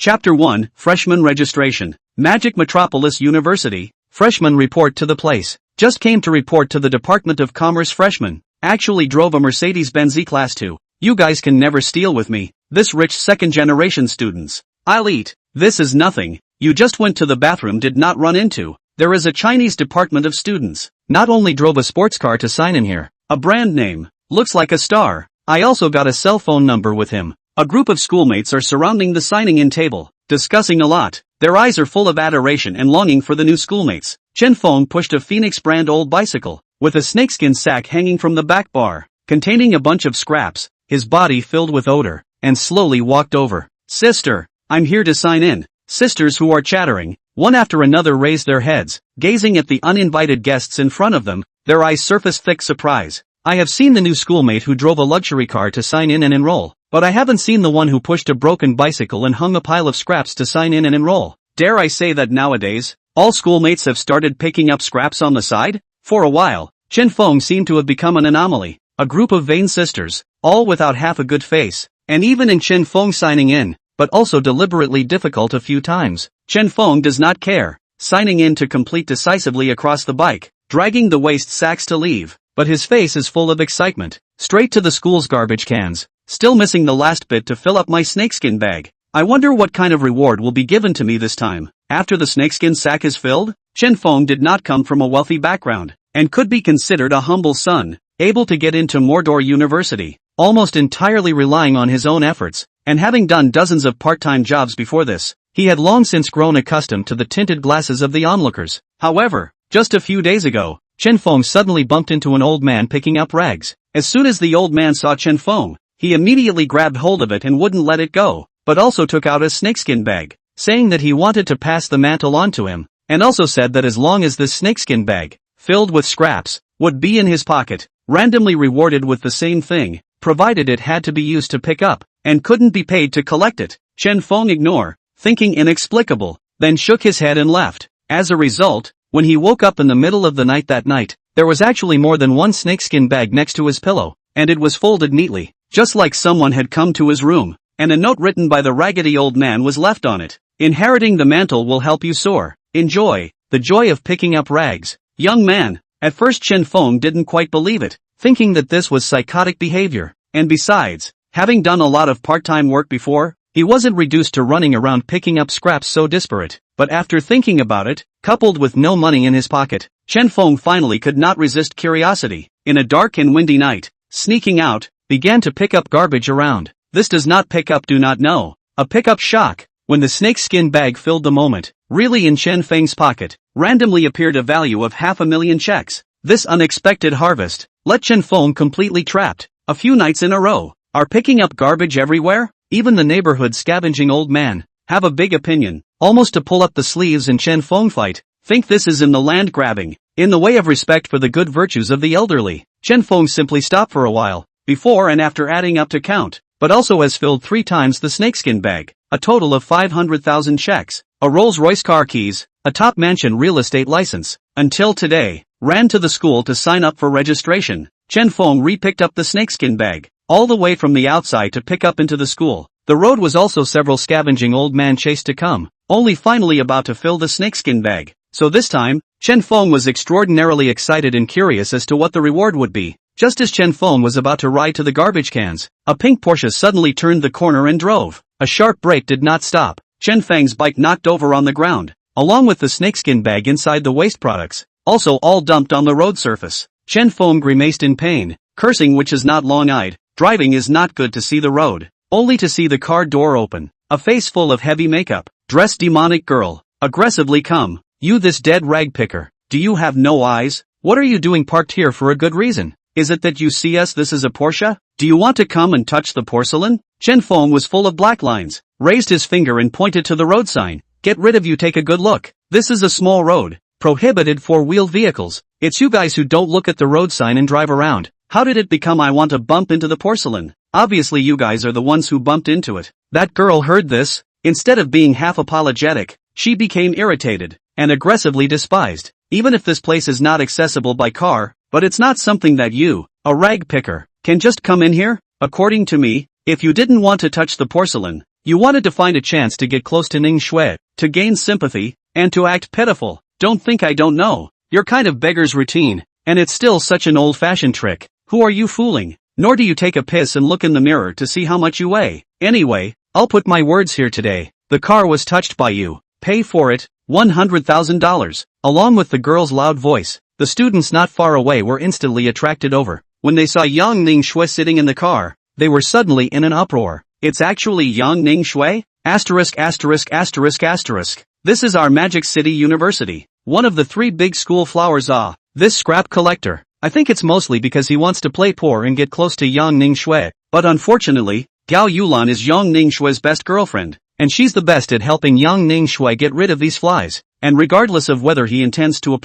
Chapter 1, Freshman Registration. Magic Metropolis University. Freshmen report to the place. Just came to report to the Department of Commerce. Freshman. Actually drove a Mercedes-Benz E-Class 2. You guys can never steal with me. This rich second-generation students. I'll eat. This is nothing. You just went to the bathroom, did not run into. There is a Chinese Department of Students. Not only drove a sports car to sign in here. A brand name. Looks like a star. I also got a cell phone number with him. A group of schoolmates are surrounding the signing-in table, discussing a lot. Their eyes are full of adoration and longing for the new schoolmates. Chen Feng pushed a Phoenix brand old bicycle, with a snakeskin sack hanging from the back bar, containing a bunch of scraps, his body filled with odor, and slowly walked over. Sister, I'm here to sign in. Sisters who are chattering, one after another raise their heads, gazing at the uninvited guests in front of them, their eyes surface thick surprise. I have seen the new schoolmate who drove a luxury car to sign in and enroll, but I haven't seen the one who pushed a broken bicycle and hung a pile of scraps to sign in and enroll. Dare I say that nowadays, all schoolmates have started picking up scraps on the side? For a while, Chen Feng seemed to have become an anomaly, a group of vain sisters, all without half a good face, and even in Chen Feng signing in, but also deliberately difficult a few times. Chen Feng does not care, signing in to complete decisively across the bike, dragging the waste sacks to leave, but his face is full of excitement. Straight to the school's garbage cans, still missing the last bit to fill up my snakeskin bag. I wonder what kind of reward will be given to me this time. After the snakeskin sack is filled, Chen Feng did not come from a wealthy background, and could be considered a humble son, able to get into Modu University, almost entirely relying on his own efforts, and having done dozens of part-time jobs before this, he had long since grown accustomed to the tinted glasses of the onlookers. However, just a few days ago, Chen Feng suddenly bumped into an old man picking up rags. As soon as the old man saw Chen Feng, he immediately grabbed hold of it and wouldn't let it go, but also took out a snakeskin bag, saying that he wanted to pass the mantle on to him, and also said that as long as this snakeskin bag, filled with scraps, would be in his pocket, randomly rewarded with the same thing, provided it had to be used to pick up, and couldn't be paid to collect it. Chen Feng ignored, thinking inexplicable, then shook his head and left. As a result, when he woke up in the middle of the night that night, there was actually more than one snakeskin bag next to his pillow, and it was folded neatly, just like someone had come to his room, and a note written by the raggedy old man was left on it. Inheriting the mantle will help you soar. Enjoy. The joy of picking up rags. Young man. At first Chen Feng didn't quite believe it, thinking that this was psychotic behavior, and besides, having done a lot of part-time work before, he wasn't reduced to running around picking up scraps so disparate. But after thinking about it, coupled with no money in his pocket, Chen Feng finally could not resist curiosity. In a dark and windy night, sneaking out, began to pick up garbage around. This does not pick up, do not know. A pickup shock. When the snakeskin bag filled the moment, really in Chen Feng's pocket, randomly appeared a value of 500,000 checks. This unexpected harvest let Chen Feng completely trapped. A few nights in a row, are picking up garbage everywhere? Even the neighborhood scavenging old man have a big opinion, almost to pull up the sleeves in Chen Feng fight. Think this is in the land grabbing, in the way of respect for the good virtues of the elderly. Chen Feng simply stopped for a while, before and after adding up to count, but also has filled 3 times the snakeskin bag, a total of 500,000 checks, a Rolls-Royce car keys, a top mansion real estate license. Until today, ran to the school to sign up for registration. Chen Feng re-picked up the snakeskin bag, all the way from the outside to pick up into the school. The road was also several scavenging old man chased to come, only finally about to fill the snakeskin bag. So this time, Chen Feng was extraordinarily excited and curious as to what the reward would be. Just as Chen Feng was about to ride to the garbage cans, a pink Porsche suddenly turned the corner and drove. A sharp brake did not stop. Chen Feng's bike knocked over on the ground, along with the snakeskin bag inside the waste products, also all dumped on the road surface. Chen Feng grimaced in pain, cursing which is not long-eyed. Driving is not good to see the road, only to see the car door open. A face full of heavy makeup, dressed demonic girl, aggressively come. You this dead rag picker, do you have no eyes? What are you doing parked here for a good reason? Is it that you see us this is a Porsche? Do you want to come and touch the porcelain? Chen Feng was full of black lines, raised his finger and pointed to the road sign. Get rid of you, take a good look. This is a small road, prohibited four-wheeled vehicles. It's you guys who don't look at the road sign and drive around. How did it become I want to bump into the porcelain? Obviously you guys are the ones who bumped into it. That girl heard this. Instead of being half apologetic, she became irritated, and aggressively despised. Even if this place is not accessible by car, but it's not something that you, a rag picker, can just come in here. According to me, if you didn't want to touch the porcelain, You wanted to find a chance to get close to Ning Shui, to gain sympathy, and to act pitiful. Don't think I don't know. You're kind of beggar's routine, and it's still such an old-fashioned trick. Who are you fooling? Nor do you take a piss and look in the mirror to see how much you weigh. Anyway, I'll put my words here today. The car was touched by you. Pay for it, $100,000. Along with the girl's loud voice, the students not far away were instantly attracted over. When they saw young Ning Shui sitting in the car, they were suddenly in an uproar. It's actually young Ning Shui? Asterisk asterisk asterisk asterisk. This is our Magic City University. One of the 3 big school flowers. This scrap collector. I think it's mostly because he wants to play poor and get close to young Ning Shui. But unfortunately, Gao Yulan is young Ning Shui's best girlfriend, and she's the best at helping young Ning Shui get rid of these flies. And regardless of whether he intends to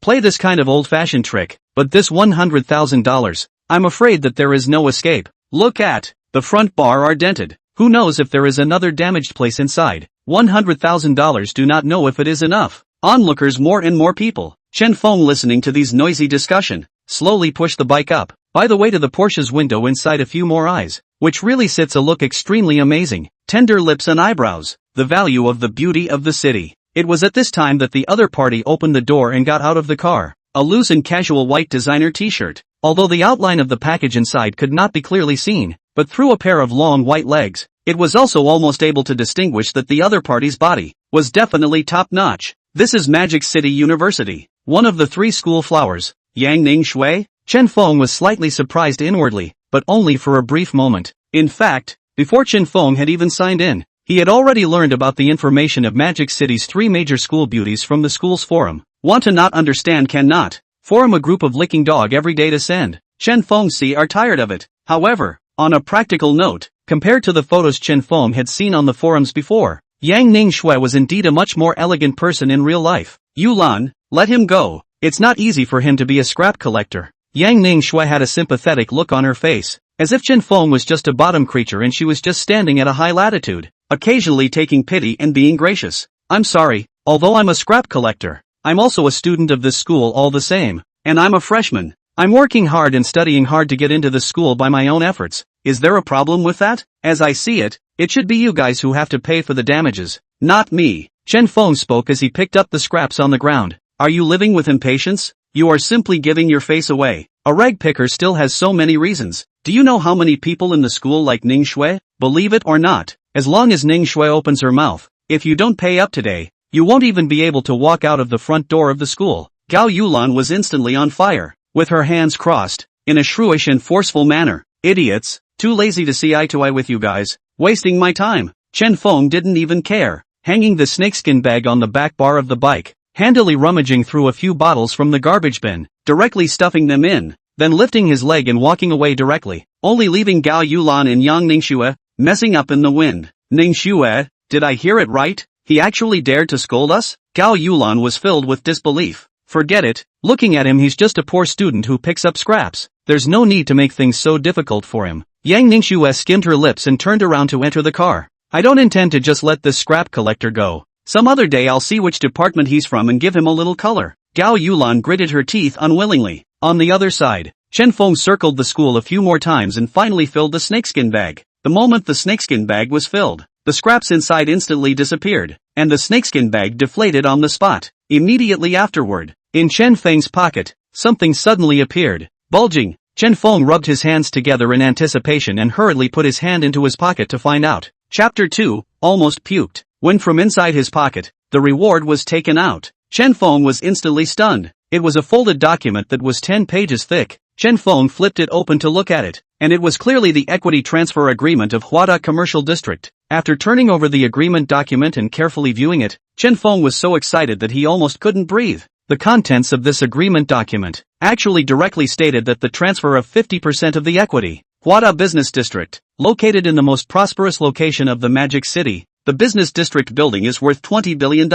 play this kind of old-fashioned trick, but this $100,000, I'm afraid that there is no escape. Look at, the front bar are dented. Who knows if there is another damaged place inside? $100,000 do not know if it is enough. Onlookers, more and more people. Chen Feng, listening to these noisy discussion, slowly pushed the bike up, by the way, to the Porsche's window inside a few more eyes, which really sits a look extremely amazing. Tender lips and eyebrows. The value of the beauty of the city. It was at this time that the other party opened the door and got out of the car. A loose and casual white designer t-shirt, although the outline of the package inside could not be clearly seen, but through a pair of long white legs, it was also almost able to distinguish that the other party's body was definitely top-notch. This is Magic City University, one of the 3 school flowers. Yang Ning Shui? Chen Feng was slightly surprised inwardly, but only for a brief moment. In fact, before Chen Feng had even signed in, he had already learned about the information of Magic City's 3 major school beauties from the school's forum. Want to not understand cannot. Forum, a group of licking dog every day to send. Chen Feng are tired of it. However, on a practical note, compared to the photos Chen Feng had seen on the forums before, Yang Ning Shui was indeed a much more elegant person in real life. Yulan, let him go. It's not easy for him to be a scrap collector. Yang Ning Shui had a sympathetic look on her face, as if Chen Feng was just a bottom creature and she was just standing at a high latitude, occasionally taking pity and being gracious. I'm sorry, although I'm a scrap collector, I'm also a student of this school all the same, and I'm a freshman. I'm working hard and studying hard to get into the school by my own efforts. Is there a problem with that? As I see it, it should be you guys who have to pay for the damages, not me. Chen Feng spoke as he picked up the scraps on the ground. Are you living with impatience? You are simply giving your face away. A rag picker still has so many reasons. Do you know how many people in the school like Ning Shui? Believe it or not, as long as Ning Shui opens her mouth, if you don't pay up today, you won't even be able to walk out of the front door of the school. Gao Yulan was instantly on fire, with her hands crossed, in a shrewish and forceful manner. Idiots, too lazy to see eye to eye with you guys, wasting my time. Chen Feng didn't even care, hanging the snakeskin bag on the back bar of the bike, handily rummaging through a few bottles from the garbage bin, directly stuffing them in, then lifting his leg and walking away directly, only leaving Gao Yulan and Yang Ning Shui messing up in the wind. Ning Shui, did I hear it right? He actually dared to scold us? Gao Yulan was filled with disbelief. Forget it, looking at him he's just a poor student who picks up scraps. There's no need to make things so difficult for him. Yang Ning Shui skimmed her lips and turned around to enter the car. I don't intend to just let this scrap collector go. Some other day I'll see which department he's from and give him a little color. Gao Yulan gritted her teeth unwillingly. On the other side, Chen Feng circled the school a few more times and finally filled the snakeskin bag. The moment the snakeskin bag was filled, the scraps inside instantly disappeared, and the snakeskin bag deflated on the spot. Immediately afterward, in Chen Feng's pocket, something suddenly appeared, bulging. Chen Feng rubbed his hands together in anticipation and hurriedly put his hand into his pocket to find out. Chapter 2, almost puked. When from inside his pocket, the reward was taken out. Chen Feng was instantly stunned. It was a folded document that was 10 pages thick. Chen Feng flipped it open to look at it, and it was clearly the equity transfer agreement of Huada Commercial District. After turning over the agreement document and carefully viewing it, Chen Feng was so excited that he almost couldn't breathe. The contents of this agreement document actually directly stated that the transfer of 50% of the equity, Huada Business District, located in the most prosperous location of the Magic City, the business district building is worth $20 billion.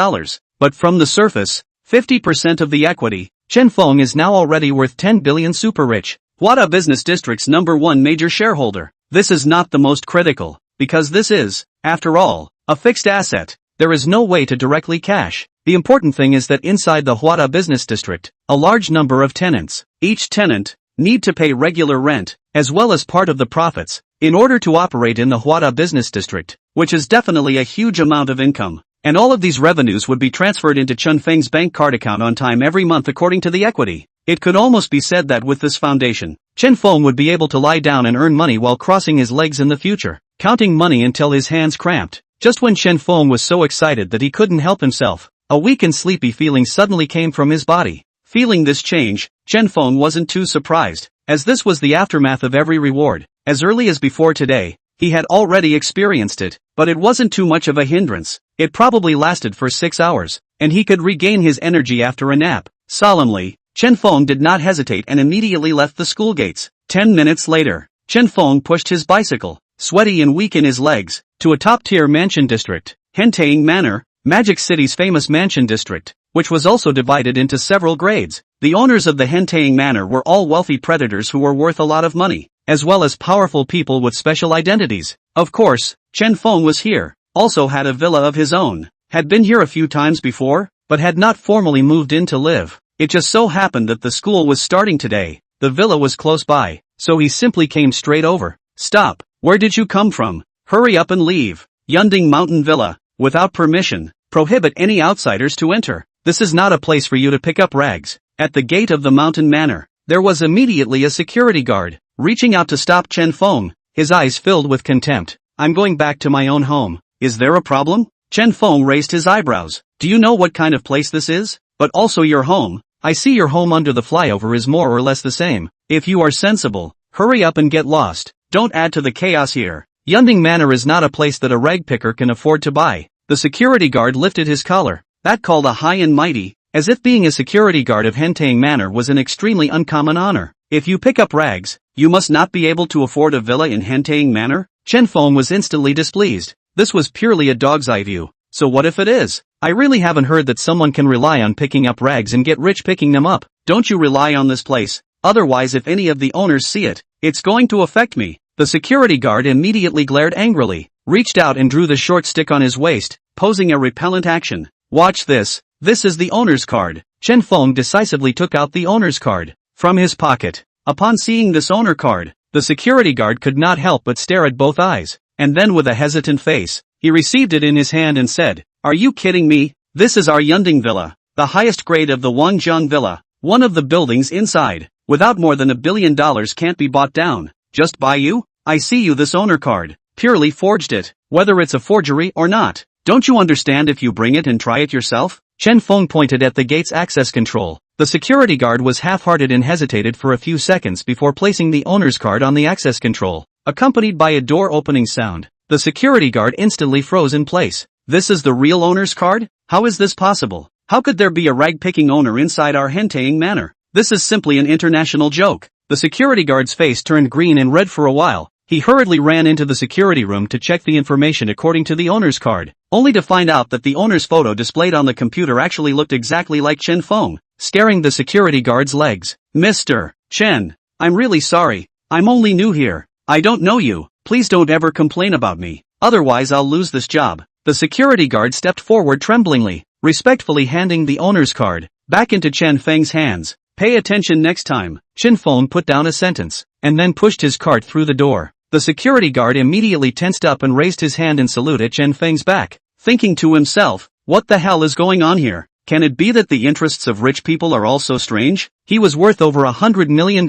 But from the surface, 50% of the equity, Chen Feng is now already worth 10 billion super rich. Huada Business District's #1 major shareholder. This is not the most critical, because this is, after all, a fixed asset. There is no way to directly cash. The important thing is that inside the Huada Business District, a large number of tenants, each tenant, need to pay regular rent, as well as part of the profits, in order to operate in the Huada business district, which is definitely a huge amount of income. And all of these revenues would be transferred into Chen Feng's bank card account on time every month according to the equity. It could almost be said that with this foundation, Chen Feng would be able to lie down and earn money while crossing his legs in the future, counting money until his hands cramped. Just when Chen Feng was so excited that he couldn't help himself, a weak and sleepy feeling suddenly came from his body. Feeling this change, Chen Feng wasn't too surprised, as this was the aftermath of every reward. As early as before today, he had already experienced it, but it wasn't too much of a hindrance. It probably lasted for 6 hours, and he could regain his energy after a nap. Solemnly, Chen Feng did not hesitate and immediately left the school gates. 10 minutes later, Chen Feng pushed his bicycle, sweaty and weak in his legs, to a top-tier mansion district, Hentang Manor, Magic City's famous mansion district, which was also divided into several grades. The owners of the Hentang Manor were all wealthy predators who were worth a lot of money, as well as powerful people with special identities. Of course, Chen Feng was here, also had a villa of his own, had been here a few times before, but had not formally moved in to live. It just so happened that the school was starting today, the villa was close by, so he simply came straight over. Stop, where did you come from? Hurry up and leave. Yunding Mountain Villa, without permission, prohibit any outsiders to enter. This is not a place for you to pick up rags. At the gate of the mountain manor, there was immediately a security guard, reaching out to stop Chen Feng, his eyes filled with contempt. I'm going back to my own home. Is there a problem? Chen Feng raised his eyebrows. Do you know what kind of place this is? But also your home. I see your home under the flyover is more or less the same. If you are sensible, hurry up and get lost. Don't add to the chaos here. Yunding Manor is not a place that a rag picker can afford to buy. The security guard lifted his collar. That called a high and mighty, as if being a security guard of Hentang Manor was an extremely uncommon honor. If you pick up rags, you must not be able to afford a villa in Hentang Manor? Chen Feng was instantly displeased. This was purely a dog's eye view. So what if it is? I really haven't heard that someone can rely on picking up rags and get rich picking them up. Don't you rely on this place, otherwise if any of the owners see it, it's going to affect me. The security guard immediately glared angrily, reached out and drew the short stick on his waist, posing a repellent action. Watch this, this is the owner's card. Chen Feng decisively took out the owner's card from his pocket. Upon seeing this owner card, the security guard could not help but stare at both eyes, and then with a hesitant face, he received it in his hand and said, "Are you kidding me? This is our Yunding Villa, the highest grade of the Wangjiang Villa. One of the buildings inside, without more than $1 billion can't be bought down. Just by you? I see you this owner card, purely forged it, whether it's a forgery or not. Don't you understand if you bring it and try it yourself?" Chen Feng pointed at the gate's access control. The security guard was half-hearted and hesitated for a few seconds before placing the owner's card on the access control, accompanied by a door-opening sound. The security guard instantly froze in place. This is the real owner's card? How is this possible? How could there be a rag-picking owner inside our Hentang Manor? This is simply an international joke. The security guard's face turned green and red for a while. He hurriedly ran into the security room to check the information according to the owner's card, only to find out that the owner's photo displayed on the computer actually looked exactly like Chen Feng, scaring the security guard's legs. "Mr. Chen, I'm really sorry. I'm only new here. I don't know you. Please don't ever complain about me. Otherwise I'll lose this job." The security guard stepped forward tremblingly, respectfully handing the owner's card back into Chen Feng's hands. "Pay attention next time." Chen Feng put down a sentence, and then pushed his cart through the door. The security guard immediately tensed up and raised his hand in salute at Chen Feng's back, thinking to himself, what the hell is going on here? Can it be that the interests of rich people are all so strange? He was worth over $100 million,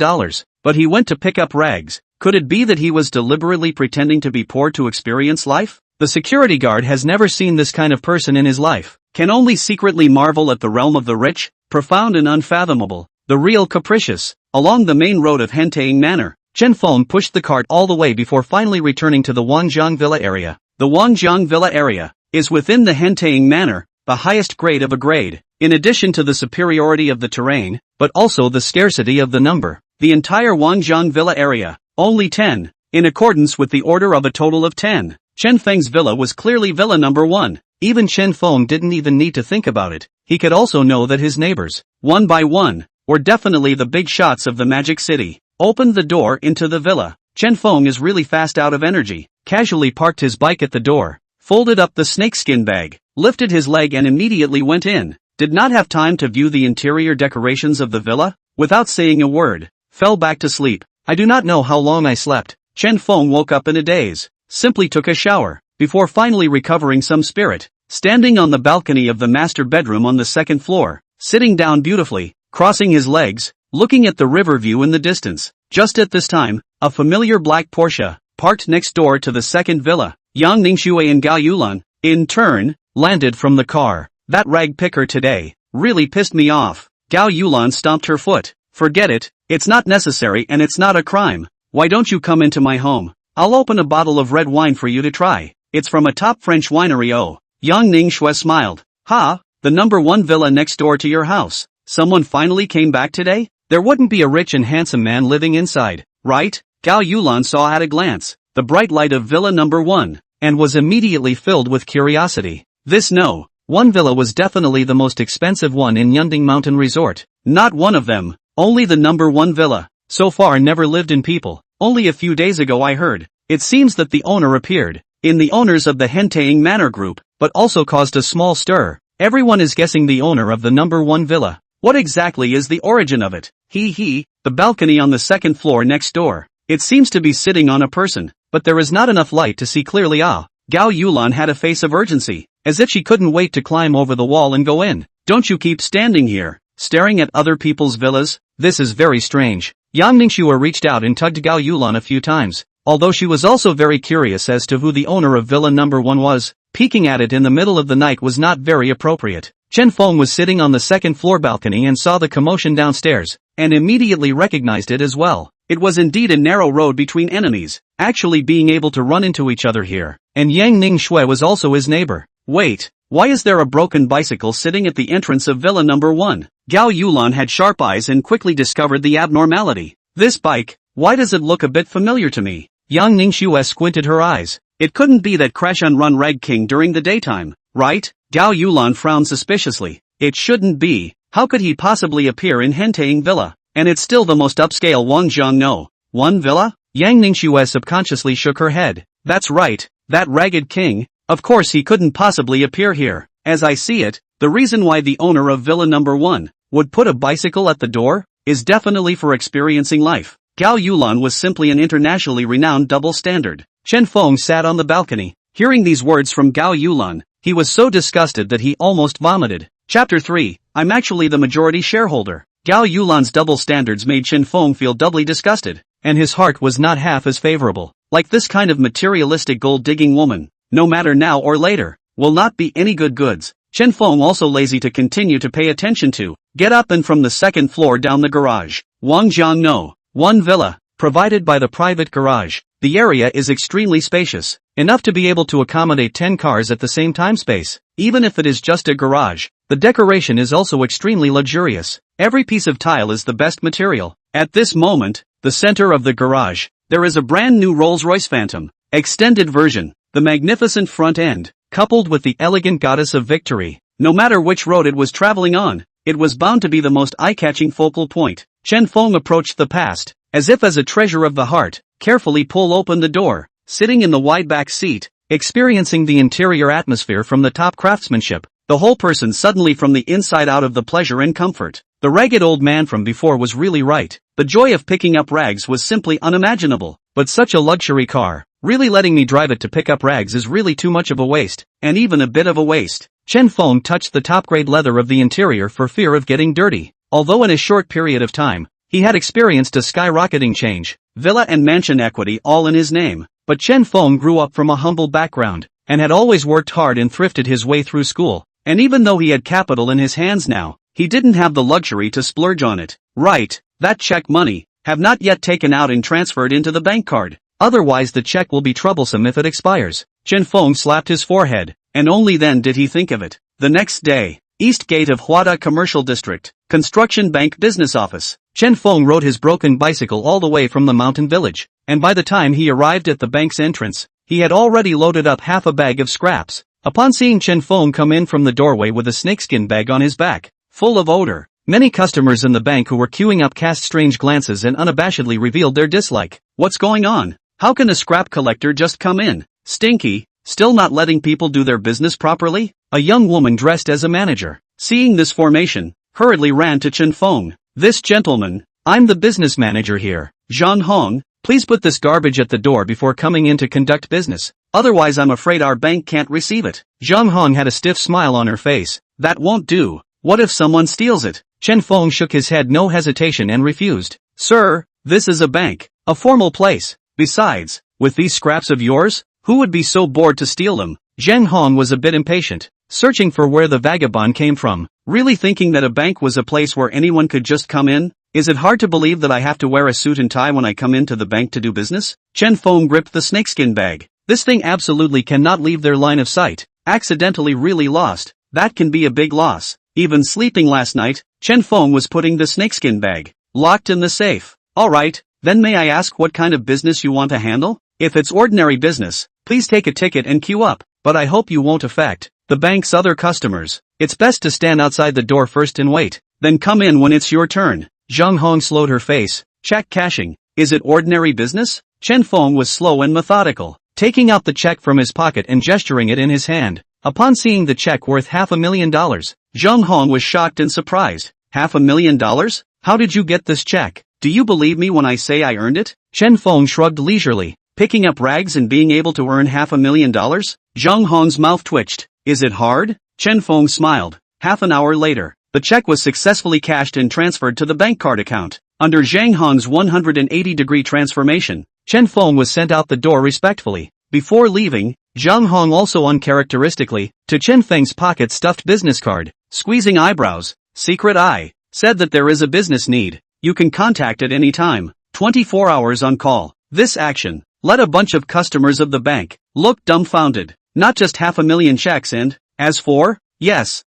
but he went to pick up rags. Could it be that he was deliberately pretending to be poor to experience life? The security guard has never seen this kind of person in his life, can only secretly marvel at the realm of the rich, profound and unfathomable, the real capricious. Along the main road of Hentang Manor, Chen Feng pushed the cart all the way before finally returning to the Wangjiang Villa area. The Wangjiang Villa area is within the Hentang Manor, the highest grade of a grade, in addition to the superiority of the terrain, but also the scarcity of the number. The entire Wangjiang Villa area, only 10, in accordance with the order of a total of 10. Chen Feng's villa was clearly villa number 1. Even Chen Feng didn't even need to think about it. He could also know that his neighbors, one by one, were definitely the big shots of the Magic City. Opened the door into the villa. Chen Feng is really fast out of energy, casually parked his bike at the door, folded up the snakeskin bag, lifted his leg and immediately went in. Did not have time to view the interior decorations of the villa, without saying a word, fell back to sleep. I do not know how long I slept. Chen Feng woke up in a daze, simply took a shower, before finally recovering some spirit, standing on the balcony of the master bedroom on the second floor, sitting down beautifully, crossing his legs, looking at the river view in the distance. Just at this time, a familiar black Porsche, parked next door to the second villa, Yang Ningxue and Gao Yulan, in turn, landed from the car. That rag picker today really pissed me off. Gao Yulan stomped her foot. Forget it, it's not necessary and it's not a crime. Why don't you come into my home? I'll open a bottle of red wine for you to try. It's from a top French winery. Oh. Yang Ningxue smiled. Ha, the number 1 villa next door to your house. Someone finally came back today? There wouldn't be a rich and handsome man living inside, right? Gao Yulan saw at a glance the bright light of villa number 1, and was immediately filled with curiosity. This no. 1 villa was definitely the most expensive one in Yunding Mountain Resort. Not one of them, only the number 1 villa. So far never lived in people. Only a few days ago I heard. It seems that the owner appeared in the owners of the Henteing Manor Group, but also caused a small stir. Everyone is guessing the owner of the number 1 villa. What exactly is the origin of it? The balcony on the second floor next door. It seems to be sitting on a person, but there is not enough light to see clearly. Gao Yulan had a face of urgency, as if she couldn't wait to climb over the wall and go in. Don't you keep standing here, staring at other people's villas? This is very strange. Yang Ningxue reached out and tugged Gao Yulan a few times, although she was also very curious as to who the owner of villa number 1 was. Peeking at it in the middle of the night was not very appropriate. Chen Feng was sitting on the second floor balcony and saw the commotion downstairs, and immediately recognized it as well. It was indeed a narrow road between enemies, actually being able to run into each other here, and Yang Ningxue was also his neighbor. Wait, why is there a broken bicycle sitting at the entrance of villa number 1? Gao Yulan had sharp eyes and quickly discovered the abnormality. This bike, why does it look a bit familiar to me? Yang Ningxue squinted her eyes. It couldn't be that crash and run Rag King during the daytime, right? Gao Yulan frowned suspiciously. It shouldn't be. How could he possibly appear in Henteing Villa? And it's still the most upscale Wangjiang no. 1 villa? Yang Ningxue subconsciously shook her head. That's right, that ragged king. Of course he couldn't possibly appear here. As I see it, the reason why the owner of villa number 1 would put a bicycle at the door is definitely for experiencing life. Gao Yulan was simply an internationally renowned double standard. Chen Feng sat on the balcony. Hearing these words from Gao Yulan, he was so disgusted that he almost vomited. Chapter 3, I'm actually the majority shareholder. Gao Yulan's double standards made Chen Feng feel doubly disgusted, and his heart was not half as favorable. Like this kind of materialistic gold-digging woman, no matter now or later, will not be any good goods. Chen Feng also lazy to continue to pay attention to. Get up and from the second floor down the garage. Wangjiang no. 1 villa, provided by the private garage. The area is extremely spacious, enough to be able to accommodate 10 cars at the same time space. Even if it is just a garage, the decoration is also extremely luxurious. Every piece of tile is the best material. At this moment, the center of the garage, there is a brand new Rolls-Royce Phantom, extended version. The magnificent front end, coupled with the elegant goddess of victory. No matter which road it was traveling on, it was bound to be the most eye-catching focal point. Chen Feng approached the past, as if as a treasure of the heart, carefully pull open the door, sitting in the wide back seat, experiencing the interior atmosphere from the top craftsmanship, the whole person suddenly from the inside out of the pleasure and comfort. The ragged old man from before was really right. The joy of picking up rags was simply unimaginable, but such a luxury car, really letting me drive it to pick up rags is really too much of a waste, and even a bit of a waste. Chen Feng touched the top-grade leather of the interior for fear of getting dirty. Although in a short period of time, he had experienced a skyrocketing change, villa and mansion equity all in his name. But Chen Feng grew up from a humble background, and had always worked hard and thrifted his way through school. And even though he had capital in his hands now, he didn't have the luxury to splurge on it. Right, that check money, have not yet taken out and transferred into the bank card. Otherwise the check will be troublesome if it expires. Chen Feng slapped his forehead, and only then did he think of it. The next day, East Gate of Huada Commercial District, Construction Bank Business Office. Chen Feng rode his broken bicycle all the way from the mountain village, and by the time he arrived at the bank's entrance, he had already loaded up half a bag of scraps. Upon seeing Chen Feng come in from the doorway with a snakeskin bag on his back, full of odor, many customers in the bank who were queuing up cast strange glances and unabashedly revealed their dislike. What's going on? How can a scrap collector just come in? Stinky, still not letting people do their business properly? A young woman dressed as a manager, seeing this formation, hurriedly ran to Chen Feng. This gentleman, I'm the business manager here. Zhang Hong, Please put this garbage at the door before coming in to conduct business. Otherwise I'm afraid our bank can't receive it. Zhang Hong had a stiff smile on her face. That won't do. What if someone steals it? Chen Feng shook his head, no hesitation, and refused. Sir, this is a bank. A formal place. Besides, with these scraps of yours, who would be so bored to steal them? Zhang Hong was a bit impatient, searching for where the vagabond came from. Really thinking that a bank was a place where anyone could just come in? Is it hard to believe that I have to wear a suit and tie when I come into the bank to do business? Chen Feng gripped the snakeskin bag. This thing absolutely cannot leave their line of sight. Accidentally really lost. That can be a big loss. Even sleeping last night, Chen Feng was putting the snakeskin bag locked in the safe. Alright, then may I ask what kind of business you want to handle? If it's ordinary business, please take a ticket and queue up, but I hope you won't affect the bank's other customers. It's best to stand outside the door first and wait, then come in when it's your turn. Zhang Hong slowed her face. Check cashing. Is it ordinary business? Chen Feng was slow and methodical, taking out the check from his pocket and gesturing it in his hand. Upon seeing the check worth $500,000, Zhang Hong was shocked and surprised. $500,000? How did you get this check? Do you believe me when I say I earned it? Chen Feng shrugged leisurely, picking up rags and being able to earn $500,000? Zhang Hong's mouth twitched. Is it hard? Chen Feng smiled. Half an hour later, the check was successfully cashed and transferred to the bank card account. Under Zhang Hong's 180-degree transformation, Chen Feng was sent out the door respectfully. Before leaving, Zhang Hong also uncharacteristically, to Chen Feng's pocket stuffed business card, squeezing eyebrows, secret eye, said that there is a business need. You can contact at any time, 24 hours on call. This action let a bunch of customers of the bank look dumbfounded. Not just $500,000 checks and, as for, yes,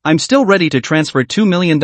I'm still ready to transfer $2 million.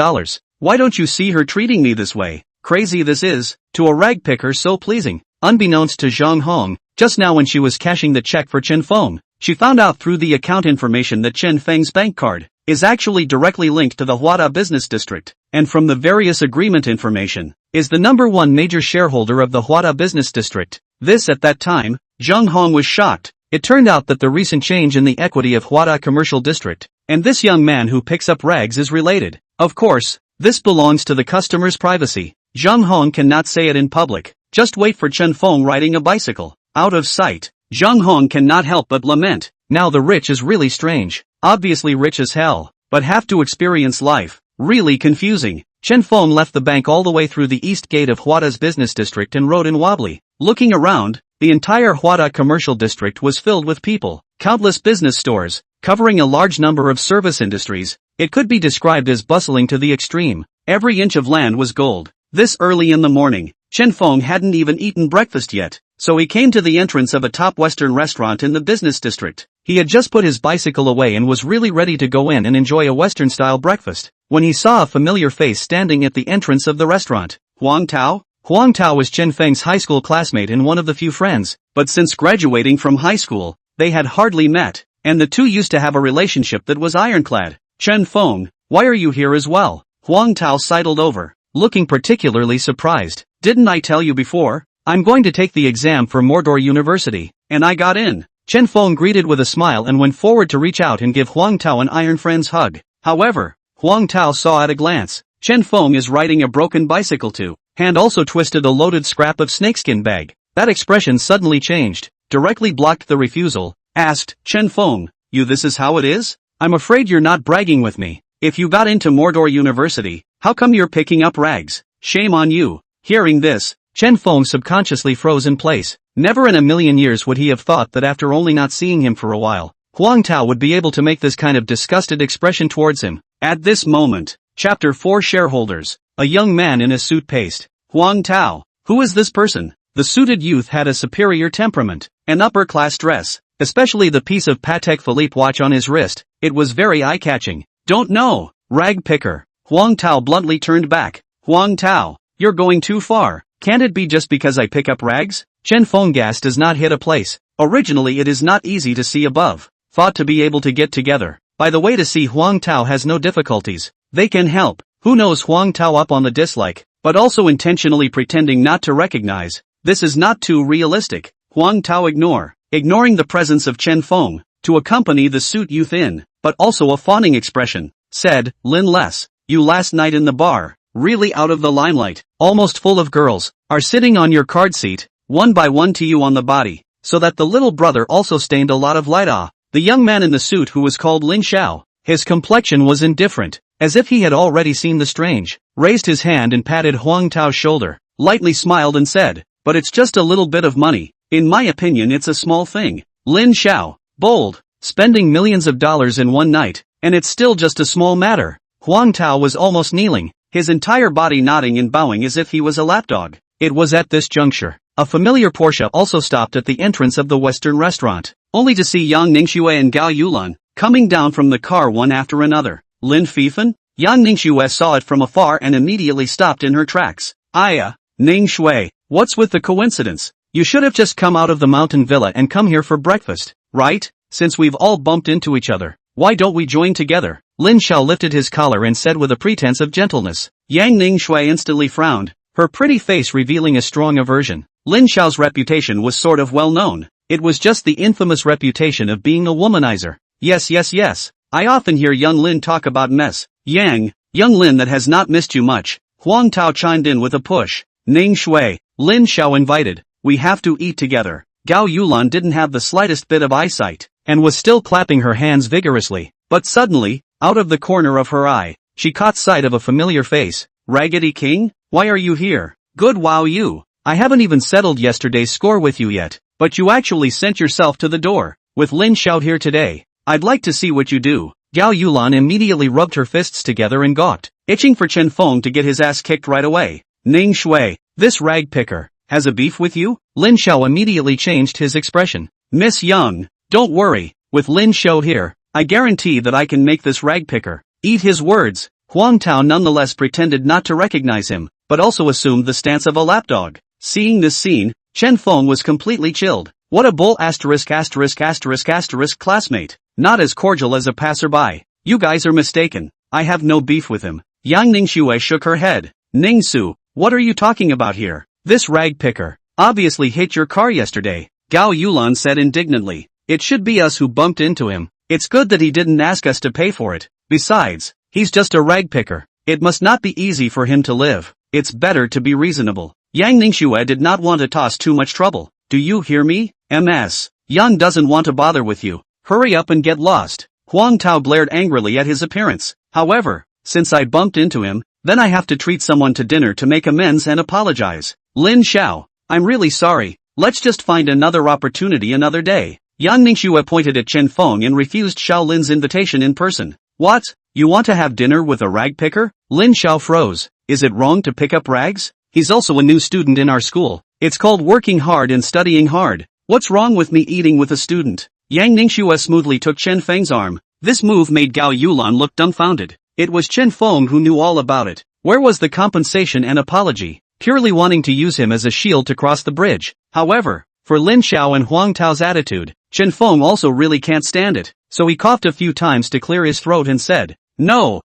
Why don't you see her treating me this way? Crazy this is, to a rag picker so pleasing. Unbeknownst to Zhang Hong, just now when she was cashing the check for Chen Feng, she found out through the account information that Chen Feng's bank card is actually directly linked to the Huada Business District, and from the various agreement information, is the #1 major shareholder of the Huada Business District. This at that time, Zhang Hong was shocked. It turned out that the recent change in the equity of Huada Commercial District, and this young man who picks up rags is related. Of course, this belongs to the customer's privacy. Zhang Hong cannot say it in public. Just wait for Chen Feng riding a bicycle, out of sight. Zhang Hong cannot help but lament. Now the rich is really strange. Obviously rich as hell, but have to experience life. Really confusing. Chen Feng left the bank all the way through the east gate of Huada's business district and rode in wobbly. Looking around, the entire Huada commercial district was filled with people. Countless business stores, covering a large number of service industries. It could be described as bustling to the extreme. Every inch of land was gold. This early in the morning, Chen Feng hadn't even eaten breakfast yet, so he came to the entrance of a top Western restaurant in the business district. He had just put his bicycle away and was really ready to go in and enjoy a Western-style breakfast, when he saw a familiar face standing at the entrance of the restaurant. Huang Tao? Huang Tao was Chen Feng's high school classmate and one of the few friends, but since graduating from high school, they had hardly met, and the two used to have a relationship that was ironclad. Chen Feng, why are you here as well? Huang Tao sidled over, looking particularly surprised. Didn't I tell you before? I'm going to take the exam for Modu University, and I got in. Chen Feng greeted with a smile and went forward to reach out and give Huang Tao an iron friend's hug. However, Huang Tao saw at a glance, Chen Feng is riding a broken bicycle too. Hand also twisted a loaded scrap of snakeskin bag. That expression suddenly changed, directly blocked the refusal, asked, Chen Feng, this is how it is? I'm afraid you're not bragging with me. If you got into Modu University, how come you're picking up rags? Shame on you. Hearing this, Chen Feng subconsciously froze in place. Never in a million years would he have thought that after only not seeing him for a while, Huang Tao would be able to make this kind of disgusted expression towards him. At this moment, Chapter 4 Shareholders. A young man in a suit paced. Huang Tao. Who is this person? The suited youth had a superior temperament, an upper-class dress, especially the piece of Patek Philippe watch on his wrist. It was very eye-catching. Don't know. Rag picker. Huang Tao bluntly turned back. Huang Tao, you're going too far. Can't it be just because I pick up rags? Chen Feng gas does not hit a place. Originally it is not easy to see above. Thought to be able to get together. By the way, to see Huang Tao has no difficulties. They can help. Who knows Huang Tao up on the dislike, but also intentionally pretending not to recognize. This is not too realistic. Huang Tao ignoring the presence of Chen Feng, to accompany the suit youth in, but also a fawning expression, said, Lin Les, you last night in the bar, really out of the limelight, almost full of girls, are sitting on your card seat, one by one to you on the body, so that the little brother also stained a lot of light. The young man in the suit who was called Lin Xiao, his complexion was indifferent, as if he had already seen the strange, raised his hand and patted Huang Tao's shoulder, lightly smiled and said, but it's just a little bit of money, in my opinion it's a small thing. Lin Xiao, bold, spending millions of dollars in one night, and it's still just a small matter. Huang Tao was almost kneeling, his entire body nodding and bowing as if he was a lapdog. It was at this juncture, a familiar Porsche also stopped at the entrance of the Western restaurant, only to see Yang Ningxue and Gao Yulan, coming down from the car one after another. Lin Fifan? Yang Ningxue saw it from afar and immediately stopped in her tracks. Aya, Ningxue, what's with the coincidence? You should have just come out of the mountain villa and come here for breakfast, right? Since we've all bumped into each other, why don't we join together? Lin Xiao lifted his collar and said with a pretense of gentleness. Yang Ningxue instantly frowned, her pretty face revealing a strong aversion. Lin Xiao's reputation was sort of well known. It was just the infamous reputation of being a womanizer. Yes. I often hear young Lin talk about mess. Young Lin that has not missed you much. Huang Tao chimed in with a push. Ningxue, Lin Xiao invited. We have to eat together. Gao Yulan didn't have the slightest bit of eyesight, and was still clapping her hands vigorously. But suddenly, out of the corner of her eye, she caught sight of a familiar face. Raggedy King? Why are you here? Good wow you. I haven't even settled yesterday's score with you yet, but you actually sent yourself to the door. With Lin Xiao here today, I'd like to see what you do. Gao Yulan immediately rubbed her fists together and gawked, itching for Chen Feng to get his ass kicked right away. Ningxue, this rag picker, has a beef with you? Lin Xiao immediately changed his expression. Miss Young, don't worry, with Lin Xiao here, I guarantee that I can make this rag picker eat his words. Huang Tao nonetheless pretended not to recognize him, but also assumed the stance of a lapdog. Seeing this scene, Chen Feng was completely chilled. What a bull ***** classmate. Not as cordial as a passerby. You guys are mistaken. I have no beef with him. Yang Ningxue shook her head. Ningsu, what are you talking about here? This rag picker obviously hit your car yesterday. Gao Yulan said indignantly. It should be us who bumped into him. It's good that he didn't ask us to pay for it. Besides, he's just a rag picker. It must not be easy for him to live. It's better to be reasonable. Yang Ningxue did not want to cause too much trouble. Do you hear me? Ms. Yang doesn't want to bother with you. Hurry up and get lost. Huang Tao glared angrily at his appearance. However, since I bumped into him, then I have to treat someone to dinner to make amends and apologize. Lin Xiao, I'm really sorry. Let's just find another opportunity another day. Yang Ningxue pointed at Chen Feng and refused Xiao Lin's invitation in person. What? You want to have dinner with a rag picker? Lin Xiao froze. Is it wrong to pick up rags? He's also a new student in our school. It's called working hard and studying hard. What's wrong with me eating with a student? Yang Ningxue smoothly took Chen Feng's arm. This move made Gao Yulan look dumbfounded. It was Chen Feng who knew all about it. Where was the compensation and apology? Purely wanting to use him as a shield to cross the bridge. However, for Lin Xiao and Huang Tao's attitude, Chen Feng also really can't stand it, so he coughed a few times to clear his throat and said, No.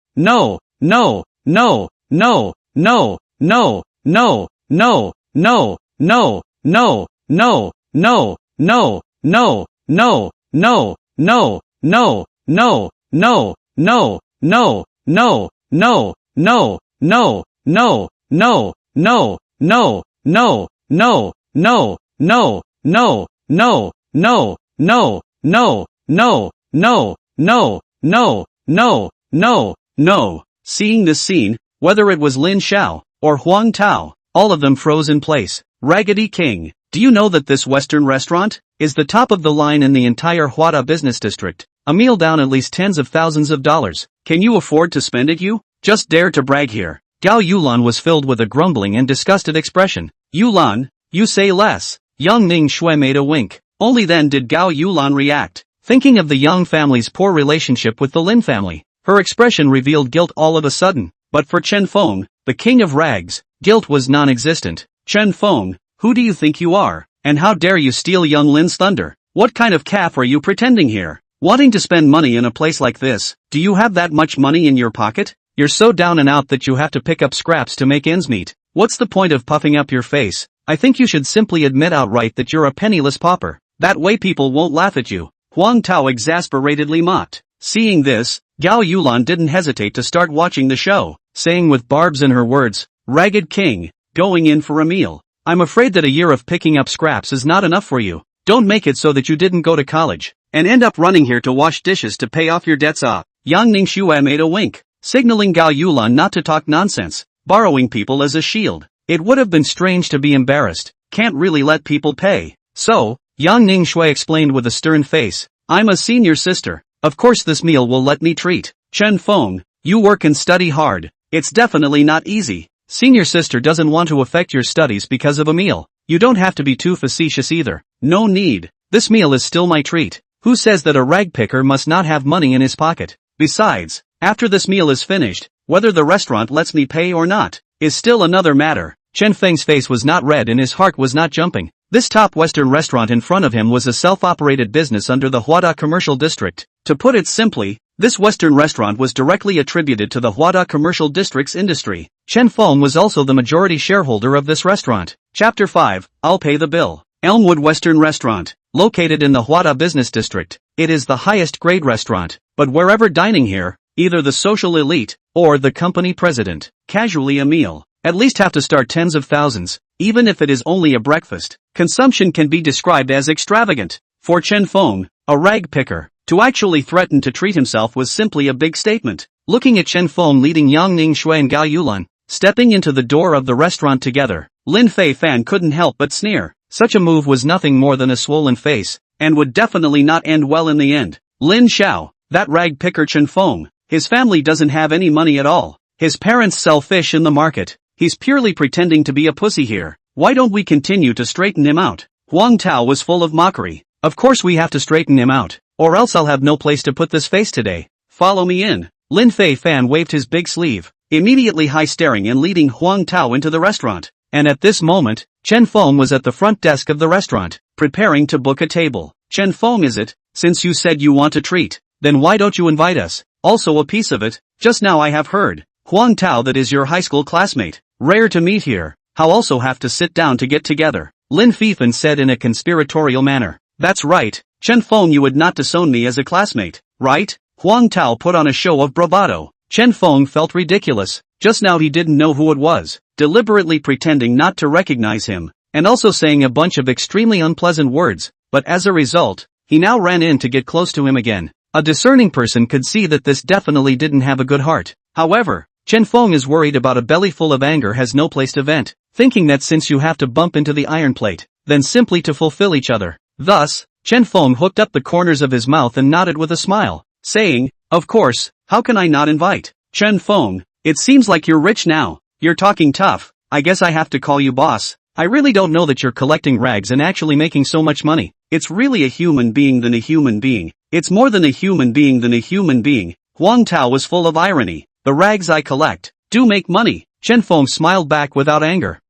Seeing this scene, whether it was Lin Xiao or Huang Tao, all of them froze in place. Raggedy King, do you know that this Western restaurant is the top of the line in the entire Huada business district? A meal down at least tens of thousands of dollars. Can you afford to spend it? You just dare to brag here. Gao Yulan was filled with a grumbling and disgusted expression. Yulan, you say less. Yang Ningxue made a wink. Only then did Gao Yulan react. Thinking of the Yang family's poor relationship with the Lin family, her expression revealed guilt all of a sudden. But for Chen Feng, the king of rags, guilt was non-existent. Chen Feng, who do you think you are? And how dare you steal young Lin's thunder? What kind of calf are you pretending here? Wanting to spend money in a place like this? Do you have that much money in your pocket? You're so down and out that you have to pick up scraps to make ends meet. What's the point of puffing up your face? I think you should simply admit outright that you're a penniless pauper. That way people won't laugh at you. Huang Tao exasperatedly mocked. Seeing this, Gao Yulan didn't hesitate to start watching the show, saying with barbs in her words, Ragged King, going in for a meal. I'm afraid that a year of picking up scraps is not enough for you. Don't make it so that you didn't go to college and end up running here to wash dishes to pay off your debts. Yang Ningxue made a wink, signaling Gao Yulan not to talk nonsense, borrowing people as a shield. It would have been strange to be embarrassed. Can't really let people pay. So, Yang Ningxue explained with a stern face, I'm a senior sister. Of course this meal will let me treat. Chen Feng, you work and study hard. It's definitely not easy. Senior sister doesn't want to affect your studies because of a meal. You don't have to be too facetious either. No need. This meal is still my treat. Who says that a rag picker must not have money in his pocket? Besides, after this meal is finished, whether the restaurant lets me pay or not, is still another matter. Chen Feng's face was not red and his heart was not jumping. This top Western restaurant in front of him was a self-operated business under the Huada Commercial District. To put it simply, this Western restaurant was directly attributed to the Huada Commercial District's industry. Chen Feng was also the majority shareholder of this restaurant. Chapter 5, I'll pay the bill. Elmwood Western Restaurant, located in the Huada Business District. It is the highest grade restaurant, but wherever dining here, either the social elite, or the company president, casually a meal, at least have to start tens of thousands, even if it is only a breakfast. Consumption can be described as extravagant. For Chen Feng, a rag picker, to actually threaten to treat himself was simply a big statement. Looking at Chen Feng leading Yang Ningxue and Gao Yulan, stepping into the door of the restaurant together, Lin Fei Fan couldn't help but sneer. Such a move was nothing more than a swollen face, and would definitely not end well in the end. Lin Xiao, that rag picker Chen Feng, his family doesn't have any money at all. His parents sell fish in the market. He's purely pretending to be a pussy here. Why don't we continue to straighten him out? Huang Tao was full of mockery. Of course we have to straighten him out, or else I'll have no place to put this face today. Follow me in. Lin Fei Fan waved his big sleeve, immediately high staring and leading Huang Tao into the restaurant. And at this moment, Chen Feng was at the front desk of the restaurant, preparing to book a table. Chen Feng, is it? Since you said you want a treat, then why don't you invite us? Also a piece of it. Just now I have heard. Huang Tao, that is your high school classmate. Rare to meet here. How also have to sit down to get together. Lin Feifan said in a conspiratorial manner. That's right. Chen Feng, you would not disown me as a classmate, right? Huang Tao put on a show of bravado. Chen Feng felt ridiculous. Just now he didn't know who it was, deliberately pretending not to recognize him, and also saying a bunch of extremely unpleasant words, but as a result, he now ran in to get close to him again. A discerning person could see that this definitely didn't have a good heart. However, Chen Feng is worried about a belly full of anger has no place to vent, thinking that since you have to bump into the iron plate, then simply to fulfill each other. Thus, Chen Feng hooked up the corners of his mouth and nodded with a smile, saying, of course, how can I not invite? Chen Feng, it seems like you're rich now. You're talking tough. I guess I have to call you boss. I really don't know that you're collecting rags and actually making so much money. It's really a human being than a human being. It's more than a human being than a human being. Huang Tao was full of irony. The rags I collect do make money. Chen Feng smiled back without anger.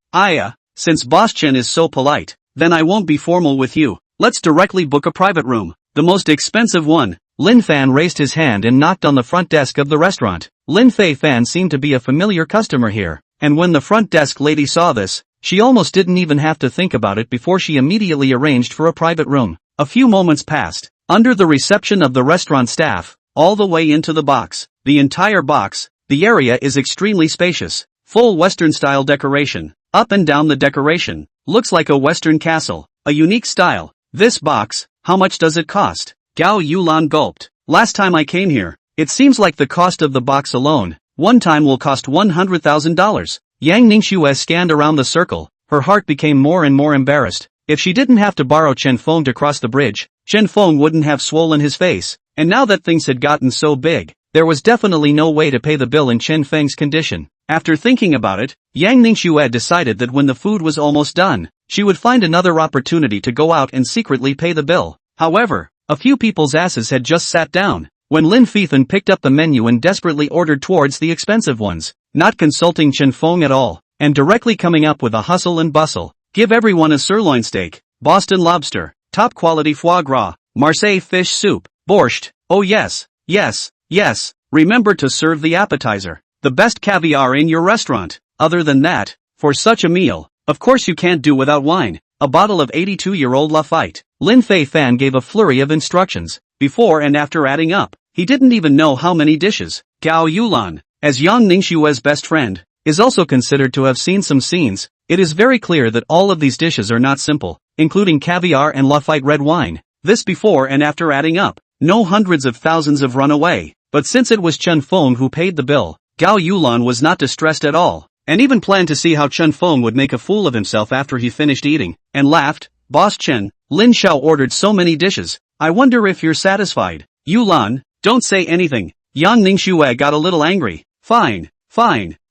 Since Boss Chen is so polite, then I won't be formal with you. Let's directly book a private room. The most expensive one. Lin Fan raised his hand and knocked on the front desk of the restaurant. Lin Fei Fan seemed to be a familiar customer here, and when the front desk lady saw this, she almost didn't even have to think about it before she immediately arranged for a private room. A few moments passed, under the reception of the restaurant staff, all the way into the box. The entire box, the area is extremely spacious, full Western-style decoration. Up and down the decoration, looks like a Western castle, a unique style. This box, how much does it cost? Gao Yulan gulped. Last time I came here, it seems like the cost of the box alone, one time will cost $100,000. Yang Ningxue scanned around the circle, her heart became more and more embarrassed. If she didn't have to borrow Chen Feng to cross the bridge, Chen Feng wouldn't have swollen his face, and now that things had gotten so big, there was definitely no way to pay the bill in Chen Feng's condition. After thinking about it, Yang Ningxue decided that when the food was almost done, she would find another opportunity to go out and secretly pay the bill. However, a few people's asses had just sat down, when Lin Feifan picked up the menu and desperately ordered towards the expensive ones, not consulting Chen Feng at all, and directly coming up with a hustle and bustle. Give everyone a sirloin steak, Boston lobster, top quality foie gras, Marseille fish soup, borscht, oh yes, yes, yes, remember to serve the appetizer, the best caviar in your restaurant. Other than that, for such a meal, of course you can't do without wine, a bottle of 82-year-old Lafite. Lin Fei Fan gave a flurry of instructions, before and after adding up. He didn't even know how many dishes. Gao Yulan, as Yang Ningxue's best friend, is also considered to have seen some scenes, It is very clear that all of these dishes are not simple, including caviar and Lafite red wine. This before and after adding up. No hundreds of thousands have run away. But since it was Chen Feng who paid the bill, Gao Yulan was not distressed at all, and even planned to see how Chen Feng would make a fool of himself after he finished eating, and laughed. Boss Chen, Lin Xiao ordered so many dishes. I wonder if you're satisfied. Yulan, don't say anything. Yang Ningxue got a little angry. Fine,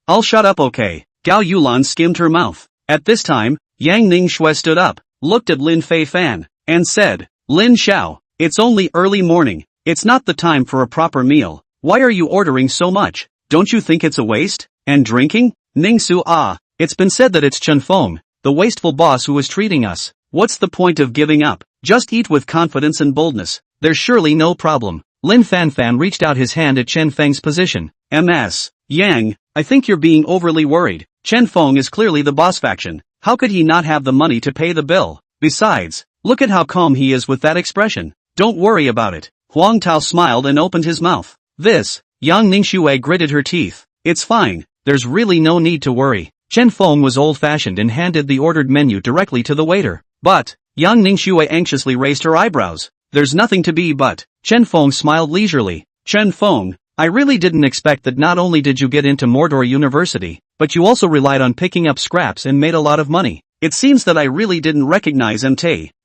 I'll shut up, okay. Gao Yulan skimmed her mouth. At this time, Yang Ningxue stood up, looked at Lin Fei Fan, and said, Lin Xiao, it's only early morning. It's not the time for a proper meal. Why are you ordering so much? Don't you think it's a waste? And drinking? Ningxu it's been said that it's Chen Feng, the wasteful boss who is treating us. What's the point of giving up? Just eat with confidence and boldness. There's surely no problem. Lin Fanfan reached out his hand at Chen Feng's position. Ms. Yang, I think you're being overly worried. Chen Feng is clearly the boss faction. How could he not have the money to pay the bill? Besides, look at how calm he is with that expression. Don't worry about it. Huang Tao smiled and opened his mouth. This, Yang Ningxue gritted her teeth. It's fine, there's really no need to worry. Chen Feng was old-fashioned and handed the ordered menu directly to the waiter. But, Yang Ningxue anxiously raised her eyebrows. There's nothing to be but. Chen Feng smiled leisurely. Chen Feng, I really didn't expect that not only did you get into Modu University, but you also relied on picking up scraps and made a lot of money. It seems that I really didn't recognize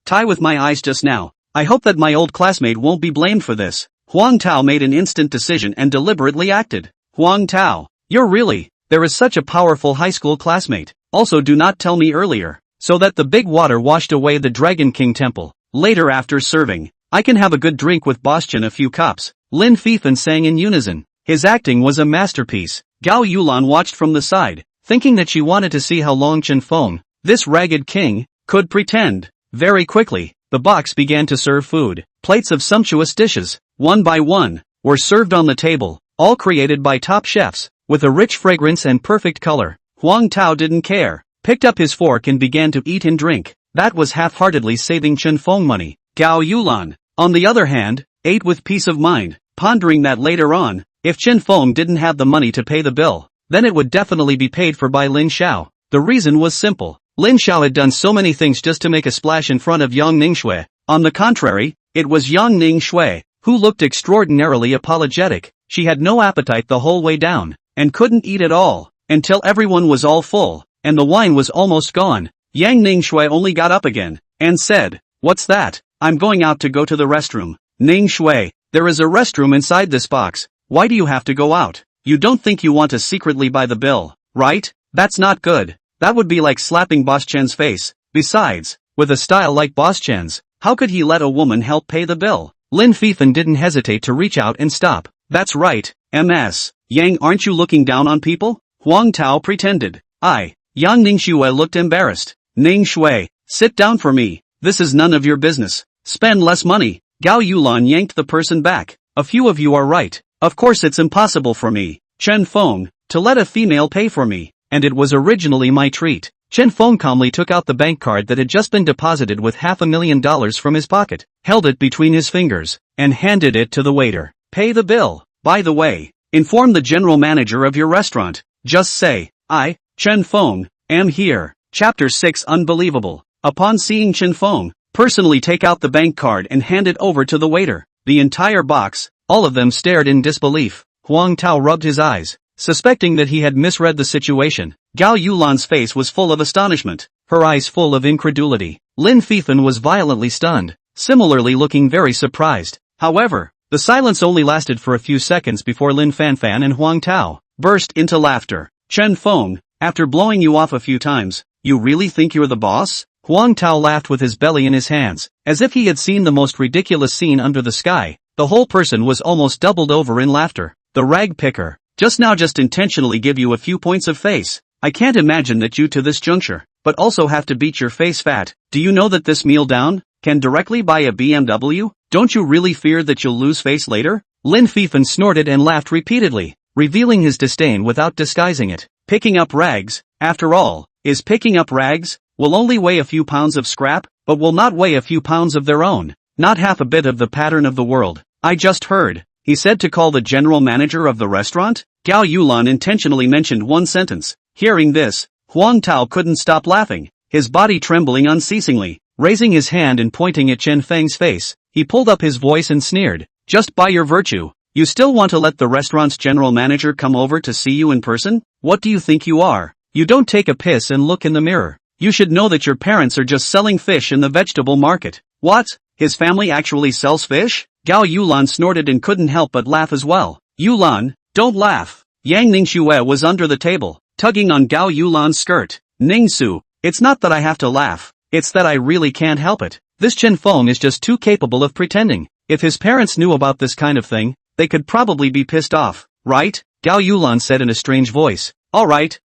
Tai with my eyes just now. I hope that my old classmate won't be blamed for this. Huang Tao made an instant decision and deliberately acted. Huang Tao, there is such a powerful high school classmate. Also do not tell me earlier, so that the big water washed away the Dragon King temple. Later after serving, I can have a good drink with Boss Chen a few cups. Lin Fifan sang in unison. His acting was a masterpiece. Gao Yulan watched from the side, thinking that she wanted to see how long Chen Feng, this ragged king, could pretend. Very quickly, the box began to serve food. Plates of sumptuous dishes, one by one, were served on the table, all created by top chefs, with a rich fragrance and perfect color. Huang Tao didn't care, picked up his fork and began to eat and drink. That was half-heartedly saving Chen Feng money. Gao Yulan, on the other hand, ate with peace of mind, pondering that later on, if Chen Feng didn't have the money to pay the bill, then it would definitely be paid for by Lin Xiao. The reason was simple. Lin Xiao had done so many things just to make a splash in front of Yang Ningxue. On the contrary, it was Yang Ningxue, who looked extraordinarily apologetic. She had no appetite the whole way down, and couldn't eat at all, until everyone was all full, and the wine was almost gone. Yang Ningxue only got up again, and said, What's that? I'm going out to go to the restroom. Ningxue, there is a restroom inside this box. Why do you have to go out? You don't think you want to secretly buy the bill, right? That's not good. That would be like slapping Boss Chen's face. Besides, with a style like Boss Chen's, how could he let a woman help pay the bill? Lin Fifan didn't hesitate to reach out and stop. That's right, Ms. Yang, aren't you looking down on people? Huang Tao pretended. Yang Ningxue looked embarrassed. Ningxue, sit down for me. This is none of your business. Spend less money. Gao Yulan yanked the person back. A few of you are right. Of course it's impossible for me, Chen Feng, to let a female pay for me, and it was originally my treat. Chen Feng calmly took out the bank card that had just been deposited with $500,000 from his pocket, held it between his fingers, and handed it to the waiter. Pay the bill. By the way, inform the general manager of your restaurant. Just say, I, Chen Feng, am here. Chapter 6 Unbelievable. Upon seeing Chen Feng personally take out the bank card and hand it over to the waiter, the entire box, all of them stared in disbelief. Huang Tao rubbed his eyes, suspecting that he had misread the situation. Gao Yulan's face was full of astonishment, her eyes full of incredulity. Lin Fifan was violently stunned, similarly looking very surprised. However, the silence only lasted for a few seconds before Lin Fanfan and Huang Tao burst into laughter. Chen Feng, after blowing you off a few times, you really think you're the boss? Huang Tao laughed with his belly in his hands, as if he had seen the most ridiculous scene under the sky. The whole person was almost doubled over in laughter. The rag picker, just intentionally give you a few points of face. I can't imagine that you to this juncture, but also have to beat your face fat. Do you know that this meal down can directly buy a BMW? Don't you really fear that you'll lose face later? Lin Fifan snorted and laughed repeatedly, revealing his disdain without disguising it. Picking up rags, after all, is picking up rags, will only weigh a few pounds of scrap, but will not weigh a few pounds of their own. Not half a bit of the pattern of the world. I just heard, he said to call the general manager of the restaurant? Gao Yulan intentionally mentioned one sentence. Hearing this, Huang Tao couldn't stop laughing, his body trembling unceasingly. Raising his hand and pointing at Chen Feng's face, he pulled up his voice and sneered. Just by your virtue, you still want to let the restaurant's general manager come over to see you in person? What do you think you are? You don't take a piss and look in the mirror. You should know that your parents are just selling fish in the vegetable market. What? His family actually sells fish? Gao Yulan snorted and couldn't help but laugh as well. Yulan, don't laugh. Yang Ningxue was under the table, tugging on Gao Yulan's skirt. Ningsu, it's not that I have to laugh. It's that I really can't help it. This Chen Feng is just too capable of pretending. If his parents knew about this kind of thing, they could probably be pissed off, right? Gao Yulan said in a strange voice. Alright,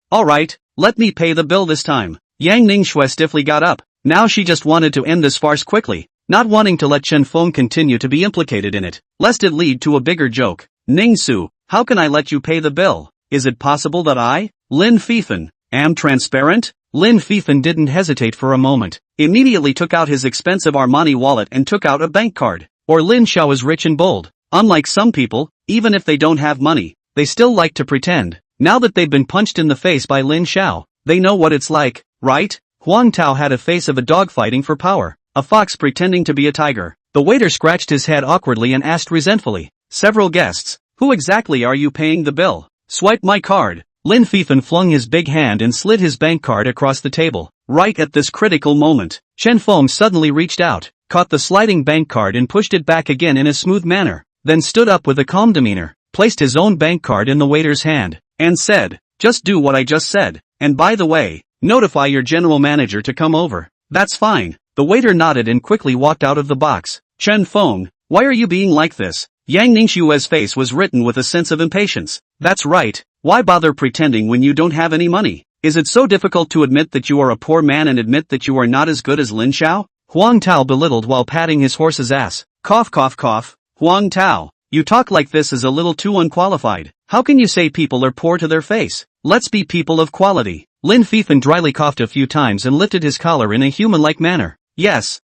let me pay the bill this time. Yang Ningxue stiffly got up. Now she just wanted to end this farce quickly, not wanting to let Chen Feng continue to be implicated in it, lest it lead to a bigger joke. Ningsu, how can I let you pay the bill? Is it possible that I, Lin Fifan, am transparent? Lin Fifan didn't hesitate for a moment, immediately took out his expensive Armani wallet and took out a bank card. Or Lin Xiao is rich and bold. Unlike some people, even if they don't have money, they still like to pretend. Now that they've been punched in the face by Lin Xiao, they know what it's like, right? Huang Tao had a face of a dog fighting for power, a fox pretending to be a tiger. The waiter scratched his head awkwardly and asked resentfully. Several guests. Who exactly are you paying the bill? Swipe my card. Lin Fifan flung his big hand and slid his bank card across the table. Right at this critical moment, Chen Feng suddenly reached out, caught the sliding bank card and pushed it back again in a smooth manner, then stood up with a calm demeanor, placed his own bank card in the waiter's hand, and said, just do what I just said, and by the way, notify your general manager to come over. That's fine. The waiter nodded and quickly walked out of the box. Chen Feng, why are you being like this? Yang Ningxue's face was written with a sense of impatience. That's right. Why bother pretending when you don't have any money? Is it so difficult to admit that you are a poor man and admit that you are not as good as Lin Xiao? Huang Tao belittled while patting his horse's ass. Cough cough cough. Huang Tao, you talk like this is a little too unqualified. How can you say people are poor to their face? Let's be people of quality. Lin Fifan dryly coughed a few times and lifted his collar in a human-like manner. Yes.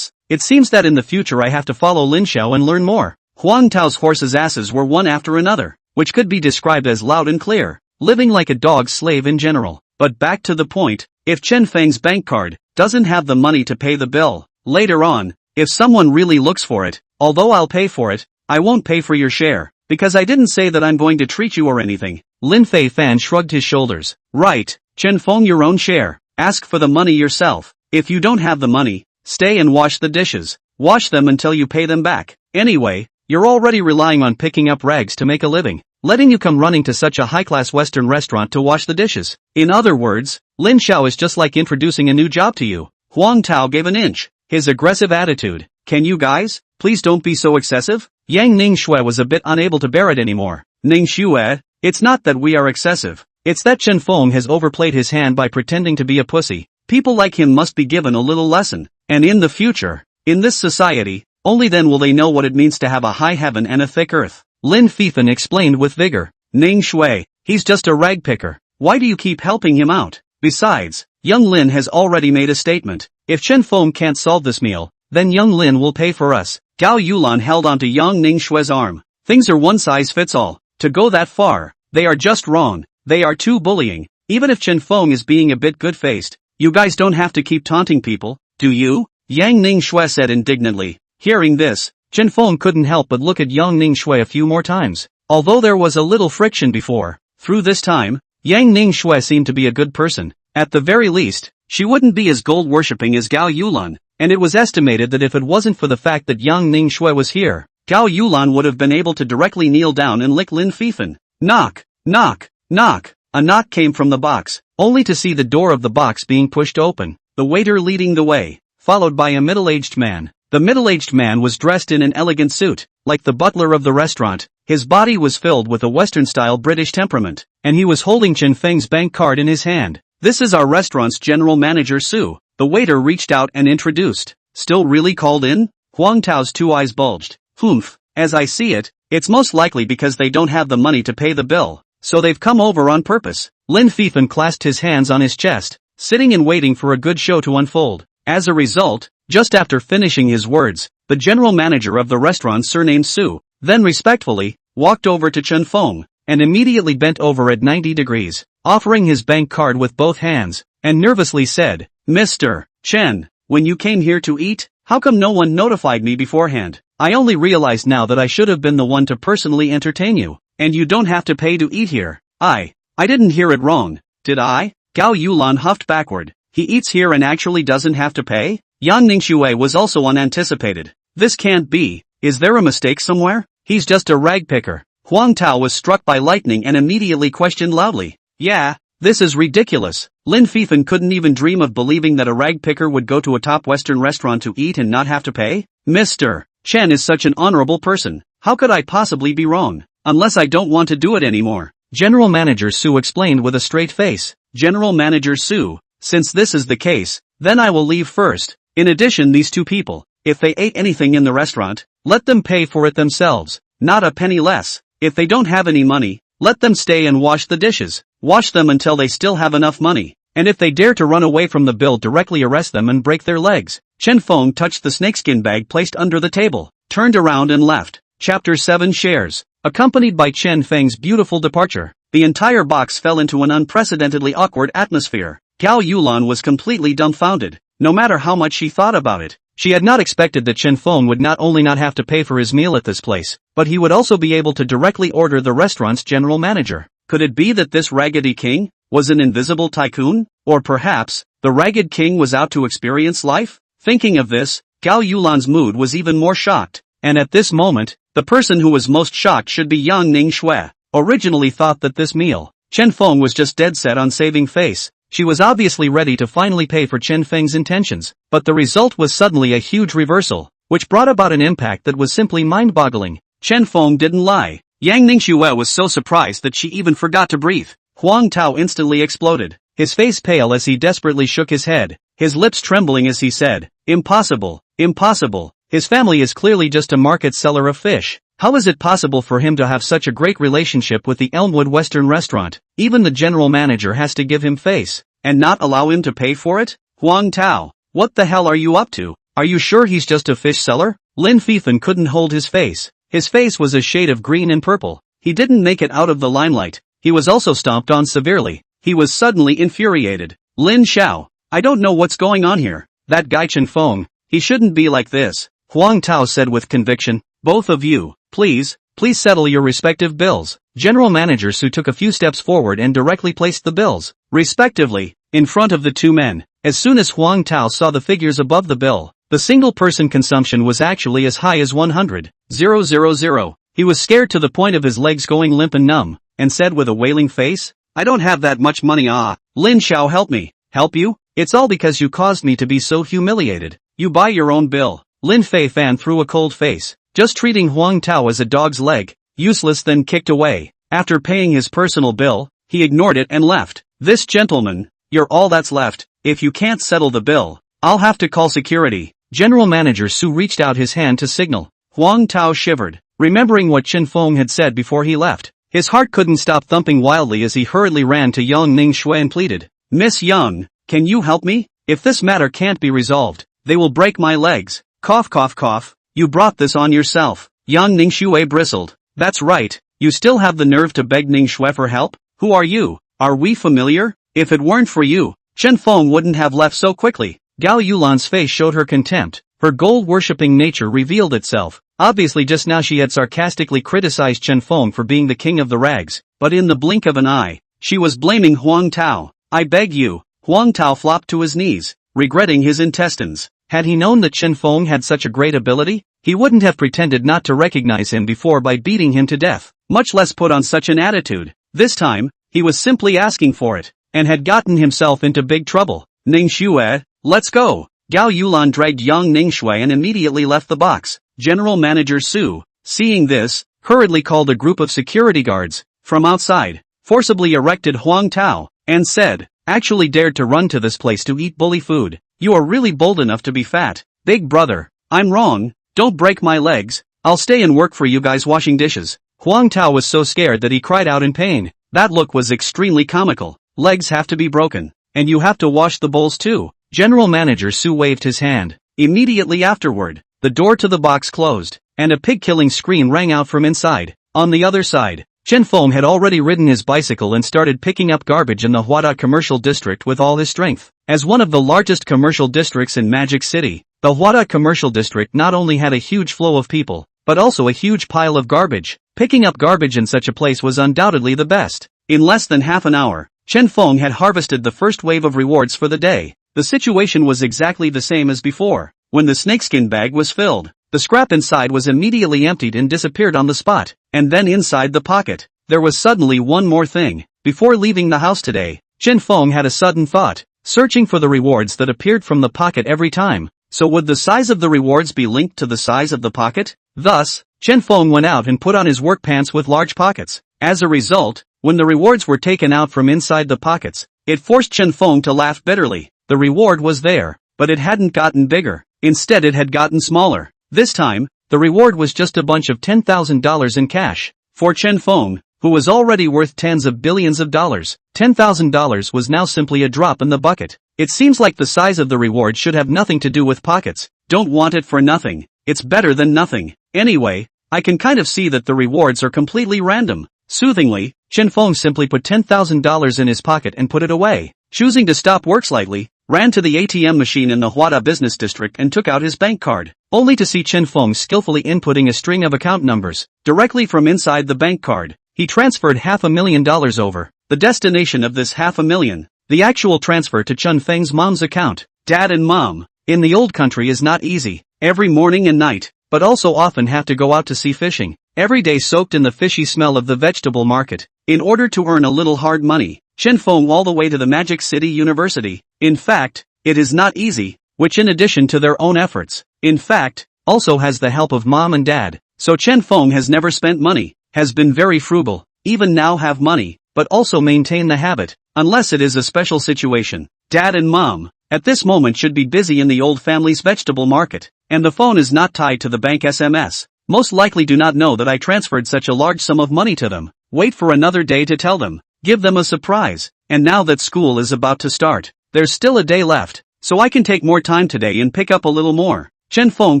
It seems that in the future I have to follow Lin Xiao and learn more. Huang Tao's horse's asses were one after another, which could be described as loud and clear, living like a dog's slave in general. But back to the point, if Chen Feng's bank card doesn't have the money to pay the bill, later on, if someone really looks for it, although I'll pay for it, I won't pay for your share, because I didn't say that I'm going to treat you or anything. Lin Fifan shrugged his shoulders. Right, Chen Feng, your own share. Ask for the money yourself. If you don't have the money, stay and wash the dishes. Wash them until you pay them back. Anyway, you're already relying on picking up rags to make a living. Letting you come running to such a high-class Western restaurant to wash the dishes. In other words, Lin Xiao is just like introducing a new job to you. Huang Tao gave an inch. His aggressive attitude. Can you guys, please don't be so excessive? Yang Ningxue was a bit unable to bear it anymore. Ningxue, it's not that we are excessive. It's that Chen Feng has overplayed his hand by pretending to be a pussy. People like him must be given a little lesson. And in the future, in this society, only then will they know what it means to have a high heaven and a thick earth. Lin Fifan explained with vigor. Ningxue, he's just a rag picker. Why do you keep helping him out? Besides, young Lin has already made a statement. If Chen Feng can't solve this meal, then young Lin will pay for us. Gao Yulan held onto young Ningxue's arm. Things are one size fits all. To go that far, they are just wrong. They are too bullying. Even if Chen Feng is being a bit good-faced, you guys don't have to keep taunting people, do you? Yang Ningxue said indignantly. Hearing this, Chen Feng couldn't help but look at young Ningxue a few more times. Although there was a little friction before, through this time, Yang Ningxue seemed to be a good person. At the very least, she wouldn't be as gold-worshipping as Gao Yulan, and it was estimated that if it wasn't for the fact that young Ningxue was here, Gao Yulan would have been able to directly kneel down and lick Lin Fifan. Knock, knock, knock. A knock came from the box, only to see the door of the box being pushed open, the waiter leading the way, followed by a middle-aged man. The middle-aged man was dressed in an elegant suit, like the butler of the restaurant. His body was filled with a Western-style British temperament, and he was holding Chen Feng's bank card in his hand. This is our restaurant's general manager Su. The waiter reached out and introduced. Still really called in? Huang Tao's two eyes bulged. Humph, as I see it, it's most likely because they don't have the money to pay the bill, so they've come over on purpose. Lin Fifan clasped his hands on his chest, sitting and waiting for a good show to unfold. As a result, just after finishing his words, the general manager of the restaurant, surnamed Su, then respectfully walked over to Chen Feng and immediately bent over at 90 degrees. offering his bank card with both hands, and nervously said, "Mr. Chen, when you came here to eat, how come no one notified me beforehand? I only realized now that I should have been the one to personally entertain you, and you don't have to pay to eat here." I didn't hear it wrong, did I? Gao Yulan huffed backward. He eats here and actually doesn't have to pay? Yang Ningxue was also unanticipated. This can't be. Is there a mistake somewhere? He's just a rag picker. Huang Tao was struck by lightning and immediately questioned loudly. Yeah, this is ridiculous. Lin Fifan couldn't even dream of believing that a rag picker would go to a top Western restaurant to eat and not have to pay. Mr. Chen is such an honorable person. How could I possibly be wrong? Unless I don't want to do it anymore. General Manager Su explained with a straight face. General Manager Su, since this is the case, then I will leave first. In addition, these two people, if they ate anything in the restaurant, let them pay for it themselves, not a penny less. If they don't have any money, let them stay and wash the dishes. Wash them until they still have enough money. And if they dare to run away from the bill, directly arrest them and break their legs. Chen Feng touched the snakeskin bag placed under the table, turned around and left. Chapter 7 Shares. Accompanied by Chen Feng's beautiful departure, the entire box fell into an unprecedentedly awkward atmosphere. Gao Yulan was completely dumbfounded. No matter how much she thought about it, she had not expected that Chen Feng would not only not have to pay for his meal at this place, but he would also be able to directly order the restaurant's general manager. Could it be that this Raggedy King was an invisible tycoon? Or perhaps, the Ragged King was out to experience life? Thinking of this, Gao Yulan's mood was even more shocked. And at this moment, the person who was most shocked should be Yang Ningxue. Originally thought that this meal, Chen Feng was just dead set on saving face. She was obviously ready to finally pay for Chen Feng's intentions, but the result was suddenly a huge reversal, which brought about an impact that was simply mind-boggling. Chen Feng didn't lie. Yang Ningxue was so surprised that she even forgot to breathe. Huang Tao instantly exploded, his face pale as he desperately shook his head, his lips trembling as he said, "Impossible, impossible. His family is clearly just a market seller of fish. How is it possible for him to have such a great relationship with the Elmwood Western restaurant? Even the general manager has to give him face, and not allow him to pay for it? Huang Tao, what the hell are you up to? Are you sure he's just a fish seller?" Lin Fifan couldn't hold his face. His face was a shade of green and purple. He didn't make it out of the limelight. He was also stomped on severely. He was suddenly infuriated. "Lin Xiao, I don't know what's going on here. That guy Chen Feng, he shouldn't be like this," Huang Tao said with conviction. "Both of you, please settle your respective bills." General Manager Su took a few steps forward and directly placed the bills, respectively, in front of the two men. As soon as Huang Tao saw the figures above the bill, the single-person consumption was actually as high as 100,000. He was scared to the point of his legs going limp and numb, and said with a wailing face, "I don't have that much money. Lin Xiao, help me." "Help you? It's all because you caused me to be so humiliated. You buy your own bill." Lin Fei Fan threw a cold face, just treating Huang Tao as a dog's leg, useless, then kicked away. After paying his personal bill, he ignored it and left. "This gentleman, you're all that's left. If you can't settle the bill, I'll have to call security." General Manager Su reached out his hand to signal. Huang Tao shivered, remembering what Chen Feng had said before he left. His heart couldn't stop thumping wildly as he hurriedly ran to Yang Ningxue and pleaded, "Miss Yang, can you help me? If this matter can't be resolved, they will break my legs." Cough cough cough. "You brought this on yourself." Yang Ningxue bristled. "That's right, you still have the nerve to beg Ningxue for help? Who are you? Are we familiar? If it weren't for you, Chen Feng wouldn't have left so quickly." Gao Yulan's face showed her contempt. Her gold-worshipping nature revealed itself. Obviously just now she had sarcastically criticized Chen Feng for being the king of the rags, but in the blink of an eye, she was blaming Huang Tao. "I beg you." Huang Tao flopped to his knees, regretting his intestines. Had he known that Chen Feng had such a great ability, he wouldn't have pretended not to recognize him before by beating him to death, much less put on such an attitude. This time, he was simply asking for it, and had gotten himself into big trouble. "Ningxue, let's go." Gao Yulan dragged Yang Ningxue and immediately left the box. General Manager Su, seeing this, hurriedly called a group of security guards from outside, forcibly erected Huang Tao, and said, "Actually dared to run to this place to eat bully food. You are really bold enough to be fat. Big brother, I'm wrong. Don't break my legs. I'll stay and work for you guys washing dishes." Huang Tao was so scared that he cried out in pain. That look was extremely comical. "Legs have to be broken, and you have to wash the bowls too." General Manager Su waved his hand. Immediately afterward, the door to the box closed, and a pig-killing scream rang out from inside. On the other side, Chen Feng had already ridden his bicycle and started picking up garbage in the Manhwa commercial district with all his strength. As one of the largest commercial districts in Magic City, the Manhwa commercial district not only had a huge flow of people, but also a huge pile of garbage. Picking up garbage in such a place was undoubtedly the best. In less than half an hour, Chen Feng had harvested the first wave of rewards for the day. The situation was exactly the same as before. When the snakeskin bag was filled, the scrap inside was immediately emptied and disappeared on the spot. And then inside the pocket, there was suddenly one more thing. Before leaving the house today, Chen Feng had a sudden thought, searching for the rewards that appeared from the pocket every time. So would the size of the rewards be linked to the size of the pocket? Thus, Chen Feng went out and put on his work pants with large pockets. As a result, when the rewards were taken out from inside the pockets, it forced Chen Feng to laugh bitterly. The reward was there, but it hadn't gotten bigger. Instead it had gotten smaller. This time, the reward was just a bunch of $10,000 in cash. For Chen Feng, who was already worth tens of billions of dollars, $10,000 was now simply a drop in the bucket. It seems like the size of the reward should have nothing to do with pockets. Don't want it for nothing. It's better than nothing. Anyway, I can kind of see that the rewards are completely random. Soothingly, Chen Feng simply put $10,000 in his pocket and put it away. Choosing to stop work slightly, ran to the ATM machine in the Manhwa business district and took out his bank card, only to see Chen Feng skillfully inputting a string of account numbers directly from inside the bank card. He transferred $500,000 over. The destination of this $500,000, the actual transfer to Chen Feng's mom's account. Dad and mom, in the old country is not easy, every morning and night, but also often have to go out to sea fishing, every day soaked in the fishy smell of the vegetable market, in order to earn a little hard money. Chen Feng all the way to the Magic City University. In fact, it is not easy, which in addition to their own efforts, in fact, also has the help of mom and dad. So Chen Feng has never spent money, has been very frugal, even now have money, but also maintain the habit, unless it is a special situation. Dad and mom, at this moment should be busy in the old family's vegetable market, and the phone is not tied to the bank SMS. Most likely do not know that I transferred such a large sum of money to them. Wait for another day to tell them. Give them a surprise. And now that school is about to start, there's still a day left, so I can take more time today and pick up a little more. Chen Feng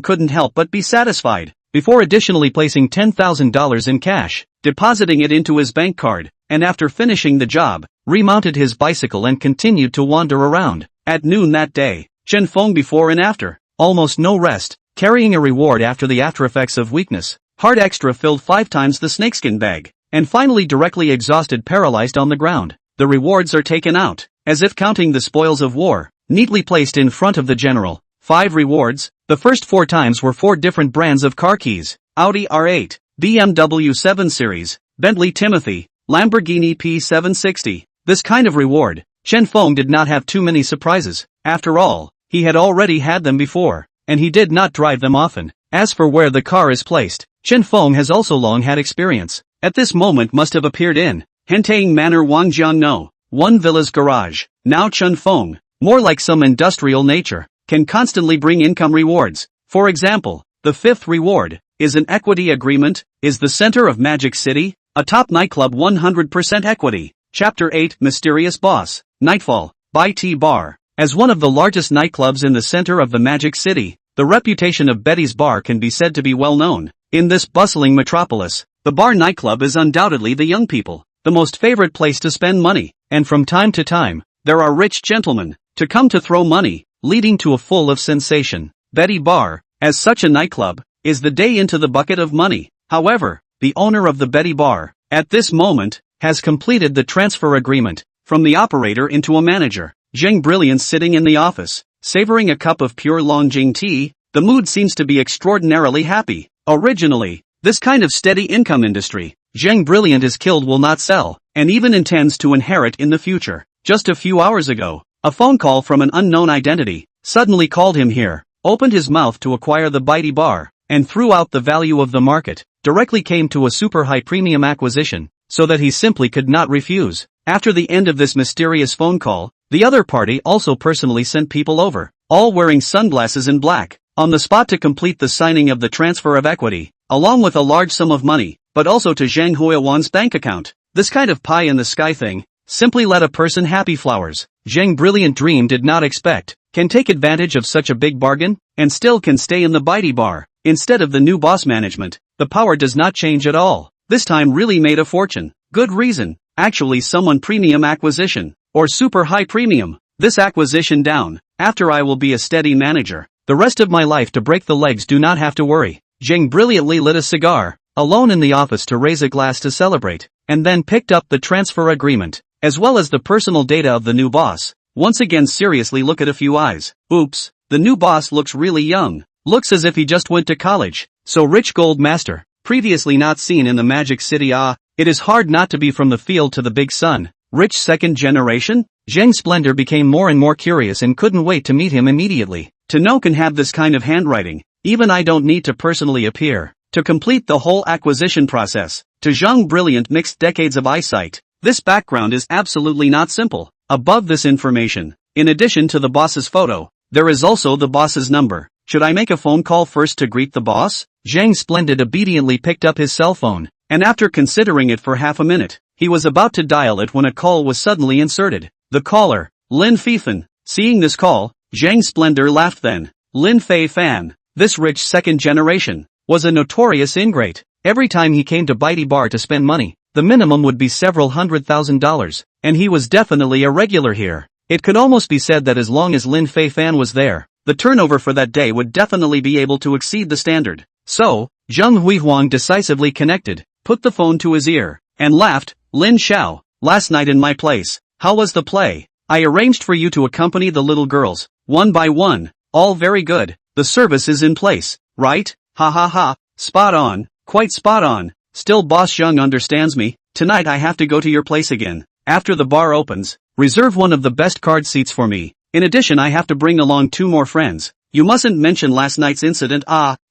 couldn't help but be satisfied, before additionally placing $10,000 in cash, depositing it into his bank card, and after finishing the job, remounted his bicycle and continued to wander around. At noon that day, Chen Feng before and after, almost no rest, carrying a reward after the aftereffects of weakness, hard extra filled 5 times the snakeskin bag, and finally directly exhausted paralyzed on the ground. The rewards are taken out, as if counting the spoils of war, neatly placed in front of the general. 5 rewards, the first 4 times were 4 different brands of car keys: Audi R8, BMW 7 Series, Bentley Timothy, Lamborghini P760. This kind of reward, Chen Feng did not have too many surprises. After all, he had already had them before, and he did not drive them often. As for where the car is placed, Chen Feng has also long had experience. At this moment must have appeared in Hentaying Manor Wangjiang No. 1 Villa's garage. Now Chen Feng, more like some industrial nature, can constantly bring income rewards. For example, the 5th reward is an equity agreement. Is the center of Magic City a top nightclub 100% equity? Chapter 8 Mysterious Boss. Nightfall. By T Bar. As one of the largest nightclubs in the center of the Magic City, the reputation of Betty's Bar can be said to be well known. In this bustling metropolis, the bar nightclub is undoubtedly the young people, the most favorite place to spend money, and from time to time, there are rich gentlemen to come to throw money, leading to a full of sensation. Betty Bar, as such a nightclub, is the day into the bucket of money. However, the owner of the Betty Bar, at this moment, has completed the transfer agreement from the operator into a manager. Zheng Brilliant sitting in the office, savoring a cup of pure Longjing tea, the mood seems to be extraordinarily happy. Originally, this kind of steady income industry, Zheng Brilliant is killed will not sell, and even intends to inherit in the future. Just a few hours ago, a phone call from an unknown identity suddenly called him here, opened his mouth to acquire the Betty Bar, and threw out the value of the market, directly came to a super high premium acquisition, so that he simply could not refuse. After the end of this mysterious phone call, the other party also personally sent people over, all wearing sunglasses in black, on the spot to complete the signing of the transfer of equity, along with a large sum of money, but also to Zhang Huiwan's bank account. This kind of pie-in-the-sky thing simply let a person happy flowers. Zheng Brilliant Dream did not expect, can take advantage of such a big bargain, and still can stay in the Betty Bar. Instead of the new boss management, the power does not change at all. This time really made a fortune. Good reason. Actually someone premium acquisition. Or super high premium. This acquisition down. After I will be a steady manager. The rest of my life to break the legs, do not have to worry. Zheng brilliantly lit a cigar, alone in the office, to raise a glass to celebrate, and then picked up the transfer agreement, as well as the personal data of the new boss. Once again seriously look at a few eyes. Oops, the new boss looks really young. Looks as if he just went to college. So rich, gold master, previously not seen in the Magic City. It is hard not to be from the field to the big sun. Rich second generation? Zheng's splendor became more and more curious and couldn't wait to meet him immediately. To know can have this kind of handwriting. Even I don't need to personally appear to complete the whole acquisition process. To Zheng brilliant mixed decades of eyesight. This background is absolutely not simple. Above this information, in addition to the boss's photo, there is also the boss's number. Should I make a phone call first to greet the boss? Zheng Splendid obediently picked up his cell phone, and after considering it for half a minute, he was about to dial it when a call was suddenly inserted. The caller, Lin Feifan. Seeing this call, Zheng Splendor laughed then. Lin Fei Fan, this rich second generation, was a notorious ingrate. Every time he came to Bitey Bar to spend money, the minimum would be several $100,000, and he was definitely a regular here. It could almost be said that as long as Lin Fei Fan was there, the turnover for that day would definitely be able to exceed the standard. So, Zheng Huihuang decisively connected, put the phone to his ear, and laughed. Lin Xiao, last night in my place, how was the play? I arranged for you to accompany the little girls, one by one. All very good. The service is in place, right? Ha ha ha. Spot on, quite spot on. Still Boss Zheng understands me. Tonight I have to go to your place again. After the bar opens, reserve one of the best card seats for me. In addition, I have to bring along 2 more friends. You mustn't mention last night's incident,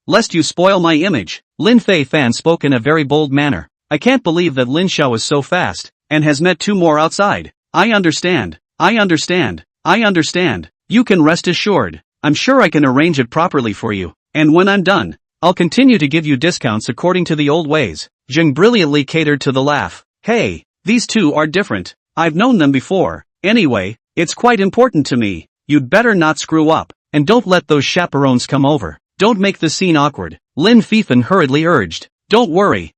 lest you spoil my image. Lin Fei Fan spoke in a very bold manner. I can't believe that Lin Xiao is so fast, and has met 2 more outside. I understand. You can rest assured. I'm sure I can arrange it properly for you, and when I'm done, I'll continue to give you discounts according to the old ways. Zheng brilliantly catered to the laugh. Hey, these 2 are different. I've known them before. Anyway, it's quite important to me. You'd better not screw up, and don't let those chaperones come over. Don't make the scene awkward. Lin Feifan hurriedly urged. Don't worry,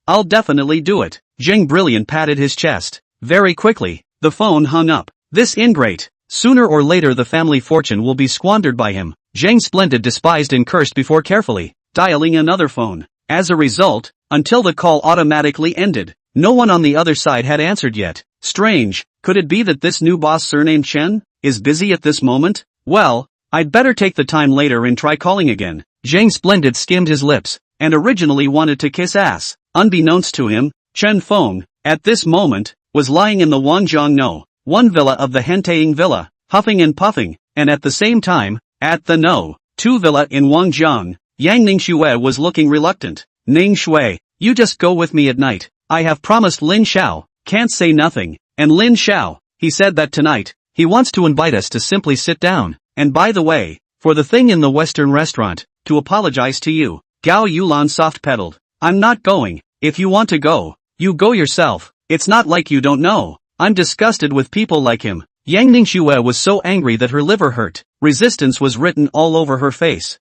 I'll definitely do it. Zheng brilliant patted his chest. Very quickly, the phone hung up. This ingrate. Sooner or later the family fortune will be squandered by him. Zheng Splendid despised and cursed before carefully dialing another phone. As a result, until the call automatically ended, no one on the other side had answered yet. Strange, could it be that this new boss surnamed Chen is busy at this moment? Well, I'd better take the time later and try calling again. Zheng Splendid skimmed his lips, and originally wanted to kiss ass. Unbeknownst to him, Chen Feng, at this moment, was lying in the Wangjiang No. 1 villa of the Hentaying Villa, huffing and puffing, and at the same time, at the No. 2 villa in Wangjiang, Yang Ningxue was looking reluctant. Ningxue, you just go with me at night. I have promised Lin Xiao, can't say nothing, and Lin Xiao, he said that tonight, he wants to invite us to simply sit down, and by the way, for the thing in the Western restaurant, to apologize to you. Gao Yulan soft-pedaled. I'm not going. If you want to go, you go yourself. It's not like you don't know. I'm disgusted with people like him. Yang Ningxue was so angry that her liver hurt. Resistance was written all over her face.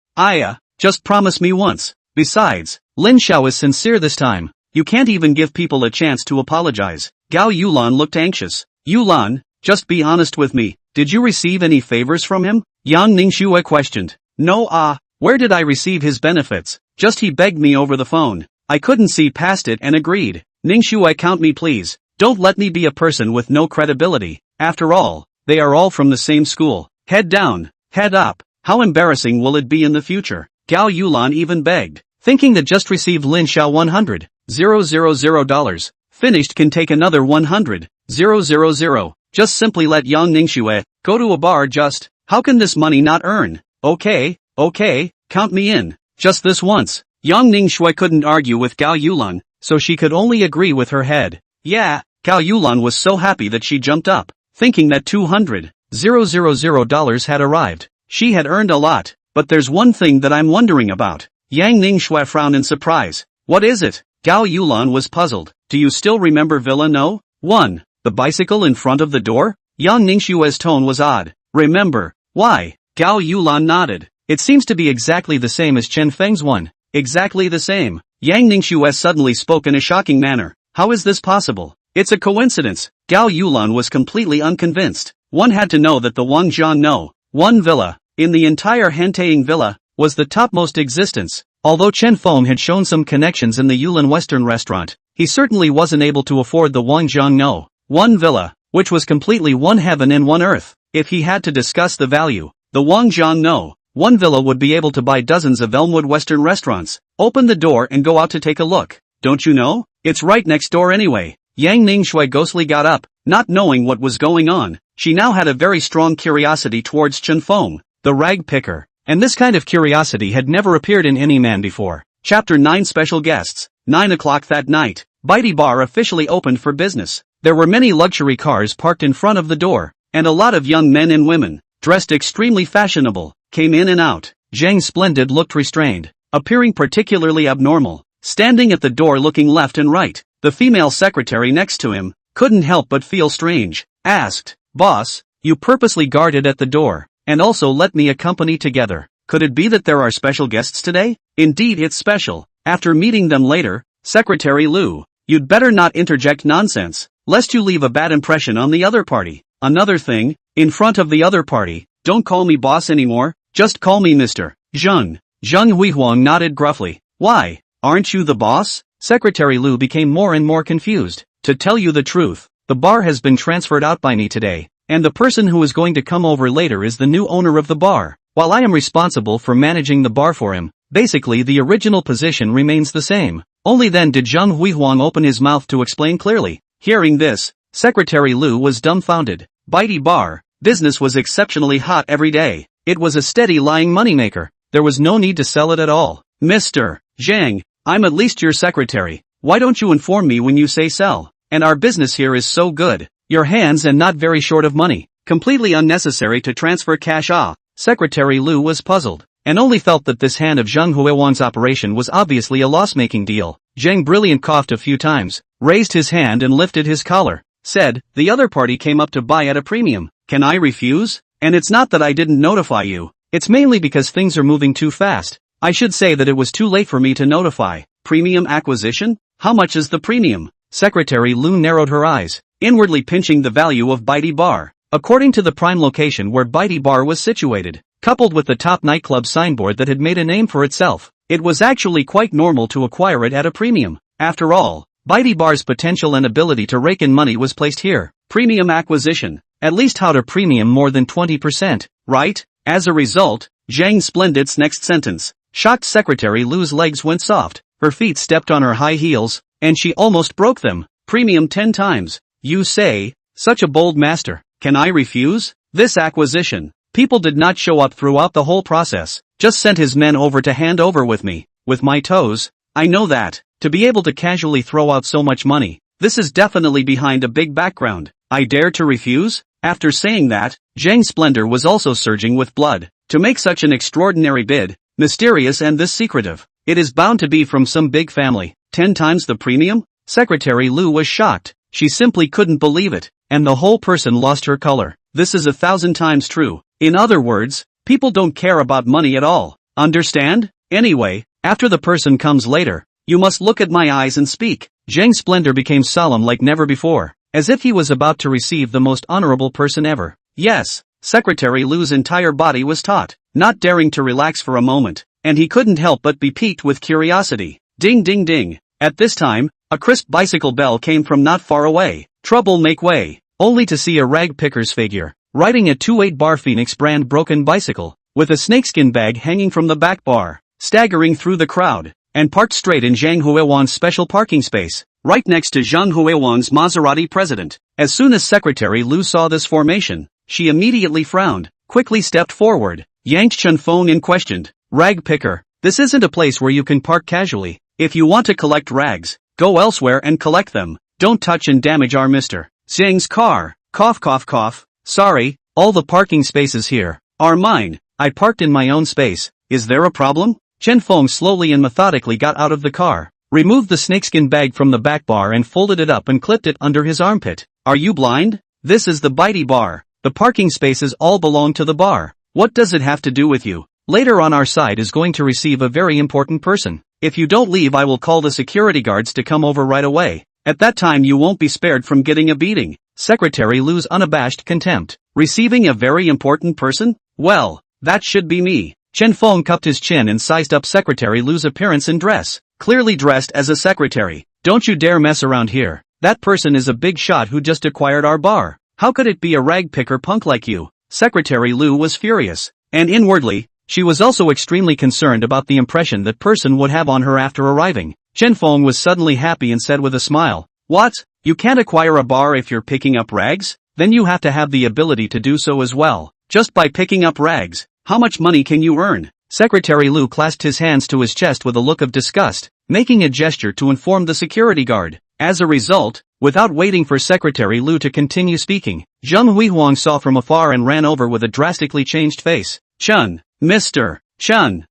Just promise me once. Besides, Lin Xiao is sincere this time. You can't even give people a chance to apologize. Gao Yulan looked anxious. Yulan, just be honest with me. Did you receive any favors from him? Yang Ningxue questioned. No, where did I receive his benefits? Just he begged me over the phone. I couldn't see past it and agreed. Ningxue, count me please. Don't let me be a person with no credibility. After all, they are all from the same school. Head down, head up. How embarrassing will it be in the future? Gao Yulan even begged, thinking that just received Lin Xiao $100,000. Finished can take another $100,000. Just simply let Yang Ningxue go to a bar just. How can this money not earn? Okay, count me in. Just this once. Yang Ningxue couldn't argue with Gao Yulan, so she could only agree with her head. Yeah, Gao Yulan was so happy that she jumped up, thinking that $200,000 had arrived. She had earned a lot, but there's one thing that I'm wondering about. Yang Ningxue frowned in surprise. What is it? Gao Yulan was puzzled. Do you still remember Villa No. 1, the bicycle in front of the door? Yang Ningxue's tone was odd. Remember, why? Gao Yulan nodded. It seems to be exactly the same as Chen Feng's one. exactly the same. Yang Ningxue suddenly spoke in a shocking manner. How is this possible? It's a coincidence. Gao Yulan was completely unconvinced. One had to know that the Wang Zhang No. One villa, in the entire Hantaing villa, was the topmost existence. Although Chen Feng had shown some connections in the Yulin Western restaurant, he certainly wasn't able to afford the Wang Zhang No. One villa, which was completely one heaven and one earth. If he had to discuss the value, the Wang Zhang No. One villa would be able to buy dozens of Elmwood Western restaurants. Open the door and go out to take a look. Don't you know? It's right next door anyway. Yang Ningxue ghostly got up, not knowing what was going on. She now had a very strong curiosity towards Chen Feng, the rag picker. And this kind of curiosity had never appeared in any man before. Chapter 9 Special Guests. 9 o'clock that night, Baiti Bar officially opened for business. There were many luxury cars parked in front of the door, and a lot of young men and women, dressed extremely fashionable, came in and out. Zhang Splendid looked restrained, appearing particularly abnormal, standing at the door looking left and right. The female secretary next to him couldn't help but feel strange, asked, "Boss, you purposely guarded at the door, and also let me accompany together. Could it be that there are special guests today?" "Indeed it's special." After meeting them later, Secretary Lu, "You'd better not interject nonsense, lest you leave a bad impression on the other party. Another thing, in front of the other party, don't call me boss anymore, just call me Mr. Zheng." Zheng Huihuang nodded gruffly. "Why, aren't you the boss?" Secretary Lu became more and more confused. "To tell you the truth, the bar has been transferred out by me today, and the person who is going to come over later is the new owner of the bar, while I am responsible for managing the bar for him. Basically the original position remains the same." Only then did Zheng Huihuang open his mouth to explain clearly. Hearing this, Secretary Lu was dumbfounded. Baiti Bar, business was exceptionally hot every day. It was a steady lying moneymaker. There was no need to sell it at all. "Mr. Zhang, I'm at least your secretary. Why don't you inform me when you say sell? And our business here is so good. Your hands and not very short of money. Completely unnecessary to transfer cash." Secretary Lu was puzzled, and only felt that this hand of Zheng Huihuang's operation was obviously a loss-making deal. Zhang Brilliant coughed a few times, raised his hand and lifted his collar, said, "The other party came up to buy at a premium. Can I refuse? And it's not that I didn't notify you. It's mainly because things are moving too fast. I should say that it was too late for me to notify." "Premium acquisition? How much is the premium?" Secretary Lu narrowed her eyes, inwardly pinching the value of Baiti Bar. According to the prime location where Baiti Bar was situated, coupled with the top nightclub signboard that had made a name for itself, it was actually quite normal to acquire it at a premium. After all, Baiti Bar's potential and ability to rake in money was placed here. Premium acquisition. At least how to premium more than 20%, right? As a result, Zhang Splendid's next sentence shocked Secretary Lu's legs went soft, her feet stepped on her high heels, and she almost broke them. "Premium 10 times, you say? Such a bold master. Can I refuse this acquisition?" People did not show up throughout the whole process, just sent his men over to hand over with me, with my toes. I know that, to be able to casually throw out so much money, this is definitely behind a big background. I dare to refuse? After saying that, Zhang's splendor was also surging with blood. To make such an extraordinary bid, mysterious and this secretive, it is bound to be from some big family. 10 times the premium? Secretary Lu was shocked. She simply couldn't believe it, and the whole person lost her color. This is 1,000 times true. In other words, people don't care about money at all. Understand? Anyway, after the person comes later, you must look at my eyes and speak. Zhang's splendor became solemn like never before, as if he was about to receive the most honorable person ever. Yes, Secretary Lu's entire body was taut, not daring to relax for a moment, and he couldn't help but be piqued with curiosity. Ding ding ding. At this time, a crisp bicycle bell came from not far away. Trouble make way, only to see a rag picker's figure, riding a 2/8 bar Phoenix brand broken bicycle, with a snakeskin bag hanging from the back bar, staggering through the crowd, and parked straight in Zhang Huihuang's special parking space, right next to Zhang Huihuang's Maserati President. As soon as Secretary Lu saw this formation, she immediately frowned, quickly stepped forward, yanked Chen Feng and questioned, "Rag picker, this isn't a place where you can park casually. If you want to collect rags, go elsewhere and collect them. Don't touch and damage our Mr. Zhang's car." Cough cough cough. "Sorry, all the parking spaces here are mine. I parked in my own space. Is there a problem?" Chen Feng slowly and methodically got out of the car, removed the snakeskin bag from the back bar and folded it up and clipped it under his armpit. "Are you blind? This is the Baiti Bar. The parking spaces all belong to the bar. What does it have to do with you?" Later on our side is going to receive a very important person. If you don't leave I will call the security guards to come over right away. At that time you won't be spared from getting a beating. Secretary Lu's unabashed contempt. Receiving a very important person? Well, that should be me. Chen Feng cupped his chin and sized up Secretary Lu's appearance and dress. Clearly dressed as a secretary. Don't you dare mess around here. That person is a big shot who just acquired our bar. How could it be a rag picker punk like you? Secretary Lu was furious. And inwardly, she was also extremely concerned about the impression that person would have on her after arriving. Chen Feng was suddenly happy and said with a smile, "What? You can't acquire a bar if you're picking up rags? Then you have to have the ability to do so as well. Just by picking up rags, how much money can you earn?" Secretary Lu clasped his hands to his chest with a look of disgust, making a gesture to inform the security guard. As a result, without waiting for Secretary Lu to continue speaking, Zheng Huihuang saw from afar and ran over with a drastically changed face. "Chen, Mr. Chen,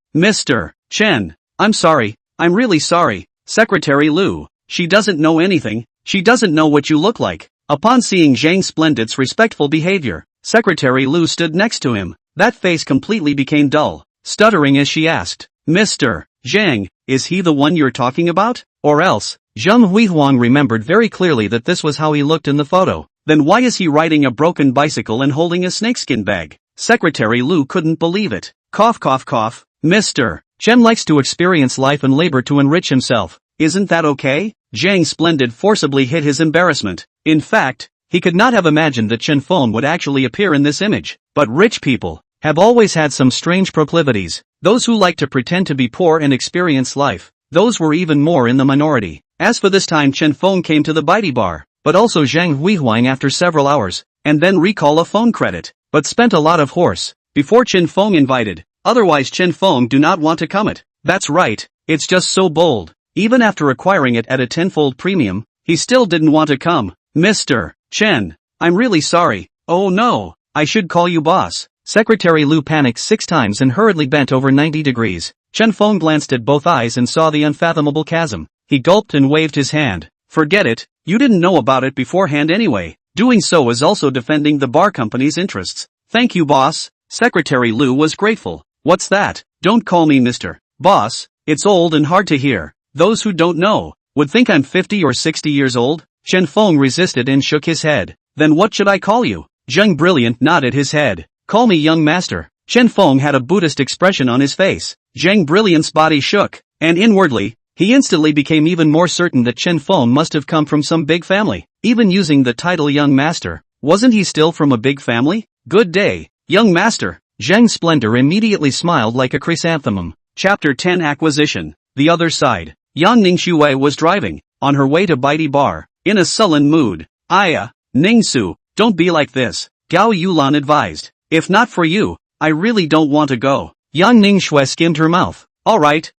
I'm sorry, I'm really sorry, Secretary Lu, she doesn't know anything, she doesn't know what you look like." Upon seeing Zhang Splendid's respectful behavior, Secretary Lu stood next to him. That face completely became dull, stuttering as she asked, "Mr. Zhang, is he the one you're talking about? Or else?" Zheng Huihuang remembered very clearly that this was how he looked in the photo. Then why is he riding a broken bicycle and holding a snakeskin bag? Secretary Lu couldn't believe it. Cough cough cough. "Mr. Chen likes to experience life and labor to enrich himself. Isn't that okay?" Zhang Splendid forcibly hid his embarrassment. In fact, he could not have imagined that Chen Feng would actually appear in this image. But rich people have always had some strange proclivities. Those who like to pretend to be poor and experience life, those were even more in the minority. As for this time Chen Feng came to the Baidi bar, but also Zhang Huihuang after several hours, and then recall a phone credit, but spent a lot of horse before Chen Feng invited. Otherwise Chen Feng do not want to come it. That's right, it's just so bold. Even after acquiring it at a tenfold premium, he still didn't want to come. "Mr. Chen, I'm really sorry. Oh no, I should call you boss." Secretary Lu panicked 6 times and hurriedly bent over 90 degrees. Chen Feng glanced at both eyes and saw the unfathomable chasm. He gulped and waved his hand. "Forget it, you didn't know about it beforehand anyway. Doing so is also defending the bar company's interests." "Thank you boss." Secretary Lu was grateful. "What's that? Don't call me Mr. Boss, it's old and hard to hear. Those who don't know would think I'm 50 or 60 years old." Chen Feng resisted and shook his head. "Then what should I call you?" Zheng Brilliant nodded his head. "Call me young master." Chen Feng had a Buddhist expression on his face. Zheng Brilliant's body shook, and inwardly, he instantly became even more certain that Chen Feng must have come from some big family. Even using the title young master, wasn't he still from a big family? "Good day, young master." Zheng Splendor immediately smiled like a chrysanthemum. Chapter 10 Acquisition. The other side. Yang Ningxue was driving, on her way to Baidi Bar, in a sullen mood. "Aya, Ningsu, don't be like this," Gao Yulan advised. "If not for you, I really don't want to go." Yang Ningxue skimmed her mouth. All right,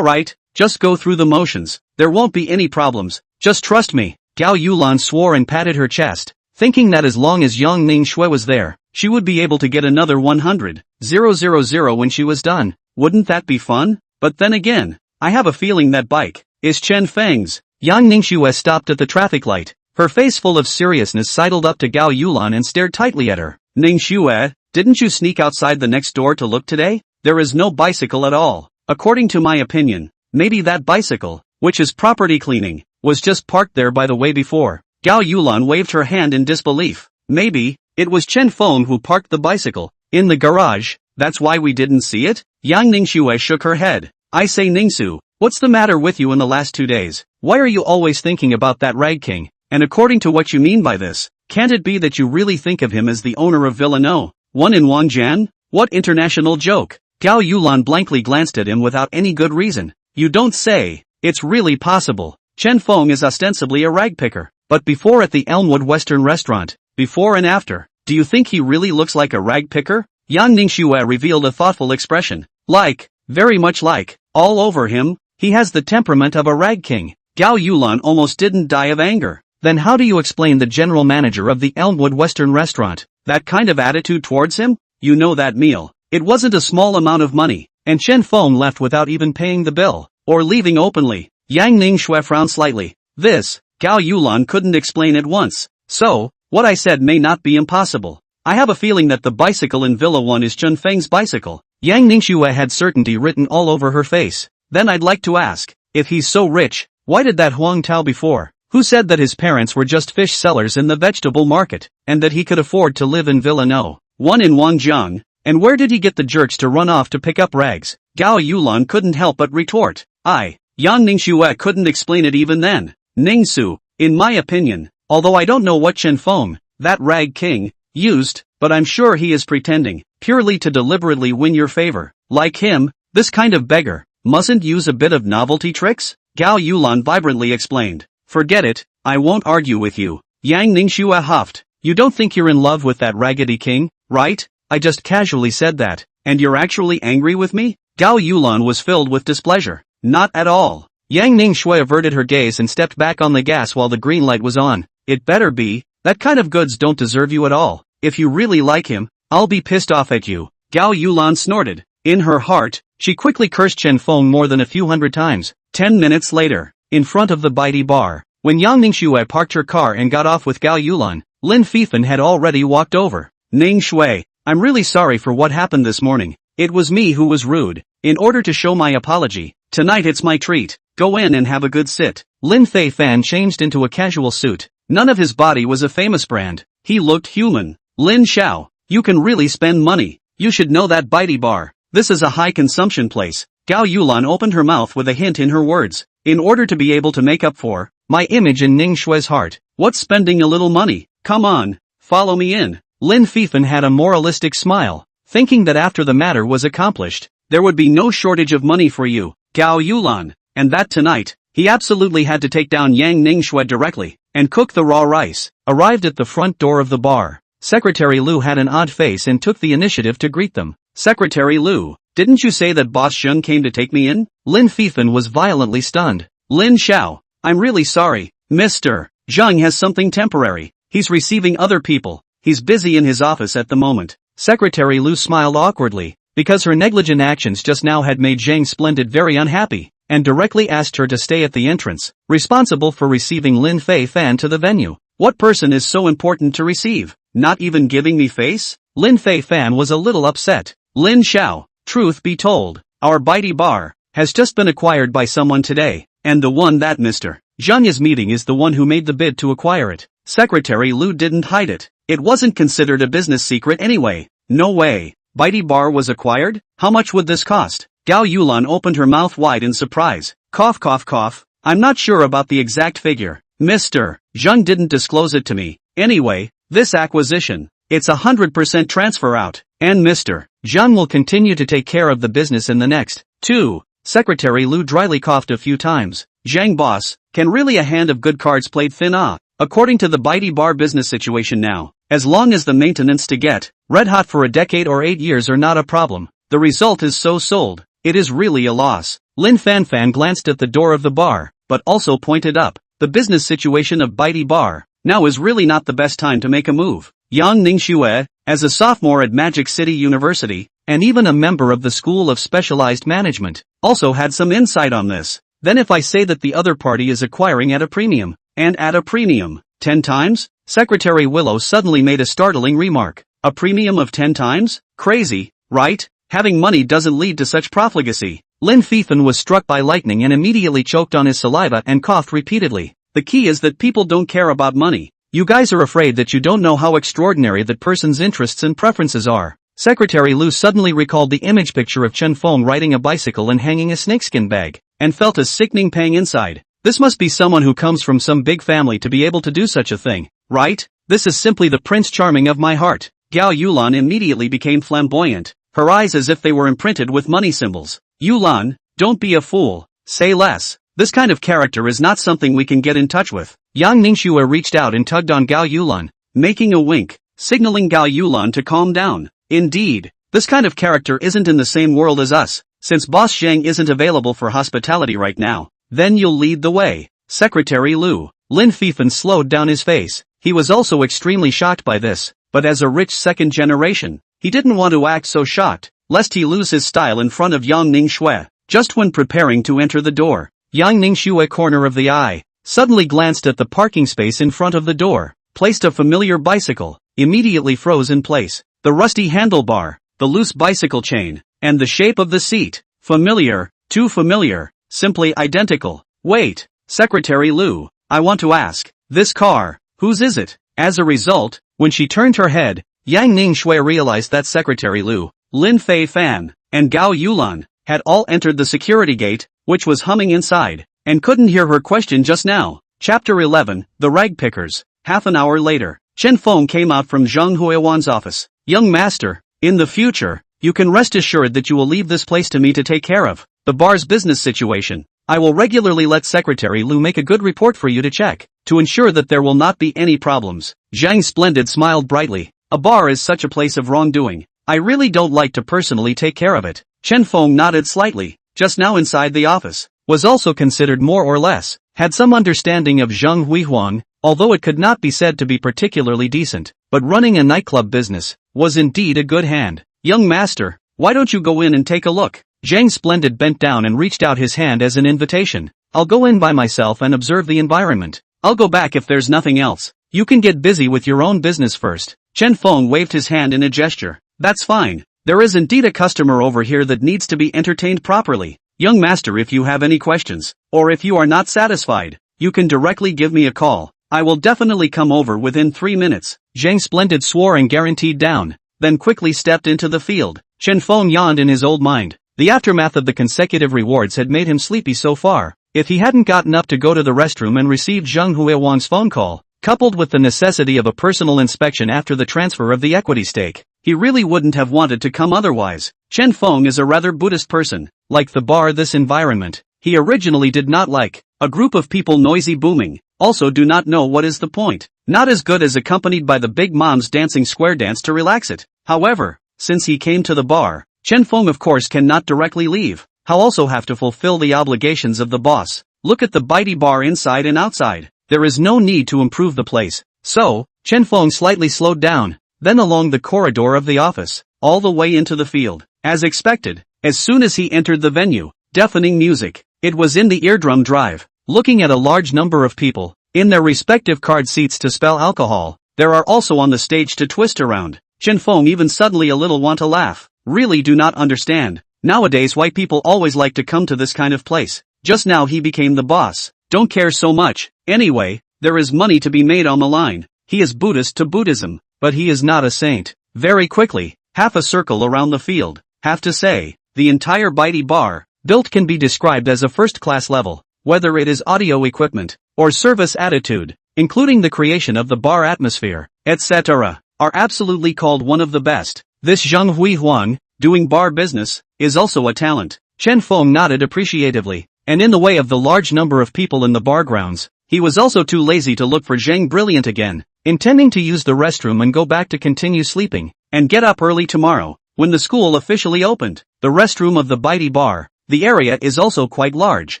just go through the motions. There won't be any problems, just trust me." Gao Yulan swore and patted her chest, thinking that as long as Yang Ningxue was there, she would be able to get another 100,000 when she was done. Wouldn't that be fun? But then again, I have a feeling that bike is Chen Feng's. Yang Ningxue stopped at the traffic light. Her face full of seriousness sidled up to Gao Yulan and stared tightly at her. "Ningxue, didn't you sneak outside the next door to look today? There is no bicycle at all. According to my opinion, maybe that bicycle, which is property cleaning, was just parked there by the way before." Gao Yulan waved her hand in disbelief. "Maybe it was Chen Feng who parked the bicycle in the garage. That's why we didn't see it?" Yang Ningxue shook her head. "I say Ningsu, what's the matter with you in the last 2 days? Why are you always thinking about that rag king? And according to what you mean by this, can't it be that you really think of him as the owner of Villa No. 1 in Wangjian? What international joke?" Gao Yulan blankly glanced at him without any good reason. "You don't say. It's really possible. Chen Feng is ostensibly a rag picker. But before at the Elmwood Western restaurant, before and after, do you think he really looks like a rag picker?" Yang Ningxue revealed a thoughtful expression. "Like, very much like, all over him, he has the temperament of a rag king." Gao Yulan almost didn't die of anger. "Then how do you explain the general manager of the Elmwood Western restaurant? That kind of attitude towards him? You know that meal. It wasn't a small amount of money, and Chen Feng left without even paying the bill, or leaving openly." Yang Ningxue frowned slightly. This, Gao Yulan couldn't explain at once. "So, what I said may not be impossible. I have a feeling that the bicycle in Villa 1 is Chen Feng's bicycle. Yang Ningxue had certainty written all over her face. Then I'd like to ask, if he's so rich, why did that Huang Tao before, who said that his parents were just fish sellers in the vegetable market, and that he could afford to live in Villa No. 1 in Wangjiang, and where did he get the jerks to run off to pick up rags? Gao Yulan couldn't help but retort. Yang Ningxue couldn't explain it even then. Ningsu, in my opinion, although I don't know what Chen Feng, that rag king, used, but I'm sure he is pretending, purely to deliberately win your favor. Like him, this kind of beggar, mustn't use a bit of novelty tricks? Gao Yulan vibrantly explained. Forget it, I won't argue with you. Yang Ningxue huffed. You don't think you're in love with that raggedy king, right? I just casually said that, and you're actually angry with me? Gao Yulan was filled with displeasure. Not at all. Yang Ningxue averted her gaze and stepped back on the gas while the green light was on. It better be. That kind of goods don't deserve you at all. If you really like him, I'll be pissed off at you. Gao Yulan snorted. In her heart, she quickly cursed Chen Feng more than a few hundred times. 10 minutes later, in front of the Baidi bar, when Yang Ningxue parked her car and got off with Gao Yulan, Lin Fifan had already walked over. Ningxue, I'm really sorry for what happened this morning. It was me who was rude. In order to show my apology, tonight it's my treat. Go in and have a good sit. Lin Fifan changed into a casual suit. None of his body was a famous brand. He looked human. Lin Xiao, you can really spend money. You should know that Baidi bar. This is a high consumption place. Gao Yulan opened her mouth with a hint in her words. In order to be able to make up for my image in Ningxue's heart. What's spending a little money? Come on, follow me in. Lin Fifan had a moralistic smile, thinking that after the matter was accomplished, there would be no shortage of money for you, Gao Yulan, and that tonight, he absolutely had to take down Yang Ningxue directly, and cook the raw rice. Arrived at the front door of the bar, Secretary Lu had an odd face and took the initiative to greet them. Secretary Lu, didn't you say that Boss Zheng came to take me in? Lin Fifan was violently stunned. Lin Xiao, I'm really sorry, Mr. Zheng has something temporary. He's receiving other people. He's busy in his office at the moment. Secretary Lu smiled awkwardly, because her negligent actions just now had made Zhang Splendid very unhappy, and directly asked her to stay at the entrance, responsible for receiving Lin Fifan to the venue. What person is so important to receive? Not even giving me face? Lin Fifan was a little upset. Lin Xiao, truth be told, our Baidi bar has just been acquired by someone today, and the one that Mr. Zhang is meeting is the one who made the bid to acquire it. Secretary Lu didn't hide it. It wasn't considered a business secret anyway. No way. Baidi bar was acquired? How much would this cost? Gao Yulan opened her mouth wide in surprise. Cough cough cough. I'm not sure about the exact figure. Mr. Zhang didn't disclose it to me. Anyway, this acquisition, it's 100% transfer out, and Mr. Zhang will continue to take care of the business in the next 2. Secretary Lu dryly coughed a few times. Zhang boss, can really a hand of good cards played thin? According to the Baidi bar business situation now, as long as the maintenance to get red hot for a decade or 8 years are not a problem, the result is so sold. It is really a loss. Lin Fanfan glanced at the door of the bar, but also pointed up. The business situation of Baidi bar now is really not the best time to make a move. Yang Ningxue, as a sophomore at Magic City University, and even a member of the School of Specialized Management, also had some insight on this. Then if I say that the other party is acquiring at a premium, and at a premium, 10 times? Secretary Willow suddenly made a startling remark. A premium of 10 times? Crazy, right? Having money doesn't lead to such profligacy. Lin Fifan was struck by lightning and immediately choked on his saliva and coughed repeatedly. The key is that people don't care about money. You guys are afraid that you don't know how extraordinary that person's interests and preferences are. Secretary Lu suddenly recalled the image picture of Chen Feng riding a bicycle and hanging a snakeskin bag, and felt a sickening pang inside. This must be someone who comes from some big family to be able to do such a thing, right? This is simply the Prince Charming of my heart. Gao Yulan immediately became flamboyant, her eyes as if they were imprinted with money symbols. Yulan, don't be a fool, say less. This kind of character is not something we can get in touch with. Yang Ningxue reached out and tugged on Gao Yulan, making a wink, signaling Gao Yulan to calm down. Indeed, this kind of character isn't in the same world as us. Since Boss Zhang isn't available for hospitality right now, then you'll lead the way. Secretary Lu. Lin Fifan slowed down his face. He was also extremely shocked by this, but as a rich second generation, he didn't want to act so shocked, lest he lose his style in front of Yang Ningxue. Just when preparing to enter the door, Yang Ningxue, corner of the eye, suddenly glanced at the parking space in front of the door, placed a familiar bicycle, immediately froze in place. The rusty handlebar, the loose bicycle chain, And the shape of the seat. Familiar, too familiar, simply identical. Wait, Secretary Lu, I want to ask, this car, whose is it? As a result, when she turned her head, Yang Ningshui realized that Secretary Lu, Lin Fei Fan, and Gao Yulan had all entered the security gate, which was humming inside, and couldn't hear her question just now. Chapter 11, The Rag Pickers. Half an hour later, Chen Feng came out from Zhang Huiwan's office. Young master, in the future, you can rest assured that you will leave this place to me to take care of the bar's business situation. I will regularly let Secretary Lu make a good report for you to check, to ensure that there will not be any problems. Zhang Splendid smiled brightly. A bar is such a place of wrongdoing. I really don't like to personally take care of it. Chen Feng nodded slightly. Just now inside the office, was also considered more or less, had some understanding of Zhang Huihuan, although it could not be said to be particularly decent, but running a nightclub business was indeed a good hand. Young master, why don't you go in and take a look? Zhang Splendid bent down and reached out his hand as an invitation. I'll go in by myself and observe the environment. I'll go back if there's nothing else. You can get busy with your own business first. Chen Feng waved his hand in a gesture. That's fine. There is indeed a customer over here that needs to be entertained properly. Young master, if you have any questions, or if you are not satisfied, you can directly give me a call. I will definitely come over within 3 minutes. Zhang Splendid swore and guaranteed down, then quickly stepped into the field. Chen Feng yawned in his old mind. The aftermath of the consecutive rewards had made him sleepy so far. If he hadn't gotten up to go to the restroom and received Zhang Huiwan's phone call, coupled with the necessity of a personal inspection after the transfer of the equity stake, he really wouldn't have wanted to come otherwise. Chen Feng is a rather Buddhist person. Like the bar, this environment, he originally did not like. A group of people noisy booming, also do not know what is the point. Not as good as accompanied by the big moms dancing square dance to relax it. However, since he came to the bar, Chen Feng of course cannot directly leave. He'll also have to fulfill the obligations of the boss. Look at the bitey bar inside and outside. There is no need to improve the place. So, Chen Feng slightly slowed down, then along the corridor of the office, all the way into the field. As expected, as soon as he entered the venue, deafening music. It was in the eardrum drive. Looking at a large number of people, in their respective card seats to spell alcohol, there are also on the stage to twist around. Chen Feng even suddenly a little want to laugh. Really do not understand. Nowadays why people always like to come to this kind of place. Just now he became the boss. Don't care so much. Anyway, there is money to be made on the line. He is Buddhist to Buddhism, but he is not a saint. Very quickly, half a circle around the field. Have to say, the entire bitey bar, built can be described as a first-class level, whether it is audio equipment, or service attitude, including the creation of the bar atmosphere, etc., are absolutely called one of the best. This Zhang Huihuan, doing bar business, is also a talent. Chen Feng nodded appreciatively, and in the way of the large number of people in the bar grounds, he was also too lazy to look for Zhang Brilliant again, intending to use the restroom and go back to continue sleeping, and get up early tomorrow, when the school officially opened. The restroom of the bitey bar, the area is also quite large,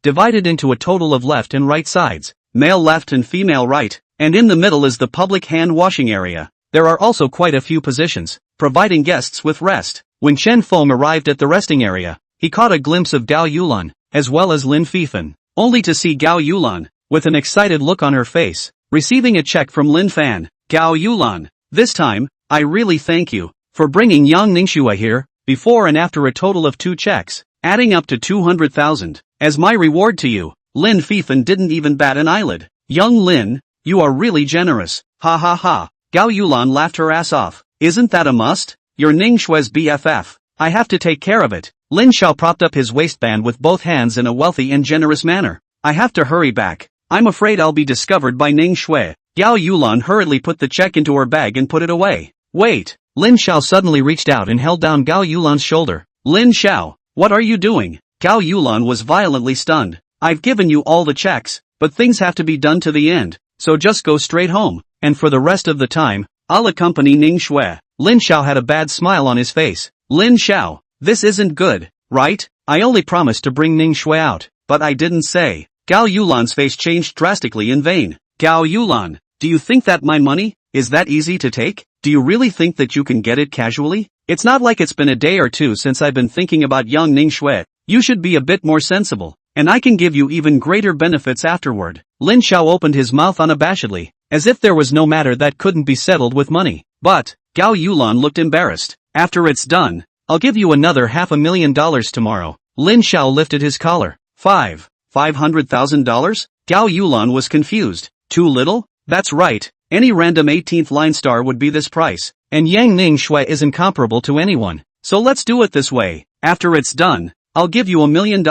divided into a total of left and right sides, male left and female right, and in the middle is the public hand washing area. There are also quite a few positions, providing guests with rest. When Chen Feng arrived at the resting area, he caught a glimpse of Gao Yulan, as well as Lin Fifan, only to see Gao Yulan, with an excited look on her face, receiving a check from Lin Fan. Gao Yulan, this time, I really thank you, for bringing Yang Ningxue here, before and after a total of 2 checks, adding up to 200,000, as my reward to you. Lin Fifan didn't even bat an eyelid. Young Lin, you are really generous, ha ha ha. Gao Yulan laughed her ass off. Isn't that a must? You're Ningxue's BFF. I have to take care of it. Lin Xiao propped up his waistband with both hands in a wealthy and generous manner. I have to hurry back. I'm afraid I'll be discovered by Ningxue. Gao Yulan hurriedly put the check into her bag and put it away. Wait. Lin Xiao suddenly reached out and held down Gao Yulan's shoulder. Lin Xiao, what are you doing? Gao Yulan was violently stunned. I've given you all the checks, but things have to be done to the end, so just go straight home, and for the rest of the time, I'll accompany Ningxue. Lin Xiao had a bad smile on his face. Lin Xiao, this isn't good, right? I only promised to bring Ningxue out, but I didn't say. Gao Yulan's face changed drastically in vain. Gao Yulan, do you think that my money, is that easy to take? Do you really think that you can get it casually? It's not like it's been a day or two since I've been thinking about young Ningxue. You should be a bit more sensible, and I can give you even greater benefits afterward. Lin Xiao opened his mouth unabashedly, as if there was no matter that couldn't be settled with money. But, Gao Yulan looked embarrassed. After it's done, I'll give you another $500,000 tomorrow. Lin Xiao lifted his collar. $500,000? Gao Yulan was confused. Too little? That's right. Any random 18th line star would be this price. And Yang Ning Shui isn't comparable to anyone. So let's do it this way. After it's done, I'll give you $1 million.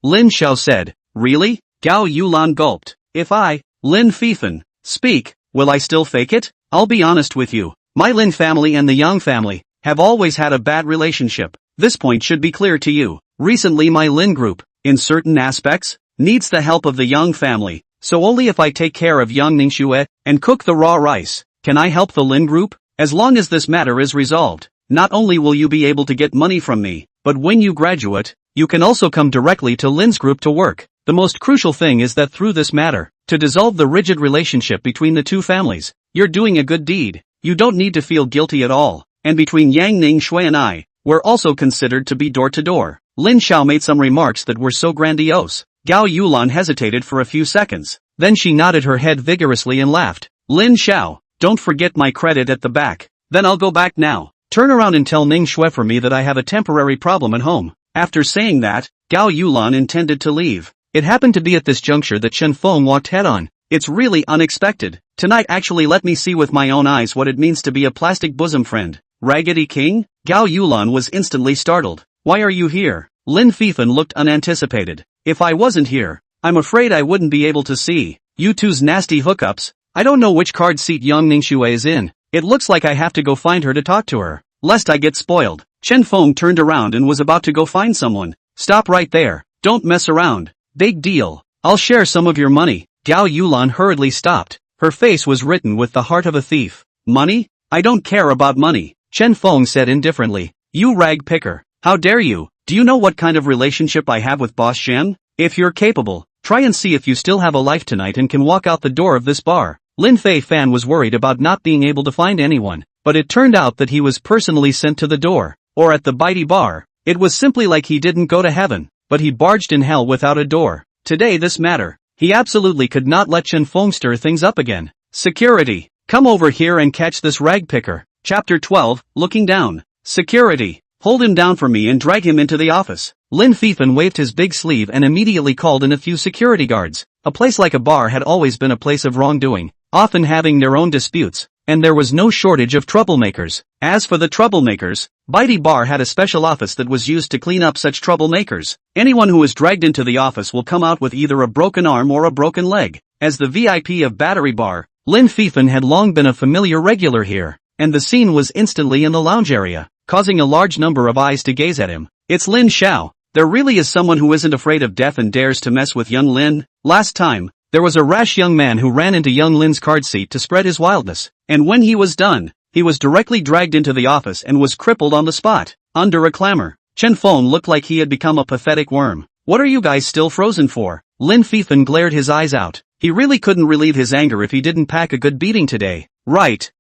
Lin Xiao said. Really? Gao Yulan gulped. If I, Lin Fifan, speak, will I still fake it? I'll be honest with you. My Lin family and the Yang family have always had a bad relationship. This point should be clear to you. Recently my Lin group, in certain aspects, needs the help of the Yang family. So only if I take care of Yang Ningxue and cook the raw rice, can I help the Lin group? As long as this matter is resolved, not only will you be able to get money from me, but when you graduate, you can also come directly to Lin's group to work. The most crucial thing is that through this matter, to dissolve the rigid relationship between the two families, you're doing a good deed. You don't need to feel guilty at all. And between Yang Ning Shui and I, we're also considered to be door to door. Lin Xiao made some remarks that were so grandiose. Gao Yulan hesitated for a few seconds. Then she nodded her head vigorously and laughed. Lin Xiao, don't forget my credit at the back. Then I'll go back now. Turn around and tell Ning Shui for me that I have a temporary problem at home. After saying that, Gao Yulan intended to leave. It happened to be at this juncture that Chen Feng walked head on. It's really unexpected. Tonight actually let me see with my own eyes what it means to be a plastic bosom friend. Raggedy King? Gao Yulan was instantly startled. Why are you here? Lin Fifan looked unanticipated. If I wasn't here, I'm afraid I wouldn't be able to see you two's nasty hookups. I don't know which card seat Yang Ningxue is in. It looks like I have to go find her to talk to her, lest I get spoiled. Chen Feng turned around and was about to go find someone. Stop right there. Don't mess around. Big deal. I'll share some of your money. Gao Yulan hurriedly stopped. Her face was written with the heart of a thief. Money? I don't care about money, Chen Feng said indifferently. You rag picker. How dare you? Do you know what kind of relationship I have with Boss Shen? If you're capable, try and see if you still have a life tonight and can walk out the door of this bar. Lin Fei Fan was worried about not being able to find anyone, but it turned out that he was personally sent to the door, or at the bitey bar. It was simply like he didn't go to heaven, but he barged in hell without a door. Today this matter, he absolutely could not let Chen Feng stir things up again. Security, come over here and catch this rag picker. Chapter 12, Looking Down. Security, hold him down for me and drag him into the office. Lin Fifan waved his big sleeve and immediately called in a few security guards. A place like a bar had always been a place of wrongdoing, often having their own disputes, and there was no shortage of troublemakers. As for the troublemakers, Bitey Bar had a special office that was used to clean up such troublemakers. Anyone who is dragged into the office will come out with either a broken arm or a broken leg. As the VIP of Battery Bar, Lin Fifan had long been a familiar regular here, and the scene was instantly in the lounge area, causing a large number of eyes to gaze at him. It's Lin Xiao. There really is someone who isn't afraid of death and dares to mess with young Lin. Last time, there was a rash young man who ran into young Lin's card seat to spread his wildness, and when he was done, he was directly dragged into the office and was crippled on the spot. Under a clamor, Chen Feng looked like he had become a pathetic worm. What are you guys still frozen for? Lin Fifan glared his eyes out. He really couldn't relieve his anger if he didn't pack a good beating today. Right.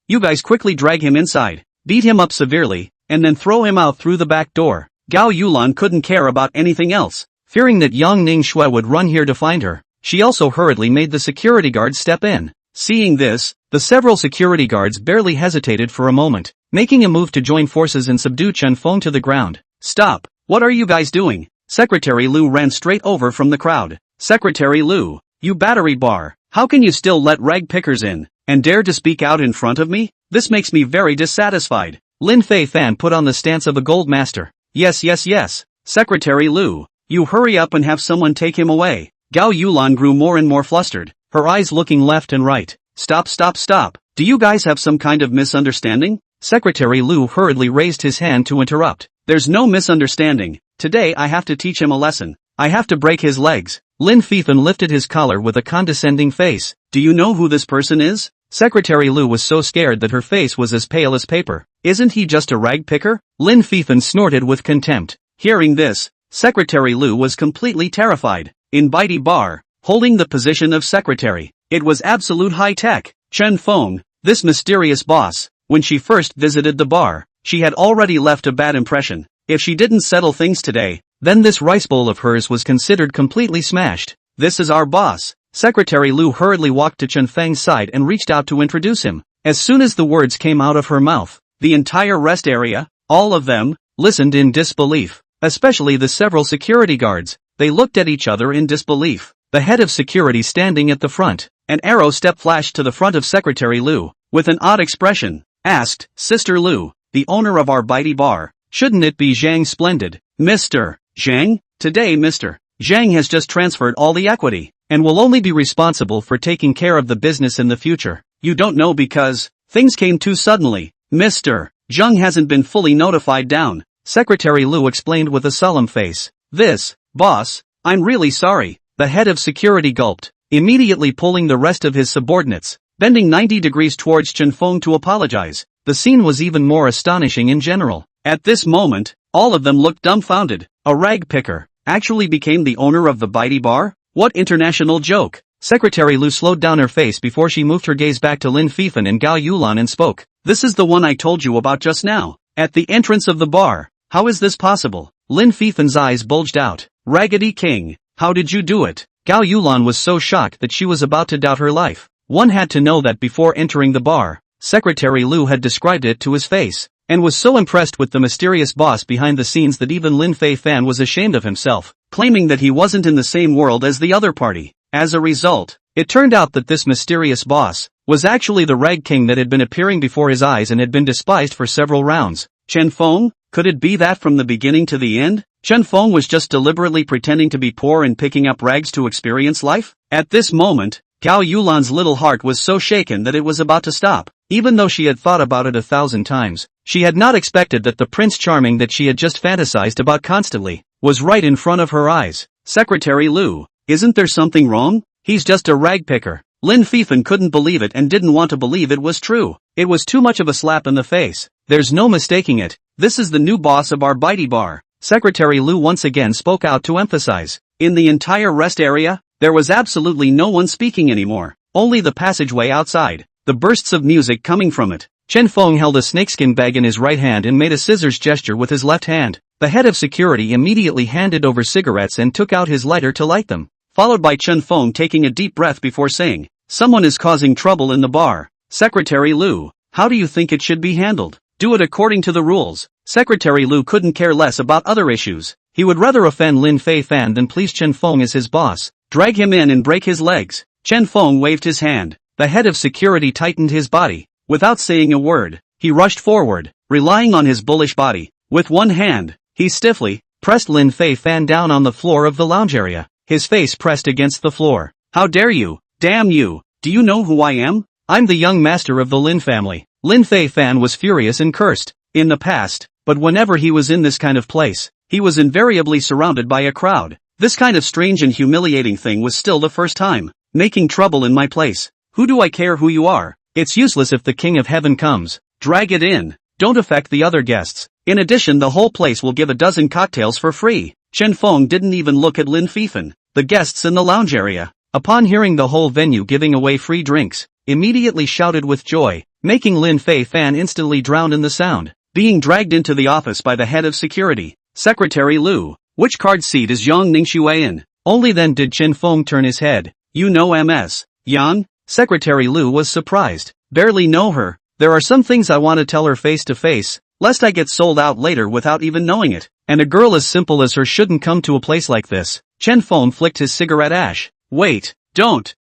You guys quickly drag him inside, beat him up severely, and then throw him out through the back door. Gao Yulan couldn't care about anything else. Fearing that Yang Ning Shui would run here to find her, she also hurriedly made the security guards step in. Seeing this, the several security guards barely hesitated for a moment, making a move to join forces and subdue Chen Feng to the ground. Stop! What are you guys doing? Secretary Lu ran straight over from the crowd. Secretary Lu, you Battery Bar, how can you still let rag pickers in, and dare to speak out in front of me? This makes me very dissatisfied. Lin Fei Fan put on the stance of a gold master. Yes. Secretary Lu, you hurry up and have someone take him away. Gao Yulan grew more and more flustered, her eyes looking left and right. Stop. Do you guys have some kind of misunderstanding? Secretary Lu hurriedly raised his hand to interrupt. There's no misunderstanding. Today I have to teach him a lesson. I have to break his legs. Lin Fifan lifted his collar with a condescending face. Do you know who this person is? Secretary Lu was so scared that her face was as pale as paper. Isn't he just a rag picker? Lin Fifan snorted with contempt. Hearing this, Secretary Lu was completely terrified. In Bitey Bar, holding the position of secretary, it was absolute high-tech. Chen Feng, this mysterious boss, when she first visited the bar, she had already left a bad impression. If she didn't settle things today, then this rice bowl of hers was considered completely smashed. This is our boss. Secretary Lu hurriedly walked to Chen Feng's side and reached out to introduce him. As soon as the words came out of her mouth, the entire rest area, All of them listened in disbelief, especially the several security guards. They looked at each other in disbelief. The head of security standing at the front, an arrow step flashed to the front of Secretary Lu, with an odd expression, asked, "Sister Lu, the owner of our bitey bar, shouldn't it be Zhang Splendid?" "Mr. Zhang? Today Mr. Zhang has just transferred all the equity, and will only be responsible for taking care of the business in the future. You don't know because things came too suddenly. Mr. Zhang hasn't been fully notified down," Secretary Lu explained with a solemn face. "This, boss, I'm really sorry." The head of security gulped, immediately pulling the rest of his subordinates, bending 90 degrees towards Chen Feng to apologize. The scene was even more astonishing in general. At this moment, all of them looked dumbfounded. A rag picker actually became the owner of the bitey bar? What international joke? Secretary Lu slowed down her face before she moved her gaze back to Lin Fifan and Gao Yulan and spoke. "This is the one I told you about just now, at the entrance of the bar. How is this possible?" Lin Fifan's eyes bulged out. "Raggedy King, how did you do it?" Gao Yulan was so shocked that she was about to doubt her life. One had to know that before entering the bar, Secretary Lu had described it to his face, and was so impressed with the mysterious boss behind the scenes that even Lin Fifan was ashamed of himself, claiming that he wasn't in the same world as the other party. As a result, it turned out that this mysterious boss was actually the Rag King that had been appearing before his eyes and had been despised for several rounds. Chen Feng? Could it be that from the beginning to the end, Chen Feng was just deliberately pretending to be poor and picking up rags to experience life? At this moment, Gao Yulan's little heart was so shaken that it was about to stop. Even though she had thought about it 1,000 times, she had not expected that the Prince Charming that she had just fantasized about constantly was right in front of her eyes. "Secretary Lu, isn't there something wrong? He's just a rag picker." Lin Fifan couldn't believe it and didn't want to believe it was true. It was too much of a slap in the face. "There's no mistaking it. This is the new boss of our bitey bar." Secretary Lu once again spoke out to emphasize. In the entire rest area, there was absolutely no one speaking anymore, only the passageway outside, the bursts of music coming from it. Chen Feng held a snakeskin bag in his right hand and made a scissors gesture with his left hand. The head of security immediately handed over cigarettes and took out his lighter to light them, followed by Chen Feng taking a deep breath before saying, "Someone is causing trouble in the bar. Secretary Lu, how do you think it should be handled? Do it according to the rules." Secretary Lu couldn't care less about other issues. He would rather offend Lin Fifan than please Chen Feng as his boss. Drag him in and break his legs. Chen Feng waved his hand. The head of security tightened his body. Without saying a word, he rushed forward, relying on his bullish body. With one hand, he stiffly pressed Lin Fifan down on the floor of the lounge area, his face pressed against the floor. "How dare you? Damn you! Do you know who I am? I'm the young master of the Lin family." Lin Fifan was furious and cursed. In the past, but whenever he was in this kind of place, he was invariably surrounded by a crowd. This kind of strange and humiliating thing was still the first time. "Making trouble in my place. Who do I care who you are? It's useless if the King of Heaven comes. Drag it in. Don't affect the other guests. In addition, the whole place will give a dozen cocktails for free." Chen Feng didn't even look at Lin Fifan. The guests in the lounge area, upon hearing the whole venue giving away free drinks, immediately shouted with joy, making Lin Fifan instantly drown in the sound. Being dragged into the office by the head of security, Secretary Lu, "Which card seat is Yang Ningxue in?" Only then did Chen Feng turn his head. "You know Ms. Yang?" Secretary Lu was surprised. "Barely know her. There are some things I want to tell her face to face, lest I get sold out later without even knowing it. And a girl as simple as her shouldn't come to a place like this." Chen Feng flicked his cigarette ash. "Wait, don't,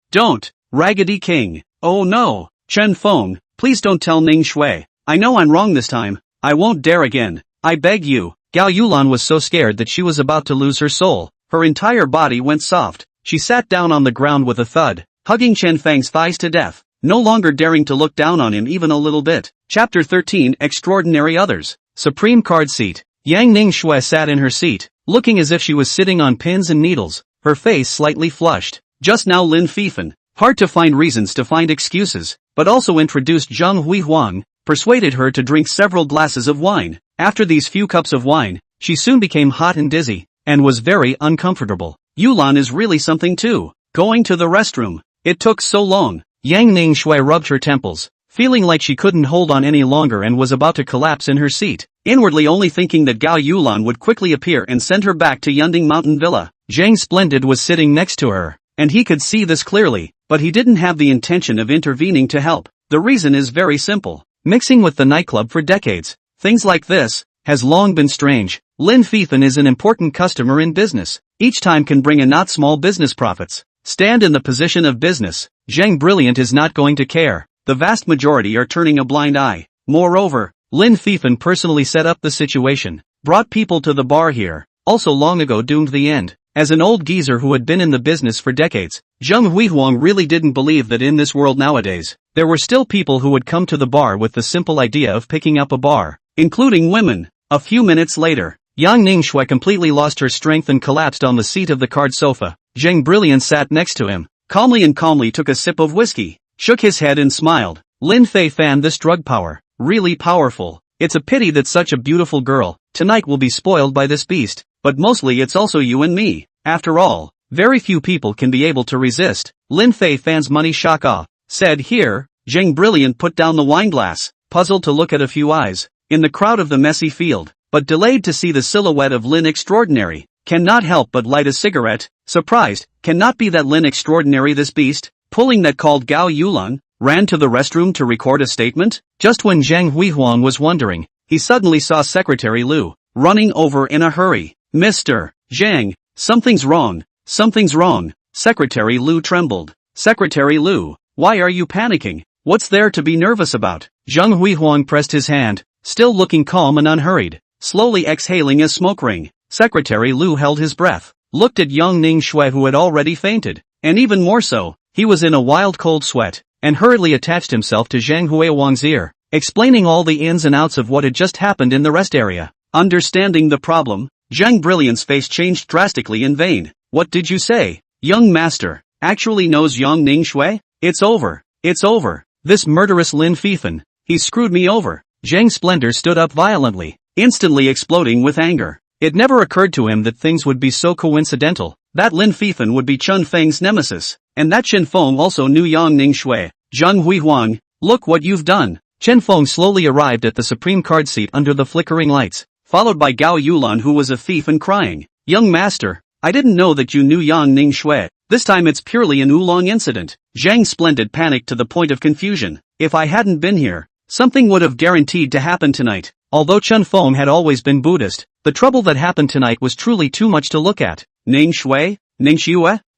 Raggedy King. Oh no, Chen Feng, please don't tell Ning Shui. I know I'm wrong this time. I won't dare again. I beg you." Gao Yulan was so scared that she was about to lose her soul. Her entire body went soft. She sat down on the ground with a thud, hugging Chen Feng's thighs to death, no longer daring to look down on him even a little bit. Chapter 13 Extraordinary Others. Supreme Card Seat. Yang Ningxue sat in her seat, looking as if she was sitting on pins and needles, her face slightly flushed. Just now Lin Fifan, hard to find reasons to find excuses, but also introduced Zhang Hui Huang, persuaded her to drink several glasses of wine. After these few cups of wine, she soon became hot and dizzy, and was very uncomfortable. Yulan is really something too. Going to the restroom. It took so long. Yang Ningxue rubbed her temples, feeling like she couldn't hold on any longer and was about to collapse in her seat, inwardly only thinking that Gao Yulan would quickly appear and send her back to Yunding Mountain Villa. Zhang Splendid was sitting next to her, and he could see this clearly, but he didn't have the intention of intervening to help. The reason is very simple. Mixing with the nightclub for decades, things like this has long been strange. Lin Fifan is an important customer in business. Each time can bring a not small business profits. Stand in the position of business. Zhang Brilliant is not going to care. The vast majority are turning a blind eye. Moreover, Lin Fifan personally set up the situation. Brought people to the bar here. Also long ago doomed the end. As an old geezer who had been in the business for decades, Zheng Huihuang really didn't believe that in this world nowadays, there were still people who would come to the bar with the simple idea of picking up a bar, including women. A few minutes later, Yang Ningxue completely lost her strength and collapsed on the seat of the card sofa. Zheng Brilliant sat next to him, calmly took a sip of whiskey, shook his head and smiled. Lin Fifan, this drug power, really powerful. It's a pity that such a beautiful girl, tonight will be spoiled by this beast. But mostly it's also you and me. After all, very few people can be able to resist. Lin Fifan's money shock off. Said here, Zheng Brilliant put down the wineglass, puzzled to look at a few eyes, in the crowd of the messy field, but delayed to see the silhouette of Lin Extraordinary. Cannot help but light a cigarette, surprised, cannot be that Lin Extraordinary this beast, pulling that called Gao Yulan, ran to the restroom to record a statement? Just when Zhang Huihuang was wondering, he suddenly saw Secretary Lu, running over in a hurry. Mr. Zhang, something's wrong. Secretary Lu trembled. Secretary Lu, why are you panicking? What's there to be nervous about? Zhang Huihuang pressed his hand, still looking calm and unhurried, slowly exhaling a smoke ring. Secretary Lu held his breath, looked at Yang Ningxue who had already fainted, and even more so, he was in a wild cold sweat, and hurriedly attached himself to Zhang Huihuang's ear, explaining all the ins and outs of what had just happened in the rest area. Understanding the problem, Zhang Brilliant's face changed drastically in vain. What did you say? Young master, actually knows Yang Ningxue? It's over. This murderous Lin Fifan, he screwed me over. Zhang Splendor stood up violently, instantly exploding with anger. It never occurred to him that things would be so coincidental, that Lin Fifan would be Chen Feng's nemesis, and that Chen Feng also knew Yang Ningxue. Zhang Huihuang, look what you've done. Chen Feng slowly arrived at the supreme card seat under the flickering lights, followed by Gao Yulan who was a thief and crying. Young master, I didn't know that you knew Yang Ningxue. This time it's purely an oolong incident. Zhang Splendid panicked to the point of confusion. If I hadn't been here, something would have guaranteed to happen tonight. Although Chen Feng had always been Buddhist, the trouble that happened tonight was truly too much to look at. Ningxue?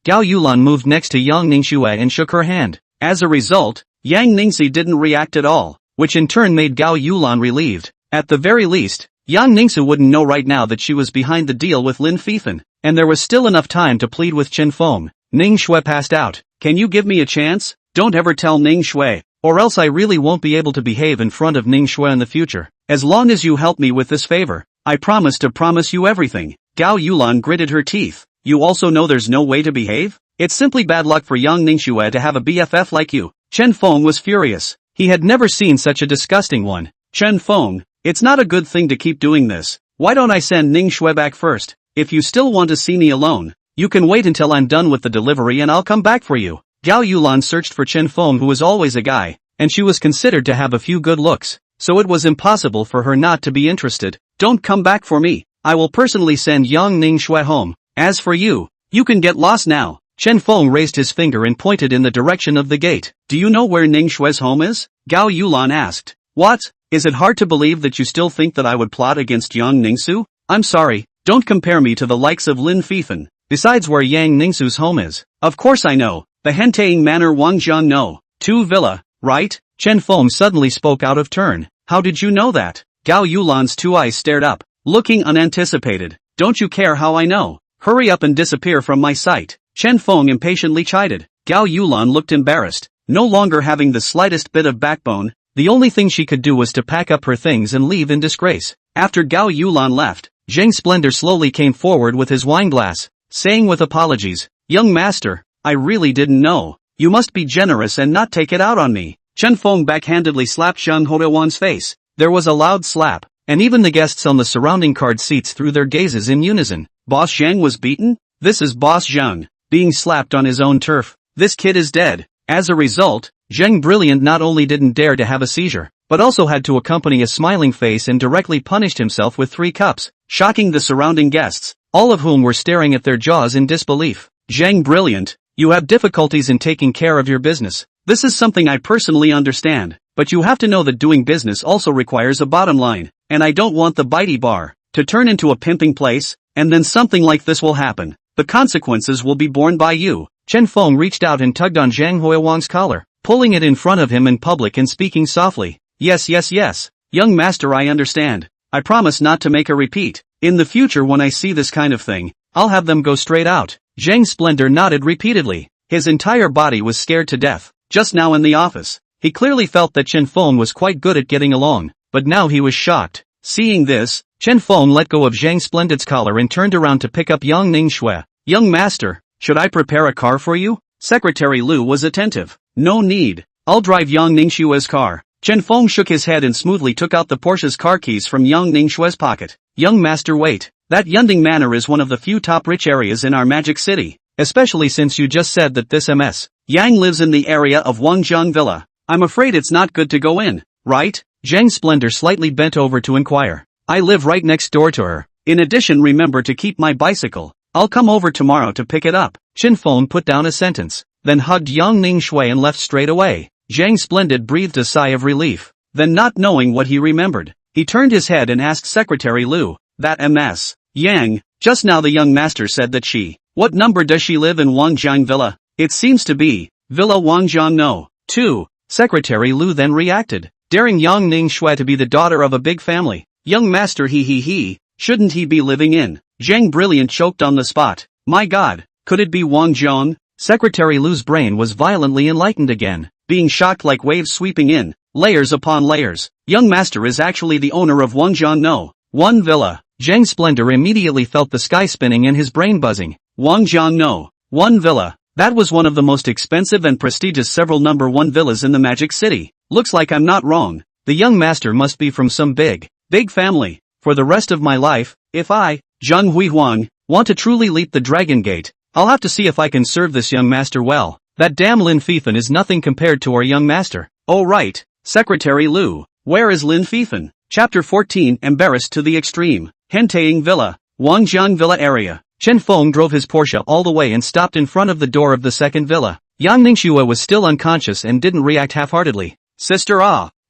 Gao Yulan moved next to Yang Ningxue and shook her hand. As a result, Yang Ningxi didn't react at all, which in turn made Gao Yulan relieved. At the very least, Yang Ningxi wouldn't know right now that she was behind the deal with Lin Fifan, and there was still enough time to plead with Chen Feng. Ningxue passed out. Can you give me a chance? Don't ever tell Ningxue, or else I really won't be able to behave in front of Ningxue in the future. As long as you help me with this favor, I promise to promise you everything. Gao Yulan gritted her teeth. You also know there's no way to behave? It's simply bad luck for Yang Ningxue to have a BFF like you. Chen Feng was furious. He had never seen such a disgusting one. Chen Feng, it's not a good thing to keep doing this. Why don't I send Ningxue back first? If you still want to see me alone, you can wait until I'm done with the delivery and I'll come back for you. Gao Yulan searched for Chen Feng who was always a guy, and she was considered to have a few good looks, so it was impossible for her not to be interested. Don't come back for me. I will personally send Yang Ningxue home. As for you, you can get lost now. Chen Feng raised his finger and pointed in the direction of the gate. Do you know where Ningxue's home is? Gao Yulan asked. What? Is it hard to believe that you still think that I would plot against Yang Ningxu? I'm sorry, don't compare me to the likes of Lin Fifan. Besides where Yang Ningxu's home is, of course I know. The Hentaing Manor Wangjiang No. 2 Villa, right? Chen Feng suddenly spoke out of turn. How did you know that? Gao Yulan's two eyes stared up, looking unanticipated. Don't you care how I know? Hurry up and disappear from my sight. Chen Feng impatiently chided. Gao Yulan looked embarrassed, no longer having the slightest bit of backbone. The only thing she could do was to pack up her things and leave in disgrace. After Gao Yulan left, Zhang Splendor slowly came forward with his wineglass, saying with apologies, Young master, I really didn't know. You must be generous and not take it out on me. Chen Feng backhandedly slapped Zhang Huihuang's face. There was a loud slap, and even the guests on the surrounding card seats threw their gazes in unison. Boss Zhang was beaten? This is Boss Zhang, being slapped on his own turf. This kid is dead. As a result, Zhang Brilliant not only didn't dare to have a seizure, but also had to accompany a smiling face and directly punished himself with 3 cups, shocking the surrounding guests, all of whom were staring at their jaws in disbelief. Zhang Brilliant, you have difficulties in taking care of your business. This is something I personally understand, but you have to know that doing business also requires a bottom line. and I don't want the bitey bar to turn into a pimping place, and then something like this will happen. The consequences will be borne by you. Chen Feng reached out and tugged on Zhang Huiwang's collar, pulling it in front of him in public and speaking softly. Yes, young master, I understand. I promise not to make a repeat. In the future when I see this kind of thing, I'll have them go straight out. Zhang Splendor nodded repeatedly. His entire body was scared to death. Just now in the office, he clearly felt that Chen Feng was quite good at getting along, but now he was shocked. Seeing this, Chen Feng let go of Zhang Splendid's collar and turned around to pick up Yang Ningxue. Young master, should I prepare a car for you? Secretary Lu was attentive. No need. I'll drive Yang Ningxue's car. Chen Feng shook his head and smoothly took out the Porsche's car keys from Yang Ningxue's pocket. Young master, wait. That Yunding Manor is one of the few top rich areas in our magic city, especially since you just said that this Ms. Yang lives in the area of Wangjiang Villa. I'm afraid it's not good to go in, right? Zhang Splendor slightly bent over to inquire. I live right next door to her. In addition, remember to keep my bicycle. I'll come over tomorrow to pick it up. Chen Feng put down a sentence, then hugged Yang Ningxue and left straight away. Zhang Splendid breathed a sigh of relief. Then, not knowing what he remembered, he turned his head and asked Secretary Lu, that Ms. Yang, just now the young master said that she, what number does she live in Wangjiang Villa? It seems to be, Villa Wangjiang No. 2. Secretary Lu then reacted, daring Yang Ningxue to be the daughter of a big family. Young master, he, shouldn't he be living in? Zhang Brilliant choked on the spot. My god, could it be Wangjiang? Secretary Lu's brain was violently enlightened again, being shocked like waves sweeping in, layers upon layers. Young master is actually the owner of Wangjiang No. 1 Villa. Zhang Splendor immediately felt the sky spinning and his brain buzzing. Wangjiang No. 1 Villa. That was one of the most expensive and prestigious several number 1 villas in the Magic City. Looks like I'm not wrong. The young master must be from some big family. For the rest of my life, if I, Zhang Huihuang, want to truly leap the Dragon Gate, I'll have to see if I can serve this young master well. That damn Lin Fifan is nothing compared to our young master. Oh right, Secretary Lu, where is Lin Fifan? Chapter 14. Embarrassed to the extreme. Hentaying Villa, Wangjiang Villa area. Chen Feng drove his Porsche all the way and stopped in front of the door of the second villa. Yang Ningxue was still unconscious and didn't react half-heartedly. Sister,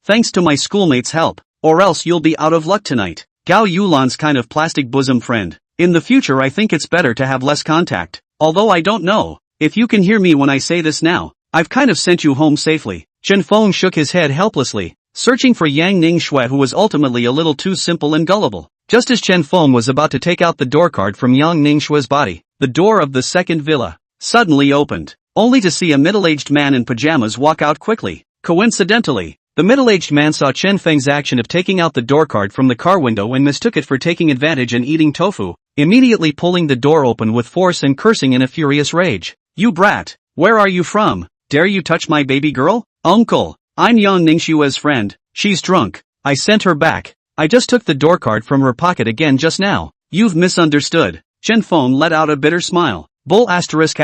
thanks to my schoolmate's help, or else you'll be out of luck tonight. Gao Yulan's kind of plastic bosom friend. In the future I think it's better to have less contact, although I don't know if you can hear me when I say this now. I've kind of sent you home safely. Chen Feng shook his head helplessly, searching for Yang Ningxue, who was ultimately a little too simple and gullible. Just as Chen Feng was about to take out the door card from Yang Ningxue's body, the door of the second villa suddenly opened, only to see a middle-aged man in pajamas walk out quickly. Coincidentally, the middle-aged man saw Chen Feng's action of taking out the door card from the car window and mistook it for taking advantage and eating tofu, immediately pulling the door open with force and cursing in a furious rage. You brat, where are you from? Dare you touch my baby girl? Uncle, I'm Yang Ningxue's friend. She's drunk. I sent her back. I just took the door card from her pocket again just now. You've misunderstood. Chen Feng let out a bitter smile. Bull asterisk.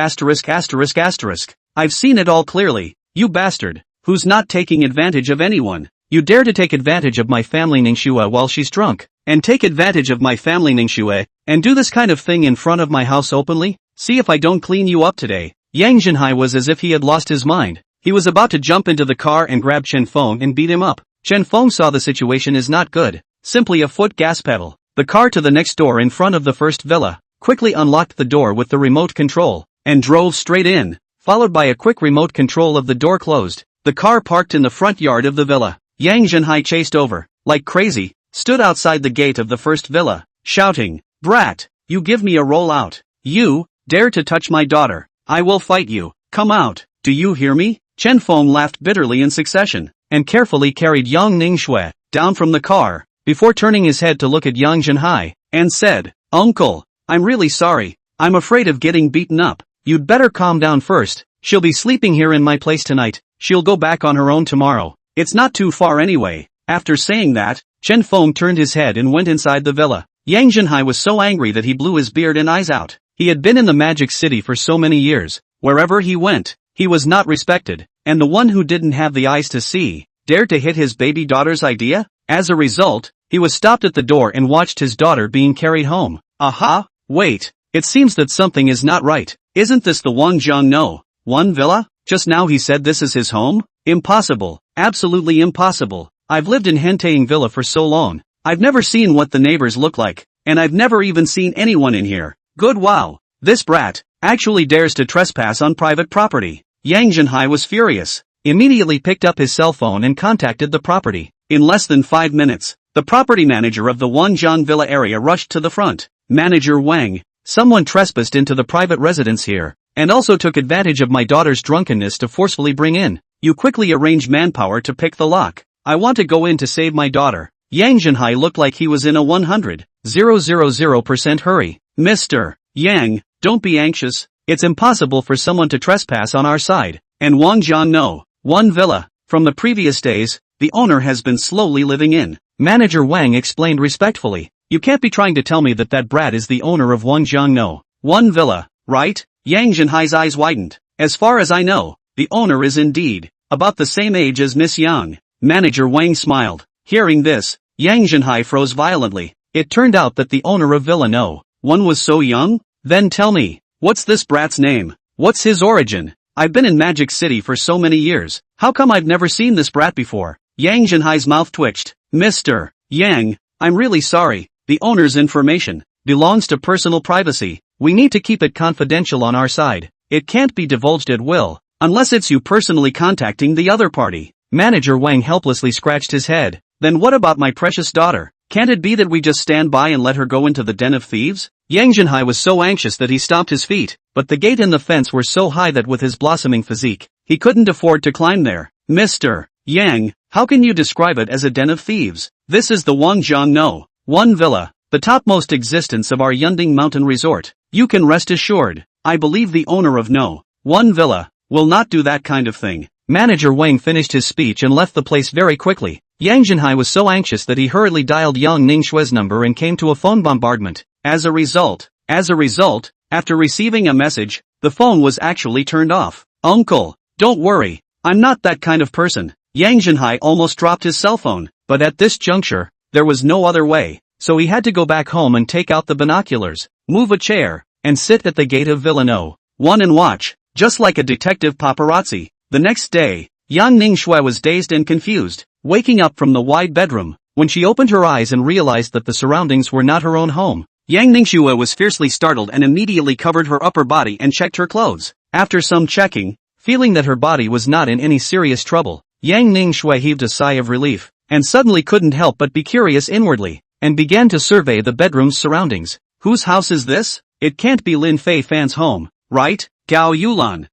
I've seen it all clearly. You bastard, who's not taking advantage of anyone. You dare to take advantage of my family Ningxue while she's drunk, and take advantage of my family Ningxue, and do this kind of thing in front of my house openly? See if I don't clean you up today. Yang Zhenhai was as if he had lost his mind. He was about to jump into the car and grab Chen Feng and beat him up. Chen Feng saw the situation is not good. Simply a foot gas pedal. The car to the next door in front of the first villa quickly unlocked the door with the remote control and drove straight in, followed by a quick remote control of the door closed. The car parked in the front yard of the villa. Yang Zhenhai chased over, like crazy, stood outside the gate of the first villa, shouting, Brat, you give me a roll out. You dare to touch my daughter. I will fight you. Come out. Do you hear me? Chen Feng laughed bitterly in succession, and carefully carried Yang Ningxue down from the car, before turning his head to look at Yang Zhenhai, and said, Uncle, I'm really sorry. I'm afraid of getting beaten up. You'd better calm down first. She'll be sleeping here in my place tonight. She'll go back on her own tomorrow. It's not too far anyway. After saying that, Chen Feng turned his head and went inside the villa. Yang Zhenhai was so angry that he blew his beard and eyes out. He had been in the Magic City for so many years. Wherever he went, he was not respected, and the one who didn't have the eyes to see dared to hit his baby daughter's idea? As a result, he was stopped at the door and watched his daughter being carried home. Aha, wait, it seems that something is not right. Isn't this the Wangjiang No. 1 villa? Just now he said this is his home? Impossible, absolutely impossible. I've lived in Hentaying Villa for so long, I've never seen what the neighbors look like, and I've never even seen anyone in here. Good wow. This brat actually dares to trespass on private property. Yang Zhenhai was furious. Immediately picked up his cell phone and contacted the property. In less than 5 minutes, the property manager of the Wanjiang Villa area rushed to the front. Manager Wang, someone trespassed into the private residence here, and also took advantage of my daughter's drunkenness to forcefully bring in. You quickly arrange manpower to pick the lock. I want to go in to save my daughter. Yang Zhenhai looked like he was in a 100,000% hurry. Mr. Yang, don't be anxious. It's impossible for someone to trespass on our side. And Wangjiang no. One villa. From the previous days, the owner has been slowly living in. Manager Wang explained respectfully. You can't be trying to tell me that that brat is the owner of Wangjiang no. One villa, right? Yang Zhenhai's eyes widened. As far as I know, the owner is indeed about the same age as Miss Yang. Manager Wang smiled. Hearing this, Yang Zhenhai froze violently. It turned out that the owner of Villa No. One was so young? Then tell me, what's this brat's name? What's his origin? I've been in Magic City for so many years. How come I've never seen this brat before? Yang Zhenhai's mouth twitched. Mr. Yang, I'm really sorry. The owner's information belongs to personal privacy. We need to keep it confidential on our side. It can't be divulged at will, unless it's you personally contacting the other party. Manager Wang helplessly scratched his head. Then what about my precious daughter? Can't it be that we just stand by and let her go into the den of thieves? Yang Zhenhai was so anxious that he stomped his feet, but the gate and the fence were so high that with his blossoming physique, he couldn't afford to climb there. Mr. Yang, how can you describe it as a den of thieves? This is the Wangjiang no. One villa, the topmost existence of our Yunding Mountain Resort. You can rest assured, I believe the owner of no. One villa will not do that kind of thing. Manager Wang finished his speech and left the place very quickly. Yang Zhenhai was so anxious that he hurriedly dialed Yang Ningshue's number and came to a phone bombardment. As a result, after receiving a message, the phone was actually turned off. Uncle, don't worry, I'm not that kind of person. Yang Zhenhai almost dropped his cell phone, but at this juncture, there was no other way, so he had to go back home and take out the binoculars, move a chair, and sit at the gate of Villa No. One and watch, just like a detective paparazzi. The next day, Yang Ningxue was dazed and confused, waking up from the wide bedroom, when she opened her eyes and realized that the surroundings were not her own home. Yang Ningxue was fiercely startled and immediately covered her upper body and checked her clothes. After some checking, feeling that her body was not in any serious trouble, Yang Ningxue heaved a sigh of relief, and suddenly couldn't help but be curious inwardly, and began to survey the bedroom's surroundings. Whose house is this? It can't be Lin Fei Fan's home, right? Gao Yulan.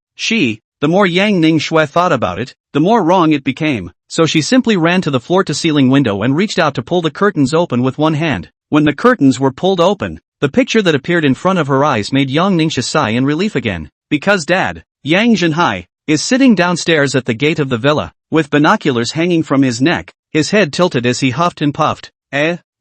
The more Yang Ningxue thought about it, the more wrong it became, so she simply ran to the floor-to-ceiling window and reached out to pull the curtains open with one hand. When the curtains were pulled open, the picture that appeared in front of her eyes made Yang Ningxue sigh in relief again, because Dad, Yang Zhenhai, is sitting downstairs at the gate of the villa, with binoculars hanging from his neck, his head tilted as he huffed and puffed.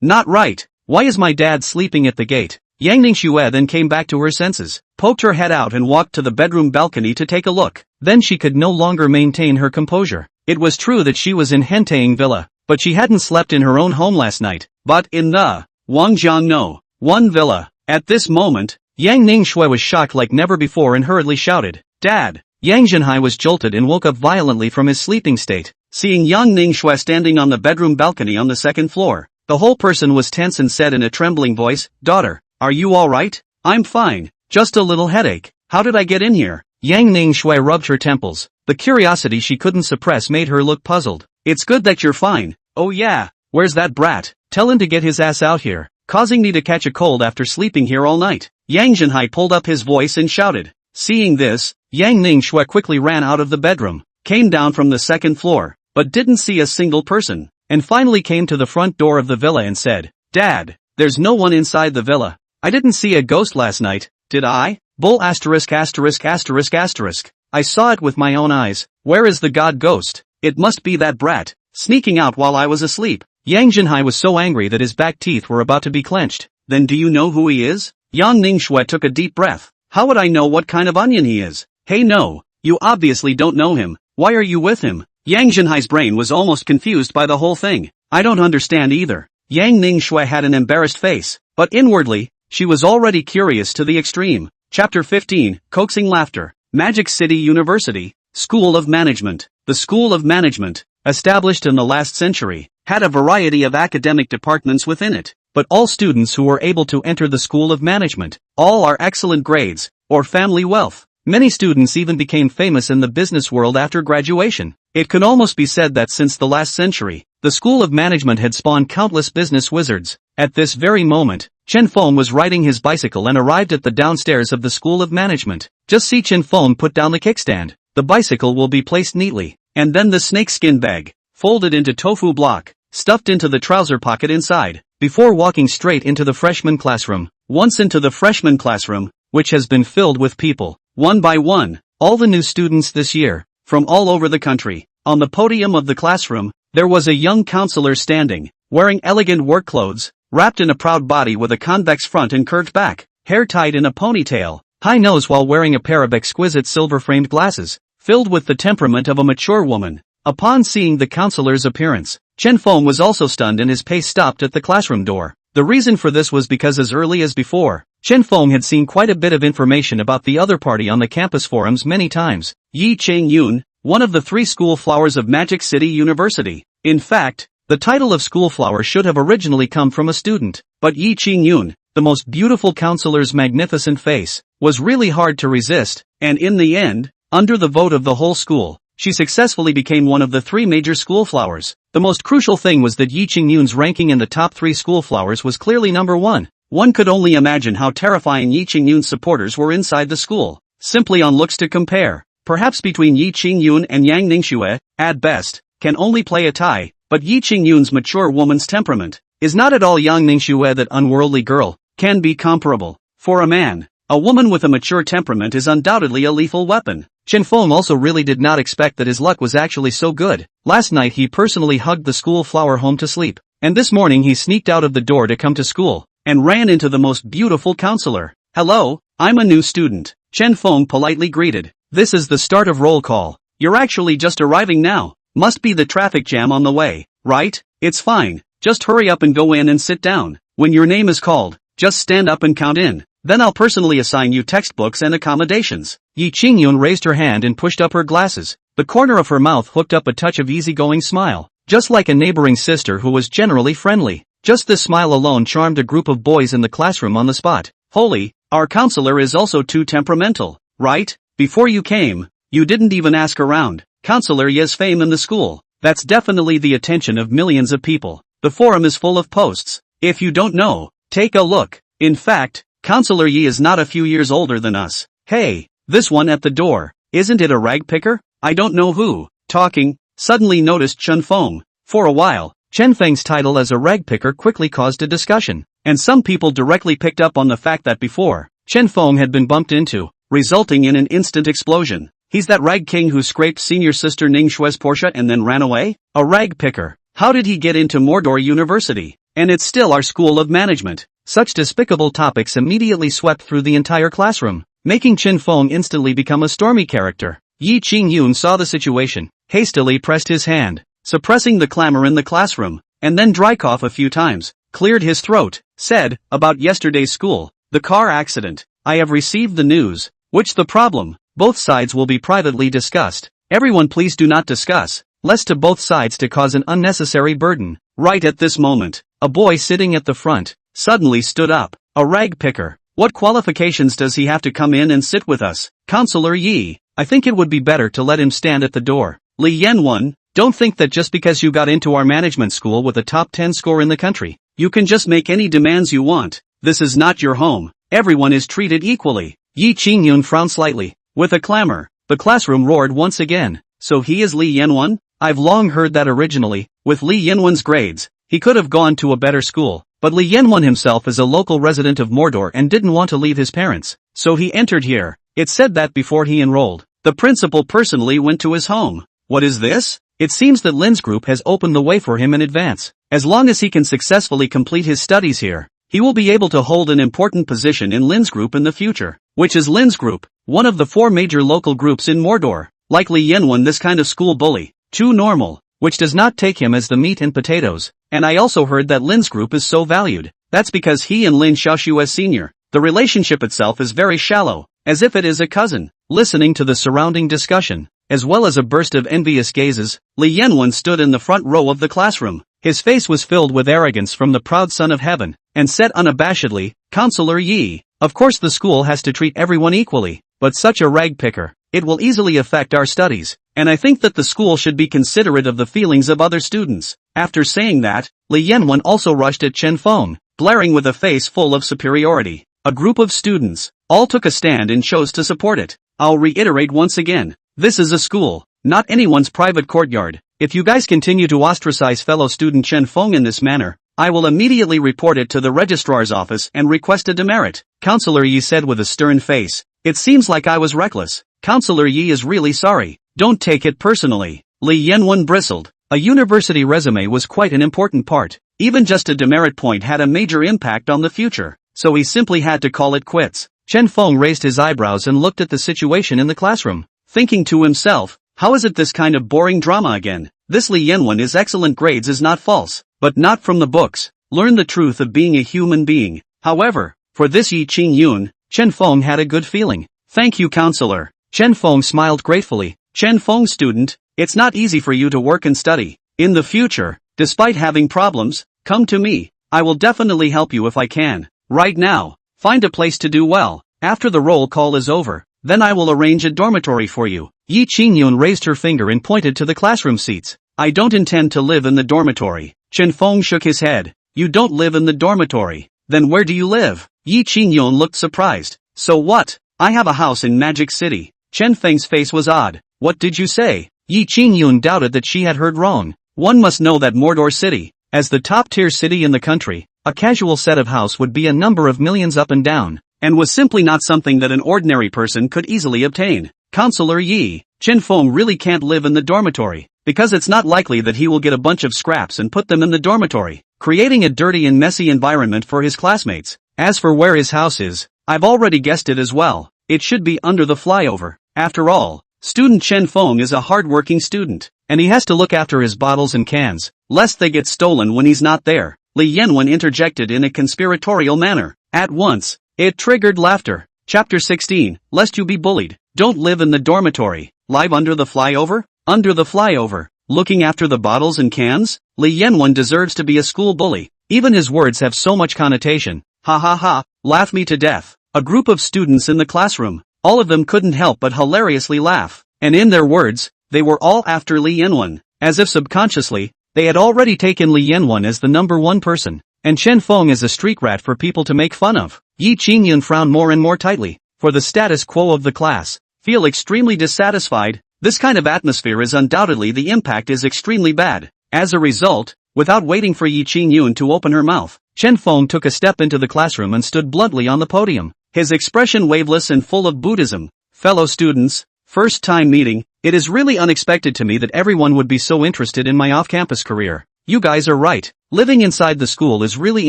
Not right. Why is my dad sleeping at the gate? Yang Ningxue then came back to her senses, poked her head out and walked to the bedroom balcony to take a look. Then she could no longer maintain her composure. It was true that she was in Hentaying Villa, but she hadn't slept in her own home last night, but in the Wangjiang no. One villa. At this moment, Yang Ningxue was shocked like never before and hurriedly shouted, Dad! Yang Zhenhai was jolted and woke up violently from his sleeping state, seeing Yang Ningxue standing on the bedroom balcony on the second floor. The whole person was tense and said in a trembling voice, Daughter, are you alright? I'm fine, just a little headache. How did I get in here? Yang Ningxue rubbed her temples. The curiosity she couldn't suppress made her look puzzled. It's good that you're fine. Oh yeah, where's that brat? Tell him to get his ass out here, causing me to catch a cold after sleeping here all night. Yang Zhenhai pulled up his voice and shouted. Seeing this, Yang Ningxue quickly ran out of the bedroom, came down from the second floor, but didn't see a single person, and finally came to the front door of the villa and said, Dad, there's no one inside the villa. I didn't see a ghost last night, did I? Bull *********. I saw it with my own eyes. Where is the god ghost? It must be that brat, sneaking out while I was asleep. Yang Zhenhai was so angry that his back teeth were about to be clenched. Then do you know who he is? Yang Ningxue took a deep breath. How would I know what kind of onion he is? Hey no, you obviously don't know him. Why are you with him? Yang Zhenhai's brain was almost confused by the whole thing. I don't understand either. Yang Ningxue had an embarrassed face, but inwardly, she was already curious to the extreme. Chapter 15, Coaxing Laughter. Magic City University, School of Management. The School of Management, established in the last century, had a variety of academic departments within it. But all students who were able to enter the School of Management, all are excellent grades, or family wealth. Many students even became famous in the business world after graduation. It could almost be said that since the last century, the School of Management had spawned countless business wizards. At this very moment, Chen Feng was riding his bicycle and arrived at the downstairs of the School of Management. Just see Chen Feng put down the kickstand. The bicycle will be placed neatly, and then the snakeskin bag, folded into tofu block, stuffed into the trouser pocket inside, before walking straight into the freshman classroom. Once into the freshman classroom, which has been filled with people, one by one, all the new students this year, from all over the country. On the podium of the classroom, there was a young counselor standing, wearing elegant work clothes, wrapped in a proud body with a convex front and curved back, hair tied in a ponytail, high nose while wearing a pair of exquisite silver-framed glasses, filled with the temperament of a mature woman. Upon seeing the counselor's appearance, Chen Feng was also stunned and his pace stopped at the classroom door. The reason for this was because as early as before, Chen Feng had seen quite a bit of information about the other party on the campus forums many times. Yi Cheng-yun, one of the 3 school flowers of Magic City University. In fact, the title of schoolflower should have originally come from a student, but Yi Cheng-yun, the most beautiful counselor's magnificent face, was really hard to resist, and in the end, under the vote of the whole school, she successfully became one of the 3 major schoolflowers. The most crucial thing was that Yi Cheng-yun's ranking in the top 3 schoolflowers was clearly number 1. One could only imagine how terrifying Yi Cheng-yun's supporters were inside the school, simply on looks to compare. Perhaps between Yi Cheng-yun and Yang Ningxue, at best, can only play a tie, but Yi Cheng-yun's mature woman's temperament is not at all Yang Ningxue, that unworldly girl, can be comparable. For a man, a woman with a mature temperament is undoubtedly a lethal weapon. Chen Feng also really did not expect that his luck was actually so good. Last night he personally hugged the school flower home to sleep, and this morning he sneaked out of the door to come to school, and ran into the most beautiful counselor. "Hello, I'm a new student," Chen Feng politely greeted. "This is the start of roll call. You're actually just arriving now. Must be the traffic jam on the way, right? It's fine, just hurry up and go in and sit down. When your name is called, just stand up and count in. Then I'll personally assign you textbooks and accommodations." Yi Cheng-yun raised her hand and pushed up her glasses. The corner of her mouth hooked up a touch of easygoing smile, just like a neighboring sister who was generally friendly. Just this smile alone charmed a group of boys in the classroom on the spot. "Holy, our counselor is also too temperamental, right? Before you came, you didn't even ask around. Counselor Ye's fame in the school, that's definitely the attention of millions of people. The forum is full of posts. If you don't know, take a look. In fact, Counselor Yi is not a few years older than us. Hey, this one at the door, isn't it a rag picker? I don't know who." Talking, suddenly noticed Chen Feng. For a while, Chen Feng's title as a rag picker quickly caused a discussion, and some people directly picked up on the fact that before, Chen Feng had been bumped into, resulting in an instant explosion. "He's that rag king who scraped senior sister Ning Shue's Porsche and then ran away? A rag picker. How did he get into Modu University? And it's still our School of Management." Such despicable topics immediately swept through the entire classroom, making Chen Feng instantly become a stormy character. Yi Cheng-yun saw the situation, hastily pressed his hand, suppressing the clamor in the classroom, and then dry cough a few times, cleared his throat, said, "About yesterday's school, the car accident, I have received the news. Which the problem? Both sides will be privately discussed. Everyone please do not discuss, lest to both sides to cause an unnecessary burden." Right at this moment, a boy sitting at the front suddenly stood up. "A rag picker? What qualifications does he have to come in and sit with us? Counselor Yi, I think it would be better to let him stand at the door." Li Yanwen, don't think that just because you got into our management school with a top 10 score in the country, you can just make any demands you want. This is not your home. Everyone is treated equally. Yi Cheng-yun frowned slightly. With a clamor, the classroom roared once again. "So he is Li Yanwen? I've long heard that originally, with Li Yanwen's grades, he could have gone to a better school. But Li Yanwen himself is a local resident of Mordor and didn't want to leave his parents, so he entered here. It said that before he enrolled, the principal personally went to his home. What is this? It seems that Lin's group has opened the way for him in advance. As long as he can successfully complete his studies here, he will be able to hold an important position in Lin's group in the future." Which is Lin's group? One of the 4 major local groups in Mordor. Like Li Yanwen, this kind of school bully, too normal, which does not take him as the meat and potatoes. And I also heard that Lin's group is so valued. That's because he and Lin Xiaoshu as senior, the relationship itself is very shallow, as if it is a cousin. Listening to the surrounding discussion, as well as a burst of envious gazes, Li Yanwen stood in the front row of the classroom. His face was filled with arrogance from the proud son of heaven, and said unabashedly, "Counselor Yi, of course the school has to treat everyone equally, but such a rag picker, it will easily affect our studies, and I think that the school should be considerate of the feelings of other students." After saying that, Li Yanwen also rushed at Chen Feng, glaring with a face full of superiority. A group of students all took a stand and chose to support it. I'll reiterate once again, this is a school, not anyone's private courtyard. If you guys continue to ostracize fellow student Chen Feng in this manner, I will immediately report it to the registrar's office and request a demerit. Counselor Yi said with a stern face. It seems like I was reckless. Counselor Yi is really sorry. Don't take it personally. Li Yanwen bristled. A university resume was quite an important part. Even just a demerit point had a major impact on the future, so he simply had to call it quits. Chen Feng raised his eyebrows and looked at the situation in the classroom, thinking to himself, how is it this kind of boring drama again? This Li Yanwen is excellent grades is not false, but not from the books. Learn the truth of being a human being. However, for this Yi Qingyun, Chen Feng had a good feeling. Thank you, counselor. Chen Feng smiled gratefully. Chen Feng student, it's not easy for you to work and study. In the future, despite having problems, come to me. I will definitely help you if I can. Right now, find a place to do well. After the roll call is over, then I will arrange a dormitory for you. Yi Qingyun raised her finger and pointed to the classroom seats. I don't intend to live in the dormitory. Chen Feng shook his head. You don't live in the dormitory. Then where do you live? Yi Qingyun looked surprised. So what? I have a house in Magic City. Chen Feng's face was odd. What did you say? Yi Qingyun doubted that she had heard wrong. One must know that Mordor City, as the top-tier city in the country, a casual set of house would be a number of millions up and down, and was simply not something that an ordinary person could easily obtain. Counselor Yi, Chen Feng really can't live in the dormitory, because it's not likely that he will get a bunch of scraps and put them in the dormitory, creating a dirty and messy environment for his classmates. As for where his house is, I've already guessed it as well. It should be under the flyover. After all, student Chen Feng is a hard-working student, and he has to look after his bottles and cans, lest they get stolen when he's not there. Li Yanwen interjected in a conspiratorial manner. At once, it triggered laughter. Chapter 16, Lest You Be Bullied. Don't live in the dormitory. Live under the flyover? Under the flyover. Looking after the bottles and cans? Li Yanwen deserves to be a school bully. Even his words have so much connotation. Ha ha ha, laugh me to death. A group of students in the classroom, all of them couldn't help but hilariously laugh. And in their words, they were all after Li Yanwen, as if subconsciously, they had already taken Li Yanwen as the number one person, and Chen Feng as a street rat for people to make fun of. Yi Qingyun frowned more and more tightly. For the status quo of the class, feel extremely dissatisfied. This kind of atmosphere is undoubtedly the impact is extremely bad. As a result, without waiting for Yi Qingyun to open her mouth, Chen Feng took a step into the classroom and stood bluntly on the podium, his expression waveless and full of Buddhism. Fellow students, first time meeting, it is really unexpected to me that everyone would be so interested in my off-campus career. You guys are right. Living inside the school is really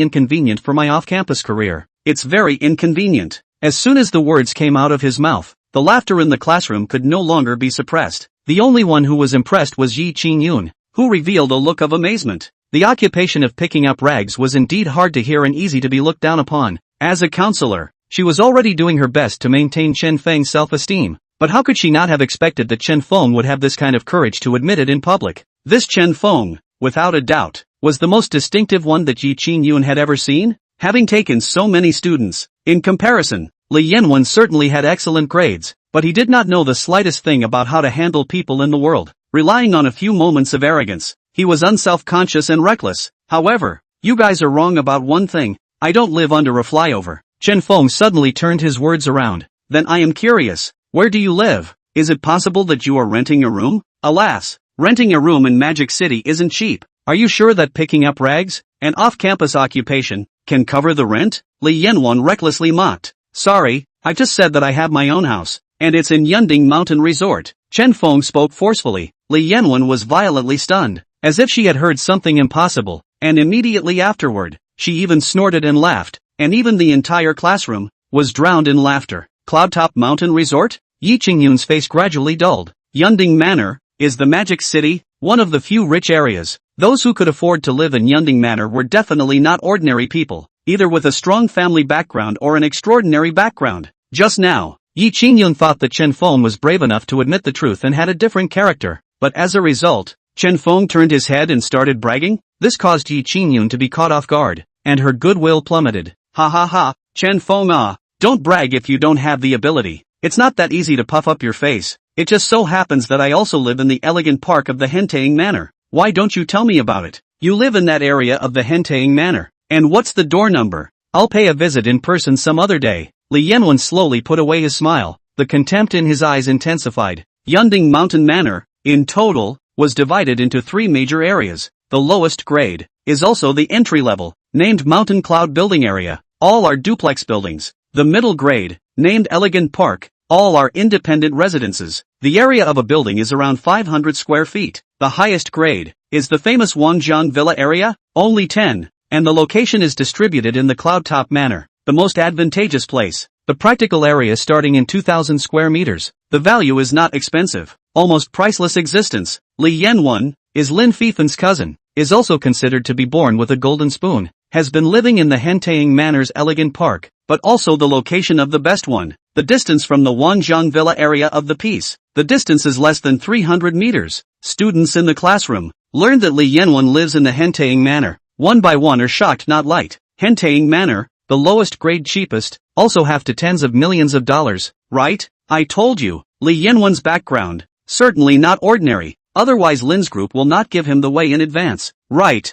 inconvenient for my off-campus career. It's very inconvenient. As soon as the words came out of his mouth, the laughter in the classroom could no longer be suppressed. The only one who was impressed was Yi Qingyun, who revealed a look of amazement. The occupation of picking up rags was indeed hard to hear and easy to be looked down upon. As a counselor, she was already doing her best to maintain Chen Feng's self-esteem, but how could she not have expected that Chen Feng would have this kind of courage to admit it in public? This Chen Feng, without a doubt, was the most distinctive one that Yi Qingyun had ever seen, having taken so many students. In comparison, Li Yanwen certainly had excellent grades, but he did not know the slightest thing about how to handle people in the world. Relying on a few moments of arrogance, he was unself-conscious and reckless. However, you guys are wrong about one thing. I don't live under a flyover. Chen Feng suddenly turned his words around. Then I am curious, where do you live? Is it possible that you are renting a room? Alas, renting a room in Magic City isn't cheap. Are you sure that picking up rags, an off-campus occupation, can cover the rent? Li Yanwen recklessly mocked. Sorry, I just said that I have my own house, and it's in Yunding Mountain Resort. Chen Feng spoke forcefully. Li Yanwen was violently stunned, as if she had heard something impossible, and immediately afterward, she even snorted and laughed, and even the entire classroom was drowned in laughter. Cloudtop Mountain Resort? Yi Qingyun's face gradually dulled. Yunding Manor is the Magic City, one of the few rich areas. Those who could afford to live in Yunding Manor were definitely not ordinary people, either with a strong family background or an extraordinary background. Just now, Yi Qingyun thought that Chen Feng was brave enough to admit the truth and had a different character, but as a result, Chen Feng turned his head and started bragging. This caused Yi Qingyun to be caught off guard, and her goodwill plummeted. Ha ha ha, Chen Feng don't brag if you don't have the ability. It's not that easy to puff up your face. It just so happens that I also live in the elegant park of the Henteing Manor. Why don't you tell me about it? You live in that area of the Henteing Manor. And what's the door number? I'll pay a visit in person some other day. Li Yanwen slowly put away his smile. The contempt in his eyes intensified. Yunding Mountain Manor, in total, was divided into 3 major areas. The lowest grade is also the entry level, named Mountain Cloud Building Area. All are duplex buildings. The middle grade, named Elegant Park, all are independent residences. The area of a building is around 500 square feet. The highest grade is the famous Wangjiang Villa area, only 10, and the location is distributed in the Cloud Top Manor, the most advantageous place. The practical area starting in 2,000 square meters. The value is not expensive, almost priceless existence. Li Yanwen is Lin Fifen's cousin, is also considered to be born with a golden spoon, has been living in the Henteing Manor's elegant park, but also the location of the best one. The distance from the Wangjiang Villa area of the piece. The distance is less than 300 meters. Students in the classroom learned that Li Yanwen lives in the Henteing Manor. One by one are shocked not light. Henteing Manor, the lowest grade cheapest, also have to tens of millions of dollars, right? I told you, Li Yanwen's background, certainly not ordinary, otherwise Lin's group will not give him the way in advance. Right.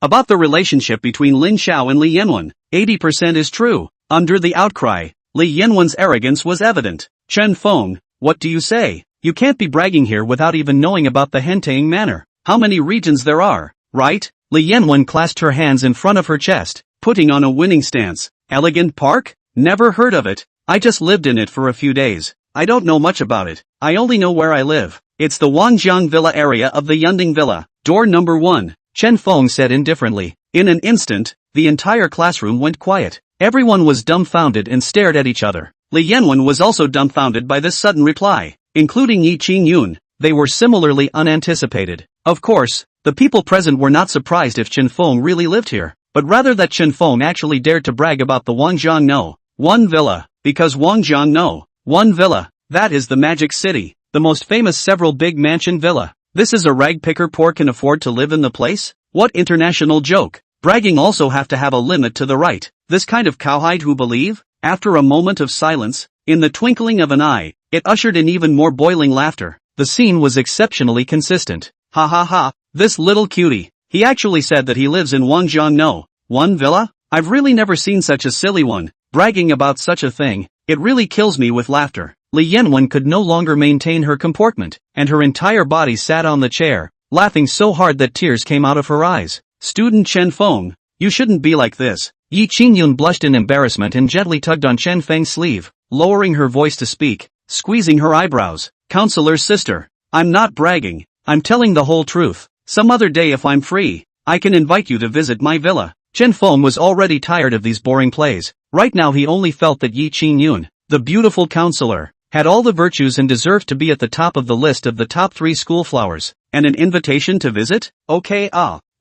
About the relationship between Lin Xiao and Li Yanwen, 80% is true. Under the outcry, Li Yanwen's arrogance was evident. Chen Feng, what do you say? You can't be bragging here without even knowing about the Henteing Manor. How many regions there are, right? Li Yanwen clasped her hands in front of her chest, putting on a winning stance. Elegant Park? Never heard of it. I just lived in it for a few days. I don't know much about it. I only know where I live. It's the Wangjiang Villa area of the Yunding Villa. Door number 1, Chen Feng said indifferently. In an instant, the entire classroom went quiet. Everyone was dumbfounded and stared at each other. Li Yanwen was also dumbfounded by this sudden reply, including Yi Qingyun. They were similarly unanticipated. Of course, the people present were not surprised if Chen Feng really lived here, but rather that Chen Feng actually dared to brag about the Wangjiang No. 1 Villa, because Wangjiang No. 1 Villa, that is the magic city, the most famous several big mansion villa. This is a rag picker poor can afford to live in the place? What international joke? Bragging also have to have a limit to the right. This kind of cowhide who believe? After a moment of silence, in the twinkling of an eye, it ushered in even more boiling laughter. The scene was exceptionally consistent. Ha ha ha, this little cutie. He actually said that he lives in Wangjiang No. 1 Villa? I've really never seen such a silly one, bragging about such a thing. It really kills me with laughter. Li Yanwen could no longer maintain her comportment, and her entire body sat on the chair, laughing so hard that tears came out of her eyes. Student Chen Feng, you shouldn't be like this. Yi Qingyun blushed in embarrassment and gently tugged on Chen Feng's sleeve, lowering her voice to speak, squeezing her eyebrows. Counselor's sister, I'm not bragging, I'm telling the whole truth. Some other day if I'm free, I can invite you to visit my villa. Chen Feng was already tired of these boring plays. Right now he only felt that Yi Qingyun, the beautiful counselor, had all the virtues and deserved to be at the top of the list of the top 3 schoolflowers. And an invitation to visit? Okay,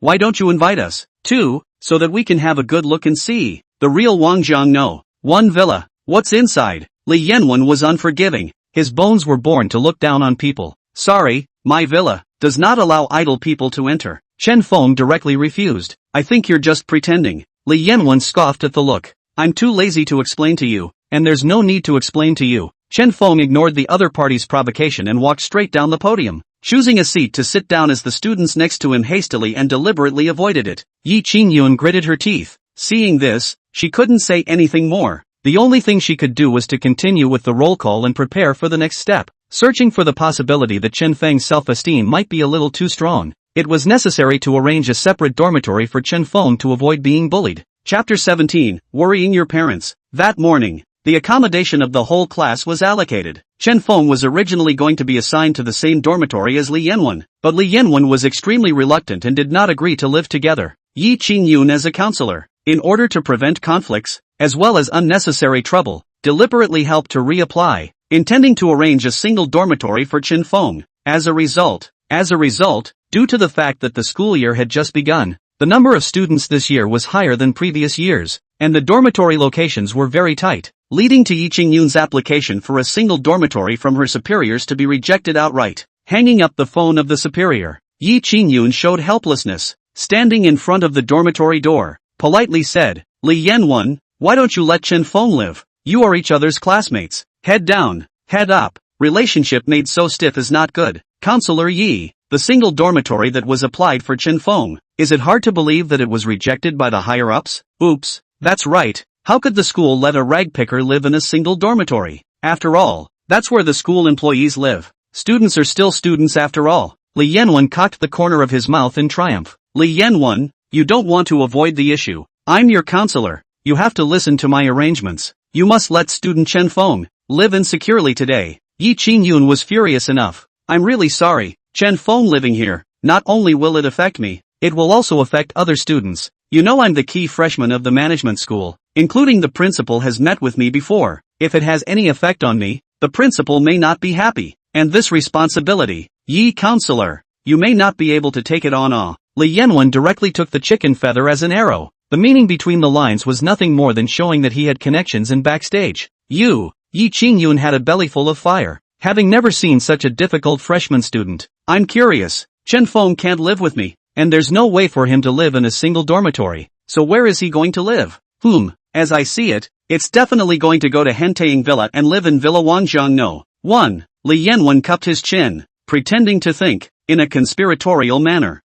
why don't you invite us, too, so that we can have a good look and see the real Wangjiang No. 1 Villa. What's inside? Li Yanwen was unforgiving. His bones were born to look down on people. Sorry, my villa does not allow idle people to enter. Chen Feng directly refused. I think you're just pretending. Li Yanwen scoffed at the look. I'm too lazy to explain to you, and there's no need to explain to you. Chen Feng ignored the other party's provocation and walked straight down the podium, choosing a seat to sit down as the students next to him hastily and deliberately avoided it. Yi Qingyun gritted her teeth. Seeing this, she couldn't say anything more. The only thing she could do was to continue with the roll call and prepare for the next step, searching for the possibility that Chen Feng's self-esteem might be a little too strong. It was necessary to arrange a separate dormitory for Chen Feng to avoid being bullied. Chapter 17, Worrying Your Parents. That morning, the accommodation of the whole class was allocated. Chen Feng was originally going to be assigned to the same dormitory as Li Yanwen, but Li Yanwen was extremely reluctant and did not agree to live together. Yi Qingyun as a counselor, in order to prevent conflicts, as well as unnecessary trouble, deliberately helped to reapply, intending to arrange a single dormitory for Chen Feng. As a result, due to the fact that the school year had just begun, the number of students this year was higher than previous years, and the dormitory locations were very tight. leading to Yi Qingyun's application for a single dormitory from her superiors to be rejected outright. Hanging up the phone of the superior, Yi Qingyun showed helplessness. Standing in front of the dormitory door, politely said, "Li Yanwen, why don't you let Chen Feng live? You are each other's classmates. Head down, head up. Relationship made so stiff is not good." Counselor Yi, the single dormitory that was applied for Chen Feng. Is it hard to believe that it was rejected by the higher-ups? Oops, that's right. How could the school let a ragpicker live in a single dormitory? After all, that's where the school employees live. Students are still students after all. Li Yanwen cocked the corner of his mouth in triumph. Li Yanwen, you don't want to avoid the issue. I'm your counselor. You have to listen to my arrangements. You must let student Chen Feng live insecurely today. Yi Qingyun was furious enough. I'm really sorry, Chen Feng living here. Not only will it affect me, it will also affect other students. You know I'm the key freshman of the management school, including the principal has met with me before. If it has any effect on me, the principal may not be happy. And this responsibility, Yi counselor, you may not be able to take it on. Li Yanwen directly took the chicken feather as an arrow. The meaning between the lines was nothing more than showing that he had connections in backstage. Yi Qingyun had a bellyful of fire, having never seen such a difficult freshman student. I'm curious, Chen Feng can't live with me, and there's no way for him to live in a single dormitory, so where is he going to live? As I see it, it's definitely going to go to Hentaying Villa and live in Villa Wangjiang No. 1. Li Yanwen cupped his chin, pretending to think, in a conspiratorial manner.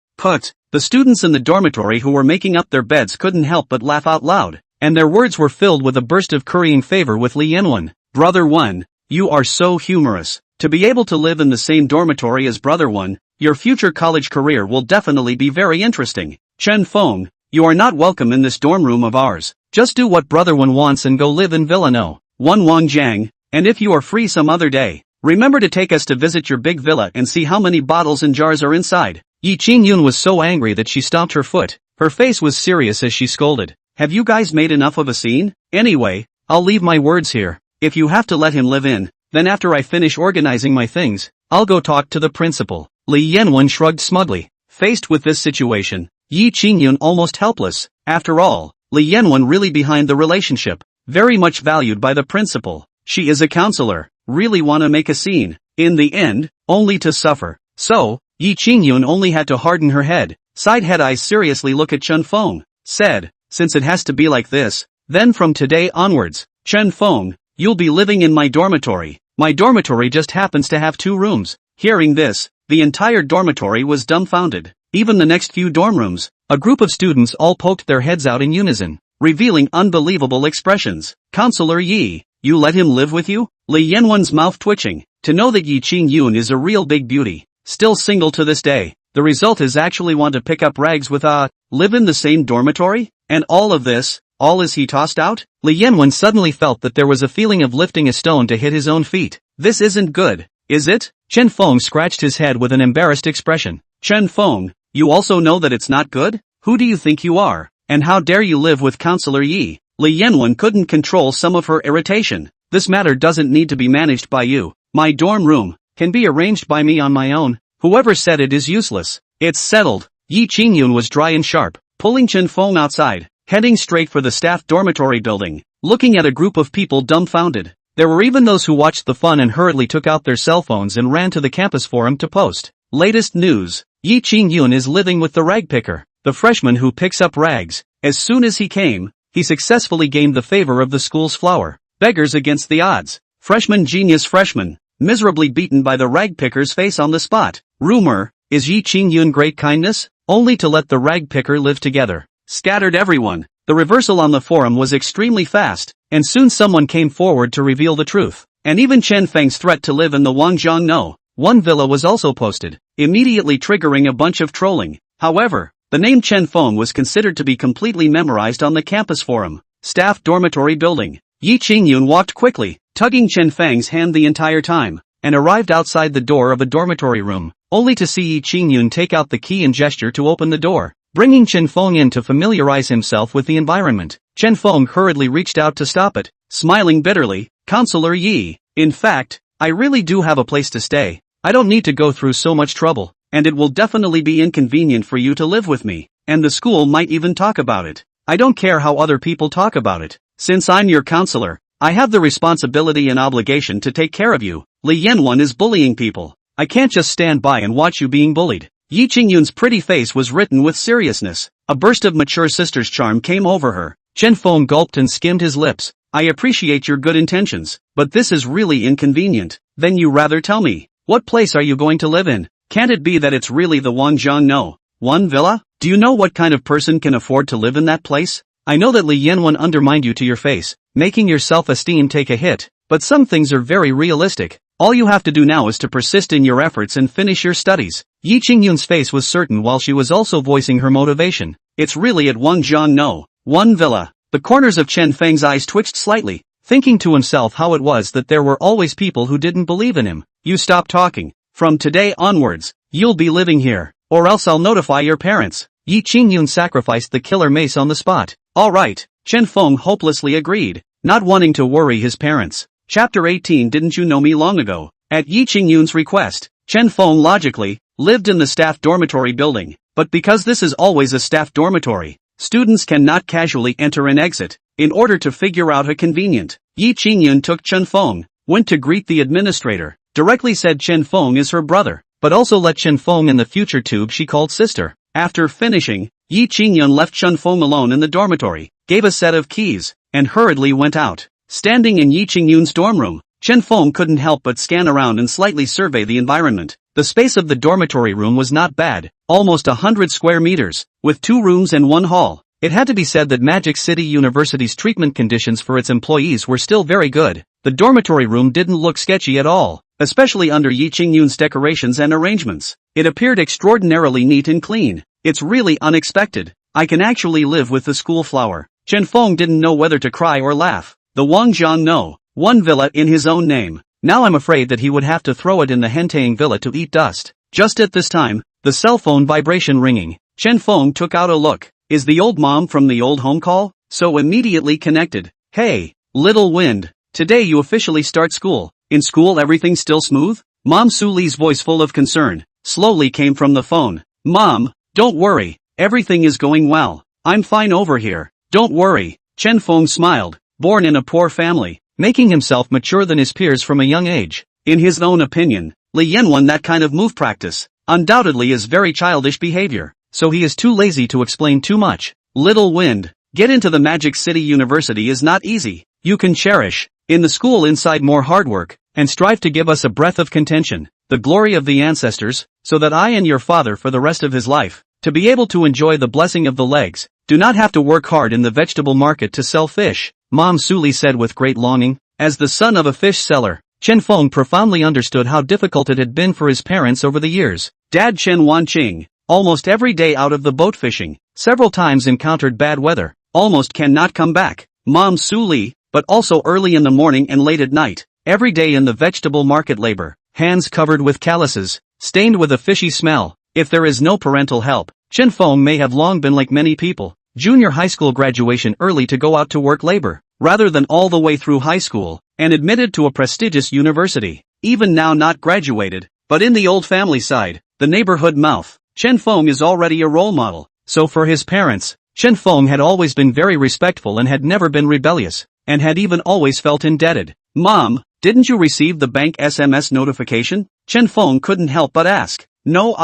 The students in the dormitory who were making up their beds couldn't help but laugh out loud, and their words were filled with a burst of currying favor with Li Yanwen. Brother 1, you are so humorous. To be able to live in the same dormitory as Brother 1, your future college career will definitely be very interesting. Chen Feng, you are not welcome in this dorm room of ours. Just do what Brother 1 wants and go live in Villa No. 1 Wangjiang, and if you are free some other day, remember to take us to visit your big villa and see how many bottles and jars are inside. Yi Qingyun was so angry that she stomped her foot. Her face was serious as she scolded. Have you guys made enough of a scene? Anyway, I'll leave my words here. If you have to let him live in, then after I finish organizing my things, I'll go talk to the principal. Li Yanwen shrugged smugly. Faced with this situation, Yi Qingyun almost helpless. After all, Li Yanwen really behind the relationship, very much valued by the principal. She is a counselor, really wanna make a scene. In the end, only to suffer. So, Yi Qingyun only had to harden her head, side head eyes seriously look at Chen Feng, said, since it has to be like this, then from today onwards, Chen Feng, you'll be living in my dormitory. My dormitory just happens to have 2 rooms. Hearing this, the entire dormitory was dumbfounded. Even the next few dorm rooms, a group of students all poked their heads out in unison, revealing unbelievable expressions. Counselor Yi, you let him live with you? Li Yanwen's mouth twitching, to know that Yi Qingyun is a real big beauty. Still single to this day, the result is actually want to pick up rags with live in the same dormitory? And all of this, all as he tossed out? Li Yanwen suddenly felt that there was a feeling of lifting a stone to hit his own feet. This isn't good, is it? Chen Feng scratched his head with an embarrassed expression. Chen Feng, you also know that it's not good? Who do you think you are? And how dare you live with Counselor Yi? Li Yanwen couldn't control some of her irritation. This matter doesn't need to be managed by you. My dorm room can be arranged by me on my own. Whoever said it is useless. It's settled. Yi Qingyun was dry and sharp, pulling Chen Feng outside, heading straight for the staff dormitory building, looking at a group of people dumbfounded. There were even those who watched the fun and hurriedly took out their cell phones and ran to the campus forum to post. Latest news. Yi Qingyun is living with the ragpicker, the freshman who picks up rags. As soon as he came, he successfully gained the favor of the school's flower. Beggars against the odds. Freshman genius freshman, miserably beaten by the ragpicker's face on the spot. Rumor, is Yi Qingyun great kindness? Only to let the ragpicker live together. Scattered everyone. The reversal on the forum was extremely fast, and soon someone came forward to reveal the truth. And even Chen Feng's threat to live in the Wangjiang No. 1 villa was also posted, immediately triggering a bunch of trolling. However, the name Chen Feng was considered to be completely memorized on the campus forum. Staff dormitory building. Yi Qingyun walked quickly, tugging Chen Feng's hand the entire time, and arrived outside the door of a dormitory room, only to see Yi Qingyun take out the key and gesture to open the door, bringing Chen Feng in to familiarize himself with the environment. Chen Feng hurriedly reached out to stop it, smiling bitterly. Counselor Yi, in fact, I really do have a place to stay. I don't need to go through so much trouble, and it will definitely be inconvenient for you to live with me, and the school might even talk about it. I don't care how other people talk about it. Since I'm your counselor, I have the responsibility and obligation to take care of you. Li Yanwen is bullying people. I can't just stand by and watch you being bullied. Yi Qingyun's pretty face was written with seriousness. A burst of mature sister's charm came over her. Chen Feng gulped and skimmed his lips. I appreciate your good intentions, but this is really inconvenient. Then you rather tell me, what place are you going to live in? Can't it be that it's really the Wangjiang No. 1 villa? Do you know what kind of person can afford to live in that place? I know that Li Yanwen undermined you to your face, making your self-esteem take a hit, but some things are very realistic. All you have to do now is to persist in your efforts and finish your studies. Yi Qingyun's face was certain while she was also voicing her motivation. It's really at Wangjiang No. 1 villa. The corners of Chen Feng's eyes twitched slightly, thinking to himself how it was that there were always people who didn't believe in him. You stop talking. From today onwards, you'll be living here, or else I'll notify your parents. Yi Qingyun sacrificed the killer mace on the spot. Alright, Chen Feng hopelessly agreed, not wanting to worry his parents. Chapter 18. Didn't you know me long ago? At Yi Qingyun's request, Chen Feng logically lived in the staff dormitory building, but because this is always a staff dormitory, students cannot casually enter and exit. In order to figure out a convenient, Yi Qingyun took Chen Feng, went to greet the administrator, directly said Chen Feng is her brother, but also let Chen Feng in the future tube she called sister. After finishing, Yi Qingyun left Chen Feng alone in the dormitory, gave a set of keys, and hurriedly went out. Standing in Yi Qingyun's dorm room, Chen Feng couldn't help but scan around and slightly survey the environment. The space of the dormitory room was not bad, almost 100 square meters, with 2 rooms and 1 hall. It had to be said that Magic City University's treatment conditions for its employees were still very good. The dormitory room didn't look sketchy at all, especially under Yi Qingyun's decorations and arrangements. It appeared extraordinarily neat and clean. It's really unexpected. I can actually live with the school flower. Chen Feng didn't know whether to cry or laugh. The Wangjiang No. 1 villa in his own name. Now I'm afraid that he would have to throw it in the Hentang villa to eat dust. Just at this time, the cell phone vibration ringing. Chen Feng took out a look. Is the old mom from the old home call? So immediately connected. Hey, little wind. Today you officially start school. In school everything still smooth? Mom Su Li's voice full of concern, slowly came from the phone. Mom, don't worry. Everything is going well. I'm fine over here. Don't worry. Chen Feng smiled. Born in a poor family, making himself mature than his peers from a young age. In his own opinion, Li Yanwen that kind of move practice, undoubtedly is very childish behavior, so he is too lazy to explain too much. Little wind, get into the Magic City University is not easy. You can cherish, in the school inside more hard work, and strive to give us a breath of contention, the glory of the ancestors, so that I and your father for the rest of his life, to be able to enjoy the blessing of the legs, do not have to work hard in the vegetable market to sell fish. Mom Su Li said with great longing. As the son of a fish seller, Chen Feng profoundly understood how difficult it had been for his parents over the years. Dad Chen Wanqing, almost every day out of the boat fishing, several times encountered bad weather, almost cannot come back. Mom Su Li, but also early in the morning and late at night, every day in the vegetable market labor, hands covered with calluses, stained with a fishy smell. If there is no parental help, Chen Feng may have long been like many people. Junior high school graduation early to go out to work labor, rather than all the way through high school, and admitted to a prestigious university. Even now not graduated, but in the old family side, the neighborhood mouth, Chen Feng is already a role model. So for his parents, Chen Feng had always been very respectful and had never been rebellious, and had even always felt indebted. Mom, didn't you receive the bank SMS notification? Chen Feng couldn't help but ask. No.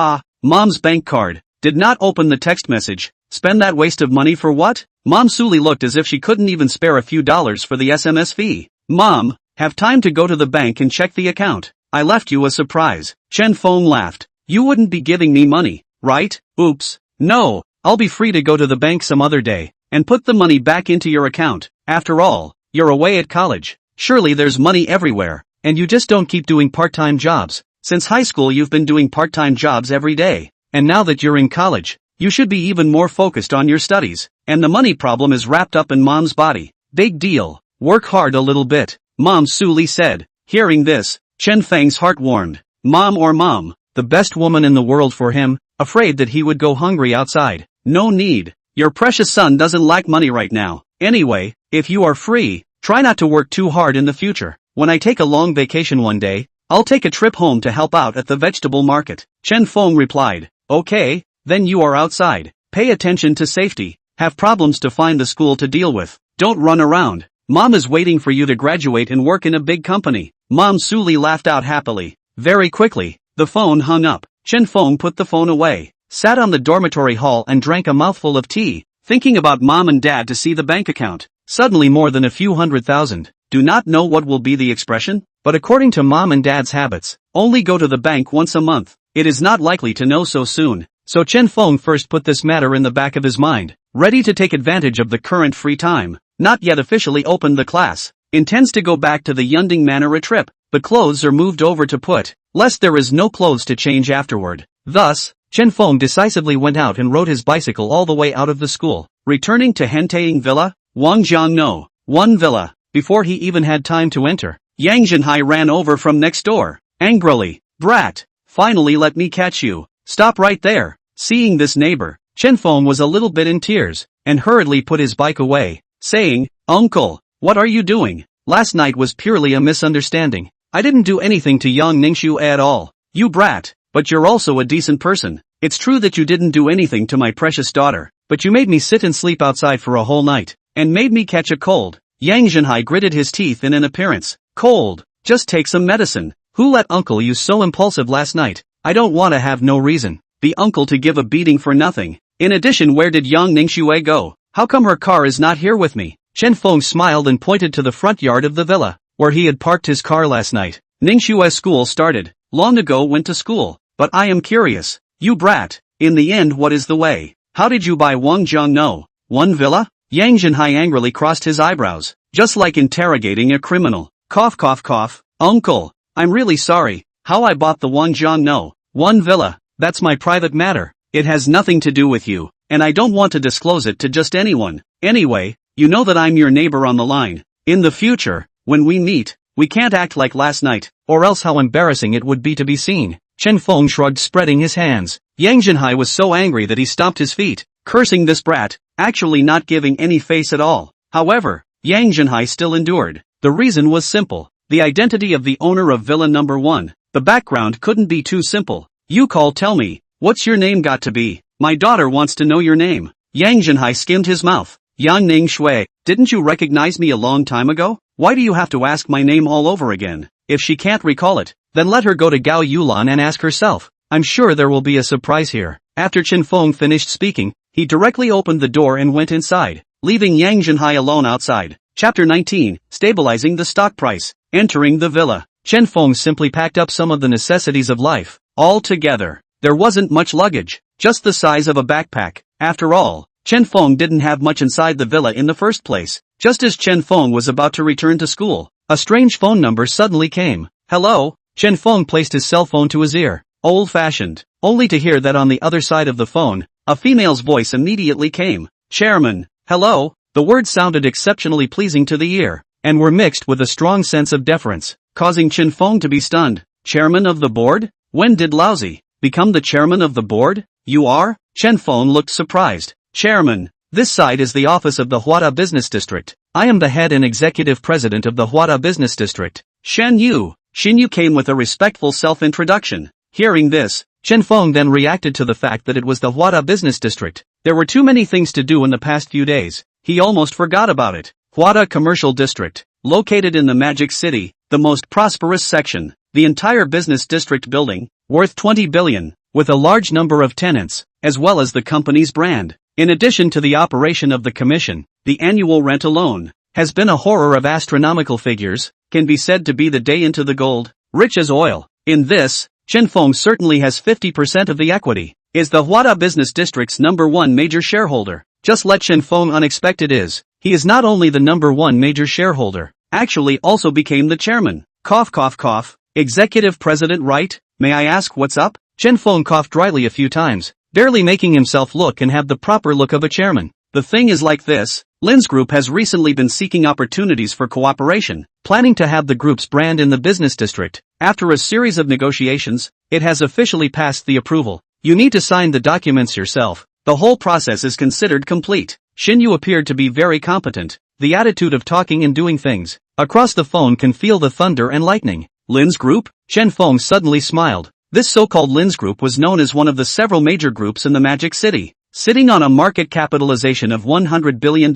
Mom's bank card. Did not open the text message. Spend that waste of money for what? Mom Su Li looked as if she couldn't even spare a few dollars for the SMS fee. Mom, have time to go to the bank and check the account. I left you a surprise. Chen Feng laughed. You wouldn't be giving me money, right? Oops. No, I'll be free to go to the bank some other day, and put the money back into your account. After all, you're away at college. Surely there's money everywhere, and you just don't keep doing part-time jobs. Since high school you've been doing part-time jobs every day, and now that you're in college, you should be even more focused on your studies, and the money problem is wrapped up in Mom's body. Big deal. Work hard a little bit, Mom Su Li said. Hearing this, Chen Feng's heart warmed. Mom, the best woman in the world for him, afraid that he would go hungry outside. No need. Your precious son doesn't lack money right now. Anyway, if you are free, try not to work too hard in the future. When I take a long vacation one day, I'll take a trip home to help out at the vegetable market. Chen Feng replied. Okay, then you are outside. Pay attention to safety. Have problems to find the school to deal with. Don't run around. Mom is waiting for you to graduate and work in a big company. Mom Suli laughed out happily. Very quickly, the phone hung up. Chen Feng put the phone away, sat on the dormitory hall and drank a mouthful of tea, thinking about mom and dad to see the bank account. Suddenly more than a few 100,000. Do not know what will be the expression, but according to mom and dad's habits, only go to the bank once a month. It is not likely to know so soon. So Chen Feng first put this matter in the back of his mind, ready to take advantage of the current free time. Not yet officially opened the class. Intends to go back to the Yunding Manor trip. The clothes are moved over to put, lest there is no clothes to change afterward. Thus, Chen Feng decisively went out and rode his bicycle all the way out of the school, returning to Hentaying Villa, Wangjiang No. 1 Villa. Before he even had time to enter, Yang Zhenhai ran over from next door, angrily. Brat! Finally let me catch you. Stop right there. Seeing this neighbor, Chen Feng was a little bit in tears, and hurriedly put his bike away, saying, Uncle, what are you doing? Last night was purely a misunderstanding. I didn't do anything to Yang Ningxu at all. You brat, but you're also a decent person. It's true that you didn't do anything to my precious daughter, but you made me sit and sleep outside for a whole night, and made me catch a cold. Yang Zhenhai gritted his teeth in an appearance. Cold. Just take some medicine. Who let uncle you so impulsive last night? I don't want to have no reason. The uncle to give a beating for nothing. In addition, where did Yang Ningxue go? How come her car is not here with me? Chen Feng smiled and pointed to the front yard of the villa, where he had parked his car last night. Ningxue's school started. Long ago went to school. But I am curious. You brat. In the end, what is the way? How did you buy Wangjiang No. 1 Villa? Yang Zhenhai angrily crossed his eyebrows, just like interrogating a criminal. Cough cough cough. Uncle, I'm really sorry. How I bought the Wangjiang No. 1 Villa, that's my private matter. It has nothing to do with you, and I don't want to disclose it to just anyone. Anyway, you know that I'm your neighbor on the line. In the future, when we meet, we can't act like last night, or else how embarrassing it would be to be seen. Chen Feng shrugged, spreading his hands. Yang Zhenhai was so angry that he stomped his feet, cursing this brat, actually not giving any face at all. However, Yang Zhenhai still endured. The reason was simple. The identity of the owner of Villa Number 1. The background couldn't be too simple. You tell me, what's your name got to be? My daughter wants to know your name. Yang Zhenhai skimmed his mouth. Yang Ningxue, didn't you recognize me a long time ago? Why do you have to ask my name all over again? If she can't recall it, then let her go to Gao Yulan and ask herself. I'm sure there will be a surprise here. After Chen Feng finished speaking, he directly opened the door and went inside, leaving Yang Zhenhai alone outside. Chapter 19, Stabilizing the Stock Price. Entering the villa, Chen Feng simply packed up some of the necessities of life. All together, there wasn't much luggage, just the size of a backpack. After all, Chen Feng didn't have much inside the villa in the first place. Just as Chen Feng was about to return to school, a strange phone number suddenly came. Hello? Chen Feng placed his cell phone to his ear, old-fashioned, only to hear that on the other side of the phone, a female's voice immediately came. Chairman, hello? The words sounded exceptionally pleasing to the ear, and were mixed with a strong sense of deference, causing Chen Feng to be stunned. Chairman of the board? When did Laozi become the chairman of the board? You are? Chen Feng looked surprised. Chairman, this side is the office of the Huada Business District. I am the head and executive president of the Huada Business District. Shen Yu came with a respectful self-introduction. Hearing this, Chen Feng then reacted to the fact that it was the Huada Business District. There were too many things to do in the past few days. He almost forgot about it. Huada Commercial District, located in the Magic City, the most prosperous section, the entire business district building, worth 20 billion, with a large number of tenants, as well as the company's brand. In addition to the operation of the commission, the annual rent alone has been a horror of astronomical figures, can be said to be the day into the gold, rich as oil. In this, Chen Feng certainly has 50% of the equity, is the Huada Business District's number 1 major shareholder. Just let Chen Feng unexpected is, he is not only the number 1 major shareholder, actually also became the chairman. Cough cough cough, executive president right? May I ask what's up? Chen Feng coughed dryly a few times, barely making himself look and have the proper look of a chairman. The thing is like this, Lin's group has recently been seeking opportunities for cooperation, planning to have the group's brand in the business district. After a series of negotiations, it has officially passed the approval. You need to sign the documents yourself. The whole process is considered complete. Xin Yu appeared to be very competent, the attitude of talking and doing things. Across the phone can feel the thunder and lightning. Lin's group? Chen Feng suddenly smiled. This so-called Lin's group was known as one of the several major groups in the Magic City. sitting on a market capitalization of $100 billion,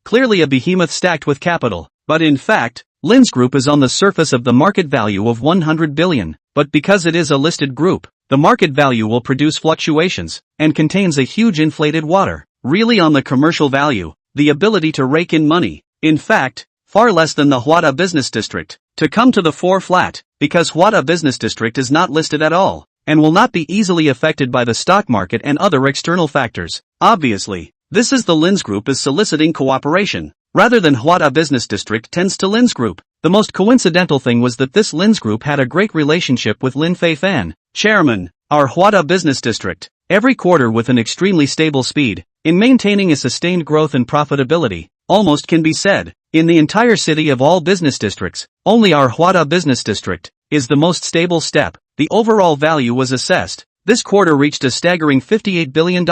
clearly a behemoth stacked with capital. But in fact, Lin's Group is on the surface of the market value of $100 billion, but because it is a listed group, the market value will produce fluctuations, and contains a huge inflated water, really on the commercial value, the ability to rake in money. In fact, far less than the Hwada Business District, to come to the fore flat, because Hwada Business District is not listed at all, and will not be easily affected by the stock market and other external factors. Obviously, this is the Lin's Group is soliciting cooperation, rather than Hwada Business District tends to Lin's Group. The most coincidental thing was that this Lin's Group had a great relationship with Lin Fei-fan, chairman, our Hwada Business District, every quarter with an extremely stable speed, in maintaining a sustained growth and profitability, almost can be said, in the entire city of all business districts, only our Hwada Business District is the most stable step. The overall value was assessed. This quarter reached a staggering $58 billion.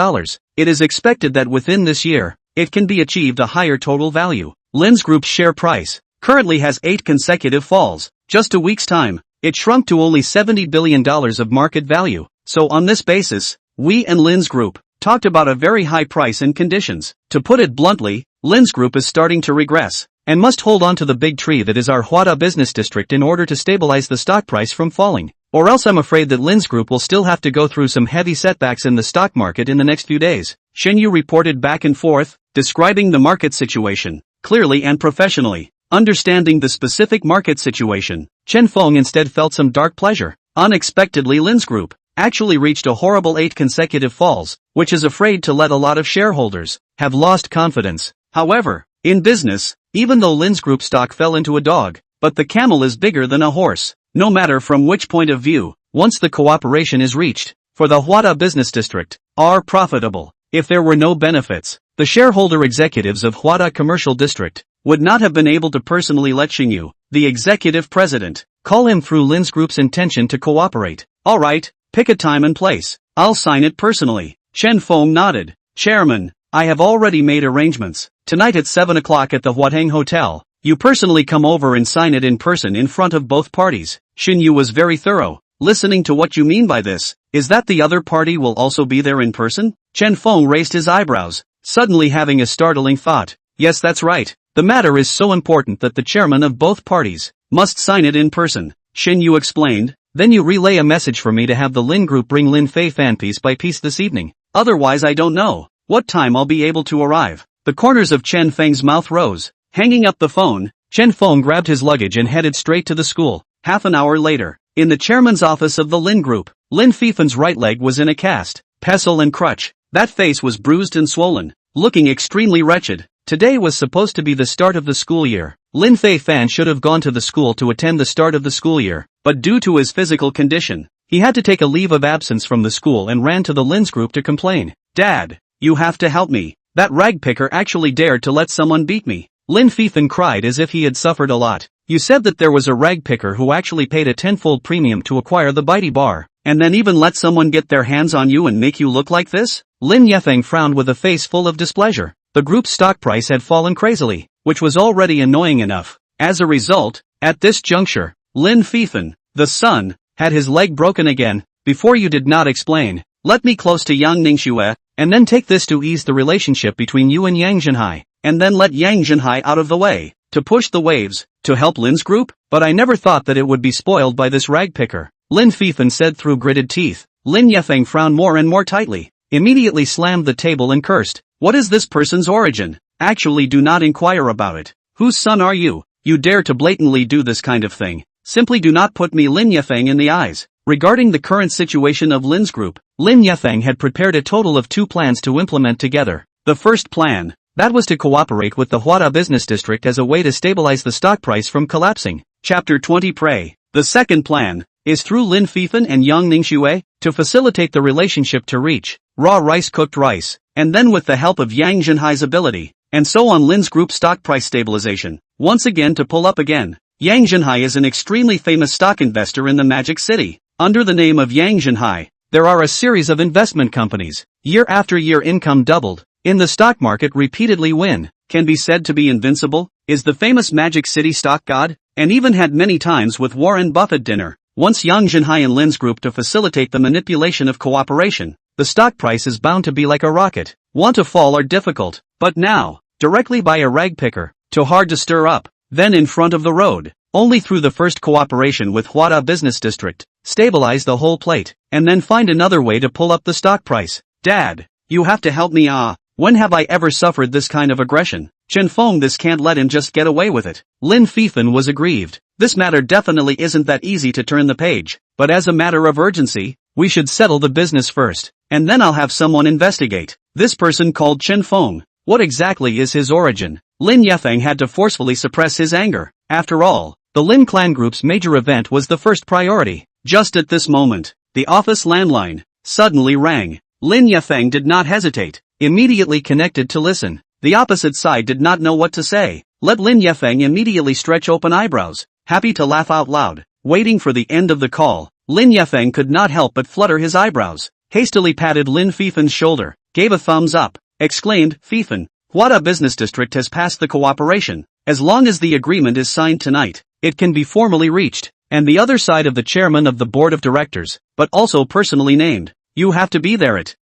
It is expected that within this year, it can be achieved a higher total value. Lin's Group's share price currently has 8 consecutive falls. Just a week's time, it shrunk to only $70 billion of market value. So on this basis, we and Lin's Group talked about a very high price and conditions. To put it bluntly, Lin's Group is starting to regress, and must hold on to the big tree that is our Hwada Business District in order to stabilize the stock price from falling. Or else I'm afraid that Lin's Group will still have to go through some heavy setbacks in the stock market in the next few days. Shen Yu reported back and forth, describing the market situation, clearly and professionally. Understanding the specific market situation, Chen Feng instead felt some dark pleasure. Unexpectedly Lin's Group actually reached a horrible 8 consecutive falls, which is afraid to let a lot of shareholders have lost confidence. However, in business, even though Lin's Group stock fell into a dog, but the camel is bigger than a horse. No matter from which point of view, once the cooperation is reached, for the Hwada Business District, are profitable. If there were no benefits, the shareholder executives of Hwada Commercial District would not have been able to personally let Xingyu, the executive president, call him through Lin's Group's intention to cooperate. Alright, pick a time and place. I'll sign it personally. Chen Feng nodded. Chairman, I have already made arrangements. Tonight at 7 o'clock at the Huateng Hotel. You personally come over and sign it in person in front of both parties. Xingyu was very thorough. Listening to what you mean by this, is that the other party will also be there in person? Chen Feng raised his eyebrows, suddenly having a startling thought. Yes, that's right. The matter is so important that the chairman of both parties must sign it in person. Xingyu explained. Then you relay a message for me to have the Lin Group bring Lin Fei-fan piece by piece this evening. Otherwise I don't know what time I'll be able to arrive. The corners of Chen Feng's mouth rose. Hanging up the phone, Chen Feng grabbed his luggage and headed straight to the school. Half an hour later, in the chairman's office of the Lin Group, Lin Fei-fan's right leg was in a cast, pestle and crutch. That face was bruised and swollen, looking extremely wretched. Today was supposed to be the start of the school year. Lin Fei-fan should have gone to the school to attend the start of the school year, but due to his physical condition, he had to take a leave of absence from the school and ran to the Lin's Group to complain. Dad, you have to help me. That rag picker actually dared to let someone beat me. Lin Fei-fan cried as if he had suffered a lot. You said that there was a rag picker who actually paid a tenfold premium to acquire the bitey bar, and then even let someone get their hands on you and make you look like this? Lin Yefeng frowned with a face full of displeasure. The group's stock price had fallen crazily, which was already annoying enough. As a result, at this juncture, Lin Fei-fan, the son, had his leg broken again. Before you did not explain. Let me close to Yang Ningxue, and then take this to ease the relationship between you and Yang Zhenhai, and then let Yang Zhenhai out of the way, to push the waves, to help Lin's Group? But I never thought that it would be spoiled by this rag picker. Lin Fei-fan said through gritted teeth. Lin Yefeng frowned more and more tightly, immediately slammed the table and cursed. What is this person's origin? Actually do not inquire about it. Whose son are you? You dare to blatantly do this kind of thing. Simply do not put me Lin Yefeng in the eyes. Regarding the current situation of Lin's Group, Lin Yefeng had prepared a total of 2 plans to implement together. The first plan, that was to cooperate with the Hwada Business District as a way to stabilize the stock price from collapsing. Chapter 20 Pray. The second plan is through Lin Fei-fan and Yang Ningxue, to facilitate the relationship to reach raw rice cooked rice, and then with the help of Yang Zhenhai's ability, and so on Lin's Group stock price stabilization, once again to pull up again. Yang Zhenhai is an extremely famous stock investor in the Magic City. Under the name of Yang Zhenhai, there are a series of investment companies. Year after year income doubled. In the stock market repeatedly win. Can be said to be invincible. Is the famous Magic City stock god. And even had many times with Warren Buffett dinner. Once Yang Zhenhai and Lin's Group to facilitate the manipulation of cooperation. The the stock price is bound to be like a rocket. Want to fall are difficult, but now, directly by a rag picker, too hard to stir up, then in front of the road, only through the first cooperation with Hwada Business District, stabilize the whole plate, and then find another way to pull up the stock price. Dad, you have to help me. When have I ever suffered this kind of aggression? Chen Feng, this can't let him just get away with it. Lin Fifan was aggrieved. This matter definitely isn't that easy to turn the page, but as a matter of urgency, we should settle the business first, and then I'll have someone investigate. This person called Chen Feng. What exactly is his origin? Lin Yefeng had to forcefully suppress his anger. After all, the Lin clan group's major event was the first priority. Just at this moment, the office landline suddenly rang. Lin Yefeng did not hesitate, immediately connected to listen. The opposite side did not know what to say. Let Lin Yefeng immediately stretch open eyebrows, happy to laugh out loud. Waiting for the end of the call, Lin Yefeng could not help but flutter his eyebrows, hastily patted Lin Fifan's shoulder, gave a thumbs up, exclaimed, Fifan, Hwada Business District has passed the cooperation. As long as the agreement is signed tonight, it can be formally reached, and the other side of the chairman of the board of directors, but also personally named. You have to be there at.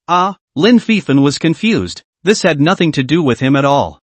Lin Fifan was confused. This had nothing to do with him at all.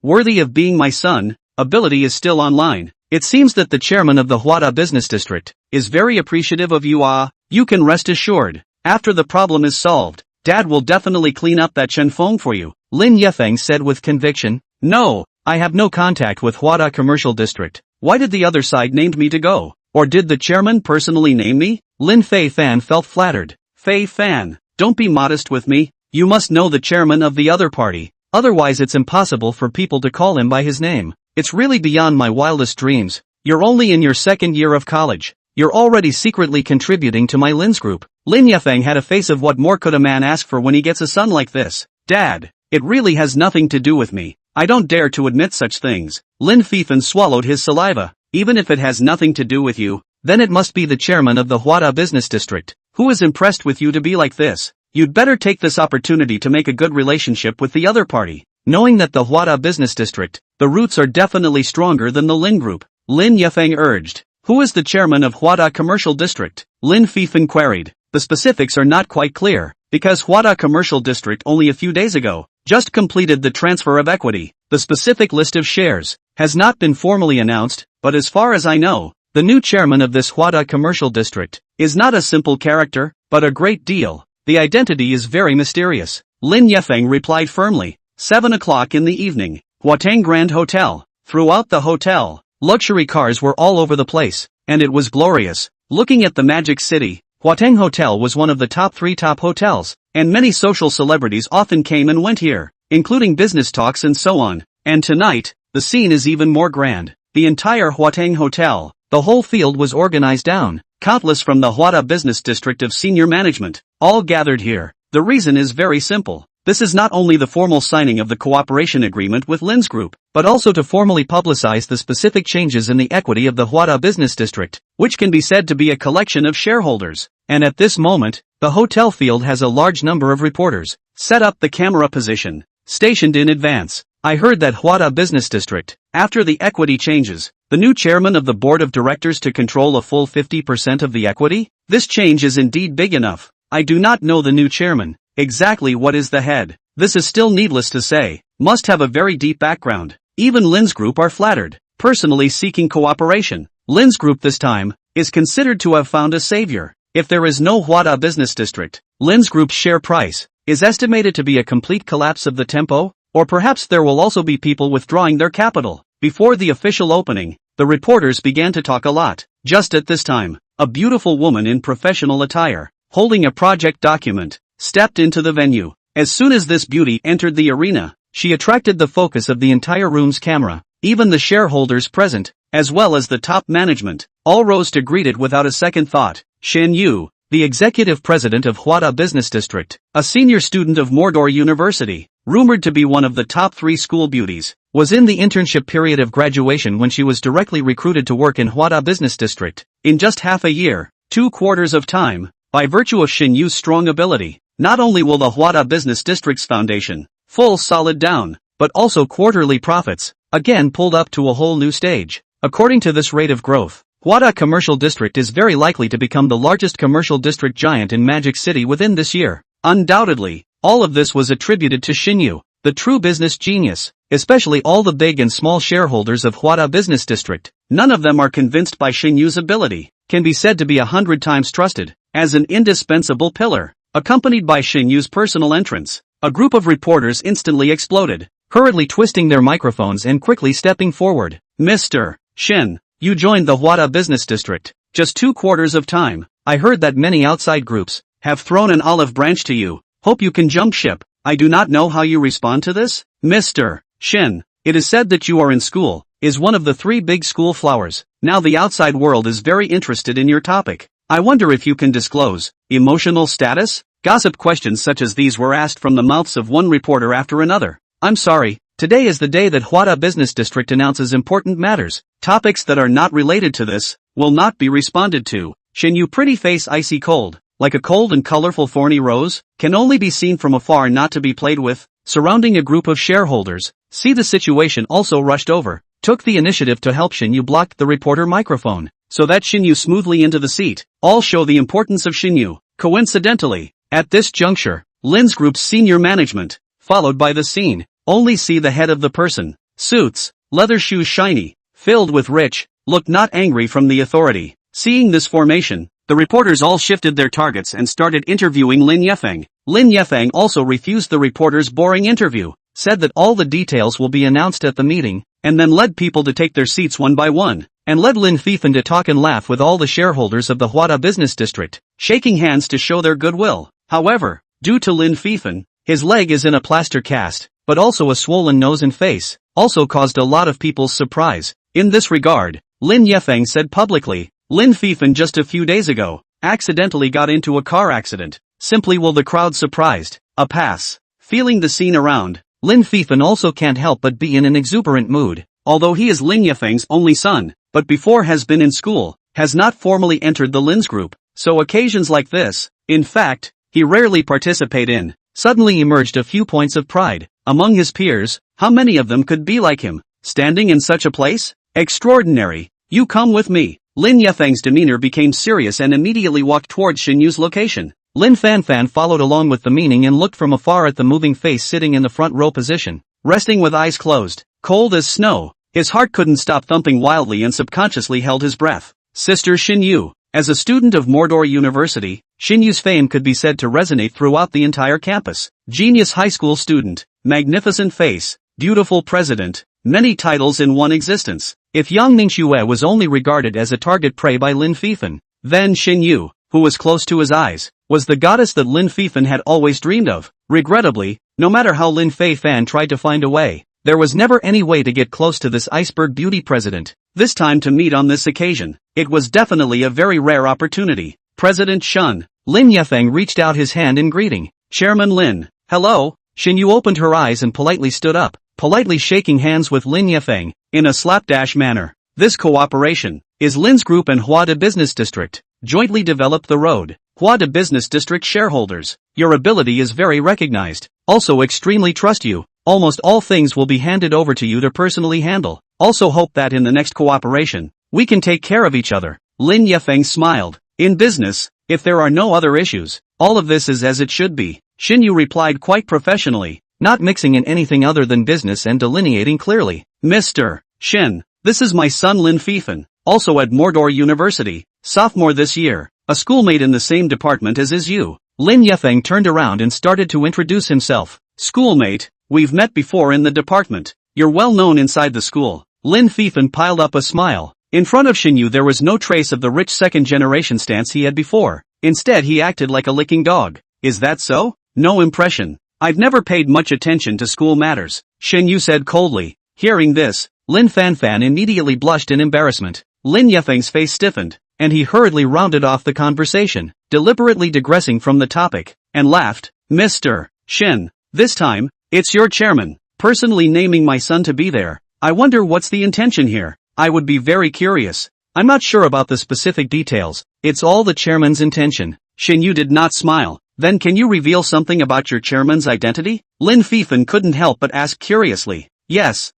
Worthy of being my son, ability is still online. It seems that the chairman of the Hwada Business District is very appreciative of you. You can rest assured. After the problem is solved, Dad will definitely clean up that Chen Feng for you, Lin Yefeng said with conviction. No, I have no contact with Hwada Commercial District. Why did the other side named me to go? Or did the chairman personally name me? Lin Fei Fan felt flattered. Fei Fan, don't be modest with me. You must know the chairman of the other party. Otherwise it's impossible for people to call him by his name. It's really beyond my wildest dreams. You're only in your second year of college. You're already secretly contributing to my Lin's group. Lin Yefeng had a face of what more could a man ask for when he gets a son like this. Dad, it really has nothing to do with me. I don't dare to admit such things. Lin Fifan swallowed his saliva. Even if it has nothing to do with you, then it must be the chairman of the Hwada Business District, who is impressed with you to be like this. You'd better take this opportunity to make a good relationship with the other party. Knowing that the Hwada Business District, the roots are definitely stronger than the Lin group. Lin Yefeng urged. Who is the chairman of Hwada Commercial District? Lin Fifan queried. The specifics are not quite clear, because Hwada Commercial District only a few days ago just completed the transfer of equity. The specific list of shares has not been formally announced, but as far as I know, the new chairman of this Hwada Commercial District is not a simple character, but a great deal. The identity is very mysterious. Lin Yefeng replied firmly. 7 o'clock in the evening, Hwatang Grand Hotel. Throughout the hotel, luxury cars were all over the place, and it was glorious. Looking at the Magic City, Hwatang Hotel was one of the top 3 top hotels, and many social celebrities often came and went here, including business talks and so on. And tonight, the scene is even more grand. The entire Hwatang Hotel, the whole field was organized down, countless from the Hwada Business District of senior management, all gathered here. The reason is very simple. This is not only the formal signing of the cooperation agreement with Lin's group, but also to formally publicize the specific changes in the equity of the Hwada Business District, which can be said to be a collection of shareholders. And at this moment, the hotel field has a large number of reporters. Set up the camera position, stationed in advance. I heard that Hwada Business District, after the equity changes, the new chairman of the board of directors to control a full 50% of the equity? This change is indeed big enough. I do not know the new chairman. Exactly what is the head? This is still needless to say. Must have a very deep background. Even Lin's group are flattered. Personally seeking cooperation. Lin's group this time is considered to have found a savior. If there is no Hwada Business District, Lin's group's share price is estimated to be a complete collapse of the tempo, or perhaps there will also be people withdrawing their capital. Before the official opening, the reporters began to talk a lot. Just at this time, a beautiful woman in professional attire, holding a project document, stepped into the venue. As soon as this beauty entered the arena, she attracted the focus of the entire room's camera. Even the shareholders present, as well as the top management, all rose to greet it without a second thought. Shen Yu, the executive president of Hwada Business District, a senior student of Modu University, rumored to be one of the top 3 school beauties, was in the internship period of graduation when she was directly recruited to work in Hwada Business District. In just half a year, 2 quarters of time, by virtue of Shen Yu's strong ability, not only will the Hwada Business District's foundation, full solid down, but also quarterly profits, again pulled up to a whole new stage. According to this rate of growth, Hwada Commercial District is very likely to become the largest commercial district giant in Magic City within this year. Undoubtedly, all of this was attributed to Xinyu, the true business genius, especially all the big and small shareholders of Huada Business District. None of them are convinced by Xinyu's ability, can be said to be 100 times trusted, as an indispensable pillar. Accompanied by Xinyu's personal entrance, a group of reporters instantly exploded, hurriedly twisting their microphones and quickly stepping forward. Mr. Shen, you joined the Huada Business District, just 2 quarters of time. I heard that many outside groups have thrown an olive branch to you. Hope you can jump ship. I do not know how you respond to this. Mr. Shen, it is said that you are in school, is one of the 3 big school flowers. Now the outside world is very interested in your topic. I wonder if you can disclose emotional status? Gossip questions such as these were asked from the mouths of one reporter after another. I'm sorry, today is the day that Huada Business District announces important matters. Topics that are not related to this will not be responded to. Xinyu pretty face icy cold, like a cold and colorful thorny rose, can only be seen from afar not to be played with. Surrounding a group of shareholders, see the situation also rushed over, took the initiative to help Xinyu block the reporter microphone, so that Xinyu smoothly into the seat. All show the importance of Xinyu. Coincidentally, at this juncture, Lin's group's senior management, followed by the scene, only see the head of the person. Suits, leather shoes shiny, filled with rich, look not angry from the authority. Seeing this formation, the reporters all shifted their targets and started interviewing Lin Yefeng. Lin Yefeng also refused the reporters' boring interview, said that all the details will be announced at the meeting, and then led people to take their seats one by one, and led Lin Feifen to talk and laugh with all the shareholders of the Huada Business District, shaking hands to show their goodwill. However, due to Lin Feifen, his leg is in a plaster cast, but also a swollen nose and face, also caused a lot of people's surprise. In this regard, Lin Yefeng said publicly, Lin Feifen just a few days ago, accidentally got into a car accident. Simply will the crowd surprised. A pass. Feeling the scene around, Lin Feifen also can't help but be in an exuberant mood. Although he is Lin Yefeng's only son, but before has been in school, has not formally entered the Lin's group, so occasions like this, in fact, he rarely participate in, suddenly emerged a few points of pride. Among his peers, how many of them could be like him, standing in such a place? Extraordinary. You come with me. Lin Yefeng's demeanor became serious and immediately walked towards Xinyu's location. Lin Fanfan followed along with the meaning and looked from afar at the moving face sitting in the front row position, resting with eyes closed, cold as snow. His heart couldn't stop thumping wildly and subconsciously held his breath. Sister Xinyu. As a student of Modu University, Xinyu's fame could be said to resonate throughout the entire campus. Genius high school student, magnificent face, beautiful president, many titles in one existence. If young Ningxue was only regarded as a target prey by Lin Feifen, then Xinyu, who was close to his eyes, was the goddess that Lin Feifen had always dreamed of. Regrettably, no matter how Lin Feifan tried to find a way, there was never any way to get close to this iceberg beauty president. This time to meet on this occasion, it was definitely a very rare opportunity. President Shun. Lin Yefeng reached out his hand in greeting. Chairman Lin. Hello. Xinyu opened her eyes and politely stood up, politely shaking hands with Lin Yefeng, in a slapdash manner. This cooperation is Lin's group and Huada Business District, jointly developed the road. Huada Business District shareholders, your ability is very recognized, also extremely trust you. Almost all things will be handed over to you to personally handle. Also hope that in the next cooperation, we can take care of each other. Lin Yefeng smiled. In business, if there are no other issues, all of this is as it should be. Xinyu replied quite professionally, not mixing in anything other than business and delineating clearly. Mr. Shen, this is my son Lin Feifen, also at Modu University, sophomore this year, a schoolmate in the same department as is you. Lin Yefeng turned around and started to introduce himself. Schoolmate, we've met before in the department. You're well known inside the school. Lin Feifen piled up a smile. In front of Xinyu there was no trace of the rich second-generation stance he had before. Instead he acted like a licking dog. Is that so? No impression. I've never paid much attention to school matters, Xinyu said coldly. Hearing this, Lin Fanfan immediately blushed in embarrassment. Lin Yefeng's face stiffened, and he hurriedly rounded off the conversation, deliberately digressing from the topic, and laughed. Mr. Shen, this time, it's your chairman, personally naming my son to be there. I wonder what's the intention here. I would be very curious. I'm not sure about the specific details. It's all the chairman's intention. Xinyu did not smile. Then can you reveal something about your chairman's identity? Lin Feifen couldn't help but ask curiously. Yes,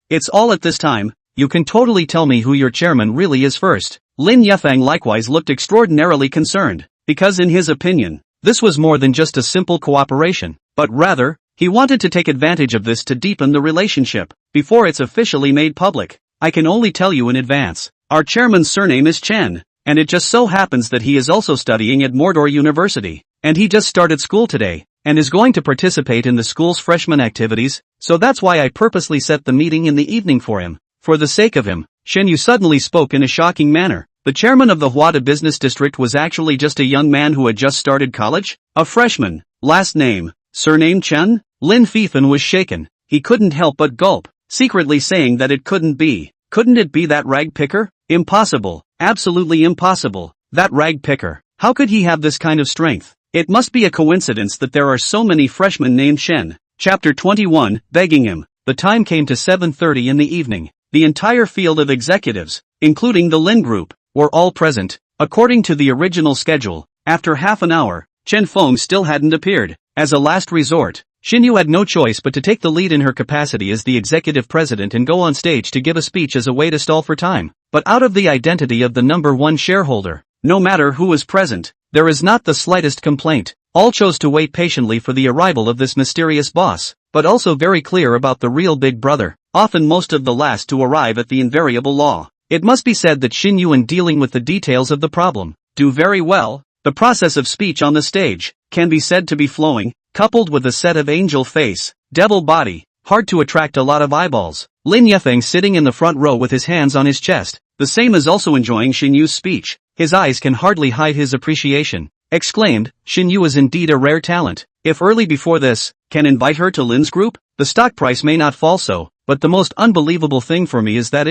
it's all at this time. You can totally tell me who your chairman really is first. Lin Yefeng likewise looked extraordinarily concerned, because in his opinion, This was more than just a simple cooperation, but rather, he wanted to take advantage of this to deepen the relationship, before it's officially made public. I can only tell you in advance, our chairman's surname is Chen, and it just so happens that he is also studying at Modu University, and he just started school today, and is going to participate in the school's freshman activities, so that's why I purposely set the meeting in the evening for him. For the sake of him, Shen Yu suddenly spoke in a shocking manner. The chairman of the Huada Business District was actually just a young man who had just started college? A freshman. Last name, surname Chen? Lin Fifan was shaken. He couldn't help but gulp, secretly saying that it couldn't be. Couldn't it be that rag picker? Impossible. Absolutely impossible. That rag picker. How could he have this kind of strength? It must be a coincidence that there are so many freshmen named Shen. Chapter 21, begging him. The time came to 7:30 in the evening. The entire field of executives, including the Lin group, were all present. According to the original schedule, after half an hour, Chen Feng still hadn't appeared. As a last resort, Xinyu had no choice but to take the lead in her capacity as the executive president and go on stage to give a speech as a way to stall for time. But out of the identity of the number one shareholder, no matter who was present, there is not the slightest complaint. All chose to wait patiently for the arrival of this mysterious boss, but also very clear about the real big brother, often most of the last to arrive at the invariable law. It must be said that Xinyu, in dealing with the details of the problem, do very well. The process of speech on the stage can be said to be flowing, coupled with a set of angel face, devil body, hard to attract a lot of eyeballs. Lin Yefeng sitting in the front row with his hands on his chest, the same as also enjoying Xinyu's speech. His eyes can hardly hide his appreciation. Exclaimed, Xinyu is indeed a rare talent. If early before this, can invite her to Lin's group, the stock price may not fall so, but the most unbelievable thing for me is that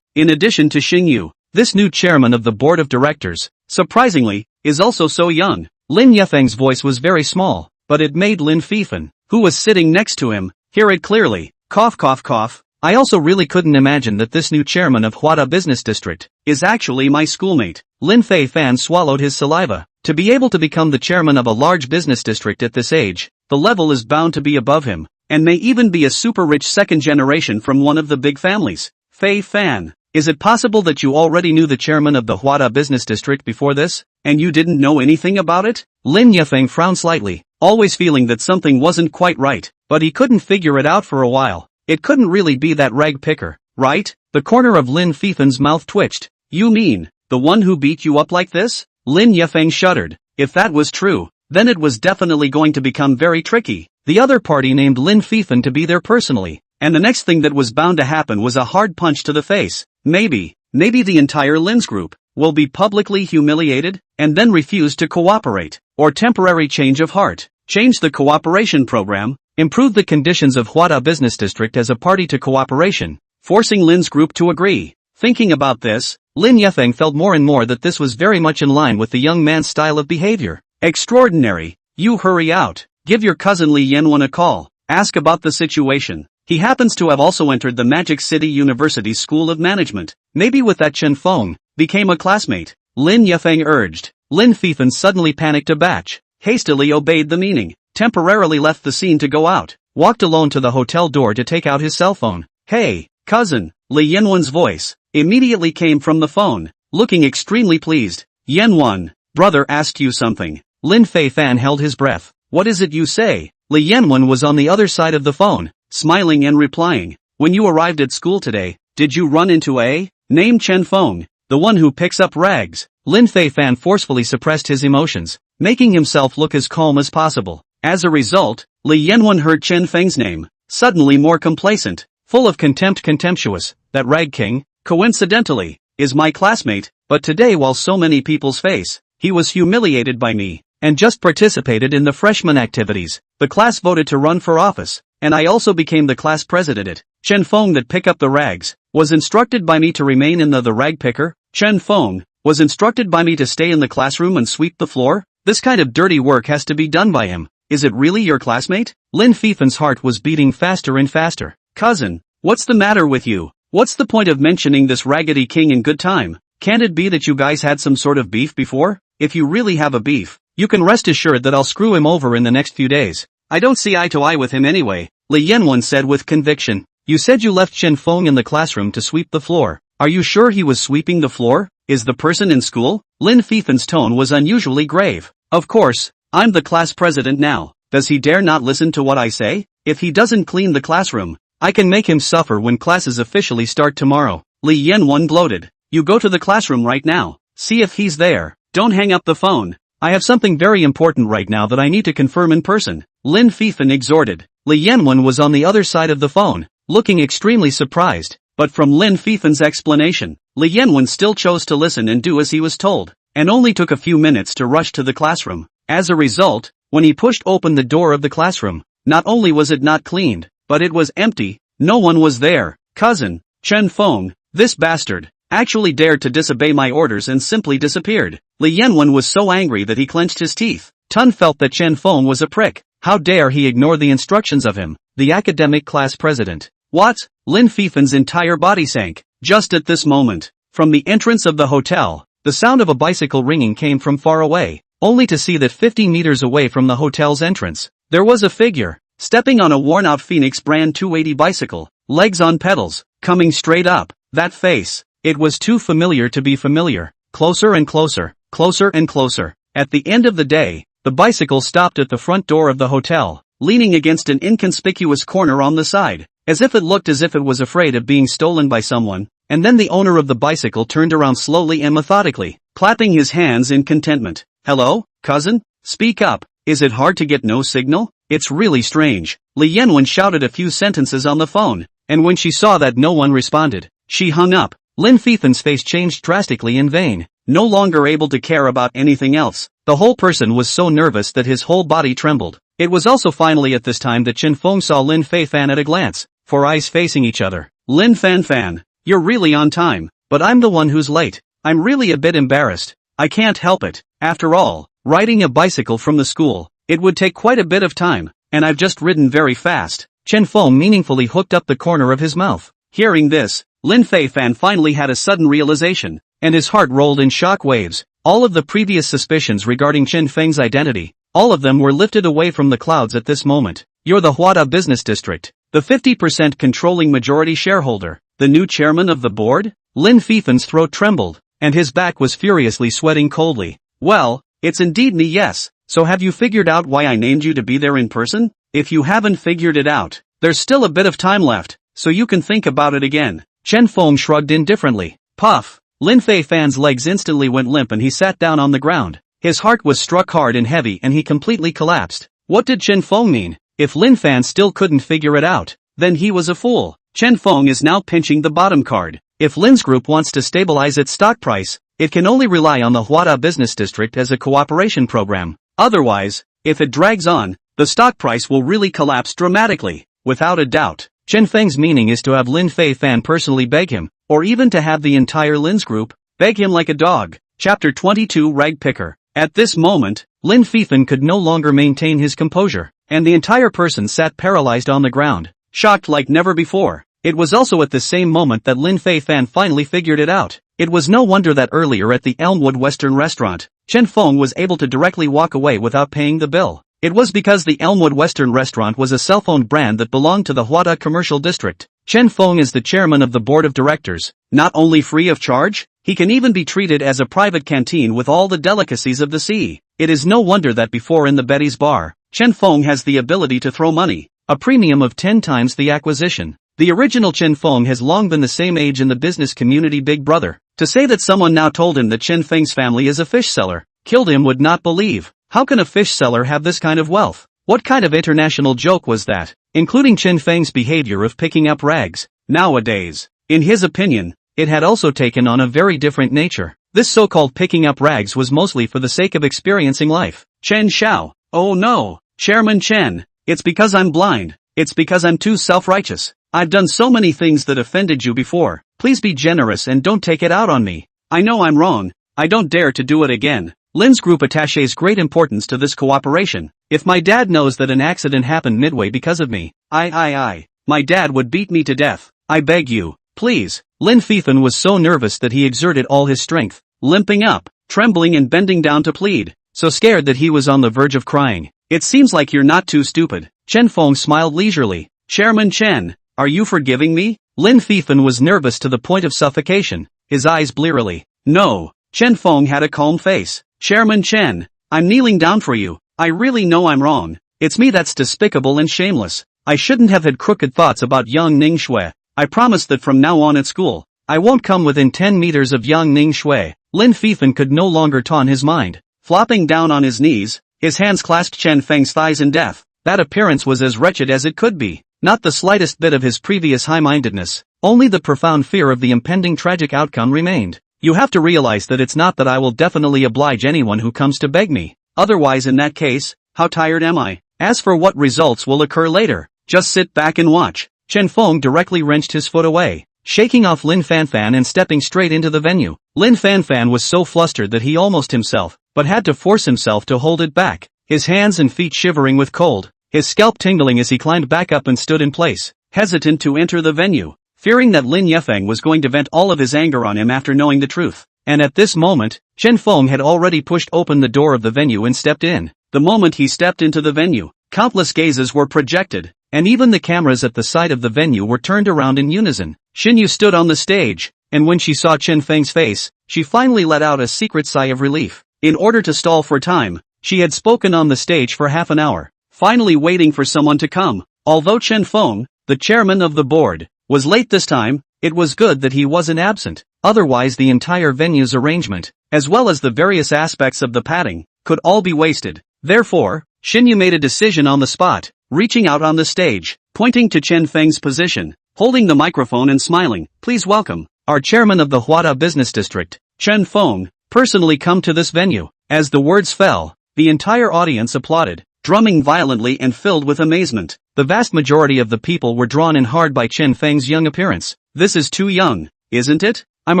in addition to Xinyu, this new chairman of the board of directors, surprisingly, is also so young. Lin Yefeng's voice was very small, but it made Lin Fifan, who was sitting next to him, hear it clearly. Cough cough cough. I also really couldn't imagine that this new chairman of Huada Business District is actually my schoolmate. Lin Fifan swallowed his saliva. To be able to become the chairman of a large business district at this age, the level is bound to be above him, and may even be a super rich second generation from one of the big families. Fei Fan, is it possible that you already knew the chairman of the Huada Business District before this, and you didn't know anything about it? Lin Yefeng frowned slightly, always feeling that something wasn't quite right, but he couldn't figure it out for a while. It couldn't really be that rag picker, right? The corner of Lin Fifan's mouth twitched. You mean, the one who beat you up like this? Lin Yefeng shuddered. If that was true, then it was definitely going to become very tricky. The other party named Lin Fifan to be there personally, and the next thing that was bound to happen was a hard punch to the face. Maybe the entire Lin's group will be publicly humiliated, and then refuse to cooperate, or temporary change of heart. Change the cooperation program, improve the conditions of Huada Business District as a party to cooperation, forcing Lin's group to agree. Thinking about this, Lin Yefeng felt more and more that this was very much in line with the young man's style of behavior. Extraordinary. You hurry out. Give your cousin Li Yanwen a call. Ask about the situation. He happens to have also entered the Magic City University's School of Management. Maybe with that Chen Feng, became a classmate. Lin Yefeng urged. Lin Fifan suddenly panicked a batch, hastily obeyed the meaning, temporarily left the scene to go out, walked alone to the hotel door to take out his cell phone. Hey, cousin, Li Yanwen's voice immediately came from the phone, looking extremely pleased. Yanwen, brother asked you something. Lin Fifan held his breath. What is it you say? Li Yanwen was on the other side of the phone, smiling and replying. When you arrived at school today, did you run into a named Chen Feng, the one who picks up rags? Lin Fifan forcefully suppressed his emotions, making himself look as calm as possible. As a result, Li Yanwen heard Chen Feng's name, suddenly more complacent, full of contempt, contemptuous. That rag king, coincidentally, is my classmate, but today while so many people's face, he was humiliated by me, and just participated in the freshman activities. The class voted to run for office, and I also became the class president. Chen Feng that pick up the rags, was instructed by me to remain in the rag picker. Chen Feng was instructed by me to stay in the classroom and sweep the floor. This kind of dirty work has to be done by him. Is it really your classmate? Lin Fifan's heart was beating faster and faster. Cousin, what's the matter with you? What's the point of mentioning this raggedy king in good time? Can't it be that you guys had some sort of beef before? If you really have a beef, you can rest assured that I'll screw him over in the next few days. I don't see eye to eye with him anyway, Li Yanwen said with conviction. You said you left Chen Feng in the classroom to sweep the floor. Are you sure he was sweeping the floor? Is the person in school? Lin Fifan's tone was unusually grave. Of course, I'm the class president now. Does he dare not listen to what I say? If he doesn't clean the classroom, I can make him suffer when classes officially start tomorrow. Li Yanwen gloated. You go to the classroom right now. See if he's there. Don't hang up the phone. I have something very important right now that I need to confirm in person. Lin Fifan exhorted. Li Yanwen was on the other side of the phone, looking extremely surprised. But from Lin Fifan's explanation, Li Yanwen still chose to listen and do as he was told, and only took a few minutes to rush to the classroom. As a result, when he pushed open the door of the classroom, not only was it not cleaned, but it was empty. No one was there. Cousin, Chen Feng, this bastard, actually dared to disobey my orders and simply disappeared. Li Yanwen was so angry that he clenched his teeth. Tun felt that Chen Feng was a prick. How dare he ignore the instructions of him, the academic class president. What? Lin Fifan's entire body sank. Just at this moment, from the entrance of the hotel, the sound of a bicycle ringing came from far away, only to see that 50 meters away from the hotel's entrance, there was a figure, stepping on a worn-out Phoenix brand 280 bicycle, legs on pedals, coming straight up. That face, it was too familiar to be familiar. Closer and closer, closer and closer. At the end of the day, the bicycle stopped at the front door of the hotel, leaning against an inconspicuous corner on the side, as if it looked as if it was afraid of being stolen by someone, and then the owner of the bicycle turned around slowly and methodically, clapping his hands in contentment. Hello, cousin? Speak up. Is it hard to get no signal? It's really strange. Li Yanwen shouted a few sentences on the phone, and when she saw that no one responded, she hung up. Lin Fifan's face changed drastically in vain, no longer able to care about anything else. The whole person was so nervous that his whole body trembled. It was also finally at this time that Chen Feng saw Lin Fifan at a glance, four eyes facing each other. Lin Fan, you're really on time, but I'm the one who's late. I'm really a bit embarrassed. I can't help it. After all, riding a bicycle from the school, it would take quite a bit of time, and I've just ridden very fast. Chen Feng meaningfully hooked up the corner of his mouth. Hearing this, Lin Fifan finally had a sudden realization, and his heart rolled in shock waves. All of the previous suspicions regarding Chen Feng's identity, all of them were lifted away from the clouds at this moment. You're the Huada Business District, the 50% controlling majority shareholder, the new chairman of the board? Lin Fifan's throat trembled, and his back was furiously sweating coldly. Well, it's indeed me, yes. So have you figured out why I named you to be there in person? If you haven't figured it out, there's still a bit of time left, so you can think about it again. Chen Feng shrugged indifferently. Puff. Lin Fifan's legs instantly went limp and he sat down on the ground. His heart was struck hard and heavy and he completely collapsed. What did Chen Feng mean? If Lin Fan still couldn't figure it out, then he was a fool. Chen Feng is now pinching the bottom card. If Lin's group wants to stabilize its stock price, it can only rely on the Huada Business District as a cooperation program. Otherwise, if it drags on, the stock price will really collapse dramatically. Without a doubt, Chen Feng's meaning is to have Lin Fifan personally beg him, or even to have the entire Lin's group beg him like a dog. Chapter 22 Rag Picker. At this moment, Lin Fifan could no longer maintain his composure, and the entire person sat paralyzed on the ground, shocked like never before. It was also at the same moment that Lin Fifan finally figured it out. It was no wonder that earlier at the Elmwood Western restaurant, Chen Feng was able to directly walk away without paying the bill. It was because the Elmwood Western restaurant was a self-owned brand that belonged to the Huada Commercial District. Chen Feng is the chairman of the board of directors, not only free of charge, he can even be treated as a private canteen with all the delicacies of the sea. It is no wonder that before in the Betty's bar, Chen Feng has the ability to throw money, a premium of 10 times the acquisition. The original Chen Feng has long been the same age in the business community Big Brother. To say that someone now told him that Chen Feng's family is a fish seller, killed him would not believe. How can a fish seller have this kind of wealth? What kind of international joke was that? Including Chen Feng's behavior of picking up rags. Nowadays, in his opinion, it had also taken on a very different nature. This so-called picking up rags was mostly for the sake of experiencing life. Chen Xiao. Oh no, Chairman Chen, it's because I'm blind. It's because I'm too self-righteous. I've done so many things that offended you before. Please be generous and don't take it out on me. I know I'm wrong. I don't dare to do it again. Lin's group attaches great importance to this cooperation. If my dad knows that an accident happened midway because of me, my dad would beat me to death. I beg you, please. Lin Fifan was so nervous that he exerted all his strength, limping up, trembling and bending down to plead, so scared that he was on the verge of crying. It seems like you're not too stupid. Chen Feng smiled leisurely. Chairman Chen, are you forgiving me? Lin Fifan was nervous to the point of suffocation, his eyes blearily. No. Chen Feng had a calm face. Chairman Chen, I'm kneeling down for you. I really know I'm wrong. It's me that's despicable and shameless. I shouldn't have had crooked thoughts about young Ning Shui. I promise that from now on at school, I won't come within 10 meters of young Ning Shui. Lin Feifan could no longer taunt his mind. Flopping down on his knees, his hands clasped Chen Feng's thighs in death. That appearance was as wretched as it could be. Not the slightest bit of his previous high-mindedness. Only the profound fear of the impending tragic outcome remained. You have to realize that it's not that I will definitely oblige anyone who comes to beg me. Otherwise, in that case, how tired am I? As for what results will occur later, just sit back and watch. Chen Feng directly wrenched his foot away, shaking off Lin Fanfan and stepping straight into the venue. Lin Fanfan was so flustered that he almost himself, but had to force himself to hold it back, his hands and feet shivering with cold, his scalp tingling as he climbed back up and stood in place, hesitant to enter the venue, fearing that Lin Yefeng was going to vent all of his anger on him after knowing the truth. And at this moment, Chen Feng had already pushed open the door of the venue and stepped in. The moment he stepped into the venue, countless gazes were projected, and even the cameras at the side of the venue were turned around in unison. Xinyu stood on the stage, and when she saw Chen Feng's face, she finally let out a secret sigh of relief. In order to stall for time, she had spoken on the stage for half an hour, finally waiting for someone to come. Although Chen Feng, the chairman of the board, was late this time, it was good that he wasn't absent. Otherwise the entire venue's arrangement, as well as the various aspects of the padding, could all be wasted. Therefore, Xinyu made a decision on the spot, reaching out on the stage, pointing to Chen Feng's position, holding the microphone and smiling. Please welcome our chairman of the Huada Business District, Chen Feng, personally come to this venue. As the words fell, the entire audience applauded, drumming violently and filled with amazement. The vast majority of the people were drawn in hard by Chen Feng's young appearance. This is too young, isn't it? I'm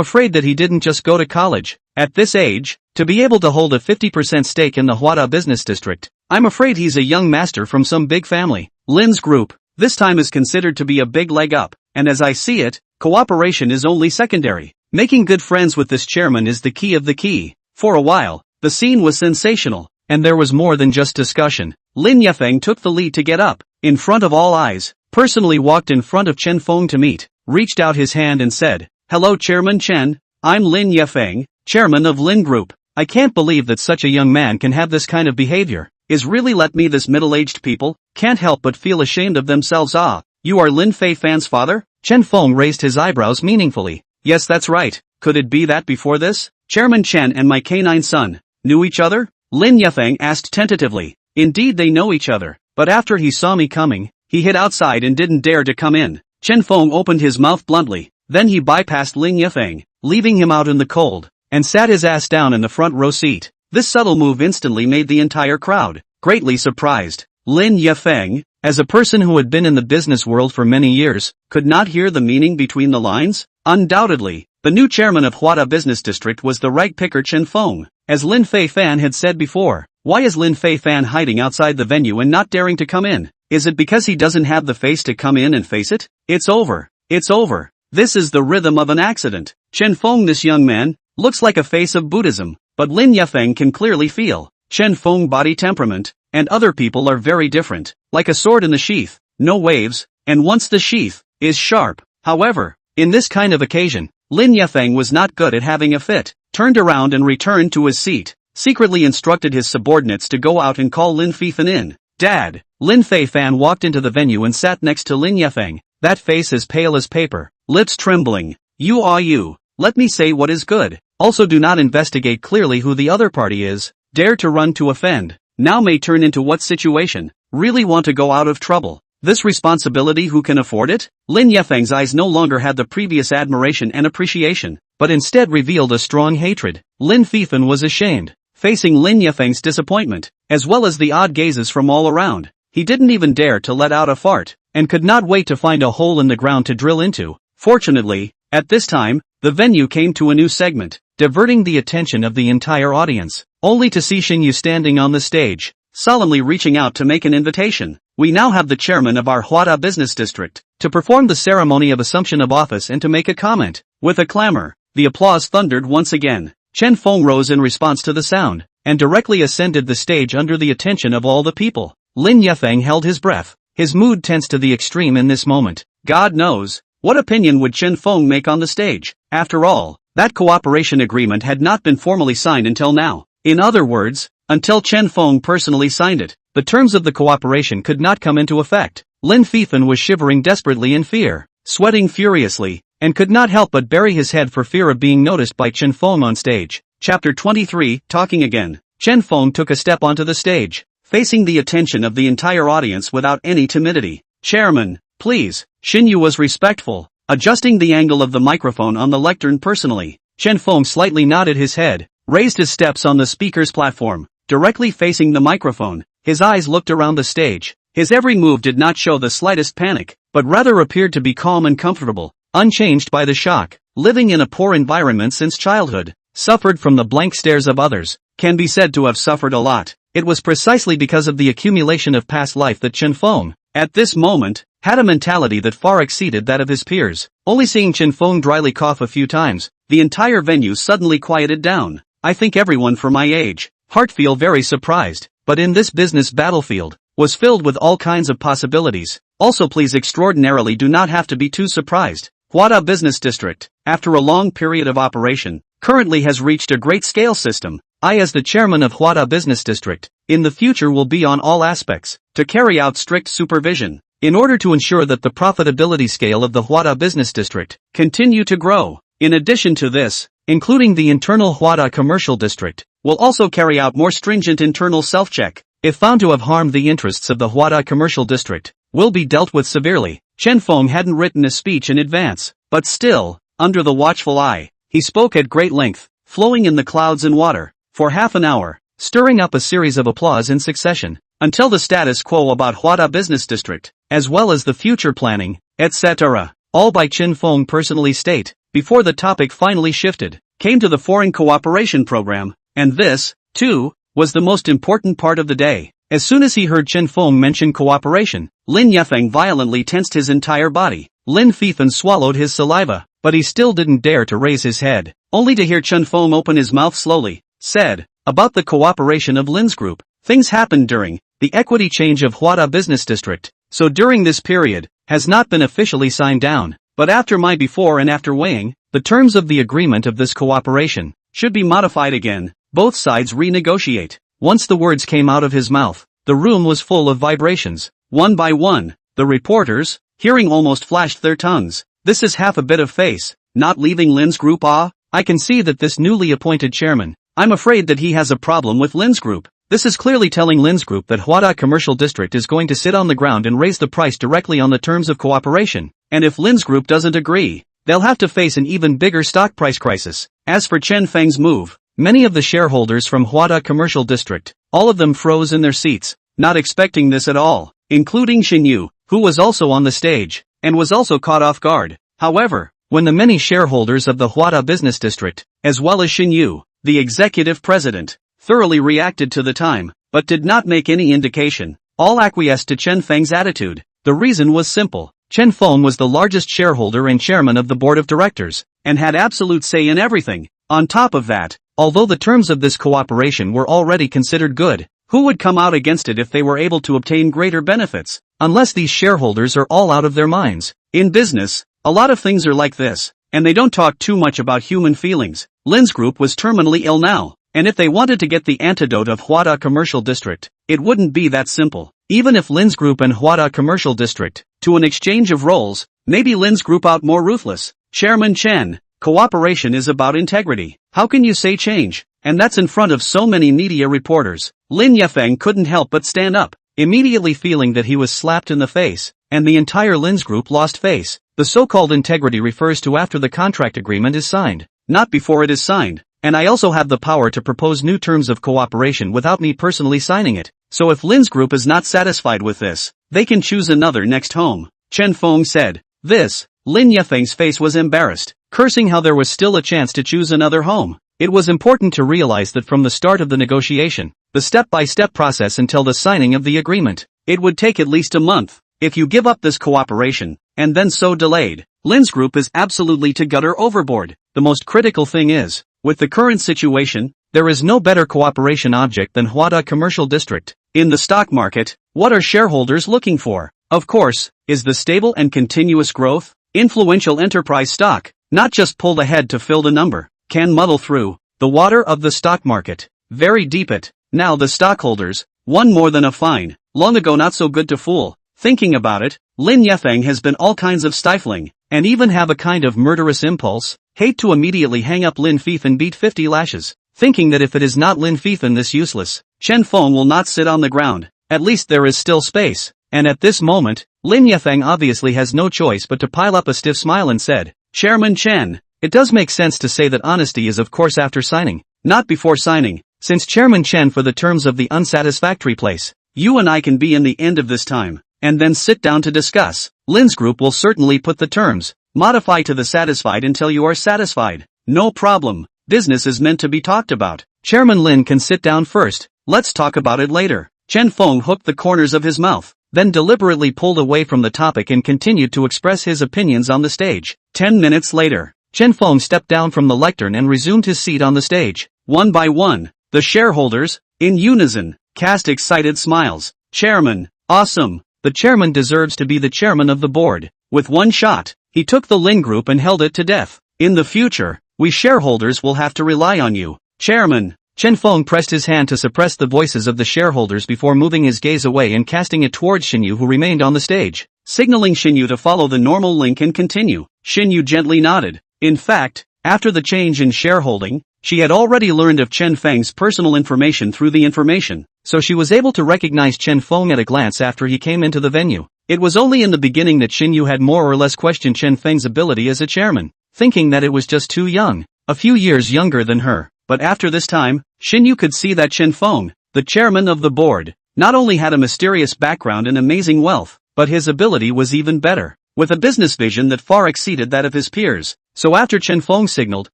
afraid that he didn't just go to college. At this age, to be able to hold a 50% stake in the Huada Business District, I'm afraid he's a young master from some big family. Lin's group, this time is considered to be a big leg up, and as I see it, cooperation is only secondary. Making good friends with this chairman is the key of the key. For a while, the scene was sensational, and there was more than just discussion. Lin Yefeng took the lead to get up, in front of all eyes, personally walked in front of Chen Feng to meet, reached out his hand and said, "Hello Chairman Chen, I'm Lin Yefeng, chairman of Lin Group. I can't believe that such a young man can have this kind of behavior. Is really let me this middle-aged people, can't help but feel ashamed of themselves. Ah, you are Lin Fei Fan's father?" Chen Feng raised his eyebrows meaningfully. "Yes, that's right. Could it be that before this, Chairman Chen and my canine son knew each other?" Lin Yefeng asked tentatively. "Indeed they know each other, but after he saw me coming, he hid outside and didn't dare to come in." Chen Feng opened his mouth bluntly, then he bypassed Lin Yefeng, leaving him out in the cold, and sat his ass down in the front row seat. This subtle move instantly made the entire crowd greatly surprised. Lin Yefeng, as a person who had been in the business world for many years, could not hear the meaning between the lines. Undoubtedly, the new chairman of Huada Business District was the rag picker Chen Feng. As Lin Fei Fan had said before, why is Lin Fei Fan hiding outside the venue and not daring to come in? Is it because he doesn't have the face to come in and face it? It's over. It's over. This is the rhythm of an accident. Chen Feng, this young man, looks like a face of Buddhism, but Lin Yefeng can clearly feel Chen Feng body temperament, and other people are very different, like a sword in the sheath, no waves, and once the sheath is sharp. However, in this kind of occasion, Lin Yefeng was not good at having a fit, turned around and returned to his seat, secretly instructed his subordinates to go out and call Lin Feifan in. "Dad!" Lin Fei Fan walked into the venue and sat next to Lin Yefeng, that face as pale as paper, lips trembling. You, let me say what is good. Also do not investigate clearly who the other party is, dare to run to offend. Now may turn into what situation? Really want to go out of trouble? This responsibility, who can afford it?" Lin Yefeng's eyes no longer had the previous admiration and appreciation, but instead revealed a strong hatred. Lin Feifan was ashamed, facing Lin Yefeng's disappointment, as well as the odd gazes from all around. He didn't even dare to let out a fart, and could not wait to find a hole in the ground to drill into. Fortunately, at this time, the venue came to a new segment, diverting the attention of the entire audience, only to see Xinyu standing on the stage, solemnly reaching out to make an invitation. "We now have the chairman of our Huada Business District to perform the ceremony of assumption of office and to make a comment." With a clamor, the applause thundered once again. Chen Feng rose in response to the sound, and directly ascended the stage under the attention of all the people. Lin Yefeng held his breath, his mood tense to the extreme in this moment. God knows, what opinion would Chen Feng make on the stage? After all, that cooperation agreement had not been formally signed until now. In other words, until Chen Feng personally signed it. The terms of the cooperation could not come into effect. Lin Fifan was shivering desperately in fear, sweating furiously, and could not help but bury his head for fear of being noticed by Chen Feng on stage. Chapter 23, Talking Again. Chen Feng took a step onto the stage, facing the attention of the entire audience without any timidity. "Chairman, please." Xin Yu was respectful, adjusting the angle of the microphone on the lectern personally. Chen Feng slightly nodded his head, raised his steps on the speaker's platform, directly facing the microphone. His eyes looked around the stage. His every move did not show the slightest panic, but rather appeared to be calm and comfortable, unchanged by the shock. Living in a poor environment since childhood, suffered from the blank stares of others, can be said to have suffered a lot. It was precisely because of the accumulation of past life that Chen Feng, at this moment, had a mentality that far exceeded that of his peers. Only seeing Chen Feng dryly cough a few times, the entire venue suddenly quieted down. I think everyone for my age, heart feel very surprised, but in this business battlefield, was filled with all kinds of possibilities. Also please extraordinarily do not have to be too surprised. Huada Business District, after a long period of operation, currently has reached a great scale system. I as the chairman of Huada Business District, in the future will be on all aspects, to carry out strict supervision, in order to ensure that the profitability scale of the Huada Business District continue to grow. In addition to this, including the internal Huada Commercial District, will also carry out more stringent internal self-check. If found to have harmed the interests of the Huada Commercial District, will be dealt with severely. Chen Feng hadn't written a speech in advance, but still, under the watchful eye, he spoke at great length, flowing in the clouds and water, for half an hour, stirring up a series of applause in succession, until the status quo about Huada Business District, as well as the future planning, etc., all by Chen Feng personally state, before the topic finally shifted, came to the foreign cooperation program, and this, too, was the most important part of the day. As soon as he heard Chen Feng mention cooperation, Lin Yefeng violently tensed his entire body. Lin Fifan swallowed his saliva, but he still didn't dare to raise his head, only to hear Chen Feng open his mouth slowly, said, about the cooperation of Lin's group. Things happened during the equity change of Huada Business District, so during this period, has not been officially signed down, but after my before and after weighing, the terms of the agreement of this cooperation, should be modified again. Both sides renegotiate. Once the words came out of his mouth, the room was full of vibrations. One by one, the reporters, hearing almost flashed their tongues. This is half a bit of face, not leaving Lin's group. I can see that this newly appointed chairman, I'm afraid that he has a problem with Lin's group. This is clearly telling Lin's group that Huada Commercial District is going to sit on the ground and raise the price directly on the terms of cooperation. And if Lin's group doesn't agree, they'll have to face an even bigger stock price crisis. As for Chen Feng's move, many of the shareholders from Huada Commercial District, all of them froze in their seats, not expecting this at all, including Xin Yu, who was also on the stage, and was also caught off guard. However, when the many shareholders of the Huada Business District, as well as Xin Yu, the executive president, thoroughly reacted to the time, but did not make any indication, all acquiesced to Chen Feng's attitude. The reason was simple. Chen Feng was the largest shareholder and chairman of the board of directors, and had absolute say in everything. On top of that, although the terms of this cooperation were already considered good, who would come out against it if they were able to obtain greater benefits? Unless these shareholders are all out of their minds. In business, a lot of things are like this, and they don't talk too much about human feelings. Lin's group was terminally ill now, and if they wanted to get the antidote of Huada Commercial District, it wouldn't be that simple. Even if Lin's group and Huada Commercial District, to an exchange of roles, maybe Lin's group out more ruthless. Chairman Chen, cooperation is about integrity. How can you say change? And that's in front of so many media reporters. Lin Yefeng couldn't help but stand up, immediately feeling that he was slapped in the face, and the entire Lin's group lost face. The so-called integrity refers to after the contract agreement is signed, not before it is signed, and I also have the power to propose new terms of cooperation without me personally signing it. So if Lin's group is not satisfied with this, they can choose another next home. Chen Feng said. This, Lin Yefeng's face was embarrassed, cursing how there was still a chance to choose another home. It was important to realize that from the start of the negotiation, the step-by-step process until the signing of the agreement, it would take at least a month. If you give up this cooperation, and then so delayed, Lin's group is absolutely to gutter overboard. The most critical thing is, with the current situation, there is no better cooperation object than Huada Commercial District. In the stock market, what are shareholders looking for? Of course, is the stable and continuous growth, influential enterprise stock, not just pulled ahead to fill the number, can muddle through the water of the stock market, very deep it, Now the stockholders, one more than a fine, long ago not so good to fool. Thinking about it, Lin Yefeng has been all kinds of stifling, and even have a kind of murderous impulse, hate to immediately hang up Lin Fifan and beat 50 lashes, thinking that if it is not Lin Fifan this useless, Chen Feng will not sit on the ground, at least there is still space, and at this moment, Lin Yefeng obviously has no choice but to pile up a stiff smile and said, Chairman Chen, it does make sense to say that honesty is of course after signing, not before signing, since Chairman Chen for the terms of the unsatisfactory place, you and I can be in the end of this time, and then sit down to discuss. Lin's group will certainly put the terms, modify to the satisfied until you are satisfied. No problem, business is meant to be talked about. Chairman Lin can sit down first, let's talk about it later. Chen Feng hooked the corners of his mouth, then deliberately pulled away from the topic and continued to express his opinions on the stage. 10 minutes later, Chen Feng stepped down from the lectern and resumed his seat on the stage. One by one, the shareholders, in unison, cast excited smiles. Chairman, awesome. The chairman deserves to be the chairman of the board. With one shot, he took the Lin Group and held it to death. In the future, we shareholders will have to rely on you. Chairman. Chen Feng pressed his hand to suppress the voices of the shareholders before moving his gaze away and casting it towards Xinyu who remained on the stage, signaling Xinyu to follow the normal link and continue. Xinyu gently nodded. In fact, after the change in shareholding, she had already learned of Chen Feng's personal information through the information, so she was able to recognize Chen Feng at a glance after he came into the venue. It was only in the beginning that Xinyu had more or less questioned Chen Feng's ability as a chairman, thinking that it was just too young, a few years younger than her. But after this time, Xinyu could see that Chen Feng, the chairman of the board, not only had a mysterious background and amazing wealth, but his ability was even better, with a business vision that far exceeded that of his peers. So after Chen Feng signaled,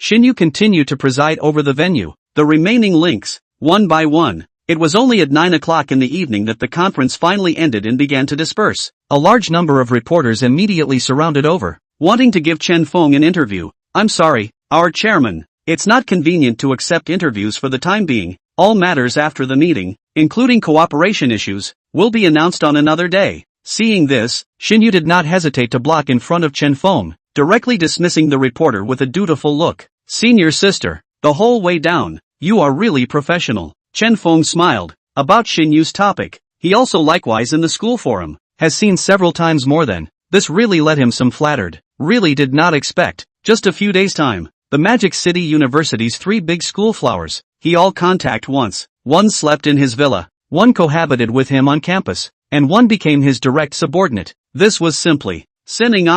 Xinyu continued to preside over the venue, the remaining links, one by one. It was only at 9 o'clock in the evening that the conference finally ended and began to disperse. A large number of reporters immediately surrounded over, wanting to give Chen Feng an interview. I'm sorry, our chairman, it's not convenient to accept interviews for the time being. All matters after the meeting, including cooperation issues, will be announced on another day. Seeing this, Xinyu did not hesitate to block in front of Chen Feng, directly dismissing the reporter with a dutiful look. Senior sister, the whole way down, you are really professional. Chen Feng smiled. About Xinyu's topic, he also likewise in the school forum, has seen several times more than. This really let him some flattered. Really did not expect. Just a few days time, the Magic City University's 3 big school flowers, he all contact once. One slept in his villa, one cohabited with him on campus, and one became his direct subordinate. This was simply sinning.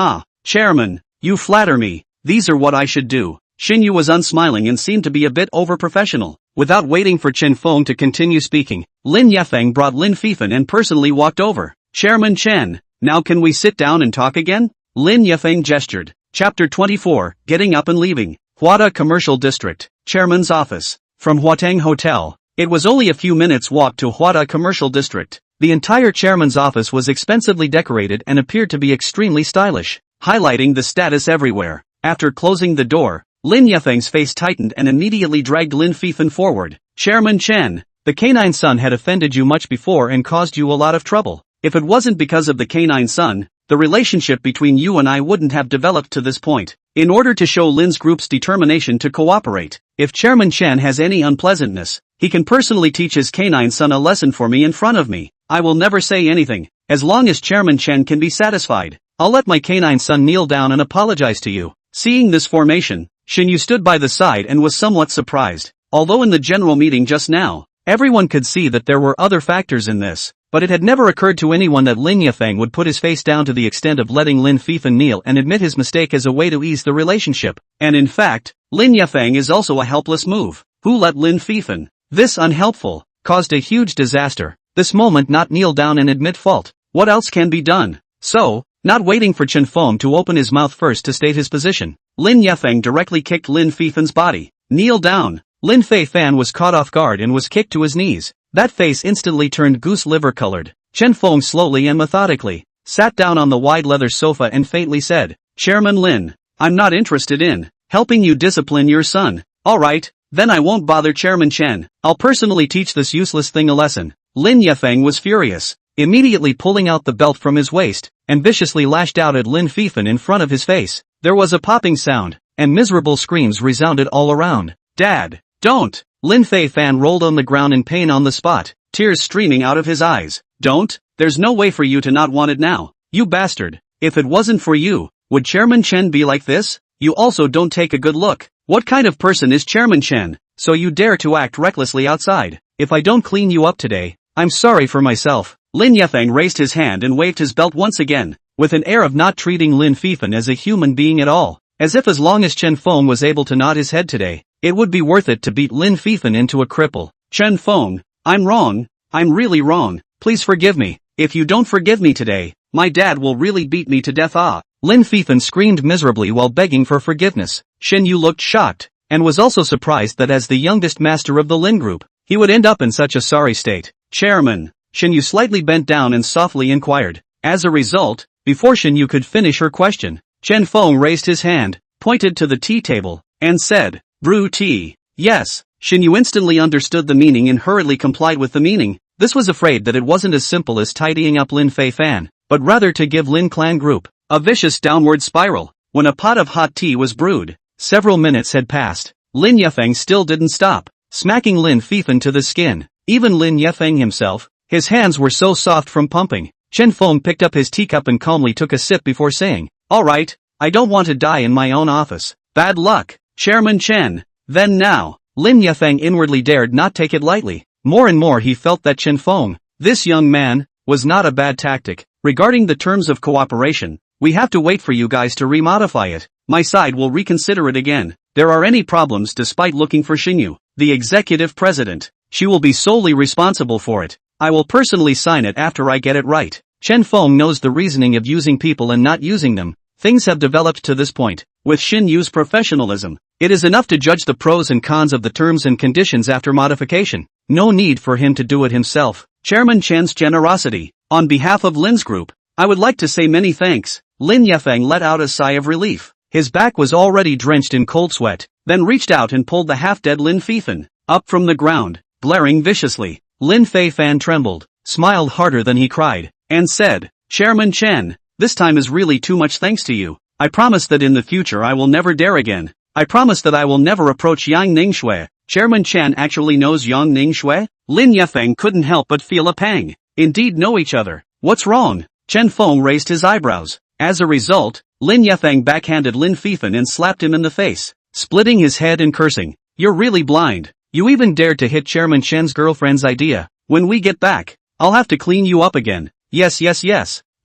Chairman, you flatter me, these are what I should do. Xinyu was unsmiling and seemed to be a bit over-professional. Without waiting for Chen Feng to continue speaking, Lin Yefeng brought Lin Fifan and personally walked over. Chairman Chen, now can we sit down and talk again? Lin Yefeng gestured. Chapter 24, Getting Up and Leaving. Huada Commercial District, Chairman's Office. From Huateng Hotel, it was only a few minutes' walk to Huada Commercial District. The entire chairman's office was expensively decorated and appeared to be extremely stylish, highlighting the status everywhere. After closing the door, Lin Yefeng's face tightened and immediately dragged Lin Fifan forward. Chairman Chen, the canine son had offended you much before and caused you a lot of trouble. If it wasn't because of the canine son, the relationship between you and I wouldn't have developed to this point. In order to show Lin's group's determination to cooperate, if Chairman Chen has any unpleasantness, he can personally teach his canine son a lesson for me in front of me. I will never say anything, as long as Chairman Chen can be satisfied. I'll let my canine son kneel down and apologize to you. Seeing this formation, Xinyu stood by the side and was somewhat surprised. Although in the general meeting just now, everyone could see that there were other factors in this, but it had never occurred to anyone that Lin Yefeng would put his face down to the extent of letting Lin Fifan kneel and admit his mistake as a way to ease the relationship. And in fact, Lin Yefeng is also a helpless move. Who let Lin Fifan, this unhelpful, caused a huge disaster, this moment not kneel down and admit fault? What else can be done? So, not waiting for Chen Feng to open his mouth first to state his position, Lin Yefeng directly kicked Lin Fifan's body. Kneel down. Lin Fifan was caught off guard and was kicked to his knees. That face instantly turned goose liver colored. Chen Feng slowly and methodically sat down on the wide leather sofa and faintly said, Chairman Lin, I'm not interested in helping you discipline your son. Alright, then I won't bother Chairman Chen. I'll personally teach this useless thing a lesson. Lin Yefeng was furious, immediately pulling out the belt from his waist, and viciously lashed out at Lin Fifan in front of his face. There was a popping sound, and miserable screams resounded all around. Dad, don't! Lin Fei Fan rolled on the ground in pain on the spot, tears streaming out of his eyes. Don't, there's no way for you to not want it now, you bastard. If it wasn't for you, would Chairman Chen be like this? You also don't take a good look. What kind of person is Chairman Chen, so you dare to act recklessly outside? If I don't clean you up today, I'm sorry for myself. Lin Yefeng raised his hand and waved his belt once again, with an air of not treating Lin Fifan as a human being at all, as if as long as Chen Feng was able to nod his head today, it would be worth it to beat Lin Fifan into a cripple. Chen Feng, I'm wrong, I'm really wrong, please forgive me. If you don't forgive me today, my dad will really beat me to death. Lin Fifan screamed miserably while begging for forgiveness. Shen Yu looked shocked, and was also surprised that as the youngest master of the Lin group, he would end up in such a sorry state. Chairman, Shen Yu slightly bent down and softly inquired. As a result, before Shen Yu could finish her question, Chen Feng raised his hand, pointed to the tea table, and said, brew tea. Yes, Shen Yu instantly understood the meaning and hurriedly complied with the meaning. This was afraid that it wasn't as simple as tidying up Lin Fei Fan, but rather to give Lin Clan Group a vicious downward spiral. When a pot of hot tea was brewed, several minutes had passed. Lin Yefeng still didn't stop, smacking Lin Fifan to the skin. Even Lin Yefeng himself, his hands were so soft from pumping. Chen Feng picked up his teacup and calmly took a sip before saying, alright, I don't want to die in my own office. Bad luck, Chairman Chen. Then now, Lin Yefeng inwardly dared not take it lightly. More and more he felt that Chen Feng, this young man, was not a bad tactic. Regarding the terms of cooperation, we have to wait for you guys to remodify it. My side will reconsider it again. There are any problems despite looking for Xinyu, the executive president. She will be solely responsible for it. I will personally sign it after I get it right. Chen Feng knows the reasoning of using people and not using them. Things have developed to this point. With Xin Yu's professionalism, it is enough to judge the pros and cons of the terms and conditions after modification. No need for him to do it himself. Chairman Chen's generosity. On behalf of Lin's group, I would like to say many thanks. Lin Yefeng let out a sigh of relief. His back was already drenched in cold sweat, then reached out and pulled the half-dead Lin Fifan up from the ground, glaring viciously. Lin Fei Fan trembled, smiled harder than he cried, and said, Chairman Chen, this time is really too much thanks to you. I promise that in the future I will never dare again. I promise that I will never approach Yang Ningshui. Chairman Chen actually knows Yang Ningshui? Lin Yefeng couldn't help but feel a pang. Indeed know each other. What's wrong? Chen Feng raised his eyebrows. As a result, Lin Yefeng backhanded Lin Fifan and slapped him in the face, splitting his head and cursing. You're really blind. You even dared to hit Chairman Chen's girlfriend's idea. When we get back, I'll have to clean you up again. Yes.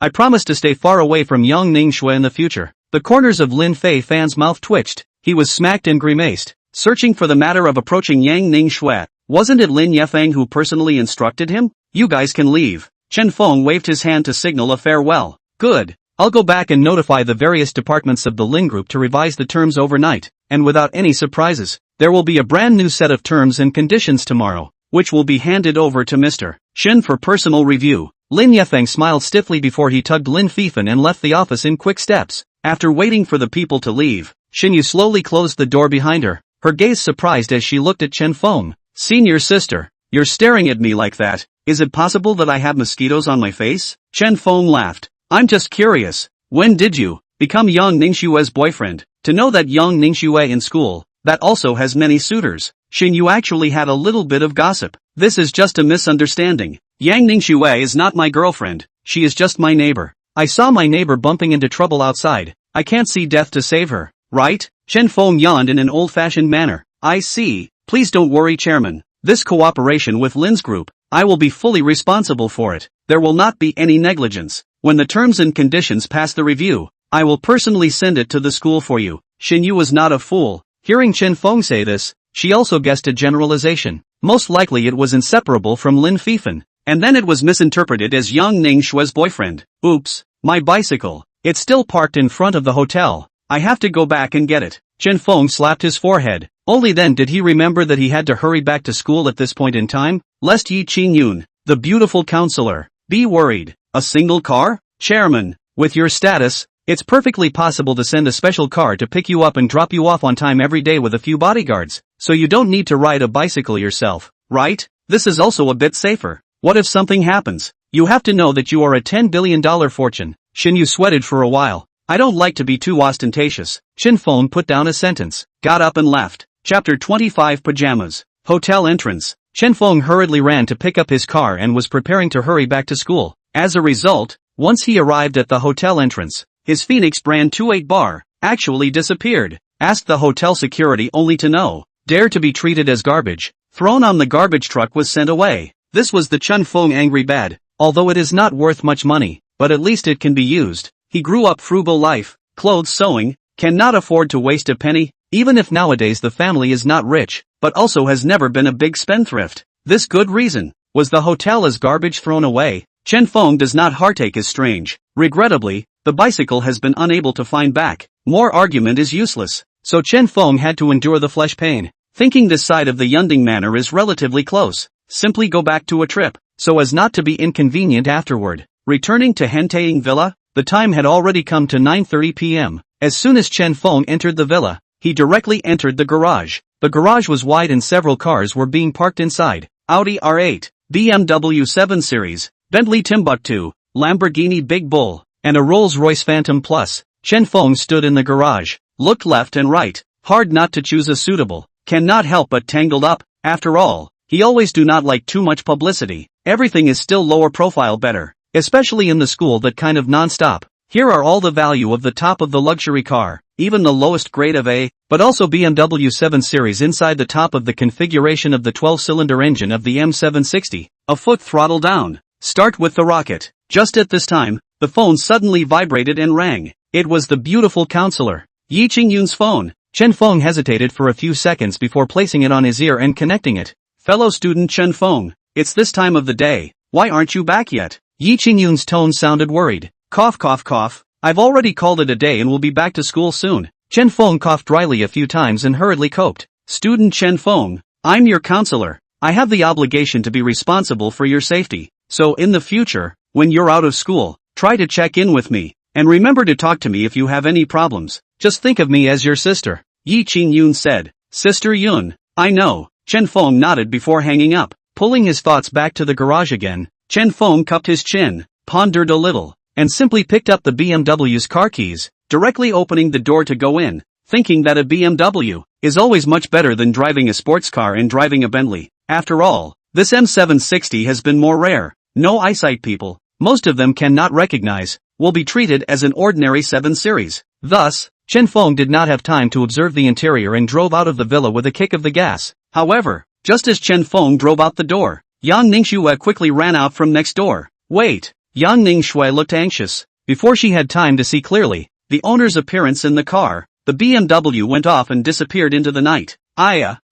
I promise to stay far away from Yang Ningshui in the future. The corners of Lin Fei Fan's mouth twitched. He was smacked and grimaced, searching for the matter of approaching Yang Ningshui. Wasn't it Lin Yefeng who personally instructed him? You guys can leave. Chen Feng waved his hand to signal a farewell. Good. I'll go back and notify the various departments of the Lin Group to revise the terms overnight, and without any surprises. There will be a brand new set of terms and conditions tomorrow, which will be handed over to Mr. Shen for personal review. Lin Yefeng smiled stiffly before he tugged Lin Fifan and left the office in quick steps. After waiting for the people to leave, Xinyu slowly closed the door behind her, her gaze surprised as she looked at Chen Feng. Senior sister, you're staring at me like that. Is it possible that I have mosquitoes on my face? Chen Feng laughed. I'm just curious. When did you become Yang Ningshui's boyfriend? To know that Yang Ningshui in school, that also has many suitors. Xinyu actually had a little bit of gossip. This is just a misunderstanding. Yang Ningshui is not my girlfriend. She is just my neighbor. I saw my neighbor bumping into trouble outside. I can't see death to save her, right? Chen Feng yawned in an old-fashioned manner. I see. Please don't worry, Chairman. This cooperation with Lin's group, I will be fully responsible for it. There will not be any negligence. When the terms and conditions pass the review, I will personally send it to the school for you. Xinyu was not a fool. Hearing Chen Feng say this, she also guessed a generalization. Most likely it was inseparable from Lin Fifan, and then it was misinterpreted as Yang Ningshui's boyfriend. Oops, my bicycle. It's still parked in front of the hotel. I have to go back and get it. Chen Feng slapped his forehead. Only then did he remember that he had to hurry back to school at this point in time, lest Yi Qingyun, the beautiful counselor, be worried. A single car? Chairman, with your status, it's perfectly possible to send a special car to pick you up and drop you off on time every day with a few bodyguards, so you don't need to ride a bicycle yourself, right? This is also a bit safer. What if something happens? You have to know that you are a $10 billion fortune. Xinyu sweated for a while. I don't like to be too ostentatious. Chen Feng put down a sentence, got up and left. Chapter 25 Pajamas. Hotel entrance. Chen Feng hurriedly ran to pick up his car and was preparing to hurry back to school. As a result, once he arrived at the hotel entrance, his Phoenix brand 28 bar actually disappeared. Asked the hotel security only to know, dare to be treated as garbage. Thrown on the garbage truck was sent away. This was the Chen Feng angry bad. Although it is not worth much money, but at least it can be used. He grew up frugal life, clothes sewing, cannot afford to waste a penny, even if nowadays the family is not rich, but also has never been a big spendthrift. This good reason. Was the hotel as garbage thrown away? Chen Feng does not heartache is strange. Regrettably, the bicycle has been unable to find back. More argument is useless. So Chen Feng had to endure the flesh pain. Thinking this side of the Yunding Manor is relatively close. Simply go back to a trip, so as not to be inconvenient afterward. Returning to Hentaying Villa, the time had already come to 9:30 p.m. As soon as Chen Feng entered the villa, he directly entered the garage. The garage was wide and several cars were being parked inside. Audi R8, BMW 7 Series, Bentley Timbuktu, Lamborghini Big Bull, and a Rolls-Royce Phantom Plus. Chen Feng stood in the garage, looked left and right, hard not to choose a suitable. Cannot help but tangled up. After all, he always do not like too much publicity. Everything is still lower profile better. Especially in the school that kind of non-stop. Here are all the value of the top of the luxury car, even the lowest grade of A, but also BMW 7 Series inside the top of the configuration of the 12-cylinder engine of the M760. A foot throttle down. Start with the rocket. Just at this time, the phone suddenly vibrated and rang. It was the beautiful counselor, Yi Qingyun's phone. Chen Feng hesitated for a few seconds before placing it on his ear and connecting it. Fellow student Chen Feng, it's this time of the day. Why aren't you back yet? Yi Qingyun's tone sounded worried. Cough cough cough. I've already called it a day and will be back to school soon. Chen Feng coughed dryly a few times and hurriedly coped. Student Chen Feng, I'm your counselor. I have the obligation to be responsible for your safety. So in the future, when you're out of school, try to check in with me. And remember to talk to me if you have any problems. Just think of me as your sister. Yi Qingyun said. Sister Yun. I know. Chen Feng nodded before hanging up. Pulling his thoughts back to the garage again, Chen Feng cupped his chin, pondered a little, and simply picked up the BMW's car keys, directly opening the door to go in, thinking that a BMW is always much better than driving a sports car and driving a Bentley. After all, this M760 has been more rare. No eyesight people, most of them cannot recognize, will be treated as an ordinary 7 Series. Thus, Chen Feng did not have time to observe the interior and drove out of the villa with a kick of the gas. However, just as Chen Feng drove out the door, Yang Ningxue quickly ran out from next door. Wait, Yang Ningxue looked anxious. Before she had time to see clearly the owner's appearance in the car, the BMW went off and disappeared into the night.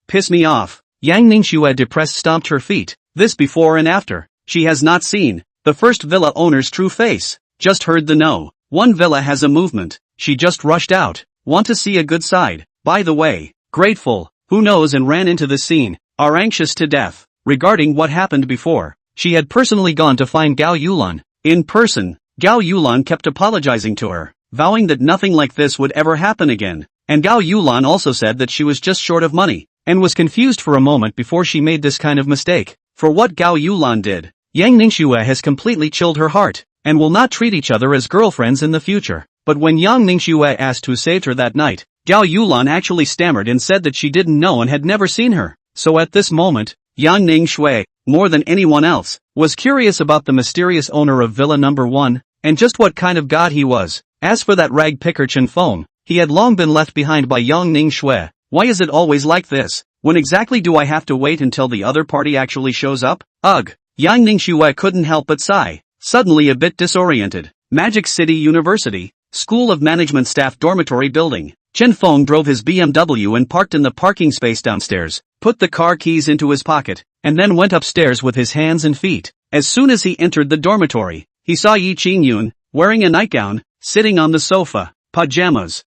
Piss me off. Yang Ningxue depressed stomped her feet. This before and after. She has not seen the first villa owner's true face. Just heard the no. One villa has a movement. She just rushed out. Want to see a good side. By the way, grateful, who knows, and ran into the scene, are anxious to death. Regarding what happened before, she had personally gone to find Gao Yulan. In person, Gao Yulan kept apologizing to her, vowing that nothing like this would ever happen again. And Gao Yulan also said that she was just short of money, and was confused for a moment before she made this kind of mistake. For what Gao Yulan did, Yang Ningxue has completely chilled her heart, and will not treat each other as girlfriends in the future. But when Yang Ningxue asked who saved her that night, Gao Yulan actually stammered and said that she didn't know and had never seen her. So at this moment, Yang Ningxue, more than anyone else, was curious about the mysterious owner of Villa Number 1, and just what kind of god he was. As for that rag picker Chen Feng, he had long been left behind by Yang Ningxue. Why is it always like this? When exactly do I have to wait until the other party actually shows up? Ugh. Yang Ningxue couldn't help but sigh, suddenly a bit disoriented. Magic City University, School of Management Staff Dormitory Building. Chen Feng drove his BMW and parked in the parking space downstairs, put the car keys into his pocket, and then went upstairs with his hands and feet. As soon as he entered the dormitory, he saw Yi Qingyun, wearing a nightgown, sitting on the sofa. Pajamas.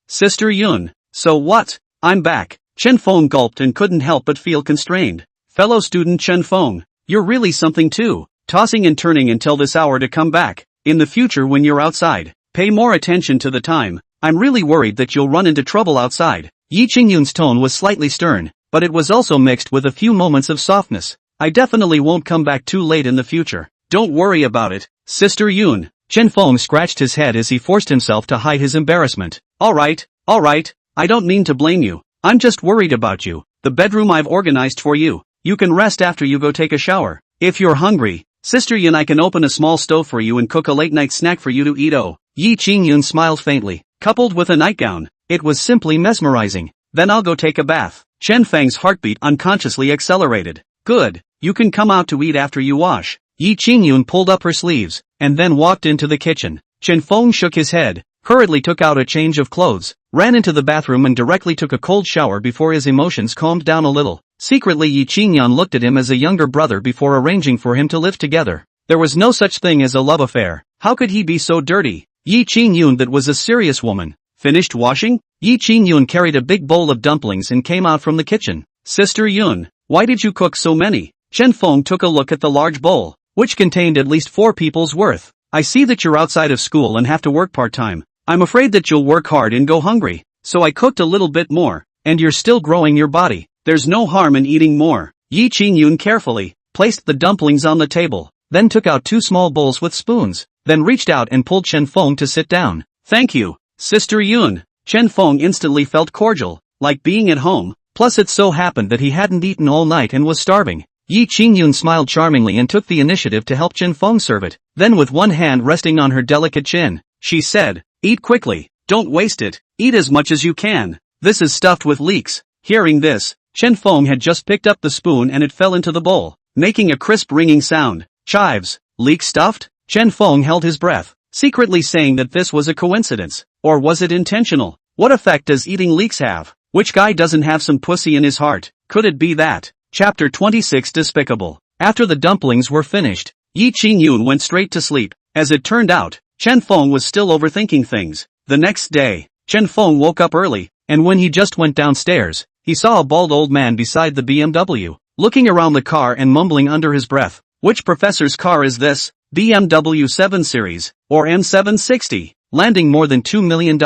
Sister Yun. So what? I'm back. Chen Feng gulped and couldn't help but feel constrained. Fellow student Chen Feng, you're really something too, tossing and turning until this hour to come back. In the future when you're outside, pay more attention to the time. I'm really worried that you'll run into trouble outside. Yi Qingyun's tone was slightly stern, but it was also mixed with a few moments of softness. I definitely won't come back too late in the future. Don't worry about it, Sister Yun. Chen Feng scratched his head as he forced himself to hide his embarrassment. Alright, I don't mean to blame you. I'm just worried about you. the bedroom I've organized for you. You can rest after you go take a shower. If you're hungry, Sister Yun, I can open a small stove for you and cook a late-night snack for you to eat. Oh, Yi Qingyun smiled faintly, coupled with a nightgown. It was simply mesmerizing. Then I'll go take a bath. Chen Feng's heartbeat unconsciously accelerated. Good, you can come out to eat after you wash. Yi Qingyun pulled up her sleeves, and then walked into the kitchen. Chen Feng shook his head, hurriedly took out a change of clothes, ran into the bathroom and directly took a cold shower before his emotions calmed down a little. Secretly, Yi Qingyun looked at him as a younger brother before arranging for him to live together. There was no such thing as a love affair. How could he be so dirty? Yi Qingyun, that was a serious woman. Finished washing? Yi Qingyun carried a big bowl of dumplings and came out from the kitchen. Sister Yun, why did you cook so many? Chen Feng took a look at the large bowl, which contained at least 4 people's worth. I see that you're outside of school and have to work part-time. I'm afraid that you'll work hard and go hungry, so I cooked a little bit more, and you're still growing your body. There's no harm in eating more. Yi Qingyun carefully placed the dumplings on the table, then took out 2 small bowls with spoons, then reached out and pulled Chen Feng to sit down. Thank you, Sister Yun. Chen Feng instantly felt cordial, like being at home, plus it so happened that he hadn't eaten all night and was starving. Yi Qingyun smiled charmingly and took the initiative to help Chen Feng serve it. Then with one hand resting on her delicate chin, she said, "Eat quickly, don't waste it, eat as much as you can. This is stuffed with leeks." Hearing this, Chen Feng had just picked up the spoon and it fell into the bowl, making a crisp ringing sound. Chives, leek stuffed? Chen Feng held his breath, secretly saying that this was a coincidence, or was it intentional? What effect does eating leeks have? Which guy doesn't have some pussy in his heart? Could it be that? Chapter 26, Despicable. After the dumplings were finished, Yi Qingyun went straight to sleep. As it turned out, Chen Feng was still overthinking things. The next day, Chen Feng woke up early, and when he just went downstairs, he saw a bald old man beside the BMW, looking around the car and mumbling under his breath. Which professor's car is this? BMW 7 Series, or M760, landing more than $2 million,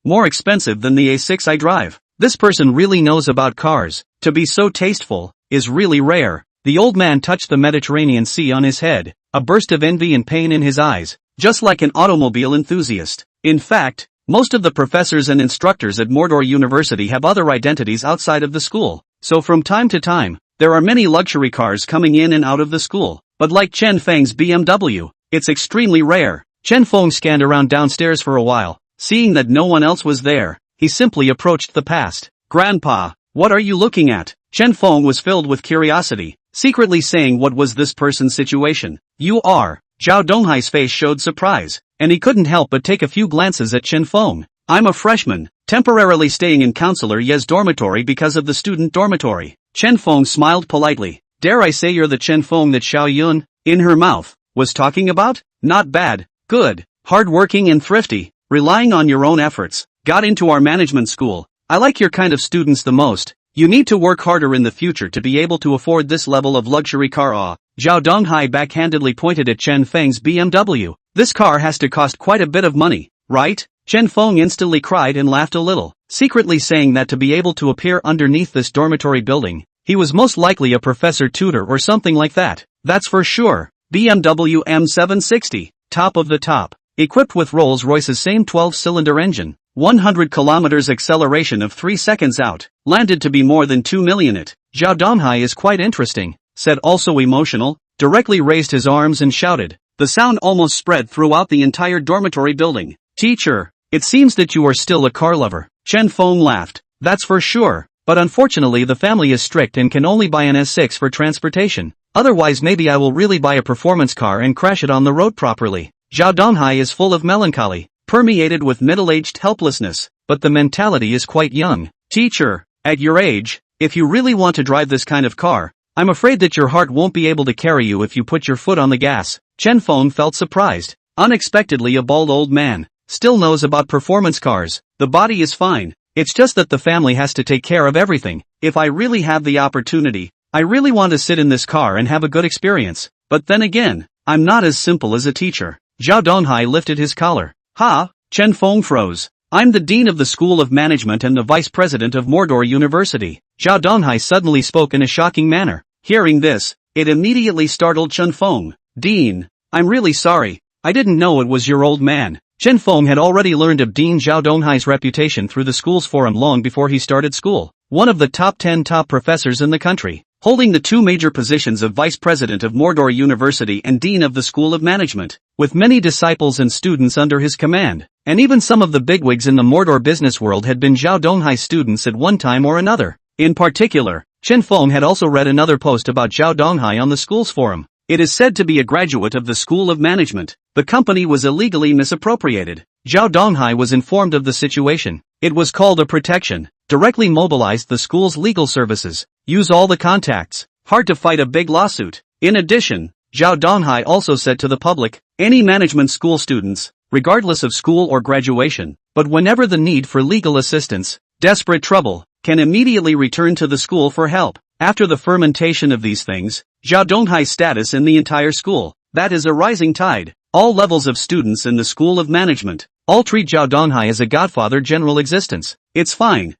more expensive than the A6 I drive. This person really knows about cars. To be so tasteful is really rare. The old man touched the Mediterranean Sea on his head, a burst of envy and pain in his eyes, just like an automobile enthusiast. In fact, most of the professors and instructors at Modu University have other identities outside of the school, so from time to time, there are many luxury cars coming in and out of the school. But like Chen Feng's BMW, it's extremely rare. Chen Feng scanned around downstairs for a while. Seeing that no one else was there, he simply approached the past. "Grandpa, what are you looking at?" Chen Feng was filled with curiosity, secretly saying, what was this person's situation? "You are." Zhao Donghai's face showed surprise, and he couldn't help but take a few glances at Chen Feng. "I'm a freshman, temporarily staying in Counselor Ye's dormitory because of the student dormitory." Chen Feng smiled politely. "Dare I say you're the Chen Feng that Xiao Yun, in her mouth, was talking about? Not bad, good, hard-working and thrifty, relying on your own efforts, got into our management school. I like your kind of students the most. You need to work harder in the future to be able to afford this level of luxury car." Zhao Donghai backhandedly pointed at Chen Feng's BMW. "This car has to cost quite a bit of money, right?" Chen Feng instantly cried and laughed a little, secretly saying that to be able to appear underneath this dormitory building, he was most likely a professor tutor or something like that. That's for sure. BMW M760, top of the top, equipped with Rolls-Royce's same 12-cylinder engine, 100 kilometers acceleration of 3 seconds out, landed to be more than 2 million. It. Zhao Donghai is quite interesting, said, also emotional, directly raised his arms and shouted. The sound almost spread throughout the entire dormitory building. "Teacher, it seems that you are still a car lover." Chen Feng laughed. "That's for sure. But unfortunately the family is strict and can only buy an S6 for transportation. Otherwise maybe I will really buy a performance car and crash it on the road properly." Zhao Donghai is full of melancholy, permeated with middle-aged helplessness, but the mentality is quite young. "Teacher, at your age, if you really want to drive this kind of car, I'm afraid that your heart won't be able to carry you if you put your foot on the gas." Chen Feng felt surprised. Unexpectedly a bald old man still knows about performance cars. The body is fine. It's just that the family has to take care of everything. If I really have the opportunity, I really want to sit in this car and have a good experience. But then again, I'm not as simple as a teacher. Zhao Donghai lifted his collar. "Ha!" Chen Feng froze. "I'm the dean of the School of Management and the vice president of Modu University." Zhao Donghai suddenly spoke in a shocking manner. Hearing this, it immediately startled Chen Feng. "Dean, I'm really sorry. I didn't know it was your old man." Chen Feng had already learned of Dean Zhao Donghai's reputation through the school's forum long before he started school. one of the top 10 top professors in the country, holding the two major positions of Vice President of Modu University and Dean of the School of Management, with many disciples and students under his command. And even some of the bigwigs in the Modu business world had been Zhao Donghai students at one time or another. In particular, Chen Feng had also read another post about Zhao Donghai on the school's forum. It is said to be a graduate of the School of Management. The company was illegally misappropriated. Zhao Donghai was informed of the situation. It was called a protection, directly mobilized the school's legal services, use all the contacts, hard to fight a big lawsuit. In addition, Zhao Donghai also said to the public, any management school students, regardless of school or graduation, but whenever the need for legal assistance, desperate trouble, can immediately return to the school for help. After the fermentation of these things, Zhao Donghai's status in the entire school, that is a rising tide. All levels of students in the School of Management, all treat Zhao Donghai as a godfather general existence. It's fine,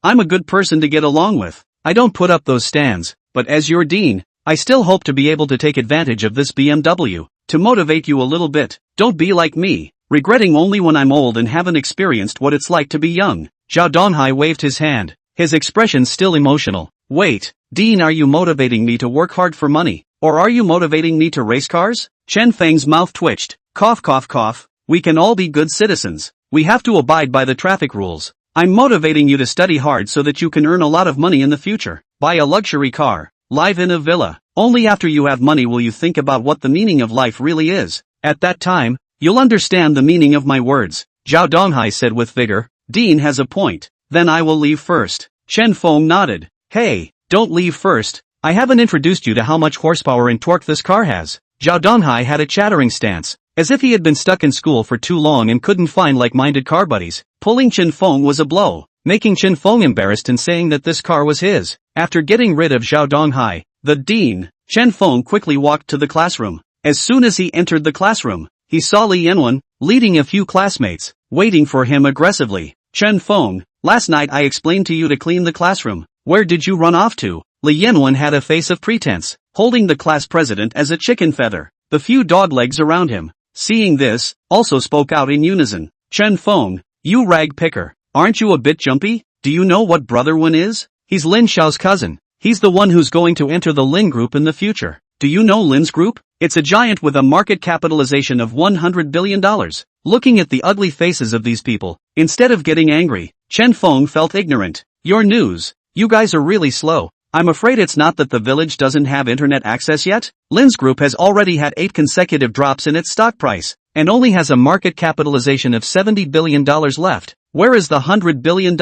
I'm a good person to get along with. I don't put up those stands, but as your dean, I still hope to be able to take advantage of this BMW, to motivate you a little bit. Don't be like me, regretting only when I'm old and haven't experienced what it's like to be young. Zhao Donghai waved his hand, his expression still emotional. Wait, Dean, are you motivating me to work hard for money, or are you motivating me to race cars? Chen Feng's mouth twitched. Cough cough cough. We can all be good citizens. We have to abide by the traffic rules. I'm motivating you to study hard so that you can earn a lot of money in the future. Buy a luxury car. Live in a villa. Only after you have money will you think about what the meaning of life really is. At that time, you'll understand the meaning of my words. Zhao Donghai said with vigor. Dean has a point. Then I will leave first. Chen Feng nodded. Hey, don't leave first. I haven't introduced you to how much horsepower and torque this car has. Zhao Donghai had a chattering stance, as if he had been stuck in school for too long and couldn't find like-minded car buddies. Pulling Chen Feng was a blow, making Chen Feng embarrassed and saying that this car was his. After getting rid of Zhao Donghai, the dean, Chen Feng quickly walked to the classroom. As soon as he entered the classroom, he saw Li Yanwen, leading a few classmates, waiting for him aggressively. Chen Feng, last night I explained to you to clean the classroom. Where did you run off to? Li Yanwen had a face of pretense, holding the class president as a chicken feather. The few doglegs around him, seeing this, also spoke out in unison. Chen Feng, you rag picker, aren't you a bit jumpy? Do you know what Brother Wen is? He's Lin Xiao's cousin. He's the one who's going to enter the Lin Group in the future. Do you know Lin's group? It's a giant with a market capitalization of $100 billion. Looking at the ugly faces of these people, instead of getting angry, Chen Feng felt ignorant. Your news. You guys are really slow. I'm afraid it's not that the village doesn't have internet access yet. Lin's group has already had 8 consecutive drops in its stock price, and only has a market capitalization of $70 billion left. Where is the $100 billion?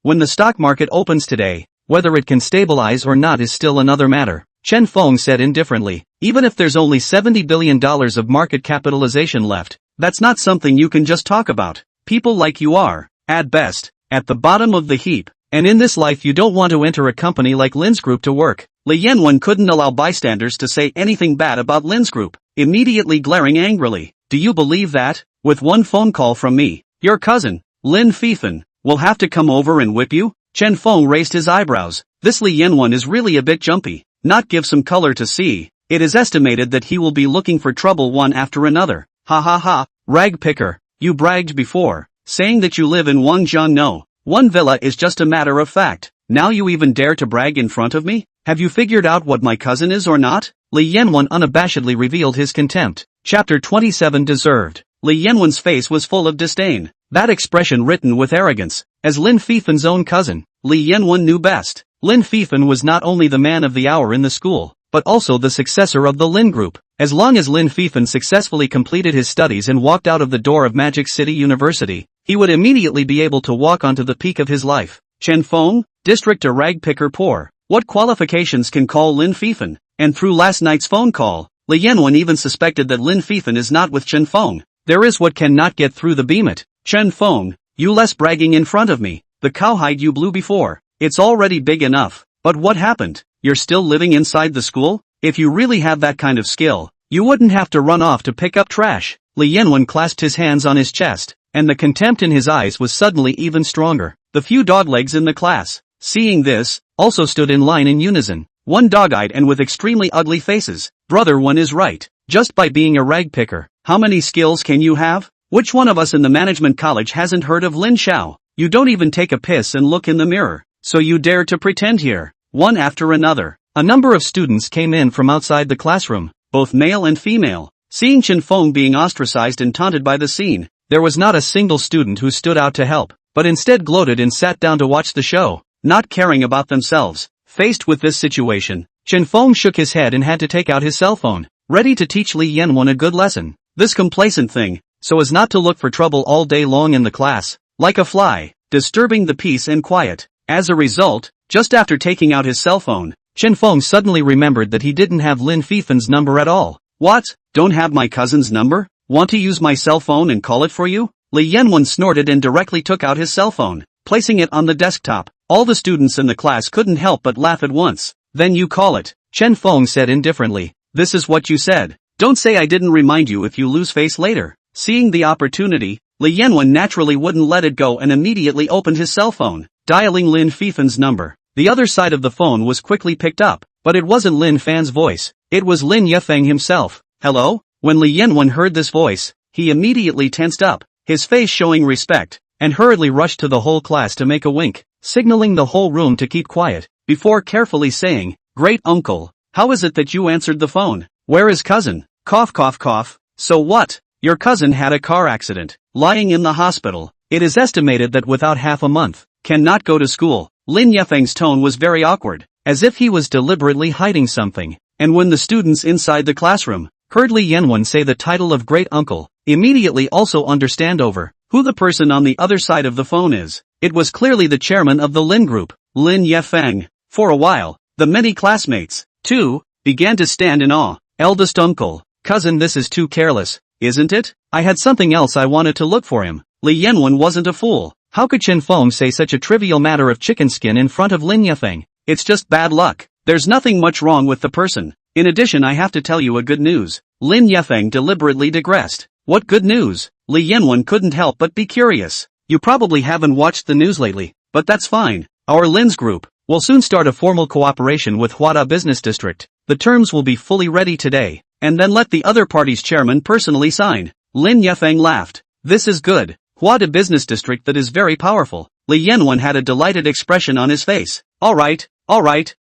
When the stock market opens today, whether it can stabilize or not is still another matter. Chen Feng said indifferently, even if there's only $70 billion of market capitalization left, that's not something you can just talk about. People like you are, at best, at the bottom of the heap. And in this life you don't want to enter a company like Lin's Group to work. Li Yanwen couldn't allow bystanders to say anything bad about Lin's Group, immediately glaring angrily. Do you believe that? With one phone call from me, your cousin, Lin Fifan, will have to come over and whip you? Chen Feng raised his eyebrows. This Li Yanwen is really a bit jumpy. Not give some color to see. It is estimated that he will be looking for trouble one after another. Ha ha ha, rag picker, you bragged before, saying that you live in Wangjiang. No. One villa is just a matter of fact. Now you even dare to brag in front of me? Have you figured out what my cousin is or not? Li Yanwen unabashedly revealed his contempt. Chapter 27 Deserved. Li Yanwen's face was full of disdain, that expression written with arrogance. As Lin Fifan's own cousin, Li Yanwen knew best. Lin Fifan was not only the man of the hour in the school, but also the successor of the Lin Group. As long as Lin Fifan successfully completed his studies and walked out of the door of Magic City University, he would immediately be able to walk onto the peak of his life. Chen Feng, district a rag picker poor. What qualifications can call Lin Fifan? And through last night's phone call, Li Yanwen even suspected that Lin Fifan is not with Chen Feng. There is what cannot get through the beamit. Chen Feng, you less bragging in front of me. The cowhide you blew before, it's already big enough. But what happened? You're still living inside the school? If you really have that kind of skill, you wouldn't have to run off to pick up trash. Li Yanwen clasped his hands on his chest, and the contempt in his eyes was suddenly even stronger. The few doglegs in the class, seeing this, also stood in line in unison. One dog-eyed and with extremely ugly faces. Brother Wen is right. Just by being a rag picker, how many skills can you have? Which one of us in the management college hasn't heard of Lin Xiao? You don't even take a piss and look in the mirror. So you dare to pretend here? One after another, a number of students came in from outside the classroom, both male and female. Seeing Chen Feng being ostracized and taunted by the scene, there was not a single student who stood out to help, but instead gloated and sat down to watch the show, not caring about themselves. Faced with this situation, Chen Feng shook his head and had to take out his cell phone, ready to teach Li Yanwen a good lesson. This complacent thing, so as not to look for trouble all day long in the class, like a fly, disturbing the peace and quiet. As a result, just after taking out his cell phone, Chen Feng suddenly remembered that he didn't have Lin Fifen's number at all. What? Don't have my cousin's number? Want to use my cell phone and call it for you? Li Yanwen snorted and directly took out his cell phone, placing it on the desktop. All the students in the class couldn't help but laugh at once. Then you call it, Chen Feng said indifferently. This is what you said. Don't say I didn't remind you if you lose face later. Seeing the opportunity, Li Yanwen naturally wouldn't let it go and immediately opened his cell phone, dialing Lin Fifen's number. The other side of the phone was quickly picked up, but it wasn't Lin Fan's voice. It was Lin Yifeng himself. Hello? When Li Yanwen heard this voice, he immediately tensed up, his face showing respect, and hurriedly rushed to the whole class to make a wink, signaling the whole room to keep quiet, before carefully saying, Great uncle, how is it that you answered the phone? Where is cousin? Cough cough cough. So what? Your cousin had a car accident, lying in the hospital. It is estimated that without half a month, cannot go to school. Lin Yifeng's tone was very awkward, as if he was deliberately hiding something, and when the students inside the classroom heard Li Yanwen say the title of great uncle, immediately also understand over who the person on the other side of the phone is. It was clearly the chairman of the Lin group, Lin Yifeng. For a while, the many classmates, too, began to stand in awe. Eldest uncle, cousin, this is too careless, isn't it? I had something else I wanted to look for him. Li Yanwen wasn't a fool. How could Chen Feng say such a trivial matter of chicken skin in front of Lin Yifeng? It's just bad luck. There's nothing much wrong with the person. In addition, I have to tell you a good news. Lin Yifeng deliberately digressed. What good news? Li Yanwen couldn't help but be curious. You probably haven't watched the news lately, but that's fine. Our Lin's group will soon start a formal cooperation with Huada Business District. The terms will be fully ready today, and then let the other party's chairman personally sign. Lin Yifeng laughed. This is good. Huada Business District, that is very powerful. Li Yanwen had a delighted expression on his face. Alright,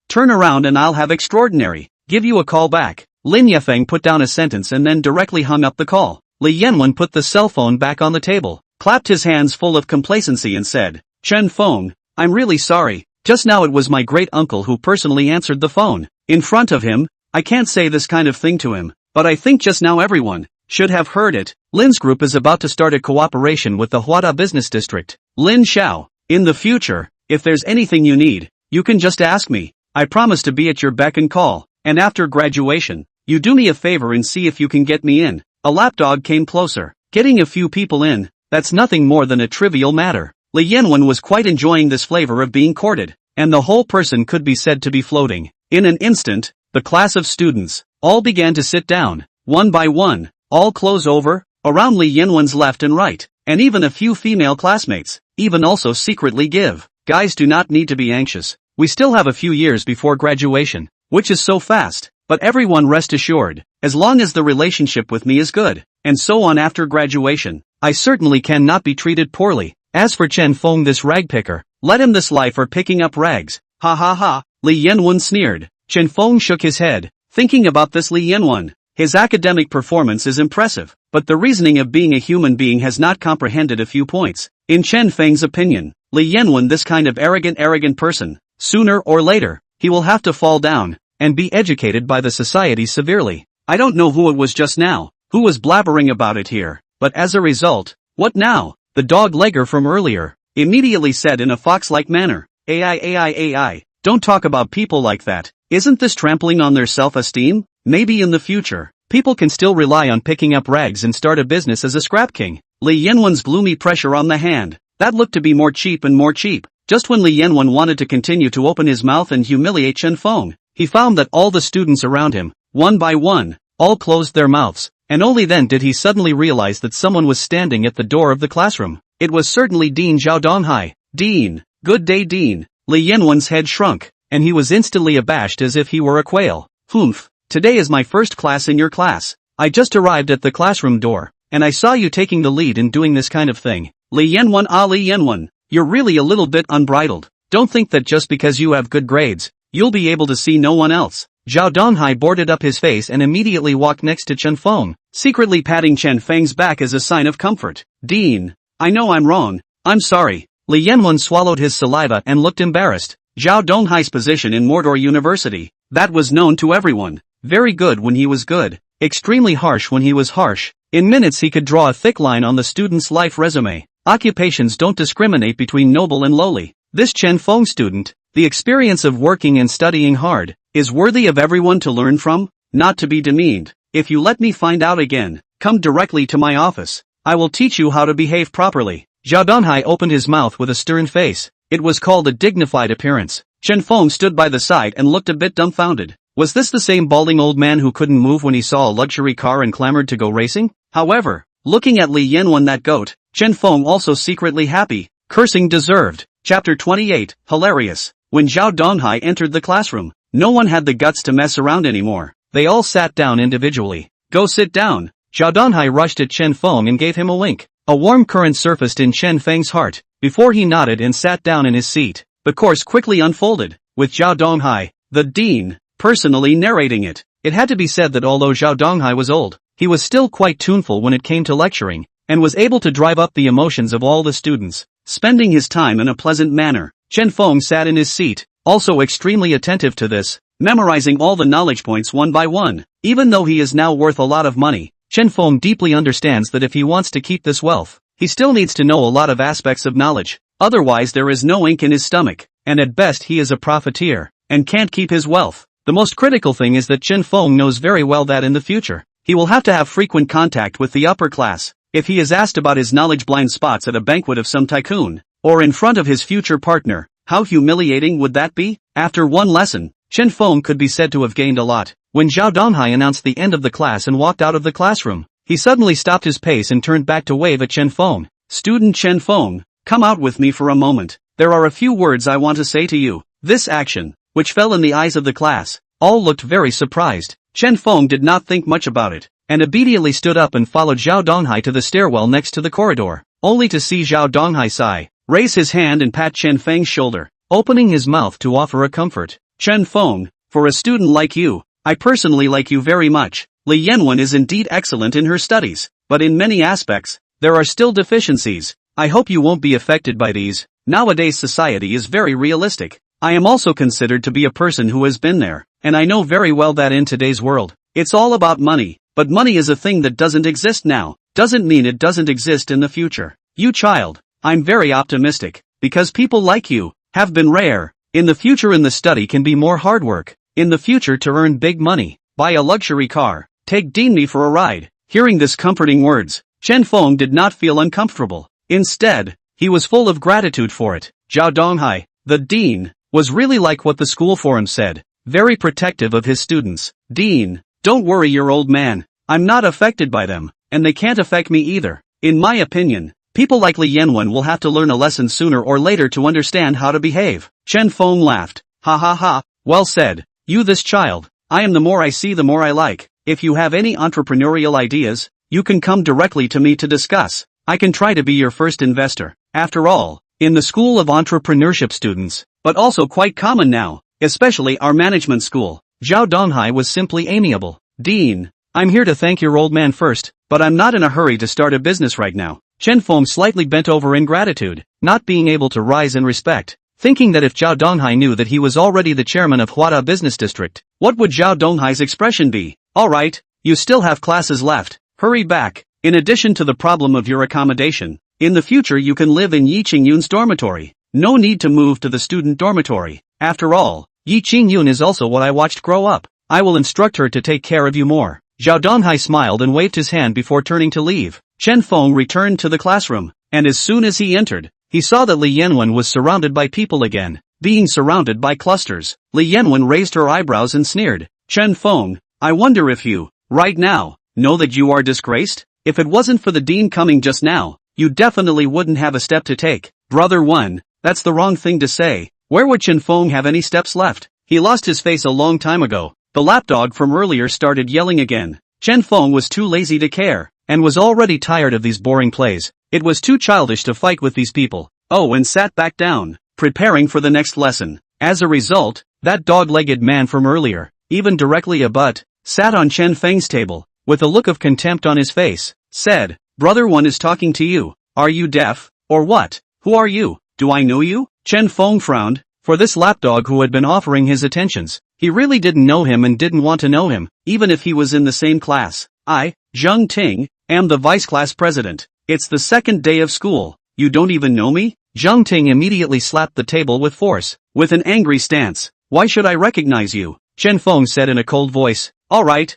turn around and I'll have extraordinary. Give you a call back. Lin Yifeng put down a sentence and then directly hung up the call. Li Yanwen put the cell phone back on the table, clapped his hands full of complacency and said, Chen Feng, I'm really sorry. Just now it was my great uncle who personally answered the phone. In front of him, I can't say this kind of thing to him, but I think just now everyone should have heard it. Lin's group is about to start a cooperation with the Huada Business District. Lin Xiao, in the future, if there's anything you need, you can just ask me. I promise to be at your beck and call, and after graduation, you do me a favor and see if you can get me in. A lapdog came closer. Getting a few people in, that's nothing more than a trivial matter. Li Yanwen was quite enjoying this flavor of being courted, and the whole person could be said to be floating. In an instant, the class of students all began to sit down, one by one, all close over, around Li Yanwen's left and right, and even a few female classmates, even also secretly give. Guys, do not need to be anxious. We still have a few years before graduation, which is so fast, but everyone rest assured, as long as the relationship with me is good, and so on after graduation, I certainly cannot be treated poorly. As for Chen Feng, this rag picker, let him this life for picking up rags. Ha ha ha, Li Yanwen sneered. Chen Feng shook his head, thinking about this Li Yanwen. His academic performance is impressive, but the reasoning of being a human being has not comprehended a few points. In Chen Feng's opinion, Li Yanwen, this kind of arrogant person, sooner or later, he will have to fall down, and be educated by the society severely. I don't know who it was just now, who was blabbering about it here, but as a result, what now? The dog-legger from earlier, immediately said in a fox-like manner, AI, don't talk about people like that. Isn't this trampling on their self-esteem? Maybe in the future, people can still rely on picking up rags and start a business as a scrap king. Li Yanwen's gloomy pressure on the hand, that looked to be more cheap and more cheap. Just when Li Yanwen wanted to continue to open his mouth and humiliate Chen Feng, he found that all the students around him, one by one, all closed their mouths, and only then did he suddenly realize that someone was standing at the door of the classroom. It was certainly Dean Zhao Donghai. Dean, good day Dean. Li Yanwen's head shrunk, and he was instantly abashed as if he were a quail. Humph, today is my first class in your class. I just arrived at the classroom door, and I saw you taking the lead in doing this kind of thing. Li Yanwen, Li Yanwen, you're really a little bit unbridled. Don't think that just because you have good grades, you'll be able to see no one else. Zhao Donghai boarded up his face and immediately walked next to Chen Feng, secretly patting Chen Feng's back as a sign of comfort. Dean, I know I'm wrong. I'm sorry. Li Yanwen swallowed his saliva and looked embarrassed. Zhao Donghai's position in Modu University, that was known to everyone. Very good when he was good. Extremely harsh when he was harsh. In minutes he could draw a thick line on the student's life resume. Occupations don't discriminate between noble and lowly. This Chen Feng student, the experience of working and studying hard, is worthy of everyone to learn from, not to be demeaned. If you let me find out again, come directly to my office. I will teach you how to behave properly. Zhao Donghai opened his mouth with a stern face. It was called a dignified appearance. Chen Feng stood by the side and looked a bit dumbfounded. Was this the same balding old man who couldn't move when he saw a luxury car and clamored to go racing? However, looking at Li Yanwen, that goat, Chen Feng also secretly happy. Cursing deserved. Chapter 28, Hilarious. When Zhao Donghai entered the classroom, no one had the guts to mess around anymore. They all sat down individually. Go sit down. Zhao Donghai rushed at Chen Feng and gave him a wink. A warm current surfaced in Chen Feng's heart. Before he nodded and sat down in his seat, the course quickly unfolded, with Zhao Donghai, the dean, personally narrating it. It had to be said that although Zhao Donghai was old, he was still quite tuneful when it came to lecturing, and was able to drive up the emotions of all the students, spending his time in a pleasant manner. Chen Feng sat in his seat, also extremely attentive to this, memorizing all the knowledge points one by one. Even though he is now worth a lot of money, Chen Feng deeply understands that if he wants to keep this wealth, he still needs to know a lot of aspects of knowledge. Otherwise there is no ink in his stomach, and at best he is a profiteer, and can't keep his wealth. The most critical thing is that Chen Feng knows very well that in the future, he will have to have frequent contact with the upper class. If he is asked about his knowledge blind spots at a banquet of some tycoon, or in front of his future partner, how humiliating would that be? After one lesson, Chen Feng could be said to have gained a lot. When Zhao Donghai announced the end of the class and walked out of the classroom, he suddenly stopped his pace and turned back to wave at Chen Feng. Student Chen Feng, come out with me for a moment. There are a few words I want to say to you. This action, which fell in the eyes of the class, all looked very surprised. Chen Feng did not think much about it, and immediately stood up and followed Zhao Donghai to the stairwell next to the corridor, only to see Zhao Donghai sigh, raise his hand and pat Chen Feng's shoulder, opening his mouth to offer a comfort. Chen Feng, for a student like you, I personally like you very much. Li Yanwen is indeed excellent in her studies, but in many aspects, there are still deficiencies. I hope you won't be affected by these. Nowadays society is very realistic. I am also considered to be a person who has been there, and I know very well that in today's world, it's all about money, but money is a thing that doesn't exist now, doesn't mean it doesn't exist in the future. You child, I'm very optimistic, because people like you, have been rare. In the future in the study can be more hard work. In the future to earn big money, buy a luxury car, take Dean me for a ride. Hearing this comforting words, Chen Feng did not feel uncomfortable. Instead, he was full of gratitude for it. Zhao Donghai, the dean, was really like what the school forum said, very protective of his students. Dean, don't worry your old man, I'm not affected by them, and they can't affect me either. In my opinion, people like Li Yanwen will have to learn a lesson sooner or later to understand how to behave. Chen Feng laughed. Ha ha ha, well said. You this child, I am the more I see the more I like. If you have any entrepreneurial ideas, you can come directly to me to discuss. I can try to be your first investor. After all, in the school of entrepreneurship students, but also quite common now, especially our management school, Zhao Donghai was simply amiable. Dean, I'm here to thank your old man first, but I'm not in a hurry to start a business right now. Chen Feng slightly bent over in gratitude, not being able to rise in respect. Thinking that if Zhao Donghai knew that he was already the chairman of Huada Business District, what would Zhao Donghai's expression be? Alright, you still have classes left, hurry back. In addition to the problem of your accommodation, in the future you can live in Yi Qingyun's dormitory. No need to move to the student dormitory. After all, Yi Qingyun is also what I watched grow up. I will instruct her to take care of you more. Zhao Donghai smiled and waved his hand before turning to leave. Chen Feng returned to the classroom, and as soon as he entered, he saw that Li Yanwen was surrounded by people again. Being surrounded by clusters, Li Yanwen raised her eyebrows and sneered. Chen Feng, I wonder if you, right now, know that you are disgraced? If it wasn't for the dean coming just now, you definitely wouldn't have a step to take. Brother one, that's the wrong thing to say. Where would Chen Feng have any steps left? He lost his face a long time ago. The lapdog from earlier started yelling again. Chen Feng was too lazy to care, and was already tired of these boring plays. It was too childish to fight with these people. Oh, and sat back down. preparing for the next lesson. As a result, that dog-legged man from earlier, even directly abut, sat on Chen Feng's table, with a look of contempt on his face, said, "Brother One is talking to you. Are you deaf, or what? Who are you? Do I know you?" Chen Feng frowned, for this lapdog who had been offering his attentions, he really didn't know him and didn't want to know him, even if he was in the same class. "I, Zheng Ting, am the vice class president. It's the second day of school. You don't even know me?" Zheng Ting immediately slapped the table with force, with an angry stance. "Why should I recognize you?" Chen Feng said in a cold voice. All right,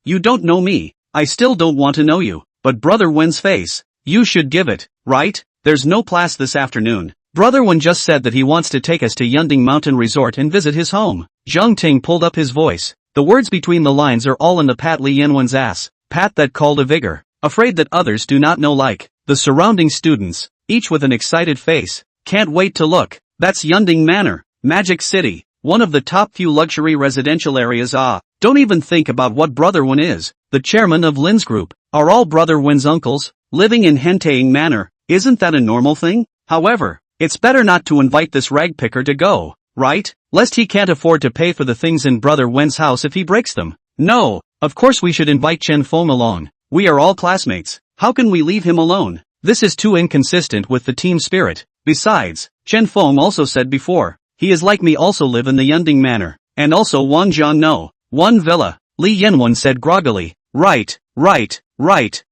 you don't know me. I still don't want to know you, but Brother Wen's face. You should give it, right? There's no class this afternoon. Brother Wen just said that he wants to take us to Yunding Mountain Resort and visit his home. Zheng Ting pulled up his voice. The words between the lines are all in the pat Li Yanwen's ass, pat that called a vigor, afraid that others do not know like, the surrounding students, each with an excited face. Can't wait to look. That's Yunding Manor, Magic City, one of the top few luxury residential areas. Don't even think about what Brother Wen is, the chairman of Lin's group. Are all Brother Wen's uncles, living in Henteing Manor? Isn't that a normal thing? However, it's better not to invite this ragpicker to go, right? Lest he can't afford to pay for the things in Brother Wen's house if he breaks them. No, of course we should invite Chen Feng along. We are all classmates. How can we leave him alone? This is too inconsistent with the team spirit. Besides, Chen Feng also said before, he is like me, also live in the Yunding Manor, and also Wangjiang no, one villa. Li Yanwen said groggily. Right.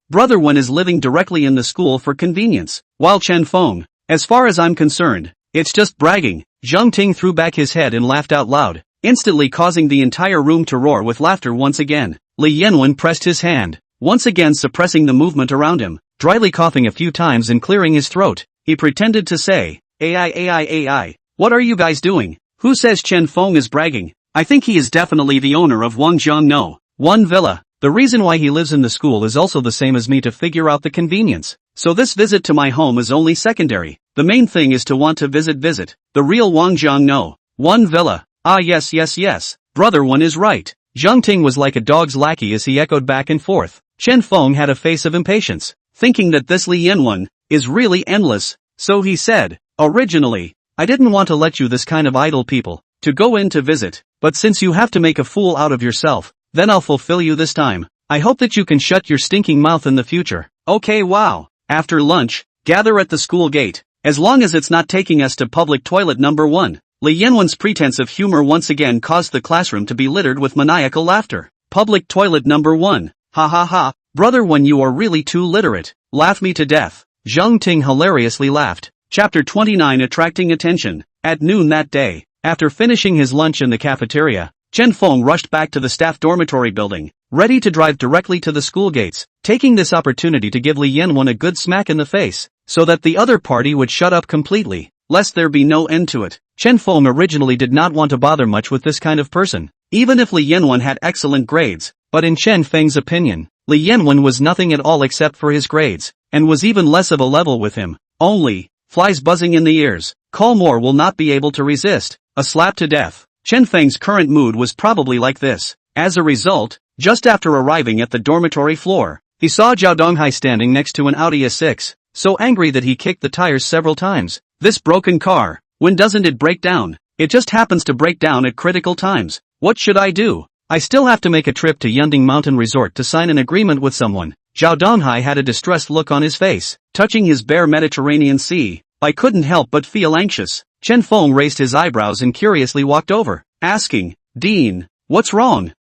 Brother Wen is living directly in the school for convenience, while Chen Feng, as far as I'm concerned, it's just bragging. Zheng Ting threw back his head and laughed out loud, instantly causing the entire room to roar with laughter once again. Li Yanwen pressed his hand, once again suppressing the movement around him, dryly coughing a few times and clearing his throat. He pretended to say, AI, what are you guys doing? Who says Chen Feng is bragging? I think he is definitely the owner of Wangjiang no, one villa. The reason why he lives in the school is also the same as me, to figure out the convenience. So this visit to my home is only secondary. The main thing is to want to visit the real Wangjiang no, one villa. Ah yes. Brother Wen is right. Zheng Ting was like a dog's lackey as he echoed back and forth. Chen Feng had a face of impatience, thinking that this Li Yanwen is really endless. So he said, originally, I didn't want to let you, this kind of idle people, to go in to visit, but since you have to make a fool out of yourself, then I'll fulfill you this time. I hope that you can shut your stinking mouth in the future. Okay, wow. After lunch, gather at the school gate, as long as it's not taking us to public toilet number 1. Li Yanwen's pretense of humor once again caused the classroom to be littered with maniacal laughter. Public toilet number 1. Ha ha ha. Brother Wen, you are really too literate. Laugh me to death. Zheng Ting hilariously laughed. Chapter 29, Attracting Attention. At noon that day, after finishing his lunch in the cafeteria, Chen Feng rushed back to the staff dormitory building, ready to drive directly to the school gates, taking this opportunity to give Li Yanwen a good smack in the face, so that the other party would shut up completely, lest there be no end to it. Chen Feng originally did not want to bother much with this kind of person, even if Li Yanwen had excellent grades, but in Chen Feng's opinion, Li Yanwen was nothing at all except for his grades, and was even less of a level with him. Only, flies buzzing in the ears, Colmore will not be able to resist, a slap to death. Chen Feng's current mood was probably like this. As a result, just after arriving at the dormitory floor, he saw Zhao Donghai standing next to an Audi A6, so angry that he kicked the tires several times. This broken car, when doesn't it break down? It just happens to break down at critical times. What should I do? I still have to make a trip to Yunding Mountain Resort to sign an agreement with someone. Zhao Donghai had a distressed look on his face, touching his bare Mediterranean Sea. I couldn't help but feel anxious. Chen Feng raised his eyebrows and curiously walked over, asking, Dean, what's wrong?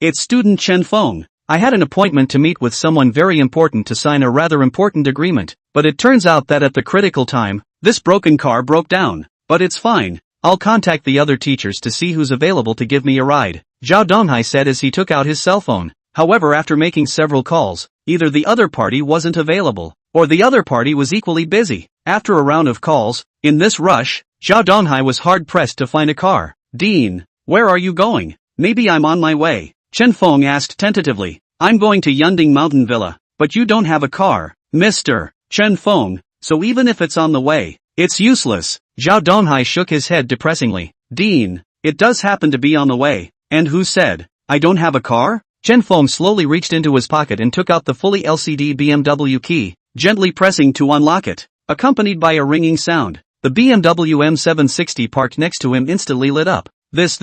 It's student Chen Feng. I had an appointment to meet with someone very important to sign a rather important agreement, but it turns out that at the critical time, this broken car broke down. But it's fine. I'll contact the other teachers to see who's available to give me a ride, Zhao Donghai said as he took out his cell phone. However, after making several calls, either the other party wasn't available, or the other party was equally busy. After a round of calls, in this rush, Zhao Donghai was hard-pressed to find a car. Dean, where are you going? Maybe I'm on my way, Chen Feng asked tentatively. I'm going to Yunding Mountain Villa, but you don't have a car, Mr. Chen Feng, so even if it's on the way, it's useless. Zhao Donghai shook his head depressingly. Dean, it does happen to be on the way, and who said, I don't have a car? Chen Feng slowly reached into his pocket and took out the fully LCD BMW key, gently pressing to unlock it, accompanied by a ringing sound. The BMW M760 parked next to him instantly lit up. This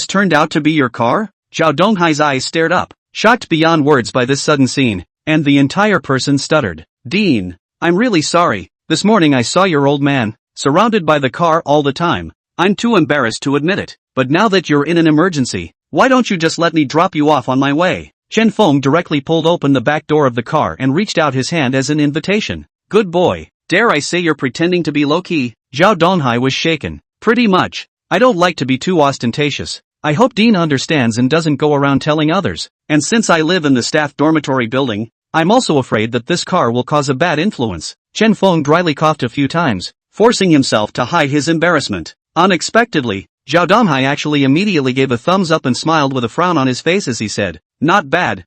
turned out to be your car? Zhao Donghai's eyes stared up, shocked beyond words by this sudden scene, and the entire person stuttered. Dean, I'm really sorry, this morning I saw your old man, surrounded by the car all the time. I'm too embarrassed to admit it, but now that you're in an emergency, why don't you just let me drop you off on my way? Chen Feng directly pulled open the back door of the car and reached out his hand as an invitation. Good boy, dare I say you're pretending to be low-key? Zhao Donghai was shaken. Pretty much. I don't like to be too ostentatious. I hope Dean understands and doesn't go around telling others. And since I live in the staff dormitory building, I'm also afraid that this car will cause a bad influence. Chen Feng dryly coughed a few times, forcing himself to hide his embarrassment. Unexpectedly, Zhao Donghai actually immediately gave a thumbs up and smiled with a frown on his face as he said, not bad,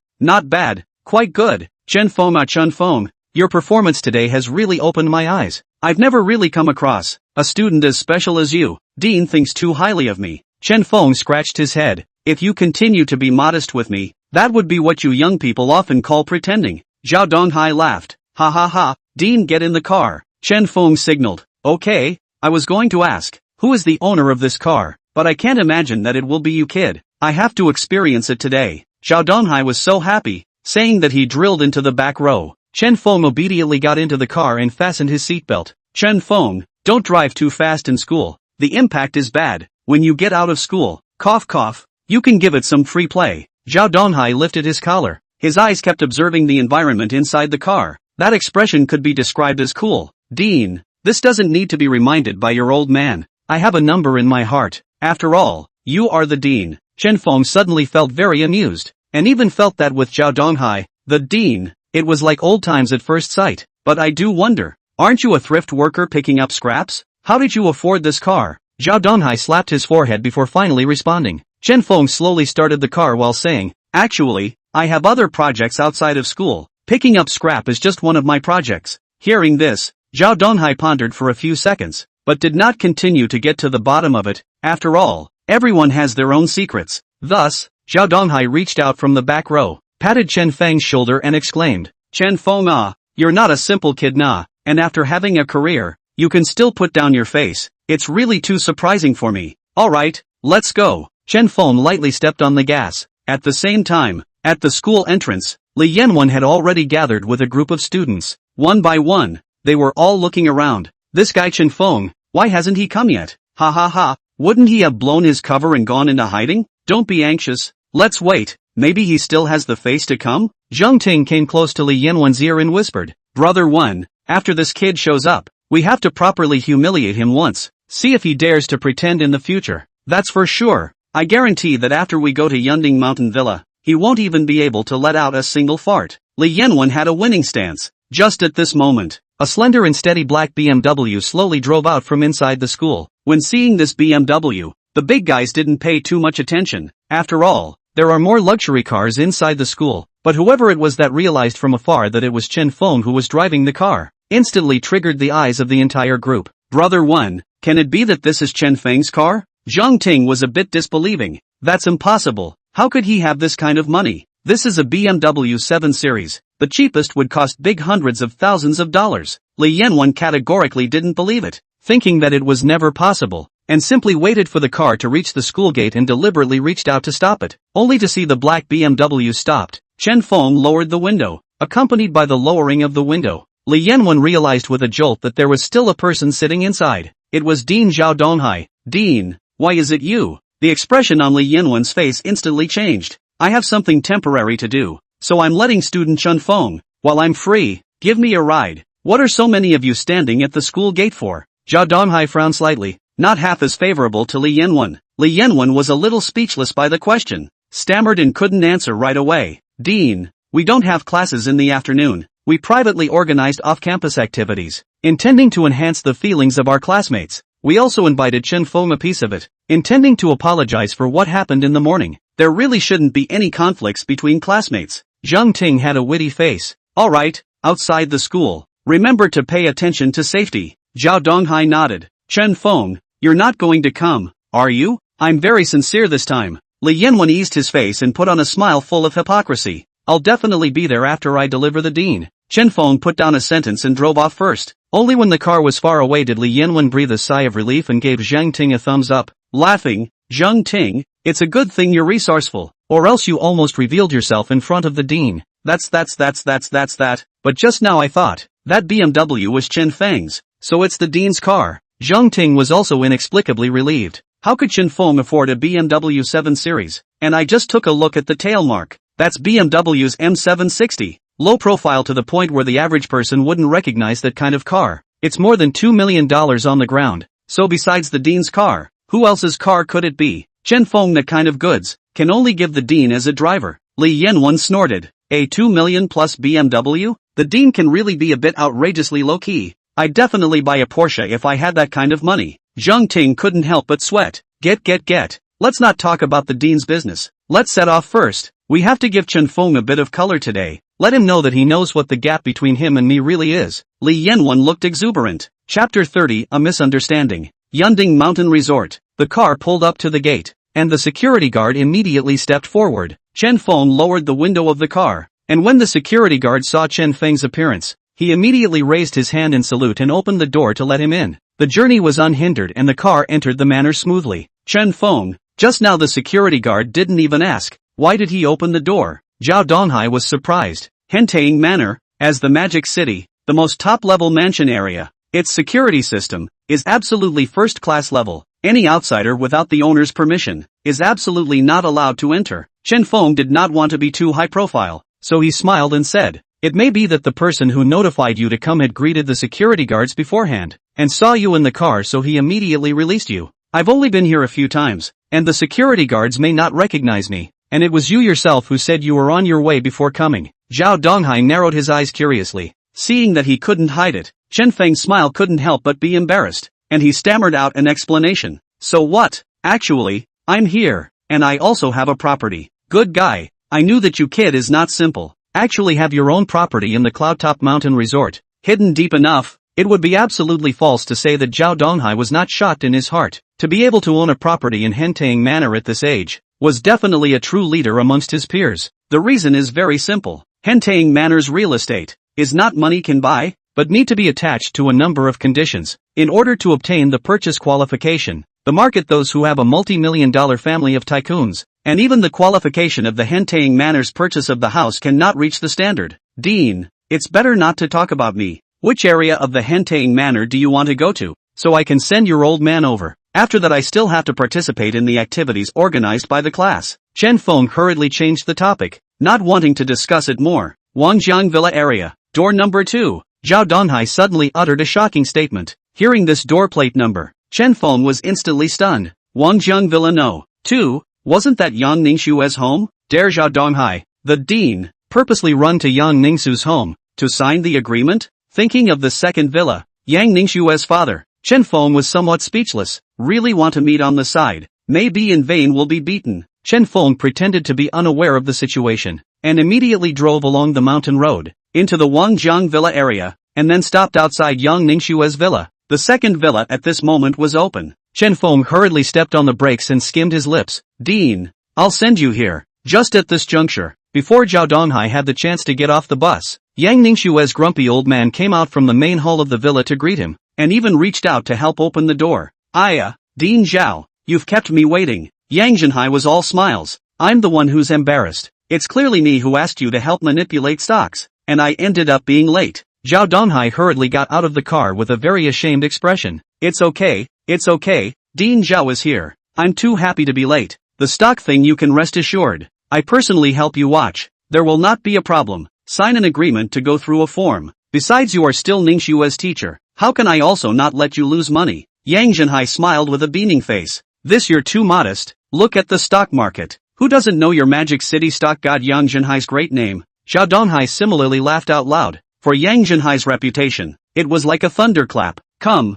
quite good. Chen Feng, your performance today has really opened my eyes. I've never really come across a student as special as you. Dean thinks too highly of me. Chen Feng scratched his head. If you continue to be modest with me, that would be what you young people often call pretending. Zhao Donghai laughed. Ha ha ha, Dean, get in the car. Chen Feng signaled. Okay, I was going to ask, who is the owner of this car? But I can't imagine that it will be you, kid. I have to experience it today. Zhao Donghai was so happy, saying that he drilled into the back row. Chen Feng obediently got into the car and fastened his seatbelt. Chen Feng, don't drive too fast in school. The impact is bad. When you get out of school, cough, you can give it some free play. Zhao Donghai lifted his collar. His eyes kept observing the environment inside the car. That expression could be described as cool. Dean, this doesn't need to be reminded by your old man. I have a number in my heart. After all, you are the dean. Chen Feng suddenly felt very amused, and even felt that with Zhao Donghai, the dean, it was like old times at first sight. But I do wonder, aren't you a thrift worker picking up scraps? How did you afford this car? Zhao Donghai slapped his forehead before finally responding. Chen Feng slowly started the car while saying, actually, I have other projects outside of school. Picking up scrap is just one of my projects. Hearing this, Zhao Donghai pondered for a few seconds, but did not continue to get to the bottom of it. After all, everyone has their own secrets. Thus, Zhao Donghai reached out from the back row, patted Chen Feng's shoulder and exclaimed, Chen Feng, you're not a simple kid and after having a career, you can still put down your face. It's really too surprising for me. Alright, let's go. Chen Feng lightly stepped on the gas. At the same time, at the school entrance, Li Yanwen had already gathered with a group of students. One by one, they were all looking around. This guy Chen Feng, why hasn't he come yet? Ha ha ha, wouldn't he have blown his cover and gone into hiding? Don't be anxious, let's wait, maybe he still has the face to come? Zhang Ting came close to Li Yanwen's ear and whispered, Brother One, after this kid shows up, we have to properly humiliate him once, see if he dares to pretend in the future. That's for sure. I guarantee that after we go to Yunding Mountain Villa, he won't even be able to let out a single fart. Li Yanwen had a winning stance. Just at this moment, a slender and steady black BMW slowly drove out from inside the school. When seeing this BMW, the big guys didn't pay too much attention. After all, there are more luxury cars inside the school, but whoever it was that realized from afar that it was Chen Feng who was driving the car, instantly triggered the eyes of the entire group. Brother One, can it be that this is Chen Feng's car? Zhang Ting was a bit disbelieving. That's impossible. How could he have this kind of money? This is a BMW 7 Series. The cheapest would cost big hundreds of thousands of dollars. Li Yanwen categorically didn't believe it, thinking that it was never possible, and simply waited for the car to reach the school gate and deliberately reached out to stop it, only to see the black BMW stopped. Chen Feng lowered the window, accompanied by the lowering of the window. Li Yanwen realized with a jolt that there was still a person sitting inside. It was Dean Zhao Donghai. Dean, why is it you? The expression on Li Yanwen's face instantly changed. I have something temporary to do, so I'm letting student Chen Feng, while I'm free, give me a ride. What are so many of you standing at the school gate for? Zhao Donghai frowned slightly, not half as favorable to Li Yanwen. Li Yanwen was a little speechless by the question, stammered and couldn't answer right away. Dean, we don't have classes in the afternoon. We privately organized off-campus activities, intending to enhance the feelings of our classmates. We also invited Chen Feng a piece of it, intending to apologize for what happened in the morning. There really shouldn't be any conflicts between classmates. Zhang Ting had a witty face. Alright, outside the school, remember to pay attention to safety. Zhao Donghai nodded. Chen Feng, you're not going to come, are you? I'm very sincere this time. Li Yanwen eased his face and put on a smile full of hypocrisy. I'll definitely be there after I deliver the dean. Chen Feng put down a sentence and drove off first. Only when the car was far away did Li Yanwen breathe a sigh of relief and gave Zhang Ting a thumbs up, laughing. Zhang Ting, it's a good thing you're resourceful, or else you almost revealed yourself in front of the dean. That's that. But just now I thought, that BMW was Chen Feng's, so it's the dean's car. Zhang Ting was also inexplicably relieved. How could Chen Feng afford a BMW 7 Series? And I just took a look at the tail mark. That's BMW's M760. Low profile to the point where the average person wouldn't recognize that kind of car. It's more than $2 million on the ground. So besides the dean's car, who else's car could it be? Chen Feng, that kind of goods can only give the dean as a driver. Li Yanwen snorted. A 2 million plus BMW? The dean can really be a bit outrageously low-key. I'd definitely buy a Porsche if I had that kind of money. Zhang Ting couldn't help but sweat. Get. Let's not talk about the dean's business. Let's set off first. We have to give Chen Feng a bit of color today. Let him know that he knows what the gap between him and me really is. Li Yanwen looked exuberant. Chapter 30, A Misunderstanding. Yunding Mountain Resort. The car pulled up to the gate, and the security guard immediately stepped forward. Chen Feng lowered the window of the car, and when the security guard saw Chen Feng's appearance, he immediately raised his hand in salute and opened the door to let him in. The journey was unhindered and the car entered the manor smoothly. Chen Feng, just now the security guard didn't even ask, why did he open the door? Zhao Donghai was surprised. Hentang Manor, as the Magic City, the most top-level mansion area, its security system is absolutely first-class level. Any outsider without the owner's permission is absolutely not allowed to enter. Chen Feng did not want to be too high-profile, so he smiled and said, it may be that the person who notified you to come had greeted the security guards beforehand, and saw you in the car, so he immediately released you. I've only been here a few times, and the security guards may not recognize me, and it was you yourself who said you were on your way before coming. Zhao Donghai narrowed his eyes curiously. Seeing that he couldn't hide it, Chen Feng's smile couldn't help but be embarrassed, and he stammered out an explanation. So what? Actually, I'm here, and I also have a property. Good guy, I knew that you kid is not simple. Actually have your own property in the Cloudtop Mountain Resort, hidden deep enough. It would be absolutely false to say that Zhao Donghai was not shocked in his heart. To be able to own a property in Hentang Manor at this age was definitely a true leader amongst his peers. The reason is very simple. Hentang Manor's real estate is not money can buy, but need to be attached to a number of conditions in order to obtain the purchase qualification. The market, those who have a multi-million-dollar family of tycoons, and even the qualification of the Hentang Manor's purchase of the house cannot reach the standard. Dean, it's better not to talk about me. Which area of the Hentang Manor do you want to go to, so I can send your old man over? After that I still have to participate in the activities organized by the class. Chen Feng hurriedly changed the topic, not wanting to discuss it more. Wangjiang Villa area, door number 2. Zhao Donghai suddenly uttered a shocking statement. Hearing this door plate number, Chen Feng was instantly stunned. Wangjiang Villa No. 2, wasn't that Yang Ningxue's home? Dare Zhao Donghai, the dean, purposely run to Yang Ningxue's home to sign the agreement? Thinking of the second villa, Yang Ningxue's father, Chen Feng was somewhat speechless. Really want to meet on the side? Maybe in vain will be beaten. Chen Feng pretended to be unaware of the situation, and immediately drove along the mountain road, into the Wangjiang Villa area, and then stopped outside Yang Ningxue's villa. The second villa at this moment was open. Chen Feng hurriedly stepped on the brakes and skimmed his lips. Dean, I'll send you here. Just at this juncture, before Zhao Donghai had the chance to get off the bus, Yang Ningxue's grumpy old man came out from the main hall of the villa to greet him, and even reached out to help open the door. Dean Zhao, you've kept me waiting. Yang Zhenhai was all smiles. I'm the one who's embarrassed. It's clearly me who asked you to help manipulate stocks, and I ended up being late. Zhao Donghai hurriedly got out of the car with a very ashamed expression. It's okay, Dean Zhao is here. I'm too happy to be late. The stock thing you can rest assured. I personally help you watch. There will not be a problem. Sign an agreement to go through a form. Besides you are still Ningxue's teacher. How can I also not let you lose money? Yang Zhenhai smiled with a beaming face. This you're too modest. Look at the stock market. Who doesn't know your Magic City stock god Yang Zhenhai's great name? Zhao Donghai similarly laughed out loud. For Yang Zhenhai's reputation, it was like a thunderclap. Come,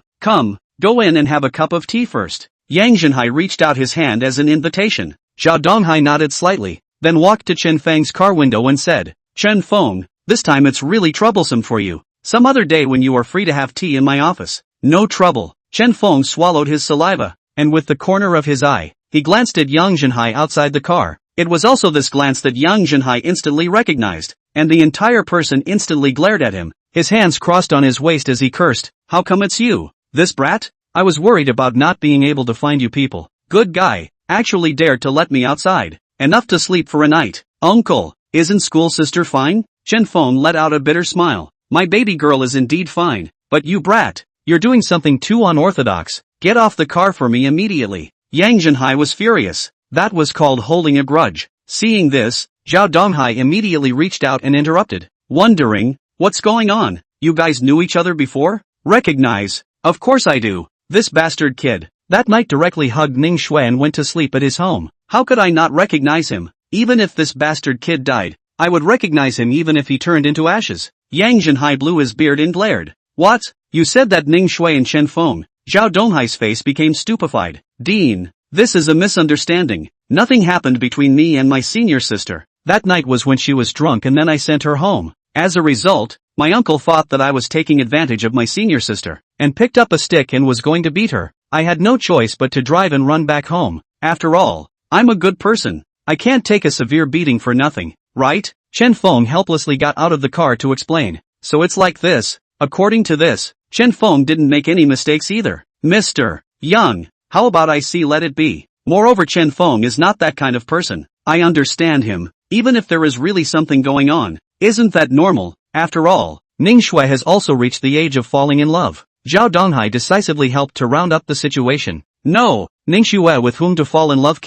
go in and have a cup of tea first. Yang Zhenhai reached out his hand as an invitation. Zhao Donghai nodded slightly, then walked to Chen Feng's car window and said, Chen Feng, this time it's really troublesome for you. Some other day when you are free to have tea in my office. No trouble. Chen Feng swallowed his saliva, and with the corner of his eye, he glanced at Yang Zhenhai outside the car. It was also this glance that Yang Zhenhai instantly recognized, and the entire person instantly glared at him, his hands crossed on his waist as he cursed, "How come it's you? This brat? I was worried about not being able to find you people. Good guy, actually dared to let me outside. Enough to sleep for a night. Uncle, isn't school sister fine?" Chen Feng let out a bitter smile. "My baby girl is indeed fine, but you brat, you're doing something too unorthodox. Get off the car for me immediately." Yang Zhenhai was furious. That was called holding a grudge. Seeing this, Zhao Donghai immediately reached out and interrupted, wondering, "What's going on? You guys knew each other before?" "Recognize? Of course I do. This bastard kid, that night directly hugged Ning Shui and went to sleep at his home. How could I not recognize him? Even if this bastard kid died, I would recognize him even if he turned into ashes." Yang Zhenhai blew his beard and glared. "What? You said that Ning Shui and Chen Feng?" Zhao Donghai's face became stupefied. "Dean, this is a misunderstanding. Nothing happened between me and my senior sister. That night was when she was drunk and then I sent her home. As a result, my uncle thought that I was taking advantage of my senior sister, and picked up a stick and was going to beat her. I had no choice but to drive and run back home. After all, I'm a good person. I can't take a severe beating for nothing, right?" Chen Feng helplessly got out of the car to explain. "So it's like this." According to this, Chen Feng didn't make any mistakes either. "Mr. Young, how about I see let it be?" Moreover, Chen Feng is not that kind of person. I understand him, even if there is really something going on. Isn't that normal? After all, Ning Shui has also reached the age of falling in love. Zhao Donghai decisively helped to round up the situation. "No, Ning Shui with whom to fall in love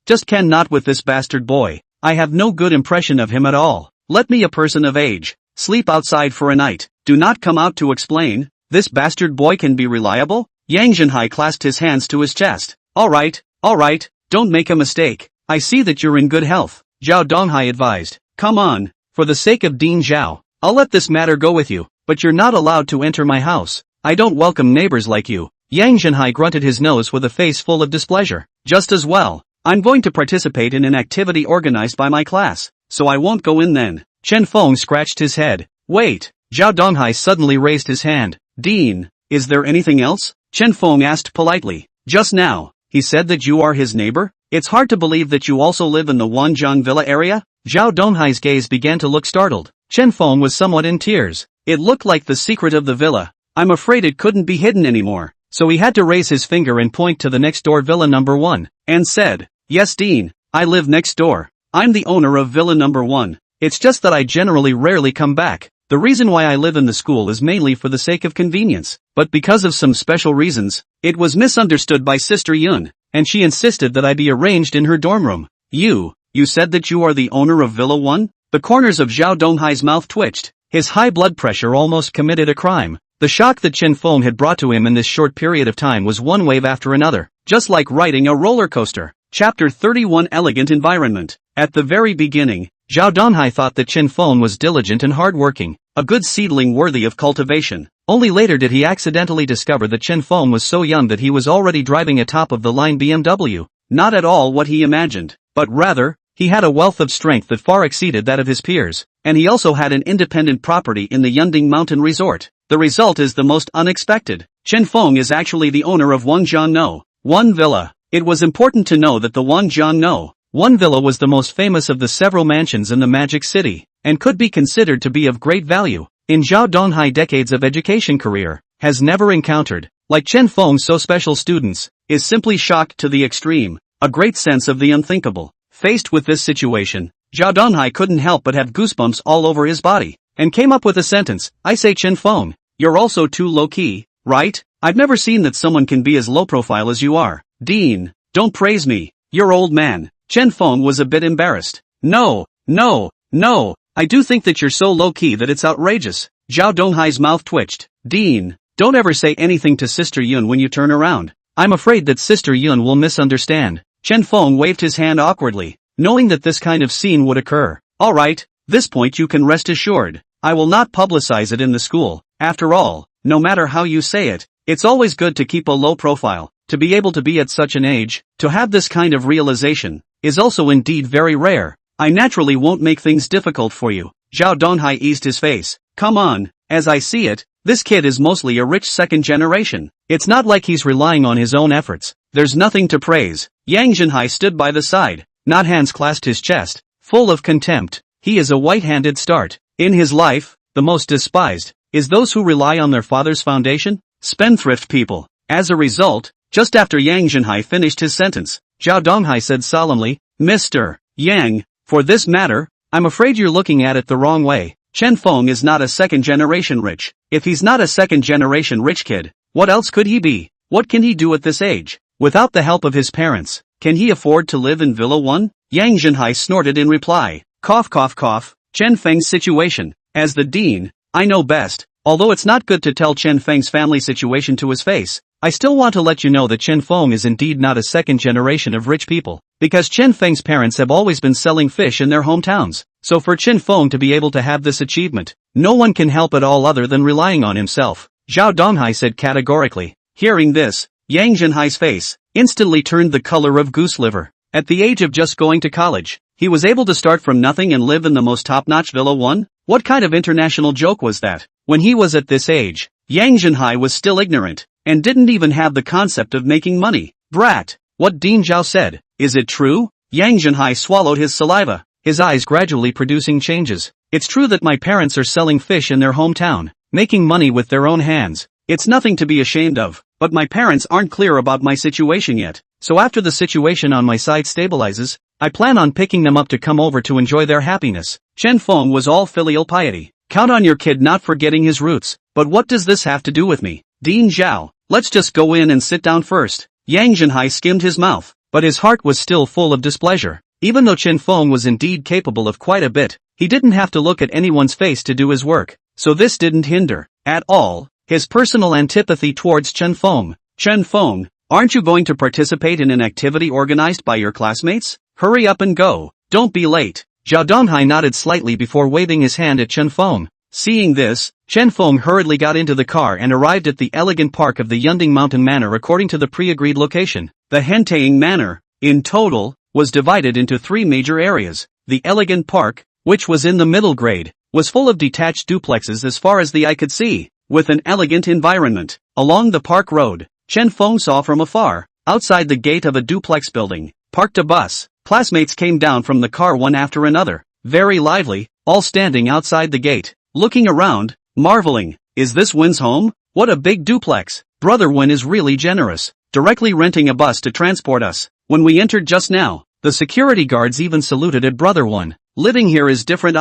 just cannot with this bastard boy. I have no good impression of him at all. Let me a person of age. Sleep outside for a night. Do not come out to explain. This bastard boy can be reliable?" Yang Zhenhai clasped his hands to his chest. All right, don't make a mistake. I see that you're in good health," Zhao Donghai advised. "Come on, for the sake of Dean Zhao, I'll let this matter go with you, but you're not allowed to enter my house. I don't welcome neighbors like you." Yang Zhenhai grunted his nose with a face full of displeasure. "Just as well. I'm going to participate in an activity organized by my class, so I won't go in then." Chen Feng scratched his head. "Wait." Zhao Donghai suddenly raised his hand. "Dean, is there anything else?" Chen Feng asked politely. "Just now, he said that you are his neighbor? It's hard to believe that you also live in the Wanjiang Villa area?" Zhao Donghai's gaze began to look startled. Chen Feng was somewhat in tears. It looked like the secret of the villa. I'm afraid it couldn't be hidden anymore. So he had to raise his finger and point to the next door villa number 1, and said, "Yes, Dean, I live next door. I'm the owner of villa number 1. It's just that I generally rarely come back. The reason why I live in the school is mainly for the sake of convenience, but because of some special reasons, it was misunderstood by Sister Yun, and she insisted that I be arranged in her dorm room." You said that you are the owner of Villa 1? The corners of Zhao Donghai's mouth twitched. His high blood pressure almost committed a crime. The shock that Chen Feng had brought to him in this short period of time was one wave after another, just like riding a roller coaster. Chapter 31 Elegant Environment. At the very beginning, Zhao Donghai thought that Chen Feng was diligent and hardworking, a good seedling worthy of cultivation. Only later did he accidentally discover that Chen Feng was so young that he was already driving a top-of-the-line BMW. Not at all what he imagined, but rather, he had a wealth of strength that far exceeded that of his peers, and he also had an independent property in the Yunding Mountain Resort. The result is the most unexpected. Chen Feng is actually the owner of Wangjiang No. 1 Villa. It was important to know that the Wangjiang No. 1 Villa was the most famous of the several mansions in the Magic City, and could be considered to be of great value. In Zhao Donghai decades of education career, has never encountered, like Chen Feng so special students, is simply shocked to the extreme, a great sense of the unthinkable. Faced with this situation, Zhao Donghai couldn't help but have goosebumps all over his body, and came up with a sentence. "I say Chen Feng, you're also too low-key, right? I've never seen that someone can be as low-profile as you are." "Dean, don't praise me, you're old man." Chen Feng was a bit embarrassed. No, I do think that you're so low-key that it's outrageous." Zhao Donghai's mouth twitched. "Dean, don't ever say anything to Sister Yun when you turn around. I'm afraid that Sister Yun will misunderstand." Chen Feng waved his hand awkwardly, knowing that this kind of scene would occur. "Alright, this point you can rest assured. I will not publicize it in the school. After all, no matter how you say it, it's always good to keep a low profile. To be able to be at such an age, to have this kind of realization, is also indeed very rare. I naturally won't make things difficult for you." Zhao Donghai eased his face. "Come on, as I see it, this kid is mostly a rich second generation. It's not like he's relying on his own efforts. There's nothing to praise." Yang Zhenhai stood by the side, not hands clasped his chest, full of contempt. he is a white-handed start. In his life, the most despised is those who rely on their father's foundation, spendthrift people. As a result, just after Yang Zhenhai finished his sentence, Zhao Donghai said solemnly, Mr. Yang, for this matter, I'm afraid you're looking at it the wrong way. Chen Feng is not a second-generation rich. If he's not a second-generation rich kid, what else could he be? What can he do at this age? Without the help of his parents, can he afford to live in Villa 1? Yang Zhenhai snorted in reply. Cough cough cough. Chen Feng's situation. As the dean, I know best. Although it's not good to tell Chen Feng's family situation to his face, I still want to let you know that Chen Feng is indeed not a second generation of rich people. Because Chen Feng's parents have always been selling fish in their hometowns. So for Chen Feng to be able to have this achievement, no one can help at all other than relying on himself. Zhao Donghai said categorically. Hearing this, Yang Zhenhai's face instantly turned the color of goose liver. At the age of just going to college, he was able to start from nothing and live in the most top-notch Villa 1? What kind of international joke was that? When he was at this age, Yang Zhenhai was still ignorant, and didn't even have the concept of making money. Brat, what Dean Zhao said, is it true? Yang Zhenhai swallowed his saliva, his eyes gradually producing changes. It's true that my parents are selling fish in their hometown, making money with their own hands. It's nothing to be ashamed of, but my parents aren't clear about my situation yet. So after the situation on my side stabilizes, I plan on picking them up to come over to enjoy their happiness. Chen Feng was all filial piety. Count on your kid not forgetting his roots. But what does this have to do with me? Dean Zhao, let's just go in and sit down first. Yang Zhenhai skimmed his mouth, but his heart was still full of displeasure. Even though Chen Feng was indeed capable of quite a bit, he didn't have to look at anyone's face to do his work. So this didn't hinder, at all, his personal antipathy towards Chen Feng. Chen Feng, aren't you going to participate in an activity organized by your classmates? Hurry up and go, don't be late. Zhao Donghai nodded slightly before waving his hand at Chen Feng. Seeing this, Chen Feng hurriedly got into the car and arrived at the elegant park of the Yunding Mountain Manor according to the pre-agreed location. The Hentaying Manor, in total, was divided into 3 major areas. The elegant park, which was in the middle grade, was full of detached duplexes as far as the eye could see, with an elegant environment. Along the park road, Chen Feng saw from afar, outside the gate of a duplex building, parked a bus. Classmates came down from the car one after another, very lively, all standing outside the gate, looking around, marveling. Is this Win's home? What a big duplex. Brother Win is really generous, directly renting a bus to transport us. When we entered just now, the security guards even saluted at Brother One. Living here is different.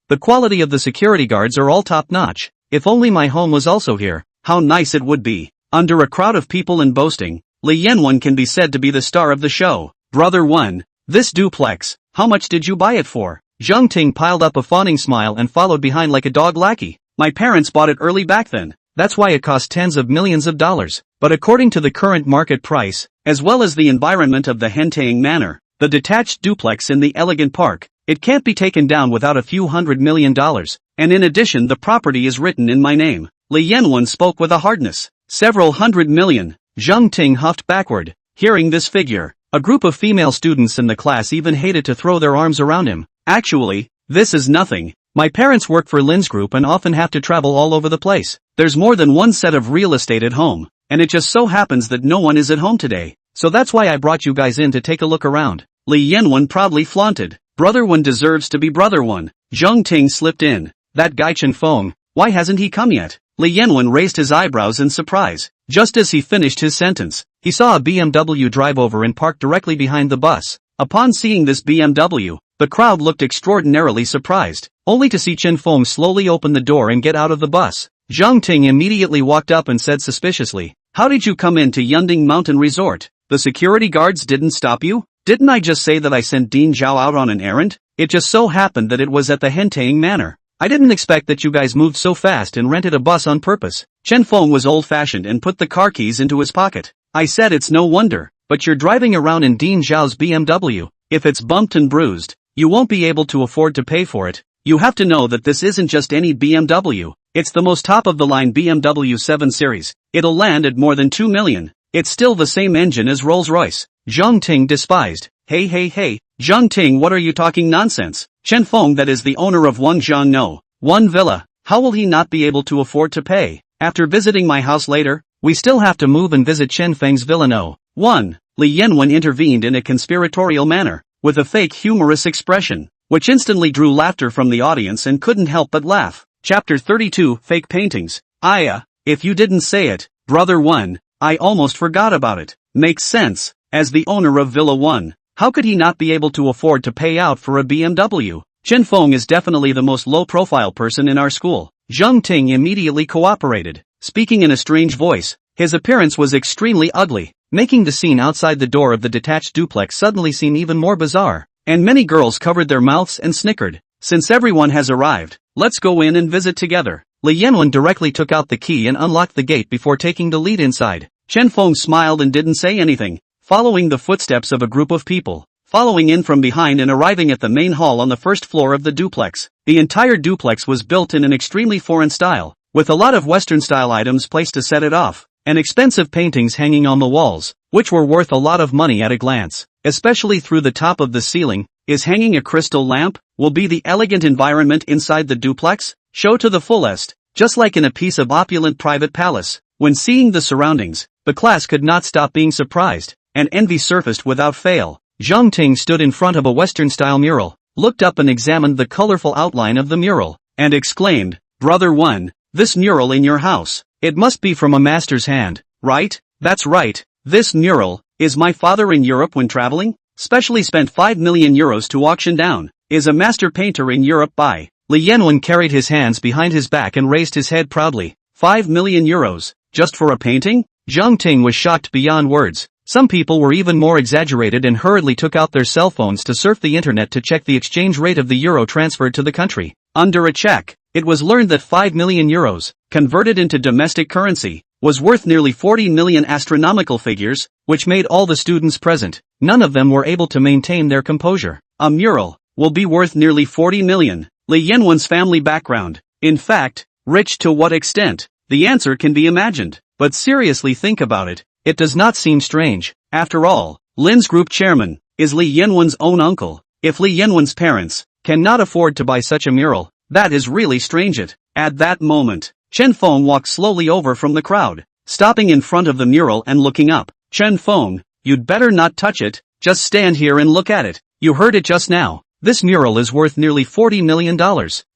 The quality of the security guards are all top-notch. If only my home was also here, how nice it would be. Under a crowd of people and boasting, Li Yanwen can be said to be the star of the show. Brother One, this duplex, how much did you buy it for? Zhang Ting piled up a fawning smile and followed behind like a dog lackey. My parents bought it early back then. That's why it cost tens of millions of dollars. But according to the current market price, as well as the environment of the Hentaying Manor, the detached duplex in the elegant park, it can't be taken down without a few $100 million. And in addition the property is written in my name. Li Yanwen spoke with a hardness. Several $100 million. Zhang Ting huffed backward. Hearing this figure, a group of female students in the class even hated to throw their arms around him. Actually, this is nothing. My parents work for Lin's group and often have to travel all over the place. There's more than one set of real estate at home, and it just so happens that no one is at home today. So that's why I brought you guys in to take a look around. Li Yanwen proudly flaunted. Brother One deserves to be Brother One. Zhang Ting slipped in. That guy Chen Feng, why hasn't he come yet? Li Yanwen raised his eyebrows in surprise. Just as he finished his sentence, he saw a BMW drive over and park directly behind the bus. Upon seeing this BMW, the crowd looked extraordinarily surprised, only to see Chen Feng slowly open the door and get out of the bus. Zhang Ting immediately walked up and said suspiciously, "How did you come into Yunding Mountain Resort? The security guards didn't stop you? Didn't I just say that I sent Dean Zhao out on an errand? It just so happened that it was at the Hentaying Manor. I didn't expect that you guys moved so fast and rented a bus on purpose." Chen Feng was old-fashioned and put the car keys into his pocket. "I said it's no wonder, but you're driving around in Dean Zhao's BMW. If it's bumped and bruised, you won't be able to afford to pay for it. You have to know that this isn't just any BMW. It's the most top-of-the-line BMW 7 Series. It'll land at more than 2 million. It's still the same engine as Rolls-Royce." Zhang Ting despised. Hey, Zhang Ting, what are you talking nonsense? Chen Feng, that is the owner of Wangjiang No. 1 Villa. How will he not be able to afford to pay? After visiting my house later, we still have to move and visit Chen Feng's Villa No. 1. Li Yanwen intervened in a conspiratorial manner, with a fake humorous expression. which instantly drew laughter from the audience and couldn't help but laugh. Chapter 32, Fake Paintings. If you didn't say it, Brother 1, I almost forgot about it. Makes sense, as the owner of Villa 1, how could he not be able to afford to pay out for a BMW? Chen Feng is definitely the most low-profile person in our school. Zheng Ting immediately cooperated, speaking in a strange voice. His appearance was extremely ugly, making the scene outside the door of the detached duplex suddenly seem even more bizarre. And many girls covered their mouths and snickered. Since everyone has arrived, let's go in and visit together. Li Yanwen directly took out the key and unlocked the gate before taking the lead inside. Chen Feng smiled and didn't say anything, following the footsteps of a group of people, following in from behind and arriving at the main hall on the first floor of the duplex. The entire duplex was built in an extremely foreign style, with a lot of Western-style items placed to set it off, and expensive paintings hanging on the walls, which were worth a lot of money at a glance. Especially through the top of the ceiling, is hanging a crystal lamp. Will be the elegant environment inside the duplex, show to the fullest, just like in a piece of opulent private palace. When seeing the surroundings, the class could not stop being surprised, and envy surfaced without fail. Zheng Ting stood in front of a Western-style mural, looked up and examined the colorful outline of the mural, and exclaimed, Brother 1, this mural in your house, it must be from a master's hand, right? That's right, this mural, is my father in Europe when traveling? Specially spent 5 million euros to auction down, is a master painter in Europe by. Li Yanwen carried his hands behind his back and raised his head proudly. 5 million euros, just for a painting? Zheng Ting was shocked beyond words. Some people were even more exaggerated and hurriedly took out their cell phones to surf the internet to check the exchange rate of the euro transferred to the country. Under a check, it was learned that 5 million euros, converted into domestic currency, was worth nearly 40 million astronomical figures, which made all the students present. None of them were able to maintain their composure. A mural will be worth nearly 40 million. Li Yanwen's family background. In fact, rich to what extent? The answer can be imagined. But seriously think about it. It does not seem strange. After all, Lin's group chairman is Li Yanwen's own uncle. If Li Yanwen's parents cannot afford to buy such a mural, that is really strange. At that moment, Chen Feng walked slowly over from the crowd, stopping in front of the mural and looking up. Chen Feng, you'd better not touch it, just stand here and look at it. You heard it just now. This mural is worth nearly $40 million,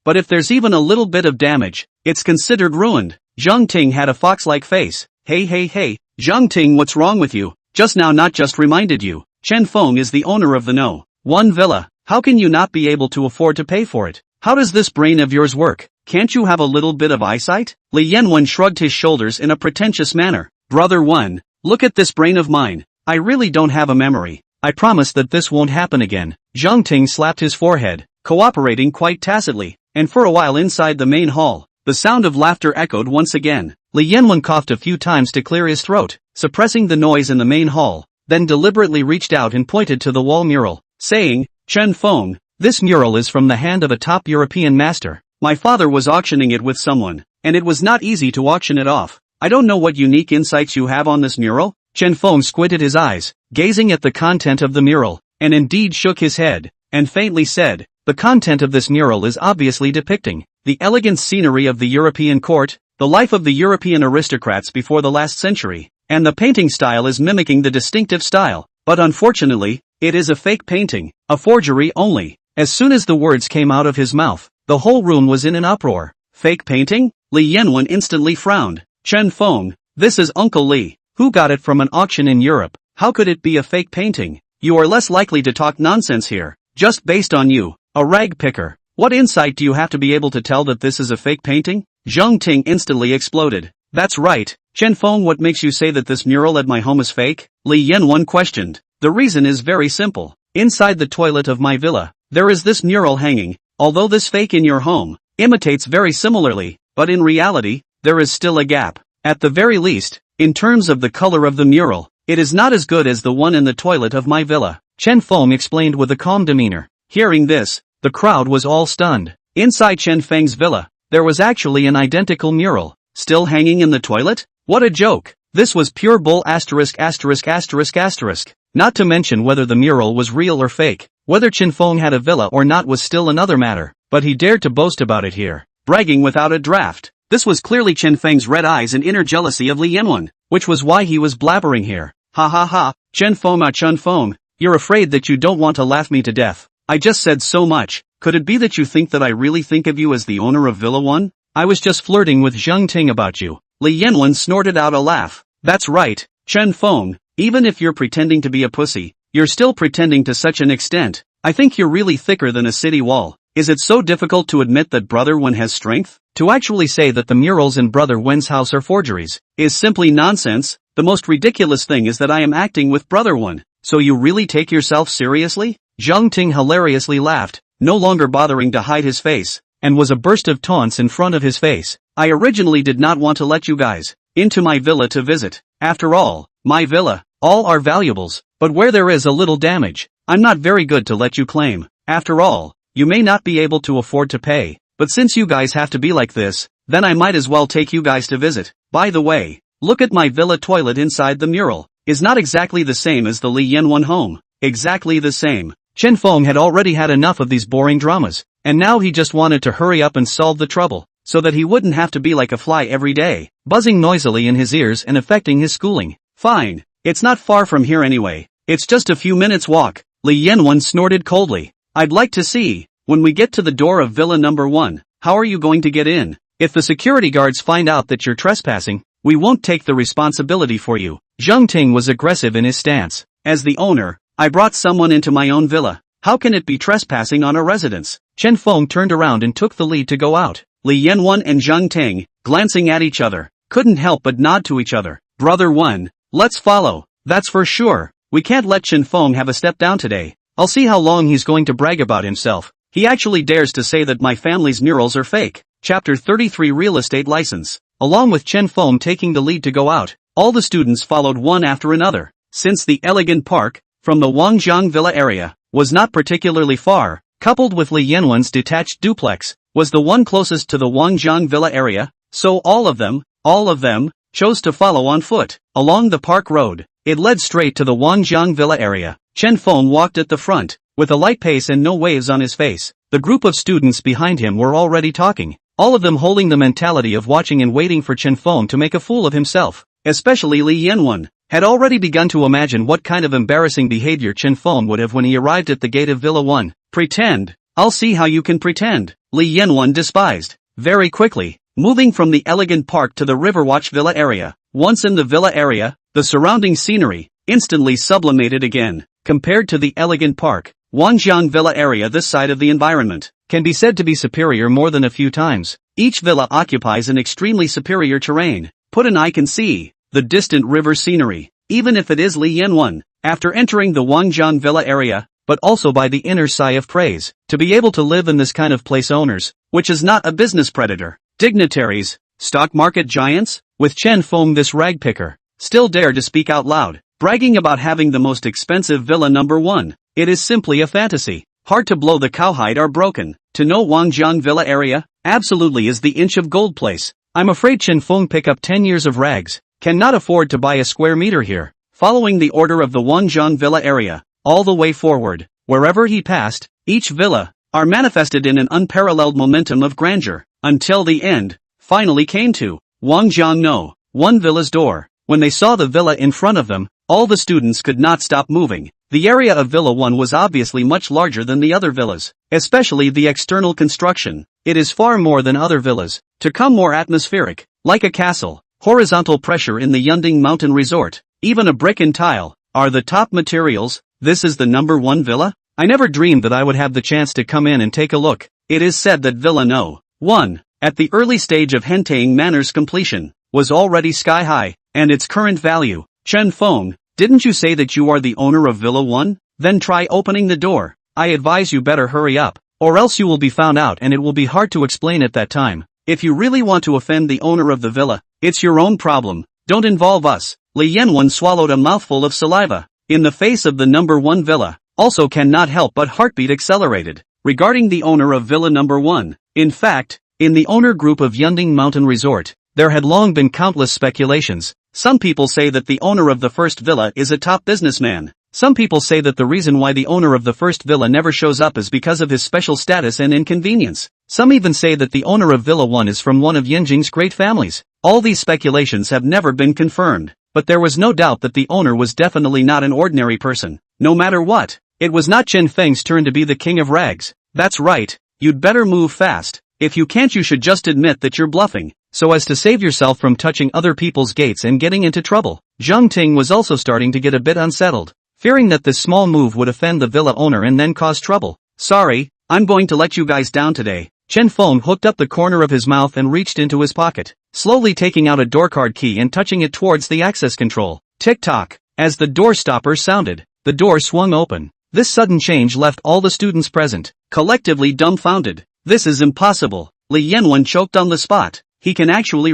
but if there's even a little bit of damage, it's considered ruined. Zheng Ting had a fox-like face. Hey, Zheng Ting, what's wrong with you? Just now not just reminded you. Chen Feng is the owner of the No. 1 villa. How can you not be able to afford to pay for it? How does this brain of yours work? Can't you have a little bit of eyesight? Li Yanwen shrugged his shoulders in a pretentious manner. Brother 1, look at this brain of mine. I really don't have a memory. I promise that this won't happen again. Zheng Ting slapped his forehead, cooperating quite tacitly, and for a while inside the main hall, the sound of laughter echoed once again. Li Yanwen coughed a few times to clear his throat, suppressing the noise in the main hall, then deliberately reached out and pointed to the wall mural, saying, Chen Feng, this mural is from the hand of a top European master. My father was auctioning it with someone, and it was not easy to auction it off. I don't know what unique insights you have on this mural. Chen Feng squinted his eyes, gazing at the content of the mural, and indeed shook his head, and faintly said, the content of this mural is obviously depicting the elegant scenery of the European court, the life of the European aristocrats before the last century, and the painting style is mimicking the distinctive style, but unfortunately, it is a fake painting, a forgery only. As soon as the words came out of his mouth, the whole room was in an uproar. Fake painting? Li Yanwen instantly frowned. Chen Feng, this is Uncle Li. Who got it from an auction in Europe? How could it be a fake painting? You are less likely to talk nonsense here, just based on you, a rag picker. What insight do you have to be able to tell that this is a fake painting? Zheng Ting instantly exploded. That's right, Chen Feng, what makes you say that this mural at my home is fake? Li Yanwen questioned. The reason is very simple. Inside the toilet of my villa, there is this mural hanging. Although this fake in your home imitates very similarly, but in reality, there is still a gap. At the very least, in terms of the color of the mural, it is not as good as the one in the toilet of my villa. Chen Feng explained with a calm demeanor. Hearing this, the crowd was all stunned. Inside Chen Feng's villa, there was actually an identical mural, still hanging in the toilet? What a joke! This was pure bull ********. Not to mention whether the mural was real or fake. Whether Chen Feng had a villa or not was still another matter, but he dared to boast about it here, bragging without a draft. This was clearly Chen Feng's red eyes and inner jealousy of Li Yanwen, which was why he was blabbering here. Ha, Chen Feng, you're afraid that you don't want to laugh me to death. I just said so much. Could it be that you think that I really think of you as the owner of Villa 1? I was just flirting with Zheng Ting about you. Li Yanwen snorted out a laugh. That's right, Chen Feng, even if you're pretending to be a pussy, you're still pretending to such an extent. I think you're really thicker than a city wall. Is it so difficult to admit that Brother Wen has strength? To actually say that the murals in Brother Wen's house are forgeries is simply nonsense. The most ridiculous thing is that I am acting with Brother Wen. So you really take yourself seriously? Zheng Ting hilariously laughed, no longer bothering to hide his face, and was a burst of taunts in front of his face. I originally did not want to let you guys into my villa to visit. After all, my villa, all our valuables, but where there is a little damage, I'm not very good to let you claim. After all, you may not be able to afford to pay, but since you guys have to be like this, then I might as well take you guys to visit. By the way, look at my villa toilet inside the mural. Is not exactly the same as the Li Yanwen home. Exactly the same. Chen Feng had already had enough of these boring dramas, and now he just wanted to hurry up and solve the trouble, so that he wouldn't have to be like a fly every day, buzzing noisily in his ears and affecting his schooling. Fine. It's not far from here anyway. It's just a few minutes walk. Li Yanwen snorted coldly. I'd like to see, when we get to the door of Villa number 1, how are you going to get in? If the security guards find out that you're trespassing, we won't take the responsibility for you. Zheng Ting was aggressive in his stance. As the owner, I brought someone into my own villa. How can it be trespassing on a residence? Chen Feng turned around and took the lead to go out. Li Yanwen and Zheng Ting, glancing at each other, couldn't help but nod to each other. Brother Wen, let's follow. That's for sure. We can't let Chen Feng have a step down today. I'll see how long he's going to brag about himself. He actually dares to say that my family's murals are fake. Chapter 33 Real Estate License. Along with Chen Feng taking the lead to go out, all the students followed one after another. Since the elegant park, from the Wangjiang Villa area, was not particularly far, coupled with Li Yanwen's detached duplex, was the one closest to the Wangjiang Villa area, so all of them, chose to follow on foot. Along the park road, it led straight to the Wangjiang Villa area. Chen Feng walked at the front, with a light pace and no waves on his face. The group of students behind him were already talking, all of them holding the mentality of watching and waiting for Chen Feng to make a fool of himself. Especially Li Yanwen had already begun to imagine what kind of embarrassing behavior Chen Feng would have when he arrived at the gate of Villa 1. Pretend. I'll see how you can pretend. Li Yanwen despised. Very quickly, moving from the elegant park to the Riverwatch Villa area. Once in the villa area, the surrounding scenery, instantly sublimated again. Compared to the elegant park, Wangjiang Villa area, this side of the environment can be said to be superior more than a few times. Each villa occupies an extremely superior terrain. Put an eye can see the distant river scenery, even if it is Li Yanwen, after entering the Wangjiang Villa area, but also by the inner sigh of praise, to be able to live in this kind of place. Owners, which is not a business predator, dignitaries, stock market giants, with Chen Feng, this rag picker, still dare to speak out loud, bragging about having the most expensive villa number 1. It is simply a fantasy. Hard to blow, the cowhide are broken. To know Wangjiang Villa area, absolutely is the inch of gold place. I'm afraid Chen Feng pick up 10 years of rags, cannot afford to buy a square meter here. Following the order of the Wangjiang Villa area, all the way forward, wherever he passed, each villa are manifested in an unparalleled momentum of grandeur, until the end finally came to Wangjiang No. 1 villa's door. When they saw the villa in front of them, all the students could not stop moving. The area of Villa 1 was obviously much larger than the other villas, especially the external construction. It is far more than other villas, to come more atmospheric, like a castle. Horizontal pressure in the Yunding Mountain Resort, even a brick and tile, are the top materials. This is the number 1 villa? I never dreamed that I would have the chance to come in and take a look. It is said that Villa No. 1, at the early stage of Hentaying Manor's completion, was already sky high, and its current value. Chen Feng, didn't you say that you are the owner of Villa 1? Then try opening the door. I advise you better hurry up, or else you will be found out and it will be hard to explain at that time. If you really want to offend the owner of the villa, it's your own problem. Don't involve us. Li Yanwen swallowed a mouthful of saliva. In the face of the number 1 villa, also cannot help but heartbeat accelerated. Regarding the owner of Villa number 1, in fact, in the owner group of Yunding Mountain Resort, there had long been countless speculations. Some people say that the owner of the first villa is a top businessman. Some people say that the reason why the owner of the first villa never shows up is because of his special status and inconvenience. Some even say that the owner of Villa 1 is from one of Yanjing's great families. All these speculations have never been confirmed, but there was no doubt that the owner was definitely not an ordinary person. No matter what, It was not Chen Feng's turn to be the king of rags. That's right, you'd better move fast. If you can't, you should just admit that you're bluffing, so as to save yourself from touching other people's gates and getting into trouble. Zhang Ting was also starting to get a bit unsettled, fearing that this small move would offend the villa owner and then cause trouble. Sorry, I'm going to let you guys down today. Chen Feng hooked up the corner of his mouth and reached into his pocket, slowly taking out a doorcard key and touching it towards the access control. Tick-tock. As the door stopper sounded, the door swung open. This sudden change left all the students present collectively dumbfounded. This is impossible. Li Yanwen choked on the spot. He can actually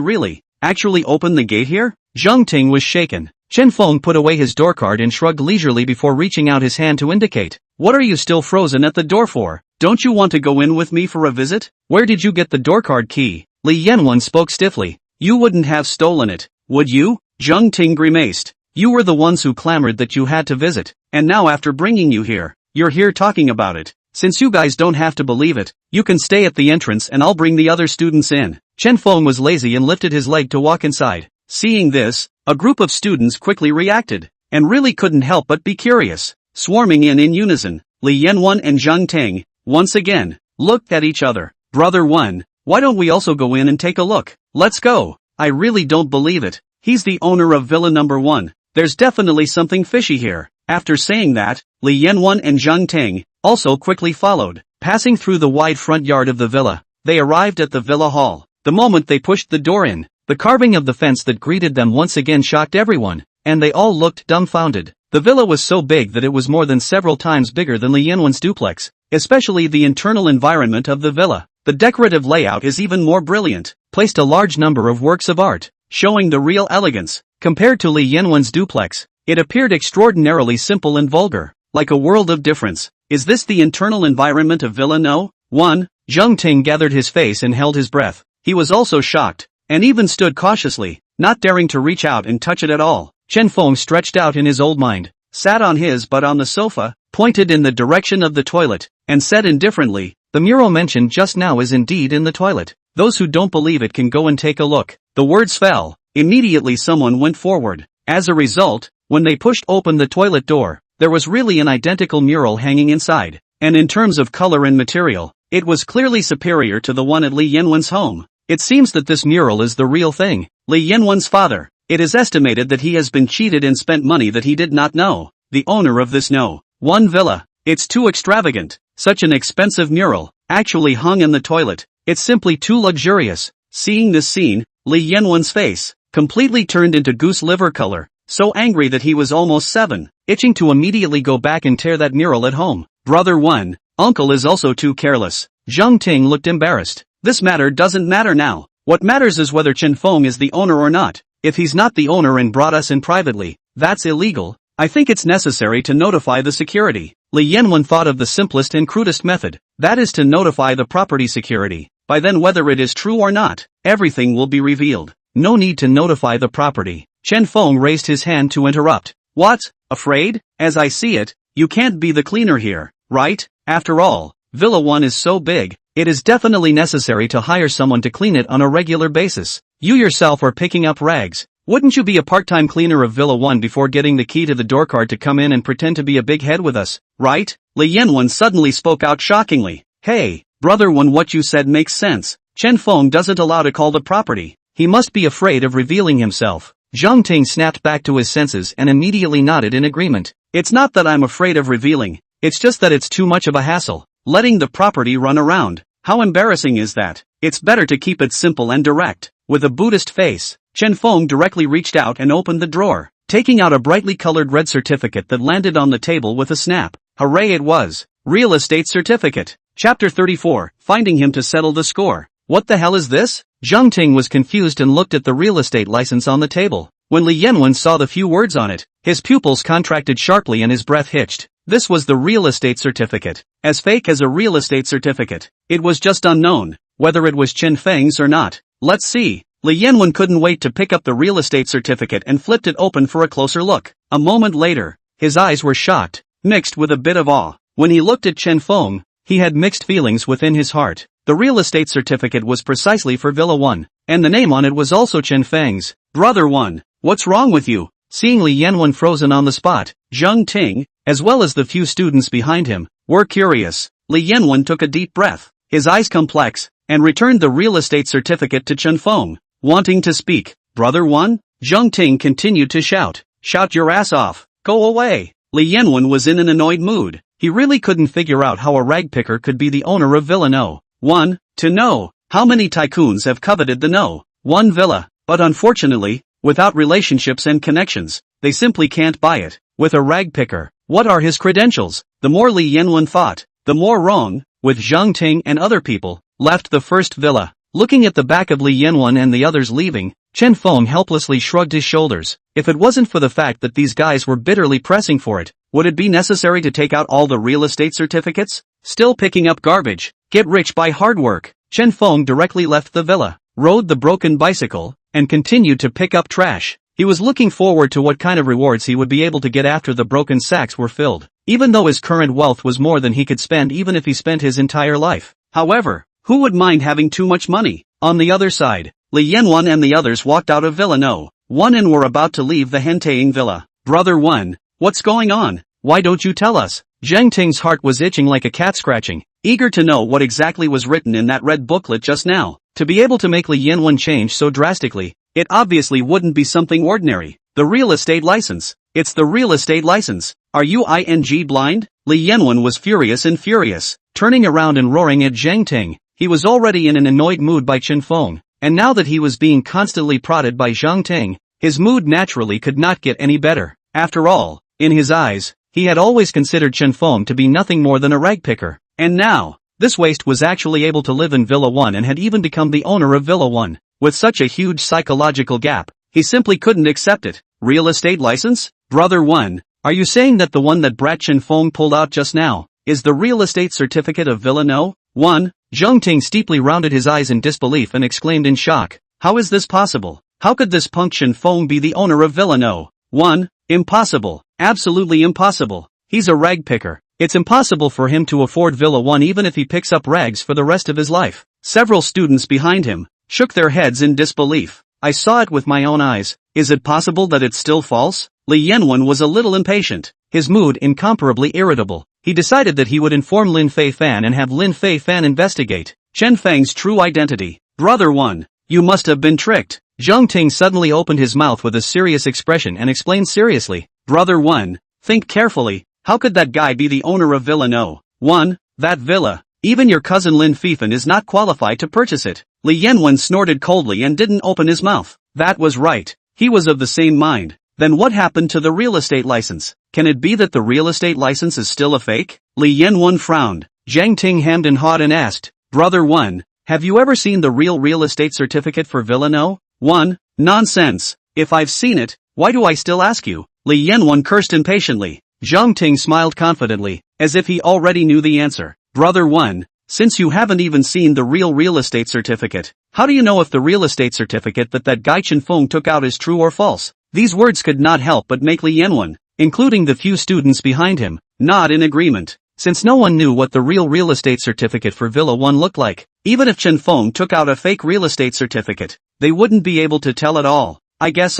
open the gate here? Zhang Ting was shaken. Chen Feng put away his doorcard and shrugged leisurely before reaching out his hand to indicate. What are you still frozen at the door for? Don't you want to go in with me for a visit? Where did you get the doorcard key? Li Yanwen spoke stiffly. You wouldn't have stolen it, would you? Zhang Ting grimaced. You were the ones who clamored that you had to visit, and now after bringing you here, you're here talking about it. Since you guys don't have to believe it, you can stay at the entrance and I'll bring the other students in. Chen Feng was lazy and lifted his leg to walk inside. Seeing this, a group of students quickly reacted, and really couldn't help but be curious. Swarming in unison, Li Yanwen and Zhang Ting, once again, looked at each other. Brother One, why don't we also go in and take a look? Let's go. I really don't believe it. He's the owner of Villa Number 1. There's definitely something fishy here. After saying that, Li Yanwen and Zhang Ting also quickly followed. Passing through the wide front yard of the villa, they arrived at the villa hall. The moment they pushed the door in, the carving of the fence that greeted them once again shocked everyone, and they all looked dumbfounded. The villa was so big that it was more than several times bigger than Li Yanwen's duplex, especially the internal environment of the villa. The decorative layout is even more brilliant, placed a large number of works of art, showing the real elegance. Compared to Li Yanwen's duplex, it appeared extraordinarily simple and vulgar, like a world of difference. Is this the internal environment of Villa No. 1? Zhang Ting gathered his face and held his breath. He was also shocked, and even stood cautiously, not daring to reach out and touch it at all. Chen Feng stretched out in his old mind, sat on his butt on the sofa, pointed in the direction of the toilet, and said indifferently, the mural mentioned just now is indeed in the toilet. Those who don't believe it can go and take a look. The words fell. Immediately someone went forward. As a result, when they pushed open the toilet door, there was really an identical mural hanging inside, and in terms of color and material, it was clearly superior to the one at Li Yanwen's home. It seems that this mural is the real thing. Li Yanwen's father. It is estimated that he has been cheated and spent money that he did not know. The owner of this No. 1 villa. It's too extravagant. Such an expensive mural, actually hung in the toilet. It's simply too luxurious. Seeing this scene, Li Yanwen's face completely turned into goose liver color, so angry that he was almost 7, itching to immediately go back and tear that mural at home. Brother One, uncle is also too careless. Zhang Ting looked embarrassed. This matter doesn't matter now. What matters is whether Chen Feng is the owner or not. If he's not the owner and brought us in privately, that's illegal. I think it's necessary to notify the security. Li Yanwen thought of the simplest and crudest method. That is to notify the property security. By then, whether it is true or not, everything will be revealed. No need to notify the property. Chen Feng raised his hand to interrupt. What? Afraid? As I see it, you can't be the cleaner here, right? After all, Villa 1 is so big, it is definitely necessary to hire someone to clean it on a regular basis. You yourself are picking up rags. Wouldn't you be a part-time cleaner of Villa 1 before getting the key to the door card to come in and pretend to be a big head with us, right? Li Yanwen suddenly spoke out shockingly. Hey, Brother One, what you said makes sense. Chen Feng doesn't allow to call the property. He must be afraid of revealing himself. Zhang Ting snapped back to his senses and immediately nodded in agreement. It's not that I'm afraid of revealing, it's just that it's too much of a hassle, letting the property run around. How embarrassing is that? It's better to keep it simple and direct. With a Buddhist face, Chen Feng directly reached out and opened the drawer, taking out a brightly colored red certificate that landed on the table with a snap. Hooray, it was. Real estate certificate. Chapter 34, Finding him to settle the score. What the hell is this? Zhang Ting was confused and looked at the real estate license on the table. When Li Yanwen saw the few words on it, his pupils contracted sharply and his breath hitched. This was the real estate certificate. As fake as a real estate certificate. It was just unknown, whether it was Chen Feng's or not. Let's see. Li Yanwen couldn't wait to pick up the real estate certificate and flipped it open for a closer look. A moment later, his eyes were shocked, mixed with a bit of awe. When he looked at Chen Feng, he had mixed feelings within his heart. The real estate certificate was precisely for Villa 1, and the name on it was also Chen Feng's. Brother One, what's wrong with you? Seeing Li Yanwen frozen on the spot, Zhang Ting as well as the few students behind him, were curious. Li Yanwen took a deep breath, his eyes complex, and returned the real estate certificate to Chen Feng, wanting to speak. Brother One? Zheng Ting continued to shout. Shout your ass off. Go away. Li Yanwen was in an annoyed mood. He really couldn't figure out how a ragpicker could be the owner of Villa No. 1. To know. How many tycoons have coveted the No. 1 villa, but unfortunately, without relationships and connections, they simply can't buy it. With a ragpicker, what are his credentials? The more Li Yanwen thought, the more wrong, with Zheng Ting and other people, left the first villa. Looking at the back of Li Yanwen and the others leaving, Chen Feng helplessly shrugged his shoulders. If it wasn't for the fact that these guys were bitterly pressing for it, would it be necessary to take out all the real estate certificates? Still picking up garbage. Get rich by hard work. Chen Feng directly left the villa, rode the broken bicycle, and continued to pick up trash. He was looking forward to what kind of rewards he would be able to get after the broken sacks were filled, even though his current wealth was more than he could spend even if he spent his entire life. However, who would mind having too much money? On the other side, Li Yanwen and the others walked out of Villa No. 1 and were about to leave the Hentaying Villa. Brother One, what's going on? Why don't you tell us? Zheng Ting's heart was itching like a cat scratching, eager to know what exactly was written in that red booklet just now. To be able to make Li Yanwen change so drastically, it obviously wouldn't be something ordinary. The real estate license. It's the real estate license. Are you blind? Li Yanwen was furious, turning around and roaring at Zheng Ting. He was already in an annoyed mood by Chen Feng, and now that he was being constantly prodded by Zheng Ting, his mood naturally could not get any better. After all, in his eyes, he had always considered Chen Feng to be nothing more than a ragpicker. And now, this waste was actually able to live in Villa 1 and had even become the owner of Villa 1. With such a huge psychological gap, he simply couldn't accept it. Real estate license? Brother One, are you saying that the one that Brat Chen Feng pulled out just now is the real estate certificate of Villa No. 1? Zheng Ting steeply rounded his eyes in disbelief and exclaimed in shock. How is this possible? How could this punk Chen Feng be the owner of Villa No. 1? Impossible. Absolutely impossible. He's a rag picker. It's impossible for him to afford Villa 1 even if he picks up rags for the rest of his life. Several students behind him shook their heads in disbelief. I saw it with my own eyes. Is it possible that it's still false? Li Yanwen was a little impatient, his mood incomparably irritable. He decided that he would inform Lin Fei Fan and have Lin Fei Fan investigate Chen Feng's true identity. Brother One, you must have been tricked. Zheng Ting suddenly opened his mouth with a serious expression and explained seriously. Brother One, think carefully. How could that guy be the owner of Villa No. 1? That villa. Even your cousin Lin Feifan is not qualified to purchase it. Li Yanwen snorted coldly and didn't open his mouth. That was right. He was of the same mind. Then what happened to the real estate license? Can it be that the real estate license is still a fake? Li Yanwen frowned. Zheng Ting hemmed and hawed and asked, Brother One, have you ever seen the real estate certificate for Villa No. 1? Nonsense. If I've seen it, why do I still ask you? Li Yanwen cursed impatiently. Zheng Ting smiled confidently, as if he already knew the answer. Brother One, since you haven't even seen the real estate certificate, how do you know if the real estate certificate that guy Chen Feng took out is true or false? These words could not help but make Li Yanwen, including the few students behind him, nod in agreement. Since no one knew what the real estate certificate for Villa 1 looked like, even if Chen Feng took out a fake real estate certificate, they wouldn't be able to tell at all. I guess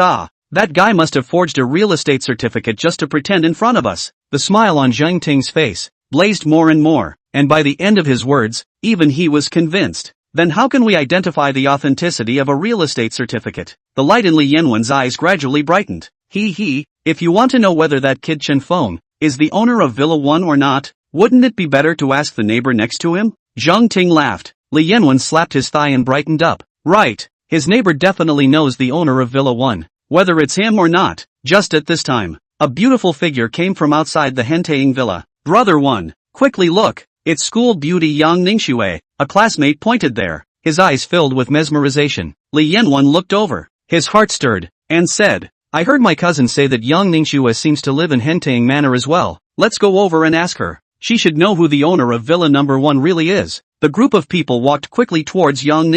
that guy must have forged a real estate certificate just to pretend in front of us. The smile on Zheng Ting's face blazed more and more, and by the end of his words, even he was convinced. Then how can we identify the authenticity of a real estate certificate? The light in Li Yanwen's eyes gradually brightened. If you want to know whether that kid Chen Feng is the owner of Villa 1 or not, wouldn't it be better to ask the neighbor next to him? Zheng Ting laughed. Li Yanwen slapped his thigh and brightened up. Right, his neighbor definitely knows the owner of Villa 1. Whether it's him or not. Just at this time, a beautiful figure came from outside the Hentaying Villa. Brother One, quickly look. It's school beauty Yang Ningxue. A classmate pointed there, his eyes filled with mesmerization. Li Yanwen looked over, his heart stirred, and said, I heard my cousin say that Yang Ningxue seems to live in Hentaying Manor as well. Let's go over and ask her. She should know who the owner of Villa number 1 really is. The group of people walked quickly towards Yang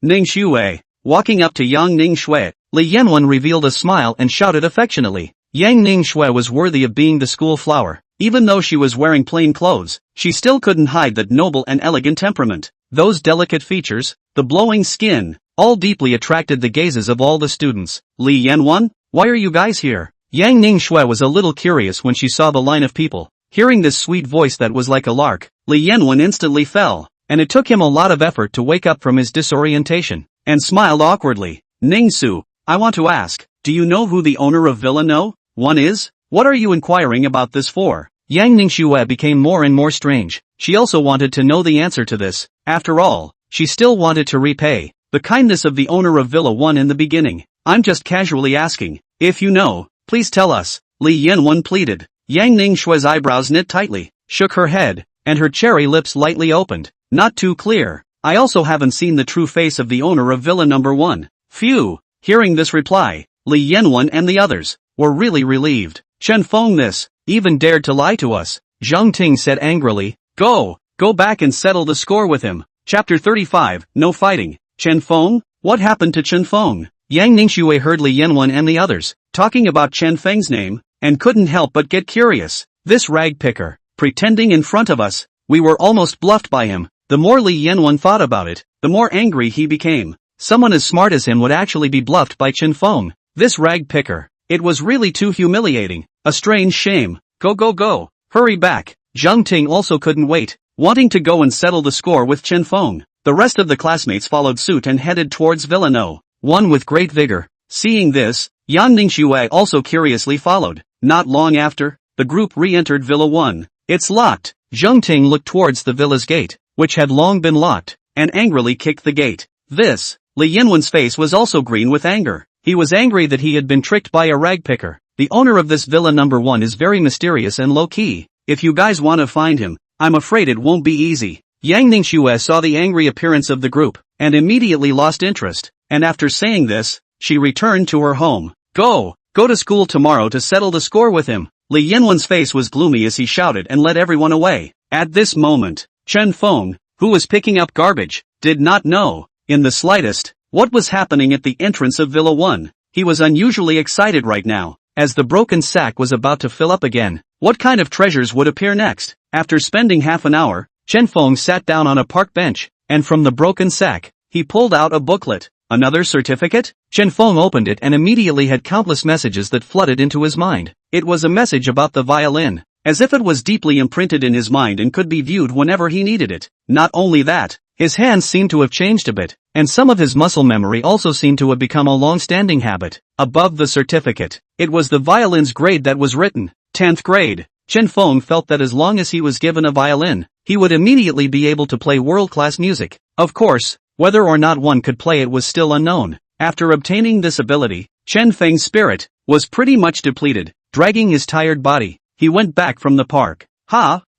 Ningxue. Walking up to Yang Ningxue, Li Yanwen revealed a smile and shouted affectionately. Yang Ningxue was worthy of being the school flower. Even though she was wearing plain clothes, she still couldn't hide that noble and elegant temperament. Those delicate features, the glowing skin, all deeply attracted the gazes of all the students. Li Yanwen, why are you guys here? Yang Ningxue was a little curious when she saw the line of people. Hearing this sweet voice that was like a lark, Li Yanwen instantly fell, and it took him a lot of effort to wake up from his disorientation, and smiled awkwardly. Ningsu, I want to ask, do you know who the owner of Villa No. 1 is? What are you inquiring about this for? Yang Ningxue became more and more strange. She also wanted to know the answer to this. After all, she still wanted to repay the kindness of the owner of Villa 1 in the beginning. I'm just casually asking. If you know, please tell us, Li Yanwen pleaded. Yang Ningxue's eyebrows knit tightly, shook her head, and her cherry lips lightly opened. Not too clear. I also haven't seen the true face of the owner of Villa number 1. Phew. Hearing this reply, Li Yanwen and the others were really relieved. Chen Feng even dared to lie to us, Zhang Ting said angrily. Go back and settle the score with him. Chapter 35, No Fighting. Chen Feng? What happened to Chen Feng? Yang Ningxue heard Li Yanwen and the others talking about Chen Feng's name, and couldn't help but get curious. This rag picker, pretending in front of us, we were almost bluffed by him. The more Li Yanwen thought about it, the more angry he became. Someone as smart as him would actually be bluffed by Chen Feng. This rag picker. It was really too humiliating. A strange shame. Go. Hurry back. Zhang Ting also couldn't wait, wanting to go and settle the score with Chen Feng. The rest of the classmates followed suit and headed towards Villa No. 1 with great vigor. Seeing this, Yang Ningxue also curiously followed. Not long after, the group re-entered Villa 1. It's locked. Zhang Ting looked towards the villa's gate, which had long been locked, and angrily kicked the gate. Li Yanwen's face was also green with anger. He was angry that he had been tricked by a rag picker. The owner of this Villa number 1 is very mysterious and low-key. If you guys want to find him, I'm afraid it won't be easy. Yang Ningxue saw the angry appearance of the group, and immediately lost interest, and after saying this, she returned to her home. Go to school tomorrow to settle the score with him. Li Yanwen's face was gloomy as he shouted and led everyone away. At this moment, Chen Feng, who was picking up garbage, did not know, in the slightest, what was happening at the entrance of Villa 1. He was unusually excited right now, as the broken sack was about to fill up again. What kind of treasures would appear next? After spending half an hour, Chen Feng sat down on a park bench, and from the broken sack, he pulled out a booklet. Another certificate? Chen Feng opened it and immediately had countless messages that flooded into his mind. It was a message about the violin, as if it was deeply imprinted in his mind and could be viewed whenever he needed it. Not only that, his hands seemed to have changed a bit, and some of his muscle memory also seemed to have become a long-standing habit. Above the certificate, it was the violin's grade that was written, 10th grade. Chen Feng felt that as long as he was given a violin, he would immediately be able to play world-class music. Of course, whether or not one could play it was still unknown. After obtaining this ability, Chen Feng's spirit was pretty much depleted. Dragging his tired body, he went back from the park.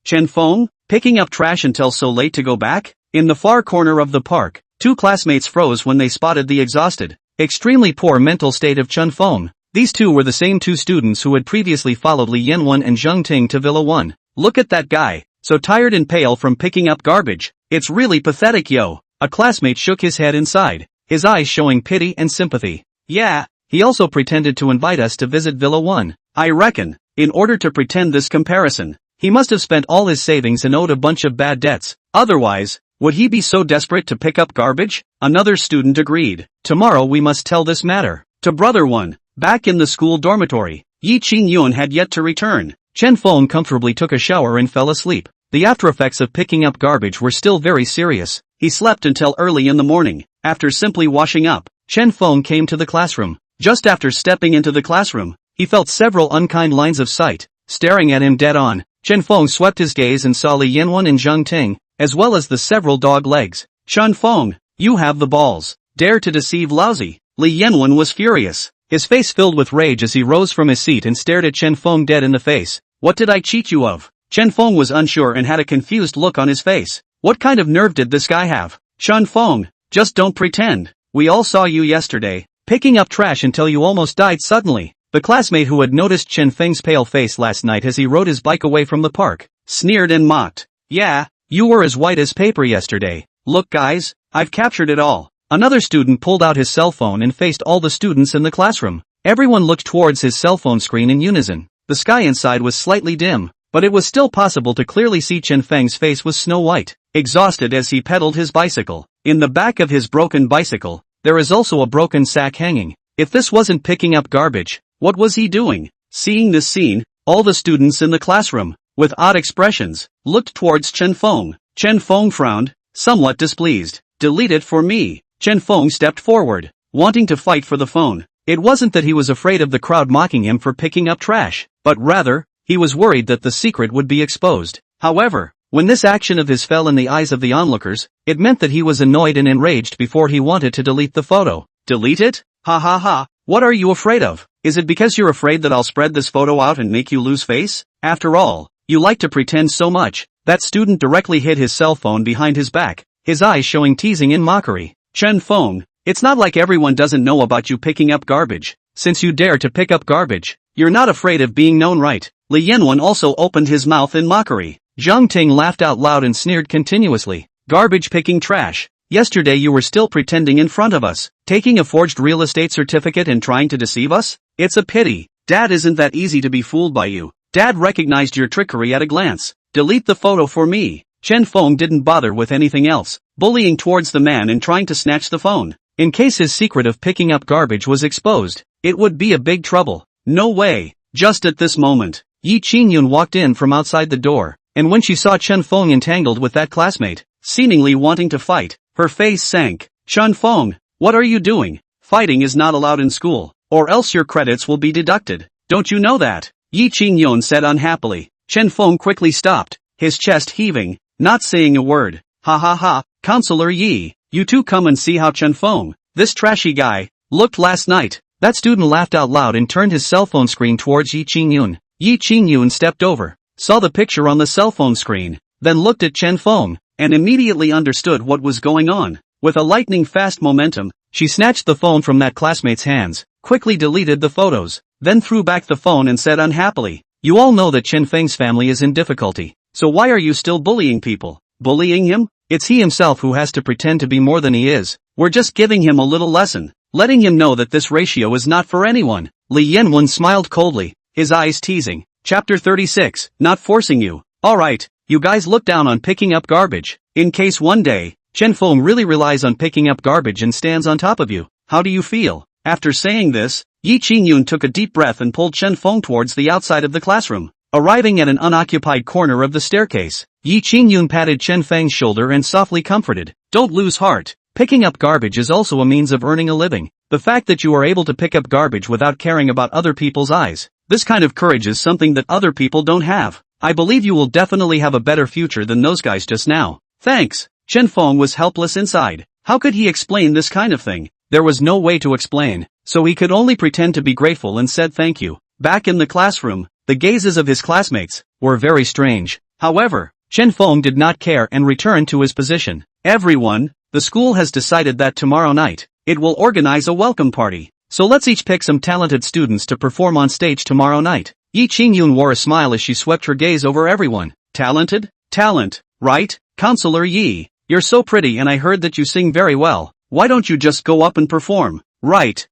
Chen Feng, picking up trash until so late to go back? In the far corner of the park, two classmates froze when they spotted the exhausted, extremely poor mental state of Chen Feng. These two were the same two students who had previously followed Li Yanwen and Zhang Ting to Villa 1. Look at that guy, so tired and pale from picking up garbage. It's really pathetic, yo. A classmate shook his head inside, his eyes showing pity and sympathy. Yeah, he also pretended to invite us to visit Villa 1. I reckon, in order to pretend this comparison, he must have spent all his savings and owed a bunch of bad debts. Otherwise, would he be so desperate to pick up garbage? Another student agreed. Tomorrow we must tell this matter to Brother 1. Back in the school dormitory, Yi Qingyun had yet to return. Chen Feng comfortably took a shower and fell asleep. The after-effects of picking up garbage were still very serious. He slept until early in the morning. After simply washing up, Chen Feng came to the classroom. Just after stepping into the classroom, he felt several unkind lines of sight staring at him dead on. Chen Feng swept his gaze and saw Li Yanwen and Zhang Ting, as well as the several dog legs. Chen Feng, you have the balls. Dare to deceive Lousy. Li Yanwen was furious. His face filled with rage as he rose from his seat and stared at Chen Feng dead in the face. What did I cheat you of? Chen Feng was unsure and had a confused look on his face. What kind of nerve did this guy have? Chen Feng, just don't pretend. We all saw you yesterday, picking up trash until you almost died suddenly. The classmate who had noticed Chen Feng's pale face last night as he rode his bike away from the park, sneered and mocked. Yeah, you were as white as paper yesterday. Look guys, I've captured it all. Another student pulled out his cell phone and faced all the students in the classroom. Everyone looked towards his cell phone screen in unison. The sky inside was slightly dim, but it was still possible to clearly see Chen Feng's face was snow white, exhausted as he pedaled his bicycle. In the back of his broken bicycle, there is also a broken sack hanging. If this wasn't picking up garbage, what was he doing? Seeing this scene, all the students in the classroom, with odd expressions, looked towards Chen Feng. Chen Feng frowned, somewhat displeased. Delete it for me. Chen Feng stepped forward, wanting to fight for the phone. It wasn't that he was afraid of the crowd mocking him for picking up trash, but rather, he was worried that the secret would be exposed. However, when this action of his fell in the eyes of the onlookers, it meant that he was annoyed and enraged before he wanted to delete the photo. Delete it? Ha ha ha. What are you afraid of? Is it because you're afraid that I'll spread this photo out and make you lose face? After all, you like to pretend so much. That student directly hid his cell phone behind his back, his eyes showing teasing and mockery. Chen Feng, it's not like everyone doesn't know about you picking up garbage. Since you dare to pick up garbage, you're not afraid of being known, right? Li Yanwen also opened his mouth in mockery. Zhang Ting laughed out loud and sneered continuously. Garbage picking trash. Yesterday you were still pretending in front of us, taking a forged real estate certificate and trying to deceive us? It's a pity. Dad isn't that easy to be fooled by you. Dad recognized your trickery at a glance. Delete the photo for me. Chen Feng didn't bother with anything else, bullying towards the man and trying to snatch the phone. In case his secret of picking up garbage was exposed, it would be a big trouble. No way. Just at this moment, Yi Qingyun walked in from outside the door, and when she saw Chen Feng entangled with that classmate, seemingly wanting to fight, her face sank. Chen Feng, what are you doing? Fighting is not allowed in school, or else your credits will be deducted. Don't you know that? Yi Qingyun said unhappily. Chen Feng quickly stopped, his chest heaving, not saying a word. Ha ha ha, Counselor Yi, you two come and see how Chen Feng, this trashy guy, looked last night. That student laughed out loud and turned his cell phone screen towards Yi Qingyun. Yi Qingyun stepped over, saw the picture on the cell phone screen, then looked at Chen Feng, and immediately understood what was going on. With a lightning-fast momentum, she snatched the phone from that classmate's hands, quickly deleted the photos, then threw back the phone and said unhappily, "You all know that Chen Feng's family is in difficulty, so why are you still bullying people? Bullying him? It's he himself who has to pretend to be more than he is. We're just giving him a little lesson, letting him know that this ratio is not for anyone." Li Yanwen smiled coldly, his eyes teasing. Chapter 36, Not Forcing You. Alright, you guys look down on picking up garbage. In case one day, Chen Feng really relies on picking up garbage and stands on top of you. How do you feel? After saying this, Yi Qingyun took a deep breath and pulled Chen Feng towards the outside of the classroom. Arriving at an unoccupied corner of the staircase, Yi Qingyun patted Chen Feng's shoulder and softly comforted. Don't lose heart. Picking up garbage is also a means of earning a living. The fact that you are able to pick up garbage without caring about other people's eyes, this kind of courage is something that other people don't have. I believe you will definitely have a better future than those guys just now. Thanks. Chen Feng was helpless inside. How could he explain this kind of thing? There was no way to explain, so he could only pretend to be grateful and said thank you. Back in the classroom, the gazes of his classmates were very strange. However, Chen Feng did not care and returned to his position. Everyone, the school has decided that tomorrow night, it will organize a welcome party. So let's each pick some talented students to perform on stage tomorrow night. Yi Qingyun wore a smile as she swept her gaze over everyone. Talented? Talent, right? Counselor Yi, you're so pretty and I heard that you sing very well. Why don't you just go up and perform? Right.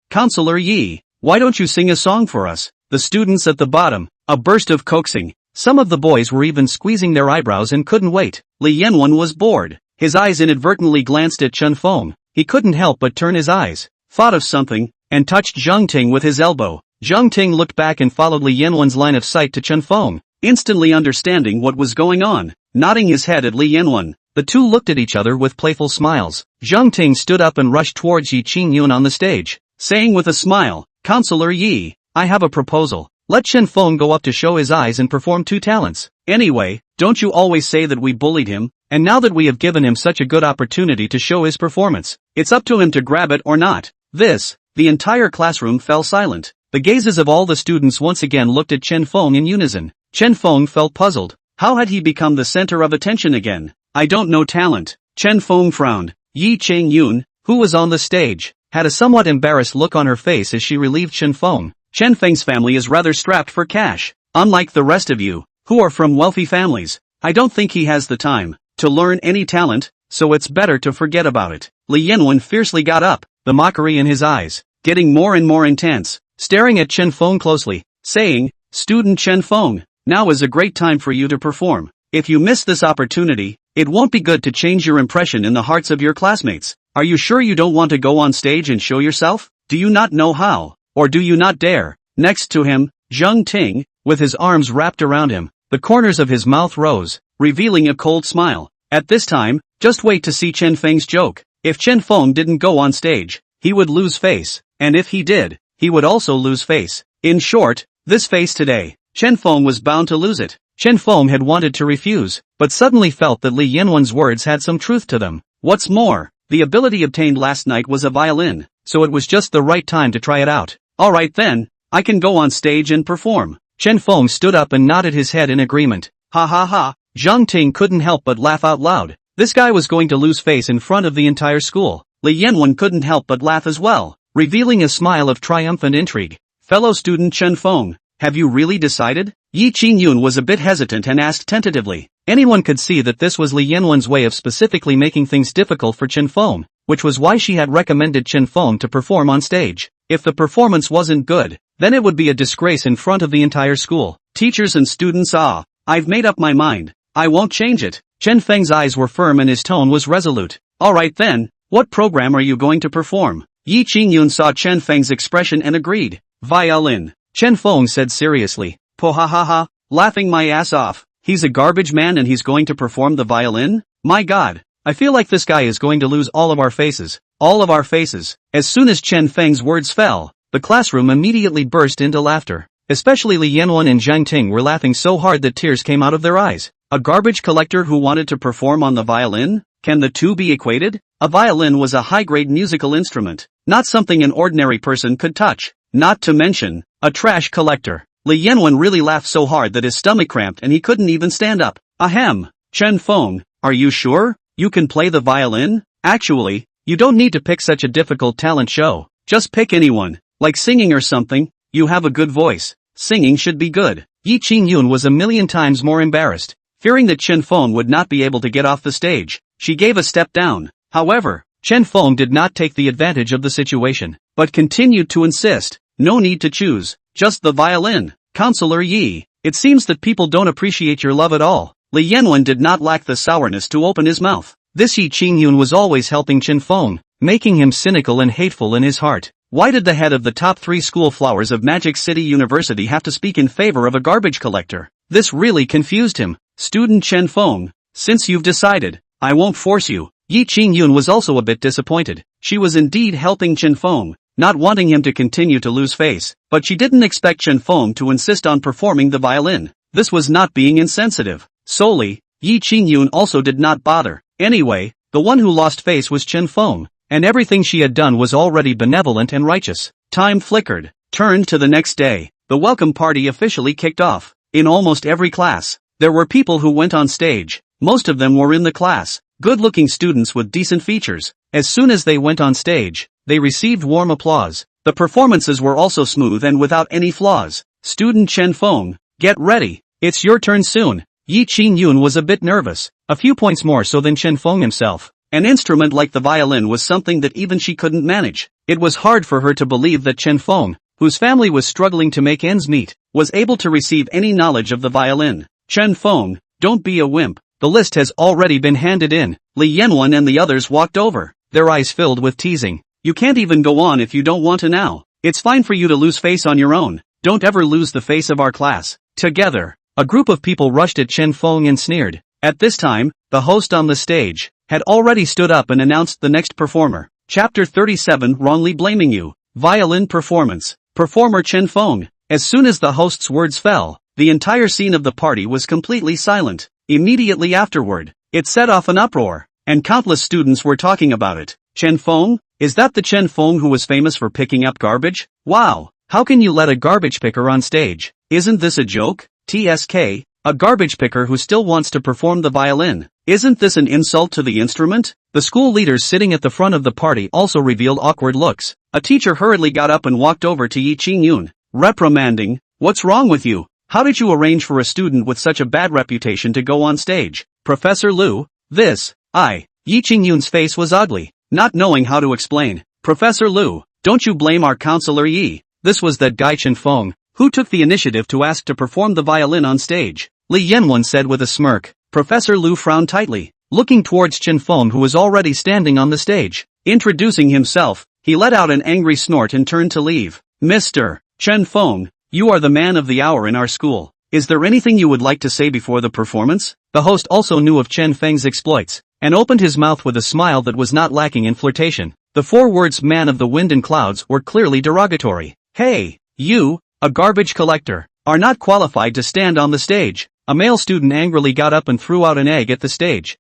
Counselor Yi, why don't you sing a song for us? The students at the bottom, a burst of coaxing. Some of the boys were even squeezing their eyebrows and couldn't wait. Li Yanwen was bored. His eyes inadvertently glanced at Chen Feng. He couldn't help but turn his eyes, thought of something, and touched Zhang Ting with his elbow. Zhang Ting looked back and followed Li Yanwen's line of sight to Chen Feng, instantly understanding what was going on. Nodding his head at Li Yanwen, the two looked at each other with playful smiles. Zhang Ting stood up and rushed towards Yi Qingyun on the stage, saying with a smile, "Counselor Yi, I have a proposal. Let Chen Feng go up to show his eyes and perform two talents. Anyway, don't you always say that we bullied him? And now that we have given him such a good opportunity to show his performance, it's up to him to grab it or not." The entire classroom fell silent. The gazes of all the students once again looked at Chen Feng in unison. Chen Feng felt puzzled. How had he become the center of attention again? I don't know talent. Chen Feng frowned. Yi Qingyun, who was on the stage, had a somewhat embarrassed look on her face as she relieved Chen Feng. Chen Feng's family is rather strapped for cash. Unlike the rest of you, who are from wealthy families, I don't think he has the time to learn any talent, so it's better to forget about it. Li Yanwen fiercely got up, the mockery in his eyes, getting more and more intense, staring at Chen Feng closely, saying, "Student Chen Feng, now is a great time for you to perform. If you miss this opportunity, it won't be good to change your impression in the hearts of your classmates. Are you sure you don't want to go on stage and show yourself? Do you not know how? Or do you not dare?" Next to him, Zheng Ting, with his arms wrapped around him, the corners of his mouth rose, revealing a cold smile. At this time, just wait to see Chen Feng's joke. If Chen Feng didn't go on stage, he would lose face, and if he did, he would also lose face. In short, this face today, Chen Feng was bound to lose it. Chen Feng had wanted to refuse, but suddenly felt that Li Yanwen's words had some truth to them. What's more, the ability obtained last night was a violin, so it was just the right time to try it out. Alright then, I can go on stage and perform. Chen Feng stood up and nodded his head in agreement. Ha ha ha, Zhang Ting couldn't help but laugh out loud. This guy was going to lose face in front of the entire school. Li Yanwen couldn't help but laugh as well, revealing a smile of triumphant intrigue. Fellow student Chen Feng, have you really decided? Yi Qingyun was a bit hesitant and asked tentatively. Anyone could see that this was Li Yanwen's way of specifically making things difficult for Chen Feng, which was why she had recommended Chen Feng to perform on stage. If the performance wasn't good, then it would be a disgrace in front of the entire school. Teachers and students I've made up my mind. I won't change it. Chen Feng's eyes were firm and his tone was resolute. Alright then, what program are you going to perform? Yi Qingyun saw Chen Feng's expression and agreed. Violin. Chen Feng said seriously. Po ha ha ha, laughing my ass off. He's a garbage man and he's going to perform the violin? My god, I feel like this guy is going to lose all of our faces. All of our faces. As soon as Chen Feng's words fell, the classroom immediately burst into laughter. Especially Li Yanwen and Zhang Ting were laughing so hard that tears came out of their eyes. A garbage collector who wanted to perform on the violin? Can the two be equated? A violin was a high-grade musical instrument, not something an ordinary person could touch. Not to mention, a trash collector. Li Yanwen really laughed so hard that his stomach cramped and he couldn't even stand up. Ahem. Chen Feng, are you sure? You can play the violin? Actually, you don't need to pick such a difficult talent show. Just pick anyone, like singing or something. You have a good voice. Singing should be good. Yi Qingyun was a million times more embarrassed. Fearing that Chen Feng would not be able to get off the stage, she gave a step down. However, Chen Feng did not take the advantage of the situation, but continued to insist. No need to choose, just the violin. Counselor Yi, it seems that people don't appreciate your love at all. Li Yanwen did not lack the sourness to open his mouth. This Yi Qingyun was always helping Chen Feng, making him cynical and hateful in his heart. Why did the head of the top 3 school flowers of Magic City University have to speak in favor of a garbage collector? This really confused him. Student Chen Feng, since you've decided, I won't force you. Yi Qingyun was also a bit disappointed. She was indeed helping Chen Feng, not wanting him to continue to lose face, but she didn't expect Chen Feng to insist on performing the violin. This was not being insensitive. Solely, Yi Qingyun also did not bother. Anyway, the one who lost face was Chen Feng, and everything she had done was already benevolent and righteous. Time flickered. Turned to the next day. The welcome party officially kicked off. In almost every class, there were people who went on stage. Most of them were in the class, good-looking students with decent features. As soon as they went on stage, they received warm applause. The performances were also smooth and without any flaws. Student Chen Feng, get ready. It's your turn soon. Yi Qingyun was a bit nervous, a few points more so than Chen Feng himself. An instrument like the violin was something that even she couldn't manage. It was hard for her to believe that Chen Feng, whose family was struggling to make ends meet, was able to receive any knowledge of the violin. Chen Feng, don't be a wimp. The list has already been handed in. Li Yanwen and the others walked over, their eyes filled with teasing. You can't even go on if you don't want to now. It's fine for you to lose face on your own. Don't ever lose the face of our class. Together, a group of people rushed at Chen Feng and sneered. At this time, the host on the stage had already stood up and announced the next performer. Chapter 37, Wrongly Blaming You. Violin Performance. Performer Chen Feng. As soon as the host's words fell, the entire scene of the party was completely silent. Immediately afterward, it set off an uproar, and countless students were talking about it. Chen Feng? Is that the Chen Feng who was famous for picking up garbage? Wow! How can you let a garbage picker on stage? Isn't this a joke? TSK, a garbage picker who still wants to perform the violin. Isn't this an insult to the instrument? The school leaders sitting at the front of the party also revealed awkward looks. A teacher hurriedly got up and walked over to Yi Qingyun, reprimanding, "What's wrong with you? How did you arrange for a student with such a bad reputation to go on stage? Professor Liu, Yi Qingyun's face was ugly, not knowing how to explain. Professor Liu, don't you blame our counselor Yi. This was that guy Chen Feng, who took the initiative to ask to perform the violin on stage. Li Yanwen said with a smirk. Professor Liu frowned tightly, looking towards Chen Feng who was already standing on the stage. Introducing himself, he let out an angry snort and turned to leave. Mr. Chen Feng, you are the man of the hour in our school. Is there anything you would like to say before the performance? The host also knew of Chen Feng's exploits, and opened his mouth with a smile that was not lacking in flirtation. The 4 words man of the wind and clouds were clearly derogatory. Hey, you, a garbage collector, are not qualified to stand on the stage. A male student angrily got up and threw out an egg at the stage.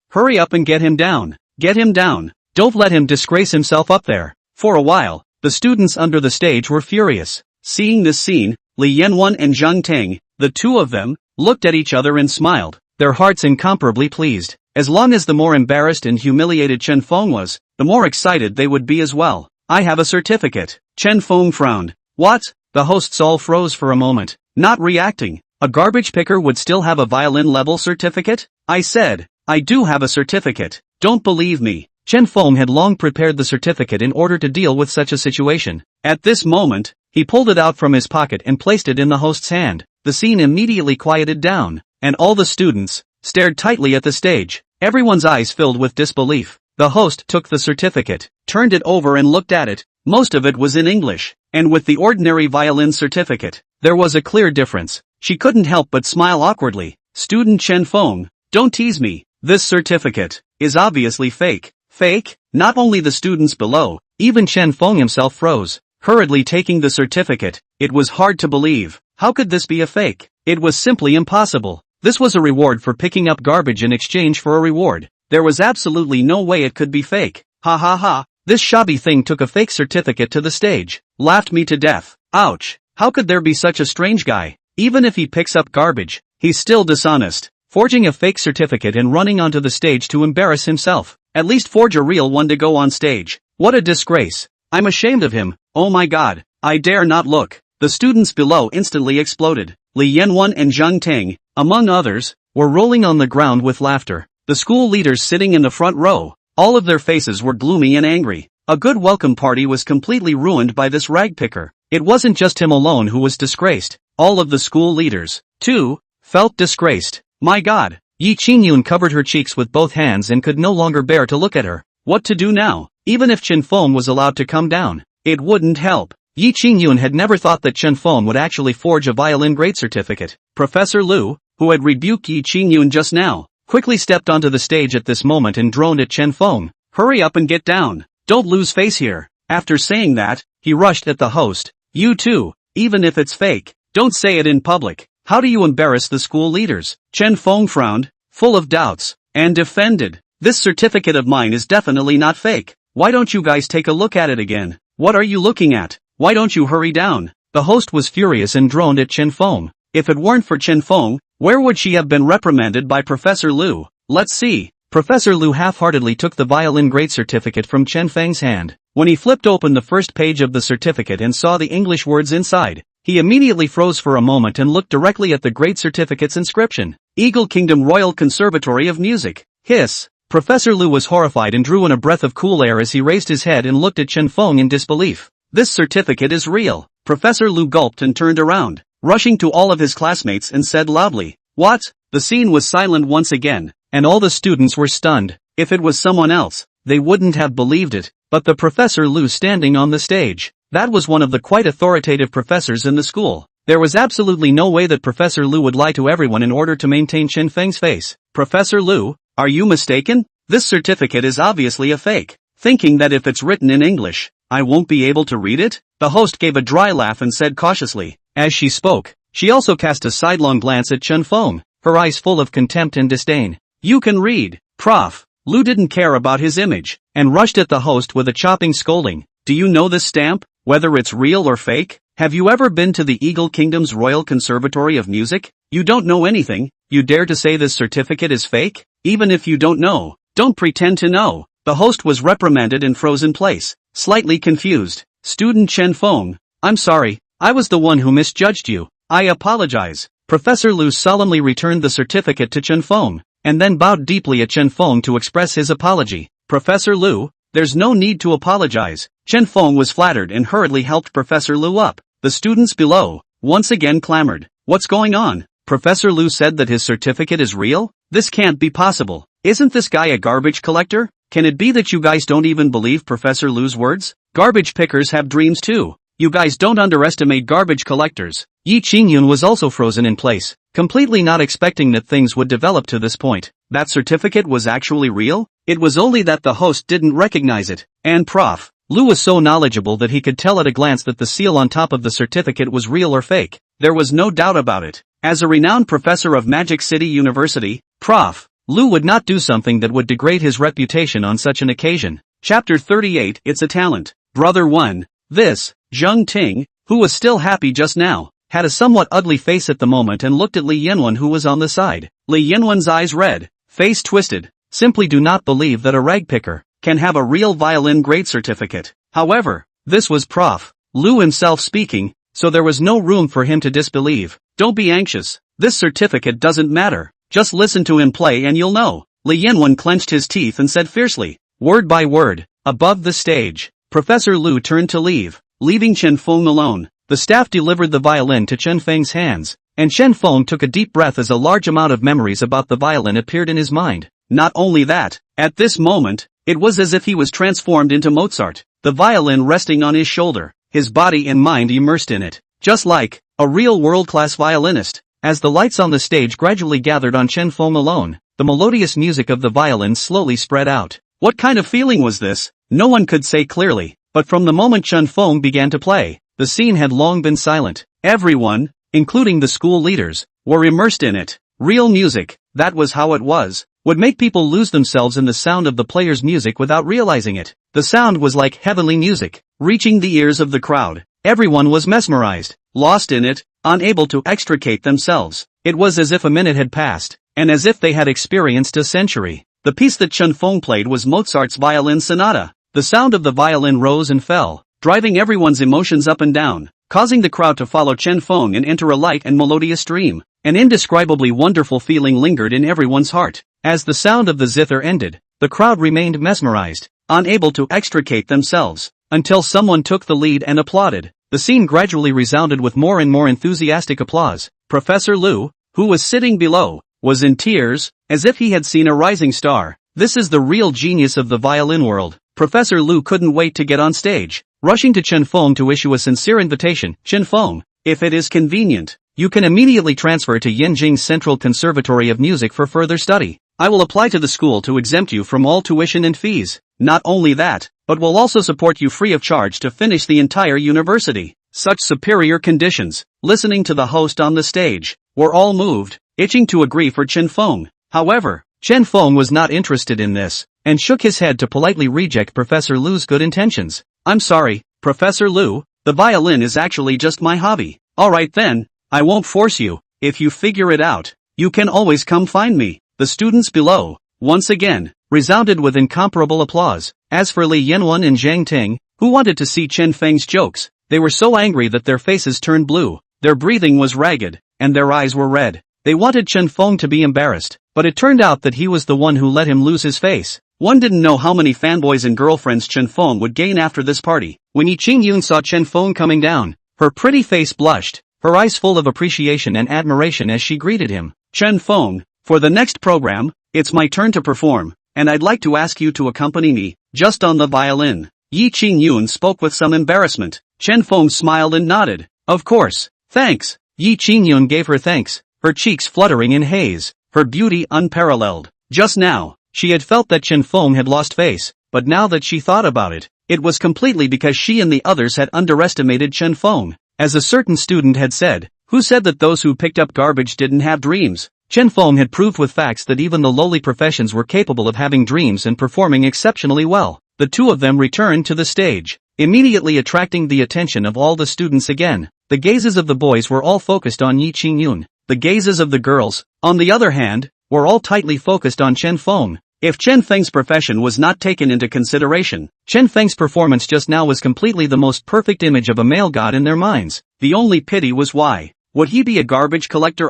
Hurry up and get him down. Get him down. Don't let him disgrace himself up there. For a while, the students under the stage were furious. Seeing this scene, Li Yanwen and Zhang Teng, the 2 of them, looked at each other and smiled, their hearts incomparably pleased. As long as the more embarrassed and humiliated Chen Feng was, the more excited they would be as well. I have a certificate. Chen Feng frowned. What? The hosts all froze for a moment, not reacting. A garbage picker would still have a violin-level certificate? I said, I do have a certificate. Don't believe me. Chen Feng had long prepared the certificate in order to deal with such a situation. At this moment, he pulled it out from his pocket and placed it in the host's hand. The scene immediately quieted down, and all the students stared tightly at the stage. Everyone's eyes filled with disbelief. The host took the certificate, turned it over and looked at it. Most of it was in English, and with the ordinary violin certificate, there was a clear difference. She couldn't help but smile awkwardly. Student Chen Feng, don't tease me. This certificate is obviously fake. Fake? Not only the students below, even Chen Feng himself froze, hurriedly taking the certificate. It was hard to believe. How could this be a fake? It was simply impossible. This was a reward for picking up garbage in exchange for a reward. There was absolutely no way it could be fake. Ha ha ha. This shabby thing took a fake certificate to the stage. Laughed me to death. Ouch. How could there be such a strange guy? Even if he picks up garbage, he's still dishonest. Forging a fake certificate and running onto the stage to embarrass himself. At least forge a real one to go on stage. What a disgrace. I'm ashamed of him. Oh my god. I dare not look. The students below instantly exploded. Li Yanwen and Zhang Teng, among others, were rolling on the ground with laughter. The school leaders sitting in the front row, all of their faces were gloomy and angry. A good welcome party was completely ruined by this rag picker. It wasn't just him alone who was disgraced. All of the school leaders, too, felt disgraced. My god. Yi Qingyun covered her cheeks with both hands and could no longer bear to look at her. What to do now? Even if Chen Feng was allowed to come down, it wouldn't help. Yi Qingyun had never thought that Chen Feng would actually forge a violin grade certificate. Professor Lu, who had rebuked Yi Qingyun just now, quickly stepped onto the stage at this moment and droned at Chen Feng. Hurry up and get down. Don't lose face here. After saying that, he rushed at the host. You too, even if it's fake, don't say it in public. How do you embarrass the school leaders? Chen Feng frowned, full of doubts, and defended. This certificate of mine is definitely not fake. Why don't you guys take a look at it again? What are you looking at? Why don't you hurry down? The host was furious and droned at Chen Feng. If it weren't for Chen Feng, where would she have been reprimanded by Professor Lu? Let's see. Professor Lu half-heartedly took the violin grade certificate from Chen Feng's hand. When he flipped open the first page of the certificate and saw the English words inside, he immediately froze for a moment and looked directly at the grade certificate's inscription. Eagle Kingdom Royal Conservatory of Music. Hiss. Professor Lu was horrified and drew in a breath of cool air as he raised his head and looked at Chen Feng in disbelief. This certificate is real. Professor Lu gulped and turned around, rushing to all of his classmates and said loudly, What? The scene was silent once again, and all the students were stunned. If it was someone else, they wouldn't have believed it, but the Professor Lu standing on the stage. That was one of the quite authoritative professors in the school. There was absolutely no way that Professor Lu would lie to everyone in order to maintain Chen Feng's face. Professor Lu, are you mistaken? This certificate is obviously a fake. Thinking that if it's written in English, I won't be able to read it? The host gave a dry laugh and said cautiously. As she spoke, she also cast a sidelong glance at Chen Feng, her eyes full of contempt and disdain. You can read. Prof. Lu didn't care about his image, and rushed at the host with a chopping scolding. Do you know this stamp? Whether it's real or fake? Have you ever been to the Eagle Kingdom's Royal Conservatory of Music? You don't know anything. You dare to say this certificate is fake? Even if you don't know, don't pretend to know. The host was reprimanded and froze in place, slightly confused. Student Chen Feng, I'm sorry, I was the one who misjudged you. I apologize. Professor Lu solemnly returned the certificate to Chen Feng, and then bowed deeply at Chen Feng to express his apology. Professor Lu, there's no need to apologize. Chen Feng was flattered and hurriedly helped Professor Lu up. The students below, once again clamored. What's going on? Professor Lu said that his certificate is real? This can't be possible. Isn't this guy a garbage collector? Can it be that you guys don't even believe Professor Lu's words? Garbage pickers have dreams too. You guys don't underestimate garbage collectors. Yi Qingyun was also frozen in place, completely not expecting that things would develop to this point. That certificate was actually real? It was only that the host didn't recognize it. And Prof. Lu was so knowledgeable that he could tell at a glance that the seal on top of the certificate was real or fake. There was no doubt about it. As a renowned professor of Magic City University, Prof. Lu would not do something that would degrade his reputation on such an occasion. Chapter 38 It's a Talent. Brother 1. This, Zheng Ting, who was still happy just now, had a somewhat ugly face at the moment and looked at Li Yanwen who was on the side. Li Yanwen's eyes red, face twisted. Simply do not believe that a ragpicker can have a real violin grade certificate. However, this was Prof. Lu himself speaking, so there was no room for him to disbelieve. Don't be anxious. This certificate doesn't matter. Just listen to him play and you'll know. Li Yanwen clenched his teeth and said fiercely, word by word. Above the stage, Professor Lu turned to leave, leaving Chen Feng alone. The staff delivered the violin to Chen Feng's hands, and Chen Feng took a deep breath as a large amount of memories about the violin appeared in his mind. Not only that, at this moment, it was as if he was transformed into Mozart, the violin resting on his shoulder, his body and mind immersed in it, just like a real world-class violinist. As the lights on the stage gradually gathered on Chen Feng alone, the melodious music of the violin slowly spread out. What kind of feeling was this? No one could say clearly, but from the moment Chen Feng began to play, the scene had long been silent. Everyone, including the school leaders, were immersed in it. Real music, that was how it was, would make people lose themselves in the sound of the player's music without realizing it. The sound was like heavenly music, reaching the ears of the crowd. Everyone was mesmerized, lost in it, unable to extricate themselves. It was as if a minute had passed, and as if they had experienced a century. The piece that Chen Feng played was Mozart's Violin Sonata. The sound of the violin rose and fell, driving everyone's emotions up and down, causing the crowd to follow Chen Feng and enter a light and melodious dream. An indescribably wonderful feeling lingered in everyone's heart. As the sound of the zither ended, the crowd remained mesmerized, unable to extricate themselves, until someone took the lead and applauded. The scene gradually resounded with more and more enthusiastic applause. Professor Lu, who was sitting below, was in tears, as if he had seen a rising star. This is the real genius of the violin world. Professor Lu couldn't wait to get on stage, rushing to Chen Feng to issue a sincere invitation. Chen Feng, if it is convenient, you can immediately transfer to Yanjing's Central Conservatory of Music for further study. I will apply to the school to exempt you from all tuition and fees. Not only that, but will also support you free of charge to finish the entire university. Such superior conditions, listening to the host on the stage, were all moved, itching to agree for Chen Feng. However, Chen Feng was not interested in this, and shook his head to politely reject Professor Lu's good intentions. I'm sorry, Professor Lu, the violin is actually just my hobby. Alright then, I won't force you. If you figure it out, you can always come find me. The students below, once again, resounded with incomparable applause. As for Li Yanwen and Zhang Ting, who wanted to see Chen Feng's jokes, they were so angry that their faces turned blue, their breathing was ragged, and their eyes were red. They wanted Chen Feng to be embarrassed, but it turned out that he was the one who let him lose his face. One didn't know how many fanboys and girlfriends Chen Feng would gain after this party. When Yi Qingyun saw Chen Feng coming down, her pretty face blushed, her eyes full of appreciation and admiration as she greeted him. Chen Feng, for the next program, it's my turn to perform, and I'd like to ask you to accompany me, just on the violin. Yi Qingyun spoke with some embarrassment. Chen Feng smiled and nodded. Of course, thanks. Yi Qingyun gave her thanks, her cheeks fluttering in haze, her beauty unparalleled. Just now, she had felt that Chen Feng had lost face, but now that she thought about it, it was completely because she and the others had underestimated Chen Feng. As a certain student had said, who said that those who picked up garbage didn't have dreams? Chen Feng had proved with facts that even the lowly professions were capable of having dreams and performing exceptionally well. The two of them returned to the stage, immediately attracting the attention of all the students again. The gazes of the boys were all focused on Yi Qingyun. The gazes of the girls, on the other hand, were all tightly focused on Chen Feng. If Chen Feng's profession was not taken into consideration, Chen Feng's performance just now was completely the most perfect image of a male god in their minds. The only pity was why would he be a garbage collector?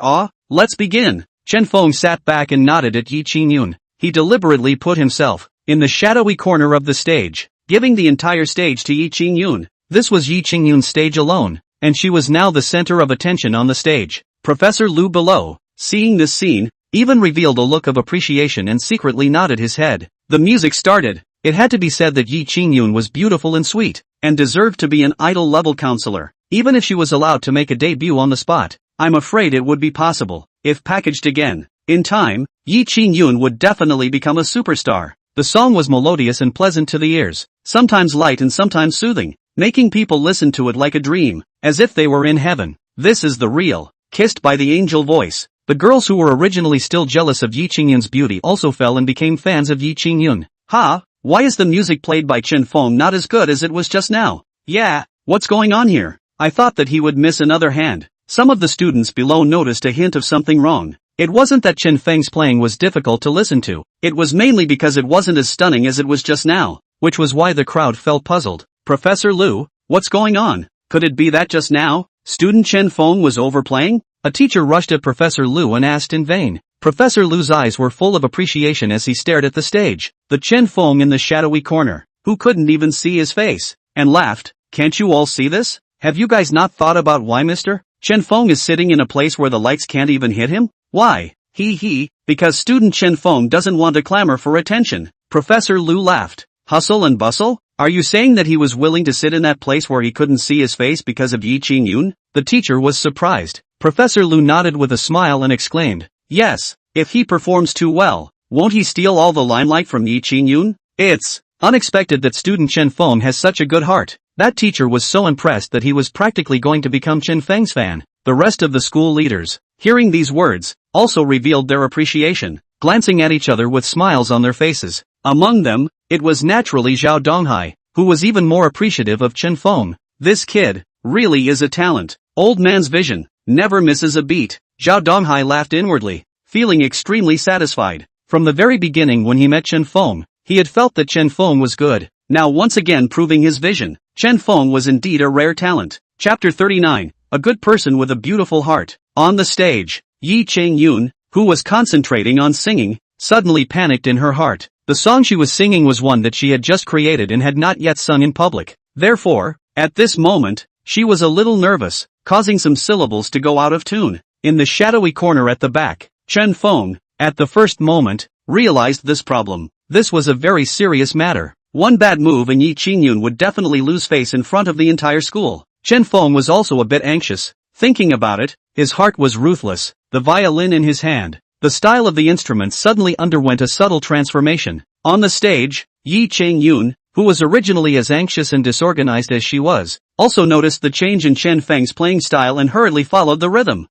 Let's begin. Chen Feng sat back and nodded at Yi Qingyun. He deliberately put himself in the shadowy corner of the stage, giving the entire stage to Yi Qingyun. This was Yi Qingyun's stage alone, and she was now the center of attention on the stage. Professor Lu below, seeing this scene, even revealed a look of appreciation and secretly nodded his head. The music started. It had to be said that Yi Qingyun was beautiful and sweet. and deserved to be an idol-level counselor. Even if she was allowed to make a debut on the spot, I'm afraid it would be possible, if packaged again. In time, Yi Qing-yun would definitely become a superstar. The song was melodious and pleasant to the ears, sometimes light and sometimes soothing, making people listen to it like a dream, as if they were in heaven. This is the real, kissed by the angel voice. The girls who were originally still jealous of Yi Qing-yun's beauty also fell and became fans of Yi Qing-yun. Why is the music played by Chen Feng not as good as it was just now? Yeah, what's going on here? I thought that he would miss another hand. Some of the students below noticed a hint of something wrong. It wasn't that Chen Feng's playing was difficult to listen to. It was mainly because it wasn't as stunning as it was just now, which was why the crowd felt puzzled. Professor Liu, what's going on? Could it be that just now, student Chen Feng was overplaying? A teacher rushed at Professor Liu and asked in vain. Professor Liu's eyes were full of appreciation as he stared at the stage. The Chen Feng in the shadowy corner, who couldn't even see his face, and laughed. Can't you all see this? Have you guys not thought about why Mr. Chen Feng is sitting in a place where the lights can't even hit him? Why? Because student Chen Feng doesn't want to clamor for attention. Professor Liu laughed. Hustle and bustle? Are you saying that he was willing to sit in that place where he couldn't see his face because of Yi Qing-yun? The teacher was surprised. Professor Liu nodded with a smile and exclaimed, yes, if he performs too well, won't he steal all the limelight from Yi Qing-yun? It's unexpected that student Chen Feng has such a good heart. That teacher was so impressed that he was practically going to become Chen Feng's fan. The rest of the school leaders, hearing these words, also revealed their appreciation, glancing at each other with smiles on their faces. Among them, it was naturally Zhao Donghai, who was even more appreciative of Chen Feng. This kid really is a talent. Old man's vision never misses a beat. Zhao Donghai laughed inwardly, feeling extremely satisfied. From the very beginning when he met Chen Feng, he had felt that Chen Feng was good. Now once again proving his vision, Chen Feng was indeed a rare talent. Chapter 39, A Good Person with a Beautiful Heart. On the stage, Yi Qing-yun, who was concentrating on singing, suddenly panicked in her heart. The song she was singing was one that she had just created and had not yet sung in public. Therefore, at this moment, she was a little nervous, causing some syllables to go out of tune. In the shadowy corner at the back, Chen Feng, at the first moment, realized this problem. This was a very serious matter. One bad move and Yi Qing-yun would definitely lose face in front of the entire school. Chen Feng was also a bit anxious. Thinking about it, his heart was ruthless. The violin in his hand, the style of the instrument suddenly underwent a subtle transformation. On the stage, Yi Qing-yun, who was originally as anxious and disorganized as she was, also noticed the change in Chen Feng's playing style and hurriedly followed the rhythm.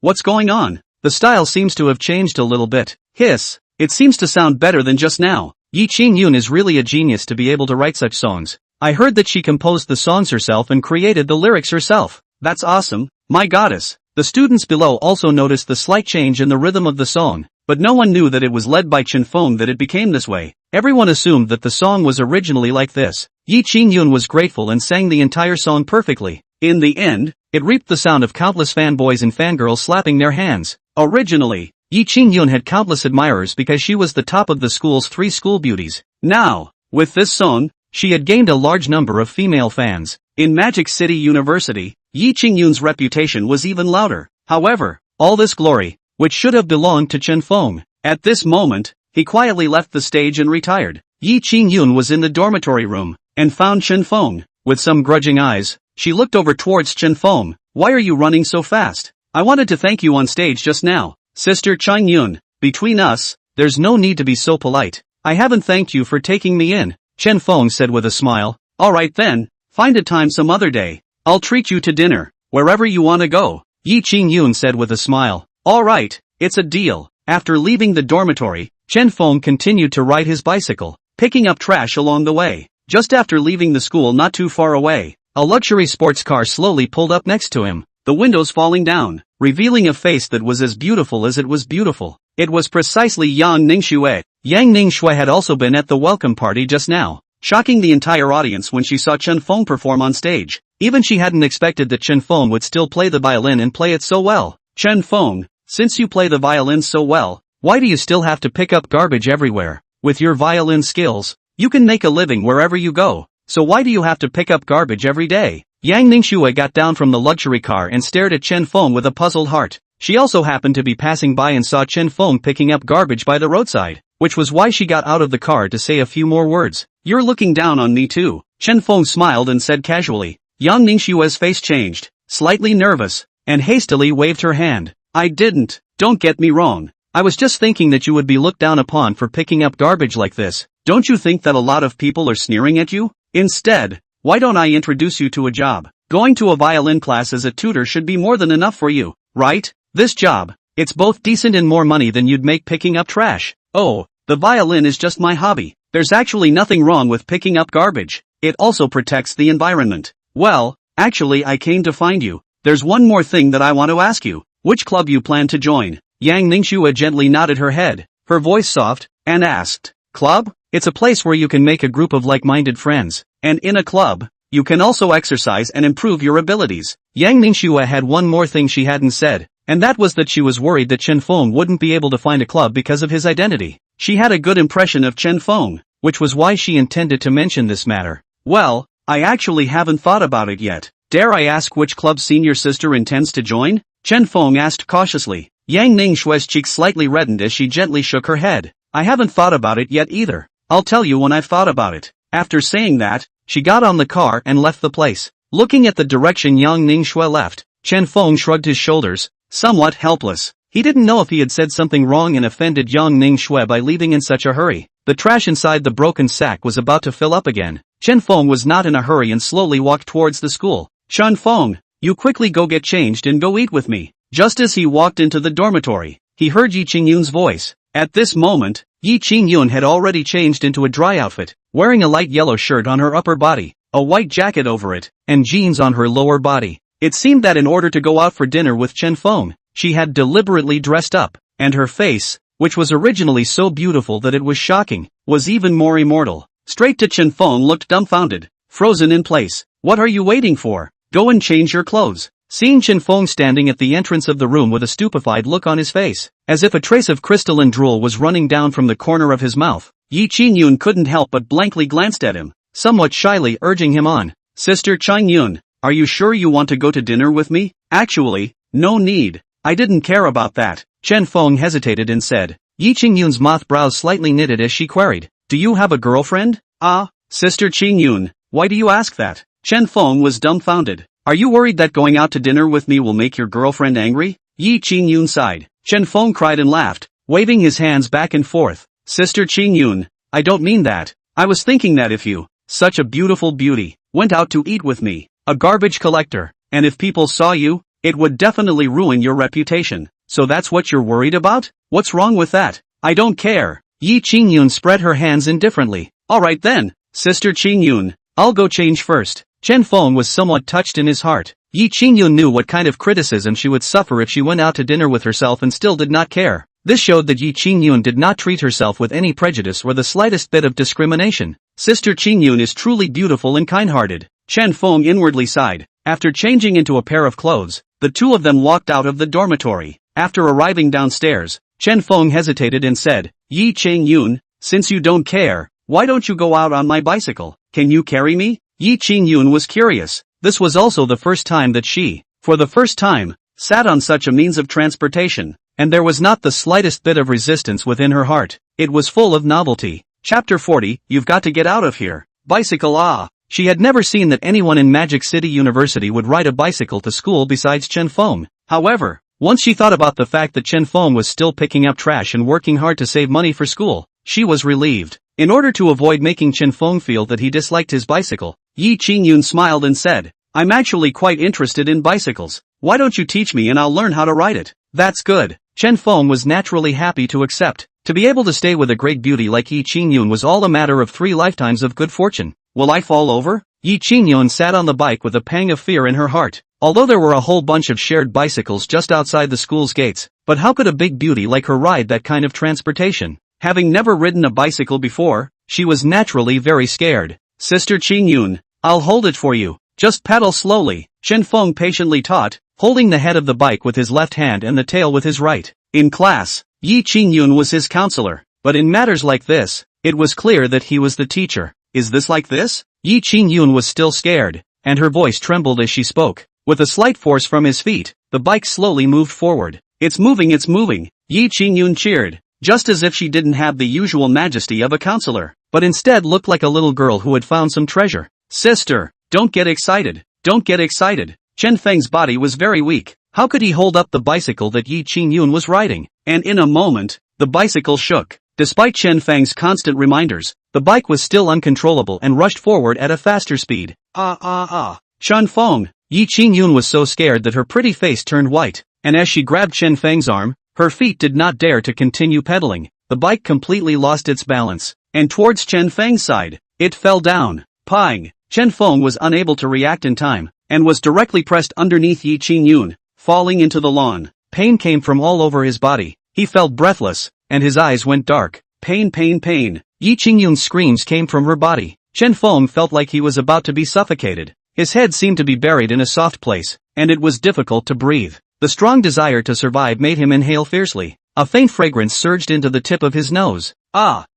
What's going on? The style seems to have changed a little bit. Hiss, it seems to sound better than just now. Yi Qing-yun is really a genius to be able to write such songs. I heard that she composed the songs herself and created the lyrics herself. That's awesome, my goddess. The students below also noticed the slight change in the rhythm of the song, but no one knew that it was led by Chen Feng that it became this way. Everyone assumed that the song was originally like this. Yi Qing-yun was grateful and sang the entire song perfectly. In the end, it reaped the sound of countless fanboys and fangirls slapping their hands. Originally, Yi Qing-yun had countless admirers because she was the top of the school's 3 school beauties. Now, with this song, she had gained a large number of female fans. In Magic City University, Yi Qing-yun's reputation was even louder. However, all this glory, which should have belonged to Chen Feng, at this moment, he quietly left the stage and retired. Yi Qing-yun was in the dormitory room, and found Chen Feng. With some grudging eyes, she looked over towards Chen Feng. Why are you running so fast? I wanted to thank you on stage just now. Sister Qing-yun, between us, there's no need to be so polite. I haven't thanked you for taking me in, Chen Feng said with a smile. Alright then, find a time some other day. I'll treat you to dinner, wherever you want to go, Yi Qing-yun said with a smile. Alright, it's a deal. After leaving the dormitory, Chen Feng continued to ride his bicycle, picking up trash along the way. Just after leaving the school not too far away, a luxury sports car slowly pulled up next to him, the windows falling down, revealing a face that was as beautiful as it was beautiful. It was precisely Yang Ningxue. Yang Ningxue had also been at the welcome party just now, shocking the entire audience when she saw Chen Feng perform on stage. Even she hadn't expected that Chen Feng would still play the violin and play it so well. Chen Feng, since you play the violin so well, why do you still have to pick up garbage everywhere? With your violin skills, you can make a living wherever you go, so why do you have to pick up garbage every day? Yang Ningxue got down from the luxury car and stared at Chen Feng with a puzzled heart. She also happened to be passing by and saw Chen Feng picking up garbage by the roadside, which was why she got out of the car to say a few more words. You're looking down on me too. Chen Feng smiled and said casually. Yang Ningxue's face changed, slightly nervous, and hastily waved her hand. I didn't. Don't get me wrong. I was just thinking that you would be looked down upon for picking up garbage like this. Don't you think that a lot of people are sneering at you? Instead, why don't I introduce you to a job? Going to a violin class as a tutor should be more than enough for you, right? This job, it's both decent and more money than you'd make picking up trash. Oh, the violin is just my hobby. There's actually nothing wrong with picking up garbage. It also protects the environment. Well, actually I came to find you. There's one more thing that I want to ask you. Which club you plan to join? Yang Ningxue gently nodded her head, her voice soft, and asked, Club? It's a place where you can make a group of like-minded friends. And in a club, you can also exercise and improve your abilities. Yang Ningxue had one more thing she hadn't said, and that was that she was worried that Chen Feng wouldn't be able to find a club because of his identity. She had a good impression of Chen Feng, which was why she intended to mention this matter. Well, I actually haven't thought about it yet. Dare I ask which club senior sister intends to join? Chen Feng asked cautiously. Yang Ningxue's cheeks slightly reddened as she gently shook her head. I haven't thought about it yet either. I'll tell you when I've thought about it. After saying that, she got on the car and left the place. Looking at the direction Yang Ningxue left, Chen Feng shrugged his shoulders, somewhat helpless. He didn't know if he had said something wrong and offended Yang Ningxue by leaving in such a hurry. The trash inside the broken sack was about to fill up again. Chen Feng was not in a hurry and slowly walked towards the school. Chen Feng, you quickly go get changed and go eat with me. Just as he walked into the dormitory, he heard Yi Qingyun's voice. At this moment, Yi Qingyun had already changed into a dry outfit, wearing a light yellow shirt on her upper body, a white jacket over it, and jeans on her lower body. It seemed that in order to go out for dinner with Chen Feng, she had deliberately dressed up, and her face, which was originally so beautiful that it was shocking, was even more immortal. Straight to Chen Feng looked dumbfounded, frozen in place. What are you waiting for? Go and change your clothes. Seeing Chen Feng standing at the entrance of the room with a stupefied look on his face, as if a trace of crystalline drool was running down from the corner of his mouth, Yi Qingyun couldn't help but blankly glanced at him, somewhat shyly urging him on. Sister Qingyun, are you sure you want to go to dinner with me? Actually, no need. I didn't care about that. Chen Feng hesitated and said. Yi Qingyun's moth brows slightly knitted as she queried. Do you have a girlfriend? Ah, Sister Qingyun, why do you ask that? Chen Feng was dumbfounded. Are you worried that going out to dinner with me will make your girlfriend angry? Yi Qingyun sighed. Chen Feng cried and laughed, waving his hands back and forth. Sister Qingyun, I don't mean that. I was thinking that if you, such a beautiful beauty, went out to eat with me, a garbage collector, and if people saw you, it would definitely ruin your reputation. So that's what you're worried about? What's wrong with that? I don't care. Yi Qingyun spread her hands indifferently. Alright then, Sister Qingyun, I'll go change first. Chen Feng was somewhat touched in his heart. Yi Qingyun knew what kind of criticism she would suffer if she went out to dinner with herself and still did not care. This showed that Yi Qingyun did not treat herself with any prejudice or the slightest bit of discrimination. Sister Qingyun is truly beautiful and kind-hearted. Chen Feng inwardly sighed. After changing into a pair of clothes, the two of them walked out of the dormitory. After arriving downstairs, Chen Feng hesitated and said, Yi Qingyun, since you don't care, why don't you go out on my bicycle? Can you carry me? Yi Qingyun was curious. This was also the first time that she, for the first time, sat on such a means of transportation, and there was not the slightest bit of resistance within her heart. It was full of novelty. Chapter 40, You've got to get out of here. Bicycle She had never seen that anyone in Magic City University would ride a bicycle to school besides Chen Feng. However, once she thought about the fact that Chen Feng was still picking up trash and working hard to save money for school, she was relieved. In order to avoid making Chen Feng feel that he disliked his bicycle, Yi Qingyun smiled and said, I'm actually quite interested in bicycles. Why don't you teach me and I'll learn how to ride it? That's good. Chen Feng was naturally happy to accept. To be able to stay with a great beauty like Yi Qingyun was all a matter of 3 lifetimes of good fortune. Will I fall over? Yi Qingyun sat on the bike with a pang of fear in her heart. Although there were a whole bunch of shared bicycles just outside the school's gates, but how could a big beauty like her ride that kind of transportation? Having never ridden a bicycle before, she was naturally very scared. Sister Qingyun, I'll hold it for you. Just pedal slowly. Chen Feng patiently taught, holding the head of the bike with his left hand and the tail with his right. In class, Yi Qingyun was his counselor, but in matters like this, it was clear that he was the teacher. Is this like this? Yi Qingyun was still scared, and her voice trembled as she spoke. With a slight force from his feet, the bike slowly moved forward. It's moving. Yi Qingyun cheered, just as if she didn't have the usual majesty of a counselor. but instead looked like a little girl who had found some treasure. Sister, don't get excited. Don't get excited. Chen Feng's body was very weak. How could he hold up the bicycle that Yi Qingyun was riding? And in a moment, the bicycle shook. Despite Chen Feng's constant reminders, the bike was still uncontrollable and rushed forward at a faster speed. Chen Feng! Yi Qingyun was so scared that her pretty face turned white, and as she grabbed Chen Feng's arm, her feet did not dare to continue pedaling. The bike completely lost its balance, and towards Chen Feng's side, it fell down. Pang! Chen Feng was unable to react in time, and was directly pressed underneath Yi Qingyun, falling into the lawn. Pain came from all over his body. He felt breathless, and his eyes went dark. Pain, pain, pain. Yi Qingyun's screams came from her body. Chen Feng felt like he was about to be suffocated. His head seemed to be buried in a soft place, and it was difficult to breathe. The strong desire to survive made him inhale fiercely. A faint fragrance surged into the tip of his nose.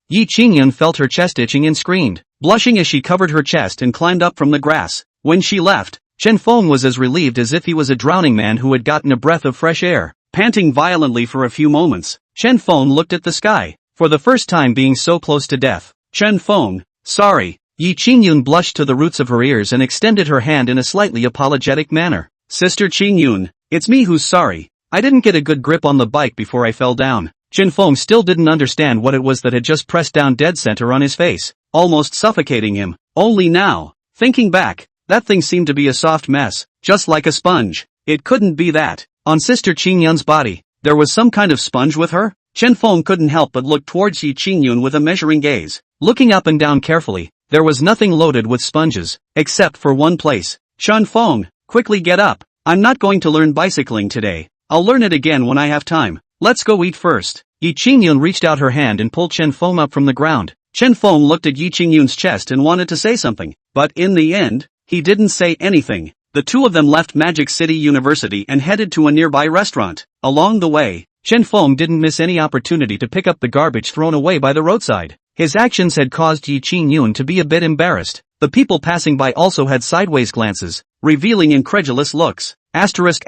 Yi Qingyun felt her chest itching and screamed, blushing as she covered her chest and climbed up from the grass. When she left, Chen Feng was as relieved as if he was a drowning man who had gotten a breath of fresh air. Panting violently for a few moments, Chen Feng looked at the sky, for the first time being so close to death. Chen Feng, sorry. Yi Qingyun blushed to the roots of her ears and extended her hand in a slightly apologetic manner. Sister Qingyun, it's me who's sorry. I didn't get a good grip on the bike before I fell down. Chen Feng still didn't understand what it was that had just pressed down dead center on his face, almost suffocating him. Only now, thinking back, that thing seemed to be a soft mess, just like a sponge. It couldn't be that. On Sister Qingyun's body, there was some kind of sponge with her? Chen Feng couldn't help but look towards Yi Qingyun with a measuring gaze. Looking up and down carefully, there was nothing loaded with sponges, except for one place. Chen Feng, quickly get up. I'm not going to learn bicycling today. I'll learn it again when I have time. Let's go eat first. Yi Qingyun reached out her hand and pulled Chen Feng up from the ground. Chen Feng looked at Yi Qingyun's chest and wanted to say something, but in the end, he didn't say anything. The two of them left Magic City University and headed to a nearby restaurant. Along the way, Chen Feng didn't miss any opportunity to pick up the garbage thrown away by the roadside. His actions had caused Yi Qingyun to be a bit embarrassed. The people passing by also had sideways glances, revealing incredulous looks. Asterisk.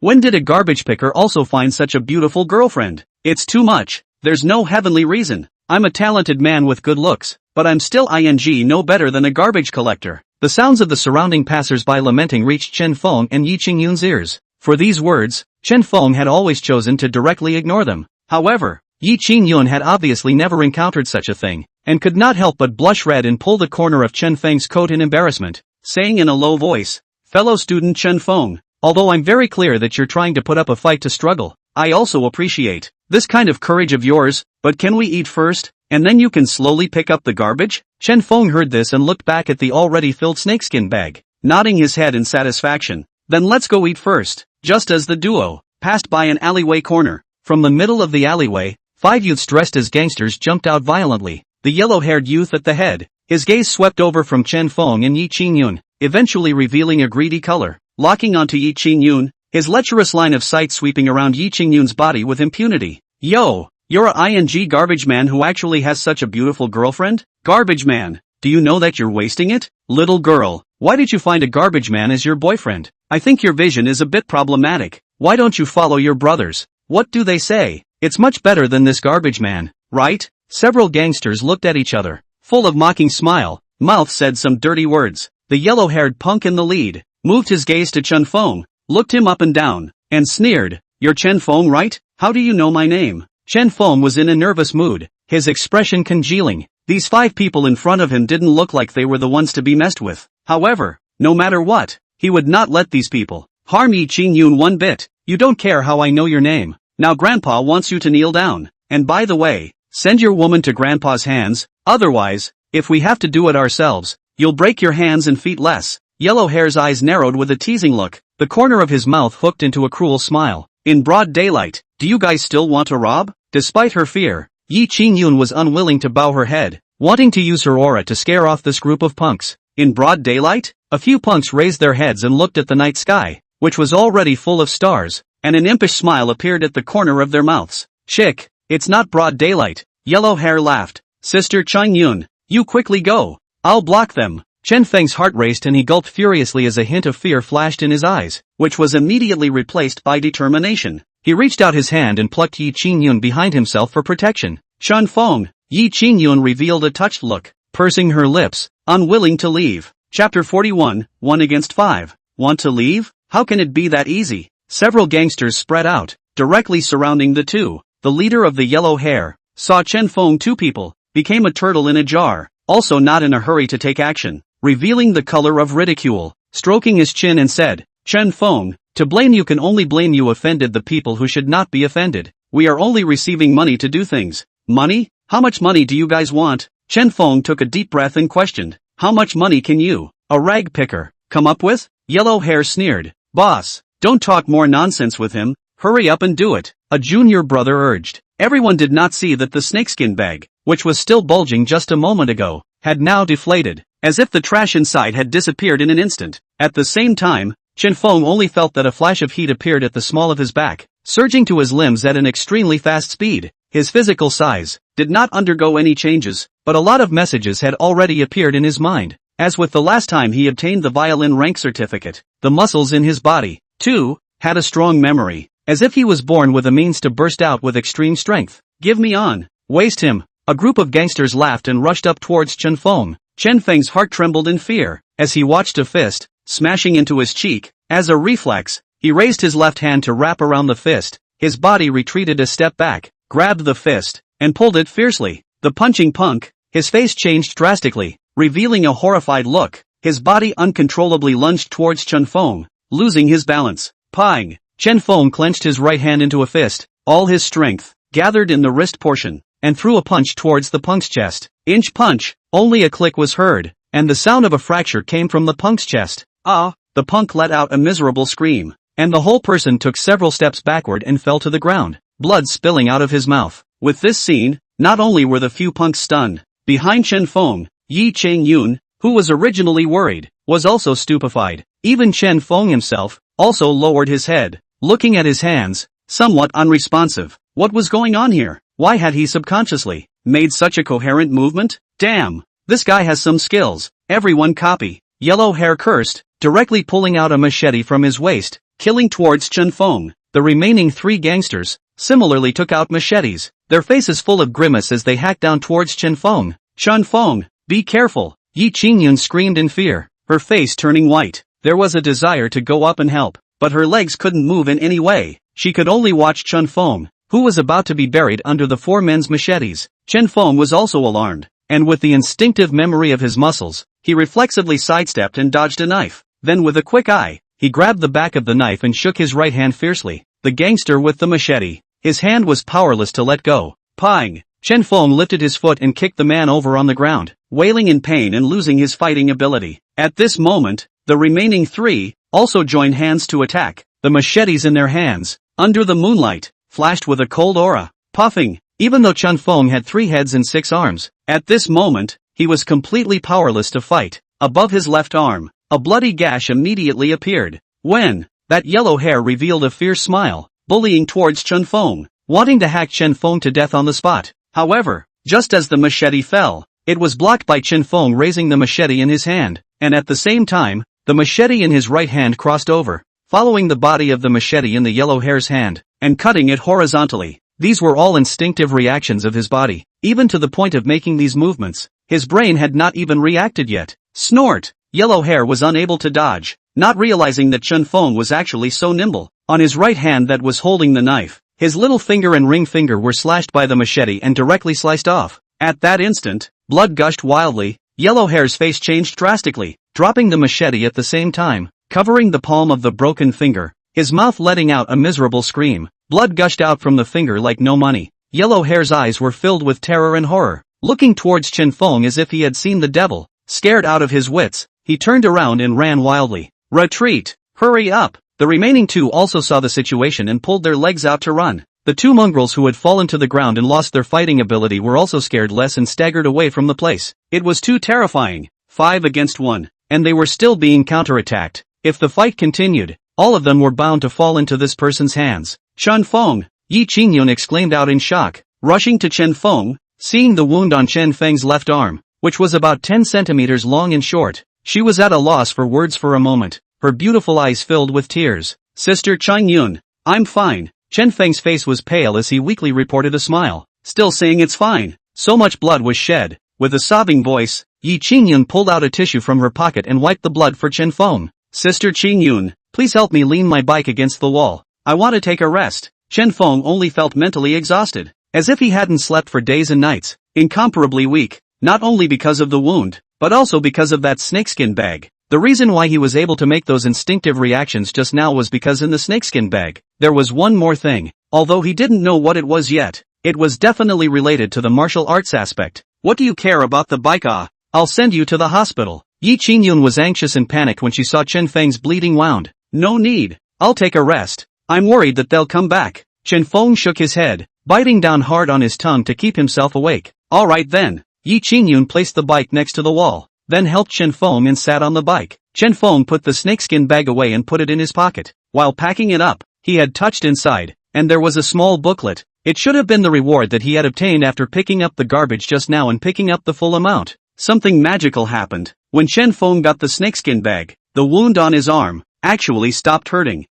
When did a garbage picker also find such a beautiful girlfriend? It's too much. There's no heavenly reason. I'm a talented man with good looks, but I'm still no better than a garbage collector. The sounds of the surrounding passers-by lamenting reached Chen Feng and Yi Qingyun's ears. For these words, Chen Feng had always chosen to directly ignore them. However, Yi Qingyun had obviously never encountered such a thing, and could not help but blush red and pull the corner of Chen Feng's coat in embarrassment, saying in a low voice, "Fellow student Chen Feng, although I'm very clear that you're trying to put up a fight to struggle, I also appreciate this kind of courage of yours, but can we eat first, and then you can slowly pick up the garbage?" Chen Feng heard this and looked back at the already filled snakeskin bag, nodding his head in satisfaction. Then let's go eat first. Just as the duo passed by an alleyway corner, from the middle of the alleyway, 5 youths dressed as gangsters jumped out violently. The yellow-haired youth at the head, his gaze swept over from Chen Feng and Yi Qingyun, eventually revealing a greedy color. Locking onto Yi Qingyun, his lecherous line of sight sweeping around Yi Qingyun's body with impunity. Yo, you're a garbage man who actually has such a beautiful girlfriend? Garbage man, do you know that you're wasting it? Little girl, why did you find a garbage man as your boyfriend? I think your vision is a bit problematic. Why don't you follow your brothers? What do they say? It's much better than this garbage man, right? Several gangsters looked at each other, full of mocking smile. Mouth said some dirty words. The yellow-haired punk in the lead moved his gaze to Chen Feng, looked him up and down, and sneered, "You're Chen Feng, right? How do you know my name?" Chen Feng was in a nervous mood, his expression congealing. These 5 people in front of him didn't look like they were the ones to be messed with. However, no matter what, he would not let these people harm Yi Qingyun one bit. "You don't care how I know your name. Now Grandpa wants you to kneel down. And by the way, send your woman to Grandpa's hands, otherwise, if we have to do it ourselves, you'll break your hands and feet less." Yellowhair's eyes narrowed with a teasing look, the corner of his mouth hooked into a cruel smile. In broad daylight, do you guys still want to rob? Despite her fear, Yi Qingyun was unwilling to bow her head, wanting to use her aura to scare off this group of punks. In broad daylight, a few punks raised their heads and looked at the night sky, which was already full of stars, and an impish smile appeared at the corner of their mouths. "Chick, it's not broad daylight." Yellow Hair laughed. "Sister Qingyun, you quickly go. I'll block them." Chen Feng's heart raced and he gulped furiously as a hint of fear flashed in his eyes, which was immediately replaced by determination. He reached out his hand and plucked Yi Qingyun behind himself for protection. "Chen Feng, Yi Qingyun revealed a touched look, pursing her lips, unwilling to leave. Chapter 41, 1 against 5. Want to leave? How can it be that easy? Several gangsters spread out, directly surrounding the two. The leader of the yellow hair saw Chen Feng, two people, became a turtle in a jar, also not in a hurry to take action, revealing the color of ridicule, stroking his chin and said, Chen Feng, to blame you can only blame you offended the people who should not be offended. We are only receiving money to do things. Money? How much money do you guys want? Chen Feng took a deep breath and questioned, how much money can you, a rag picker, come up with? Yellow hair sneered, boss, don't talk more nonsense with him, hurry up and do it, a junior brother urged. Everyone did not see that the snakeskin bag, which was still bulging just a moment ago, had now deflated, as if the trash inside had disappeared in an instant. At the same time, Chen Feng only felt that a flash of heat appeared at the small of his back, surging to his limbs at an extremely fast speed. His physical size did not undergo any changes, but a lot of messages had already appeared in his mind. As with the last time he obtained the violin rank certificate, the muscles in his body, too, had a strong memory, as if he was born with a means to burst out with extreme strength. Give me on. Waste him. A group of gangsters laughed and rushed up towards Chen Feng. Chen Feng's heart trembled in fear, as he watched a fist smashing into his cheek. As a reflex, he raised his left hand to wrap around the fist. His body retreated a step back, grabbed the fist, and pulled it fiercely. The punching punk, his face changed drastically, revealing a horrified look. His body uncontrollably lunged towards Chen Feng, losing his balance. Pang! Chen Feng clenched his right hand into a fist, all his strength gathered in the wrist portion, and threw a punch towards the punk's chest. Inch punch! Only a click was heard, and the sound of a fracture came from the punk's chest. Ah! The punk let out a miserable scream, and the whole person took several steps backward and fell to the ground, blood spilling out of his mouth. With this scene, not only were the few punks stunned, behind Chen Feng, Yi Qingyun, who was originally worried, was also stupefied. Even Chen Feng himself also lowered his head, looking at his hands, somewhat unresponsive. What was going on here? Why had he subconsciously made such a coherent movement? Damn! This guy has some skills. Everyone copy. Yellow hair cursed, directly pulling out a machete from his waist, killing towards Chen Feng. The remaining three gangsters similarly took out machetes, their faces full of grimace as they hacked down towards Chen Feng. Chen Feng, be careful! Yi Qingyun screamed in fear, her face turning white. There was a desire to go up and help, but her legs couldn't move in any way. She could only watch Chen Feng, who was about to be buried under the four men's machetes. Chen Feng was also alarmed, and with the instinctive memory of his muscles, he reflexively sidestepped and dodged a knife. Then with a quick eye, he grabbed the back of the knife and shook his right hand fiercely. The gangster with the machete, his hand was powerless to let go. Pang! Chen Feng lifted his foot and kicked the man over on the ground, wailing in pain and losing his fighting ability. At this moment, the remaining three also joined hands to attack, the machetes in their hands, under the moonlight, flashed with a cold aura. Puffing, even though Chen Feng had 3 heads and 6 arms, at this moment, he was completely powerless to fight. Above his left arm, a bloody gash immediately appeared. When that yellow hair revealed a fierce smile, bullying towards Chen Feng, wanting to hack Chen Feng to death on the spot. However, just as the machete fell, it was blocked by Chen Feng raising the machete in his hand, and at the same time, the machete in his right hand crossed over, following the body of the machete in the yellow hair's hand, and cutting it horizontally. These were all instinctive reactions of his body. Even to the point of making these movements, his brain had not even reacted yet. Snort! Yellow hair was unable to dodge, not realizing that Chen Feng was actually so nimble. On his right hand that was holding the knife, his little finger and ring finger were slashed by the machete and directly sliced off. At that instant, blood gushed wildly. Yellow hair's face changed drastically, dropping the machete at the same time, covering the palm of the broken finger, his mouth letting out a miserable scream. Blood gushed out from the finger like no money. Yellow hair's eyes were filled with terror and horror, looking towards Chen Feng as if he had seen the devil. Scared out of his wits, he turned around and ran wildly. Retreat! Hurry up! The remaining 2 also saw the situation and pulled their legs out to run. The 2 mongrels who had fallen to the ground and lost their fighting ability were also scared less and staggered away from the place. It was too terrifying. 5 against 1, and they were still being counterattacked. If the fight continued, all of them were bound to fall into this person's hands. Chen Feng! Yi Qingyun exclaimed out in shock, rushing to Chen Feng, seeing the wound on Chen Feng's left arm, which was about 10 centimeters long and short. She was at a loss for words for a moment, her beautiful eyes filled with tears. Sister Qingyun, I'm fine. Chen Feng's face was pale as he weakly reported a smile, still saying it's fine. So much blood was shed. With a sobbing voice, Yi Qingyun pulled out a tissue from her pocket and wiped the blood for Chen Feng. Sister Qingyun, please help me lean my bike against the wall. I want to take a rest. Chen Feng only felt mentally exhausted, as if he hadn't slept for days and nights, incomparably weak, not only because of the wound, but also because of that snakeskin bag. The reason why he was able to make those instinctive reactions just now was because in the snakeskin bag, there was one more thing. Although he didn't know what it was yet, it was definitely related to the martial arts aspect. What do you care about the bike? I'll send you to the hospital. Yi Qingyun was anxious and panicked when she saw Chen Feng's bleeding wound. No need. I'll take a rest. I'm worried that they'll come back. Chen Feng shook his head, biting down hard on his tongue to keep himself awake. Alright then. Yi Qingyun placed the bike next to the wall, then helped Chen Feng and sat on the bike. Chen Feng put the snakeskin bag away and put it in his pocket. While packing it up, he had touched inside, and there was a small booklet. It should have been the reward that he had obtained after picking up the garbage just now and picking up the full amount. Something magical happened. When Chen Feng got the snakeskin bag, the wound on his arm actually stopped hurting.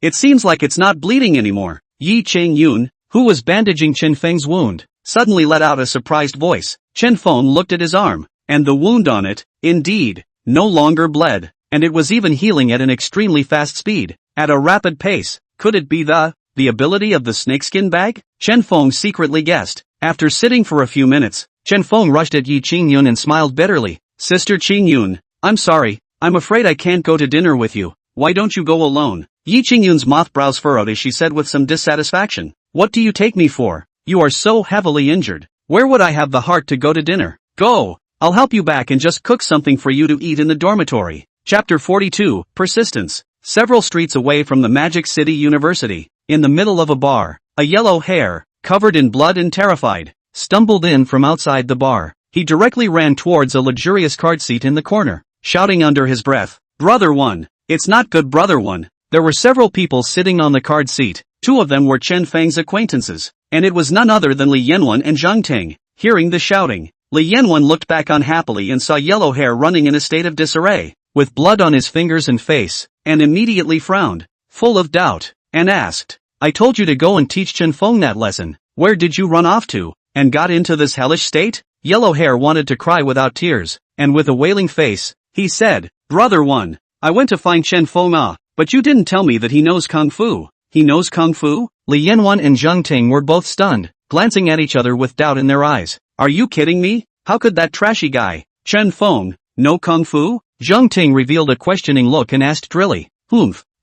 It seems like it's not bleeding anymore. Yi Qingyun, who was bandaging Chen Feng's wound, suddenly let out a surprised voice. Chen Feng looked at his arm, and the wound on it, indeed, no longer bled, and it was even healing at an extremely fast speed, at a rapid pace. Could it be the ability of the snakeskin bag? Chen Feng secretly guessed. After sitting for a few minutes, Chen Feng rushed at Yi Qingyun and smiled bitterly. Sister Qingyun, I'm sorry, I'm afraid I can't go to dinner with you. Why don't you go alone? Yi Qingyun's moth brows furrowed as she said with some dissatisfaction. What do you take me for? You are so heavily injured. Where would I have the heart to go to dinner? Go! I'll help you back and just cook something for you to eat in the dormitory. Chapter 42, Persistence. Several streets away from the Magic City University, in the middle of a bar, a yellow hair, covered in blood and terrified, stumbled in from outside the bar. He directly ran towards a luxurious card seat in the corner, shouting under his breath, Brother One! It's not good, Brother One! There were several people sitting on the card seat. Two of them were Chen Feng's acquaintances, and it was none other than Li Yanwen and Zhang Ting. Hearing the shouting, Li Yanwen looked back unhappily and saw yellow hair running in a state of disarray, with blood on his fingers and face, and immediately frowned, full of doubt, and asked, I told you to go and teach Chen Feng that lesson. Where did you run off to, and got into this hellish state? Yellow hair wanted to cry without tears, and with a wailing face, he said, Brother One, I went to find Chen Feng but you didn't tell me that he knows Kung Fu. He knows Kung Fu? Li Yanwen and Zhang Ting were both stunned, glancing at each other with doubt in their eyes. Are you kidding me? How could that trashy guy, Chen Feng, know Kung Fu? Zhang Ting revealed a questioning look and asked drily,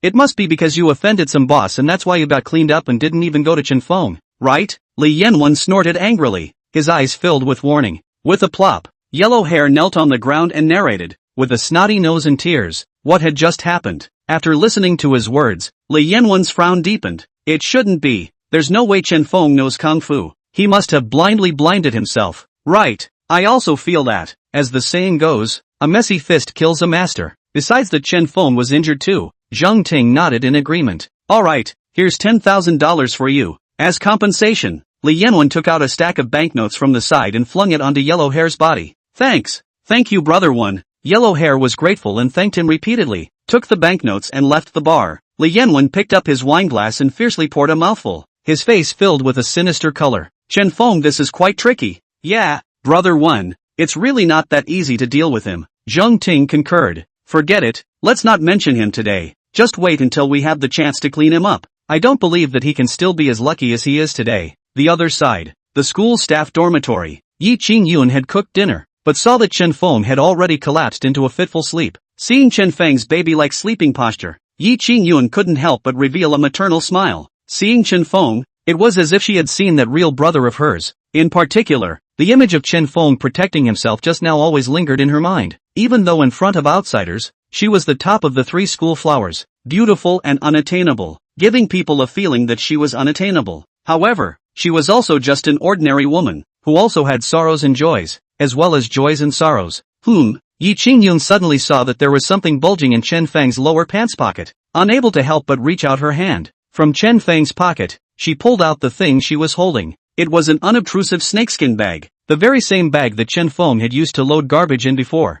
It must be because you offended some boss and that's why you got cleaned up and didn't even go to Chen Feng, right? Li Yanwen snorted angrily, his eyes filled with warning. With a plop, yellow hair knelt on the ground and narrated, with a snotty nose and tears, what had just happened. After listening to his words, Li Yanwen's frown deepened. It shouldn't be. There's no way Chen Feng knows Kung Fu. He must have blindly blinded himself. Right. I also feel that, as the saying goes, a messy fist kills a master. Besides that Chen Feng was injured too. Zhang Ting nodded in agreement. Alright, here's $10,000 for you. As compensation, Li Yanwen took out a stack of banknotes from the side and flung it onto Yellow Hair's body. Thanks. Thank you, Brother One. Yellow Hair was grateful and thanked him repeatedly, took the banknotes and left the bar. Li Yanwen picked up his wineglass and fiercely poured a mouthful, his face filled with a sinister color. Chen Feng, this is quite tricky. Yeah, Brother One, it's really not that easy to deal with him. Zhang Ting concurred. Forget it, let's not mention him today. Just wait until we have the chance to clean him up. I don't believe that he can still be as lucky as he is today. The other side, the school staff dormitory. Yi Qingyun had cooked dinner, but saw that Chen Feng had already collapsed into a fitful sleep. Seeing Chen Feng's baby-like sleeping posture, Yi Qingyun couldn't help but reveal a maternal smile. Seeing Chen Feng, it was as if she had seen that real brother of hers. In particular, the image of Chen Feng protecting himself just now always lingered in her mind. Even though in front of outsiders, she was the top of the three school flowers, beautiful and unattainable, giving people a feeling that she was unattainable. However, she was also just an ordinary woman, who also had sorrows and joys, as well as joys and sorrows. Yi Qingyun suddenly saw that there was something bulging in Chen Feng's lower pants pocket. Unable to help but reach out her hand. From Chen Feng's pocket, she pulled out the thing she was holding. It was an unobtrusive snakeskin bag, the very same bag that Chen Feng had used to load garbage in before.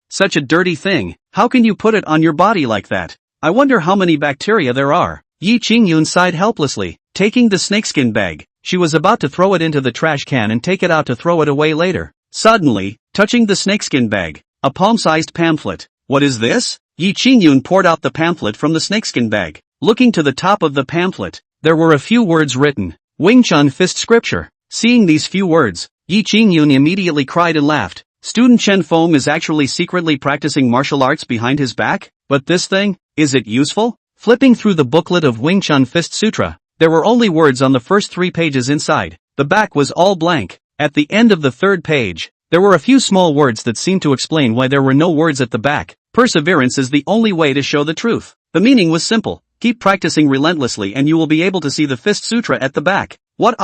Such a dirty thing. How can you put it on your body like that? I wonder how many bacteria there are. Yi Qingyun sighed helplessly, Taking the snakeskin bag, she was about to throw it into the trash can and take it out to throw it away later. Suddenly, touching the snakeskin bag, a palm-sized pamphlet. What is this? Yi Qingyun poured out the pamphlet from the snakeskin bag. Looking to the top of the pamphlet, there were a few words written. Wing Chun fist scripture. Seeing these few words, Yi Qingyun immediately cried and laughed. Student Chen Feng is actually secretly practicing martial arts behind his back? But this thing, is it useful? Flipping through the booklet of Wing Chun Fist Sutra, there were only words on the first 3 pages inside. The back was all blank. At the end of the 3rd page, there were a few small words that seemed to explain why there were no words at the back. Perseverance is the only way to show the truth. The meaning was simple. Keep practicing relentlessly and you will be able to see the Fist Sutra at the back. What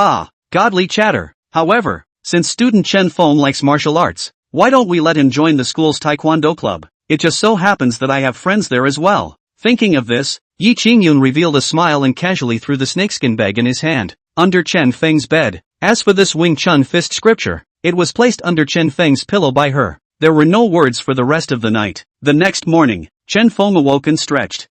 godly chatter. However, since student Chen Feng likes martial arts, why don't we let him join the school's taekwondo club? It just so happens that I have friends there as well. Thinking of this, Yi Qingyun revealed a smile and casually threw the snakeskin bag in his hand, under Chen Feng's bed. As for this Wing Chun fist scripture, it was placed under Chen Feng's pillow by her. There were no words for the rest of the night. The next morning, Chen Feng awoke and stretched.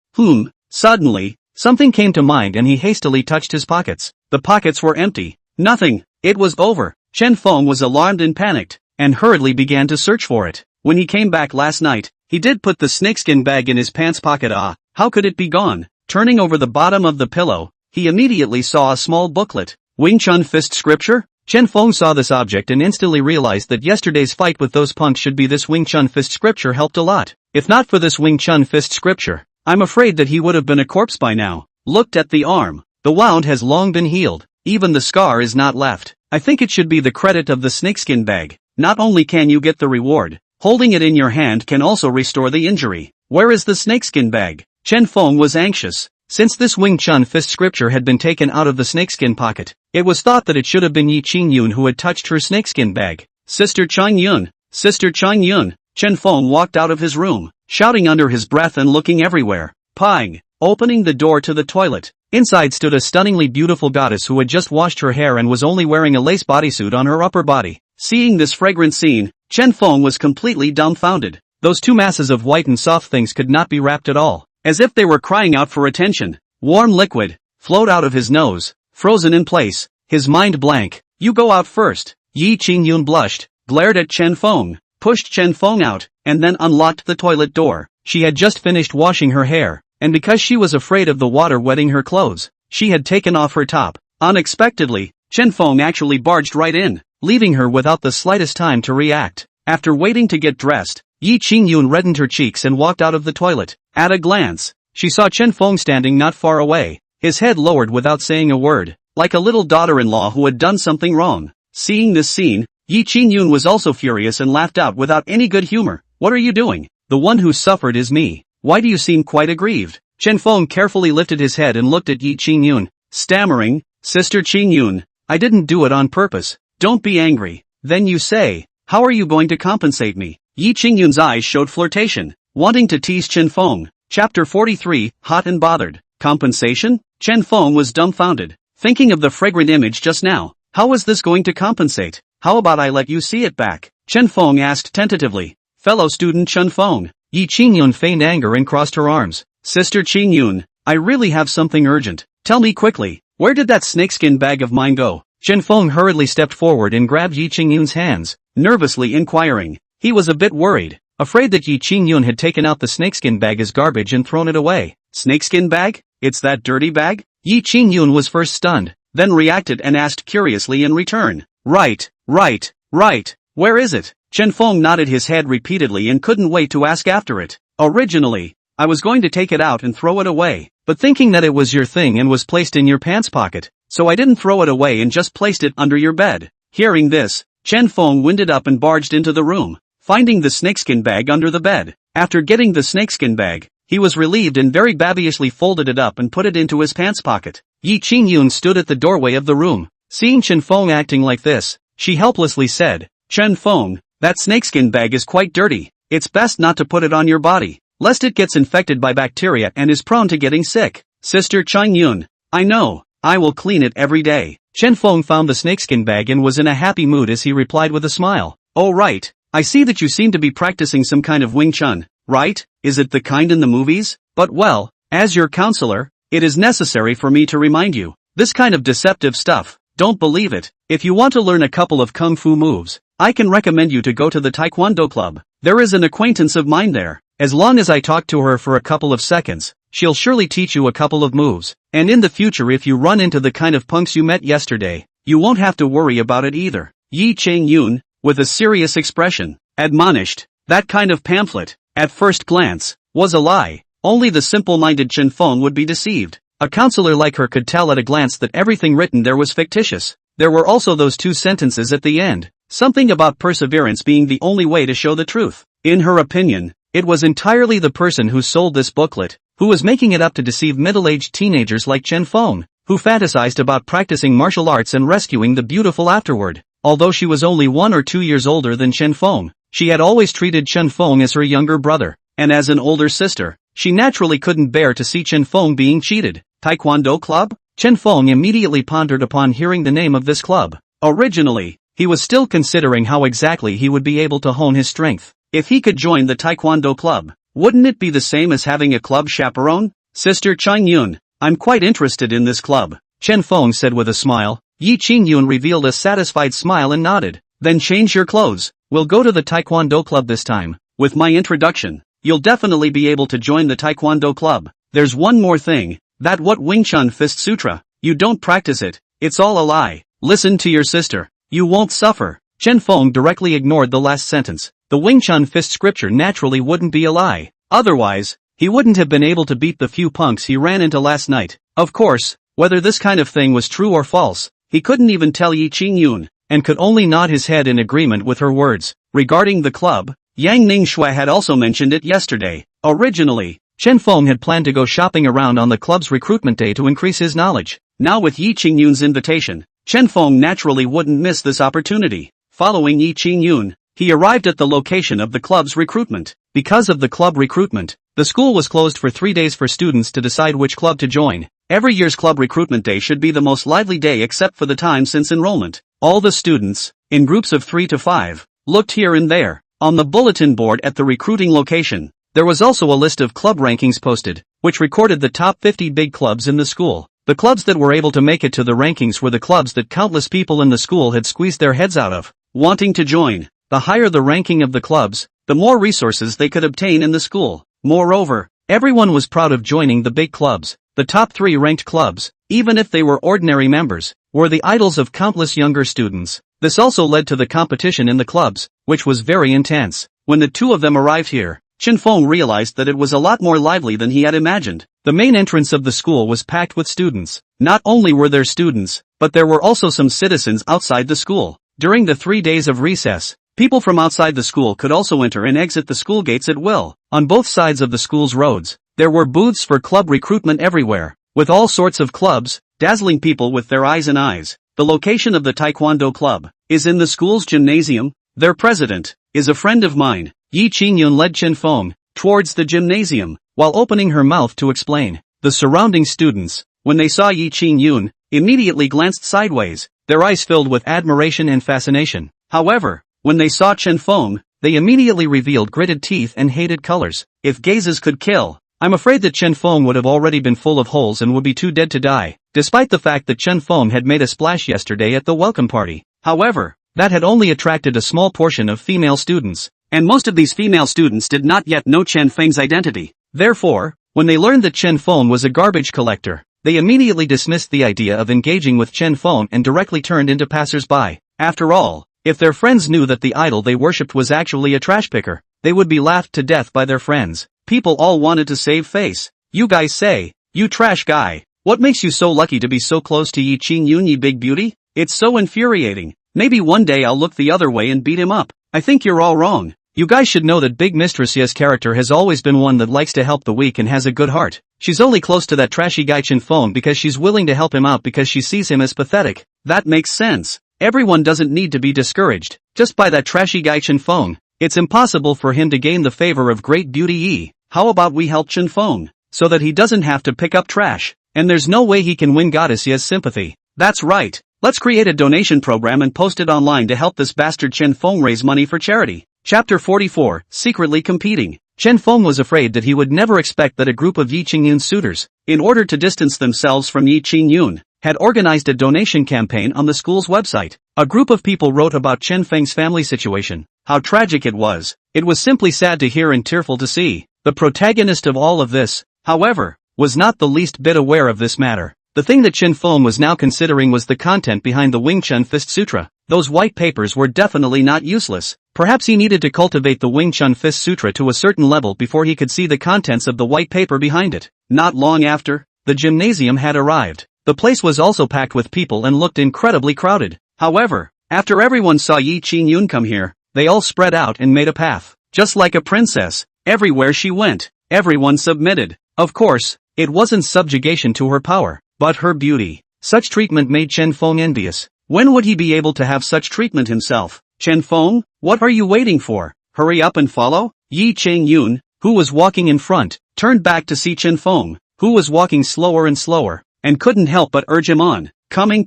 Suddenly, something came to mind and he hastily touched his pockets. The pockets were empty. Nothing. It was over. Chen Feng was alarmed and panicked, and hurriedly began to search for it. When he came back last night, he did put the snakeskin bag in his pants pocket. How could it be gone? Turning over the bottom of the pillow, he immediately saw a small booklet. Wing Chun fist scripture? Chen Feng saw this object and instantly realized that yesterday's fight with those punks should be this Wing Chun fist scripture helped a lot. If not for this Wing Chun fist scripture, I'm afraid that he would have been a corpse by now. Looked at the arm. The wound has long been healed. Even the scar is not left. I think it should be the credit of the snakeskin bag. Not only can you get the reward, holding it in your hand can also restore the injury. Where is the snakeskin bag? Chen Feng was anxious. Since this Wing Chun fist scripture had been taken out of the snakeskin pocket, it was thought that it should have been Yi Qingyun who had touched her snakeskin bag. Sister Chang Yun! Sister Chang Yun! Chen Feng walked out of his room, shouting under his breath and looking everywhere. Pang! Opening the door to the toilet. Inside stood a stunningly beautiful goddess who had just washed her hair and was only wearing a lace bodysuit on her upper body. Seeing this fragrant scene, Chen Feng was completely dumbfounded. Those two masses of white and soft things could not be wrapped at all. As if they were crying out for attention. Warm liquid flowed out of his nose, frozen in place, his mind blank. You go out first. Yi Qingyun blushed, glared at Chen Feng, pushed Chen Feng out, and then unlocked the toilet door. She had just finished washing her hair, and because she was afraid of the water wetting her clothes, she had taken off her top. Unexpectedly, Chen Feng actually barged right in, leaving her without the slightest time to react. After waiting to get dressed, Yi Qingyun reddened her cheeks and walked out of the toilet. At a glance, she saw Chen Feng standing not far away, his head lowered without saying a word, like a little daughter-in-law who had done something wrong. Seeing this scene, Yi Qingyun was also furious and laughed out without any good humor. What are you doing? The one who suffered is me. Why do you seem quite aggrieved? Chen Feng carefully lifted his head and looked at Yi Qingyun, stammering, Sister Qingyun, I didn't do it on purpose. Don't be angry. Then you say, how are you going to compensate me? Yi Qingyun's eyes showed flirtation, wanting to tease Chen Feng. Chapter 43, Hot and Bothered. Compensation? Chen Feng was dumbfounded, thinking of the fragrant image just now. How was this going to compensate? How about I let you see it back? Chen Feng asked tentatively. Fellow student Chen Feng. Yi Qingyun feigned anger and crossed her arms. Sister Qingyun, I really have something urgent. Tell me quickly, where did that snakeskin bag of mine go? Chen Feng hurriedly stepped forward and grabbed Yi Qingyun's hands, nervously inquiring. He was a bit worried, afraid that Yi Qingyun had taken out the snakeskin bag as garbage and thrown it away. Snakeskin bag? It's that dirty bag? Yi Qingyun was first stunned, then reacted and asked curiously in return. Right. Where is it? Chen Feng nodded his head repeatedly and couldn't wait to ask after it. Originally, I was going to take it out and throw it away, but thinking that it was your thing and was placed in your pants pocket, so I didn't throw it away and just placed it under your bed. Hearing this, Chen Feng winded up and barged into the room, finding the snakeskin bag under the bed. After getting the snakeskin bag, he was relieved and very babyishly folded it up and put it into his pants pocket. Yi Qingyun stood at the doorway of the room. Seeing Chen Feng acting like this, she helplessly said, Chen Feng, that snakeskin bag is quite dirty. It's best not to put it on your body, lest it gets infected by bacteria and is prone to getting sick. Sister Chang Yun, I know, I will clean it every day. Chen Feng found the snakeskin bag and was in a happy mood as he replied with a smile. Oh right, I see that you seem to be practicing some kind of Wing Chun, right? Is it the kind in the movies? But well, as your counselor, it is necessary for me to remind you This kind of deceptive stuff, don't believe it. If you want to learn a couple of kung fu moves, I can recommend you to go to the Taekwondo club. There is an acquaintance of mine there. As long as I talk to her for a couple of seconds, she'll surely teach you a couple of moves. And in the future, if you run into the kind of punks you met yesterday, you won't have to worry about it either. Yi Ching-yun, with a serious expression, admonished. That kind of pamphlet, at first glance, was a lie. Only the simple-minded Chen Feng would be deceived. A counselor like her could tell at a glance that everything written there was fictitious. There were also those two sentences at the end, something about perseverance being the only way to show the truth. In her opinion, it was entirely the person who sold this booklet, who was making it up to deceive middle-aged teenagers like Chen Feng, who fantasized about practicing martial arts and rescuing the beautiful afterward. Although she was only 1 or 2 years older than Chen Feng, she had always treated Chen Feng as her younger brother, and as an older sister, she naturally couldn't bear to see Chen Feng being cheated. Taekwondo club? Chen Feng immediately pondered upon hearing the name of this club. Originally, he was still considering how exactly he would be able to hone his strength. If he could join the Taekwondo club, wouldn't it be the same as having a club chaperone? Sister Chang-yun, I'm quite interested in this club, Chen Feng said with a smile. Yi Ching-yun revealed a satisfied smile and nodded. Then change your clothes, we'll go to the Taekwondo club this time. With my introduction, you'll definitely be able to join the Taekwondo club. There's one more thing, that what Wing Chun Fist Sutra, you don't practice it, it's all a lie. Listen to your sister, you won't suffer. Chen Feng directly ignored the last sentence. The Wing Chun Fist scripture naturally wouldn't be a lie. Otherwise, he wouldn't have been able to beat the few punks he ran into last night. Of course, whether this kind of thing was true or false, he couldn't even tell Yi Ching-yun, and could only nod his head in agreement with her words. Regarding the club, Yang Ningxue had also mentioned it yesterday. Originally, Chen Feng had planned to go shopping around on the club's recruitment day to increase his knowledge. Now with Yi Ching-yun's invitation, Chen Feng naturally wouldn't miss this opportunity. Following Yi Ching-yun, he arrived at the location of the club's recruitment. Because of the club recruitment, the school was closed for 3 days for students to decide which club to join. Every year's club recruitment day should be the most lively day except for the time since enrollment. All the students, in groups of 3 to 5, looked here and there. On the bulletin board at the recruiting location, there was also a list of club rankings posted, which recorded the top 50 big clubs in the school. The clubs that were able to make it to the rankings were the clubs that countless people in the school had squeezed their heads out of, wanting to join. The higher the ranking of the clubs, the more resources they could obtain in the school. Moreover, everyone was proud of joining the big clubs. The top 3 ranked clubs, even if they were ordinary members, were the idols of countless younger students. This also led to the competition in the clubs, which was very intense. When the two of them arrived here, Chen Feng realized that it was a lot more lively than he had imagined. The main entrance of the school was packed with students. Not only were there students, but there were also some citizens outside the school. During the 3 days of recess, people from outside the school could also enter and exit the school gates at will. On both sides of the school's roads, there were booths for club recruitment everywhere, with all sorts of clubs, dazzling people with their eyes and eyes. The location of the Taekwondo club is in the school's gymnasium. Their president is a friend of mine. Yi Qingyun led Chen Feng towards the gymnasium, while opening her mouth to explain. The surrounding students, when they saw Yi Qingyun, immediately glanced sideways, their eyes filled with admiration and fascination. However, when they saw Chen Feng, they immediately revealed gritted teeth and hated colors. If gazes could kill, I'm afraid that Chen Feng would have already been full of holes and would be too dead to die, despite the fact that Chen Feng had made a splash yesterday at the welcome party. However, that had only attracted a small portion of female students, and most of these female students did not yet know Chen Feng's identity. Therefore, when they learned that Chen Feng was a garbage collector, they immediately dismissed the idea of engaging with Chen Feng and directly turned into passers-by. After all, if their friends knew that the idol they worshipped was actually a trash picker, they would be laughed to death by their friends. People all wanted to save face. You guys say, you trash guy, what makes you so lucky to be so close to Yi Qingyun, ye big beauty? It's so infuriating. Maybe one day I'll look the other way and beat him up. I think you're all wrong. You guys should know that Big Mistress Ye's character has always been one that likes to help the weak and has a good heart. She's only close to that trashy guy Chen Feng because she's willing to help him out because she sees him as pathetic. That makes sense. Everyone doesn't need to be discouraged just by that trashy guy Chen Feng. It's impossible for him to gain the favor of great beauty Yi. How about we help Chen Feng so that he doesn't have to pick up trash? And there's no way he can win Goddess Ye's sympathy. That's right. Let's create a donation program and post it online to help this bastard Chen Feng raise money for charity. Chapter 44, Secretly Competing. Chen Feng was afraid that he would never expect that a group of Yi Qingyun's suitors, in order to distance themselves from Yi Qingyun, had organized a donation campaign on the school's website. A group of people wrote about Chen Feng's family situation, how tragic it was. It was simply sad to hear and tearful to see. The protagonist of all of this, however, was not the least bit aware of this matter. The thing that Chen Feng was now considering was the content behind the Wing Chun Fist Sutra. Those white papers were definitely not useless. Perhaps he needed to cultivate the Wing Chun Fist Sutra to a certain level before he could see the contents of the white paper behind it. Not long after, the gymnasium had arrived. The place was also packed with people and looked incredibly crowded. However, after everyone saw Yi Qingyun come here, they all spread out and made a path. Just like a princess, everywhere she went, everyone submitted. Of course, it wasn't subjugation to her power, but her beauty. Such treatment made Chen Feng envious. When would he be able to have such treatment himself? Chen Feng, what are you waiting for? Hurry up and follow? Yi Qingyun, who was walking in front, turned back to see Chen Feng, who was walking slower and slower, and couldn't help but urge him on. Coming.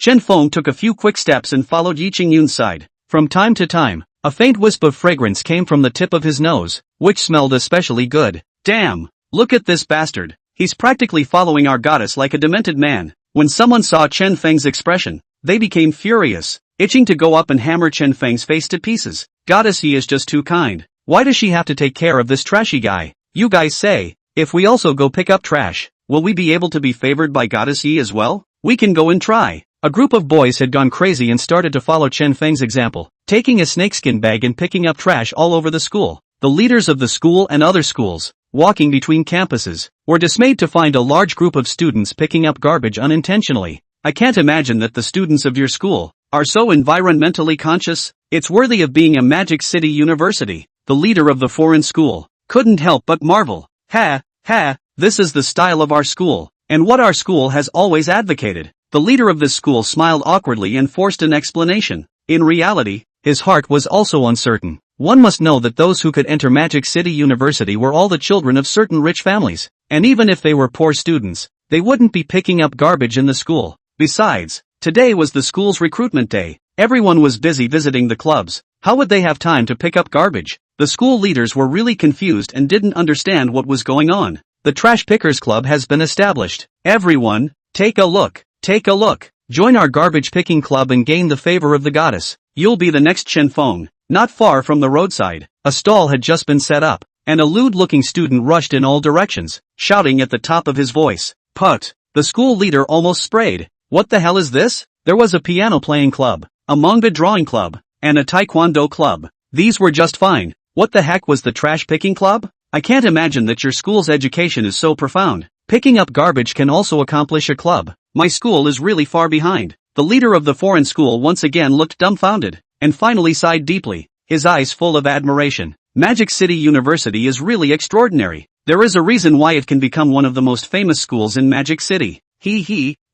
Chen Feng took a few quick steps and followed Yi Qingyun's side. From time to time, a faint wisp of fragrance came from the tip of his nose, which smelled especially good. Damn! Look at this bastard. He's practically following our goddess like a demented man. When someone saw Chen Feng's expression, they became furious, itching to go up and hammer Chen Feng's face to pieces. Goddess, he is just too kind. Why does she have to take care of this trashy guy? You guys say, if we also go pick up trash, will we be able to be favored by Goddess Yi as well? We can go and try. A group of boys had gone crazy and started to follow Chen Feng's example, taking a snakeskin bag and picking up trash all over the school. The leaders of the school and other schools, walking between campuses, were dismayed to find a large group of students picking up garbage unintentionally. I can't imagine that the students of your school are so environmentally conscious. It's worthy of being a Magic City University. The leader of the foreign school couldn't help but marvel. Ha, this is the style of our school, and what our school has always advocated. The leader of this school smiled awkwardly and forced an explanation. In reality, his heart was also uncertain. One must know that those who could enter Magic City University were all the children of certain rich families, and even if they were poor students, they wouldn't be picking up garbage in the school. Besides, today was the school's recruitment day. Everyone was busy visiting the clubs. How would they have time to pick up garbage? The school leaders were really confused and didn't understand what was going on. The Trash Pickers Club has been established. Everyone, take a look. Join our garbage picking club and gain the favor of the goddess. You'll be the next Chen Feng. Not far from the roadside, a stall had just been set up, and a lewd-looking student rushed in all directions, shouting at the top of his voice. Put! The school leader almost sprayed. What the hell is this? There was a piano-playing club, a manga drawing club, and a taekwondo club. These were just fine. What the heck was the trash-picking club? I can't imagine that your school's education is so profound. Picking up garbage can also accomplish a club. My school is really far behind. The leader of the foreign school once again looked dumbfounded, and finally sighed deeply, his eyes full of admiration. Magic City University is really extraordinary. There is a reason why it can become one of the most famous schools in Magic City.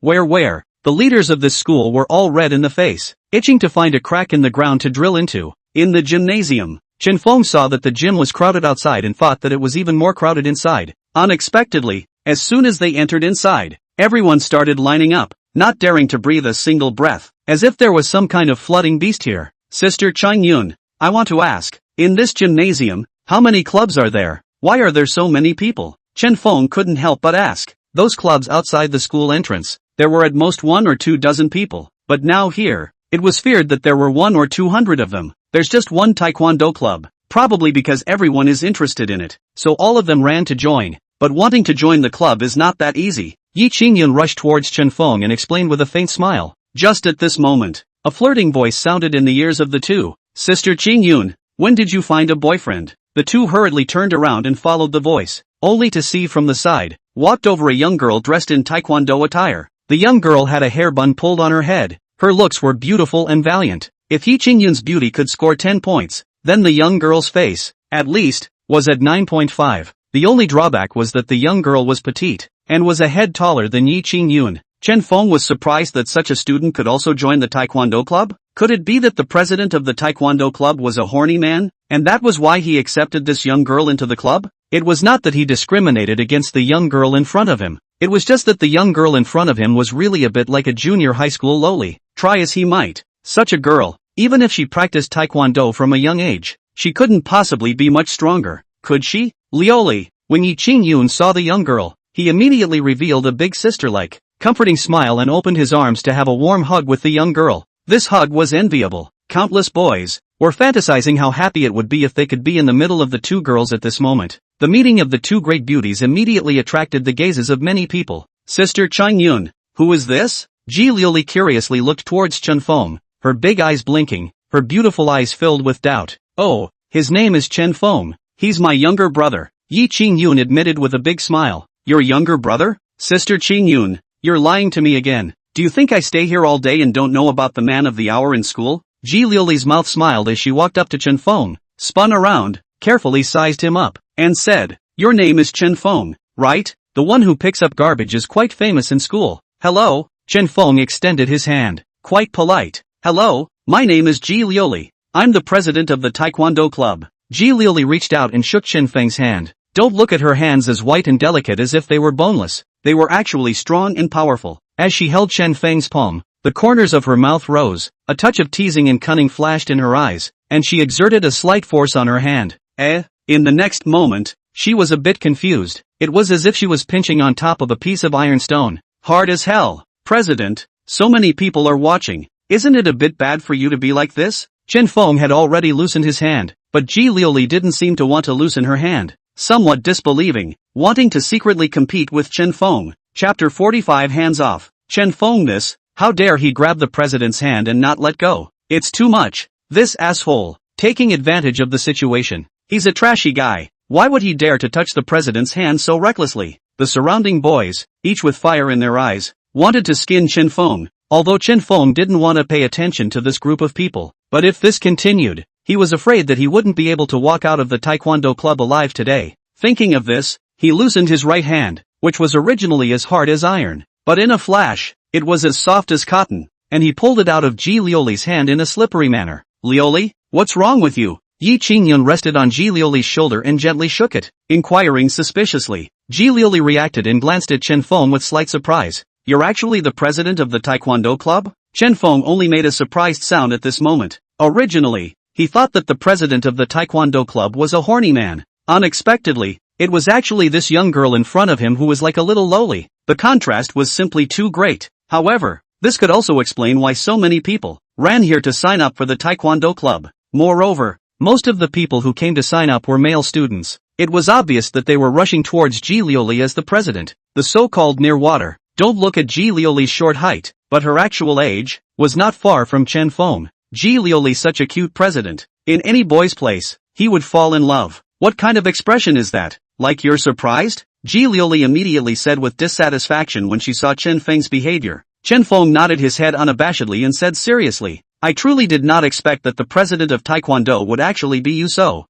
Where? The leaders of this school were all red in the face, itching to find a crack in the ground to drill into. In the gymnasium, Chen Feng saw that the gym was crowded outside and thought that it was even more crowded inside. Unexpectedly, as soon as they entered inside, everyone started lining up, not daring to breathe a single breath, as if there was some kind of flooding beast here. Sister Qingyun, I want to ask, in this gymnasium, how many clubs are there? Why are there so many people? Chen Feng couldn't help but ask. Those clubs outside the school entrance, there were at most 1 or 2 dozen people, but now here, it was feared that there were 100 or 200 of them. There's just one taekwondo club, probably because everyone is interested in it, so all of them ran to join, but wanting to join the club is not that easy. Yi Qingyun rushed towards Chen Feng and explained with a faint smile. Just at this moment, a flirting voice sounded in the ears of the two. Sister Qingyun, when did you find a boyfriend? The two hurriedly turned around and followed the voice, only to see from the side, walked over a young girl dressed in taekwondo attire. The young girl had a hair bun pulled on her head. Her looks were beautiful and valiant. If Yi Qingyun's beauty could score 10 points, then the young girl's face, at least, was at 9.5. The only drawback was that the young girl was petite, and was a head taller than Yi Qingyun. Chen Feng was surprised that such a student could also join the taekwondo club. Could it be that the president of the taekwondo club was a horny man, and that was why he accepted this young girl into the club? It was not that he discriminated against the young girl in front of him. It was just that the young girl in front of him was really a bit like a junior high school loli. Try as he might, such a girl, even if she practiced taekwondo from a young age, she couldn't possibly be much stronger, could she? Lioli, when Yi Qingyun saw the young girl, he immediately revealed a big sister-like comforting smile and opened his arms to have a warm hug with the young girl. This hug was enviable. Countless boys were fantasizing how happy it would be if they could be in the middle of the two girls at this moment. The meeting of the two great beauties immediately attracted the gazes of many people. Sister Chang Yun, who is this? Ji Liuli curiously looked towards Chen Feng, her big eyes blinking, her beautiful eyes filled with doubt. Oh, his name is Chen Feng. He's my younger brother, Yi Qing Yun admitted with a big smile. Your younger brother? Sister Qing Yun, you're lying to me again. Do you think I stay here all day and don't know about the man of the hour in school? Ji Liuli's mouth smiled as she walked up to Chen Feng, spun around, carefully sized him up, and said, your name is Chen Feng, right? The one who picks up garbage is quite famous in school. Hello? Chen Feng extended his hand, quite polite. Hello, my name is Ji Liuli. I'm the president of the Taekwondo club. Ji Liuli reached out and shook Chen Feng's hand. Don't look at her hands as white and delicate as if they were boneless. They were actually strong and powerful. As she held Chen Feng's palm, the corners of her mouth rose, a touch of teasing and cunning flashed in her eyes, and she exerted a slight force on her hand. In the next moment, she was a bit confused. It was as if she was pinching on top of a piece of ironstone. Hard as hell. President, so many people are watching. Isn't it a bit bad for you to be like this? Chen Feng had already loosened his hand, but Ji Liuli didn't seem to want to loosen her hand. Somewhat disbelieving, wanting to secretly compete with Chen Feng. Chapter 45 Hands off. Chen Feng this, how dare he grab the president's hand and not let go? It's too much. This asshole, taking advantage of the situation. He's a trashy guy. Why would he dare to touch the president's hand so recklessly? The surrounding boys, each with fire in their eyes, wanted to skin Chen Feng, although Chen Feng didn't want to pay attention to this group of people. But if this continued, he was afraid that he wouldn't be able to walk out of the Taekwondo club alive today. Thinking of this, he loosened his right hand, which was originally as hard as iron. But in a flash, it was as soft as cotton, and he pulled it out of Ji Liuli's hand in a slippery manner. Liuli, what's wrong with you? Yi Qingyun rested on Ji Liuli's shoulder and gently shook it, inquiring suspiciously. Ji Liuli reacted and glanced at Chen Feng with slight surprise. You're actually the president of the Taekwondo club? Chen Feng only made a surprised sound at this moment. Originally, he thought that the president of the Taekwondo club was a horny man. Unexpectedly, it was actually this young girl in front of him who was like a little lowly. The contrast was simply too great. However, this could also explain why so many people ran here to sign up for the Taekwondo club. Moreover, most of the people who came to sign up were male students. It was obvious that they were rushing towards Ji Liuli as the president, the so-called near water. Don't look at Ji Liuli's short height, but her actual age was not far from Chen Feng. Ji Liuli such a cute president. In any boy's place, he would fall in love. What kind of expression is that? Like you're surprised? Ji Liuli immediately said with dissatisfaction when she saw Chen Feng's behavior. Chen Feng nodded his head unabashedly and said seriously, I truly did not expect that the president of Taekwondo would actually be you so.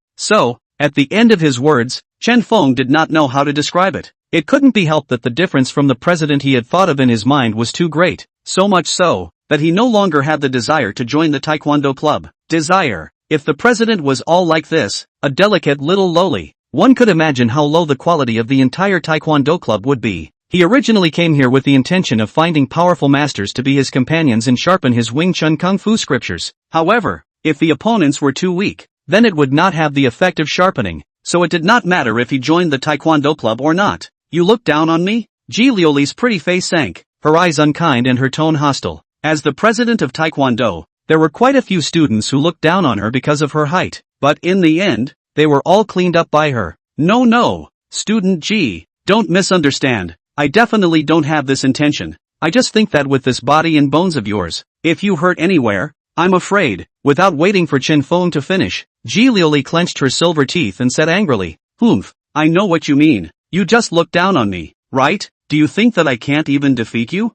At the end of his words, Chen Feng did not know how to describe it. It couldn't be helped that the difference from the president he had thought of in his mind was too great, so much so, that he no longer had the desire to join the Taekwondo club. Desire. If the president was all like this, a delicate little lowly, one could imagine how low the quality of the entire Taekwondo club would be. He originally came here with the intention of finding powerful masters to be his companions and sharpen his Wing Chun Kung Fu scriptures. However, if the opponents were too weak, then it would not have the effect of sharpening, so it did not matter if he joined the Taekwondo club or not. You look down on me? Ji Liuli's pretty face sank, her eyes unkind and her tone hostile. As the president of Taekwondo, there were quite a few students who looked down on her because of her height, but in the end, they were all cleaned up by her. No, student Ji, don't misunderstand. I definitely don't have this intention. I just think that with this body and bones of yours, if you hurt anywhere, I'm afraid. Without waiting for Chen Feng to finish, Ji Liuli clenched her silver teeth and said angrily, Humph, I know what you mean. You just look down on me, right? Do you think that I can't even defeat you?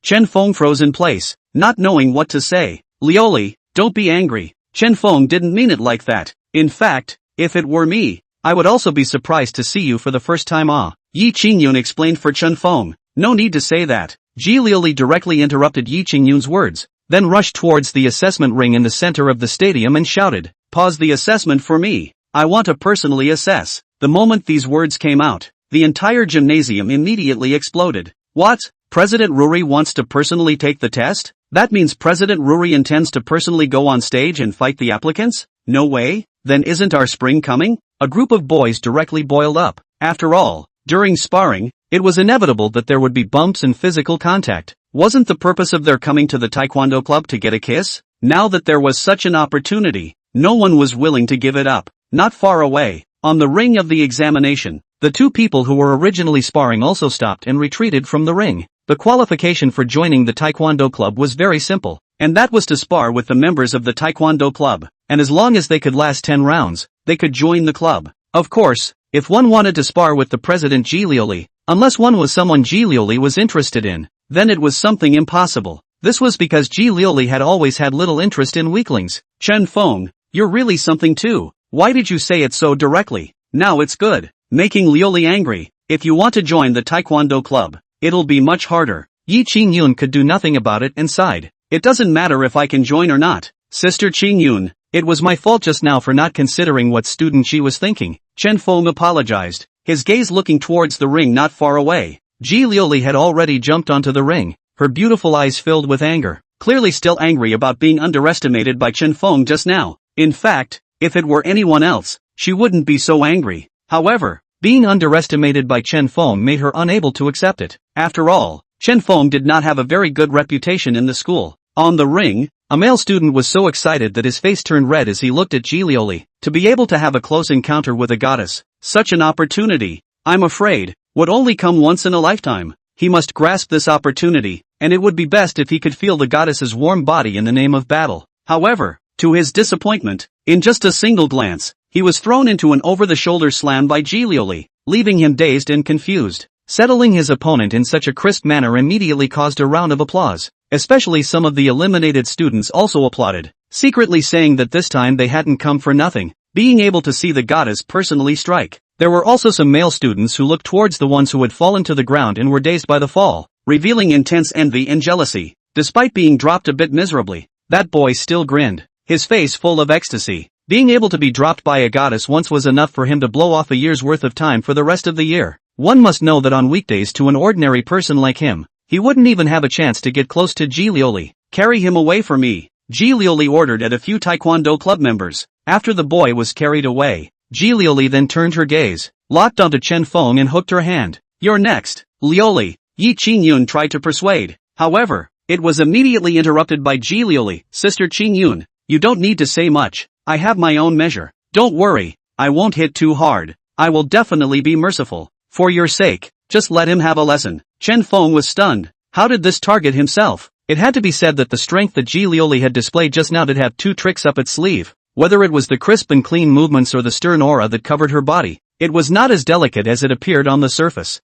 Chen Feng froze in place, not knowing what to say. Liuli, don't be angry. Chen Feng didn't mean it like that. In fact, if it were me, I would also be surprised to see you for the first time. Yi Qingyun explained for Chen Feng. No need to say that. Ji Liuli directly interrupted Yi Qingyun's words, then rushed towards the assessment ring in the center of the stadium and shouted, Pause the assessment for me. I want to personally assess. The moment these words came out, the entire gymnasium immediately exploded. What? President Ruri wants to personally take the test? That means President Ruri intends to personally go on stage and fight the applicants? No way? Then isn't our spring coming? A group of boys directly boiled up. After all, during sparring, It was inevitable that there would be bumps and physical contact. Wasn't the purpose of their coming to the taekwondo club to get a kiss? Now that there was such an opportunity, no one was willing to give it up. Not far away, on the ring of the examination, the two people who were originally sparring also stopped and retreated from the ring. The qualification for joining the taekwondo club was very simple, and that was to spar with the members of the taekwondo club, and as long as they could last 10 rounds, they could join the club. Of course, if one wanted to spar with the president Ji Liuli, unless one was someone Ji Liuli was interested in, then it was something impossible. This was because Ji Liuli had always had little interest in weaklings. Chen Feng, you're really something too. Why did you say it so directly? Now it's good. Making Liuli angry. If you want to join the taekwondo club, it'll be much harder. Yi Qingyun could do nothing about it and sighed. It doesn't matter if I can join or not. Sister Qingyun, it was my fault just now for not considering what student she was thinking. Chen Feng apologized, his gaze looking towards the ring not far away. Ji Liuli had already jumped onto the ring, her beautiful eyes filled with anger, clearly still angry about being underestimated by Chen Feng just now. In fact, if it were anyone else, she wouldn't be so angry. However, being underestimated by Chen Feng made her unable to accept it. After all, Chen Feng did not have a very good reputation in the school. On the ring, a male student was so excited that his face turned red as he looked at Ji Liuli. To be able to have a close encounter with a goddess, such an opportunity, I'm afraid, would only come once in a lifetime. He must grasp this opportunity, and it would be best if he could feel the goddess's warm body in the name of battle. However, to his disappointment, in just a single glance, he was thrown into an over-the-shoulder slam by Ji Liuli, leaving him dazed and confused. Settling his opponent in such a crisp manner immediately caused a round of applause. Especially some of the eliminated students also applauded, secretly saying that this time they hadn't come for nothing, being able to see the goddess personally strike. There were also some male students who looked towards the ones who had fallen to the ground and were dazed by the fall, revealing intense envy and jealousy. Despite being dropped a bit miserably, that boy still grinned, his face full of ecstasy. Being able to be dropped by a goddess once was enough for him to blow off a year's worth of time for the rest of the year. One must know that on weekdays to an ordinary person like him, he wouldn't even have a chance to get close to Ji Liuli. Carry him away for me, Ji Liuli ordered at a few taekwondo club members. After the boy was carried away, Ji Liuli then turned her gaze, locked onto Chen Feng and hooked her hand. You're next, Liuli, Yi Qingyun tried to persuade. However, it was immediately interrupted by Ji Liuli. Sister Qingyun, you don't need to say much, I have my own measure. Don't worry, I won't hit too hard. I will definitely be merciful. For your sake, just let him have a lesson. Chen Feng was stunned. How did this target himself? It had to be said that the strength that Ji Liuli had displayed just now did have two tricks up its sleeve. Whether it was the crisp and clean movements or the stern aura that covered her body, it was not as delicate as it appeared on the surface.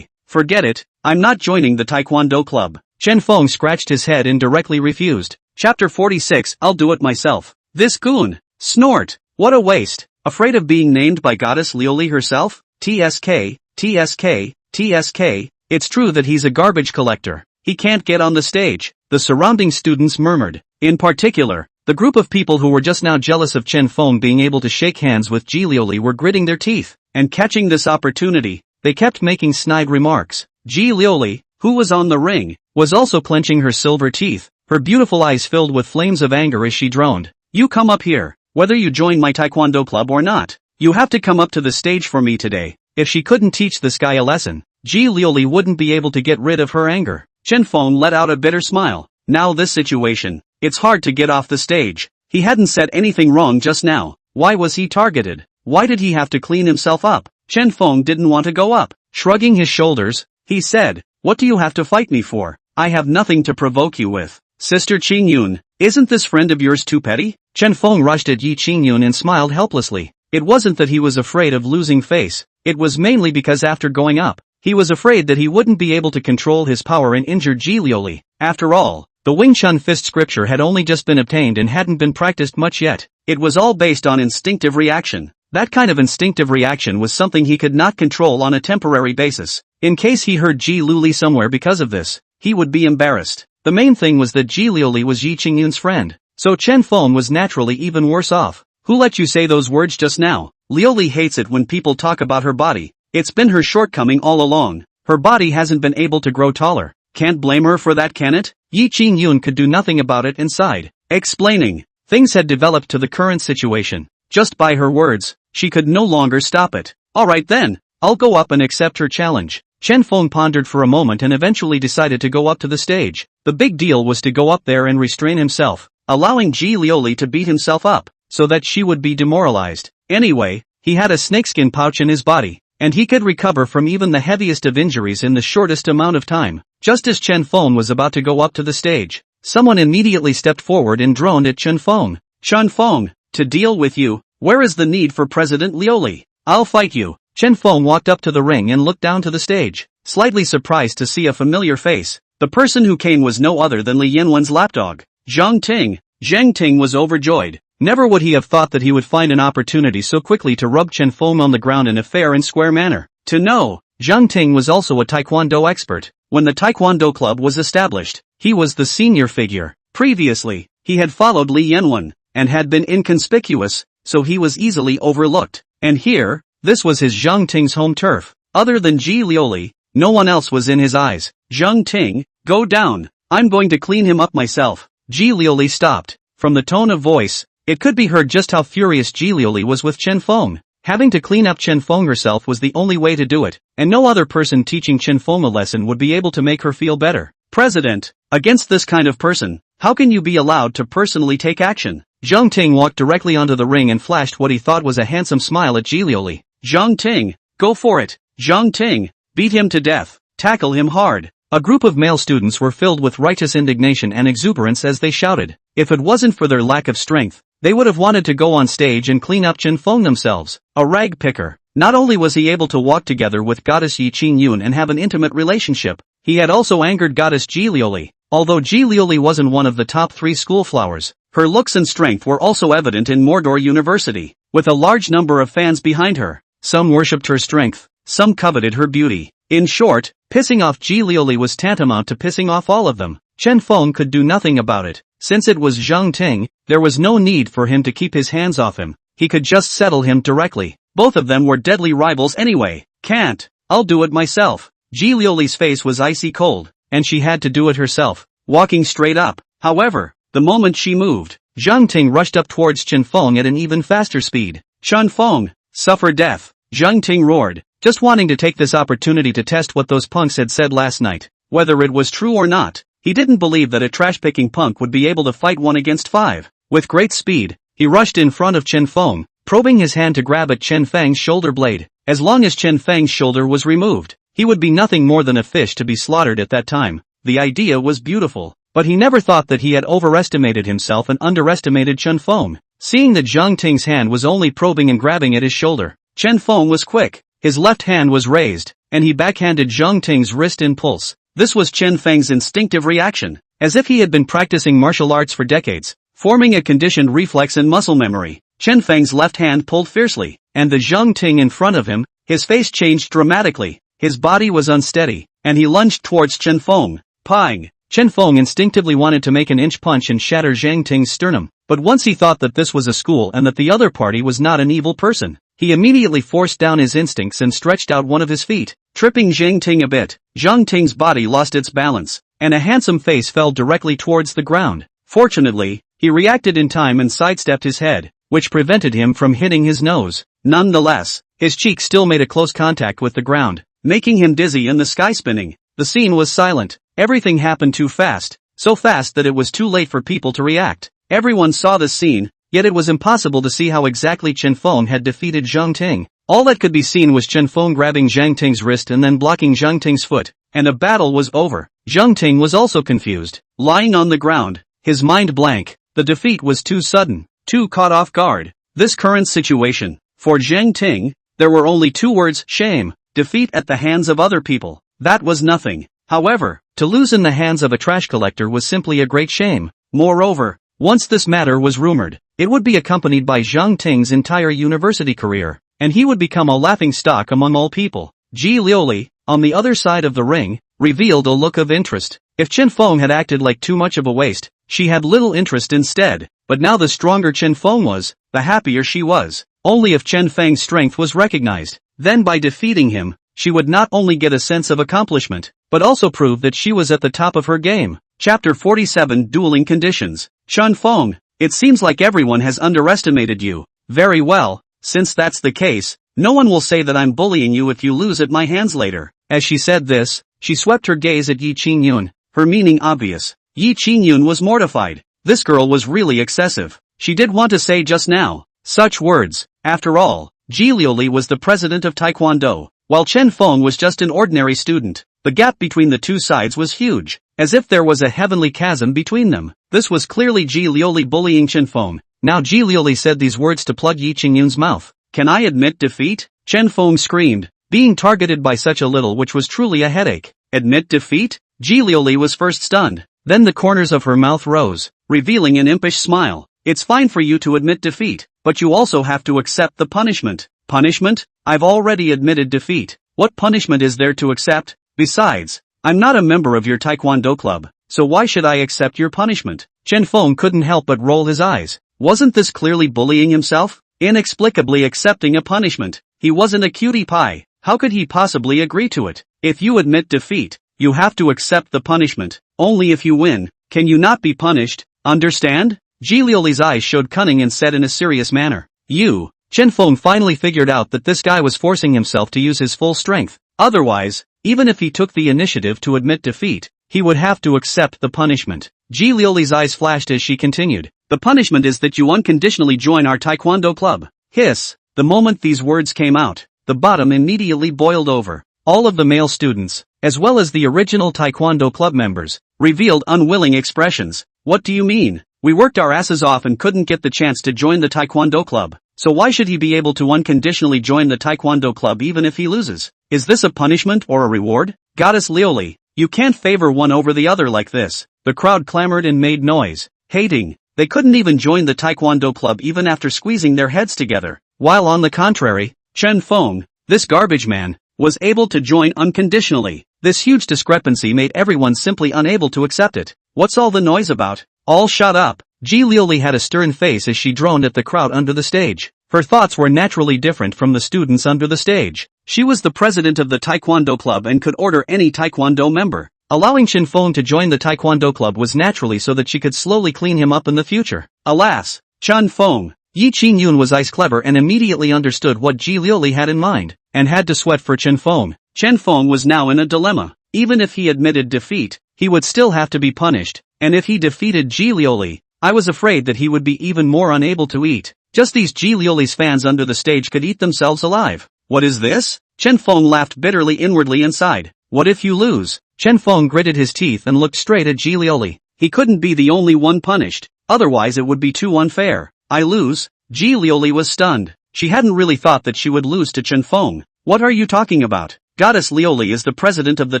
Forget it, I'm not joining the taekwondo club. Chen Feng scratched his head and directly refused. Chapter 46, I'll do it myself. This goon. Snort. What a waste. Afraid of being named by goddess Liuli herself? TSK, TSK, TSK. It's true that he's a garbage collector. He can't get on the stage, the surrounding students murmured. In particular, the group of people who were just now jealous of Chen Feng being able to shake hands with Ji Liuli were gritting their teeth, and catching this opportunity, they kept making snide remarks. Ji Liuli, who was on the ring, was also clenching her silver teeth, her beautiful eyes filled with flames of anger as she droned. You come up here, whether you join my taekwondo club or not. You have to come up to the stage for me today. If she couldn't teach this guy a lesson, Ji Liuli wouldn't be able to get rid of her anger. Chen Feng let out a bitter smile. Now this situation, it's hard to get off the stage. He hadn't said anything wrong just now. Why was he targeted? Why did he have to clean himself up? Chen Feng didn't want to go up. Shrugging his shoulders, he said, what do you have to fight me for? I have nothing to provoke you with. Sister Qingyun, isn't this friend of yours too petty? Chen Feng rushed at Yi Qingyun and smiled helplessly. It wasn't that he was afraid of losing face. It was mainly because after going up, he was afraid that he wouldn't be able to control his power and injure Ji Liuli. After all, the Wing Chun fist scripture had only just been obtained and hadn't been practiced much yet. It was all based on instinctive reaction. That kind of instinctive reaction was something he could not control on a temporary basis. In case he hurt Ji Liuli somewhere because of this, he would be embarrassed. The main thing was that Ji Liuli was Yi Qingyun's friend, so Chen Feng was naturally even worse off. Who let you say those words just now? Liuli hates it when people talk about her body. It's been her shortcoming all along. Her body hasn't been able to grow taller. Can't blame her for that, can it? Yi Qingyun could do nothing about it and sighed, explaining. Things had developed to the current situation. Just by her words, she could no longer stop it. Alright then, I'll go up and accept her challenge. Chen Feng pondered for a moment and eventually decided to go up to the stage. The big deal was to go up there and restrain himself, allowing Ji Lioli to beat himself up, so that she would be demoralized. Anyway, he had a snakeskin pouch in his body, and he could recover from even the heaviest of injuries in the shortest amount of time. Just as Chen Feng was about to go up to the stage, someone immediately stepped forward and droned at Chen Feng. "Chen Feng, to deal with you, where is the need for President Lioli? I'll fight you." Chen Feng walked up to the ring and looked down to the stage, slightly surprised to see a familiar face. The person who came was no other than Li Yanwen's lapdog, Zhang Ting. Zhang Ting was overjoyed. Never would he have thought that he would find an opportunity so quickly to rub Chen Feng on the ground in a fair and square manner. To know, Zhang Ting was also a taekwondo expert. When the taekwondo club was established, he was the senior figure. Previously, he had followed Li Yanwen, and had been inconspicuous, so he was easily overlooked. And here, this was his Zhang Ting's home turf. Other than Ji Lioli, no one else was in his eyes. "Zhang Ting, go down. I'm going to clean him up myself." Ji Lioli stopped. From the tone of voice, it could be heard just how furious Ji Lioli was with Chen Feng. Having to clean up Chen Feng herself was the only way to do it, and no other person teaching Chen Feng a lesson would be able to make her feel better. "President, against this kind of person, how can you be allowed to personally take action?" Zhang Ting walked directly onto the ring and flashed what he thought was a handsome smile at Ji Lioli. "Zhang Ting, go for it. Zhang Ting, beat him to death. Tackle him hard." A group of male students were filled with righteous indignation and exuberance as they shouted. If it wasn't for their lack of strength, they would have wanted to go on stage and clean up Chen Feng themselves. A rag picker. Not only was he able to walk together with goddess Yi Qin Yun and have an intimate relationship, he had also angered goddess Ji Lioli. Although Ji Lioli wasn't one of the top 3 school flowers, her looks and strength were also evident in Modu University, with a large number of fans behind her. Some worshipped her strength, some coveted her beauty. In short, pissing off Ji Lioli was tantamount to pissing off all of them. Chen Feng could do nothing about it. Since it was Zhang Ting, there was no need for him to keep his hands off him. He could just settle him directly. Both of them were deadly rivals anyway. "Can't. I'll do it myself." Ji Lioli's face was icy cold, and she had to do it herself, walking straight up. However, the moment she moved, Zhang Ting rushed up towards Chen Feng at an even faster speed. "Chen Feng, suffer death," Zhang Ting roared, just wanting to take this opportunity to test what those punks had said last night. Whether it was true or not, he didn't believe that a trash-picking punk would be able to fight 1 against 5. With great speed, he rushed in front of Chen Feng, probing his hand to grab at Chen Feng's shoulder blade. As long as Chen Feng's shoulder was removed, he would be nothing more than a fish to be slaughtered at that time. The idea was beautiful, but he never thought that he had overestimated himself and underestimated Chen Feng. Seeing that Zhang Ting's hand was only probing and grabbing at his shoulder, Chen Feng was quick. His left hand was raised, and he backhanded Zhang Ting's wrist in pulse. This was Chen Feng's instinctive reaction, as if he had been practicing martial arts for decades, forming a conditioned reflex and muscle memory. Chen Feng's left hand pulled fiercely, and the Zhang Ting in front of him, his face changed dramatically, his body was unsteady, and he lunged towards Chen Feng. Pang! Chen Feng instinctively wanted to make an inch punch and shatter Zhang Ting's sternum, but once he thought that this was a school and that the other party was not an evil person, he immediately forced down his instincts and stretched out one of his feet, tripping Zhang Ting a bit. Zhang Ting's body lost its balance, and a handsome face fell directly towards the ground. Fortunately, he reacted in time and sidestepped his head, which prevented him from hitting his nose. Nonetheless, his cheek still made a close contact with the ground, making him dizzy and the sky spinning. The scene was silent. Everything happened too fast, so fast that it was too late for people to react. Everyone saw this scene, yet it was impossible to see how exactly Chen Feng had defeated Zhang Ting. All that could be seen was Chen Feng grabbing Zhang Ting's wrist and then blocking Zhang Ting's foot, and the battle was over. Zhang Ting was also confused, lying on the ground, his mind blank. The defeat was too sudden, too caught off guard. This current situation, for Zhang Ting, there were only 2 words: shame. Defeat at the hands of other people. That was nothing. However, to lose in the hands of a trash collector was simply a great shame. Moreover, once this matter was rumored, it would be accompanied by Zhang Ting's entire university career, and he would become a laughingstock among all people. Ji Lioli, on the other side of the ring, revealed a look of interest. If Chen Feng had acted like too much of a waste, she had little interest instead, but now the stronger Chen Feng was, the happier she was. Only if Chen Feng's strength was recognized, then by defeating him, she would not only get a sense of accomplishment, but also prove that she was at the top of her game. Chapter 47: Dueling Conditions. Chen Feng, it seems like everyone has underestimated you. Very well, since that's the case, No one will say that I'm bullying you if you lose at my hands later. As she said this, she swept her gaze at Yi Qingyun, her meaning obvious. Yi Qingyun was mortified. This girl was really excessive. She did want to say just now such words. After all, Ji Liuli was the president of Taekwondo, while Chen Feng was just an ordinary student. The gap between the two sides was huge, as if there was a heavenly chasm between them. This was clearly Ji Liuli bullying Chen Feng. Now Ji Liuli said these words to plug Yi Qingyun's mouth. Can I admit defeat? Chen Feng screamed, being targeted by such a little, which was truly a headache. Admit defeat? Ji Liuli was first stunned. Then the corners of her mouth rose, revealing an impish smile. It's fine for you to admit defeat, but you also have to accept the punishment. Punishment? I've already admitted defeat. What punishment is there to accept? Besides, I'm not a member of your Taekwondo club, so why should I accept your punishment? Chen Feng couldn't help but roll his eyes. Wasn't this clearly bullying himself? Inexplicably accepting a punishment. He wasn't a cutie pie. How could he possibly agree to it? If you admit defeat, you have to accept the punishment. Only if you win, can you not be punished. Understand? Ji Liuli's eyes showed cunning and said in a serious manner. You. Chen Feng finally figured out that this guy was forcing himself to use his full strength. Otherwise, even if he took the initiative to admit defeat, he would have to accept the punishment. Ji Liuli's eyes flashed as she continued. The punishment is that you unconditionally join our Taekwondo club. Hiss. The moment these words came out, the bottom immediately boiled over. All of the male students, as well as the original Taekwondo club members, revealed unwilling expressions. What do you mean? We worked our asses off and couldn't get the chance to join the Taekwondo club. So why should he be able to unconditionally join the Taekwondo club even if he loses? Is this a punishment or a reward? Goddess Liuli, you can't favor one over the other like this. The crowd clamored and made noise, hating. They couldn't even join the Taekwondo club even after squeezing their heads together. While on the contrary, Chen Feng, this garbage man, was able to join unconditionally. This huge discrepancy made everyone simply unable to accept it. What's all the noise about? All shut up. Ji Liuli had a stern face as she droned at the crowd under the stage. Her thoughts were naturally different from the students under the stage. She was the president of the Taekwondo club and could order any Taekwondo member. Allowing Chen Feng to join the Taekwondo club was naturally so that she could slowly clean him up in the future. Alas, Chen Feng. Yi Qingyun was ice clever and immediately understood what Ji Liuli had in mind, and had to sweat for Chen Feng. Chen Feng was now in a dilemma. Even if he admitted defeat, he would still have to be punished, and if he defeated Ji Liuli, I was afraid that he would be even more unable to eat. Just these Ji Liuli's fans under the stage could eat themselves alive. What is this? Chen Feng laughed bitterly inwardly inside. What if you lose? Chen Feng gritted his teeth and looked straight at Ji Liuli. He couldn't be the only one punished, otherwise it would be too unfair. I lose? Ji Liuli was stunned. She hadn't really thought that she would lose to Chen Feng. What are you talking about? Goddess Liuli is the president of the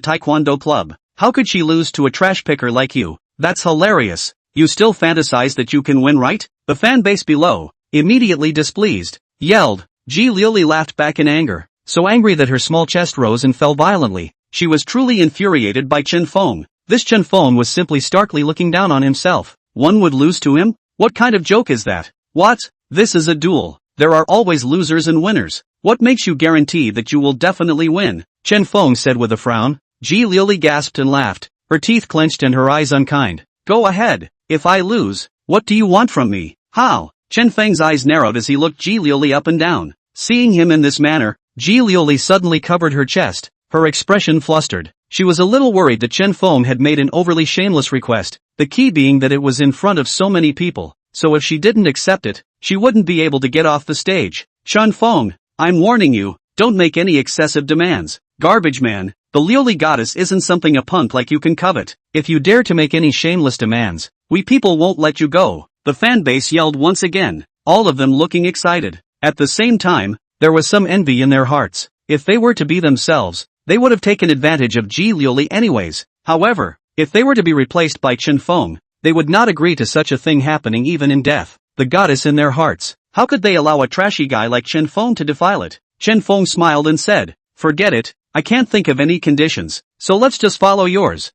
Taekwondo club. How could she lose to a trash picker like you? That's hilarious. You still fantasize that you can win, right? The fan base below, immediately displeased, yelled. Ji Liuli laughed back in anger, so angry that her small chest rose and fell violently. She was truly infuriated by Chen Feng. This Chen Feng was simply starkly looking down on himself. One would lose to him? What kind of joke is that? What? This is a duel. There are always losers and winners. What makes you guarantee that you will definitely win? Chen Feng said with a frown. Ji Liuli gasped and laughed, her teeth clenched and her eyes unkind. Go ahead. If I lose, what do you want from me? How? Chen Feng's eyes narrowed as he looked Ji Liuli up and down. Seeing him in this manner, Ji Liuli suddenly covered her chest, her expression flustered. She was a little worried that Chen Feng had made an overly shameless request, the key being that it was in front of so many people, so if she didn't accept it, she wouldn't be able to get off the stage. Chen Feng, I'm warning you, don't make any excessive demands. Garbage man, the Liuli goddess isn't something a punk like you can covet. If you dare to make any shameless demands, we people won't let you go. The fan base yelled once again, all of them looking excited. At the same time, there was some envy in their hearts. If they were to be themselves, they would have taken advantage of Ji Liuli anyways. However, if they were to be replaced by Chen Feng, they would not agree to such a thing happening even in death. The goddess in their hearts. How could they allow a trashy guy like Chen Feng to defile it? Chen Feng smiled and said, forget it, I can't think of any conditions, so let's just follow yours.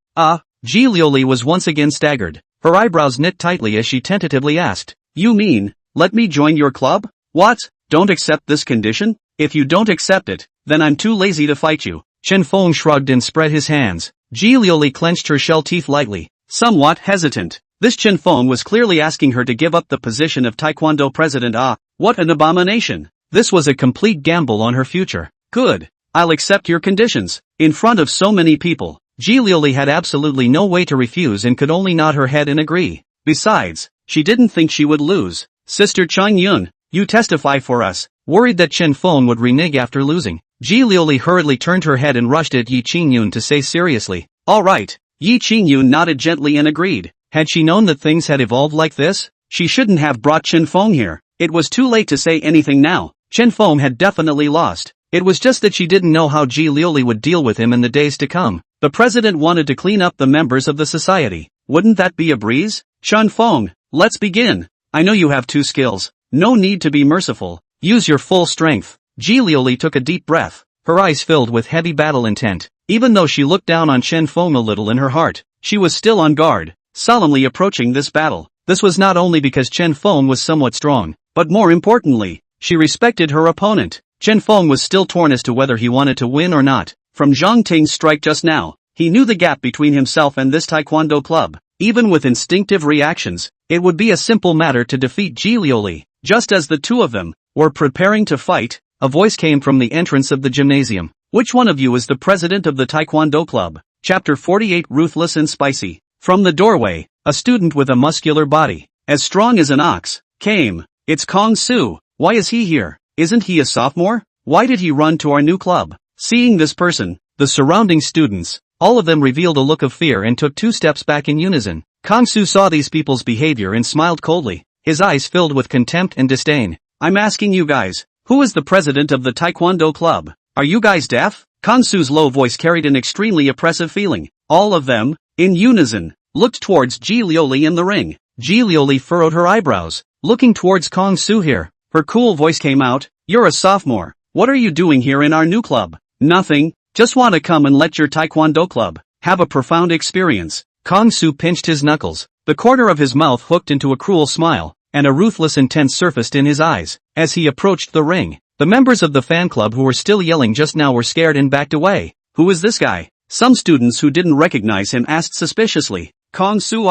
Ji Liuli was once again staggered. Her eyebrows knit tightly as she tentatively asked, you mean, let me join your club? What? Don't accept this condition? If you don't accept it, then I'm too lazy to fight you. Chen Feng shrugged and spread his hands. Ji Liuli clenched her shell teeth lightly, somewhat hesitant. This Chen Feng was clearly asking her to give up the position of Taekwondo president. What an abomination. This was a complete gamble on her future. Good. I'll accept your conditions. In front of so many people, Ji Liuli had absolutely no way to refuse and could only nod her head and agree. Besides, she didn't think she would lose. Sister Chang Yun, you testify for us. Worried that Chen Feng would renege after losing, Ji Liuli hurriedly turned her head and rushed at Yi Qingyun to say seriously, "All right." Yi Qingyun nodded gently and agreed. Had she known that things had evolved like this, she shouldn't have brought Chen Feng here. It was too late to say anything now. Chen Feng had definitely lost. It was just that she didn't know how Ji Liuli would deal with him in the days to come. The president wanted to clean up the members of the society. Wouldn't that be a breeze? Chen Feng, let's begin. I know you have 2 skills. No need to be merciful. Use your full strength. Ji Liuli took a deep breath, her eyes filled with heavy battle intent. Even though she looked down on Chen Feng a little in her heart, she was still on guard, solemnly approaching this battle. This was not only because Chen Feng was somewhat strong, but more importantly, she respected her opponent. Chen Feng was still torn as to whether he wanted to win or not. From Zhang Ting's strike just now, he knew the gap between himself and this taekwondo club. Even with instinctive reactions, it would be a simple matter to defeat Ji Liuli. Just as the two of them were preparing to fight, a voice came from the entrance of the gymnasium. Which one of you is the president of the taekwondo club? Chapter 48 Ruthless and Spicy. From the doorway, a student with a muscular body, as strong as an ox, came. It's Kong Su. Why is he here? Isn't he a sophomore? Why did he run to our new club? Seeing this person, the surrounding students, all of them revealed a look of fear and took 2 steps back in unison. Kong Su saw these people's behavior and smiled coldly, his eyes filled with contempt and disdain. I'm asking you guys, who is the president of the taekwondo club? Are you guys deaf? Kong Su's low voice carried an extremely oppressive feeling. All of them, in unison, looked towards Ji Liuli in the ring. Ji Liuli furrowed her eyebrows, looking towards Kong Su here. Her cool voice came out, "You're a sophomore. What are you doing here in our new club?" "Nothing, just want to come and let your taekwondo club have a profound experience." Kong Su pinched his knuckles, the corner of his mouth hooked into a cruel smile, and a ruthless intent surfaced in his eyes. As he approached the ring, the members of the fan club who were still yelling just now were scared and backed away. Who is this guy? Some students who didn't recognize him asked suspiciously. Kong Su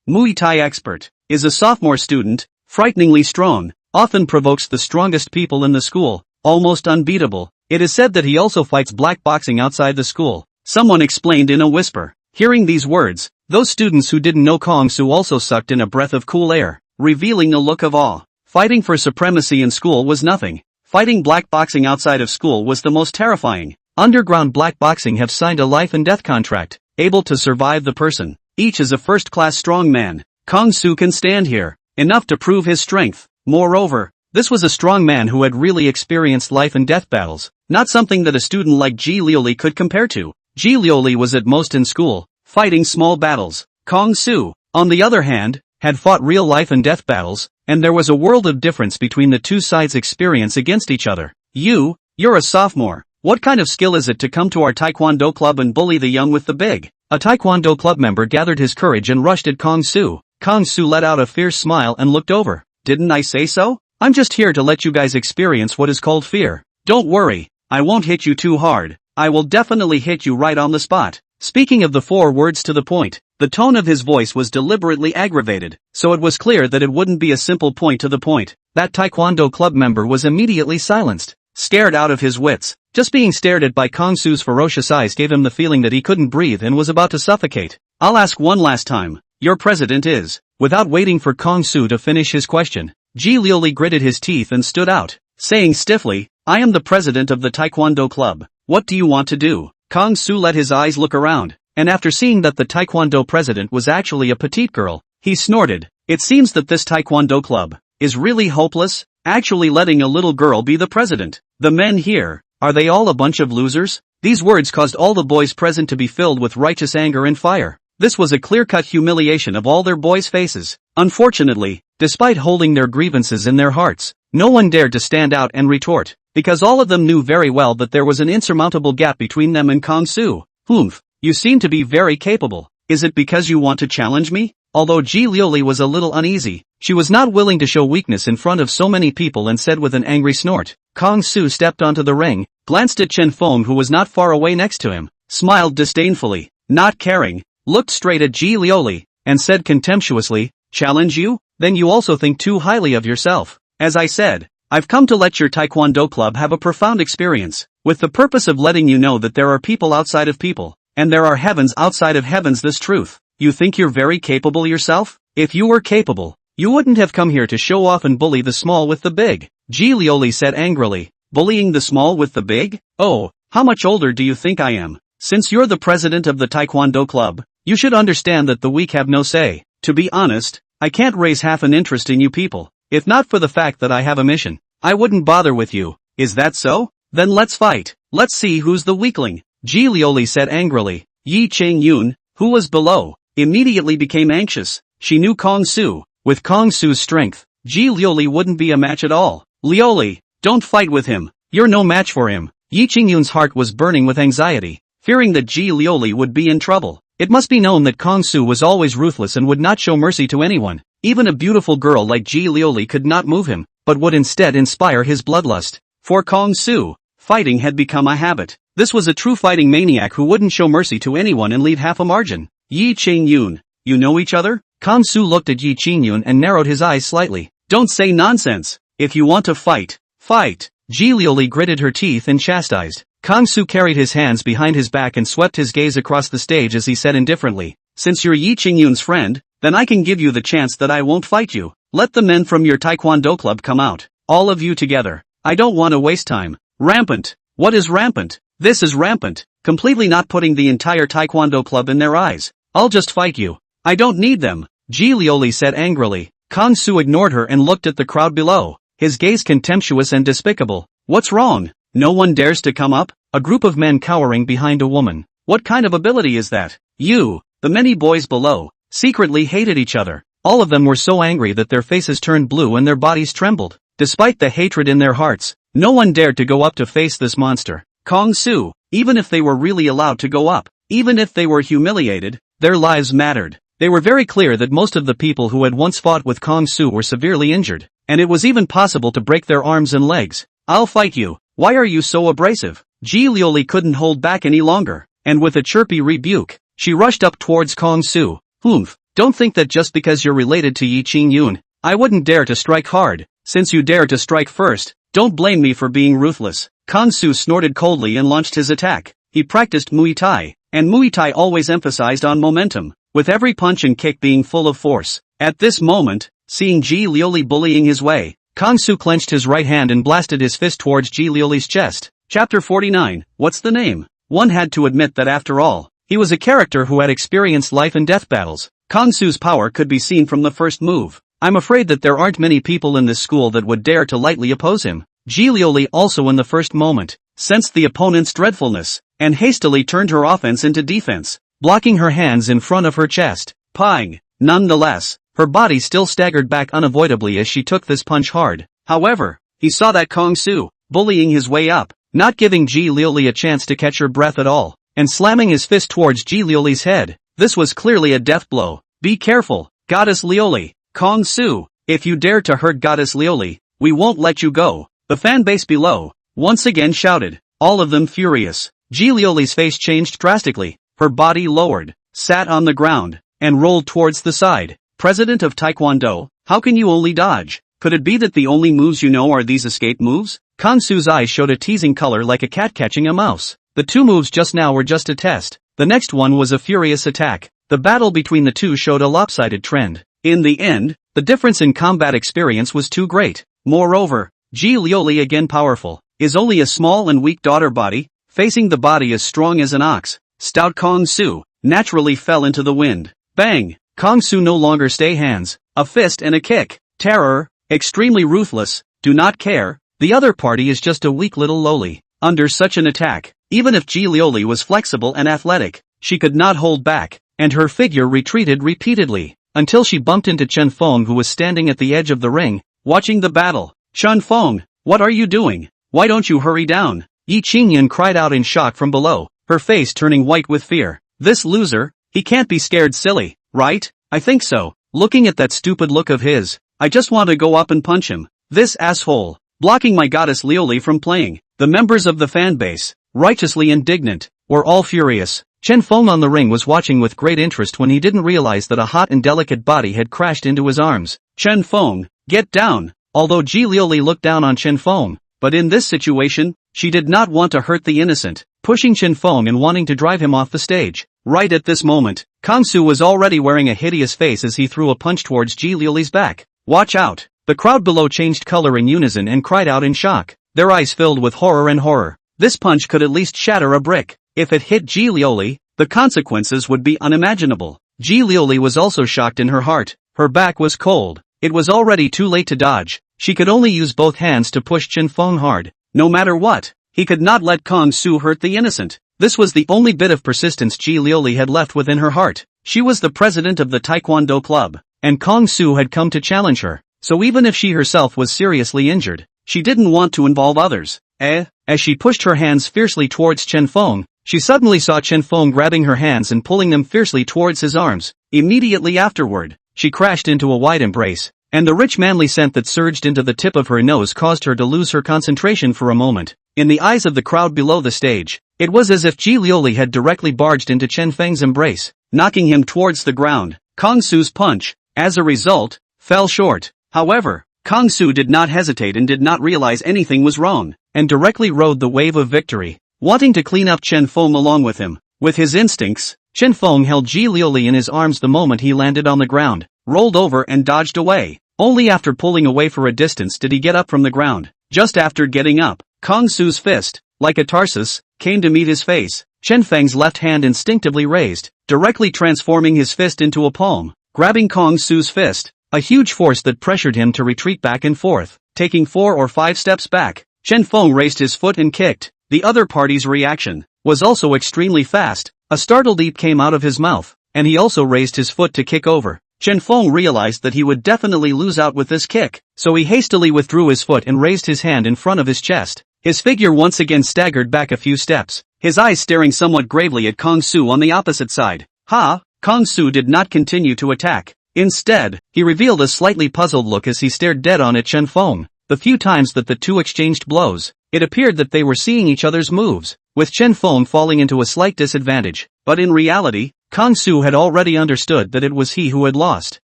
Muay Thai expert, is a sophomore student, frighteningly strong, often provokes the strongest people in the school, almost unbeatable. It is said that he also fights black boxing outside the school. Someone explained in a whisper. Hearing these words, those students who didn't know Kong Su also sucked in a breath of cool air, revealing a look of awe. Fighting for supremacy in school was nothing. Fighting black boxing outside of school was the most terrifying. Underground black boxing have signed a life and death contract, able to survive the person. Each is a first-class strong man. Kong Su can stand here, enough to prove his strength. Moreover, this was a strong man who had really experienced life and death battles, not something that a student like Ji Liuli could compare to. Ji Liuli was at most in school, fighting small battles. Kong Su, on the other hand, had fought real life and death battles, and there was a world of difference between the two sides' experience against each other. You're a sophomore. What kind of skill is it to come to our taekwondo club and bully the young with the big? A taekwondo club member gathered his courage and rushed at Kong Su. Kong Su let out a fierce smile and looked over. Didn't I say so? I'm just here to let you guys experience what is called fear. Don't worry, I won't hit you too hard. I will definitely hit you right on the spot. Speaking of the 4 words to the point, the tone of his voice was deliberately aggravated, so it was clear that it wouldn't be a simple point to the point. That taekwondo club member was immediately silenced, scared out of his wits. Just being stared at by Kong Su's ferocious eyes gave him the feeling that he couldn't breathe and was about to suffocate. I'll ask one last time. Your president is. Without waiting for Kong Su to finish his question, Ji Liuli gritted his teeth and stood out, saying stiffly, I am the president of the taekwondo club. What do you want to do? Kong Su let his eyes look around, and after seeing that the taekwondo president was actually a petite girl, he snorted. It seems that this taekwondo club is really hopeless, actually letting a little girl be the president. The men here, are they all a bunch of losers? These words caused all the boys present to be filled with righteous anger and fire. This was a clear-cut humiliation of all their boys' faces. Unfortunately, despite holding their grievances in their hearts, no one dared to stand out and retort, because all of them knew very well that there was an insurmountable gap between them and Kong Su. Humph, you seem to be very capable. Is it because you want to challenge me? Although Ji Liuli was a little uneasy, she was not willing to show weakness in front of so many people and said with an angry snort. Kong Su stepped onto the ring, glanced at Chen Feng who was not far away next to him, smiled disdainfully, not caring, looked straight at Ji Liuli, and said contemptuously, challenge you? Then you also think too highly of yourself. As I said, I've come to let your Taekwondo club have a profound experience, with the purpose of letting you know that there are people outside of people, and there are heavens outside of heavens. This truth. You think you're very capable yourself? If you were capable, you wouldn't have come here to show off and bully the small with the big, Ji Lioli said angrily. Bullying the small with the big? Oh, how much older do you think I am? Since you're the president of the Taekwondo club, you should understand that the weak have no say. To be honest, I can't raise half an interest in you people. If not for the fact that I have a mission, I wouldn't bother with you. Is that so? Then let's fight. Let's see who's the weakling, Ji Lioli said angrily. Yi Ching-yun, who was below, immediately became anxious. She knew Kong Su. With Kong Su's strength, Ji Lioli wouldn't be a match at all. Lioli, don't fight with him. You're no match for him. Yi Ching-yun's heart was burning with anxiety, fearing that Ji Lioli would be in trouble. It must be known that Kong Su was always ruthless and would not show mercy to anyone. Even a beautiful girl like Ji Lioli could not move him, but would instead inspire his bloodlust. For Kong Su, fighting had become a habit. This was a true fighting maniac who wouldn't show mercy to anyone and leave half a margin. Yi Ching-yun, you know each other? Kong Su looked at Yi Ching-yun and narrowed his eyes slightly. Don't say nonsense. If you want to fight, fight. Ji Lioli gritted her teeth and chastised. Kong Su carried his hands behind his back and swept his gaze across the stage as he said indifferently, since you're Yi Ching-yun's friend, then I can give you the chance that I won't fight you. Let the men from your Taekwondo club come out. All of you together. I don't want to waste time. Rampant. What is rampant? This is rampant. Completely not putting the entire Taekwondo club in their eyes. I'll just fight you. I don't need them, Ji Lioli said angrily. Kong Su ignored her and looked at the crowd below, his gaze contemptuous and despicable. What's wrong? No one dares to come up? A group of men cowering behind a woman. What kind of ability is that? You, the many boys below, secretly hated each other. All of them were so angry that their faces turned blue and their bodies trembled. Despite the hatred in their hearts, no one dared to go up to face this monster. Kong Su, even if they were really allowed to go up, even if they were humiliated, their lives mattered. They were very clear that most of the people who had once fought with Kong Su were severely injured, and it was even possible to break their arms and legs. I'll fight you. Why are you so abrasive? Ji Lioli couldn't hold back any longer, and with a chirpy rebuke, she rushed up towards Kong Su. Humph, don't think that just because you're related to Yi Ching-yun, I wouldn't dare to strike hard. Since you dared to strike first, don't blame me for being ruthless. Kong Su snorted coldly and launched his attack. He practiced Muay Thai, and Muay Thai always emphasized on momentum, with every punch and kick being full of force. At this moment, seeing Ji Lioli bullying his way, Kong Su clenched his right hand and blasted his fist towards Ji Lioli's chest. Chapter 49, What's the name? One had to admit that after all, he was a character who had experienced life and death battles. Kong Su's power could be seen from the first move. I'm afraid that there aren't many people in this school that would dare to lightly oppose him. Ji Lioli also in the first moment, sensed the opponent's dreadfulness, and hastily turned her offense into defense, blocking her hands in front of her chest. Pang! Nonetheless, her body still staggered back unavoidably as she took this punch hard. However, he saw that Kong Su, bullying his way up, not giving Ji Lioli a chance to catch her breath at all, and slamming his fist towards Ji Lioli's head. This was clearly a death blow. Be careful, Goddess Lioli. Kong Su, if you dare to hurt Goddess Lioli, we won't let you go. The fan base below, once again shouted, all of them furious. Ji Lioli's face changed drastically, her body lowered, sat on the ground, and rolled towards the side. President of Taekwondo, how can you only dodge? Could it be that the only moves you know are these escape moves? Kong Su's eyes showed a teasing color like a cat catching a mouse. The two moves just now were just a test. The next one was a furious attack. The battle between the two showed a lopsided trend. In the end, the difference in combat experience was too great. Moreover, Ji Lioli, again powerful, is only a small and weak daughter body, facing the body as strong as an ox. Stout Kong Su naturally fell into the wind. Bang! Kong Su no longer stay hands, a fist and a kick. Terror, extremely ruthless, do not care, the other party is just a weak little loli. Under such an attack, even if Ji Lioli was flexible and athletic, she could not hold back, and her figure retreated repeatedly, until she bumped into Chen Feng, who was standing at the edge of the ring, watching the battle. Chen Feng, what are you doing? Why don't you hurry down? Yi Qingyan cried out in shock from below, her face turning white with fear. This loser, he can't be scared silly, right? I think so. Looking at that stupid look of his, I just want to go up and punch him. This asshole, blocking my goddess Lioli from playing. The members of the fan base, righteously indignant, were all furious. Chen Feng on the ring was watching with great interest when he didn't realize that a hot and delicate body had crashed into his arms. Chen Feng, get down. although Ji Liuli looked down on Chen Feng. But in this situation, she did not want to hurt the innocent, pushing Chen Feng and wanting to drive him off the stage. Right at this moment, Kang Su was already wearing a hideous face as he threw a punch towards Ji Liuli's back. "Watch out!" The crowd below changed color in unison and cried out in shock, their eyes filled with horror. This punch could at least shatter a brick. If it hit Ji Liuli, the consequences would be unimaginable. Ji Liuli was also shocked in her heart. Her back was cold. It was already too late to dodge. She could only use both hands to push Chen Feng hard. No matter what, he could not let Kang Su hurt the innocent. This was the only bit of persistence Ji Liuli had left within her heart. She was the president of the Taekwondo club, and Kang Su had come to challenge her. So even if she herself was seriously injured, she didn't want to involve others. As she pushed her hands fiercely towards Chen Feng, she suddenly saw Chen Feng grabbing her hands and pulling them fiercely towards his arms. Immediately afterward, she crashed into a wide embrace, and the rich manly scent that surged into the tip of her nose caused her to lose her concentration for a moment. In the eyes of the crowd below the stage, it was as if Ji Liuli had directly barged into Chen Feng's embrace, knocking him towards the ground. Kang Su's punch, as a result, fell short. However, Kang Su did not hesitate and did not realize anything was wrong, and directly rode the wave of victory, wanting to clean up Chen Feng along with him. With his instincts, Chen Feng held Ji Liuli in his arms the moment he landed on the ground, rolled over and dodged away. Only after pulling away for a distance did he get up from the ground. Just after getting up, Kang Su's fist, like a tarsus, came to meet his face. Chen Feng's left hand instinctively raised, directly transforming his fist into a palm, grabbing Kang Su's fist, a huge force that pressured him to retreat back and forth, taking 4 or 5 steps back. Chen Feng raised his foot and kicked. The other party's reaction was also extremely fast. A startled leap came out of his mouth, and he also raised his foot to kick over. Chen Feng realized that he would definitely lose out with this kick, so he hastily withdrew his foot and raised his hand in front of his chest. His figure once again staggered back a few steps, his eyes staring somewhat gravely at Kang Su on the opposite side. Kang Su did not continue to attack. Instead, he revealed a slightly puzzled look as he stared dead on at Chen Feng. The few times that the two exchanged blows, it appeared that they were seeing each other's moves, with Chen Feng falling into a slight disadvantage. But in reality, Kang Su had already understood that it was he who had lost,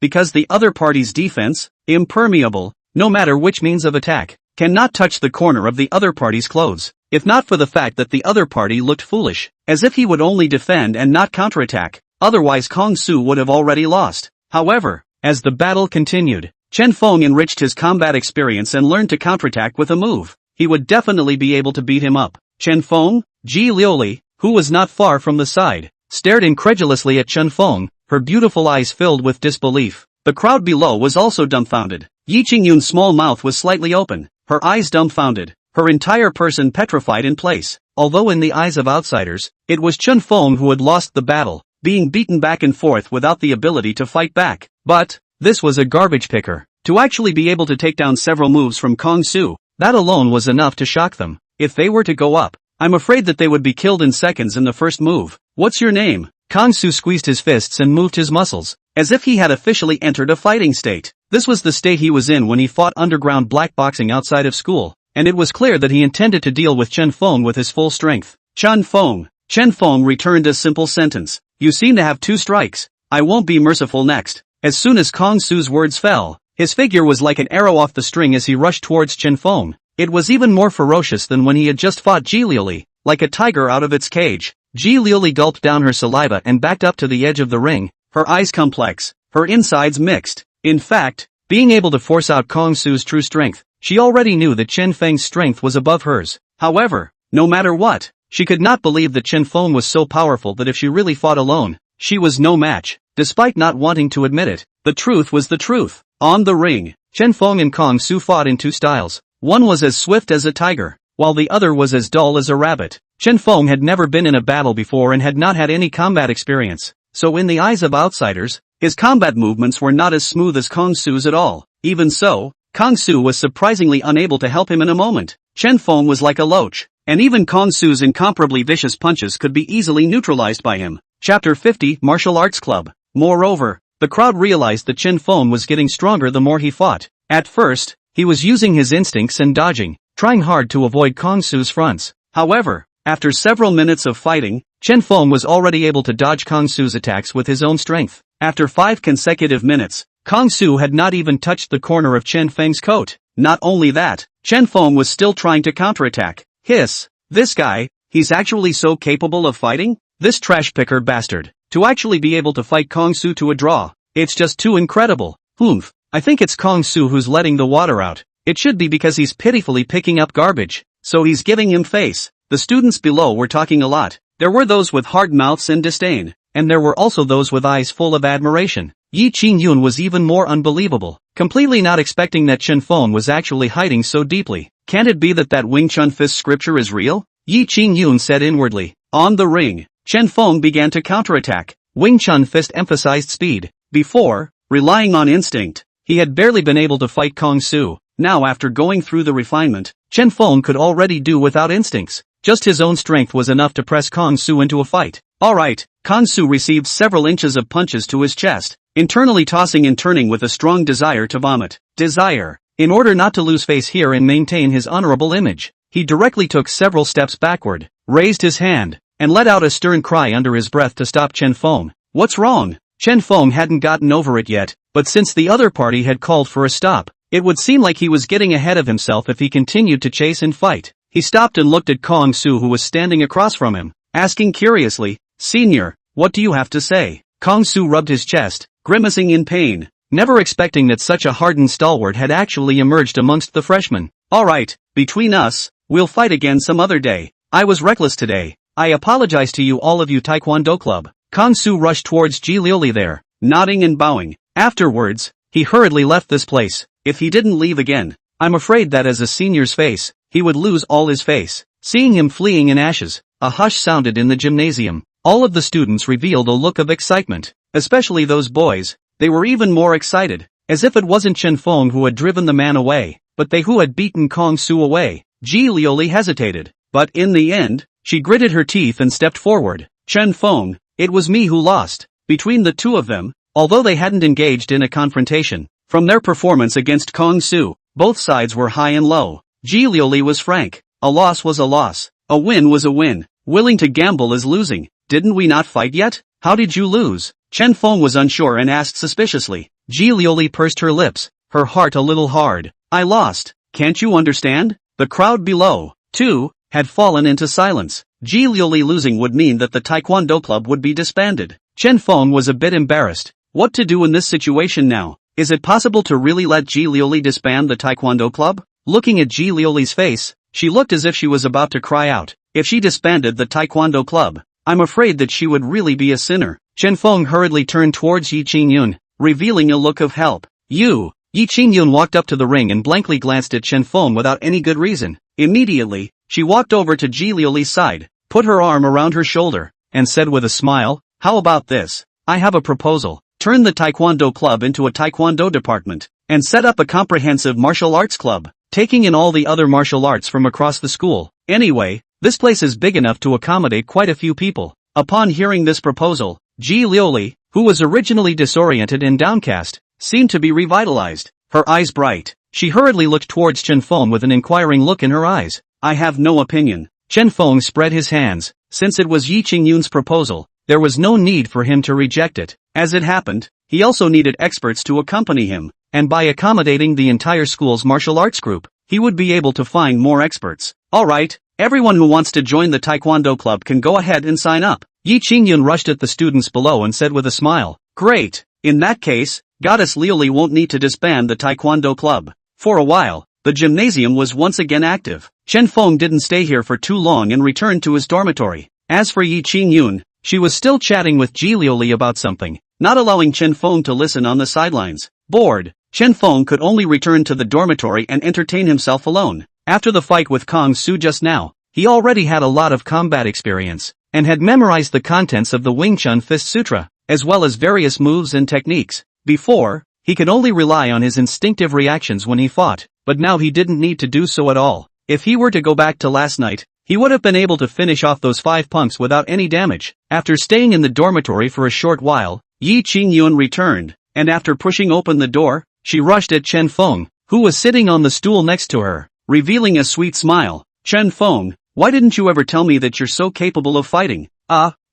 because the other party's defense, impermeable, no matter which means of attack, cannot touch the corner of the other party's clothes. If not for the fact that the other party looked foolish, as if he would only defend and not counterattack, otherwise Kang Su would have already lost. However, as the battle continued, Chen Feng enriched his combat experience and learned to counterattack with a move. He would definitely be able to beat him up. Chen Feng, Ji Liuli, who was not far from the side, stared incredulously at Chen Feng, her beautiful eyes filled with disbelief. The crowd below was also dumbfounded. Yi Qingyun's small mouth was slightly open, her eyes dumbfounded, her entire person petrified in place. Although in the eyes of outsiders, it was Chen Feng who had lost the battle, being beaten back and forth without the ability to fight back. But this was a garbage picker. To actually be able to take down several moves from Kang Su, that alone was enough to shock them. If they were to go up, I'm afraid that they would be killed in seconds in the first move. What's your name? Kang Su squeezed his fists and moved his muscles, as if he had officially entered a fighting state. This was the state he was in when he fought underground black boxing outside of school, and it was clear that he intended to deal with Chen Feng with his full strength. Chen Feng returned a simple sentence. You seem to have 2 strikes. I won't be merciful next. As soon as Kang Su's words fell, his figure was like an arrow off the string as he rushed towards Chen Feng. It was even more ferocious than when he had just fought Ji Liuli, like a tiger out of its cage. Ji Liuli gulped down her saliva and backed up to the edge of the ring, her eyes complex, her insides mixed. In fact, being able to force out Kang Su's true strength, she already knew that Chen Feng's strength was above hers. However, no matter what, she could not believe that Chen Feng was so powerful that if she really fought alone, she was no match. Despite not wanting to admit it, the truth was the truth. On the ring, Chen Feng and Kang Su fought in 2 styles. One was as swift as a tiger, while the other was as dull as a rabbit. Chen Feng had never been in a battle before and had not had any combat experience, so in the eyes of outsiders, his combat movements were not as smooth as Kang Su's at all. Even so, Kang Su was surprisingly unable to help him in a moment. Chen Feng was like a loach, and even Kang Su's incomparably vicious punches could be easily neutralized by him. Chapter 50 Martial Arts Club. Moreover, the crowd realized that Chen Feng was getting stronger the more he fought. At first, he was using his instincts and dodging, trying hard to avoid Kang Su's fronts. However, after several minutes of fighting, Chen Feng was already able to dodge Kang Su's attacks with his own strength. After 5 consecutive minutes, Kang Su had not even touched the corner of Chen Feng's coat. Not only that, Chen Feng was still trying to counterattack. Hiss. This guy, he's actually so capable of fighting? This trash picker bastard. To actually be able to fight Kong Su to a draw. It's just too incredible. Oomph. I think it's Kong Su who's letting the water out. It should be because he's pitifully picking up garbage. So he's giving him face. The students below were talking a lot. There were those with hard mouths and disdain. And there were also those with eyes full of admiration. Yi Qingyun was even more unbelievable, completely not expecting that Chen Feng was actually hiding so deeply. Can't it be that Wing Chun Fist scripture is real? Yi Qingyun said inwardly. On the ring, Chen Feng began to counterattack. Wing Chun Fist emphasized speed. Before, relying on instinct, he had barely been able to fight Kong Su. Now after going through the refinement, Chen Feng could already do without instincts. Just his own strength was enough to press Kong Su into a fight. Alright, Kong Su received several inches of punches to his chest, internally tossing and turning with a strong desire to vomit. Desire. In order not to lose face here and maintain his honorable image, he directly took several steps backward, raised his hand, and let out a stern cry under his breath to stop Chen Feng. What's wrong? Chen Feng hadn't gotten over it yet, but since the other party had called for a stop, it would seem like he was getting ahead of himself if he continued to chase and fight. He stopped and looked at Kong Su who was standing across from him, asking curiously, Senior, what do you have to say? Kong Su rubbed his chest, grimacing in pain, never expecting that such a hardened stalwart had actually emerged amongst the freshmen. Alright, between us, we'll fight again some other day. I was reckless today. I apologize to you all of you Taekwondo club. Kong Su rushed towards Ji Liuli there, nodding and bowing. Afterwards, he hurriedly left this place. If he didn't leave again, I'm afraid that as a senior's face, he would lose all his face. Seeing him fleeing in ashes, a hush sounded in the gymnasium. All of the students revealed a look of excitement, especially those boys. They were even more excited, as if it wasn't Chen Feng who had driven the man away, but they who had beaten Kong Su away. Ji Liuli hesitated, but in the end, she gritted her teeth and stepped forward. Chen Feng, it was me who lost. Between the two of them, although they hadn't engaged in a confrontation, from their performance against Kong Su, both sides were high and low. Ji Liuli was frank. A loss was a loss. A win was a win. Willing to gamble is losing. Didn't we not fight yet? How did you lose? Chen Feng was unsure and asked suspiciously. Ji Liuli pursed her lips, her heart a little hard. I lost. Can't you understand? The crowd below, too, had fallen into silence. Ji Liuli losing would mean that the Taekwondo club would be disbanded. Chen Feng was a bit embarrassed. What to do in this situation now? Is it possible to really let Ji Liuli disband the Taekwondo club? Looking at Ji Liuli's face, she looked as if she was about to cry out. If she disbanded the Taekwondo club, I'm afraid that she would really be a sinner. Chen Feng hurriedly turned towards Yi Qingyun, revealing a look of help. You! Yi Qingyun walked up to the ring and blankly glanced at Chen Feng without any good reason. Immediately, she walked over to Ji Liuli's side, put her arm around her shoulder, and said with a smile, how about this? I have a proposal. Turn the Taekwondo club into a Taekwondo department, and set up a comprehensive martial arts club, taking in all the other martial arts from across the school. Anyway, this place is big enough to accommodate quite a few people. Upon hearing this proposal, Ji Liuli, who was originally disoriented and downcast, seemed to be revitalized, her eyes bright. She hurriedly looked towards Chen Feng with an inquiring look in her eyes. I have no opinion. Chen Feng spread his hands. Since it was Yi Qingyun's proposal, there was no need for him to reject it. As it happened, he also needed experts to accompany him, and by accommodating the entire school's martial arts group, he would be able to find more experts. Alright, everyone who wants to join the Taekwondo club can go ahead and sign up. Yi Qingyun rushed at the students below and said with a smile, Great! In that case, Goddess Liuli won't need to disband the Taekwondo club. For a while, the gymnasium was once again active. Chen Feng didn't stay here for too long and returned to his dormitory. As for Yi Qingyun, she was still chatting with Ji Liuli about something, not allowing Chen Feng to listen on the sidelines. Bored, Chen Feng could only return to the dormitory and entertain himself alone. After the fight with Kong Su just now, he already had a lot of combat experience, and had memorized the contents of the Wing Chun Fist Sutra, as well as various moves and techniques. Before, he could only rely on his instinctive reactions when he fought, but now he didn't need to do so at all. If he were to go back to last night, he would have been able to finish off those 5 punks without any damage. After staying in the dormitory for a short while, Yi Qingyun returned, and after pushing open the door, she rushed at Chen Feng, who was sitting on the stool next to her, revealing a sweet smile. Chen Feng, why didn't you ever tell me that you're so capable of fighting?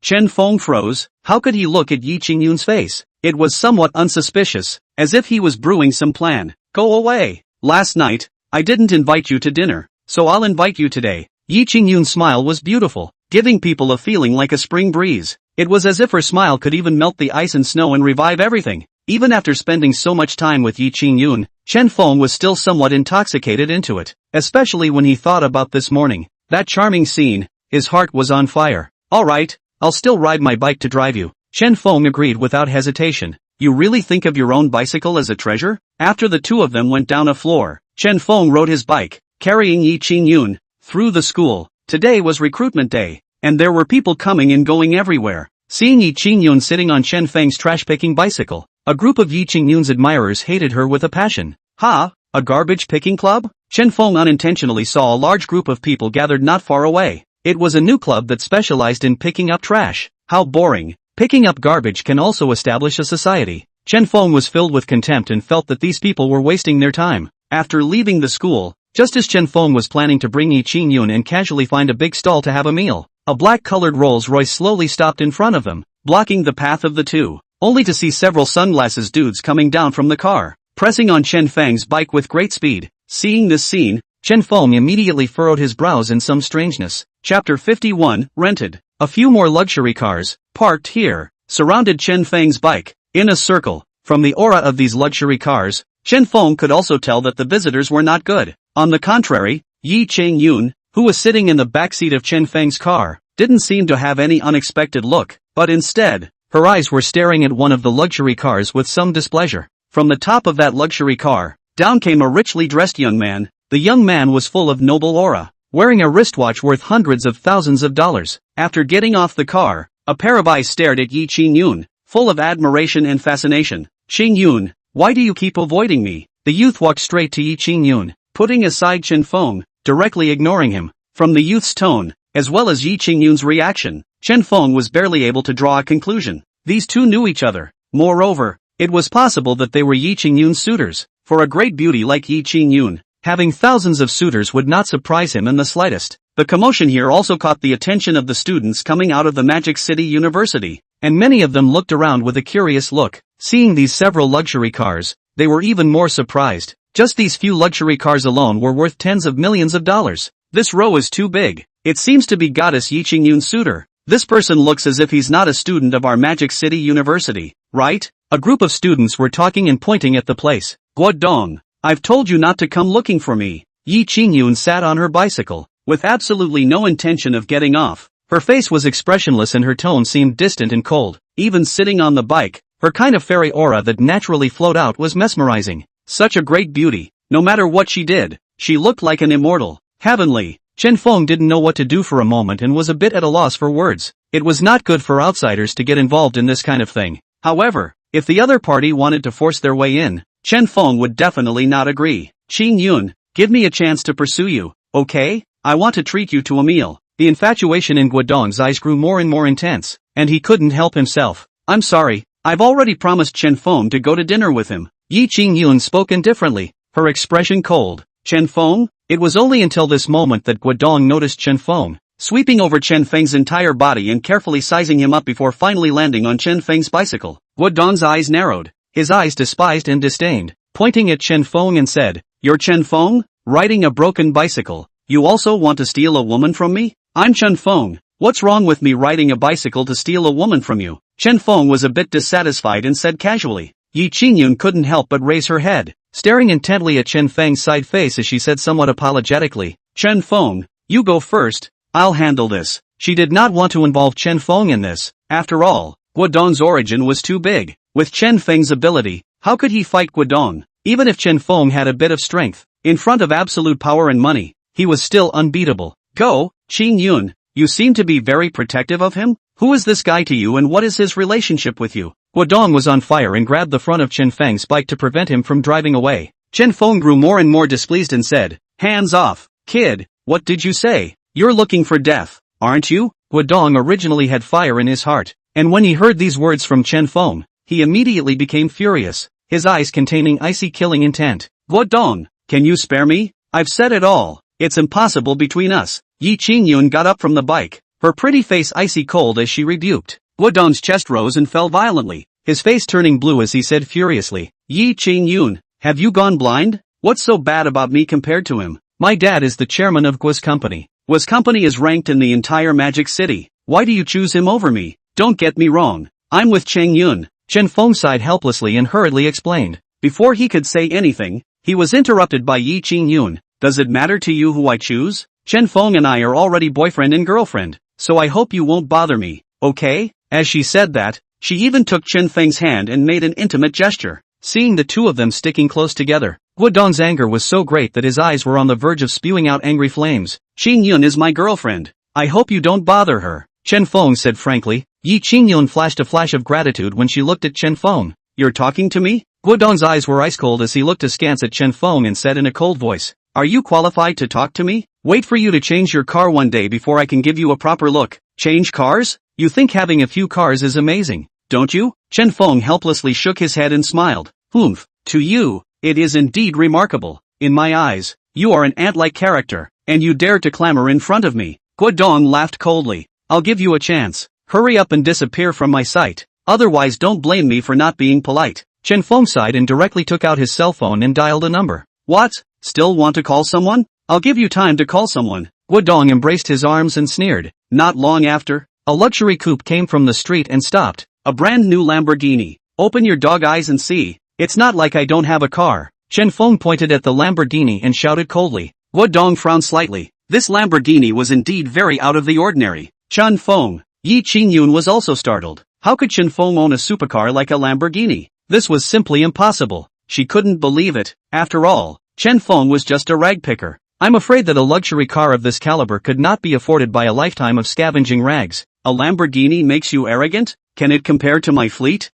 Chen Feng froze. How could he look at Yi Qingyun's face? It was somewhat unsuspicious, as if he was brewing some plan. Go away. Last night, I didn't invite you to dinner, so I'll invite you today. Yi Qingyun's smile was beautiful, giving people a feeling like a spring breeze. It was as if her smile could even melt the ice and snow and revive everything. Even after spending so much time with Yi Qingyun, Chen Feng was still somewhat intoxicated into it, especially when he thought about this morning. That charming scene, his heart was on fire. Alright, I'll still ride my bike to drive you. Chen Feng agreed without hesitation. You really think of your own bicycle as a treasure? After the two of them went down a floor, Chen Feng rode his bike, carrying Yi Qingyun, through the school. Today was recruitment day, and there were people coming and going everywhere. Seeing Yi Qingyun sitting on Chen Feng's trash-picking bicycle, a group of Yi Qingyun's admirers hated her with a passion. Ha! A garbage-picking club? Chen Feng unintentionally saw a large group of people gathered not far away. It was a new club that specialized in picking up trash. How boring. Picking up garbage can also establish a society. Chen Feng was filled with contempt and felt that these people were wasting their time. After leaving the school, just as Chen Feng was planning to bring Yi Qingyun and casually find a big stall to have a meal, a black-colored Rolls-Royce slowly stopped in front of them, blocking the path of the two, only to see several sunglasses dudes coming down from the car, pressing on Chen Feng's bike with great speed. Seeing this scene, Chen Feng immediately furrowed his brows in some strangeness. Chapter 51, Rented. A few more luxury cars, parked here, surrounded Chen Feng's bike, in a circle. From the aura of these luxury cars, Chen Feng could also tell that the visitors were not good. On the contrary, Yi Qingyun, who was sitting in the backseat of Chen Feng's car, didn't seem to have any unexpected look, but instead, her eyes were staring at one of the luxury cars with some displeasure. From the top of that luxury car, down came a richly dressed young man. The young man was full of noble aura, wearing a wristwatch worth hundreds of thousands of dollars. After getting off the car, a pair of eyes stared at Yi Qingyun, full of admiration and fascination. Qingyun, why do you keep avoiding me? The youth walked straight to Yi Qingyun, putting aside Chen Feng, directly ignoring him. From the youth's tone, as well as Yi Qingyun's reaction, Chen Feng was barely able to draw a conclusion. These two knew each other. Moreover, it was possible that they were Yi Qingyun's suitors. For a great beauty like Yi Qingyun, having thousands of suitors would not surprise him in the slightest. The commotion here also caught the attention of the students coming out of the Magic City University, and many of them looked around with a curious look. Seeing these several luxury cars, they were even more surprised. Just these few luxury cars alone were worth tens of millions of dollars. This row is too big. It seems to be Goddess Yi Qingyun's suitor. This person looks as if he's not a student of our Magic City University, right? A group of students were talking and pointing at the place. Guodong, I've told you not to come looking for me. Yi Qingyun sat on her bicycle, with absolutely no intention of getting off. Her face was expressionless and her tone seemed distant and cold. Even sitting on the bike, her kind of fairy aura that naturally flowed out was mesmerizing. Such a great beauty. No matter what she did, she looked like an immortal. Heavenly. Chen Feng didn't know what to do for a moment and was a bit at a loss for words. It was not good for outsiders to get involved in this kind of thing. However, if the other party wanted to force their way in, Chen Feng would definitely not agree. Qingyun, give me a chance to pursue you, okay? I want to treat you to a meal. The infatuation in Guodong's eyes grew more and more intense, and he couldn't help himself. I'm sorry, I've already promised Chen Feng to go to dinner with him. Yi Qingyun spoke indifferently, her expression cold. Chen Feng? It was only until this moment that Guodong noticed Chen Feng, sweeping over Chen Feng's entire body and carefully sizing him up before finally landing on Chen Feng's bicycle. Guodong's eyes narrowed, his eyes despised and disdained, pointing at Chen Feng and said, "You're Chen Feng? Riding a broken bicycle. You also want to steal a woman from me? I'm Chen Feng. What's wrong with me riding a bicycle to steal a woman from you?" Chen Feng was a bit dissatisfied and said casually. Yi Qingyun couldn't help but raise her head, staring intently at Chen Feng's side face as she said somewhat apologetically, "Chen Feng, you go first, I'll handle this." She did not want to involve Chen Feng in this. After all, Guodong's origin was too big. With Chen Feng's ability, how could he fight Guodong? Even if Chen Feng had a bit of strength, in front of absolute power and money, he was still unbeatable. Go, Qingyun, you seem to be very protective of him? Who is this guy to you and what is his relationship with you? Guodong was on fire and grabbed the front of Chen Feng's bike to prevent him from driving away. Chen Feng grew more and more displeased and said, "Hands off, kid, what did you say? You're looking for death, aren't you?" Guodong originally had fire in his heart, and when he heard these words from Chen Feng, he immediately became furious, his eyes containing icy killing intent. "Guodong, can you spare me? I've said it all. It's impossible between us." Yi Qingyun got up from the bike, her pretty face icy cold as she rebuked. Guodong's chest rose and fell violently, his face turning blue as he said furiously, "Yi Qingyun, have you gone blind? What's so bad about me compared to him? My dad is the chairman of Gua's company. Gua's company is ranked in the entire Magic City. Why do you choose him over me? Don't get me wrong. I'm with Cheng Yun. Chen Feng sighed helplessly and hurriedly explained. Before he could say anything, he was interrupted by Yi Cheng Yun. Does it matter to you who I choose? Chen Feng and I are already boyfriend and girlfriend, so I hope you won't bother me, okay? As she said that, she even took Chen Feng's hand and made an intimate gesture. Seeing the two of them sticking close together, Guodong's anger was so great that his eyes were on the verge of spewing out angry flames. Cheng Yun is my girlfriend. I hope you don't bother her, Chen Feng said frankly. Yi Cheng Yun flashed a flash of gratitude when she looked at Chen Feng. You're talking to me? Guodong's eyes were ice cold as he looked askance at Chen Feng and said in a cold voice, Are you qualified to talk to me? Wait for you to change your car one day before I can give you a proper look. Change cars? You think having a few cars is amazing, don't you? Chen Feng helplessly shook his head and smiled. To you, it is indeed remarkable. In my eyes, you are an ant-like character, and you dare to clamor in front of me. Guodong laughed coldly. I'll give you a chance. Hurry up and disappear from my sight. Otherwise don't blame me for not being polite. Chen Feng sighed and directly took out his cell phone and dialed a number. What? Still want to call someone? I'll give you time to call someone. Guodong embraced his arms and sneered. Not long after, a luxury coupe came from the street and stopped. A brand new Lamborghini. Open your dog eyes and see. It's not like I don't have a car. Chen Feng pointed at the Lamborghini and shouted coldly. Guodong frowned slightly. This Lamborghini was indeed very out of the ordinary. Chen Feng. Yi Cheng Yun was also startled. How could Chen Feng own a supercar like a Lamborghini? This was simply impossible. She couldn't believe it. After all, Chen Feng was just a rag picker. I'm afraid that a luxury car of this caliber could not be afforded by a lifetime of scavenging rags. A Lamborghini makes you arrogant? Can it compare to my fleet?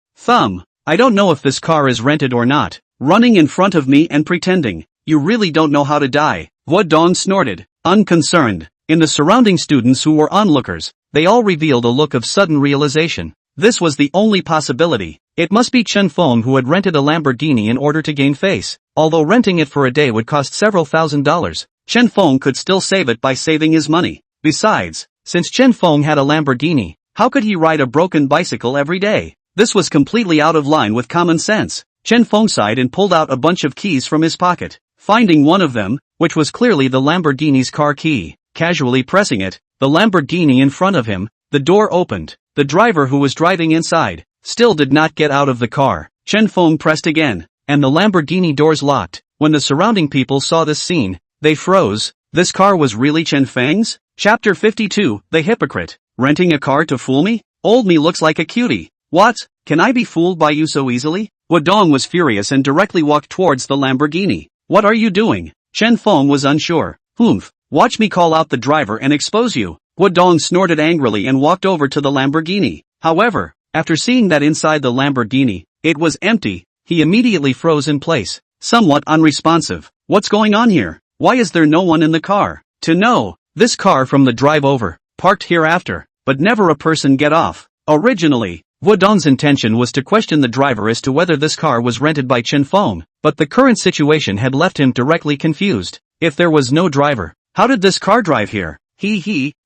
I don't know if this car is rented or not. Running in front of me and pretending. You really don't know how to die. Guodong snorted, unconcerned. In the surrounding students who were onlookers, they all revealed a look of sudden realization. This was the only possibility. It must be Chen Feng who had rented a Lamborghini in order to gain face. Although renting it for a day would cost several $1,000s, Chen Feng could still save it by saving his money. Besides, since Chen Feng had a Lamborghini, how could he ride a broken bicycle every day? This was completely out of line with common sense. Chen Feng sighed and pulled out a bunch of keys from his pocket. Finding one of them, which was clearly the Lamborghini's car key, casually pressing it, the Lamborghini in front of him, the door opened. The driver who was driving inside, still did not get out of the car. Chen Feng pressed again, and the Lamborghini doors locked. When the surrounding people saw this scene, they froze. This car was really Chen Feng's? Chapter 52, The Hypocrite. Renting a car to fool me? Old me looks like a cutie. What? Can I be fooled by you so easily? Guodong was furious and directly walked towards the Lamborghini. What are you doing? Chen Feng was unsure. Watch me call out the driver and expose you. Guodong snorted angrily and walked over to the Lamborghini. However, after seeing that inside the Lamborghini, it was empty, he immediately froze in place, somewhat unresponsive. What's going on here? Why is there no one in the car? To know, this car from the drive over, parked here after, but never a person get off. Originally, Guodong's intention was to question the driver as to whether this car was rented by Chen Feng, but the current situation had left him directly confused. If there was no driver, how did this car drive here?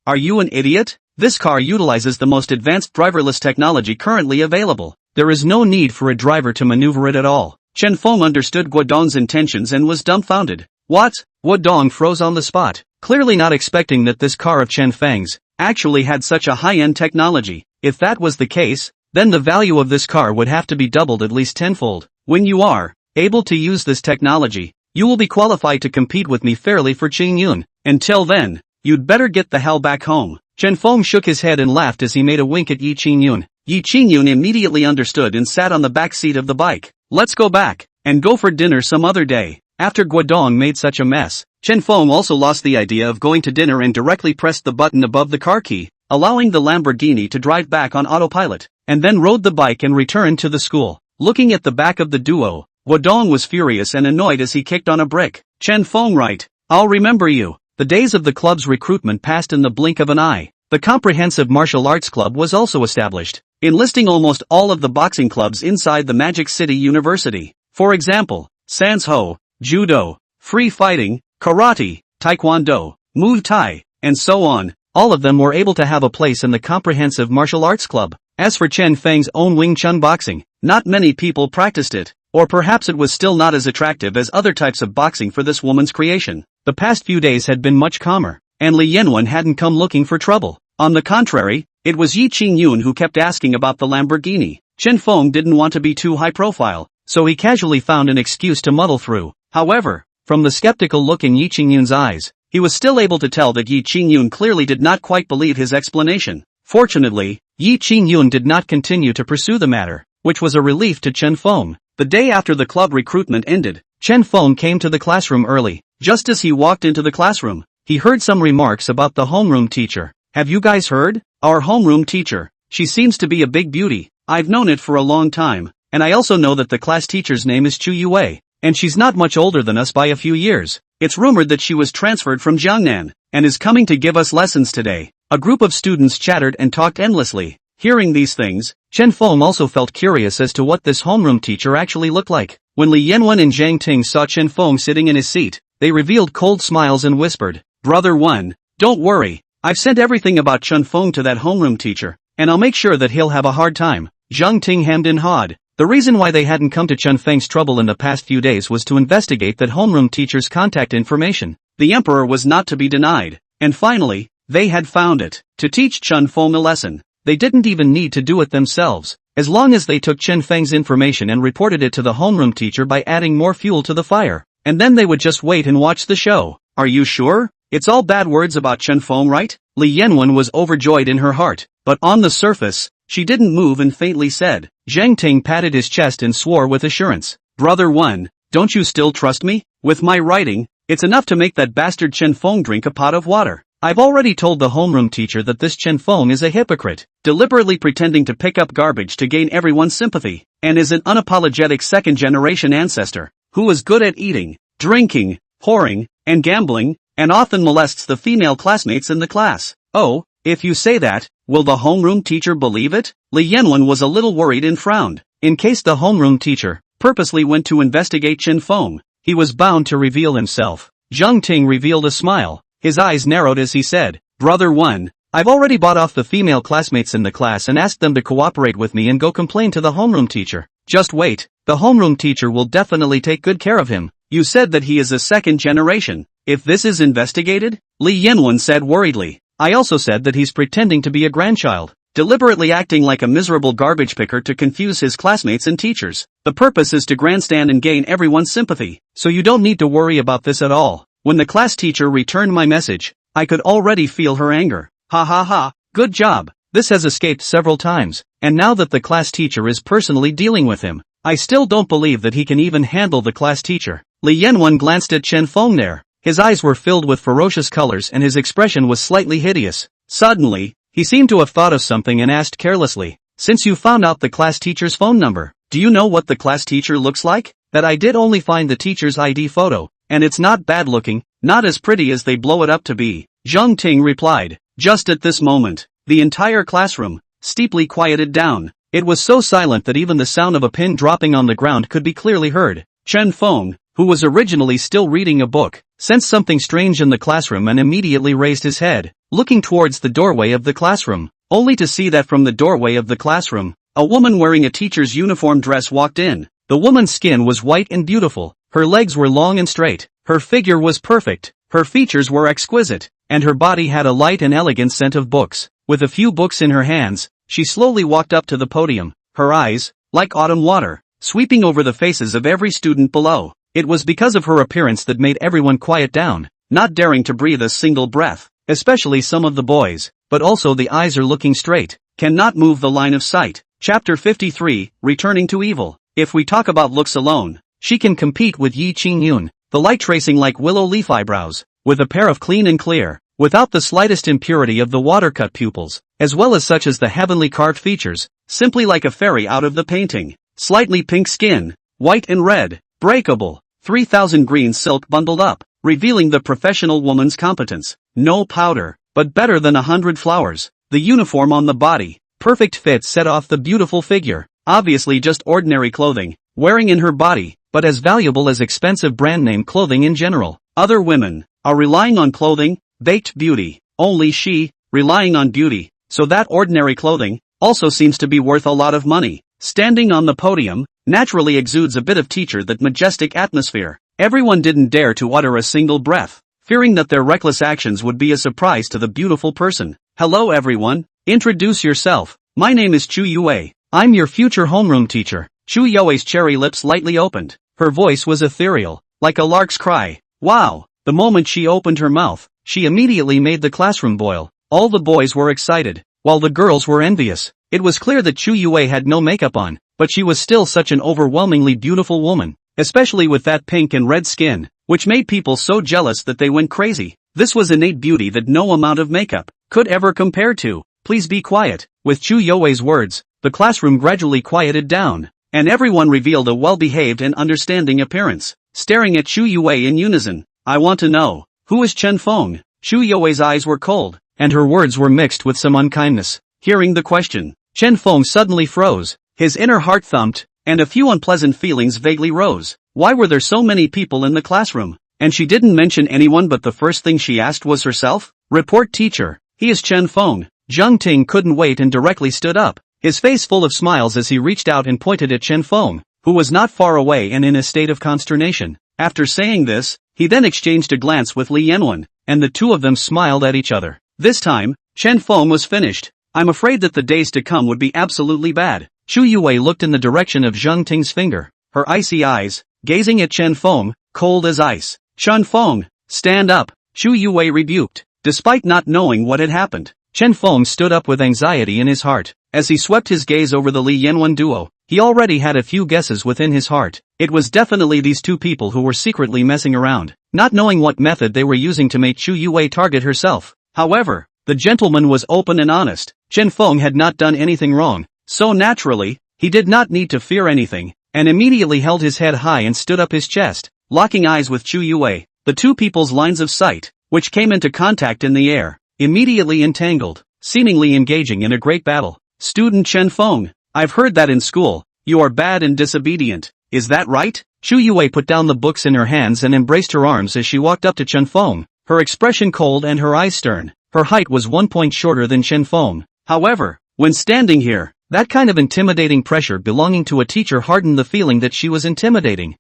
Are you an idiot? This car utilizes the most advanced driverless technology currently available. There is no need for a driver to maneuver it at all. Chen Feng understood Guodong's intentions and was dumbfounded. What? Guodong froze on the spot, clearly not expecting that this car of Chen Feng's actually had such a high-end technology. If that was the case, then the value of this car would have to be doubled at least tenfold. When you are able to use this technology, you will be qualified to compete with me fairly for Cheng Yun. Until then, you'd better get the hell back home. Chen Feng shook his head and laughed as he made a wink at Yi Cheng Yun. Yi Cheng Yun immediately understood and sat on the back seat of the bike. Let's go back and go for dinner some other day. After Guodong made such a mess, Chen Feng also lost the idea of going to dinner and directly pressed the button above the car key, allowing the Lamborghini to drive back on autopilot, and then rode the bike and returned to the school. Looking at the back of the duo, Guodong was furious and annoyed as he kicked on a brick. Chen Feng, right? I'll remember you. The days of the club's recruitment passed in the blink of an eye. The comprehensive martial arts club was also established, enlisting almost all of the boxing clubs inside the Magic City University. For example, Sansho, Judo, Free Fighting, Karate, Taekwondo, Muay Thai, and so on. All of them were able to have a place in the comprehensive martial arts club. As for Chen Feng's own Wing Chun boxing, not many people practiced it, Or perhaps it was still not as attractive as other types of boxing for this woman's creation. The past few days had been much calmer, and Li Yanwen hadn't come looking for trouble. On the contrary, it was Yi Qingyun who kept asking about the Lamborghini. Chen Feng didn't want to be too high profile, so he casually found an excuse to muddle through. However, from the skeptical look in Yi Qingyun's eyes, he was still able to tell that Yi Qingyun clearly did not quite believe his explanation. Fortunately, Yi Qingyun did not continue to pursue the matter, which was a relief to Chen Feng. The day after the club recruitment ended, Chen Feng came to the classroom early. Just as he walked into the classroom, he heard some remarks about the homeroom teacher. Have you guys heard? Our homeroom teacher. She seems to be a big beauty. I've known it for a long time, and I also know that the class teacher's name is Chu Yue, and she's not much older than us by a few years. It's rumored that she was transferred from Jiangnan, and is coming to give us lessons today. A group of students chattered and talked endlessly. Hearing these things, Chen Feng also felt curious as to what this homeroom teacher actually looked like. When Li Yanwen and Zhang Ting saw Chen Feng sitting in his seat, they revealed cold smiles and whispered, "Brother One, don't worry. I've sent everything about Chen Feng to that homeroom teacher, and I'll make sure that he'll have a hard time." Zhang Ting hemmed and hawed. The reason why they hadn't come to Chen Feng's trouble in the past few days was to investigate that homeroom teacher's contact information. The emperor was not to be denied. And finally, they had found it. To teach Chen Feng a lesson, they didn't even need to do it themselves. As long as they took Chen Feng's information and reported it to the homeroom teacher by adding more fuel to the fire, and then they would just wait and watch the show. Are you sure? It's all bad words about Chen Feng, right? Li Yanwen was overjoyed in her heart, but on the surface, she didn't move and faintly said. Zhang Ting patted his chest and swore with assurance. "Brother One, don't you still trust me? With my writing, it's enough to make that bastard Chen Feng drink a pot of water. I've already told the homeroom teacher that this Chen Feng is a hypocrite, deliberately pretending to pick up garbage to gain everyone's sympathy, and is an unapologetic second-generation ancestor, who is good at eating, drinking, whoring, and gambling, and often molests the female classmates in the class. Oh, if you say that, will the homeroom teacher believe it?" Li Yanwen was a little worried and frowned. In case the homeroom teacher purposely went to investigate Chen Feng, he was bound to reveal himself. Zhang Ting revealed a smile. His eyes narrowed as he said, "Brother One, I've already bought off the female classmates in the class and asked them to cooperate with me and go complain to the homeroom teacher. Just wait, the homeroom teacher will definitely take good care of him." "You said that he is a second generation. If this is investigated?" Li Yanwen said worriedly. "I also said that he's pretending to be a grandchild, deliberately acting like a miserable garbage picker to confuse his classmates and teachers. The purpose is to grandstand and gain everyone's sympathy, so you don't need to worry about this at all." When the class teacher returned my message, I could already feel her anger. Ha ha ha, good job. This has escaped several times, and now that the class teacher is personally dealing with him, I still don't believe that he can even handle the class teacher. Li Yanwen glanced at Chen Feng there. His eyes were filled with ferocious colors and his expression was slightly hideous. Suddenly, he seemed to have thought of something and asked carelessly, "Since you found out the class teacher's phone number, do you know what the class teacher looks like?" "That I did only find the teacher's ID photo, and it's not bad looking, not as pretty as they blow it up to be," Zhang Ting replied. Just at this moment, the entire classroom steeply quieted down. It was so silent that even the sound of a pin dropping on the ground could be clearly heard. Chen Feng, who was originally still reading a book, sensed something strange in the classroom and immediately raised his head, looking towards the doorway of the classroom, only to see that from the doorway of the classroom, a woman wearing a teacher's uniform dress walked in. The woman's skin was white and beautiful, her legs were long and straight, her figure was perfect, her features were exquisite, and her body had a light and elegant scent of books. With a few books in her hands, she slowly walked up to the podium, her eyes, like autumn water, sweeping over the faces of every student below. It was because of her appearance that made everyone quiet down, not daring to breathe a single breath, especially some of the boys, but also the eyes are looking straight, cannot move the line of sight. Chapter 53, Returning to Evil. If we talk about looks alone, she can compete with Yi Qingyun, the light tracing like willow leaf eyebrows, with a pair of clean and clear, without the slightest impurity of the watercut pupils, as well as such as the heavenly carved features, simply like a fairy out of the painting. Slightly pink skin, white and red, breakable, 3,000 green silk bundled up, revealing the professional woman's competence. No powder, but better than 100 flowers. The uniform on the body, perfect fit set off the beautiful figure. Obviously just ordinary clothing, wearing in her body, but as valuable as expensive brand name clothing in general. Other women are relying on clothing, baked beauty. Only she, relying on beauty, so that ordinary clothing also seems to be worth a lot of money. Standing on the podium, naturally exudes a bit of teacher that majestic atmosphere. Everyone didn't dare to utter a single breath, fearing that their reckless actions would be a surprise to the beautiful person. Hello everyone, introduce yourself. My name is Chu Yue. I'm your future homeroom teacher. Chu Yue's cherry lips lightly opened. Her voice was ethereal, like a lark's cry. Wow! The moment she opened her mouth, she immediately made the classroom boil. All the boys were excited, while the girls were envious. It was clear that Chu Yue had no makeup on, but she was still such an overwhelmingly beautiful woman, especially with that pink and red skin, which made people so jealous that they went crazy. This was innate beauty that no amount of makeup could ever compare to. Please be quiet. With Chu Yue's words, the classroom gradually quieted down, and everyone revealed a well-behaved and understanding appearance, staring at Chu Yue in unison. I want to know, who is Chen Feng? Chu Yue's eyes were cold, and her words were mixed with some unkindness. Hearing the question, Chen Feng suddenly froze, his inner heart thumped, and a few unpleasant feelings vaguely rose. Why were there so many people in the classroom? And she didn't mention anyone, but the first thing she asked was herself? Report teacher, he is Chen Feng. Zhang Ting couldn't wait and directly stood up, his face full of smiles as he reached out and pointed at Chen Feng, who was not far away and in a state of consternation. After saying this, he then exchanged a glance with Li Yanwen, and the two of them smiled at each other. This time, Chen Feng was finished. I'm afraid that the days to come would be absolutely bad. Chu Yue looked in the direction of Zhang Ting's finger, her icy eyes, gazing at Chen Feng, cold as ice. Chen Feng, stand up, Chu Yue rebuked. Despite not knowing what had happened, Chen Feng stood up with anxiety in his heart. As he swept his gaze over the Li Yanwen duo, he already had a few guesses within his heart. It was definitely these two people who were secretly messing around, not knowing what method they were using to make Chu Yue target herself. However, the gentleman was open and honest. Chen Feng had not done anything wrong, so naturally, he did not need to fear anything, and immediately held his head high and stood up his chest, locking eyes with Chu Yue. The two people's lines of sight, which came into contact in the air, immediately entangled, seemingly engaging in a great battle. Student Chen Feng, I've heard that in school, you are bad and disobedient. Is that right? Chu Yue put down the books in her hands and embraced her arms as she walked up to Chen Feng, her expression cold and her eyes stern. Her height was 1 point shorter than Chen Feng. However, when standing here, that kind of intimidating pressure belonging to a teacher hardened the feeling that she was intimidating.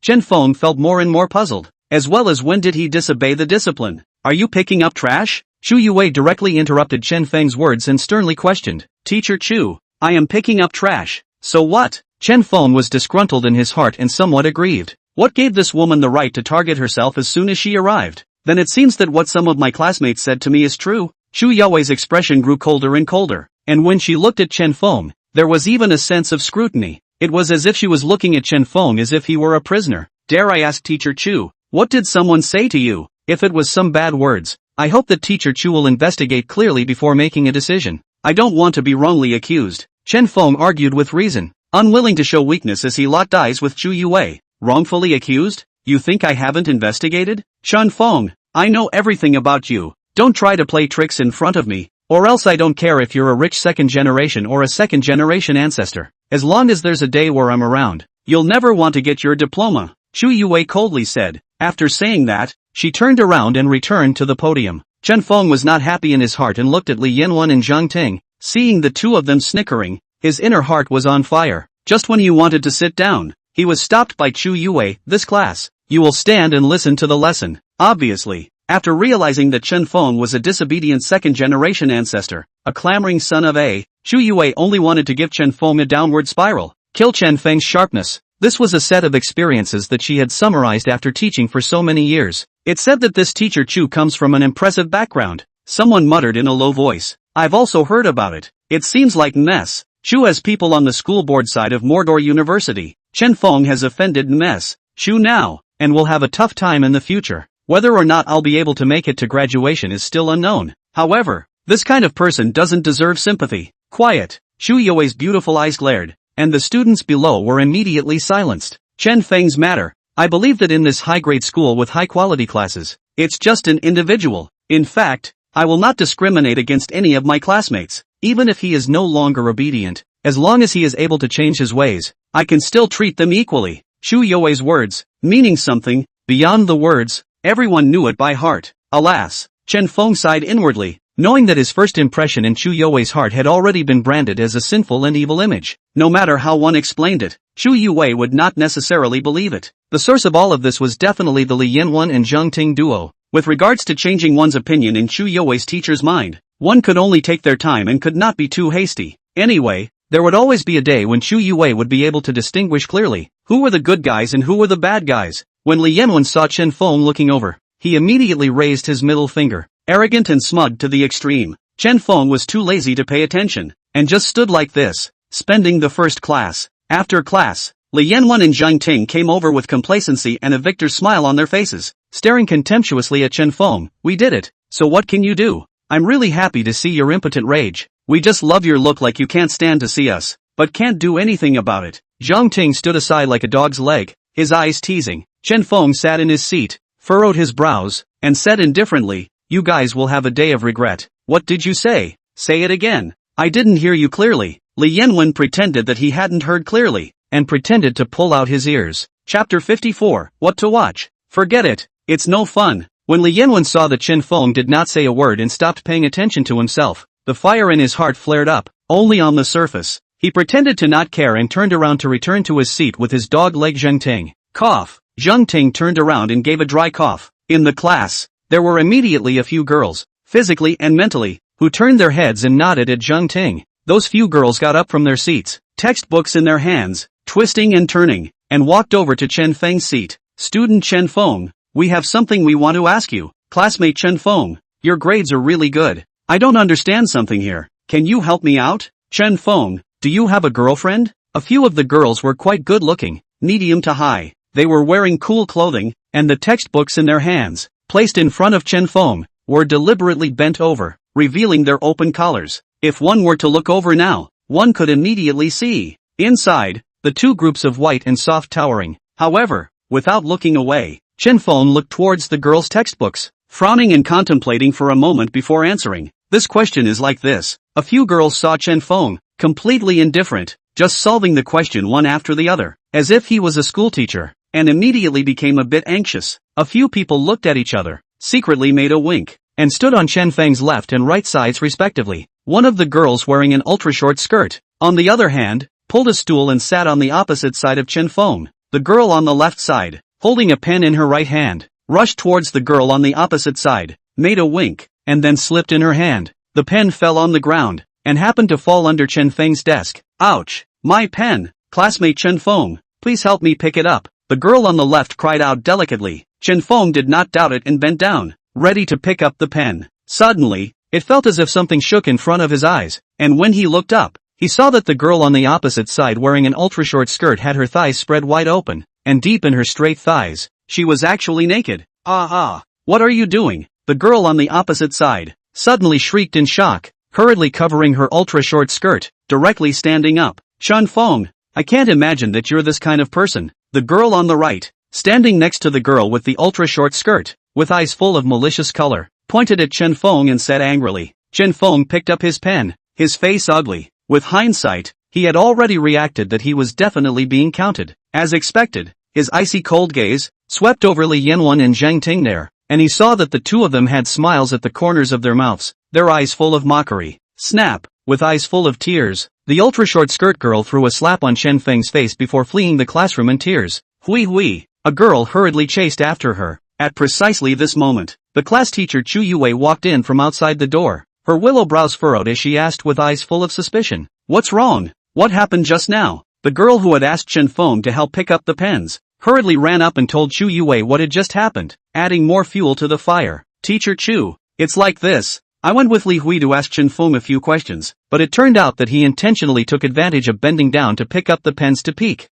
Chen Feng felt more and more puzzled, as well as when did he disobey the discipline? Are you picking up trash? Chu Yue directly interrupted Chen Feng's words and sternly questioned. Teacher Chu, I am picking up trash. So what? Chen Feng was disgruntled in his heart and somewhat aggrieved. What gave this woman the right to target herself as soon as she arrived? Then it seems that what some of my classmates said to me is true. Chu Yue's expression grew colder and colder, and when she looked at Chen Feng, there was even a sense of scrutiny. It was as if she was looking at Chen Feng as if he were a prisoner. Dare I ask Teacher Chu, what did someone say to you? If it was some bad words, I hope that Teacher Chu will investigate clearly before making a decision. I don't want to be wrongly accused. Chen Feng argued with reason, unwilling to show weakness as he locked eyes with Chu Yue. Wrongfully accused? You think I haven't investigated? Chen Feng, I know everything about you. Don't try to play tricks in front of me, or else I don't care if you're a rich second generation or a second generation ancestor. As long as there's a day where I'm around, you'll never want to get your diploma, Chu Yue coldly said. After saying that, she turned around and returned to the podium. Chen Feng was not happy in his heart and looked at Li Yanwen and Zhang Ting. Seeing the two of them snickering, his inner heart was on fire. Just when he wanted to sit down, he was stopped by Chu Yue. This class, you will stand and listen to the lesson. Obviously, after realizing that Chen Feng was a disobedient second-generation ancestor, a clamoring son of A, Chu Yue only wanted to give Chen Feng a downward spiral, kill Chen Feng's sharpness. This was a set of experiences that she had summarized after teaching for so many years. It said that this teacher Chu comes from an impressive background. Someone muttered in a low voice. I've also heard about it. It seems like mess. Chu has people on the school board side of Modu University. Chen Feng has offended mess. Chu now, and will have a tough time in the future. Whether or not I'll be able to make it to graduation is still unknown. However, this kind of person doesn't deserve sympathy. Quiet. Chu Yue's beautiful eyes glared, and the students below were immediately silenced. Chen Feng's matter. I believe that in this high-grade school with high-quality classes, it's just an individual. In fact, I will not discriminate against any of my classmates, even if he is no longer obedient. As long as he is able to change his ways, I can still treat them equally. Chu Yue's words, meaning something beyond the words. Everyone knew it by heart. Alas, Chen Feng sighed inwardly. knowing that his first impression in Chu Yue's heart had already been branded as a sinful and evil image. No matter how one explained it, Chu Yue would not necessarily believe it. The source of all of this was definitely the Li Yanwen and Zheng Ting duo. With regards to changing one's opinion in Chu Yue's teacher's mind, one could only take their time and could not be too hasty. Anyway, there would always be a day when Chu Yue would be able to distinguish clearly who were the good guys and who were the bad guys. When Li Yanwen saw Chen Feng looking over, he immediately raised his middle finger, arrogant and smug to the extreme. Chen Feng was too lazy to pay attention, and just stood like this, spending the first class. After class, Li Yanwen and Zheng Ting came over with complacency and a victor's smile on their faces, staring contemptuously at Chen Feng. We did it, so what can you do? I'm really happy to see your impotent rage. We just love your look like you can't stand to see us, but can't do anything about it. Zheng Ting stood aside like a dog's leg, his eyes teasing. Chen Feng sat in his seat, furrowed his brows, and said indifferently, you guys will have a day of regret. What did you say? Say it again. I didn't hear you clearly. Li Yanwen pretended that he hadn't heard clearly, and pretended to pull out his ears. Chapter 54, What to Watch? Forget it. It's no fun. When Li Yanwen saw that Chen Feng did not say a word and stopped paying attention to himself, the fire in his heart flared up, only on the surface. He pretended to not care and turned around to return to his seat with his dog leg Zheng Ting. Cough. Zheng Ting turned around and gave a dry cough. In the class, there were immediately a few girls, physically and mentally, who turned their heads and nodded at Zheng Ting. Those few girls got up from their seats, textbooks in their hands, twisting and turning, and walked over to Chen Feng's seat. Student Chen Feng, we have something we want to ask you. Classmate Chen Feng, your grades are really good. I don't understand something here. Can you help me out? Chen Feng, do you have a girlfriend? A few of the girls were quite good looking, medium to high. They were wearing cool clothing, and the textbooks in their hands, placed in front of Chen Feng, were deliberately bent over, revealing their open collars. If one were to look over now, one could immediately see, inside, the two groups of white and soft towering. However, without looking away, Chen Feng looked towards the girls' textbooks, frowning and contemplating for a moment before answering. This question is like this. A few girls saw Chen Feng, completely indifferent, just solving the question one after the other, as if he was a schoolteacher, and immediately became a bit anxious. A few people looked at each other, secretly made a wink, and stood on Chen Feng's left and right sides respectively. One of the girls wearing an ultra-short skirt, on the other hand, pulled a stool and sat on the opposite side of Chen Feng. The girl on the left side, holding a pen in her right hand, rushed towards the girl on the opposite side, made a wink, and then slipped in her hand. The pen fell on the ground, and happened to fall under Chen Feng's desk. Ouch! My pen! Classmate Chen Feng, please help me pick it up. The girl on the left cried out delicately. Chen Feng did not doubt it and bent down, ready to pick up the pen. Suddenly, it felt as if something shook in front of his eyes, and when he looked up, he saw that the girl on the opposite side wearing an ultra-short skirt had her thighs spread wide open, and deep in her straight thighs, she was actually naked. Ah! What are you doing? The girl on the opposite side suddenly shrieked in shock, hurriedly covering her ultra-short skirt, directly standing up. Chen Feng, I can't imagine that you're this kind of person. The girl on the right, standing next to the girl with the ultra-short skirt, with eyes full of malicious color, pointed at Chen Feng and said angrily. Chen Feng picked up his pen, his face ugly. With hindsight, he had already reacted that he was definitely being counted. As expected, his icy cold gaze swept over Li Yanwen and Zheng Ting there, and he saw that the two of them had smiles at the corners of their mouths, their eyes full of mockery. Snap! With eyes full of tears, the ultra-short skirt girl threw a slap on Chen Feng's face before fleeing the classroom in tears. Hui! A girl hurriedly chased after her. At precisely this moment, the class teacher Chu Yue walked in from outside the door, her willow brows furrowed as she asked with eyes full of suspicion. What's wrong? What happened just now? The girl who had asked Chen Feng to help pick up the pens, hurriedly ran up and told Chu Yue what had just happened, adding more fuel to the fire. Teacher Chu, it's like this. I went with Li Hui to ask Chen Feng a few questions, but it turned out that he intentionally took advantage of bending down to pick up the pens to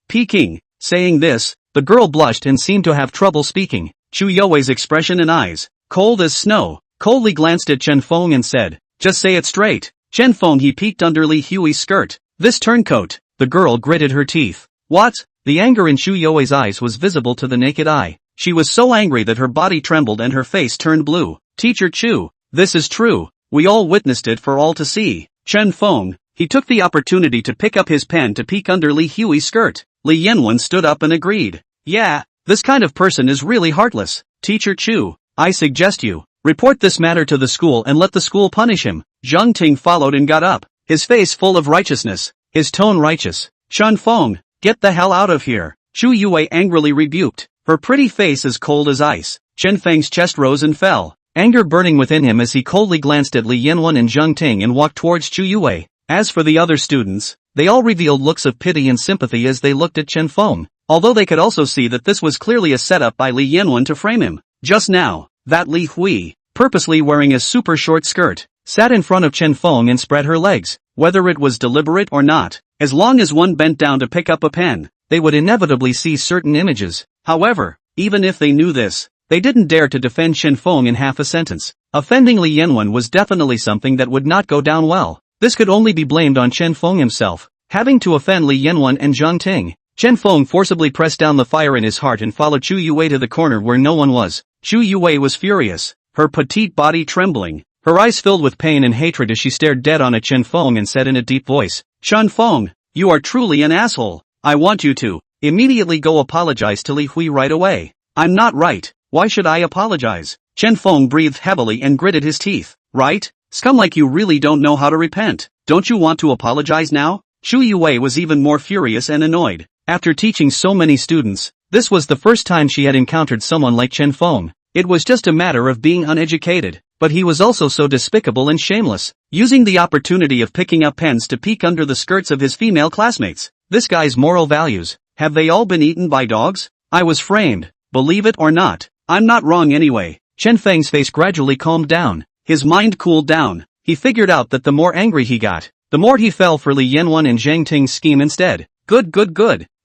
peeking. Saying this, the girl blushed and seemed to have trouble speaking. Chu Yue's expression and eyes, cold as snow, coldly glanced at Chen Feng and said, just say it straight. Chen Feng he peeked under Li Hui's skirt. This turncoat. The girl gritted her teeth. What? The anger in Chu Yue's eyes was visible to the naked eye. She was so angry that her body trembled and her face turned blue. Teacher Chu, this is true. We all witnessed it for all to see. Chen Feng, he took the opportunity to pick up his pen to peek under Li Hui's skirt. Li Yanwen stood up and agreed. Yeah, this kind of person is really heartless. Teacher Chu, I suggest you Report this matter to the school and let the school punish him. Zhang Ting followed and got up, his face full of righteousness, his tone righteous. Chen Feng, get the hell out of here, Chu Yue angrily rebuked, her pretty face as cold as ice. Chen Feng's chest rose and fell, anger burning within him as he coldly glanced at Li Yanwen and Zhang Ting and walked towards Chu Yue. As for the other students, they all revealed looks of pity and sympathy as they looked at Chen Feng, although they could also see that this was clearly a setup by Li Yanwen to frame him. Just now, that Li Hui, purposely wearing a super short skirt, sat in front of Chen Feng and spread her legs. Whether it was deliberate or not, as long as one bent down to pick up a pen, they would inevitably see certain images. However, even if they knew this, they didn't dare to defend Chen Feng in half a sentence. Offending Li Yanwen was definitely something that would not go down well. This could only be blamed on Chen Feng himself. Having to offend Li Yanwen and Zhang Ting, Chen Feng forcibly pressed down the fire in his heart and followed Chu Yue to the corner where no one was. Chu Yue was furious, her petite body trembling, her eyes filled with pain and hatred as she stared dead on at Chen Feng and said in a deep voice, Chen Feng, you are truly an asshole. I want you to immediately go apologize to Li Hui right away. I'm not right, why should I apologize? Chen Feng breathed heavily and gritted his teeth. Right? Scum, like you really don't know how to repent. Don't you want to apologize now? Chu Yue was even more furious and annoyed. After teaching so many students, this was the first time she had encountered someone like Chen Feng. It was just a matter of being uneducated, but he was also so despicable and shameless, using the opportunity of picking up pens to peek under the skirts of his female classmates. This guy's moral values, have they all been eaten by dogs? I was framed, believe it or not. I'm not wrong anyway. Chen Feng's face gradually calmed down, his mind cooled down. He figured out that the more angry he got, the more he fell for Li Yanwen and Zhang Ting's scheme instead. Good.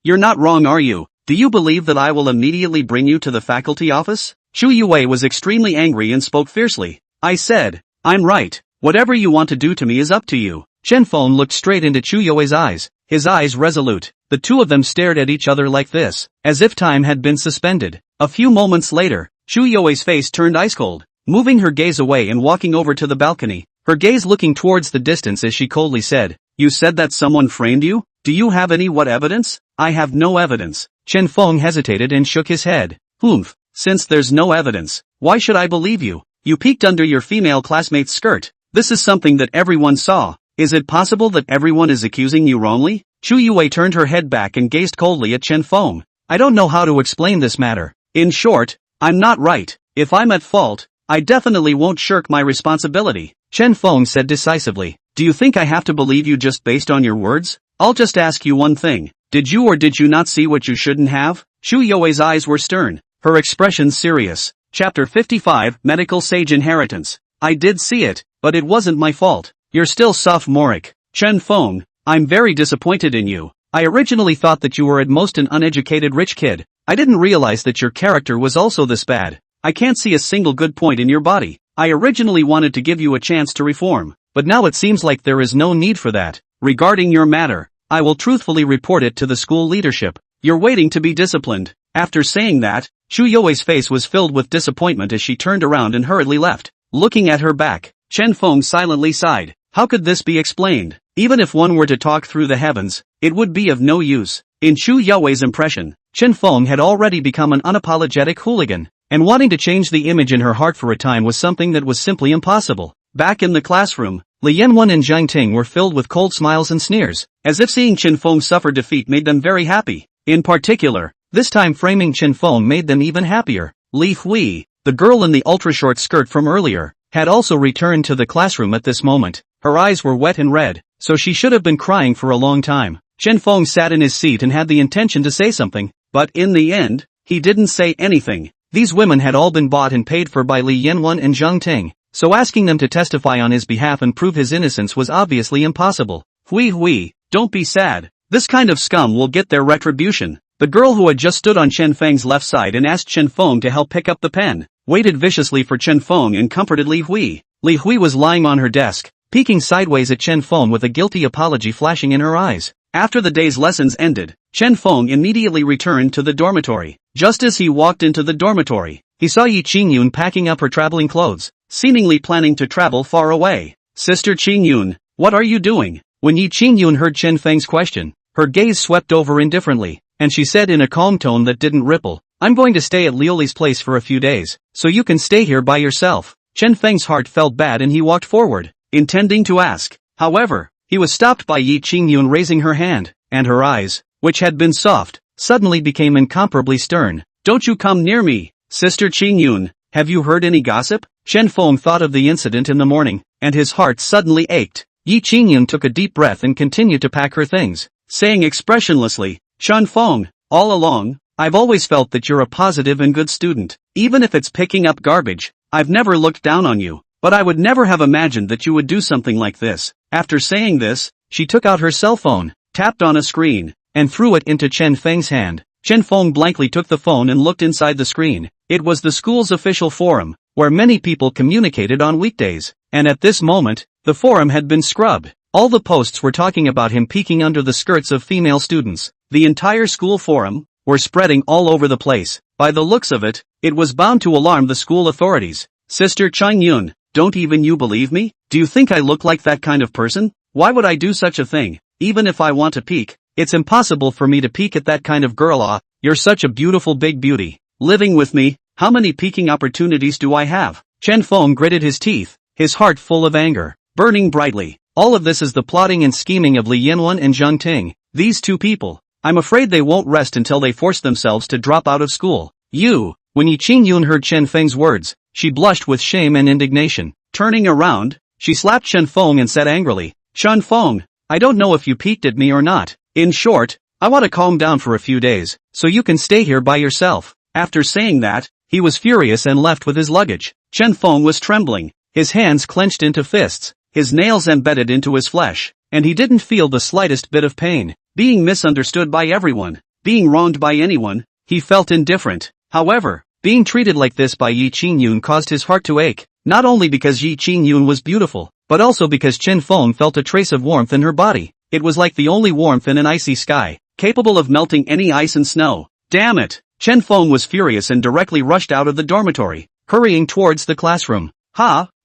You're not wrong, are you? Do you believe that I will immediately bring you to the faculty office? Chu Yue was extremely angry and spoke fiercely. I said, I'm right. Whatever you want to do to me is up to you. Chen Feng looked straight into Chu Yue's eyes, his eyes resolute. The two of them stared at each other like this, as if time had been suspended. A few moments later, Chu Yue's face turned ice cold, moving her gaze away and walking over to the balcony, her gaze looking towards the distance as she coldly said, You said that someone framed you? Do you have any evidence? I have no evidence. Chen Feng hesitated and shook his head. Since there's no evidence, why should I believe you? You peeked under your female classmate's skirt. This is something that everyone saw. Is it possible that everyone is accusing you wrongly? Chu Yue turned her head back and gazed coldly at Chen Feng. I don't know how to explain this matter. In short, I'm not right. If I'm at fault, I definitely won't shirk my responsibility. Chen Feng said decisively. Do you think I have to believe you just based on your words? I'll just ask you one thing. Did you or did you not see what you shouldn't have? Chu Yue's eyes were stern, her expression serious. Chapter 55, Medical Sage Inheritance. I did see it, but it wasn't my fault. You're still sophomoric. Chen Feng, I'm very disappointed in you. I originally thought that you were at most an uneducated rich kid. I didn't realize that your character was also this bad. I can't see a single good point in your body. I originally wanted to give you a chance to reform, but now it seems like there is no need for that. Regarding your matter, I will truthfully report it to the school leadership. You're waiting to be disciplined. After saying that, Chu Yue's face was filled with disappointment as she turned around and hurriedly left. Looking at her back, Chen Feng silently sighed. How could this be explained? Even if one were to talk through the heavens, it would be of no use. In Chu Yue's impression, Chen Feng had already become an unapologetic hooligan, and wanting to change the image in her heart for a time was something that was simply impossible. Back in the classroom, Li Yanwen and Zhang Ting were filled with cold smiles and sneers, as if seeing Chen Feng suffer defeat made them very happy. In particular, this time framing Chen Feng made them even happier. Li Hui, the girl in the ultra-short skirt from earlier, had also returned to the classroom at this moment. Her eyes were wet and red, so she should have been crying for a long time. Chen Feng sat in his seat and had the intention to say something, but in the end, he didn't say anything. These women had all been bought and paid for by Li Yanwen and Zhang Ting, so asking them to testify on his behalf and prove his innocence was obviously impossible. Hui, don't be sad. This kind of scum will get their retribution. The girl who had just stood on Chen Feng's left side and asked Chen Feng to help pick up the pen, waited viciously for Chen Feng and comforted Li Hui. Li Hui was lying on her desk, peeking sideways at Chen Feng with a guilty apology flashing in her eyes. After the day's lessons ended, Chen Feng immediately returned to the dormitory. Just as he walked into the dormitory, he saw Yi Qingyun packing up her traveling clothes, seemingly planning to travel far away. Sister Qingyun, what are you doing? When Yi Qingyun heard Chen Feng's question, her gaze swept over indifferently, and she said in a calm tone that didn't ripple, I'm going to stay at Liuli's place for a few days, so you can stay here by yourself. Chen Feng's heart felt bad and he walked forward, intending to ask. However, he was stopped by Yi Qingyun raising her hand, and her eyes, which had been soft, suddenly became incomparably stern. Don't you come near me, Sister Qingyun, have you heard any gossip? Chen Feng thought of the incident in the morning, and his heart suddenly ached. Yi Qingyun took a deep breath and continued to pack her things, saying expressionlessly, Chen Feng, all along, I've always felt that you're a positive and good student. Even if it's picking up garbage, I've never looked down on you, but I would never have imagined that you would do something like this. After saying this, she took out her cell phone, tapped on a screen, and threw it into Chen Feng's hand. Chen Feng blankly took the phone and looked inside the screen. It was the school's official forum, where many people communicated on weekdays, and at this moment, the forum had been scrubbed. All the posts were talking about him peeking under the skirts of female students. The entire school forum were spreading all over the place. By the looks of it, it was bound to alarm the school authorities. Sister Qingyun, don't even you believe me? Do you think I look like that kind of person? Why would I do such a thing? Even if I want to peek, it's impossible for me to peek at that kind of girl. Ah, you're such a beautiful big beauty. Living with me, how many peeking opportunities do I have? Chen Feng gritted his teeth, his heart full of anger, burning brightly. All of this is the plotting and scheming of Li Yanwen and Zhang Ting. These two people. I'm afraid they won't rest until they force themselves to drop out of school. When Yi Qingyun heard Chen Feng's words, she blushed with shame and indignation. Turning around, she slapped Chen Feng and said angrily, Chen Feng, I don't know if you peeked at me or not. In short, I want to calm down for a few days, so you can stay here by yourself. After saying that, he was furious and left with his luggage. Chen Feng was trembling, his hands clenched into fists, his nails embedded into his flesh, and he didn't feel the slightest bit of pain. Being misunderstood by everyone, being wronged by anyone, he felt indifferent. However, being treated like this by Yi Qingyun caused his heart to ache, not only because Yi Qingyun was beautiful, but also because Chen Feng felt a trace of warmth in her body. It was like the only warmth in an icy sky, capable of melting any ice and snow. Damn it! Chen Feng was furious and directly rushed out of the dormitory, hurrying towards the classroom.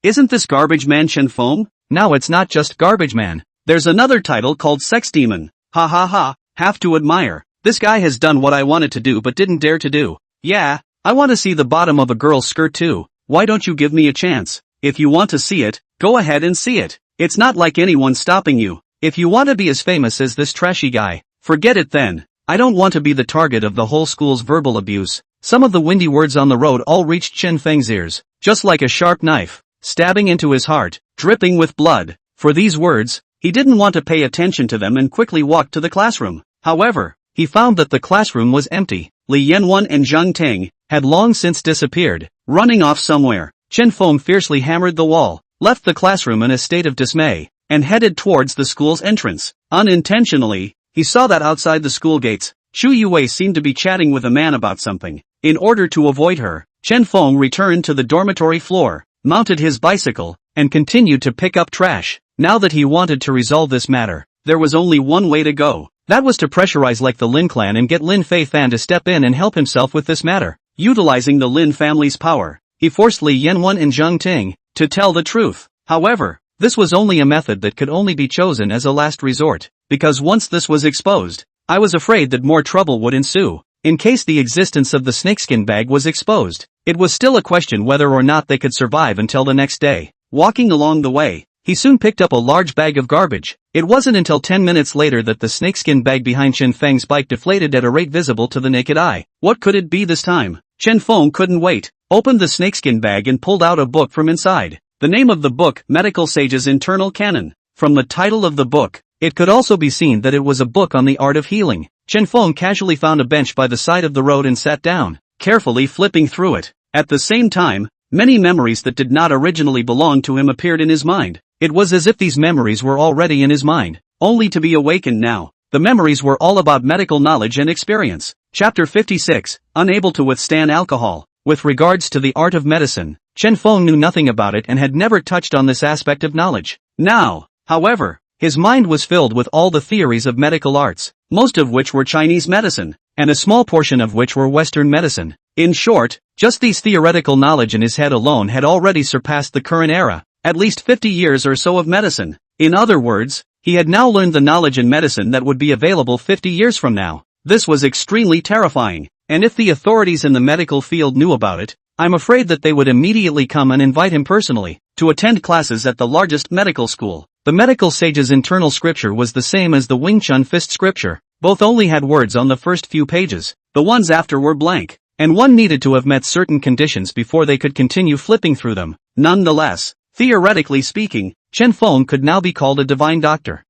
Isn't this Garbage Man Chen Feng? Now it's not just Garbage Man. There's another title called Sex Demon. Have to admire. This guy has done what I wanted to do but didn't dare to do. Yeah, I want to see the bottom of a girl's skirt too. Why don't you give me a chance? If you want to see it, go ahead and see it. It's not like anyone's stopping you. If you want to be as famous as this trashy guy, forget it then. I don't want to be the target of the whole school's verbal abuse. Some of the windy words on the road all reached Chen Feng's ears, just like a sharp knife, stabbing into his heart, dripping with blood. For these words, he didn't want to pay attention to them and quickly walked to the classroom. However, he found that the classroom was empty. Li Yanwen and Zhang Ting had long since disappeared, running off somewhere. Chen Feng fiercely hammered the wall, left the classroom in a state of dismay, and headed towards the school's entrance. Unintentionally, he saw that outside the school gates, Xu Yue seemed to be chatting with a man about something. In order to avoid her, Chen Feng returned to the dormitory floor, mounted his bicycle, and continued to pick up trash. Now that he wanted to resolve this matter, there was only one way to go. That was to pressurize like the Lin clan and get Lin Fei Fan to step in and help himself with this matter. Utilizing the Lin family's power, he forced Li Yanwen and Zhang Ting to tell the truth. However, this was only a method that could only be chosen as a last resort, because once this was exposed, I was afraid that more trouble would ensue. In case the existence of the snakeskin bag was exposed, it was still a question whether or not they could survive until the next day. Walking along the way, he soon picked up a large bag of garbage. It wasn't until 10 minutes later that the snakeskin bag behind Chen Feng's bike deflated at a rate visible to the naked eye. What could it be this time? Chen Feng couldn't wait, opened the snakeskin bag and pulled out a book from inside. The name of the book, Medical Sage's Internal Canon. From the title of the book, it could also be seen that it was a book on the art of healing. Chen Feng casually found a bench by the side of the road and sat down, carefully flipping through it. At the same time, many memories that did not originally belong to him appeared in his mind. It was as if these memories were already in his mind, only to be awakened now. The memories were all about medical knowledge and experience. Chapter 56, Unable to Withstand Alcohol. With regards to the art of medicine, Chen Feng knew nothing about it and had never touched on this aspect of knowledge. Now, however, his mind was filled with all the theories of medical arts, most of which were Chinese medicine, and a small portion of which were Western medicine. In short, just these theoretical knowledge in his head alone had already surpassed the current era. At least 50 years or so of medicine. In other words, he had now learned the knowledge in medicine that would be available 50 years from now. This was extremely terrifying, and if the authorities in the medical field knew about it, I'm afraid that they would immediately come and invite him personally to attend classes at the largest medical school. The medical sage's internal scripture was the same as the Wing Chun fist scripture. Both only had words on the first few pages. The ones after were blank, and one needed to have met certain conditions before they could continue flipping through them. Nonetheless, theoretically speaking, Chen Feng could now be called a divine doctor.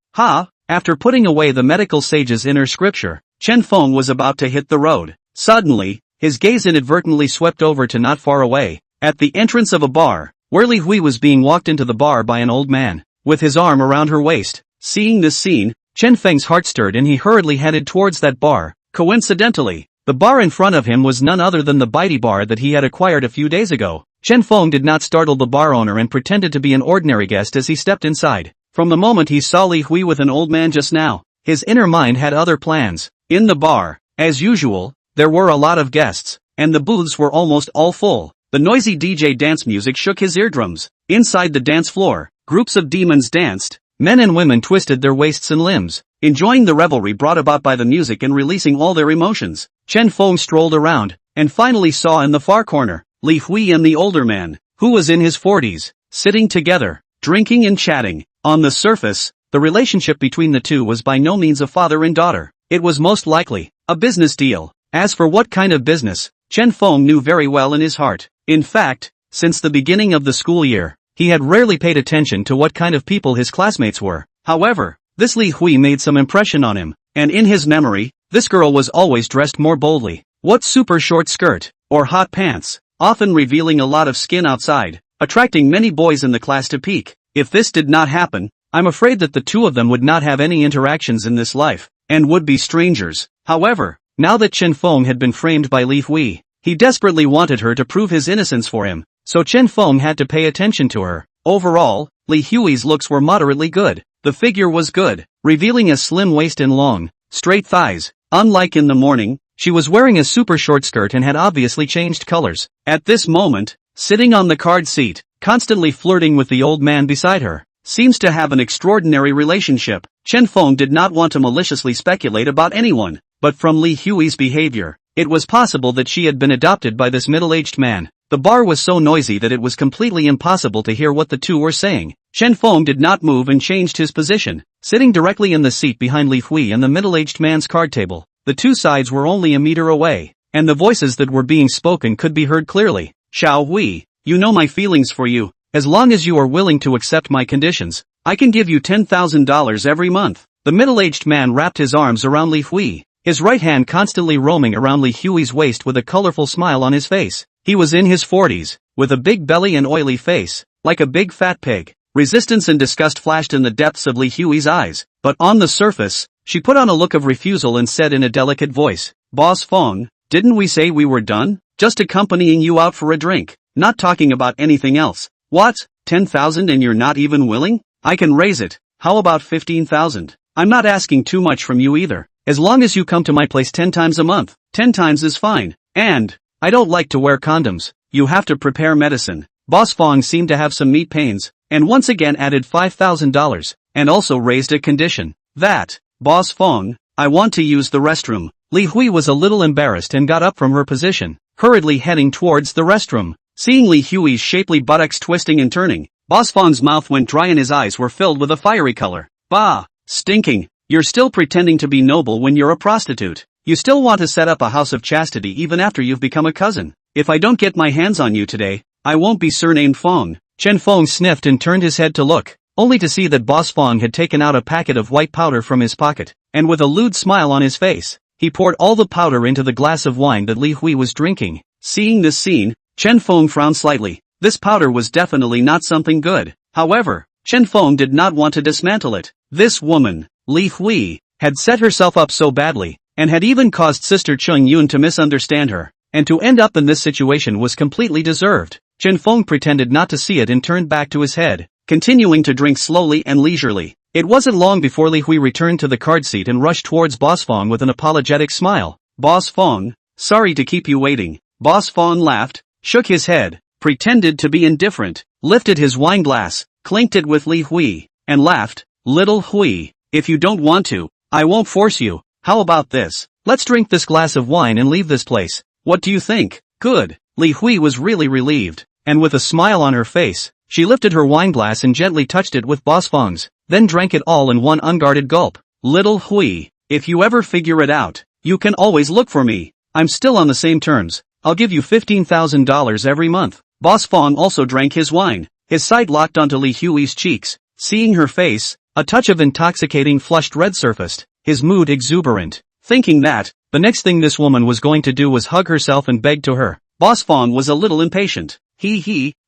After putting away the medical sage's inner scripture, Chen Feng was about to hit the road. Suddenly, his gaze inadvertently swept over to not far away, at the entrance of a bar, where Li Hui was being walked into the bar by an old man, with his arm around her waist. Seeing this scene, Chen Feng's heart stirred and he hurriedly headed towards that bar. Coincidentally, the bar in front of him was none other than the bitey bar that he had acquired a few days ago. Chen Feng did not startle the bar owner and pretended to be an ordinary guest as he stepped inside. From the moment he saw Li Hui with an old man just now, his inner mind had other plans. In the bar, as usual, there were a lot of guests, and the booths were almost all full. The noisy DJ dance music shook his eardrums. Inside the dance floor, groups of demons danced. Men and women twisted their waists and limbs, enjoying the revelry brought about by the music and releasing all their emotions. Chen Feng strolled around, and finally saw in the far corner, Li Hui and the older man, who was in his 40s, sitting together, drinking and chatting. On the surface, the relationship between the two was by no means a father and daughter. It was most likely a business deal. As for what kind of business, Chen Feng knew very well in his heart. In fact, since the beginning of the school year, he had rarely paid attention to what kind of people his classmates were. However, this Li Hui made some impression on him, and in his memory, this girl was always dressed more boldly. What super short skirt, or hot pants, often revealing a lot of skin outside, attracting many boys in the class to peek. If this did not happen, I'm afraid that the two of them would not have any interactions in this life, and would be strangers. However, now that Chen Feng had been framed by Li Hui, he desperately wanted her to prove his innocence for him, so Chen Feng had to pay attention to her. Overall, Li Hui's looks were moderately good. The figure was good, revealing a slim waist and long, straight thighs. Unlike in the morning, she was wearing a super short skirt and had obviously changed colors. At this moment, sitting on the card seat, constantly flirting with the old man beside her, seems to have an extraordinary relationship. Chen Feng did not want to maliciously speculate about anyone, but from Li Hui's behavior, it was possible that she had been adopted by this middle-aged man. The bar was so noisy that it was completely impossible to hear what the two were saying. Chen Feng did not move and changed his position, sitting directly in the seat behind Li Hui and the middle-aged man's card table. The two sides were only a meter away, and the voices that were being spoken could be heard clearly. Xiao Hui, you know my feelings for you. As long as you are willing to accept my conditions, I can give you $10,000 every month. The middle-aged man wrapped his arms around Li Hui, his right hand constantly roaming around Li Hui's waist with a colorful smile on his face. He was in his 40s, with a big belly and oily face, like a big fat pig. Resistance and disgust flashed in the depths of Li Hui's eyes, but on the surface, she put on a look of refusal and said in a delicate voice, Boss Feng, didn't we say we were done? Just accompanying you out for a drink, not talking about anything else. What, 10,000 and you're not even willing? I can raise it. How about 15,000? I'm not asking too much from you either. As long as you come to my place 10 times a month, 10 times is fine. And, I don't like to wear condoms. You have to prepare medicine. Boss Feng seemed to have some meat pains, and once again added $5,000, and also raised a condition. That, Boss Feng, I want to use the restroom. Li Hui was a little embarrassed and got up from her position, hurriedly heading towards the restroom. Seeing Li Hui's shapely buttocks twisting and turning, Boss Feng's mouth went dry and his eyes were filled with a fiery color. Bah! Stinking! You're still pretending to be noble when you're a prostitute. You still want to set up a house of chastity even after you've become a cousin. If I don't get my hands on you today, I won't be surnamed Feng. Chen Feng sniffed and turned his head to look, only to see that Boss Feng had taken out a packet of white powder from his pocket, and with a lewd smile on his face, he poured all the powder into the glass of wine that Li Hui was drinking. Seeing this scene, Chen Feng frowned slightly. This powder was definitely not something good. However, Chen Feng did not want to dismantle it. This woman, Li Hui, had set herself up so badly, and had even caused Sister Chung Yun to misunderstand her, and to end up in this situation was completely deserved. Chen Feng pretended not to see it and turned back to his head, continuing to drink slowly and leisurely. It wasn't long before Li Hui returned to the card seat and rushed towards Boss Feng with an apologetic smile. Boss Feng, sorry to keep you waiting. Boss Feng laughed, shook his head, pretended to be indifferent, lifted his wine glass, clinked it with Li Hui, and laughed. Little Hui, if you don't want to, I won't force you. How about this? Let's drink this glass of wine and leave this place. What do you think? Good. Li Hui was really relieved, and with a smile on her face, she lifted her wineglass and gently touched it with Boss Feng's, then drank it all in one unguarded gulp. Little Hui, if you ever figure it out, you can always look for me. I'm still on the same terms. I'll give you $15,000 every month. Boss Feng also drank his wine, his sight locked onto Li Hui's cheeks. Seeing her face, a touch of intoxicating flushed red surfaced, his mood exuberant. Thinking that, the next thing this woman was going to do was hug herself and beg to her. Boss Feng was a little impatient.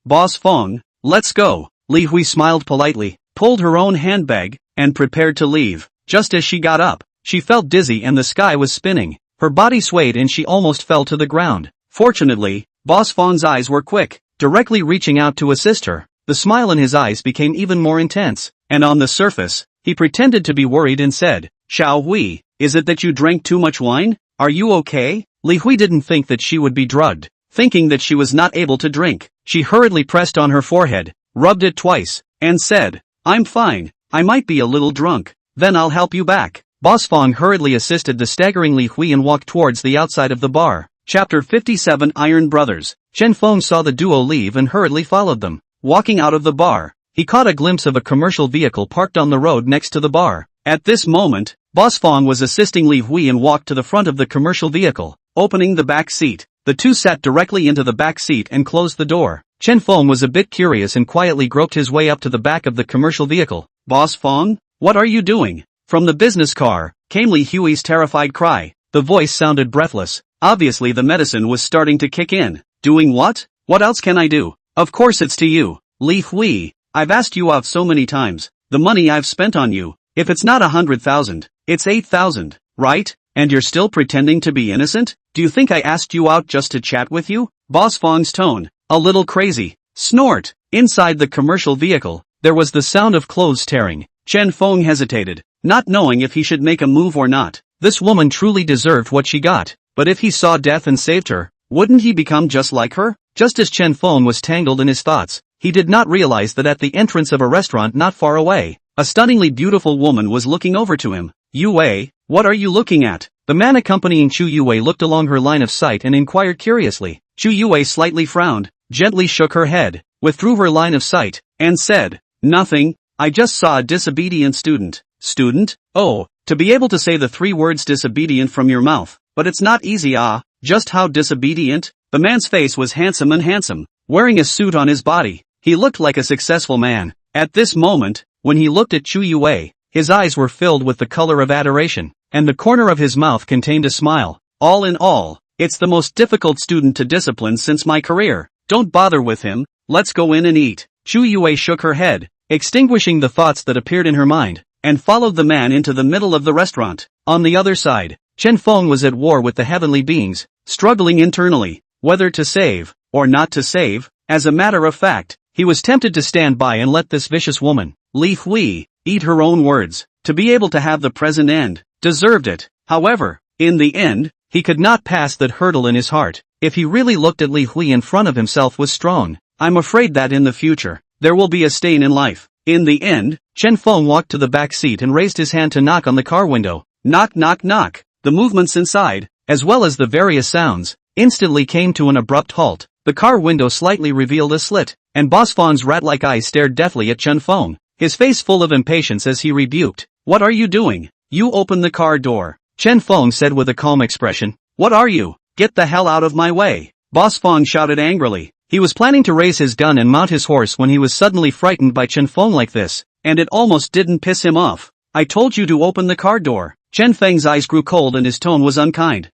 Boss Feng, let's go. Li Hui smiled politely, pulled her own handbag, and prepared to leave. Just as she got up, she felt dizzy and the sky was spinning. Her body swayed and she almost fell to the ground. Fortunately, Boss Feng's eyes were quick, directly reaching out to assist her. The smile in his eyes became even more intense, and on the surface, he pretended to be worried and said, Xiao Hui, is it that you drank too much wine? Are you okay? Li Hui didn't think that she would be drugged. Thinking that she was not able to drink, she hurriedly pressed on her forehead, rubbed it twice, and said, I'm fine, I might be a little drunk, then I'll help you back. Boss Feng hurriedly assisted the staggering Li Hui and walked towards the outside of the bar. Chapter 57 Iron Brothers. Chen Feng saw the duo leave and hurriedly followed them. Walking out of the bar, he caught a glimpse of a commercial vehicle parked on the road next to the bar. At this moment, Boss Feng was assisting Li Hui and walked to the front of the commercial vehicle, opening the back seat. The two sat directly into the back seat and closed the door. Chen Feng was a bit curious and quietly groped his way up to the back of the commercial vehicle. Boss Feng, what are you doing? From the business car, came Li Hui's terrified cry. The voice sounded breathless. Obviously the medicine was starting to kick in. Doing what? What else can I do? Of course it's to you. Li Hui, I've asked you out so many times. The money I've spent on you. If it's not 100,000, it's 8,000, right? And you're still pretending to be innocent? Do you think I asked you out just to chat with you? Boss Feng's tone, a little crazy. Snort. Inside the commercial vehicle, there was the sound of clothes tearing. Chen Feng hesitated, not knowing if he should make a move or not. This woman truly deserved what she got, but if he saw death and saved her, wouldn't he become just like her? Just as Chen Feng was tangled in his thoughts, he did not realize that at the entrance of a restaurant not far away, a stunningly beautiful woman was looking over to him. Yue, what are you looking at? The man accompanying Chu Yue looked along her line of sight and inquired curiously. Chu Yue slightly frowned, gently shook her head, withdrew her line of sight, and said, Nothing, I just saw a disobedient student. Student? Oh, to be able to say the three words disobedient from your mouth, but it's not easy. Just how disobedient? The man's face was handsome, wearing a suit on his body. He looked like a successful man. At this moment, when he looked at Chu Yue, his eyes were filled with the color of adoration, and the corner of his mouth contained a smile. All in all, it's the most difficult student to discipline since my career. Don't bother with him, let's go in and eat. Chu Yue shook her head, extinguishing the thoughts that appeared in her mind, and followed the man into the middle of the restaurant. On the other side, Chen Feng was at war with the heavenly beings, struggling internally, whether to save, or not to save. As a matter of fact, he was tempted to stand by and let this vicious woman, Li Hui, eat her own words, to be able to have the present end, deserved it. However, in the end, he could not pass that hurdle in his heart. If he really looked at Li Hui in front of himself was strong, I'm afraid that in the future, there will be a stain in life. In the end, Chen Feng walked to the back seat and raised his hand to knock on the car window. Knock knock knock. The movements inside, as well as the various sounds, instantly came to an abrupt halt. The car window slightly revealed a slit, and Boss Feng's rat-like eyes stared deathly at Chen Feng, his face full of impatience as he rebuked. What are you doing? You open the car door. Chen Feng said with a calm expression. What are you? Get the hell out of my way. Boss Feng shouted angrily. He was planning to raise his gun and mount his horse when he was suddenly frightened by Chen Feng like this, and it almost didn't piss him off. I told you to open the car door. Chen Feng's eyes grew cold and his tone was unkind.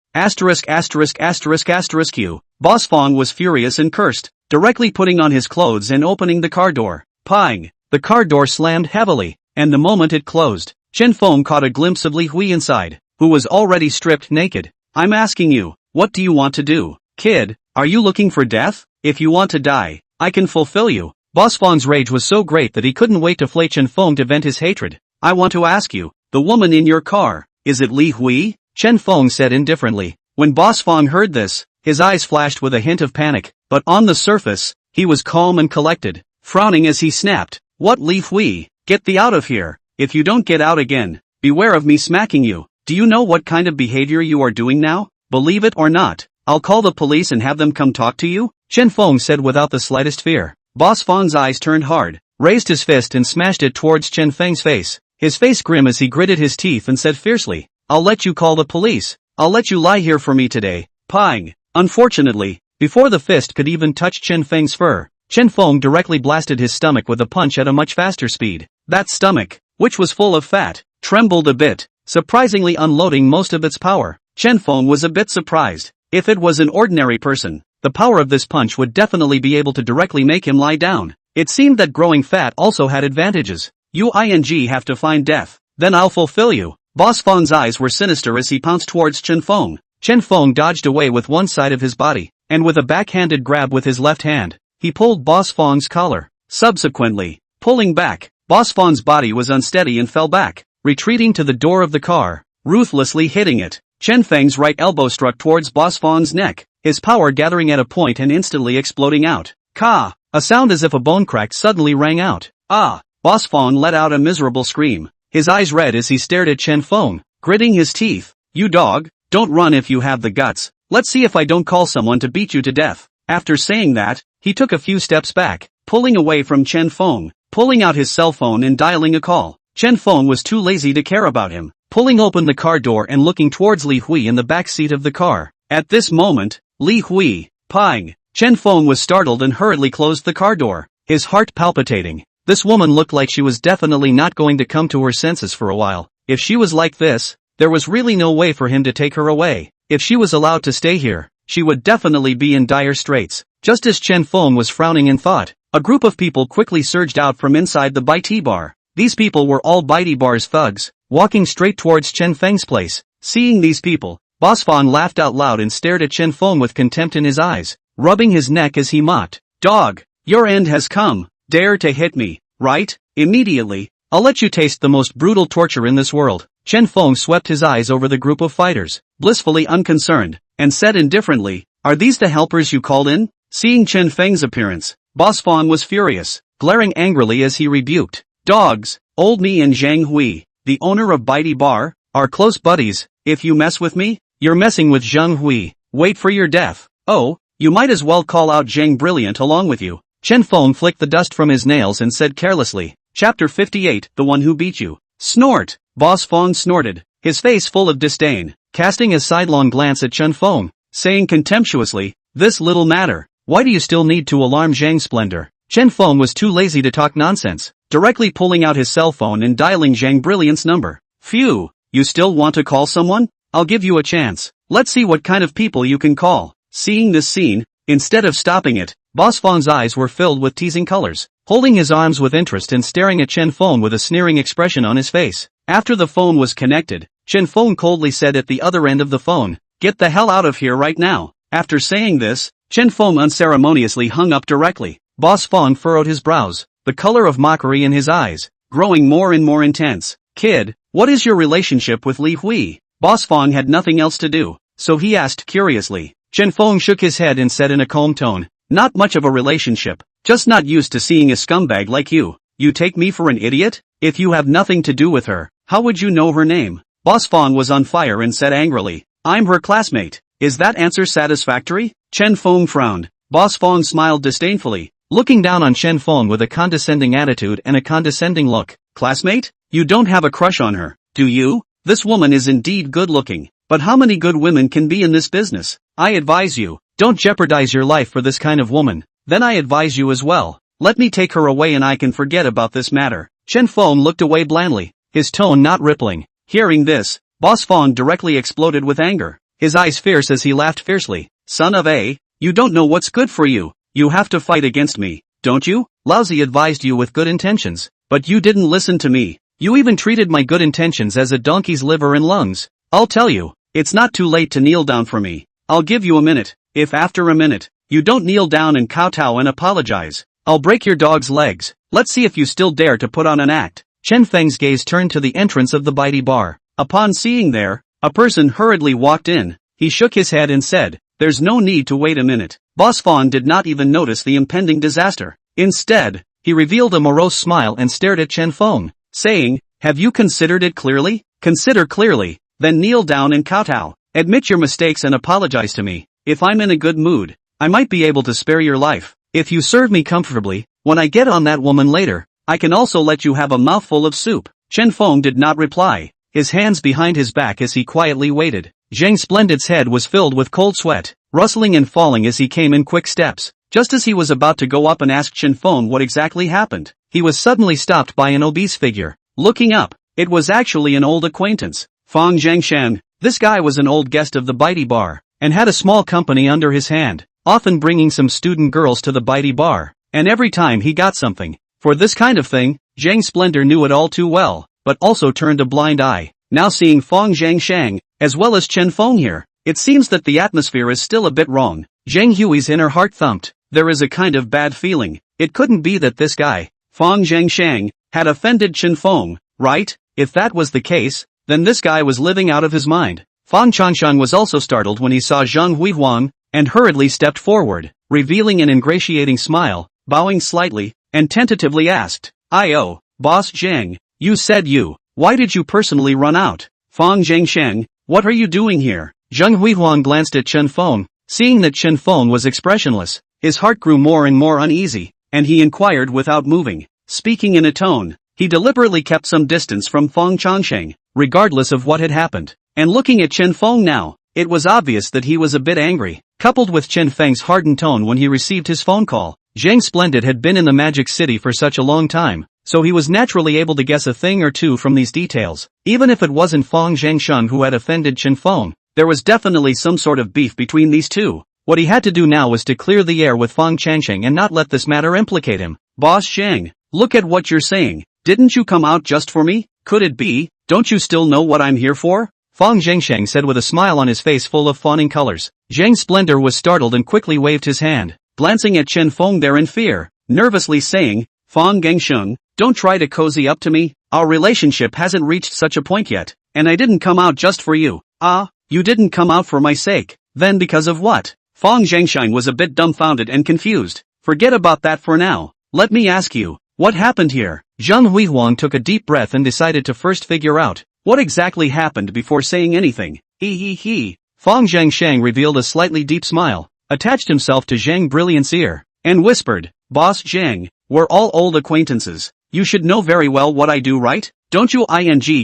Q. Boss Feng was furious and cursed, directly putting on his clothes and opening the car door. Pang! The car door slammed heavily, and the moment it closed, Chen Feng caught a glimpse of Li Hui inside, who was already stripped naked. I'm asking you, what do you want to do? Kid, are you looking for death? If you want to die, I can fulfill you. Boss Feng's rage was so great that he couldn't wait to flay Chen Feng to vent his hatred. I want to ask you, the woman in your car, is it Li Hui? Chen Feng said indifferently. When Boss Feng heard this, his eyes flashed with a hint of panic, but on the surface, he was calm and collected, frowning as he snapped. What Li Hui? Get thee out of here. If you don't get out again, beware of me smacking you. Do you know what kind of behavior you are doing now? Believe it or not, I'll call the police and have them come talk to you? Chen Feng said without the slightest fear. Boss Feng's eyes turned hard, raised his fist and smashed it towards Chen Feng's face. His face grim as he gritted his teeth and said fiercely, I'll let you call the police. I'll let you lie here for me today. Pang. Unfortunately, before the fist could even touch Chen Feng's fur, Chen Feng directly blasted his stomach with a punch at a much faster speed. That stomach, which was full of fat, trembled a bit, surprisingly unloading most of its power. Chen Feng was a bit surprised. If it was an ordinary person, the power of this punch would definitely be able to directly make him lie down. It seemed that growing fat also had advantages. You have to find death, then I'll fulfill you. Boss Feng's eyes were sinister as he pounced towards Chen Feng. Chen Feng dodged away with one side of his body, and with a backhanded grab with his left hand, he pulled Boss Feng's collar. Subsequently, pulling back, Boss Feng's body was unsteady and fell back, retreating to the door of the car, ruthlessly hitting it. Chen Feng's right elbow struck towards Boss Feng's neck, his power gathering at a point and instantly exploding out. Ka! A sound as if a bone cracked suddenly rang out. Ah! Boss Feng let out a miserable scream, his eyes red as he stared at Chen Feng, gritting his teeth. You dog, don't run if you have the guts. Let's see if I don't call someone to beat you to death. After saying that, he took a few steps back, pulling away from Chen Feng, pulling out his cell phone and dialing a call. Chen Feng was too lazy to care about him, pulling open the car door and looking towards Li Hui in the back seat of the car. At this moment, Li Hui, pang! Chen Feng was startled and hurriedly closed the car door, his heart palpitating. This woman looked like she was definitely not going to come to her senses for a while. If she was like this, there was really no way for him to take her away. If she was allowed to stay here, she would definitely be in dire straits. Just as Chen Feng was frowning in thought, a group of people quickly surged out from inside the Bai Tea bar. These people were all Bai Tea bar's thugs, walking straight towards Chen Feng's place. Seeing these people, Boss Feng laughed out loud and stared at Chen Feng with contempt in his eyes, rubbing his neck as he mocked. Dog, your end has come. Dare to hit me, right? Immediately, I'll let you taste the most brutal torture in this world. Chen Feng swept his eyes over the group of fighters, blissfully unconcerned, and said indifferently, Are these the helpers you called in? Seeing Chen Feng's appearance, Boss Feng was furious, glaring angrily as he rebuked. Dogs, old me and Zhang Hui, the owner of Bai Tea bar, are close buddies. If you mess with me, you're messing with Zhang Hui. Wait for your death. Oh, you might as well call out Zhang Brilliant along with you. Chen Feng flicked the dust from his nails and said carelessly, Chapter 58, The One Who Beat You. Snort! Boss Feng snorted, his face full of disdain, casting a sidelong glance at Chen Feng, saying contemptuously, This little matter, why do you still need to alarm Zhang's splendor? Chen Feng was too lazy to talk nonsense, directly pulling out his cell phone and dialing Zhang Brilliant's number. Phew, you still want to call someone? I'll give you a chance. Let's see what kind of people you can call. Seeing this scene, instead of stopping it, Boss Feng's eyes were filled with teasing colors, holding his arms with interest and staring at Chen Feng with a sneering expression on his face. After the phone was connected, Chen Feng coldly said at the other end of the phone, Get the hell out of here right now. After saying this, Chen Feng unceremoniously hung up directly. Boss Feng furrowed his brows, the color of mockery in his eyes, growing more and more intense. Kid, what is your relationship with Li Hui? Boss Feng had nothing else to do, so he asked curiously. Chen Feng shook his head and said in a calm tone, Not much of a relationship, just not used to seeing a scumbag like you. You take me for an idiot? If you have nothing to do with her, how would you know her name? Boss Feng was on fire and said angrily, I'm her classmate. Is that answer satisfactory? Chen Feng frowned. Boss Feng smiled disdainfully, looking down on Chen Feng with a condescending attitude and a condescending look. Classmate? You don't have a crush on her, do you? This woman is indeed good looking, but how many good women can be in this business? I advise you, don't jeopardize your life for this kind of woman. Then I advise you as well, let me take her away and I can forget about this matter. Chen Feng looked away blandly, his tone not rippling. Hearing this, Boss Feng directly exploded with anger, his eyes fierce as he laughed fiercely. Son of a, you don't know what's good for you. You have to fight against me, don't you? Lousy advised you with good intentions, but you didn't listen to me. You even treated my good intentions as a donkey's liver and lungs. I'll tell you, it's not too late to kneel down for me. I'll give you a minute. If after a minute, you don't kneel down and kowtow and apologize, I'll break your dog's legs. Let's see if you still dare to put on an act. Chen Feng's gaze turned to the entrance of the Bai Tea bar. Upon seeing there, a person hurriedly walked in. He shook his head and said, There's no need to wait a minute. Boss Feng did not even notice the impending disaster. Instead, he revealed a morose smile and stared at Chen Feng, saying, Have you considered it clearly? Consider clearly, then kneel down and kowtow. Admit your mistakes and apologize to me. If I'm in a good mood, I might be able to spare your life. If you serve me comfortably, when I get on that woman later, I can also let you have a mouthful of soup. Chen Feng did not reply, his hands behind his back as he quietly waited. Zhang Splendid's head was filled with cold sweat, rustling and falling as he came in quick steps. Just as he was about to go up and ask Chen Feng what exactly happened, he was suddenly stopped by an obese figure. Looking up, it was actually an old acquaintance, Fang Zhangshan. This guy was an old guest of the Baidi Bar, and had a small company under his hand, often bringing some student girls to the Baidi Bar, and every time he got something. For this kind of thing, Zhang Splendor knew it all too well, but also turned a blind eye. Now seeing Fang Zhangshang, as well as Chen Feng here, it seems that the atmosphere is still a bit wrong. Zhang Hui's inner heart thumped. There is a kind of bad feeling. It couldn't be that this guy, Fang Zhangshang, had offended Chen Feng, right? If that was the case, then this guy was living out of his mind. Fang Changshan was also startled when he saw Zhang Huihuang, and hurriedly stepped forward, revealing an ingratiating smile, bowing slightly, and tentatively asked, "Io, Boss Zhang, you said why did you personally run out?" Fang Zhangsheng, what are you doing here? Zhang Huihuang glanced at Chen Feng, seeing that Chen Feng was expressionless, his heart grew more and more uneasy, and he inquired without moving, speaking in a tone. He deliberately kept some distance from Fang Changsheng, regardless of what had happened, and looking at Chen Feng now, it was obvious that he was a bit angry, coupled with Chen Feng's hardened tone when he received his phone call. Zhang Splendid had been in the Magic City for such a long time, so he was naturally able to guess a thing or two from these details. Even if it wasn't Fang Zhangshan who had offended Chen Feng, there was definitely some sort of beef between these two. What he had to do now was to clear the air with Fang Changsheng and not let this matter implicate him. Boss Zhang, look at what you're saying. Didn't you come out just for me? Could it be? Don't you still know what I'm here for? Fang Zhangsheng said with a smile on his face full of fawning colors. Zhang Splendor was startled and quickly waved his hand, glancing at Chen Feng there in fear, nervously saying, Fang Gengsheng, don't try to cozy up to me, our relationship hasn't reached such a point yet, and I didn't come out just for you. Ah, you didn't come out for my sake, then because of what? Fang Zhangsheng was a bit dumbfounded and confused. Forget about that for now, let me ask you, what happened here? Zhang Huihuang took a deep breath and decided to first figure out what exactly happened before saying anything. He. Fang Zhangsheng revealed a slightly deep smile, attached himself to Zhang Brilliant's ear, and whispered, Boss Zhang, we're all old acquaintances. You should know very well what I do, right? Don't you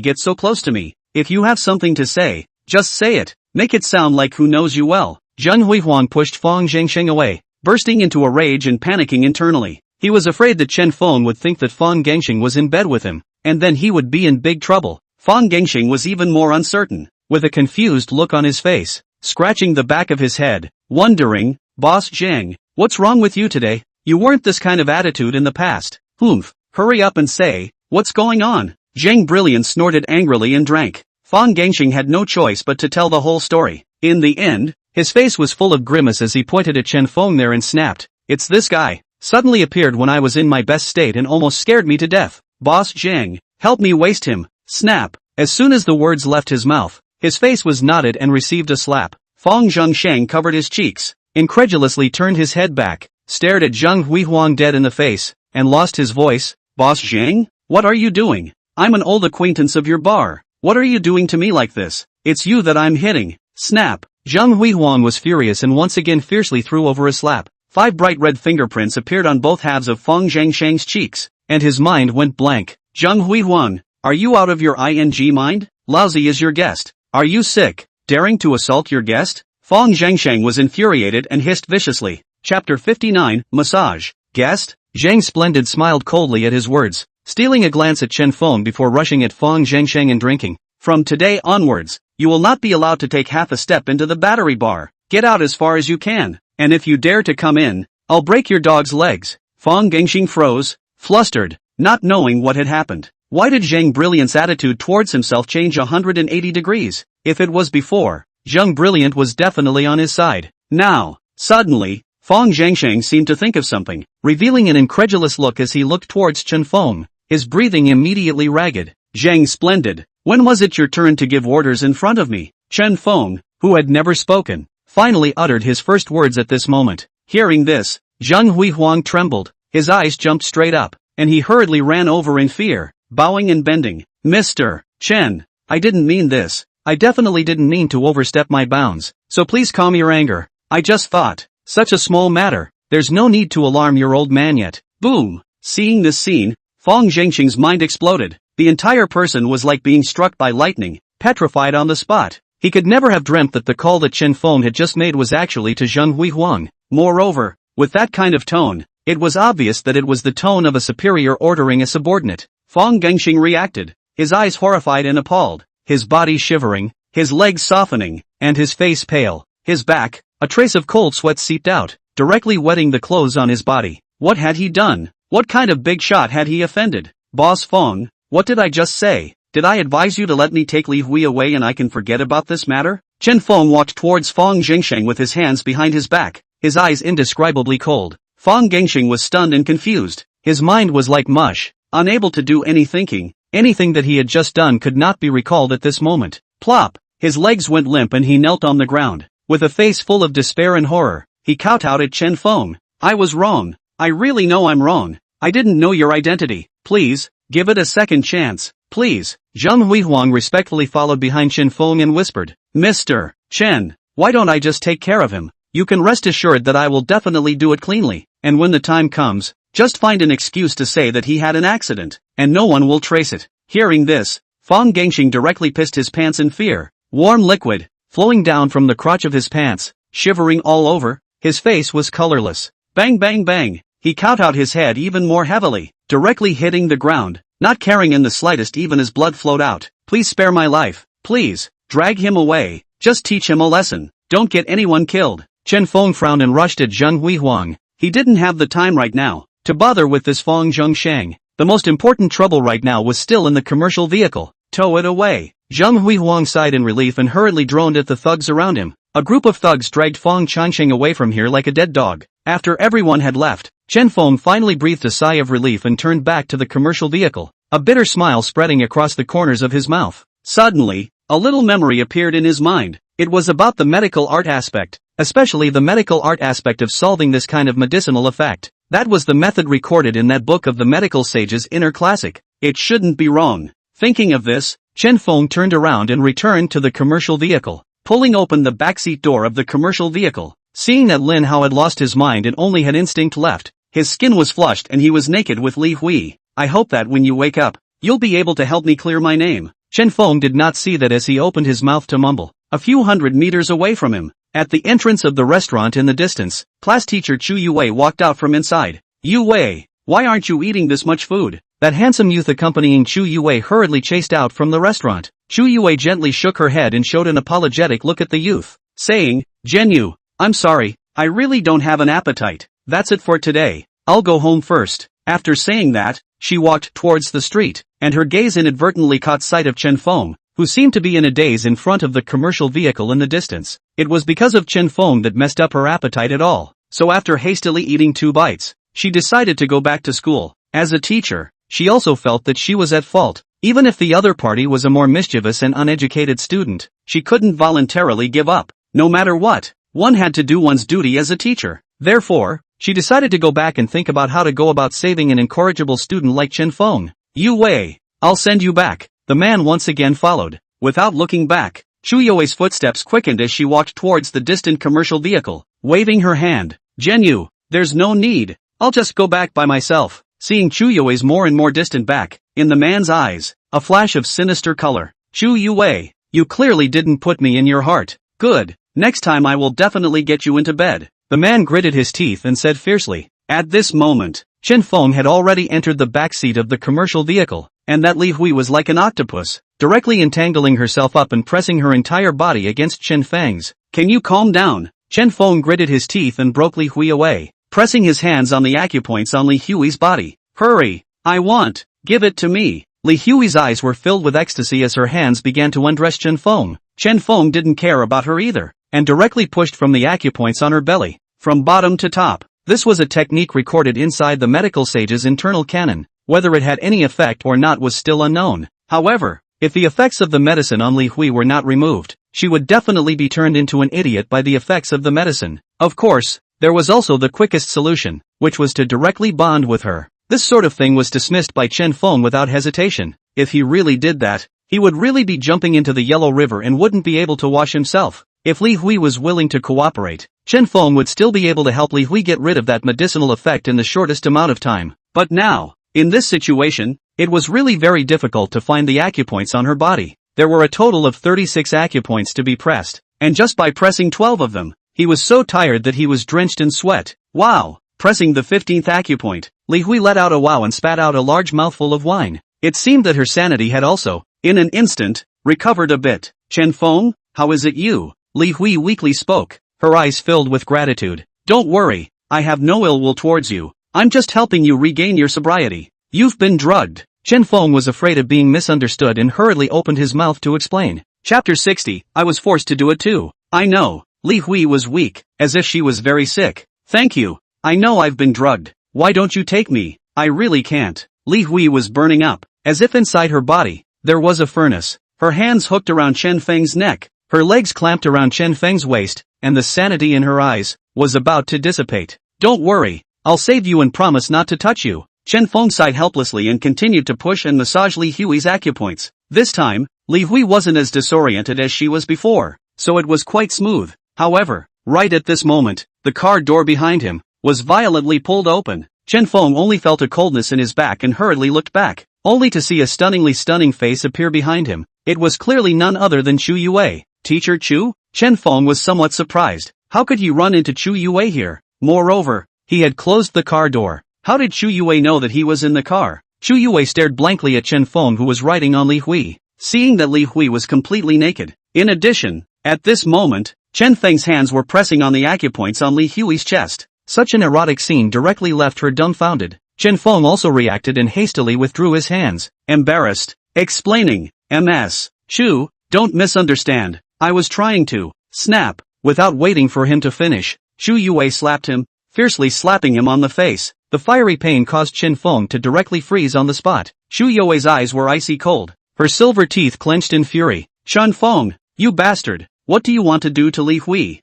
get so close to me. If you have something to say, just say it. Make it sound like who knows you well. Zhang Huihuang pushed Fang Zhangsheng away, bursting into a rage and panicking internally. He was afraid that Chen Feng would think that Fang Gengsheng was in bed with him, and then he would be in big trouble. Fang Gengsheng was even more uncertain, with a confused look on his face, scratching the back of his head, wondering, Boss Zhang, what's wrong with you today? You weren't this kind of attitude in the past. Humph, hurry up and say, what's going on? Zhang Brilliant snorted angrily and drank. Fang Gengsheng had no choice but to tell the whole story. In the end, his face was full of grimace as he pointed at Chen Feng there and snapped, it's this guy. Suddenly appeared when I was in my best state and almost scared me to death. Boss Zhang, help me waste him. Snap. As soon as the words left his mouth, his face was knotted and received a slap. Fang Zhangsheng covered his cheeks, incredulously turned his head back, stared at Zhang Huihuang dead in the face, and lost his voice. Boss Zhang? What are you doing? I'm an old acquaintance of your bar. What are you doing to me like this? It's you that I'm hitting. Snap. Zhang Huihuang was furious and once again fiercely threw over a slap. 5 bright red fingerprints appeared on both halves of Fang Zhangsheng's cheeks, and his mind went blank. Zhang Huihuang, are you out of your mind? Lousy is your guest. Are you sick? Daring to assault your guest? Fang Zhangsheng was infuriated and hissed viciously. Chapter 59, Massage. Guest? Zhang Splendid smiled coldly at his words, stealing a glance at Chen Feng before rushing at Fang Zhangsheng and drinking. From today onwards, you will not be allowed to take half a step into the battery bar. Get out as far as you can. And if you dare to come in, I'll break your dog's legs. Fang Gengsheng froze, flustered, not knowing what had happened. Why did Zhang Brilliant's attitude towards himself change 180 degrees? If it was before, Zhang Brilliant was definitely on his side. Now, suddenly, Fang Zhangsheng seemed to think of something, revealing an incredulous look as he looked towards Chen Feng, his breathing immediately ragged. Zhang Splendid, when was it your turn to give orders in front of me? Chen Feng, who had never spoken, finally uttered his first words at this moment. Hearing this, Zhang Huihuang trembled, his eyes jumped straight up, and he hurriedly ran over in fear, bowing and bending. Mr. Chen, I didn't mean this. I definitely didn't mean to overstep my bounds, so please calm your anger. I just thought, such a small matter, there's no need to alarm your old man yet. Boom! Seeing this scene, Feng Zhengxing's mind exploded. The entire person was like being struck by lightning, petrified on the spot. He could never have dreamt that the call that Chen Feng had just made was actually to Zheng Huihuang. Moreover, with that kind of tone, it was obvious that it was the tone of a superior ordering a subordinate. Feng Zhengxing reacted, his eyes horrified and appalled, his body shivering, his legs softening, and his face pale. His back, a trace of cold sweat seeped out, directly wetting the clothes on his body. What had he done? What kind of big shot had he offended? Boss Feng, what did I just say? Did I advise you to let me take Li Hui away and I can forget about this matter? Chen Feng walked towards Feng Zhengxing with his hands behind his back, his eyes indescribably cold. Feng Zhengxing was stunned and confused. His mind was like mush, unable to do any thinking. Anything that he had just done could not be recalled at this moment. Plop! His legs went limp and he knelt on the ground. With a face full of despair and horror, he kowtowed at Chen Feng. I was wrong. I really know I'm wrong. I didn't know your identity. Please, give it a second chance. Please. Zheng Huihuang respectfully followed behind Chen Feng and whispered, Mr. Chen, why don't I just take care of him? You can rest assured that I will definitely do it cleanly, and when the time comes, just find an excuse to say that he had an accident, and no one will trace it. Hearing this, Feng Zhengxing directly pissed his pants in fear. Warm liquid, flowing down from the crotch of his pants, shivering all over, his face was colorless. Bang bang bang, he kowtowed his head even more heavily, directly hitting the ground, not caring in the slightest even as blood flowed out. Please spare my life, please, drag him away, just teach him a lesson, don't get anyone killed. Chen Feng frowned and rushed at Zheng Huihuang. He didn't have the time right now to bother with this Feng Zhengshang. The most important trouble right now was still in the commercial vehicle. Tow it away. Zheng Huihuang sighed in relief and hurriedly droned at the thugs around him. A group of thugs dragged Feng Zhengshang away from here like a dead dog. After everyone had left, Chen Feng finally breathed a sigh of relief and turned back to the commercial vehicle, a bitter smile spreading across the corners of his mouth. Suddenly, a little memory appeared in his mind. It was about the medical art aspect, especially the medical art aspect of solving this kind of medicinal effect. That was the method recorded in that book of the medical sage's inner classic. It shouldn't be wrong. Thinking of this, Chen Feng turned around and returned to the commercial vehicle, pulling open the backseat door of the commercial vehicle. Seeing that Lin Hao had lost his mind and only had instinct left, his skin was flushed and he was naked with Li Hui. I hope that when you wake up, you'll be able to help me clear my name. Chen Feng did not see that as he opened his mouth to mumble. A few hundred meters away from him, at the entrance of the restaurant in the distance, class teacher Chu Yue walked out from inside. Yue, why aren't you eating this much food? That handsome youth accompanying Chu Yue hurriedly chased out from the restaurant. Chu Yue gently shook her head and showed an apologetic look at the youth, saying, Zhenyu, I'm sorry, I really don't have an appetite. That's it for today. I'll go home first. After saying that, she walked towards the street, and her gaze inadvertently caught sight of Chen Feng, who seemed to be in a daze in front of the commercial vehicle in the distance. It was because of Chen Feng that messed up her appetite at all. So after hastily eating 2 bites, she decided to go back to school. As a teacher, she also felt that she was at fault. Even if the other party was a more mischievous and uneducated student, she couldn't voluntarily give up. No matter what, one had to do one's duty as a teacher. Therefore, she decided to go back and think about how to go about saving an incorrigible student like Chen Feng. Yue, I'll send you back. The man once again followed. Without looking back, Chu Yue's footsteps quickened as she walked towards the distant commercial vehicle, waving her hand. Zhenyu, there's no need. I'll just go back by myself. Seeing Chu Yue's more and more distant back, in the man's eyes, a flash of sinister color. Chu Yue, you clearly didn't put me in your heart. Good. Next time I will definitely get you into bed. The man gritted his teeth and said fiercely. At this moment, Chen Feng had already entered the back seat of the commercial vehicle, and that Li Hui was like an octopus, directly entangling herself up and pressing her entire body against Chen Feng's. Can you calm down? Chen Feng gritted his teeth and broke Li Hui away, pressing his hands on the acupoints on Li Hui's body. Hurry! I want! Give it to me! Li Hui's eyes were filled with ecstasy as her hands began to undress Chen Feng. Chen Feng didn't care about her either, and directly pushed from the acupoints on her belly, from bottom to top. This was a technique recorded inside the medical sage's internal canon. Whether it had any effect or not was still unknown. However, if the effects of the medicine on Li Hui were not removed, she would definitely be turned into an idiot by the effects of the medicine. Of course, there was also the quickest solution, which was to directly bond with her. This sort of thing was dismissed by Chen Feng without hesitation. If he really did that, he would really be jumping into the Yellow River and wouldn't be able to wash himself. If Li Hui was willing to cooperate, Chen Feng would still be able to help Li Hui get rid of that medicinal effect in the shortest amount of time. But now, in this situation, it was really very difficult to find the acupoints on her body. There were a total of 36 acupoints to be pressed, and just by pressing 12 of them, he was so tired that he was drenched in sweat. Wow! Pressing the 15th acupoint, Li Hui let out a wow and spat out a large mouthful of wine. It seemed that her sanity had also, in an instant, recovered a bit. Chen Feng, how is it you? Li Hui weakly spoke, her eyes filled with gratitude. Don't worry, I have no ill will towards you. I'm just helping you regain your sobriety. You've been drugged. Chen Feng was afraid of being misunderstood and hurriedly opened his mouth to explain. Chapter 60, I was forced to do it too. I know. Li Hui was weak, as if she was very sick. Thank you. I know I've been drugged. Why don't you take me? I really can't. Li Hui was burning up, as if inside her body, there was a furnace. Her hands hooked around Chen Feng's neck, her legs clamped around Chen Feng's waist, and the sanity in her eyes was about to dissipate. Don't worry, I'll save you and promise not to touch you. Chen Feng sighed helplessly and continued to push and massage Li Hui's acupoints. This time, Li Hui wasn't as disoriented as she was before, so it was quite smooth. However, right at this moment, the car door behind him was violently pulled open. Chen Feng only felt a coldness in his back and hurriedly looked back, only to see a stunningly stunning face appear behind him. It was clearly none other than Chu Yue. Teacher Chu? Chen Feng was somewhat surprised. How could he run into Chu Yue here? Moreover, he had closed the car door. How did Chu Yue know that he was in the car? Chu Yue stared blankly at Chen Feng, who was riding on Li Hui, seeing that Li Hui was completely naked. In addition, at this moment, Chen Feng's hands were pressing on the acupoints on Li Hui's chest. Such an erotic scene directly left her dumbfounded. Chen Feng also reacted and hastily withdrew his hands, embarrassed, explaining, "Ms. Chu, don't misunderstand. I was trying to snap." Without waiting for him to finish, Chu Yue slapped him, fiercely slapping him on the face. The fiery pain caused Chen Feng to directly freeze on the spot. Chu Yue's eyes were icy cold, her silver teeth clenched in fury. "Chen Feng, you bastard, what do you want to do to Li Hui?"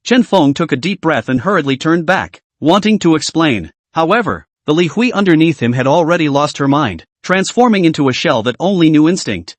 Chen Feng took a deep breath and hurriedly turned back, wanting to explain. However, the Li Hui underneath him had already lost her mind, transforming into a shell that only knew instinct.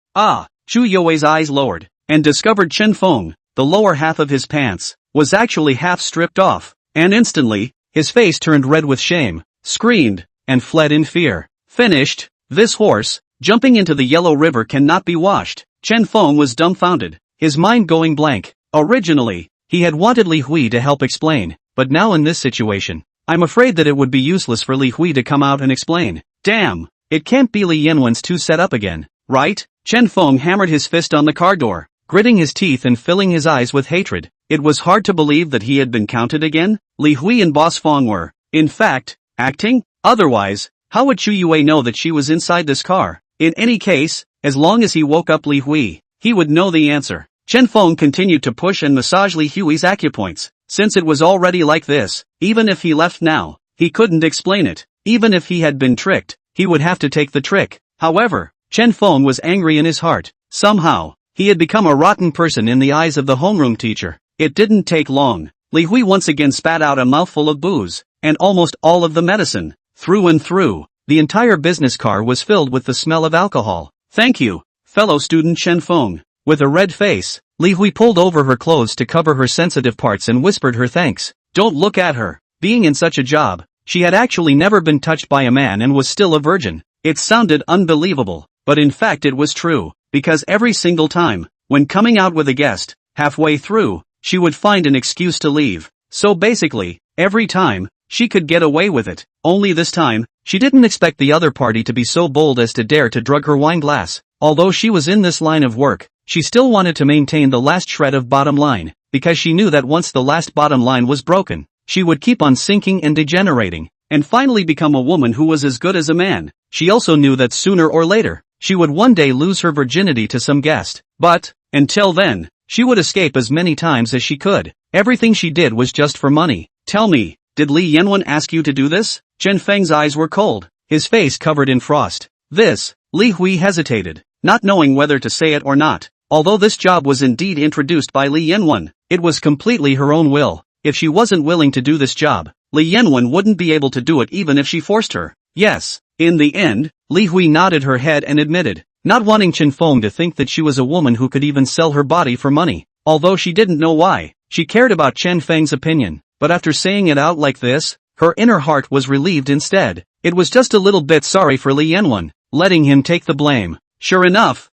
Chu Yue's eyes lowered, and discovered Chen Feng, the lower half of his pants, was actually half stripped off, and instantly, his face turned red with shame, screamed, and fled in fear. Finished. This horse, jumping into the yellow river, cannot be washed. Chen Feng was dumbfounded, his mind going blank. Originally, he had wanted Li Hui to help explain, but now in this situation, I'm afraid that it would be useless for Li Hui to come out and explain. Damn, it can't be Li Yanwen's two set up again, right? Chen Feng hammered his fist on the car door, gritting his teeth and filling his eyes with hatred. It was hard to believe that he had been counted again. Li Hui and Boss Feng were, in fact, acting. Otherwise, how would Chu Yue know that she was inside this car? In any case, as long as he woke up Li Hui, he would know the answer. Chen Feng continued to push and massage Li Hui's acupoints. Since it was already like this, even if he left now, he couldn't explain it. Even if he had been tricked, he would have to take the trick. However, Chen Feng was angry in his heart. Somehow, he had become a rotten person in the eyes of the homeroom teacher. It didn't take long. Li Hui once again spat out a mouthful of booze, and almost all of the medicine. Through and through, the entire business car was filled with the smell of alcohol. Thank you, fellow student Chen Feng. With a red face, Li Hui pulled over her clothes to cover her sensitive parts and whispered her thanks. Don't look at her. Being in such a job, she had actually never been touched by a man and was still a virgin. It sounded unbelievable, but in fact it was true, because every single time, when coming out with a guest, halfway through, she would find an excuse to leave. So basically, every time, she could get away with it. Only this time, she didn't expect the other party to be so bold as to dare to drug her wine glass. Although she was in this line of work, she still wanted to maintain the last shred of bottom line, because she knew that once the last bottom line was broken, she would keep on sinking and degenerating, and finally become a woman who was as good as a man. She also knew that sooner or later, she would one day lose her virginity to some guest. But, until then, she would escape as many times as she could. Everything she did was just for money. Tell me, did Li Yanwen ask you to do this? Chen Feng's eyes were cold, his face covered in frost. This, Li Hui hesitated, not knowing whether to say it or not. Although this job was indeed introduced by Li Yanwen, it was completely her own will. If she wasn't willing to do this job, Li Yanwen wouldn't be able to do it even if she forced her. Yes. In the end, Li Hui nodded her head and admitted, not wanting Chen Feng to think that she was a woman who could even sell her body for money. although she didn't know why. She cared about Chen Feng's opinion, but after saying it out like this, her inner heart was relieved instead. It was just a little bit sorry for Li Yanwen, letting him take the blame. Sure enough,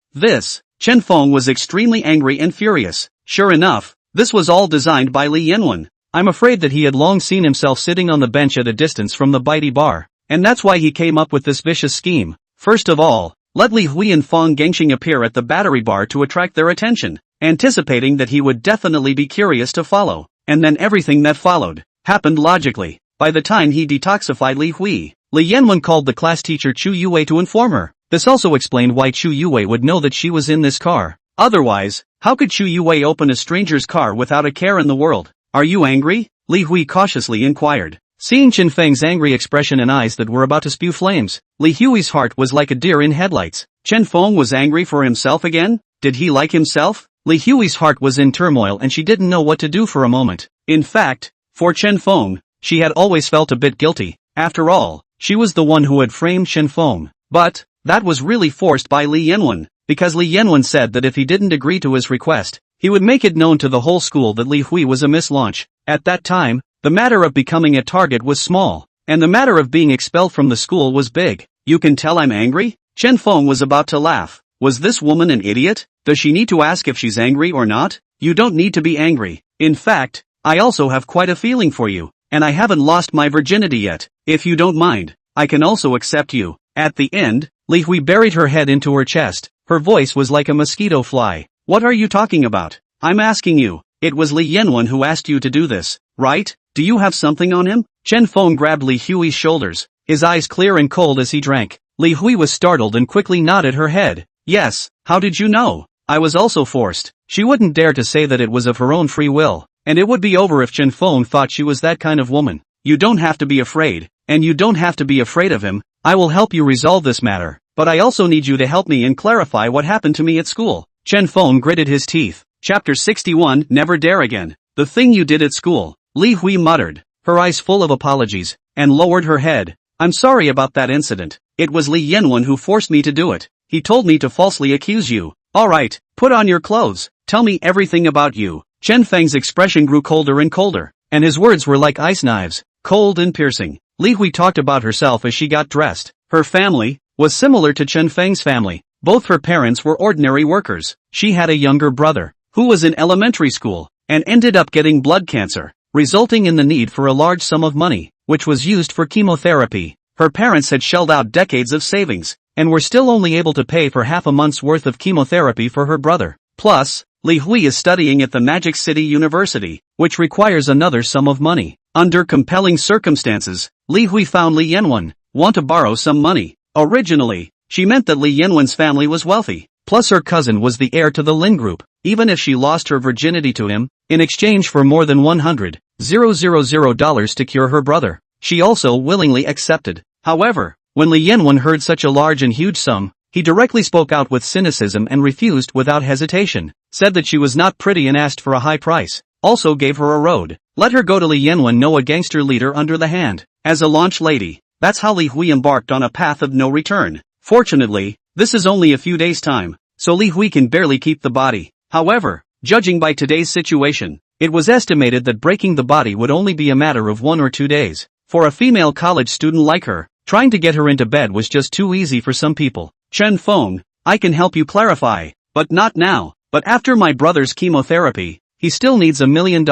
Chen Feng was extremely angry and furious. Sure enough, this was all designed by Li Yanwen. I'm afraid that he had long seen himself sitting on the bench at a distance from the bitey bar, and that's why he came up with this vicious scheme. First of all, let Li Hui and Feng Gangxing appear at the battery bar to attract their attention, anticipating that he would definitely be curious to follow, and then everything that followed happened logically. By the time he detoxified Li Hui, Li Yanwen called the class teacher Chu Yue to inform her. This also explained why Chu Yue would know that she was in this car. Otherwise, how could Chu Yue open a stranger's car without a care in the world? Are you angry? Li Hui cautiously inquired. Seeing Chen Feng's angry expression and eyes that were about to spew flames, Li Hui's heart was like a deer in headlights. Chen Feng was angry for himself again? Did he like himself? Li Hui's heart was in turmoil and she didn't know what to do for a moment. In fact, for Chen Feng, she had always felt a bit guilty. After all, she was the one who had framed Chen Feng. But that was really forced by Li Yanwen, because Li Yanwen said that if he didn't agree to his request, he would make it known to the whole school that Li Hui was a mislaunch. At that time, the matter of becoming a target was small, and the matter of being expelled from the school was big. You can tell I'm angry? Chen Feng was about to laugh. Was this woman an idiot? Does she need to ask if she's angry or not? You don't need to be angry. In fact, I also have quite a feeling for you, and I haven't lost my virginity yet. If you don't mind, I can also accept you. At the end, Li Hui buried her head into her chest. Her voice was like a mosquito fly. What are you talking about? I'm asking you. It was Li Yanwen who asked you to do this, right? Do you have something on him? Chen Feng grabbed Li Hui's shoulders, his eyes clear and cold as he drank. Li Hui was startled and quickly nodded her head. Yes, how did you know? I was also forced. She wouldn't dare to say that it was of her own free will, and it would be over if Chen Feng thought she was that kind of woman. You don't have to be afraid, and you don't have to be afraid of him. I will help you resolve this matter, but I also need you to help me and clarify what happened to me at school. Chen Feng gritted his teeth. Chapter 61, Never Dare Again. The thing you did at school, Li Hui muttered, her eyes full of apologies, and lowered her head. I'm sorry about that incident. It was Li Yanwen who forced me to do it. He told me to falsely accuse you. Alright, put on your clothes. Tell me everything about you. Chen Feng's expression grew colder and colder, and his words were like ice knives, cold and piercing. Li Hui talked about herself as she got dressed. Her family was similar to Chen Feng's family. Both her parents were ordinary workers. She had a younger brother, who was in elementary school, and ended up getting blood cancer, resulting in the need for a large sum of money, which was used for chemotherapy. Her parents had shelled out decades of savings, and were still only able to pay for half a month's worth of chemotherapy for her brother. Plus, Li Hui is studying at the Magic City University, which requires another sum of money. Under compelling circumstances, Li Hui found Li Yanwen want to borrow some money. Originally, she meant that Li Yanwen's family was wealthy, plus her cousin was the heir to the Lin Group, even if she lost her virginity to him, in exchange for more than $100,000 to cure her brother. She also willingly accepted. However, when Li Yanwen heard such a large and huge sum, he directly spoke out with cynicism and refused without hesitation, said that she was not pretty and asked for a high price, also gave her a road, let her go to Li Yanwen know a gangster leader under the hand. As a launch lady, that's how Li Hui embarked on a path of no return. Fortunately, this is only a few days' time, so Li Hui can barely keep the body. However, judging by today's situation, it was estimated that breaking the body would only be a matter of 1 or 2 days. For a female college student like her, trying to get her into bed was just too easy for some people. Chen Feng, I can help you clarify, but not now. But after my brother's chemotherapy, he still needs $1 million,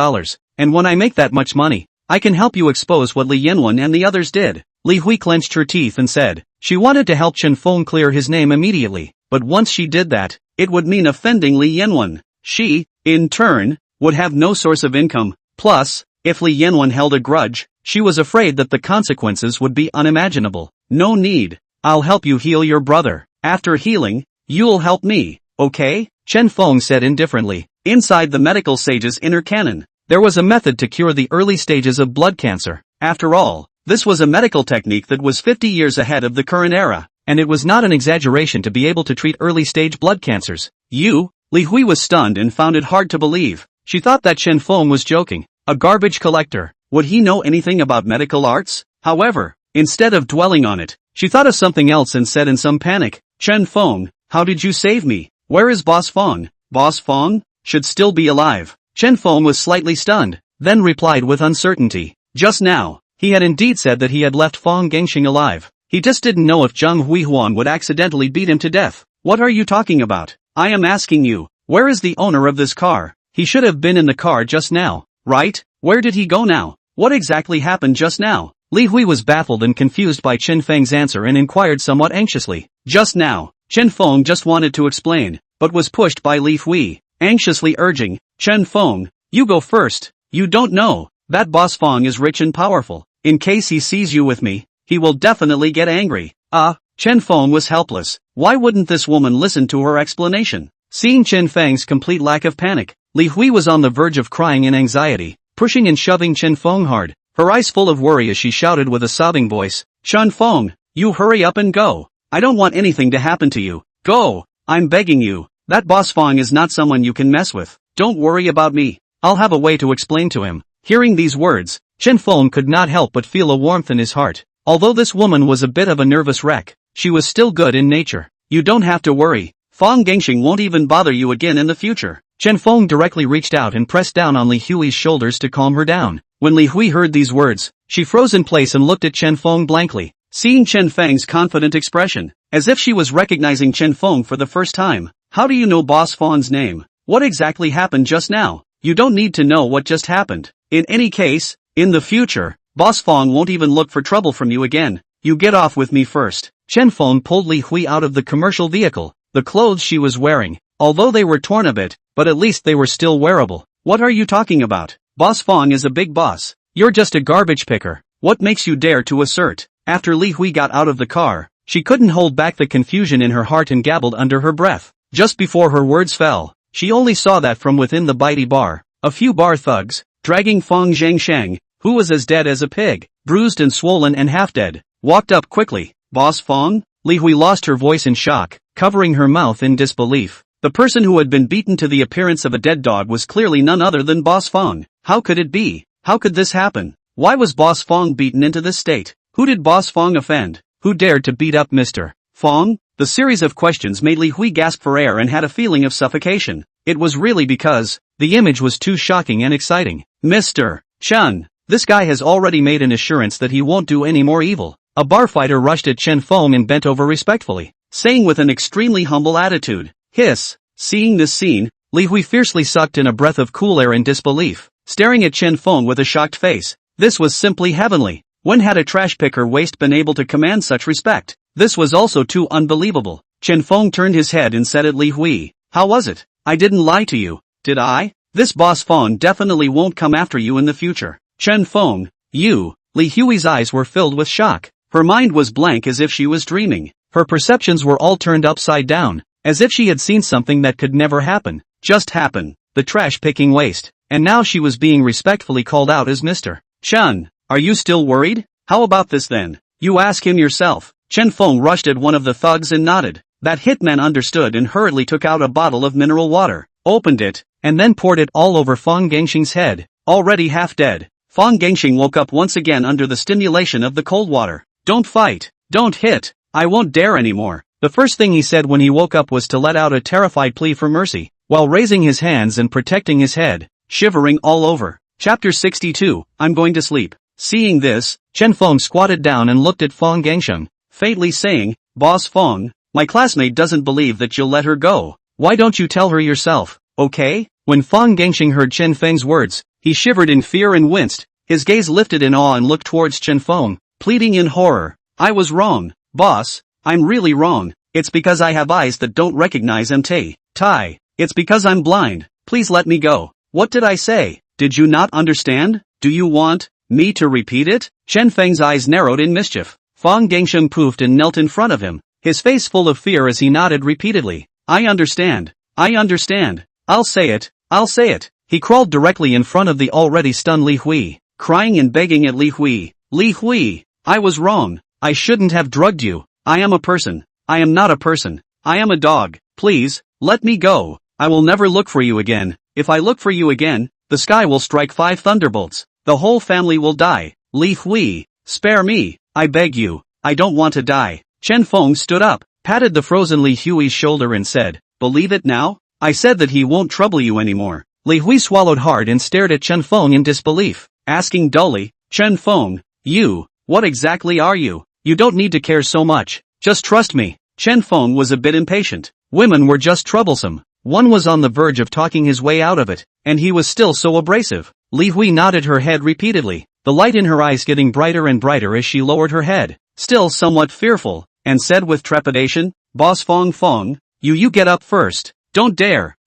and when I make that much money, I can help you expose what Li Yanwen and the others did. Li Hui clenched her teeth and said, she wanted to help Chen Feng clear his name immediately, but once she did that, it would mean offending Li Yanwen. She, in turn, would have no source of income. Plus, if Li Yanwen held a grudge, she was afraid that the consequences would be unimaginable. No need. I'll help you heal your brother. After healing, you'll help me, okay? Chen Feng said indifferently. Inside the medical sage's inner canon, there was a method to cure the early stages of blood cancer. After all, this was a medical technique that was 50 years ahead of the current era, and it was not an exaggeration to be able to treat early-stage blood cancers. You? Li Hui was stunned and found it hard to believe. She thought that Chen Feng was joking. A garbage collector. Would he know anything about medical arts? However, instead of dwelling on it, she thought of something else and said in some panic, Chen Feng, how did you save me? Where is Boss Feng? Boss Feng? should still be alive. Chen Feng was slightly stunned, then replied with uncertainty. Just now, he had indeed said that he had left Fang Gengxing alive. He just didn't know if Zheng Huihuan would accidentally beat him to death. What are you talking about? I am asking you, where is the owner of this car? He should have been in the car just now, right? Where did he go now? What exactly happened just now? Li Hui was baffled and confused by Chen Feng's answer and inquired somewhat anxiously. Just now, Chen Feng just wanted to explain, but was pushed by Li Hui, anxiously urging, Chen Feng, you go first. You don't know that Boss Feng is rich and powerful. In case he sees you with me, he will definitely get angry. Chen Feng was helpless. Why wouldn't this woman listen to her explanation? Seeing Chen Feng's complete lack of panic, Li Hui was on the verge of crying in anxiety, pushing and shoving Chen Feng hard, her eyes full of worry as she shouted with a sobbing voice, Chen Feng, you hurry up and go. I don't want anything to happen to you. Go, I'm begging you. That Boss Feng is not someone you can mess with. Don't worry about me. I'll have a way to explain to him. Hearing these words, Chen Feng could not help but feel a warmth in his heart. Although this woman was a bit of a nervous wreck, she was still good in nature. You don't have to worry. Fang Gengxing won't even bother you again in the future. Chen Feng directly reached out and pressed down on Li Hui's shoulders to calm her down. When Li Hui heard these words, she froze in place and looked at Chen Feng blankly, seeing Chen Feng's confident expression, as if she was recognizing Chen Feng for the first time. How do you know Boss Feng's name? What exactly happened just now? You don't need to know what just happened. In any case, in the future, Boss Feng won't even look for trouble from you again. You get off with me first. Chen Feng pulled Li Hui out of the commercial vehicle. The clothes she was wearing, although they were torn a bit, but at least they were still wearable. What are you talking about? Boss Feng is a big boss. You're just a garbage picker. What makes you dare to assert? After Li Hui got out of the car, she couldn't hold back the confusion in her heart and gabbled under her breath. Just before her words fell, she only saw that from within the bitey bar, a few bar thugs, dragging Fang Zhengsheng, who was as dead as a pig, bruised and swollen and half dead, walked up quickly. Boss Feng? Li Hui lost her voice in shock, covering her mouth in disbelief. The person who had been beaten to the appearance of a dead dog was clearly none other than Boss Feng. How could it be? How could this happen? Why was Boss Feng beaten into this state? Who did Boss Feng offend? Who dared to beat up Mr. Feng? The series of questions made Li Hui gasp for air and had a feeling of suffocation. It was really because the image was too shocking and exciting. Mr. Chen, this guy has already made an assurance that he won't do any more evil. A bar fighter rushed at Chen Feng and bent over respectfully, saying with an extremely humble attitude, hiss. Seeing this scene, Li Hui fiercely sucked in a breath of cool air in disbelief, staring at Chen Feng with a shocked face. This was simply heavenly. When had a trash picker waste been able to command such respect? This was also too unbelievable. Chen Feng turned his head and said at Li Hui, how was it? I didn't lie to you, did I? This Boss Feng definitely won't come after you in the future. Chen Feng, you. Li Hui's eyes were filled with shock. Her mind was blank as if she was dreaming. Her perceptions were all turned upside down, as if she had seen something that could never happen. Just happen. The trash-picking waste. And now she was being respectfully called out as Mr. Chen. Are you still worried? How about this then? You ask him yourself. Chen Feng rushed at one of the thugs and nodded. That hitman understood and hurriedly took out a bottle of mineral water, opened it, and then poured it all over Fang Gengxing's head. Already half dead, Fang Gengxing woke up once again under the stimulation of the cold water. Don't fight. Don't hit. I won't dare anymore. The first thing he said when he woke up was to let out a terrified plea for mercy, while raising his hands and protecting his head, shivering all over. Chapter 62, I'm going to sleep. Seeing this, Chen Feng squatted down and looked at Fang Gengxing, faintly saying, Boss Feng, my classmate doesn't believe that you'll let her go. Why don't you tell her yourself, okay? When Fang Gengxing heard Chen Feng's words, he shivered in fear and winced. His gaze lifted in awe and looked towards Chen Feng, pleading in horror. I was wrong, boss. I'm really wrong. It's because I have eyes that don't recognize MT. Tai. It's because I'm blind. Please let me go. What did I say? Did you not understand? Do you want me to repeat it? Chen Feng's eyes narrowed in mischief. Fang Gengxing poofed and knelt in front of him, his face full of fear as he nodded repeatedly. I understand. I understand. I'll say it. I'll say it. He crawled directly in front of the already stunned Li Hui, crying and begging at Li Hui. Li Hui, I was wrong. I shouldn't have drugged you. I am a person. I am not a person. I am a dog. Please, let me go. I will never look for you again. If I look for you again, the sky will strike 5 thunderbolts. The whole family will die. Li Hui, spare me. I beg you. I don't want to die. Chen Feng stood up, patted the frozen Li Hui's shoulder and said, believe it now? I said that he won't trouble you anymore. Li Hui swallowed hard and stared at Chen Feng in disbelief, asking dully, Chen Feng, what exactly are you? You don't need to care so much, just trust me. Chen Feng was a bit impatient. Women were just troublesome. One was on the verge of talking his way out of it, and he was still so abrasive. Li Hui nodded her head repeatedly, the light in her eyes getting brighter and brighter as she lowered her head, still somewhat fearful, and said with trepidation, Boss Feng, you get up first. Don't dare.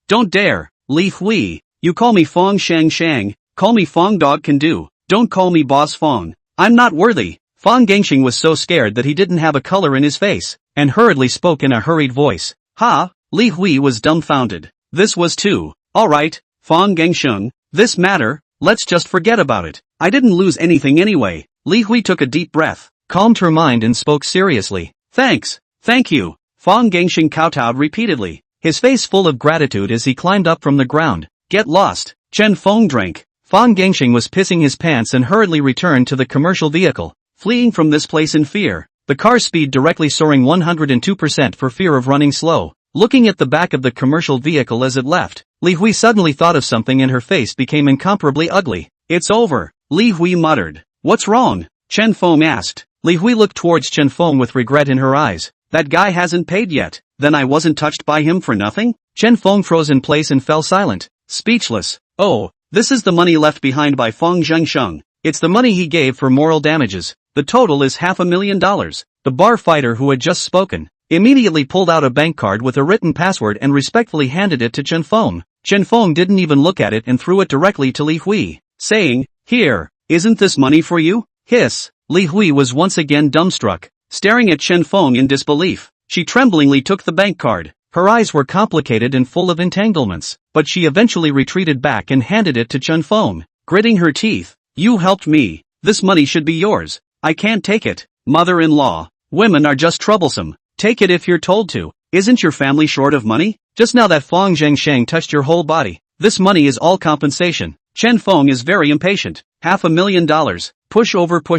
Li Hui, you call me Feng Shang, call me Feng dog can do, don't call me Boss Feng. I'm not worthy. Feng Gangxing was so scared that he didn't have a color in his face, and hurriedly spoke in a hurried voice. Ha! Li Hui was dumbfounded. This was too. Alright, Feng Gangxing, this matter, let's just forget about it. I didn't lose anything anyway. Li Hui took a deep breath, calmed her mind and spoke seriously. Thanks. Thank you. Feng Gangxing kowtowed repeatedly, his face full of gratitude as he climbed up from the ground. Get lost. Chen Feng drank. Feng Gangxing was pissing his pants and hurriedly returned to the commercial vehicle, fleeing from this place in fear, the car's speed directly soaring 102% for fear of running slow. Looking at the back of the commercial vehicle as it left, Li Hui suddenly thought of something and her face became incomparably ugly. It's over, Li Hui muttered. What's wrong? Chen Feng asked. Li Hui looked towards Chen Feng with regret in her eyes. That guy hasn't paid yet, then I wasn't touched by him for nothing? Chen Feng froze in place and fell silent, speechless. Oh, this is the money left behind by Feng Zhengsheng. It's the money he gave for moral damages. The total is $500,000. The bar fighter who had just spoken immediately pulled out a bank card with a written password and respectfully handed it to Chen Feng. Chen Feng didn't even look at it and threw it directly to Li Hui, saying, Here, isn't this money for you? Hiss. Li Hui was once again dumbstruck, staring at Chen Feng in disbelief. She tremblingly took the bank card. Her eyes were complicated and full of entanglements, but she eventually retreated back and handed it to Chen Feng, gritting her teeth. You helped me. This money should be yours. I can't take it. Mother-in-law. Women are just troublesome. Take it if you're told to. Isn't your family short of money? Just now that Feng Zhengsheng touched your whole body. This money is all compensation. Chen Feng is very impatient. $500,000. Push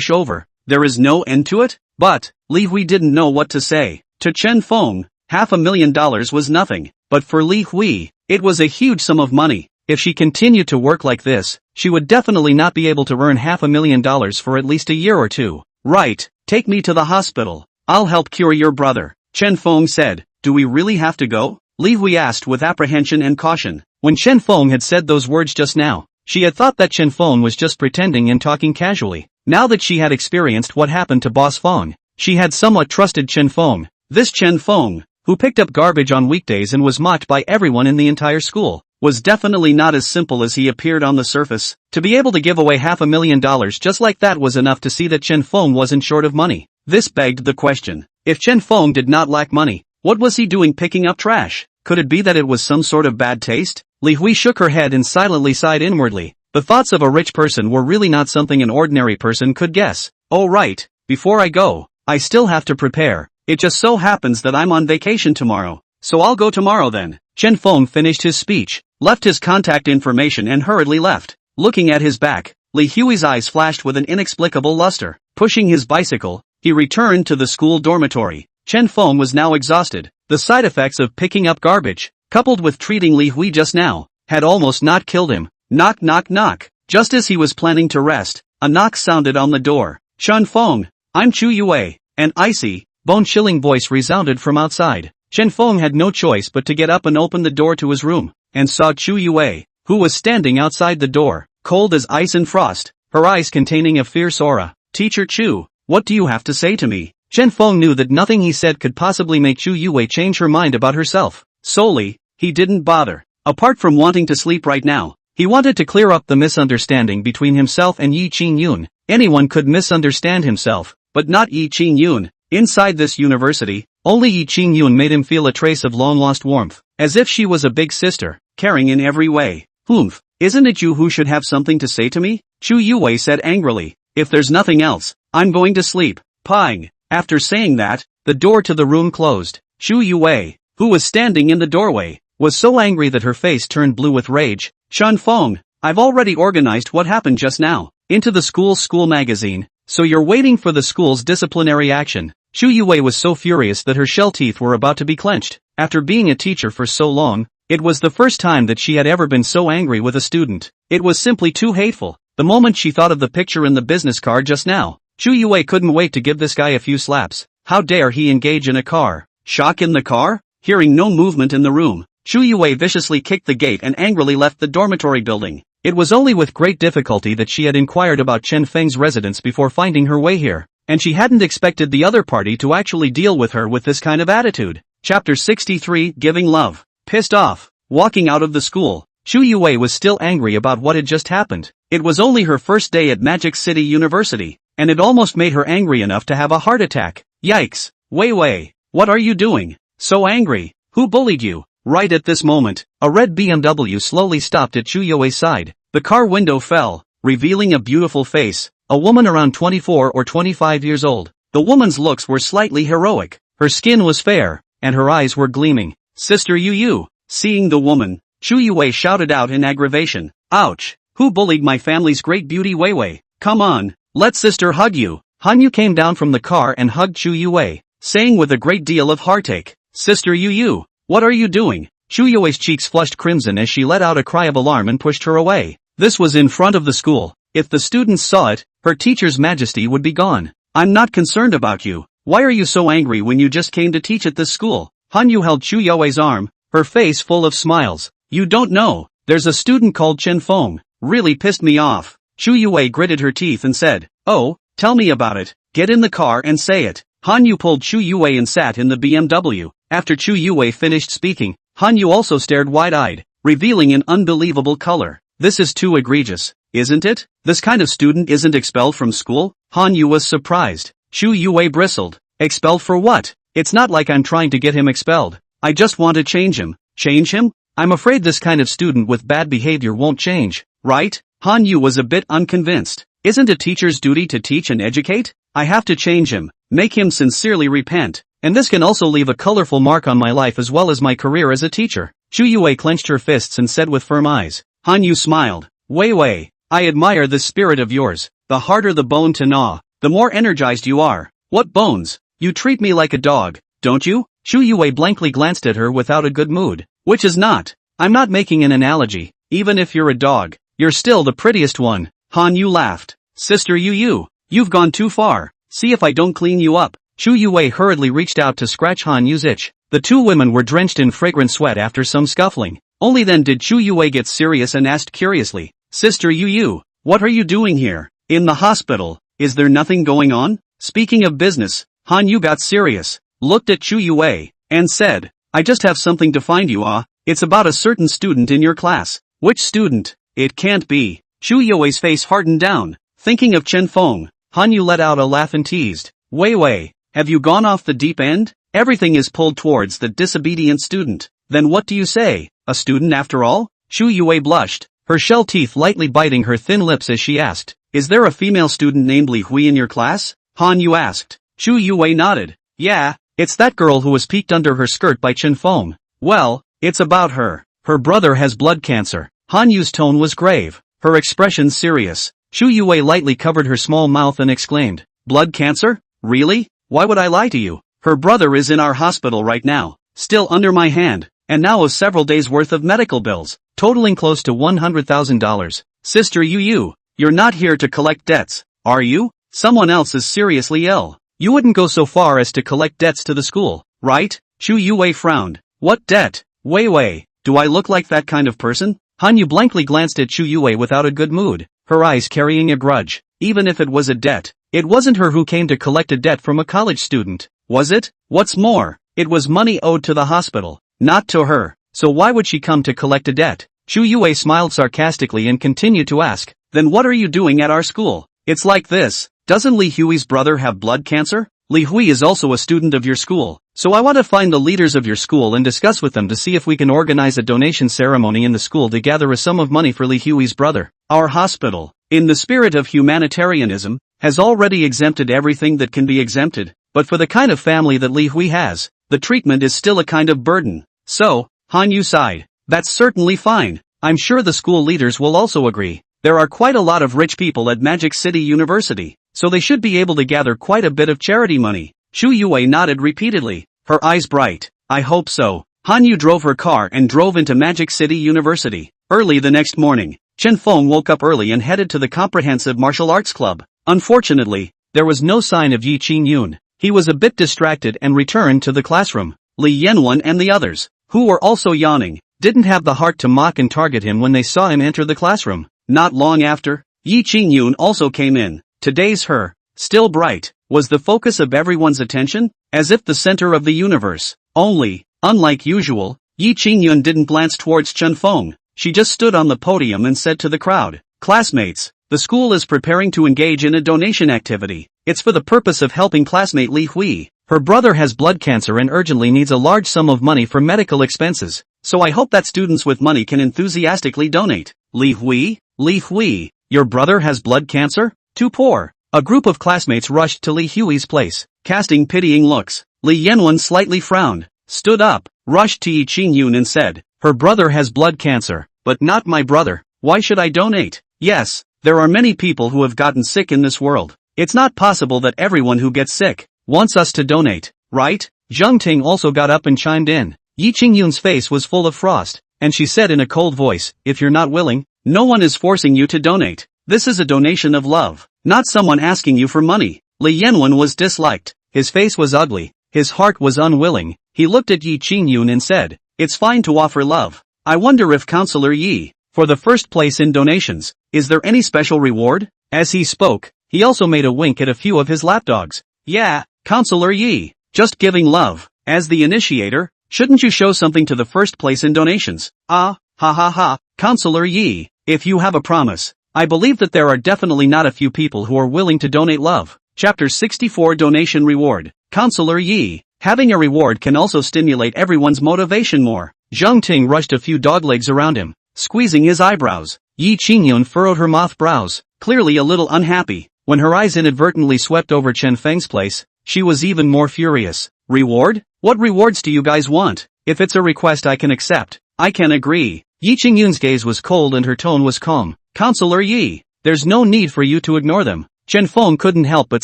over. There is no end to it? But, Li Hui didn't know what to say. To Chen Feng, $500,000 was nothing. But for Li Hui, it was a huge sum of money. If she continued to work like this, she would definitely not be able to earn $500,000 for at least a year or two. Right, take me to the hospital. I'll help cure your brother. Chen Feng said. Do we really have to go? Li Hui asked with apprehension and caution. When Chen Feng had said those words just now, she had thought that Chen Feng was just pretending and talking casually. Now that she had experienced what happened to Boss Feng, she had somewhat trusted Chen Feng. This Chen Feng, who picked up garbage on weekdays and was mocked by everyone in the entire school, was definitely not as simple as he appeared on the surface. To be able to give away $500,000 just like that was enough to see that Chen Feng wasn't short of money. This begged the question. If Chen Feng did not lack money, what was he doing picking up trash? Could it be that it was some sort of bad taste? Li Hui shook her head and silently sighed inwardly. The thoughts of a rich person were really not something an ordinary person could guess. Oh right, before I go, I still have to prepare. It just so happens that I'm on vacation tomorrow, so I'll go tomorrow then. Chen Feng finished his speech, left his contact information and hurriedly left. Looking at his back, Li Hui's eyes flashed with an inexplicable luster. Pushing his bicycle, he returned to the school dormitory. Chen Feng was now exhausted. The side effects of picking up garbage, coupled with treating Li Hui just now, had almost not killed him. Knock knock knock. Just as he was planning to rest, a knock sounded on the door. Chen Feng, I'm Chu Yue. An icy, bone-chilling voice resounded from outside. Chen Feng had no choice but to get up and open the door to his room, and saw Chu Yue, who was standing outside the door, cold as ice and frost, her eyes containing a fierce aura. Teacher Chu, what do you have to say to me? Chen Feng knew that nothing he said could possibly make Chu Yue change her mind about herself. Solely, he didn't bother. Apart from wanting to sleep right now, he wanted to clear up the misunderstanding between himself and Yi Qingyun. Anyone could misunderstand himself, but not Yi Qingyun. Inside this university, only Yi Qingyun made him feel a trace of long-lost warmth, as if she was a big sister, caring in every way. Humph, isn't it you who should have something to say to me? Chu Yue said angrily. If there's nothing else, I'm going to sleep. Pang. After saying that, the door to the room closed. Chu Yue, who was standing in the doorway, was so angry that her face turned blue with rage. Chen Feng, I've already organized what happened just now, into the school magazine, so you're waiting for the school's disciplinary action. Chu Yue was so furious that her shell teeth were about to be clenched. After being a teacher for so long, It was the first time that she had ever been so angry with a student. It was simply too hateful. The moment she thought of the picture in the business card just now, Chu Yue couldn't wait to give this guy a few slaps. How dare he engage in a car shock in the car? Hearing no movement in the room, Chu Yue viciously kicked the gate and angrily left the dormitory building. It was only with great difficulty that she had inquired about Chen Feng's residence before finding her way here, and she hadn't expected the other party to actually deal with her with this kind of attitude. Chapter 63, Giving Love. Pissed off. Walking out of the school, Chu Yue was still angry about what had just happened. It was only her first day at Magic City University, and it almost made her angry enough to have a heart attack. Yikes. Wei Wei, what are you doing? So angry. Who bullied you? Right at this moment, a red BMW slowly stopped at Chu Yue's side. The car window fell, revealing a beautiful face, a woman around 24 or 25 years old. The woman's looks were slightly heroic. Her skin was fair, and her eyes were gleaming. Sister Yu. Seeing the woman, Chu Yue shouted out in aggravation. Ouch! Who bullied my family's great beauty Wei Wei? Come on, let sister hug you. Han Yu came down from the car and hugged Chu Yue, saying with a great deal of heartache, Sister Yu, what are you doing? Chu Yue's cheeks flushed crimson as she let out a cry of alarm and pushed her away. This was in front of the school. If the students saw it, her teacher's majesty would be gone. I'm not concerned about you. Why are you so angry when you just came to teach at this school? Han Yu held Chu Yue's arm, her face full of smiles. You don't know, there's a student called Chen Feng. Really pissed me off. Chu Yue gritted her teeth and said, oh, tell me about it. Get in the car and say it. Han Yu pulled Chu Yue and sat in the BMW. After Chu Yue finished speaking, Han Yu also stared wide-eyed, revealing an unbelievable color. This is too egregious, isn't it? This kind of student isn't expelled from school? Han Yu was surprised. Chu Yue bristled. Expelled for what? It's not like I'm trying to get him expelled. I just want to change him. Change him? I'm afraid this kind of student with bad behavior won't change, right? Han Yu was a bit unconvinced. Isn't a teacher's duty to teach and educate? I have to change him, make him sincerely repent, and this can also leave a colorful mark on my life as well as my career as a teacher. Chu Yue clenched her fists and said with firm eyes. Han Yu smiled. Wei Wei, I admire this spirit of yours. The harder the bone to gnaw, the more energized you are. What bones? You treat me like a dog, don't you? Chu Yue blankly glanced at her without a good mood. Which is not. I'm not making an analogy. Even if you're a dog, you're still the prettiest one. Han Yu laughed. Sister Yu, you've gone too far. See if I don't clean you up. Chu Yue hurriedly reached out to scratch Han Yu's itch. The two women were drenched in fragrant sweat after some scuffling. Only then did Chu Yue get serious and asked curiously, Sister Yu, what are you doing here? In the hospital, is there nothing going on? Speaking of business, Han Yu got serious, looked at Chu Yue, and said, I just have something to find you it's about a certain student in your class. Which student? It can't be. Chu Yue's face hardened down. Thinking of Chen Feng, Han Yu let out a laugh and teased. Wei Wei, have you gone off the deep end? Everything is pulled towards the disobedient student. Then what do you say? A student after all? Chu Yue blushed, her shell teeth lightly biting her thin lips as she asked, is there a female student named Li Hui in your class? Han Yu asked. Chu Yue nodded. Yeah, it's that girl who was peeked under her skirt by Chen Feng. Well, it's about her. Her brother has blood cancer. Han Yu's tone was grave, her expression serious. Chu Yue lightly covered her small mouth and exclaimed, blood cancer? Really? Why would I lie to you? Her brother is in our hospital right now, still under my hand, and now owes several days' worth of medical bills, totaling close to $100,000. Sister Yu, you're not here to collect debts, are you? Someone else is seriously ill. You wouldn't go so far as to collect debts to the school, right? Chu Yue frowned. What debt? Wei Wei, do I look like that kind of person? Han Yu blankly glanced at Chu Yue without a good mood, her eyes carrying a grudge. Even if it was a debt, it wasn't her who came to collect a debt from a college student, was it? What's more, it was money owed to the hospital, not to her, so why would she come to collect a debt? Chu Yue smiled sarcastically and continued to ask, then what are you doing at our school? It's like this, doesn't Li Hui's brother have blood cancer? Li Hui is also a student of your school, so I want to find the leaders of your school and discuss with them to see if we can organize a donation ceremony in the school to gather a sum of money for Li Hui's brother. Our hospital, in the spirit of humanitarianism, has already exempted everything that can be exempted, but for the kind of family that Li Hui has, the treatment is still a kind of burden. So, Han Yu sighed. That's certainly fine. I'm sure the school leaders will also agree. There are quite a lot of rich people at Magic City University, so they should be able to gather quite a bit of charity money. Chu Yue nodded repeatedly, her eyes bright. I hope so. Han Yu drove her car and drove into Magic City University. Early the next morning, Chen Feng woke up early and headed to the Comprehensive Martial Arts Club. Unfortunately, there was no sign of Yi Qingyun. He was a bit distracted and returned to the classroom. Li Yanwen and the others, who were also yawning, didn't have the heart to mock and target him when they saw him enter the classroom. Not long after, Yi Qingyun also came in. Today's her, still bright, was the focus of everyone's attention, as if the center of the universe. Only, unlike usual, Yi Qingyun didn't glance towards Chen Feng. She just stood on the podium and said to the crowd, "Classmates, the school is preparing to engage in a donation activity. It's for the purpose of helping classmate Li Hui. Her brother has blood cancer and urgently needs a large sum of money for medical expenses, so I hope that students with money can enthusiastically donate." Li Hui? Li Hui, your brother has blood cancer? Too poor. A group of classmates rushed to Li Hui's place, casting pitying looks. Li Yanwen slightly frowned, stood up, rushed to Yi Qingyun and said, "Her brother has blood cancer, but not my brother. Why should I donate? Yes, there are many people who have gotten sick in this world. It's not possible that everyone who gets sick wants us to donate, right?" Zheng Ting also got up and chimed in. Yi Qingyun's face was full of frost, and she said in a cold voice, "If you're not willing, no one is forcing you to donate. This is a donation of love, not someone asking you for money." Li Yanwen was disliked. His face was ugly. His heart was unwilling. He looked at Yi Qingyun and said, "It's fine to offer love. I wonder if Counselor Yi, for the first place in donations, is there any special reward?" As he spoke, he also made a wink at a few of his lapdogs. "Yeah, Counselor Yi, just giving love. As the initiator, shouldn't you show something to the first place in donations?" "Ah, ha ha ha, Counselor Yi, if you have a promise, I believe that there are definitely not a few people who are willing to donate love." Chapter 64 Donation Reward. Counselor Yi, having a reward can also stimulate everyone's motivation more. Zheng Ting rushed a few doglegs around him, squeezing his eyebrows. Yi Qingyun furrowed her moth brows, clearly a little unhappy. When her eyes inadvertently swept over Chen Feng's place, she was even more furious. "Reward? What rewards do you guys want? If it's a request I can accept, I can agree." Yi Qingyun's gaze was cold and her tone was calm. "Counselor Yi, there's no need for you to ignore them." Chen Feng couldn't help but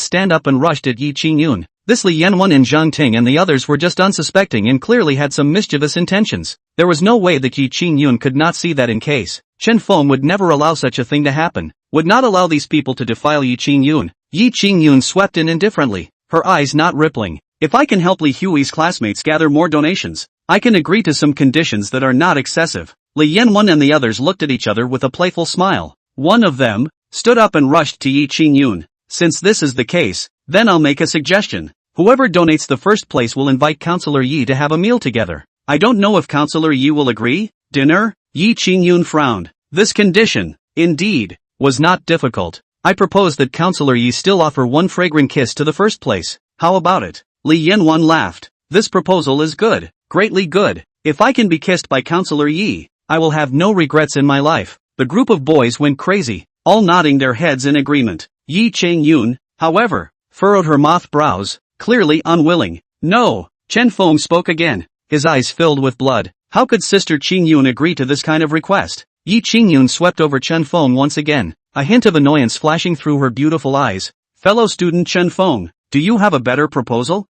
stand up and rushed at Yi Qingyun. This Li Yanwen and Zheng Ting and the others were just unsuspecting and clearly had some mischievous intentions. There was no way that Yi Qingyun could not see that in case. Chen Feng would never allow such a thing to happen, would not allow these people to defile Yi Qingyun. Yi Qingyun swept in indifferently, her eyes not rippling. "If I can help Li Hui's classmates gather more donations, I can agree to some conditions that are not excessive." Li Yanwen and the others looked at each other with a playful smile. One of them stood up and rushed to Yi Qingyun. "Since this is the case, then I'll make a suggestion. Whoever donates the first place will invite Counselor Yi to have a meal together. I don't know if Counselor Yi will agree." "Dinner?" Yi Qingyun frowned. This condition, indeed, was not difficult. "I propose that Counselor Yi still offer one fragrant kiss to the first place. How about it?" Li Yanwen laughed. "This proposal is good, greatly good. If I can be kissed by Counselor Yi, I will have no regrets in my life." The group of boys went crazy, all nodding their heads in agreement. Yi Qingyun, however, furrowed her moth brows, clearly unwilling. "No." Chen Feng spoke again, his eyes filled with blood. How could Sister Qingyun agree to this kind of request? Yi Qingyun swept over Chen Feng once again, a hint of annoyance flashing through her beautiful eyes. "Fellow student Chen Feng, do you have a better proposal?"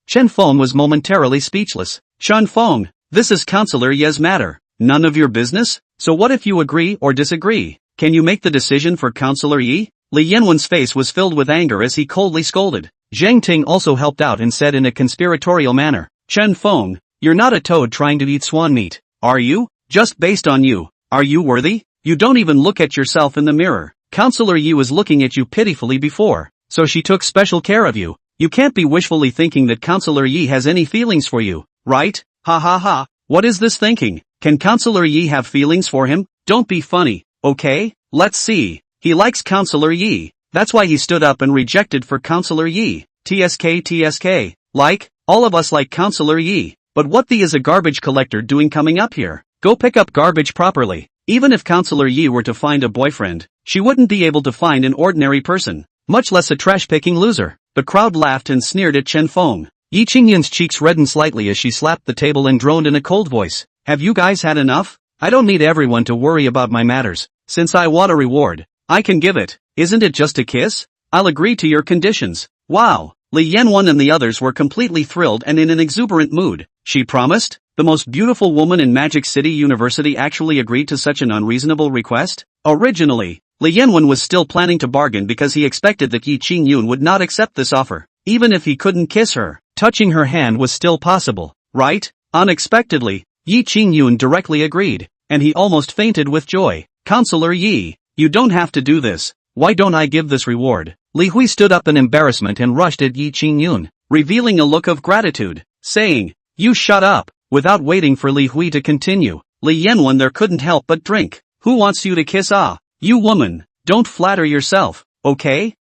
Chen Feng was momentarily speechless. "Chen Feng, this is Counselor Ye's matter. None of your business? So what if you agree or disagree? Can you make the decision for Counselor Yi?" Li Yanwen's face was filled with anger as he coldly scolded. Zheng Ting also helped out and said in a conspiratorial manner, "Chen Feng, you're not a toad trying to eat swan meat, are you? Just based on you, are you worthy? You don't even look at yourself in the mirror. Counselor Yi was looking at you pitifully before, so she took special care of you. You can't be wishfully thinking that Counselor Yi has any feelings for you, right? Ha ha ha, what is this thinking? Can Counselor Yi have feelings for him? Don't be funny, okay? Let's see. He likes Counselor Yi. That's why he stood up and rejected for Counselor Yi. TSK. Like, all of us like Counselor Yi. But what the is a garbage collector doing coming up here? Go pick up garbage properly." Even if Counselor Yi were to find a boyfriend, she wouldn't be able to find an ordinary person, much less a trash-picking loser. The crowd laughed and sneered at Chen Feng. Yi Qingyun's cheeks reddened slightly as she slapped the table and droned in a cold voice. "Have you guys had enough? I don't need everyone to worry about my matters. Since I want a reward, I can give it. Isn't it just a kiss? I'll agree to your conditions." Wow! Li Yanwen and the others were completely thrilled and in an exuberant mood. She promised? the most beautiful woman in Magic City University actually agreed to such an unreasonable request? Originally, Li Yanwen was still planning to bargain because he expected that Yi Qingyun would not accept this offer. Even if he couldn't kiss her, touching her hand was still possible, right? Unexpectedly, Yi Qingyun directly agreed, and he almost fainted with joy. Counselor Yi, you don't have to do this. Why don't I give this reward? Li Hui stood up in embarrassment and rushed at Yi Qingyun, revealing a look of gratitude, saying, "You shut up." Without waiting for Li Hui to continue, Li Yanwen there couldn't help but drink. "Who wants you to kiss? Ah, you woman, don't flatter yourself, okay?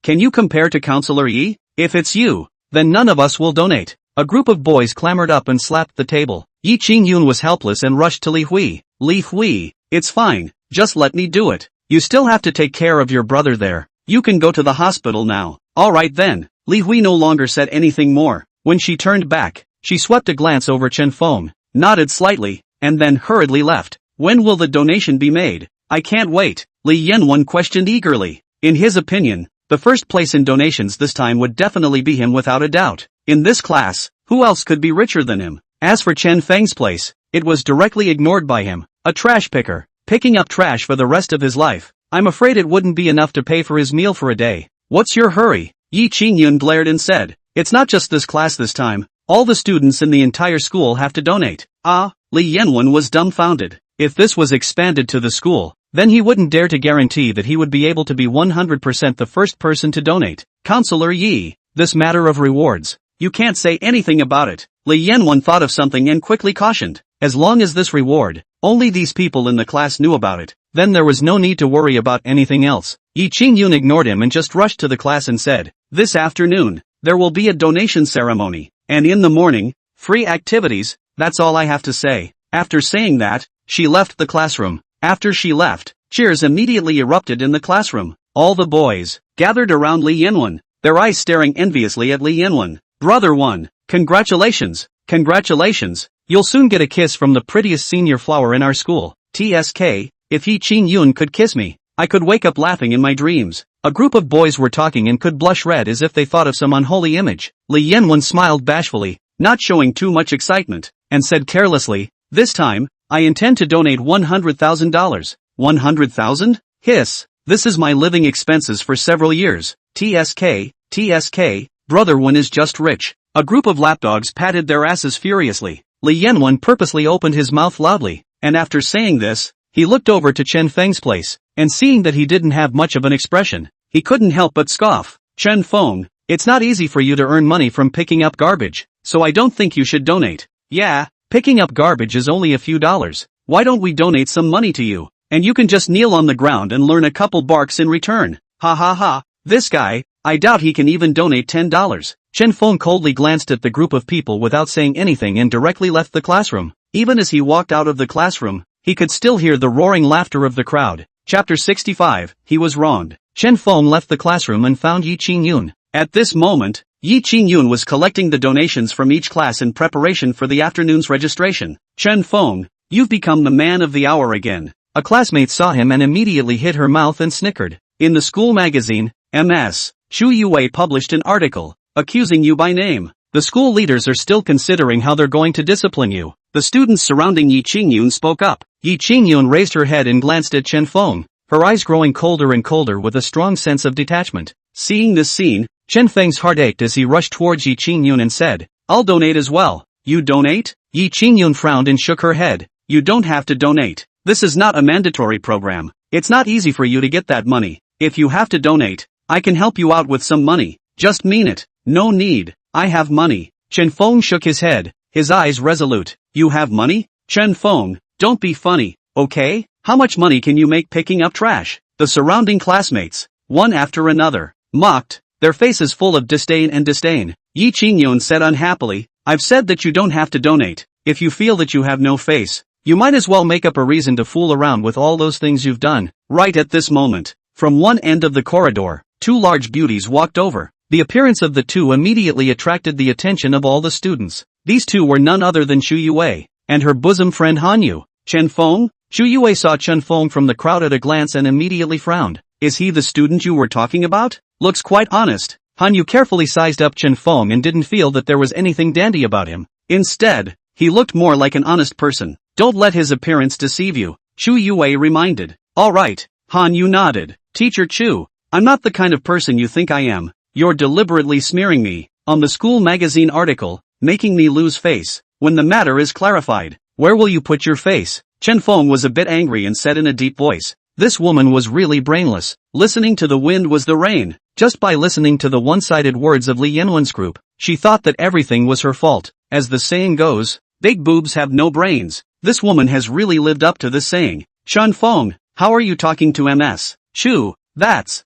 Can you compare to Counselor Yi? If it's you, then none of us will donate." A group of boys clamored up and slapped the table. Yi Qingyun was helpless and rushed to Li Hui. "Li Hui, it's fine, just let me do it. You still have to take care of your brother there. You can go to the hospital now." "Alright then." Li Hui no longer said anything more. When she turned back, she swept a glance over Chen Feng, nodded slightly, and then hurriedly left. "When will the donation be made?" "I can't wait," Li Yanwen questioned eagerly. In his opinion, the first place in donations this time would definitely be him without a doubt. In this class, who else could be richer than him? As for Chen Feng's place, it was directly ignored by him. A trash picker, picking up trash for the rest of his life. I'm afraid it wouldn't be enough to pay for his meal for a day. "What's your hurry?" Yi Qingyun glared and said. "It's not just this class this time. All the students in the entire school have to donate." Ah, Li Yanwen was dumbfounded. If this was expanded to the school, then he wouldn't dare to guarantee that he would be able to be 100% the first person to donate. "Counselor Yi, this matter of rewards, you can't say anything about it." Li Yanwen thought of something and quickly cautioned. As long as this reward, only these people in the class knew about it, then there was no need to worry about anything else. Yi Qingyun ignored him and just rushed to the class and said, "This afternoon, there will be a donation ceremony, and in the morning, free activities, that's all I have to say." After saying that, she left the classroom. After she left, cheers immediately erupted in the classroom. All the boys gathered around Li Yanwen, their eyes staring enviously at Li Yanwen. "Brother 1, congratulations, congratulations, you'll soon get a kiss from the prettiest senior flower in our school. TSK, if Yi Qingyun could kiss me, I could wake up laughing in my dreams." A group of boys were talking and could blush red as if they thought of some unholy image. Li Yanwen smiled bashfully, not showing too much excitement, and said carelessly, "This time, I intend to donate $100,000. 100,000? Hiss, this is my living expenses for several years. TSK, brother 1 is just rich." A group of lapdogs patted their asses furiously. Li Yanwen purposely opened his mouth loudly, and after saying this, he looked over to Chen Feng's place, and seeing that he didn't have much of an expression, he couldn't help but scoff. "Chen Feng, it's not easy for you to earn money from picking up garbage, so I don't think you should donate." "Yeah, picking up garbage is only a few dollars. Why don't we donate some money to you, and you can just kneel on the ground and learn a couple barks in return." Ha ha ha, this guy, I doubt he can even donate $10. Chen Feng coldly glanced at the group of people without saying anything and directly left the classroom. Even as he walked out of the classroom, he could still hear the roaring laughter of the crowd. Chapter 65, He was wronged. Chen Feng left the classroom and found Yi Qingyun. At this moment, Yi Qingyun was collecting the donations from each class in preparation for the afternoon's registration. "Chen Feng, you've become the man of the hour again." A classmate saw him and immediately hid her mouth and snickered. In the school magazine, MS, Shu Yue published an article, accusing you by name. The school leaders are still considering how they're going to discipline you. The students surrounding Yi Qingyun spoke up. Yi Qingyun raised her head and glanced at Chen Feng, her eyes growing colder and colder with a strong sense of detachment. Seeing this scene, Chen Feng's heart ached as he rushed towards Yi Qingyun and said, "I'll donate as well." "You donate?" Yi Qingyun frowned and shook her head. "You don't have to donate. This is not a mandatory program. It's not easy for you to get that money. If you have to donate, I can help you out with some money. Just mean it. No need. I have money." Chen Feng shook his head, his eyes resolute. "You have money? Chen Feng, don't be funny, okay? How much money can you make picking up trash?" The surrounding classmates, one after another, mocked, their faces full of disdain and disdain. Yi Qingyun said unhappily, "I've said that you don't have to donate. If you feel that you have no face, you might as well make up a reason to fool around with all those things you've done." Right at this moment, from one end of the corridor, two large beauties walked over. The appearance of the two immediately attracted the attention of all the students. These two were none other than Shu Yue, and her bosom friend Han Yu. "Chen Feng?" Shu Yue saw Chen Feng from the crowd at a glance and immediately frowned. "Is he the student you were talking about? Looks quite honest." Han Yu carefully sized up Chen Feng and didn't feel that there was anything dandy about him. Instead, he looked more like an honest person. Don't let his appearance deceive you, Chu Yue reminded. Alright, Han Yu nodded. Teacher Chu, I'm not the kind of person you think I am. You're deliberately smearing me on the school magazine article, making me lose face. When the matter is clarified, where will you put your face? Chen Feng was a bit angry and said in a deep voice. This woman was really brainless. Listening to the wind was the rain. Just by listening to the one-sided words of Li Yanwen's group, she thought that everything was her fault. As the saying goes, big boobs have no brains. This woman has really lived up to this saying. Chen Feng, how are you talking to MS? Chu,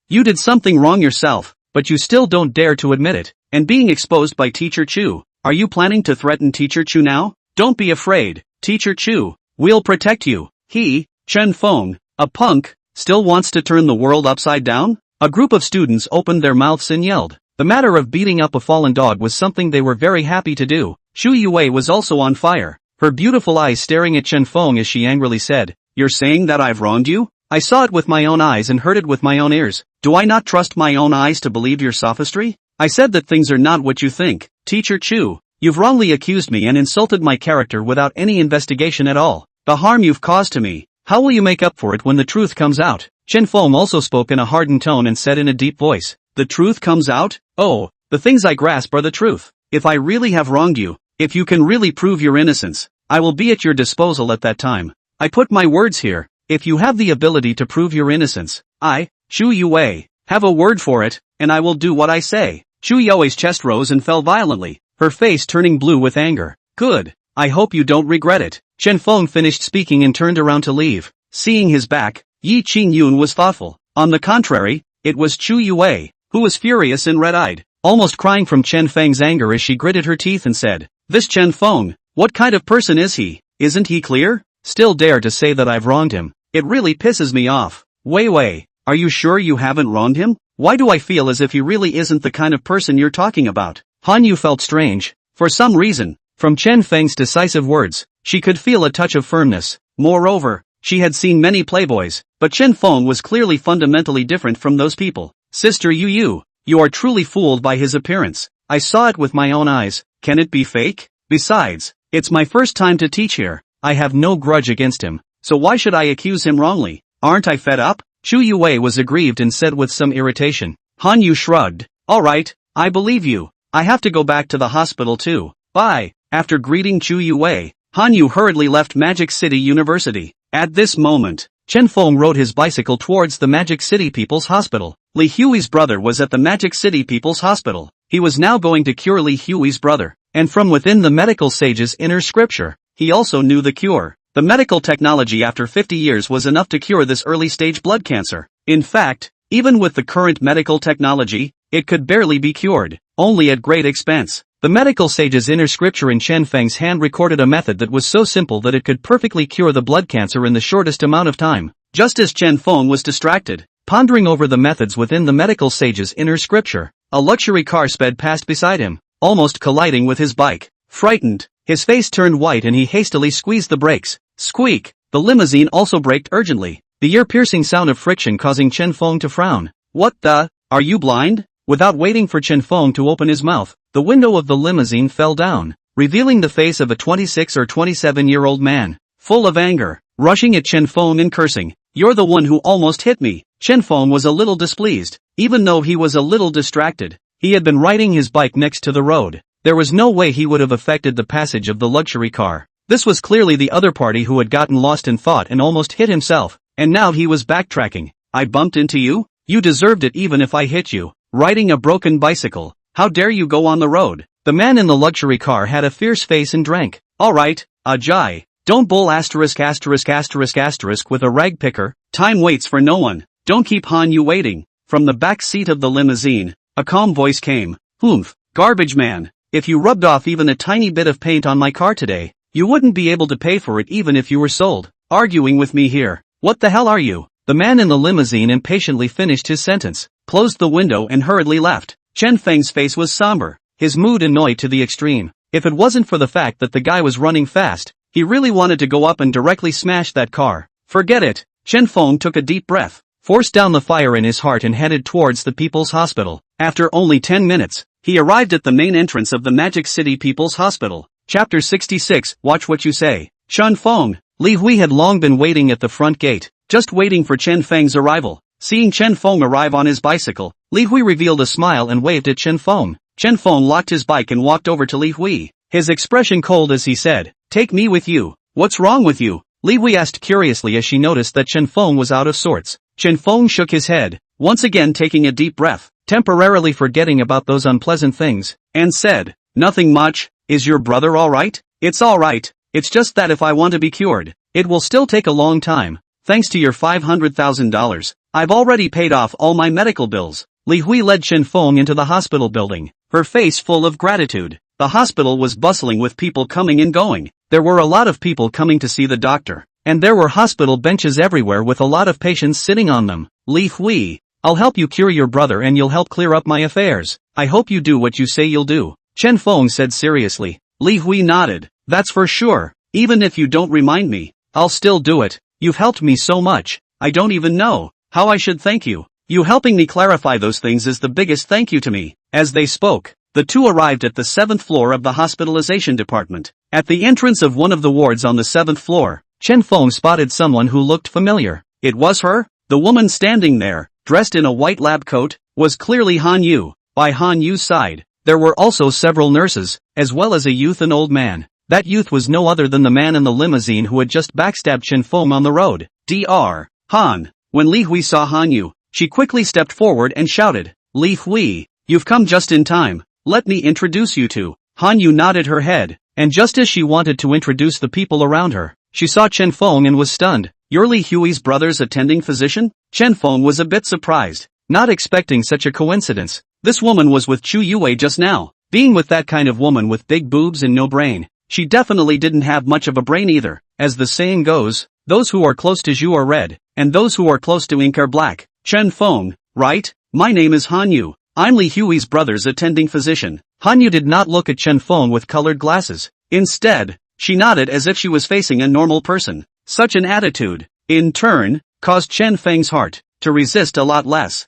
you did something wrong yourself, but you still don't dare to admit it, and being exposed by Teacher Chu. Are you planning to threaten Teacher Chu now? Don't be afraid, Teacher Chu, we'll protect you. He, Chen Feng, a punk, still wants to turn the world upside down? A group of students opened their mouths and yelled. The matter of beating up a fallen dog was something they were very happy to do. Chu Yue was also on fire, her beautiful eyes staring at Chen Feng as she angrily said, You're saying that I've wronged you? I saw it with my own eyes and heard it with my own ears. Do I not trust my own eyes to believe your sophistry? I said that things are not what you think. Teacher Chu, you've wrongly accused me and insulted my character without any investigation at all. The harm you've caused to me, how will you make up for it when the truth comes out? Chen Feng also spoke in a hardened tone and said in a deep voice, The truth comes out? Oh, the things I grasp are the truth. If I really have wronged you, if you can really prove your innocence, I will be at your disposal at that time. I put my words here. If you have the ability to prove your innocence, I, Chu Yue, have a word for it, and I will do what I say. Chu Yue's chest rose and fell violently, her face turning blue with anger. Good. I hope you don't regret it. Chen Feng finished speaking and turned around to leave. Seeing his back, Yi Qingyun was thoughtful. On the contrary, it was Chu Yue, who was furious and red-eyed, almost crying from Chen Feng's anger as she gritted her teeth and said, This Chen Feng, what kind of person is he? Isn't he clear? Still dare to say that I've wronged him. It really pisses me off. Wei, are you sure you haven't wronged him? Why do I feel as if he really isn't the kind of person you're talking about? Han Yu felt strange. For some reason, from Chen Feng's decisive words, she could feel a touch of firmness. Moreover, she had seen many playboys, but Chen Feng was clearly fundamentally different from those people. Sister Yu, you are truly fooled by his appearance. I saw it with my own eyes. Can it be fake? Besides, it's my first time to teach here. I have no grudge against him, so why should I accuse him wrongly? Aren't I fed up? Chu Yue was aggrieved and said with some irritation. Han Yu shrugged. Alright, I believe you. I have to go back to the hospital too. Bye. After greeting Chu Yue, Han Yu hurriedly left Magic City University. At this moment, Chen Feng rode his bicycle towards the Magic City People's Hospital. Li Hui's brother was at the Magic City People's Hospital. He was now going to cure Li Hui's brother, and from within the medical sage's inner scripture, he also knew the cure. The medical technology after 50 years was enough to cure this early-stage blood cancer. In fact, even with the current medical technology, it could barely be cured, only at great expense. The medical sage's inner scripture in Chen Feng's hand recorded a method that was so simple that it could perfectly cure the blood cancer in the shortest amount of time. Just as Chen Feng was distracted, pondering over the methods within the medical sage's inner scripture, a luxury car sped past beside him, almost colliding with his bike. Frightened, his face turned white and he hastily squeezed the brakes. Squeak! The limousine also braked urgently, the ear-piercing sound of friction causing Chen Feng to frown. What the? Are you blind? Without waiting for Chen Feng to open his mouth, the window of the limousine fell down, revealing the face of a 26 or 27-year-old man, full of anger, rushing at Chen Feng and cursing. You're the one who almost hit me. Chen Feng was a little displeased, even though he was a little distracted. He had been riding his bike next to the road. There was no way he would have affected the passage of the luxury car. This was clearly the other party who had gotten lost in thought and almost hit himself, and now he was backtracking. I bumped into you? You deserved it even if I hit you. Riding a broken bicycle. How dare you go on the road? The man in the luxury car had a fierce face and drank. Alright, Ajay. Don't bull asterisk with a rag picker. Time waits for no one. Don't keep Han Yu waiting. From the back seat of the limousine, a calm voice came. Oomph, garbage man. If you rubbed off even a tiny bit of paint on my car today, you wouldn't be able to pay for it even if you were sold. Arguing with me here. What the hell are you? The man in the limousine impatiently finished his sentence, closed the window and hurriedly left. Chen Feng's face was somber, his mood annoyed to the extreme. If it wasn't for the fact that the guy was running fast, he really wanted to go up and directly smash that car. Forget it. Chen Feng took a deep breath, forced down the fire in his heart and headed towards the People's Hospital. After only 10 minutes, he arrived at the main entrance of the Magic City People's Hospital. Chapter 66, Watch What You Say. Chen Feng. Li Hui had long been waiting at the front gate, just waiting for Chen Feng's arrival. Seeing Chen Feng arrive on his bicycle, Li Hui revealed a smile and waved at Chen Feng. Chen Feng locked his bike and walked over to Li Hui, his expression cold as he said, "Take me with you." "What's wrong with you?" Li Hui asked curiously as she noticed that Chen Feng was out of sorts. Chen Feng shook his head, once again taking a deep breath, temporarily forgetting about those unpleasant things, and said, "Nothing much. Is your brother alright?" "It's alright. It's just that if I want to be cured, it will still take a long time. Thanks to your $500,000, I've already paid off all my medical bills." Li Hui led Chen Feng into the hospital building, her face full of gratitude. The hospital was bustling with people coming and going. There were a lot of people coming to see the doctor, and there were hospital benches everywhere with a lot of patients sitting on them. "Li Hui, I'll help you cure your brother and you'll help clear up my affairs. I hope you do what you say you'll do," Chen Feng said seriously. Li Hui nodded. "That's for sure. Even if you don't remind me, I'll still do it. You've helped me so much, I don't even know how I should thank you. You helping me clarify those things is the biggest thank you to me." As they spoke, the two arrived at the 7th floor of the hospitalization department. At the entrance of one of the wards on the 7th floor, Chen Feng spotted someone who looked familiar. It was her. The woman standing there, dressed in a white lab coat, was clearly Han Yu. By Han Yu's side, there were also several nurses, as well as a youth and old man. That youth was no other than the man in the limousine who had just backstabbed Chen Feng on the road. Dr. Han. When Li Hui saw Han Yu, she quickly stepped forward and shouted, "Li Hui, you've come just in time. Let me introduce you to." Han Yu nodded her head, and just as she wanted to introduce the people around her, she saw Chen Feng and was stunned. "You're Li Hui's brother's attending physician?" Chen Feng was a bit surprised, not expecting such a coincidence. This woman was with Chu Yue just now. Being with that kind of woman with big boobs and no brain, she definitely didn't have much of a brain either. As the saying goes, those who are close to Zhu are red, and those who are close to ink are black. "Chen Feng, right? My name is Han Yu. I'm Li Hui's brother's attending physician." Han Yu did not look at Chen Feng with colored glasses. Instead, she nodded as if she was facing a normal person. Such an attitude, in turn, caused Chen Feng's heart to resist a lot less.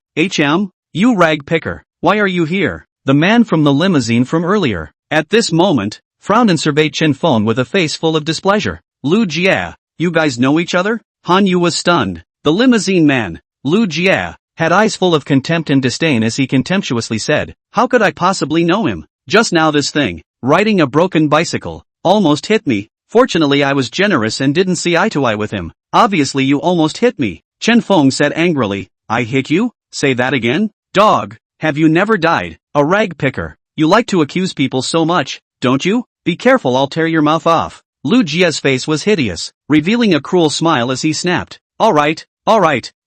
You rag picker, why are you here?" The man from the limousine from earlier, at this moment, frowned and surveyed Chen Feng with a face full of displeasure. "Lu Jia, you guys know each other?" Han Yu was stunned. The limousine man, Lu Jia, had eyes full of contempt and disdain as he contemptuously said, "How could I possibly know him? Just now this thing, riding a broken bicycle, almost hit me. Fortunately I was generous and didn't see eye to eye with him." "Obviously you almost hit me," Chen Feng said angrily. "I hit you? Say that again? Dog, have you never died? A rag picker. You like to accuse people so much, don't you? Be careful, I'll tear your mouth off." Lu Jia's face was hideous, revealing a cruel smile as he snapped, alright,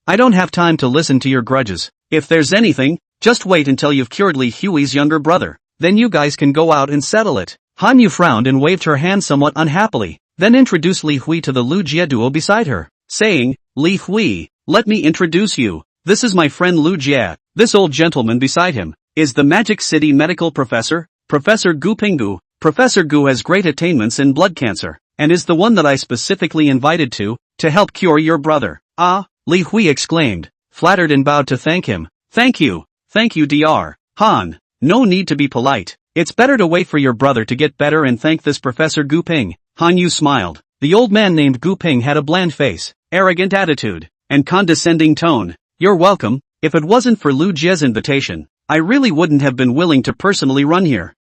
I don't have time to listen to your grudges. If there's anything, just wait until you've cured Li Hui's younger brother. Then you guys can go out and settle it." Han Yu frowned and waved her hand somewhat unhappily, then introduced Li Hui to the Lu Jia duo beside her, saying, "Li Hui, let me introduce you. This is my friend Lu Jia." This old gentleman beside him is the Magic City medical professor, Professor Gu Pinggu. Professor Gu has great attainments in blood cancer, and is the one that I specifically invited to help cure your brother. "Ah," Li Hui exclaimed, flattered and bowed to thank him. Thank you, Dr. Han. No need to be polite. It's better to wait for your brother to get better and thank this Professor Gu Ping." Han Yu smiled. The old man named Gu Ping had a bland face, arrogant attitude, and condescending tone. "You're welcome. If it wasn't for Lu Jia's invitation, I really wouldn't have been willing to personally run here.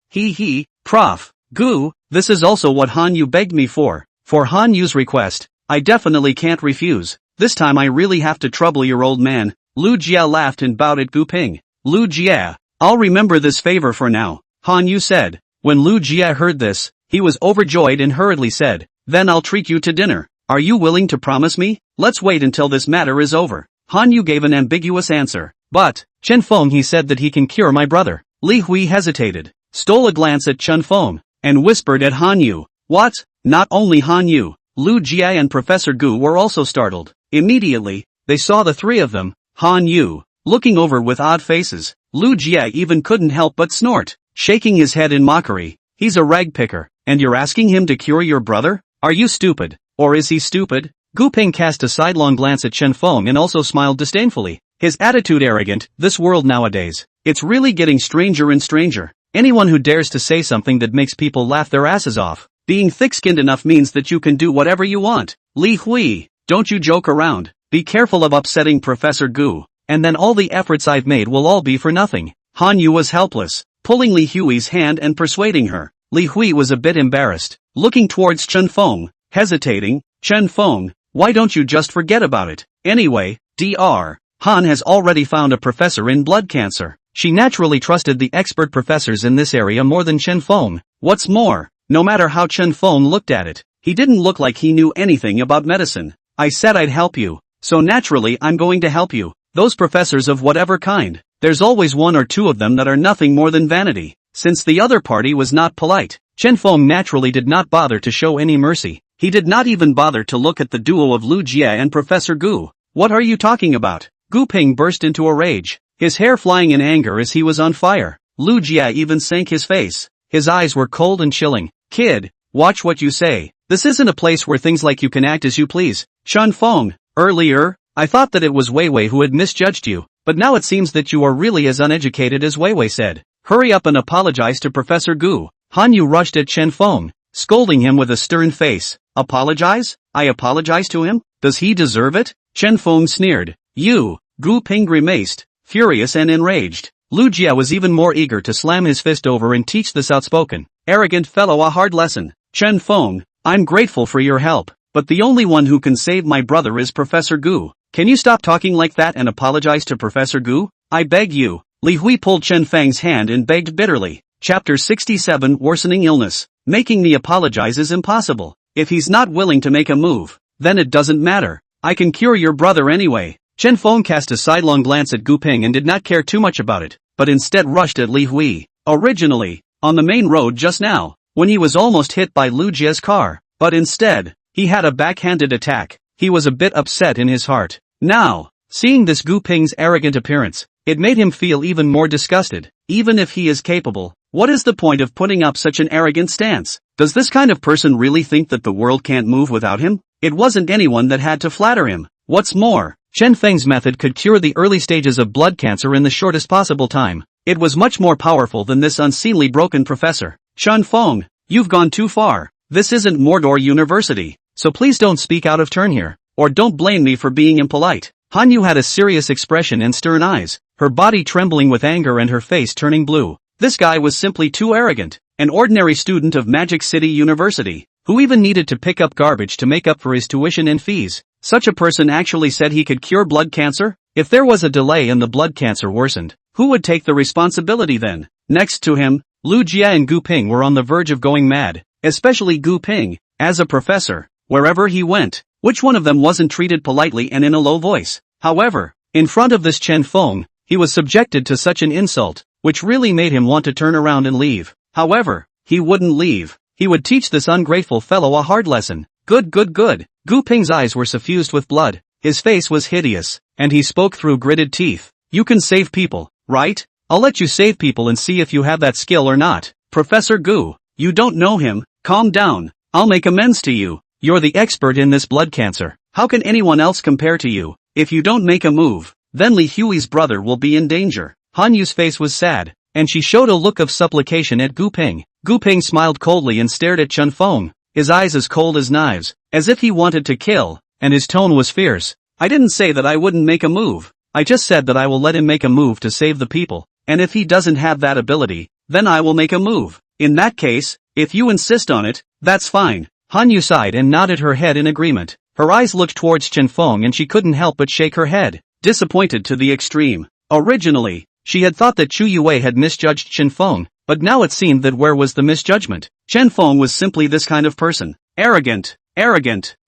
Prof. Gu, this is also what Han Yu begged me for. For Han Yu's request, I definitely can't refuse. This time I really have to trouble your old man." Lu Jia laughed and bowed at Gu Ping. "Lu Jia, I'll remember this favor for now," Han Yu said. When Lu Jia heard this, he was overjoyed and hurriedly said, "Then I'll treat you to dinner. Are you willing to promise me?" "Let's wait until this matter is over." Han Yu gave an ambiguous answer. "But, Chen Feng, he said that he can cure my brother." Li Hui hesitated, stole a glance at Chen Feng, and whispered at Han Yu, "What?" Not only Han Yu, Lu Jia and Professor Gu were also startled. Immediately, they saw the three of them, Han Yu, looking over with odd faces. Lu Jia even couldn't help but snort, shaking his head in mockery. "He's a rag picker, and you're asking him to cure your brother? Are you stupid? Or is he stupid?" Gu Ping cast a sidelong glance at Chen Feng and also smiled disdainfully. His attitude arrogant. This world nowadays, it's really getting stranger and stranger. Anyone who dares to say something that makes people laugh their asses off. Being thick-skinned enough means that you can do whatever you want. Li Hui, don't you joke around. Be careful of upsetting Professor Gu, and then all the efforts I've made will all be for nothing. Han Yu was helpless, pulling Li Hui's hand and persuading her. Li Hui was a bit embarrassed, looking towards Chen Feng, hesitating. Chen Feng, why don't you just forget about it? Anyway, Dr. Han has already found a professor in blood cancer. She naturally trusted the expert professors in this area more than Chen Feng. What's more, no matter how Chen Feng looked at it, he didn't look like he knew anything about medicine. I said I'd help you, so naturally I'm going to help you. Those professors of whatever kind, there's always one or two of them that are nothing more than vanity. Since the other party was not polite, Chen Feng naturally did not bother to show any mercy. He did not even bother to look at the duo of Lu Jie and Professor Gu. What are you talking about? Gu Ping burst into a rage, his hair flying in anger as he was on fire. Lu Jie even sank his face. His eyes were cold and chilling. Kid, watch what you say. This isn't a place where things like you can act as you please. Chen Feng, earlier, I thought that it was Wei Wei who had misjudged you, but now it seems that you are really as uneducated as Wei Wei said. Hurry up and apologize to Professor Gu. Han Yu rushed at Chen Feng, scolding him with a stern face. Apologize? I apologize to him? Does he deserve it? Chen Feng sneered. You, Gu Ping grimaced, furious and enraged. Lu Jie was even more eager to slam his fist over and teach this outspoken, arrogant fellow a hard lesson. Chen Feng, I'm grateful for your help, but the only one who can save my brother is Professor Gu. Can you stop talking like that and apologize to Professor Gu? I beg you. Li Hui pulled Chen Feng's hand and begged bitterly. Chapter 67 Worsening Illness. Making me apologize is impossible. If he's not willing to make a move, then it doesn't matter. I can cure your brother anyway. Chen Feng cast a sidelong glance at Gu Ping and did not care too much about it, but instead rushed at Li Hui. Originally, on the main road just now, when he was almost hit by Lu Jie's car, but instead, he had a backhanded attack. He was a bit upset in his heart. Now, seeing this Gu Ping's arrogant appearance, it made him feel even more disgusted. Even if he is capable, what is the point of putting up such an arrogant stance? Does this kind of person really think that the world can't move without him? It wasn't anyone that had to flatter him. What's more, Chen Feng's method could cure the early stages of blood cancer in the shortest possible time. It was much more powerful than this unseemly broken professor. Chen Feng, you've gone too far. This isn't Modu University, so please don't speak out of turn here, or don't blame me for being impolite. Han Yu had a serious expression and stern eyes, her body trembling with anger and her face turning blue. This guy was simply too arrogant, an ordinary student of Magic City University, who even needed to pick up garbage to make up for his tuition and fees. Such a person actually said he could cure blood cancer? If there was a delay and the blood cancer worsened, who would take the responsibility then? Next to him, Lu Jie and Gu Ping were on the verge of going mad, especially Gu Ping, as a professor, wherever he went. Which one of them wasn't treated politely and in a low voice? However, in front of this Chen Feng, he was subjected to such an insult, which really made him want to turn around and leave. However, he wouldn't leave. He would teach this ungrateful fellow a hard lesson. Good. Gu Ping's eyes were suffused with blood, his face was hideous, and he spoke through gritted teeth. You can save people, right? I'll let you save people and see if you have that skill or not. Professor Gu, you don't know him, calm down, I'll make amends to you. You're the expert in this blood cancer. How can anyone else compare to you? If you don't make a move, then Li Hui's brother will be in danger. Han Yu's face was sad, and she showed a look of supplication at Gu Ping. Gu Ping smiled coldly and stared at Chen Feng, his eyes as cold as knives, as if he wanted to kill, and his tone was fierce. I didn't say that I wouldn't make a move. I just said that I will let him make a move to save the people, and if he doesn't have that ability, then I will make a move. In that case, if you insist on it, that's fine. Han Yu sighed and nodded her head in agreement. Her eyes looked towards Chen Feng and she couldn't help but shake her head, disappointed to the extreme. Originally, she had thought that Chu Yue had misjudged Chen Feng, but now it seemed that where was the misjudgment? Chen Feng was simply this kind of person. Arrogant,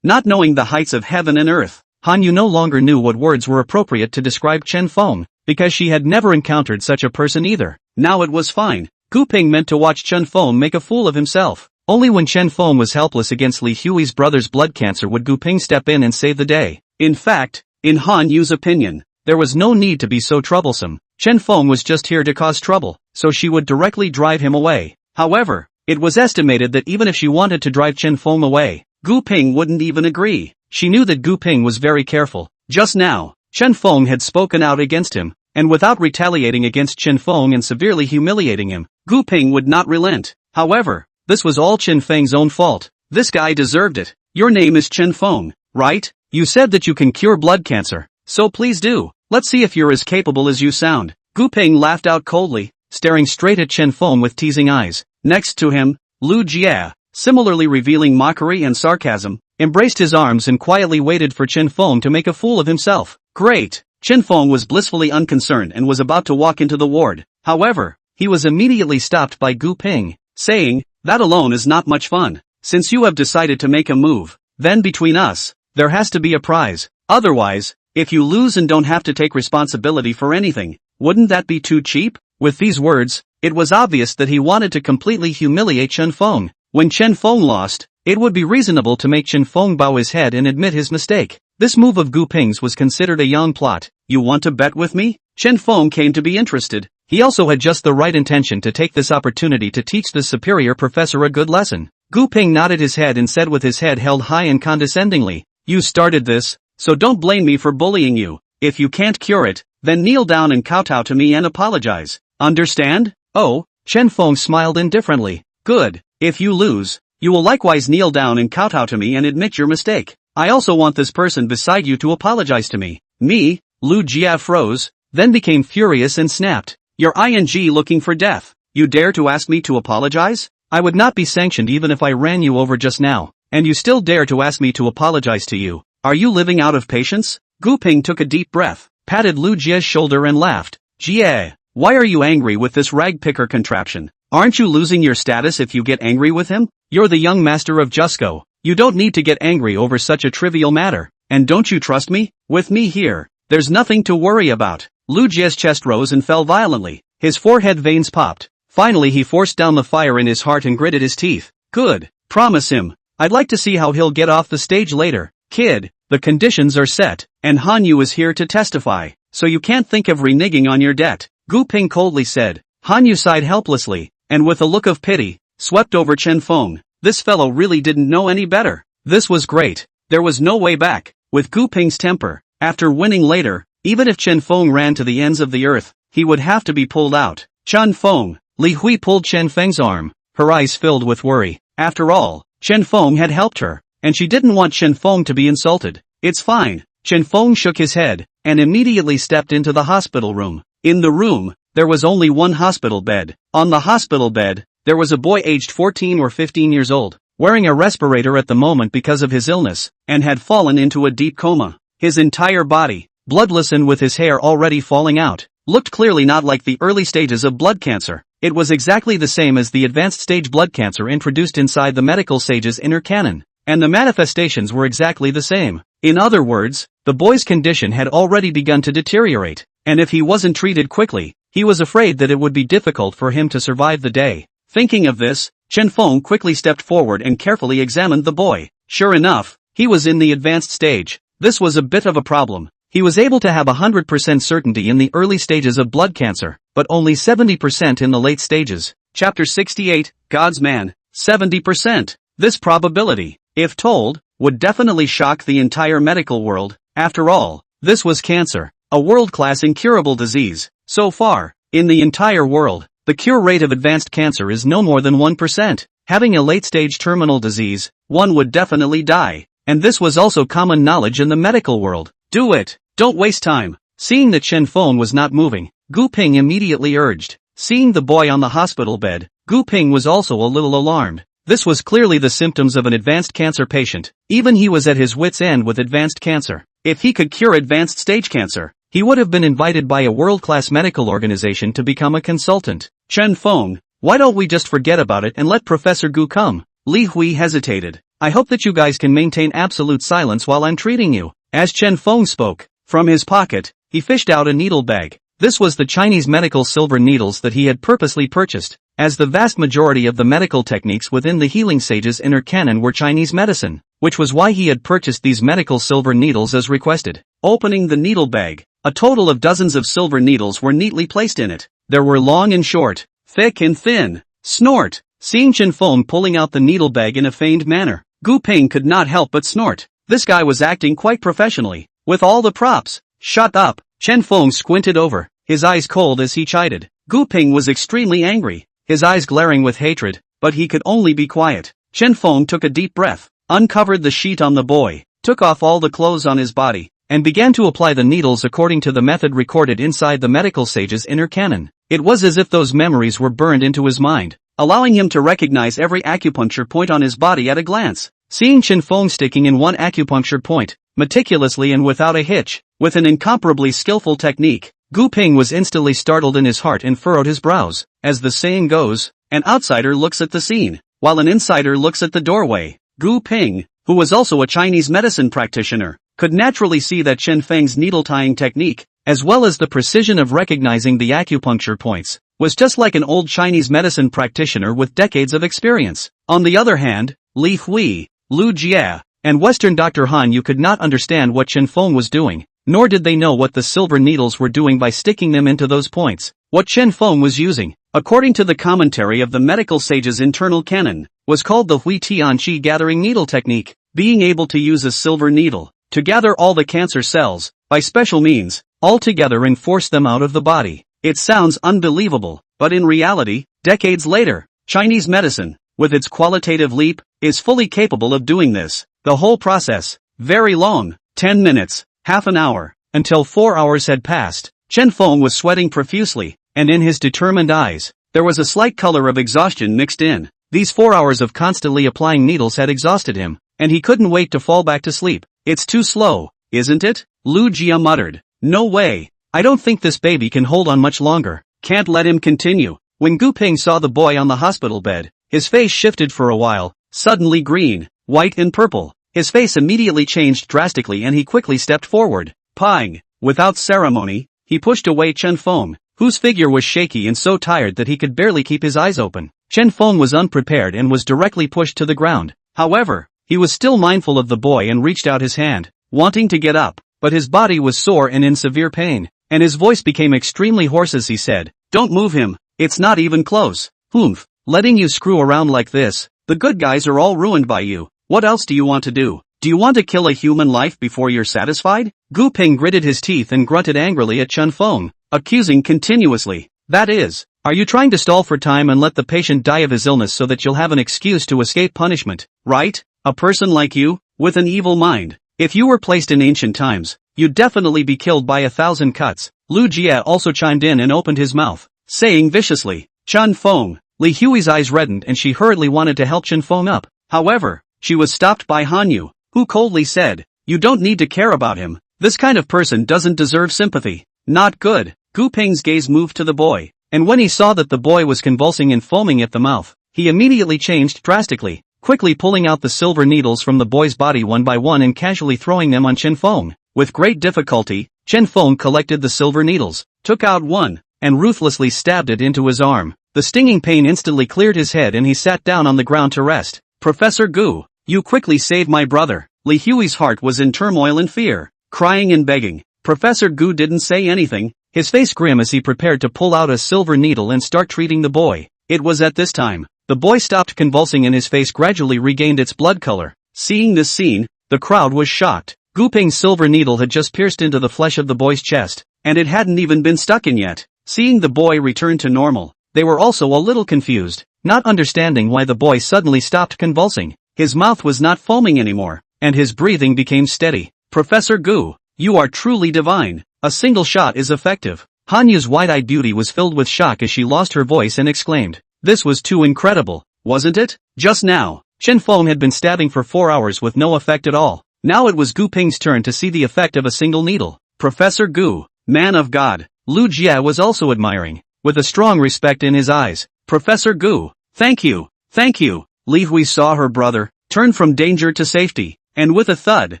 not knowing the heights of heaven and earth. Han Yu no longer knew what words were appropriate to describe Chen Feng, because she had never encountered such a person either. Now it was fine. Gu Ping meant to watch Chen Feng make a fool of himself. Only when Chen Feng was helpless against Li Hui's brother's blood cancer would Gu Ping step in and save the day. In fact, in Han Yu's opinion, there was no need to be so troublesome. Chen Feng was just here to cause trouble, so she would directly drive him away. However, it was estimated that even if she wanted to drive Chen Feng away, Gu Ping wouldn't even agree. She knew that Gu Ping was very careful. Just now, Chen Feng had spoken out against him, and without retaliating against Chen Feng and severely humiliating him, Gu Ping would not relent. However, this was all Chen Feng's own fault. This guy deserved it. Your name is Chen Feng, right? You said that you can cure blood cancer. So please do. Let's see if you're as capable as you sound. Gu Ping laughed out coldly, staring straight at Chen Feng with teasing eyes. Next to him, Lu Jie, similarly revealing mockery and sarcasm, embraced his arms and quietly waited for Chen Feng to make a fool of himself. Great! Chen Feng was blissfully unconcerned and was about to walk into the ward. However, he was immediately stopped by Gu Ping, saying, "That alone is not much fun. Since you have decided to make a move, then between us, there has to be a prize. Otherwise, if you lose and don't have to take responsibility for anything, wouldn't that be too cheap?" With these words, it was obvious that he wanted to completely humiliate Chen Feng. When Chen Feng lost, it would be reasonable to make Chen Feng bow his head and admit his mistake. This move of Gu Ping's was considered a young plot. You want to bet with me? Chen Feng came to be interested. He also had just the right intention to take this opportunity to teach the superior professor a good lesson. Gu Ping nodded his head and said with his head held high and condescendingly, "You started this, so don't blame me for bullying you. If you can't cure it, then kneel down and kowtow to me and apologize. Understand?" "Oh," Chen Feng smiled indifferently. "Good. If you lose, you will likewise kneel down and kowtow to me and admit your mistake. I also want this person beside you to apologize to me." "Me?" Lu Jie froze, then became furious and snapped. "You're ing looking for death. You dare to ask me to apologize? I would not be sanctioned even if I ran you over just now, and you still dare to ask me to apologize to you. Are you living out of patience?" Gu Ping took a deep breath, patted Lu Jie's shoulder and laughed. "Jie, why are you angry with this rag-picker contraption? Aren't you losing your status if you get angry with him? You're the young master of Jusco. You don't need to get angry over such a trivial matter. And don't you trust me? With me here, there's nothing to worry about." Lu Jie's chest rose and fell violently. His forehead veins popped. Finally he forced down the fire in his heart and gritted his teeth. "Good. Promise him. I'd like to see how he'll get off the stage later. Kid, the conditions are set, and Han Yu is here to testify, so you can't think of reneging on your debt." Gu Ping coldly said. Han Yu sighed helplessly, and with a look of pity, swept over Chen Feng. This fellow really didn't know any better. This was great. There was no way back. With Gu Ping's temper, after winning later, even if Chen Feng ran to the ends of the earth, he would have to be pulled out. "Chen Feng," Li Hui pulled Chen Feng's arm, her eyes filled with worry. After all, Chen Feng had helped her, and she didn't want Chen Feng to be insulted. "It's fine." Chen Feng shook his head, and immediately stepped into the hospital room. In the room, there was only one hospital bed. On the hospital bed, there was a boy aged 14 or 15 years old, wearing a respirator at the moment because of his illness, and had fallen into a deep coma. His entire body, bloodless and with his hair already falling out, looked clearly not like the early stages of blood cancer. It was exactly the same as the advanced stage blood cancer introduced inside the medical sage's inner canon, and the manifestations were exactly the same. In other words, the boy's condition had already begun to deteriorate, and if he wasn't treated quickly, he was afraid that it would be difficult for him to survive the day. Thinking of this, Chen Feng quickly stepped forward and carefully examined the boy. Sure enough, he was in the advanced stage. This was a bit of a problem. He was able to have 100% certainty in the early stages of blood cancer, but only 70% in the late stages. Chapter 68, God's Man, 70%. This probability, if told, would definitely shock the entire medical world. After all, this was cancer, a world-class incurable disease. So far, in the entire world, the cure rate of advanced cancer is no more than 1%. Having a late-stage terminal disease, one would definitely die. And this was also common knowledge in the medical world. "Do it! Don't waste time." Seeing that Chen Feng was not moving, Gu Ping immediately urged. Seeing the boy on the hospital bed, Gu Ping was also a little alarmed. This was clearly the symptoms of an advanced cancer patient. Even he was at his wit's end with advanced cancer. If he could cure advanced stage cancer, he would have been invited by a world-class medical organization to become a consultant. "Chen Feng, why don't we just forget about it and let Professor Gu come?" Li Hui hesitated. "I hope that you guys can maintain absolute silence while I'm treating you." As Chen Feng spoke, from his pocket, he fished out a needle bag. This was the Chinese medical silver needles that he had purposely purchased, as the vast majority of the medical techniques within the healing sage's inner canon were Chinese medicine, which was why he had purchased these medical silver needles as requested. Opening the needle bag, a total of dozens of silver needles were neatly placed in it. There were long and short, thick and thin. Snort! Seeing Chen Feng pulling out the needle bag in a feigned manner, Gu Ping could not help but snort. This guy was acting quite professionally, with all the props. "Shut up!" Chen Feng squinted over, his eyes cold as he chided. Gu Ping was extremely angry. his eyes glaring with hatred, but he could only be quiet. Chen Feng took a deep breath, uncovered the sheet on the boy, took off all the clothes on his body, and began to apply the needles according to the method recorded inside the medical sage's inner canon. It was as if those memories were burned into his mind, allowing him to recognize every acupuncture point on his body at a glance. Seeing Chen Feng sticking in one acupuncture point, meticulously and without a hitch, with an incomparably skillful technique, Gu Ping was instantly startled in his heart and furrowed his brows. As the saying goes, an outsider looks at the scene, while an insider looks at the doorway. Gu Ping, who was also a Chinese medicine practitioner, could naturally see that Chen Feng's needle-tying technique, as well as the precision of recognizing the acupuncture points, was just like an old Chinese medicine practitioner with decades of experience. On the other hand, Li Hui, Lu Jia, and Western Dr. Han Yu could not understand what Chen Feng was doing, nor did they know what the silver needles were doing by sticking them into those points. What Chen Feng was using, according to the commentary of the medical sage's internal canon, was called the Hui Tian Qi gathering needle technique, being able to use a silver needle to gather all the cancer cells, by special means, all together and force them out of the body. It sounds unbelievable, but in reality, decades later, Chinese medicine, with its qualitative leap, is fully capable of doing this. The whole process, very long, 10 minutes, half an hour, until 4 hours had passed. Chen Feng was sweating profusely, and in his determined eyes, there was a slight color of exhaustion mixed in. These 4 hours of constantly applying needles had exhausted him, and he couldn't wait to fall back to sleep. It's too slow, isn't it? Lu Jia muttered. No way. I don't think this baby can hold on much longer. Can't let him continue. When Gu Ping saw the boy on the hospital bed, his face shifted for a while, suddenly green, white and purple. His face immediately changed drastically and he quickly stepped forward. Pang! Without ceremony, he pushed away Chen Feng, whose figure was shaky and so tired that he could barely keep his eyes open. Chen Feng was unprepared and was directly pushed to the ground. However, he was still mindful of the boy and reached out his hand, wanting to get up, but his body was sore and in severe pain, and his voice became extremely hoarse as he said, "Don't move him, it's not even close. Humph, letting you screw around like this, the good guys are all ruined by you. What else do you want to do? Do you want to kill a human life before you're satisfied?" Gu Ping gritted his teeth and grunted angrily at Chen Feng, accusing continuously. That is, are you trying to stall for time and let the patient die of his illness so that you'll have an excuse to escape punishment, right? A person like you, with an evil mind. If you were placed in ancient times, you'd definitely be killed by 1,000 cuts. Lu Jia also chimed in and opened his mouth, saying viciously, "Chen Feng." Li Hui's eyes reddened and she hurriedly wanted to help Chen Feng up. However, she was stopped by Han Yu, who coldly said, "You don't need to care about him. This kind of person doesn't deserve sympathy." Not good. Gu Ping's gaze moved to the boy, and when he saw that the boy was convulsing and foaming at the mouth, he immediately changed drastically, quickly pulling out the silver needles from the boy's body one by one and casually throwing them on Chen Feng. With great difficulty, Chen Feng collected the silver needles, took out one, and ruthlessly stabbed it into his arm. The stinging pain instantly cleared his head and he sat down on the ground to rest. "Professor Gu, you quickly saved my brother." Li Hui's heart was in turmoil and fear, crying and begging. Professor Gu didn't say anything, his face grim as he prepared to pull out a silver needle and start treating the boy. It was at this time, the boy stopped convulsing and his face gradually regained its blood color. Seeing this scene, the crowd was shocked. Gu Ping's silver needle had just pierced into the flesh of the boy's chest, and it hadn't even been stuck in yet. Seeing the boy return to normal, they were also a little confused, not understanding why the boy suddenly stopped convulsing. His mouth was not foaming anymore, and his breathing became steady. "Professor Gu, you are truly divine. A single shot is effective." Han Yu's wide-eyed beauty was filled with shock as she lost her voice and exclaimed, "This was too incredible, wasn't it? Just now, Chen Feng had been stabbing for 4 hours with no effect at all. Now it was Gu Ping's turn to see the effect of a single needle. Professor Gu, man of God." Lu Jia was also admiring, with a strong respect in his eyes. "Professor Gu, thank you, thank you." Li Hui saw her brother turn from danger to safety, and with a thud,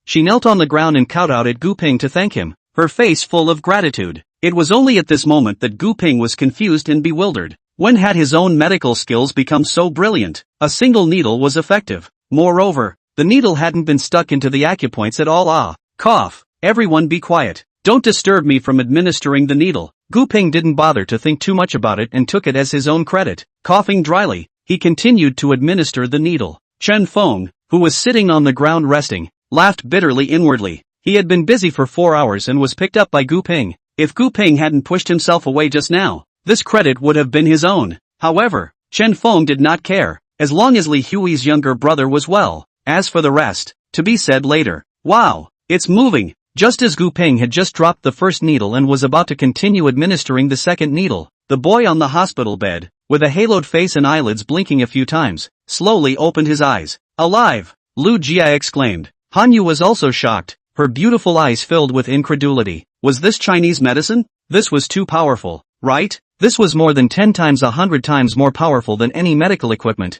she knelt on the ground and kowtowed at Gu Ping to thank him, her face full of gratitude. It was only at this moment that Gu Ping was confused and bewildered. When had his own medical skills become so brilliant? A single needle was effective. Moreover, the needle hadn't been stuck into the acupoints at all. Cough. Everyone be quiet. Don't disturb me from administering the needle. Gu Ping didn't bother to think too much about it and took it as his own credit. Coughing dryly, he continued to administer the needle. Chen Feng, who was sitting on the ground resting, laughed bitterly inwardly. He had been busy for 4 hours and was picked up by Gu Ping. If Gu Ping hadn't pushed himself away just now, this credit would have been his own. However, Chen Feng did not care, as long as Li Hui's younger brother was well. As for the rest, to be said later. Wow, it's moving. Just as Gu Ping had just dropped the first needle and was about to continue administering the second needle, the boy on the hospital bed, with a haloed face and eyelids blinking a few times, slowly opened his eyes. Alive! Lu Jia exclaimed. Han Yu was also shocked, her beautiful eyes filled with incredulity. Was this Chinese medicine? This was too powerful, right? This was more than 10 times 100 times more powerful than any medical equipment.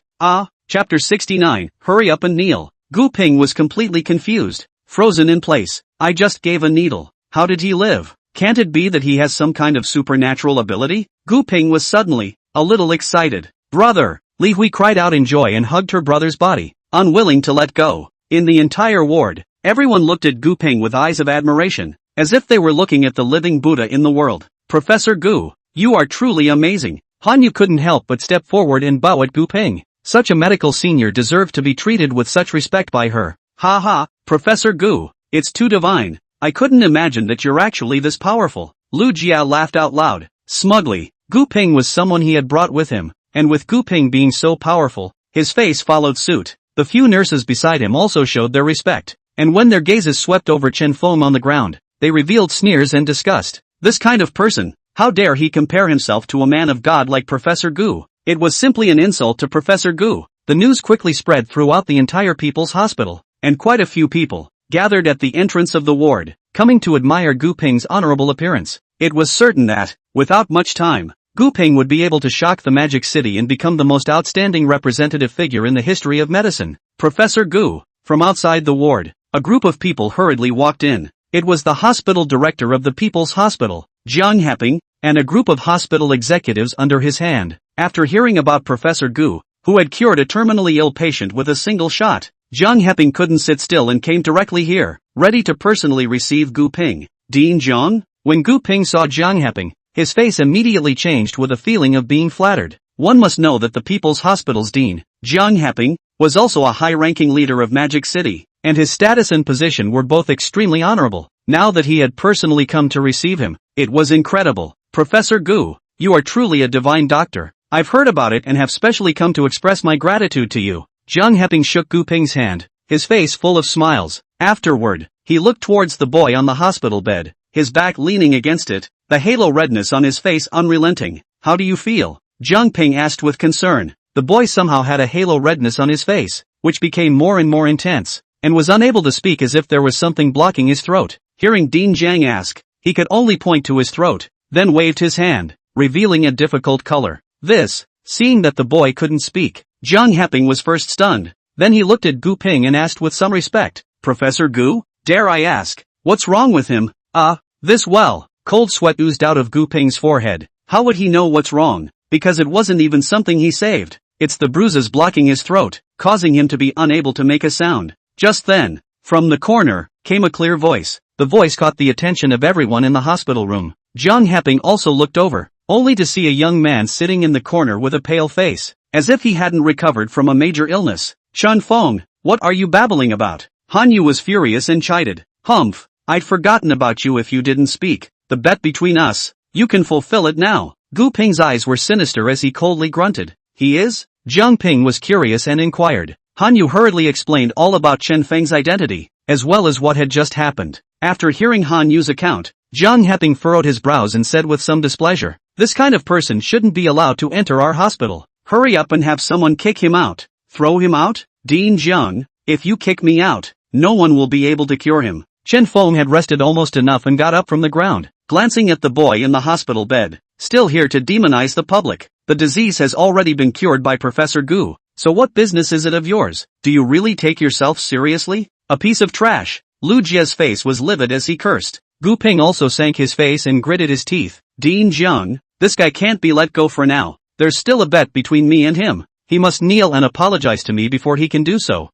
Chapter 69, Hurry up and kneel. Gu Ping was completely confused, frozen in place. I just gave a needle. How did he live? Can't it be that he has some kind of supernatural ability? Gu Ping was suddenly a little excited. Brother! Li Hui cried out in joy and hugged her brother's body, unwilling to let go. In the entire ward, everyone looked at Gu Ping with eyes of admiration, as if they were looking at the living Buddha in the world. Professor Gu, you are truly amazing. Han Yu couldn't help but step forward and bow at Gu Ping. Such a medical senior deserved to be treated with such respect by her. Ha ha, Professor Gu, it's too divine. I couldn't imagine that you're actually this powerful. Lu Jia laughed out loud, smugly. Gu Ping was someone he had brought with him, and with Gu Ping being so powerful, his face followed suit. The few nurses beside him also showed their respect, and when their gazes swept over Chen Feng on the ground, they revealed sneers and disgust. This kind of person, how dare he compare himself to a man of God like Professor Gu? It was simply an insult to Professor Gu. The news quickly spread throughout the entire People's Hospital, and quite a few people gathered at the entrance of the ward, coming to admire Gu Ping's honorable appearance. It was certain that, without much time, Gu Ping would be able to shock the Magic City and become the most outstanding representative figure in the history of medicine. Professor Gu, from outside the ward, a group of people hurriedly walked in. It was the hospital director of the People's Hospital, Jiang Heping, and a group of hospital executives under his hand. After hearing about Professor Gu, who had cured a terminally ill patient with a single shot, Jiang Heping couldn't sit still and came directly here, ready to personally receive Gu Ping. Dean Jiang? When Gu Ping saw Jiang Heping, his face immediately changed with a feeling of being flattered. One must know that the People's Hospital's dean, Jiang Heping, was also a high-ranking leader of Magic City, and his status and position were both extremely honorable. Now that he had personally come to receive him, it was incredible. Professor Gu, you are truly a divine doctor. I've heard about it and have specially come to express my gratitude to you. Jiang Heping shook Gu Ping's hand, his face full of smiles. Afterward, he looked towards the boy on the hospital bed, his back leaning against it, the halo redness on his face unrelenting. How do you feel? Jiang Ping asked with concern. The boy somehow had a halo redness on his face, which became more and more intense, and was unable to speak as if there was something blocking his throat. Hearing Dean Jiang ask, he could only point to his throat, then waved his hand, revealing a difficult color. Seeing that the boy couldn't speak, Jiang Heping was first stunned, then he looked at Gu Ping and asked with some respect, Professor Gu, dare I ask, what's wrong with him? Cold sweat oozed out of Gu Ping's forehead. How would he know what's wrong? Because it wasn't even something he saved. It's the bruises blocking his throat, causing him to be unable to make a sound. Just then, from the corner, came a clear voice. The voice caught the attention of everyone in the hospital room. Jiang Heping also looked over, only to see a young man sitting in the corner with a pale face, as if he hadn't recovered from a major illness. Chen Feng, what are you babbling about? Han Yu was furious and chided. Humph, I'd forgotten about you if you didn't speak. The bet between us, you can fulfill it now. Gu Ping's eyes were sinister as he coldly grunted. He is? Jiang Ping was curious and inquired. Han Yu hurriedly explained all about Chen Feng's identity, as well as what had just happened. After hearing Han Yu's account, Jiang Heping furrowed his brows and said with some displeasure, this kind of person shouldn't be allowed to enter our hospital. Hurry up and have someone kick him out. Throw him out? Dean Jiang, if you kick me out, no one will be able to cure him. Chen Feng had rested almost enough and got up from the ground, glancing at the boy in the hospital bed. Still here to demonize the public. The disease has already been cured by Professor Gu, so what business is it of yours? Do you really take yourself seriously? A piece of trash. Lu Jia's face was livid as he cursed. Gu Ping also sank his face and gritted his teeth. Dean Jiang, this guy can't be let go for now. There's still a bet between me and him. He must kneel and apologize to me before he can do so.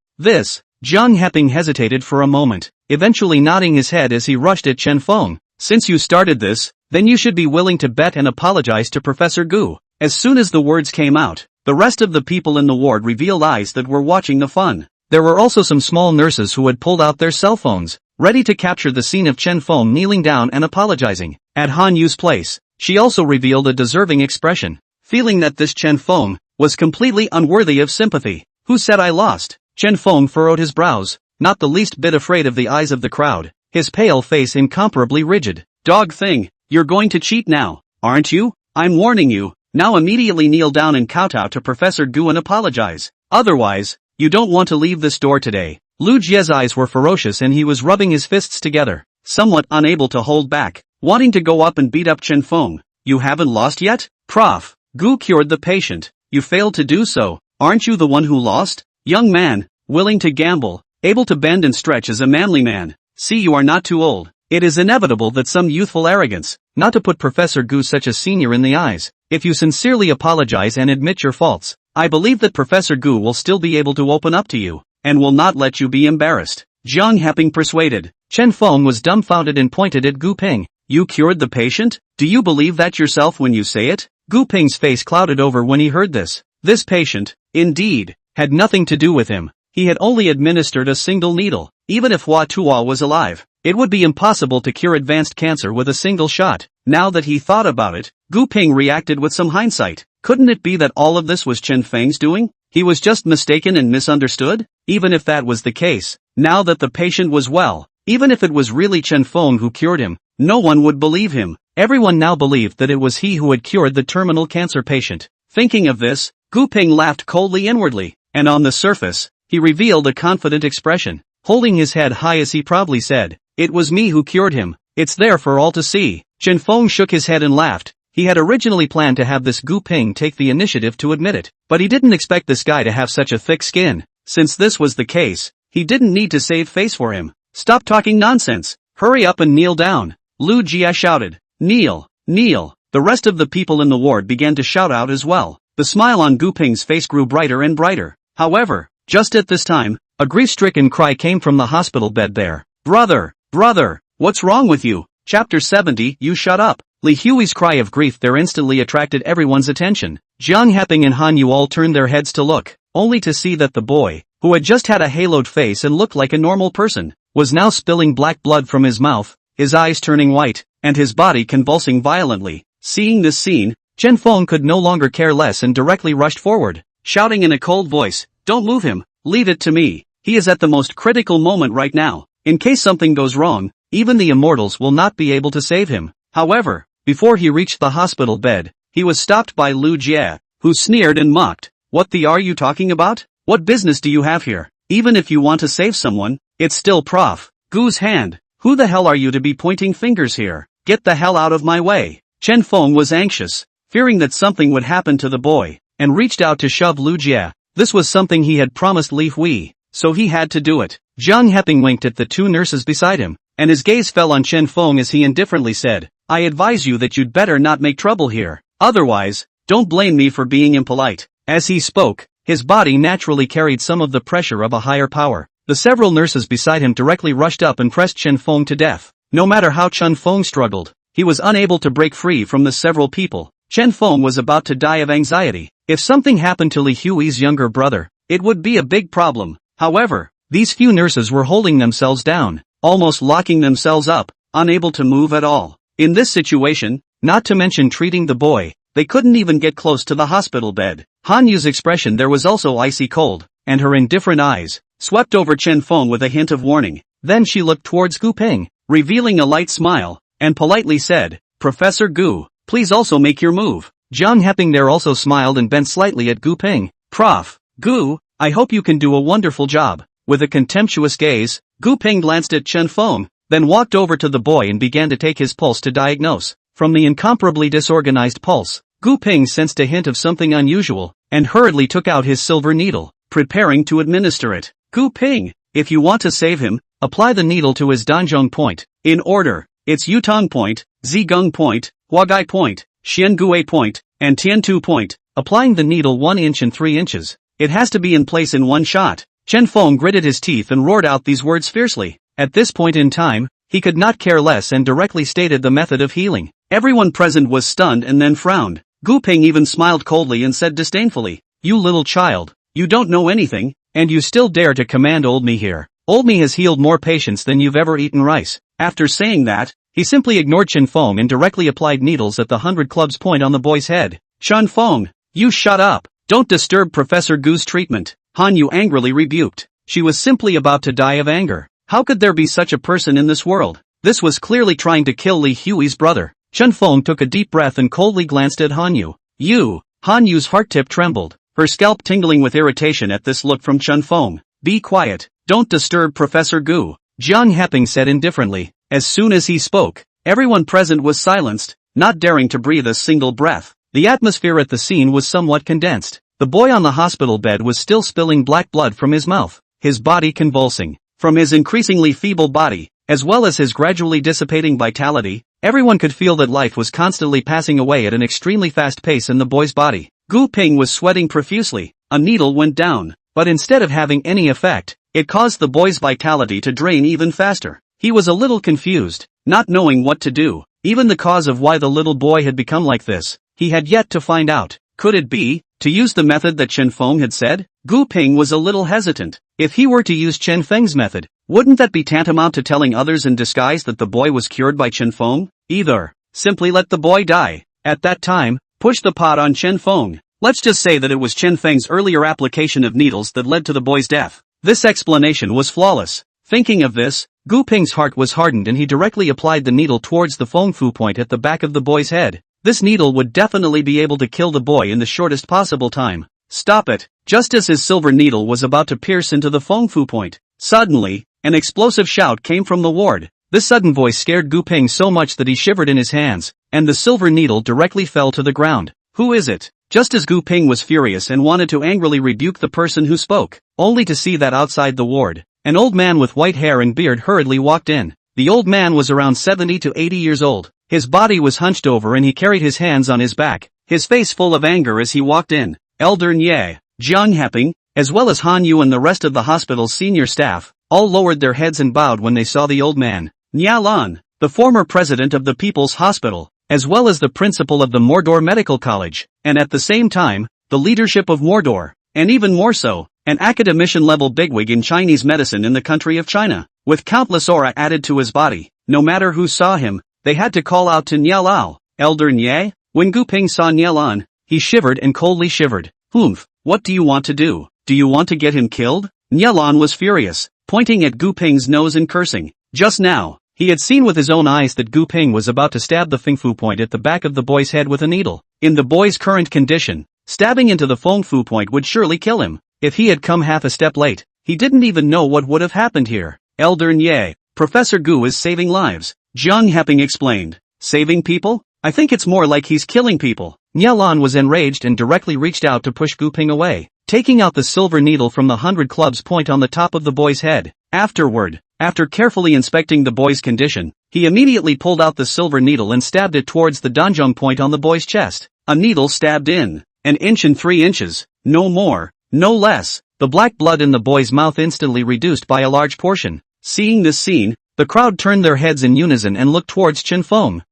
Jiang Heping hesitated for a moment, eventually nodding his head as he rushed at Chen Feng. Since you started this, then you should be willing to bet and apologize to Professor Gu. As soon as the words came out, the rest of the people in the ward revealed eyes that were watching the fun. There were also some small nurses who had pulled out their cell phones, ready to capture the scene of Chen Feng kneeling down and apologizing. At Han Yu's place, she also revealed a deserving expression. feeling that this Chen Feng was completely unworthy of sympathy. Who said I lost? Chen Feng furrowed his brows, not the least bit afraid of the eyes of the crowd, his pale face incomparably rigid. Dog thing, you're going to cheat now, aren't you? I'm warning you, now immediately kneel down and kowtow to Professor Gu and apologize. Otherwise, you don't want to leave this door today. Lu Jie's eyes were ferocious and he was rubbing his fists together, somewhat unable to hold back, wanting to go up and beat up Chen Feng. You haven't lost yet? Prof. Gu cured the patient. You failed to do so. Aren't you the one who lost? Young man, willing to gamble, able to bend and stretch as a manly man. See, you are not too old. It is inevitable that some youthful arrogance, not to put Professor Gu such a senior in the eyes. If you sincerely apologize and admit your faults, I believe that Professor Gu will still be able to open up to you, and will not let you be embarrassed. Jiang Heping persuaded. Chen Feng was dumbfounded and pointed at Gu Ping. You cured the patient? Do you believe that yourself when you say it? Gu Ping's face clouded over when he heard this. This patient, indeed, had nothing to do with him. He had only administered a single needle. Even if Hua Tuo was alive, it would be impossible to cure advanced cancer with a single shot. Now that he thought about it, Gu Ping reacted with some hindsight. Couldn't it be that all of this was Chen Feng's doing? He was just mistaken and misunderstood? Even if that was the case, now that the patient was well, even if it was really Chen Feng who cured him, no one would believe him. Everyone now believed that it was he who had cured the terminal cancer patient. Thinking of this, Gu Ping laughed coldly inwardly, and on the surface, he revealed a confident expression. Holding his head high as he proudly said, "It was me who cured him. It's there for all to see." Chen Feng shook his head and laughed. He had originally planned to have this Gu Ping take the initiative to admit it, but he didn't expect this guy to have such a thick skin. Since this was the case, he didn't need to save face for him. Stop talking nonsense. Hurry up and kneel down. Lu Jie shouted. Kneel, kneel. The rest of the people in the ward began to shout out as well. The smile on Gu Ping's face grew brighter and brighter. However, just at this time, a grief-stricken cry came from the hospital bed there. Brother, brother, what's wrong with you? Chapter 70, you shut up. Li Hui's cry of grief there instantly attracted everyone's attention. Jiang Heping and Han Yu all turned their heads to look, only to see that the boy, who had just had a haloed face and looked like a normal person, was now spilling black blood from his mouth, his eyes turning white, and his body convulsing violently. Seeing this scene, Chen Feng could no longer care less and directly rushed forward, shouting in a cold voice, "Don't move him, leave it to me. He is at the most critical moment right now. In case something goes wrong, even the immortals will not be able to save him." However, before he reached the hospital bed, he was stopped by Lu Jie, who sneered and mocked. What the are you talking about? What business do you have here? Even if you want to save someone, it's still Prof. Gu's hand. Who the hell are you to be pointing fingers here? Get the hell out of my way. Chen Feng was anxious, fearing that something would happen to the boy, and reached out to shove Lu Jie. This was something he had promised Li Hui, so he had to do it. Jiang Heping winked at the two nurses beside him, and his gaze fell on Chen Feng as he indifferently said, "I advise you that you'd better not make trouble here. Otherwise, don't blame me for being impolite." As he spoke, his body naturally carried some of the pressure of a higher power. The several nurses beside him directly rushed up and pressed Chen Feng to death. No matter how Chen Feng struggled, he was unable to break free from the several people. Chen Feng was about to die of anxiety. If something happened to Li Hui's younger brother, it would be a big problem. However, these few nurses were holding themselves down, almost locking themselves up, unable to move at all. In this situation, not to mention treating the boy, they couldn't even get close to the hospital bed. Han Yu's expression there was also icy cold, and her indifferent eyes swept over Chen Feng with a hint of warning. Then she looked towards Gu Ping, revealing a light smile, and politely said, "Professor Gu, please also make your move." Jiang Heping there also smiled and bent slightly at Gu Ping. "Prof. Gu, I hope you can do a wonderful job." With a contemptuous gaze, Gu Ping glanced at Chen Feng, then walked over to the boy and began to take his pulse to diagnose. From the incomparably disorganized pulse, Gu Ping sensed a hint of something unusual, and hurriedly took out his silver needle, preparing to administer it. "Gu Ping, if you want to save him, apply the needle to his Danzhong point, in order. It's Yutong point, Zigong point, Huagai point, Xiangui point, and Tiantu point, applying the needle 1 inch and 3 inches. It has to be in place in one shot." Chen Feng gritted his teeth and roared out these words fiercely. At this point in time, he could not care less and directly stated the method of healing. Everyone present was stunned and then frowned. Gu Ping even smiled coldly and said disdainfully, "You little child, you don't know anything, and you still dare to command old me here. Old me has healed more patients than you've ever eaten rice." After saying that, he simply ignored Chen Feng and directly applied needles at the 100 clubs point on the boy's head. Chen Feng, you shut up. Don't disturb Professor Gu's treatment, Hanyu angrily rebuked. She was simply about to die of anger. How could there be such a person in this world? This was clearly trying to kill Li Hui's brother. Chen Feng took a deep breath and coldly glanced at Hanyu. You! Hanyu's heart tip trembled, her scalp tingling with irritation at this look from Chen Feng. Be quiet, don't disturb Professor Gu, Jiang Heping said indifferently. As soon as he spoke, everyone present was silenced, not daring to breathe a single breath. The atmosphere at the scene was somewhat condensed. The boy on the hospital bed was still spilling black blood from his mouth, his body convulsing. From his increasingly feeble body, as well as his gradually dissipating vitality, everyone could feel that life was constantly passing away at an extremely fast pace in the boy's body. Gu Ping was sweating profusely. A needle went down, but instead of having any effect, it caused the boy's vitality to drain even faster. He was a little confused, not knowing what to do. Even the cause of why the little boy had become like this, he had yet to find out. Could it be, to use the method that Chen Feng had said? Gu Ping was a little hesitant. If he were to use Chen Feng's method, wouldn't that be tantamount to telling others in disguise that the boy was cured by Chen Feng? Either simply let the boy die. At that time, push the pot on Chen Feng. Let's just say that it was Chen Feng's earlier application of needles that led to the boy's death. This explanation was flawless. Thinking of this, Gu Ping's heart was hardened and he directly applied the needle towards the Feng Fu point at the back of the boy's head. This needle would definitely be able to kill the boy in the shortest possible time. Stop it! Just as his silver needle was about to pierce into the Feng Fu point, suddenly, an explosive shout came from the ward. This sudden voice scared Gu Ping so much that he shivered in his hands, and the silver needle directly fell to the ground. Who is it? Just as Gu Ping was furious and wanted to angrily rebuke the person who spoke, only to see that outside the ward, an old man with white hair and beard hurriedly walked in. The old man was around 70 to 80 years old. His body was hunched over and he carried his hands on his back, his face full of anger as he walked in. Elder Nye, Jiang Heping, as well as Han Yu and the rest of the hospital's senior staff, all lowered their heads and bowed when they saw the old man. Nya Lan, the former president of the People's Hospital, as well as the principal of the Mordor Medical College, and at the same time, the leadership of Mordor, and even more so, an academician-level bigwig in Chinese medicine in the country of China, with countless aura added to his body. No matter who saw him, they had to call out to Nya Lao, Elder Nye. When Gu Ping saw Nya Lan, he shivered and coldly shivered. Humph, what do you want to do? Do you want to get him killed? Nya Lan was furious, pointing at Gu Ping's nose and cursing. Just now, he had seen with his own eyes that Gu Ping was about to stab the Feng Fu point at the back of the boy's head with a needle. In the boy's current condition, stabbing into the Feng Fu point would surely kill him. If he had come half a step late, he didn't even know what would have happened here. Elder Nye, Professor Gu is saving lives, Jiang Heping explained. Saving people? I think it's more like he's killing people. Nya Lan was enraged and directly reached out to push Gu Ping away, taking out the silver needle from the 100 clubs point on the top of the boy's head. Afterward, after carefully inspecting the boy's condition, he immediately pulled out the silver needle and stabbed it towards the Danzhong point on the boy's chest. A needle stabbed in, 1 inch and 3 inches, no more, no less. The black blood in the boy's mouth instantly reduced by a large portion. Seeing this scene, the crowd turned their heads in unison and looked towards Chen Feng.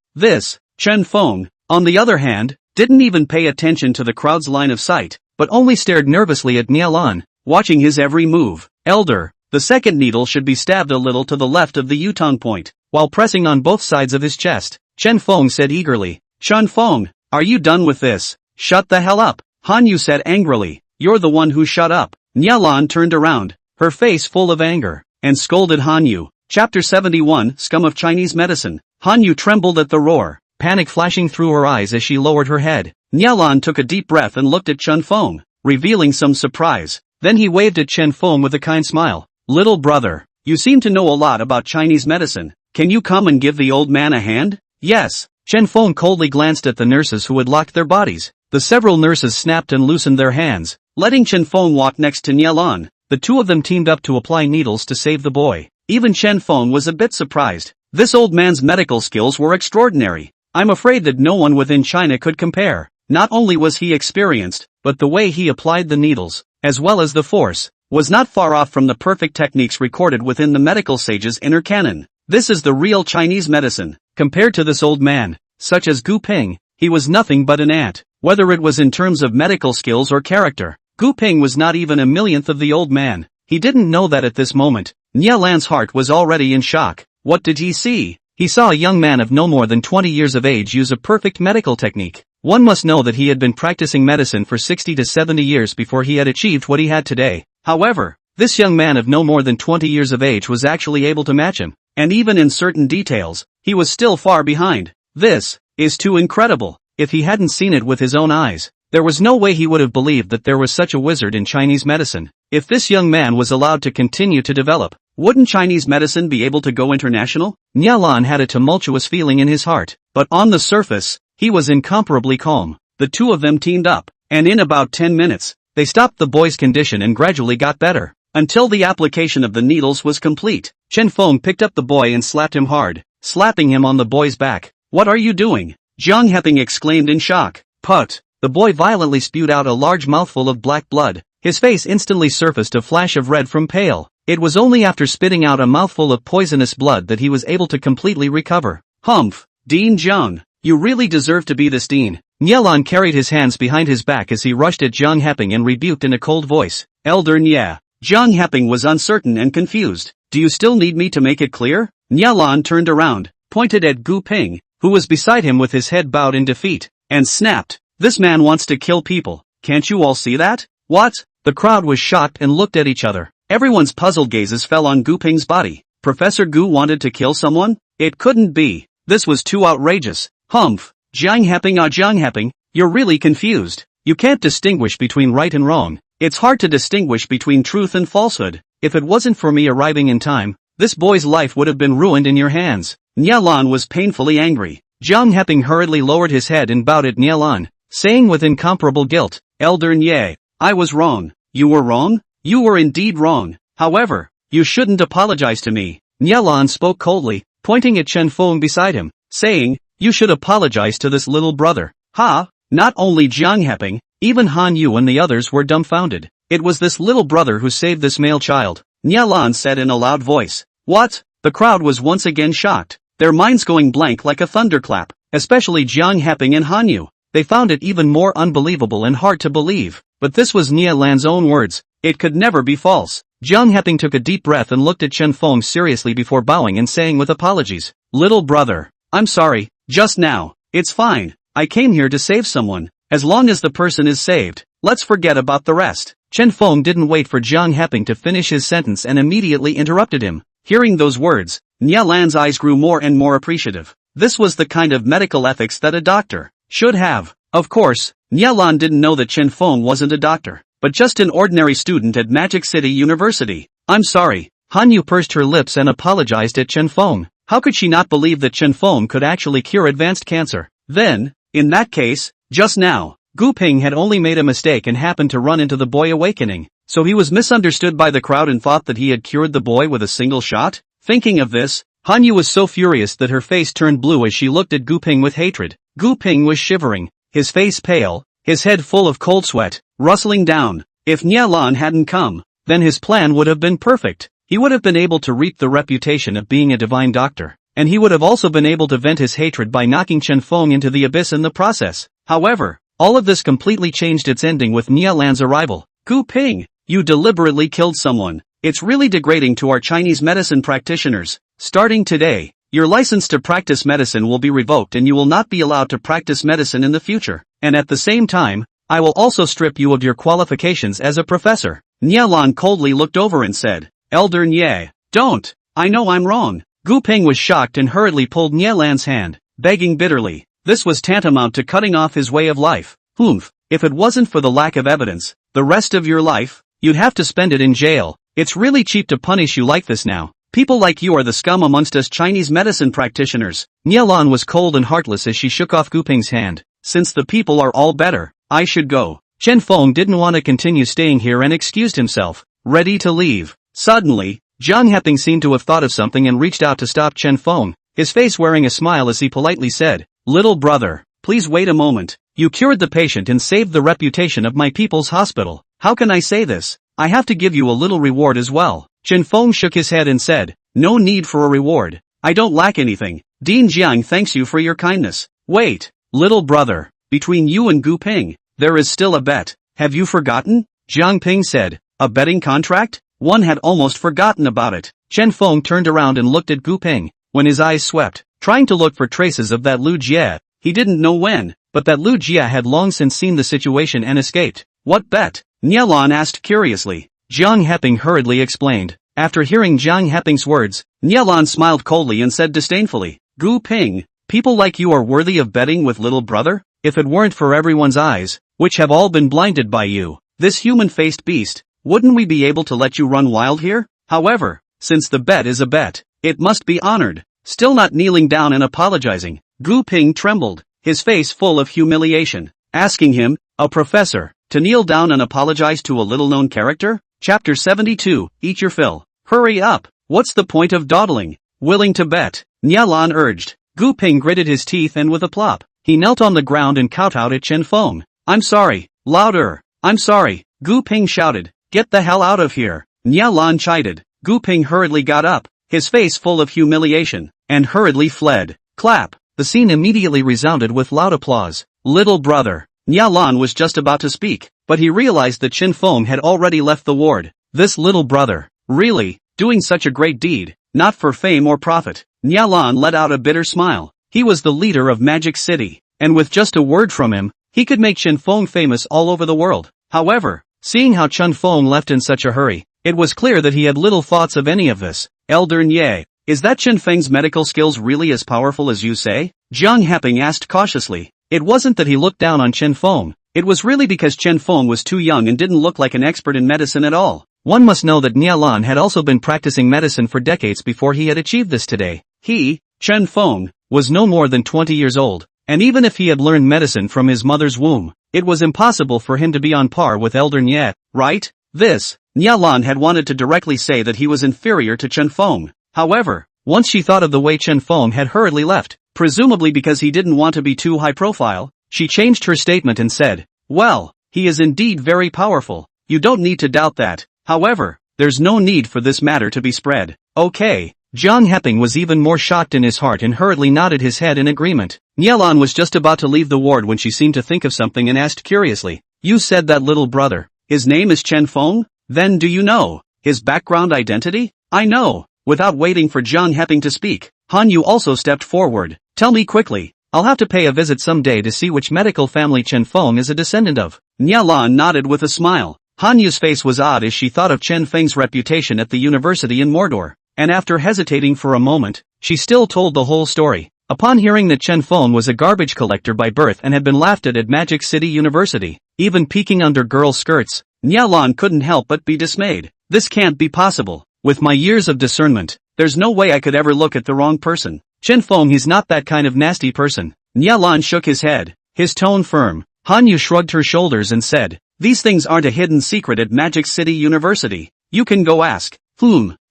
Chen Feng, on the other hand, didn't even pay attention to the crowd's line of sight, but only stared nervously at Nya Lan, watching his every move. Elder, the second needle should be stabbed a little to the left of the Yutong point, while pressing on both sides of his chest. Chen Feng said eagerly. Chen Feng, are you done with this? Shut the hell up, Han Yu said angrily. You're the one who shut up. Nya Lan turned around, her face full of anger, and scolded Han Yu. Chapter 71, Scum of Chinese Medicine. Han Yu trembled at the roar, panic flashing through her eyes as she lowered her head. Nya Lan took a deep breath and looked at Chen Feng, revealing some surprise. Then he waved at Chen Feng with a kind smile. Little brother, you seem to know a lot about Chinese medicine. Can you come and give the old man a hand? Yes. Chen Feng coldly glanced at the nurses who had locked their bodies. The several nurses snapped and loosened their hands, letting Chen Feng walk next to Nya Lan. The two of them teamed up to apply needles to save the boy. Even Chen Feng was a bit surprised. This old man's medical skills were extraordinary. I'm afraid that no one within China could compare. Not only was he experienced, but the way he applied the needles, as well as the force, was not far off from the perfect techniques recorded within the medical sages' inner canon. This is the real Chinese medicine. Compared to this old man, such as Gu Ping, he was nothing but an ant. Whether it was in terms of medical skills or character, Gu Ping was not even a millionth of the old man. He didn't know that at this moment, Nya Lan's heart was already in shock. What did he see? He saw a young man of no more than 20 years of age use a perfect medical technique. One must know that he had been practicing medicine for 60 to 70 years before he had achieved what he had today. However, this young man of no more than 20 years of age was actually able to match him, and even in certain details, he was still far behind. This is too incredible. If he hadn't seen it with his own eyes, there was no way he would have believed that there was such a wizard in Chinese medicine. If this young man was allowed to continue to develop, wouldn't Chinese medicine be able to go international? Nialan had a tumultuous feeling in his heart, but on the surface, he was incomparably calm. The two of them teamed up, and in about 10 minutes, they stopped the boy's condition and gradually got better, until the application of the needles was complete. Chen Feng picked up the boy and slapped him hard, slapping him on the boy's back. "What are you doing?" Jiang Heping exclaimed in shock. "Put!" The boy violently spewed out a large mouthful of black blood. His face instantly surfaced a flash of red from pale. It was only after spitting out a mouthful of poisonous blood that he was able to completely recover. "Humph! Dean Jiang, you really deserve to be this dean." Nialan carried his hands behind his back as he rushed at Jiang Heping and rebuked in a cold voice. "Elder Nia." Jiang Heping was uncertain and confused. "Do you still need me to make it clear?" Nialan turned around, pointed at Gu Ping, who was beside him with his head bowed in defeat, and snapped. "This man wants to kill people. Can't you all see that?" "What?" The crowd was shocked and looked at each other. Everyone's puzzled gazes fell on Gu Ping's body. Professor Gu wanted to kill someone? It couldn't be. This was too outrageous. "Humph. Jiang Heping, you're really confused. You can't distinguish between right and wrong. It's hard to distinguish between truth and falsehood. If it wasn't for me arriving in time, this boy's life would have been ruined in your hands." Nialan was painfully angry. Jiang Heping hurriedly lowered his head and bowed at Nialan, saying with incomparable guilt, "Elder Nye, I was wrong." "You were wrong? You were indeed wrong. However, you shouldn't apologize to me." Nialan spoke coldly, pointing at Chen Feng beside him, saying, "You should apologize to this little brother." "Ha!" Not only Jiang Heping, even Han Yu and the others were dumbfounded. "It was this little brother who saved this male child," Nialan said in a loud voice. "What?" The crowd was once again shocked, their minds going blank like a thunderclap, especially Jiang Heping and Han Yu. They found it even more unbelievable and hard to believe, but this was Nialan's own words. It could never be false. Jiang Heping took a deep breath and looked at Chen Feng seriously before bowing and saying with apologies, "Little brother, I'm sorry, just now. It's fine. I came here to save someone. As long as the person is saved, let's forget about the rest." Chen Feng didn't wait for Jiang Heping to finish his sentence and immediately interrupted him. Hearing those words, Nialan's eyes grew more and more appreciative. This was the kind of medical ethics that a doctor should have. Of course, Nialan didn't know that Chen Feng wasn't a doctor, but just an ordinary student at Magic City University. "I'm sorry." Han Yu pursed her lips and apologized at Chen Feng. How could she not believe that Chen Feng could actually cure advanced cancer? Then, in that case, just now, Gu Ping had only made a mistake and happened to run into the boy awakening, so he was misunderstood by the crowd and thought that he had cured the boy with a single shot? Thinking of this, Han Yu was so furious that her face turned blue as she looked at Gu Ping with hatred. Gu Ping was shivering, his face pale, his head full of cold sweat, rustling down. If Nialan hadn't come, then his plan would have been perfect. He would have been able to reap the reputation of being a divine doctor, and he would have also been able to vent his hatred by knocking Chen Feng into the abyss in the process. However, all of this completely changed its ending with Nialan's arrival. "Gu Ping, you deliberately killed someone. It's really degrading to our Chinese medicine practitioners. Starting today, your license to practice medicine will be revoked and you will not be allowed to practice medicine in the future. And at the same time, I will also strip you of your qualifications as a professor." Nialan coldly looked over and said, "Elder Nye, don't. I know I'm wrong." Gu Ping was shocked and hurriedly pulled Nialan's hand, begging bitterly. This was tantamount to cutting off his way of life. "Humph, if it wasn't for the lack of evidence, the rest of your life, you'd have to spend it in jail. It's really cheap to punish you like this now. People like you are the scum amongst us Chinese medicine practitioners." Nialan was cold and heartless as she shook off Gu Ping's hand. "Since the people are all better, I should go." Chen Feng didn't want to continue staying here and excused himself, ready to leave. Suddenly, Jiang Heping seemed to have thought of something and reached out to stop Chen Feng, his face wearing a smile as he politely said, "Little brother, please wait a moment. You cured the patient and saved the reputation of my people's hospital. How can I say this? I have to give you a little reward as well." Chen Feng shook his head and said, "No need for a reward. I don't lack anything. Dean Jiang thanks you for your kindness." "Wait, little brother, between you and Gu Ping, there is still a bet. Have you forgotten?" Jiang Ping said, "A betting contract?" One had almost forgotten about it. Chen Feng turned around and looked at Gu Ping, when his eyes swept, trying to look for traces of that Lu Jie. He didn't know when, but that Lu Jia had long since seen the situation and escaped. What bet? Nialan asked curiously. Jiang Heping hurriedly explained. After hearing Jiang Heping's words, Nialan smiled coldly and said disdainfully, Gu Ping, people like you are worthy of betting with little brother? If it weren't for everyone's eyes, which have all been blinded by you, this human-faced beast, wouldn't we be able to let you run wild here? However, since the bet is a bet, it must be honored. Still not kneeling down and apologizing, Gu Ping trembled, his face full of humiliation, asking him, a professor, to kneel down and apologize to a little-known character? Chapter 72, Eat Your Fill. Hurry up, what's the point of dawdling? Willing to bet? Nialan urged. Gu Ping gritted his teeth and with a plop, he knelt on the ground and kowtowed at Chen Feng. I'm sorry, louder, I'm sorry, Gu Ping shouted, get the hell out of here. Nialan chided. Gu Ping hurriedly got up, his face full of humiliation, and hurriedly fled. Clap. The scene immediately resounded with loud applause. Little brother. Nialan was just about to speak, but he realized that Chen Feng had already left the ward. This little brother, really, doing such a great deed, not for fame or profit. Nialan let out a bitter smile. He was the leader of Magic City, and with just a word from him, he could make Chen Feng famous all over the world. However, seeing how Chen Feng left in such a hurry, it was clear that he had little thoughts of any of this. Elder Nye, is that Chen Feng's medical skills really as powerful as you say? Jiang Heping asked cautiously. It wasn't that he looked down on Chen Feng, it was really because Chen Feng was too young and didn't look like an expert in medicine at all. One must know that Nialan had also been practicing medicine for decades before he had achieved this today. He, Chen Feng, was no more than 20 years old, and even if he had learned medicine from his mother's womb, it was impossible for him to be on par with Elder Nye, right? This, Nialan had wanted to directly say that he was inferior to Chen Feng. However, once she thought of the way Chen Feng had hurriedly left, presumably because he didn't want to be too high profile, she changed her statement and said, well, he is indeed very powerful, you don't need to doubt that. However, there's no need for this matter to be spread. Okay. Jiang Heping was even more shocked in his heart and hurriedly nodded his head in agreement. Nialan was just about to leave the ward when she seemed to think of something and asked curiously, you said that little brother, his name is Chen Feng? Then do you know his background identity? I know. Without waiting for Jiang Heping to speak, Han Yu also stepped forward. Tell me quickly, I'll have to pay a visit someday to see which medical family Chen Feng is a descendant of. Nialan nodded with a smile. Han Yu's face was odd as she thought of Chen Feng's reputation at the university in Mordor, and after hesitating for a moment, she still told the whole story. Upon hearing that Chen Feng was a garbage collector by birth and had been laughed at Magic City University, even peeking under girls' skirts, Nialan couldn't help but be dismayed. This can't be possible. With my years of discernment, there's no way I could ever look at the wrong person. Chen Feng is not that kind of nasty person. Nialan shook his head, his tone firm. Han Yu shrugged her shoulders and said, these things aren't a hidden secret at Magic City University. You can go ask.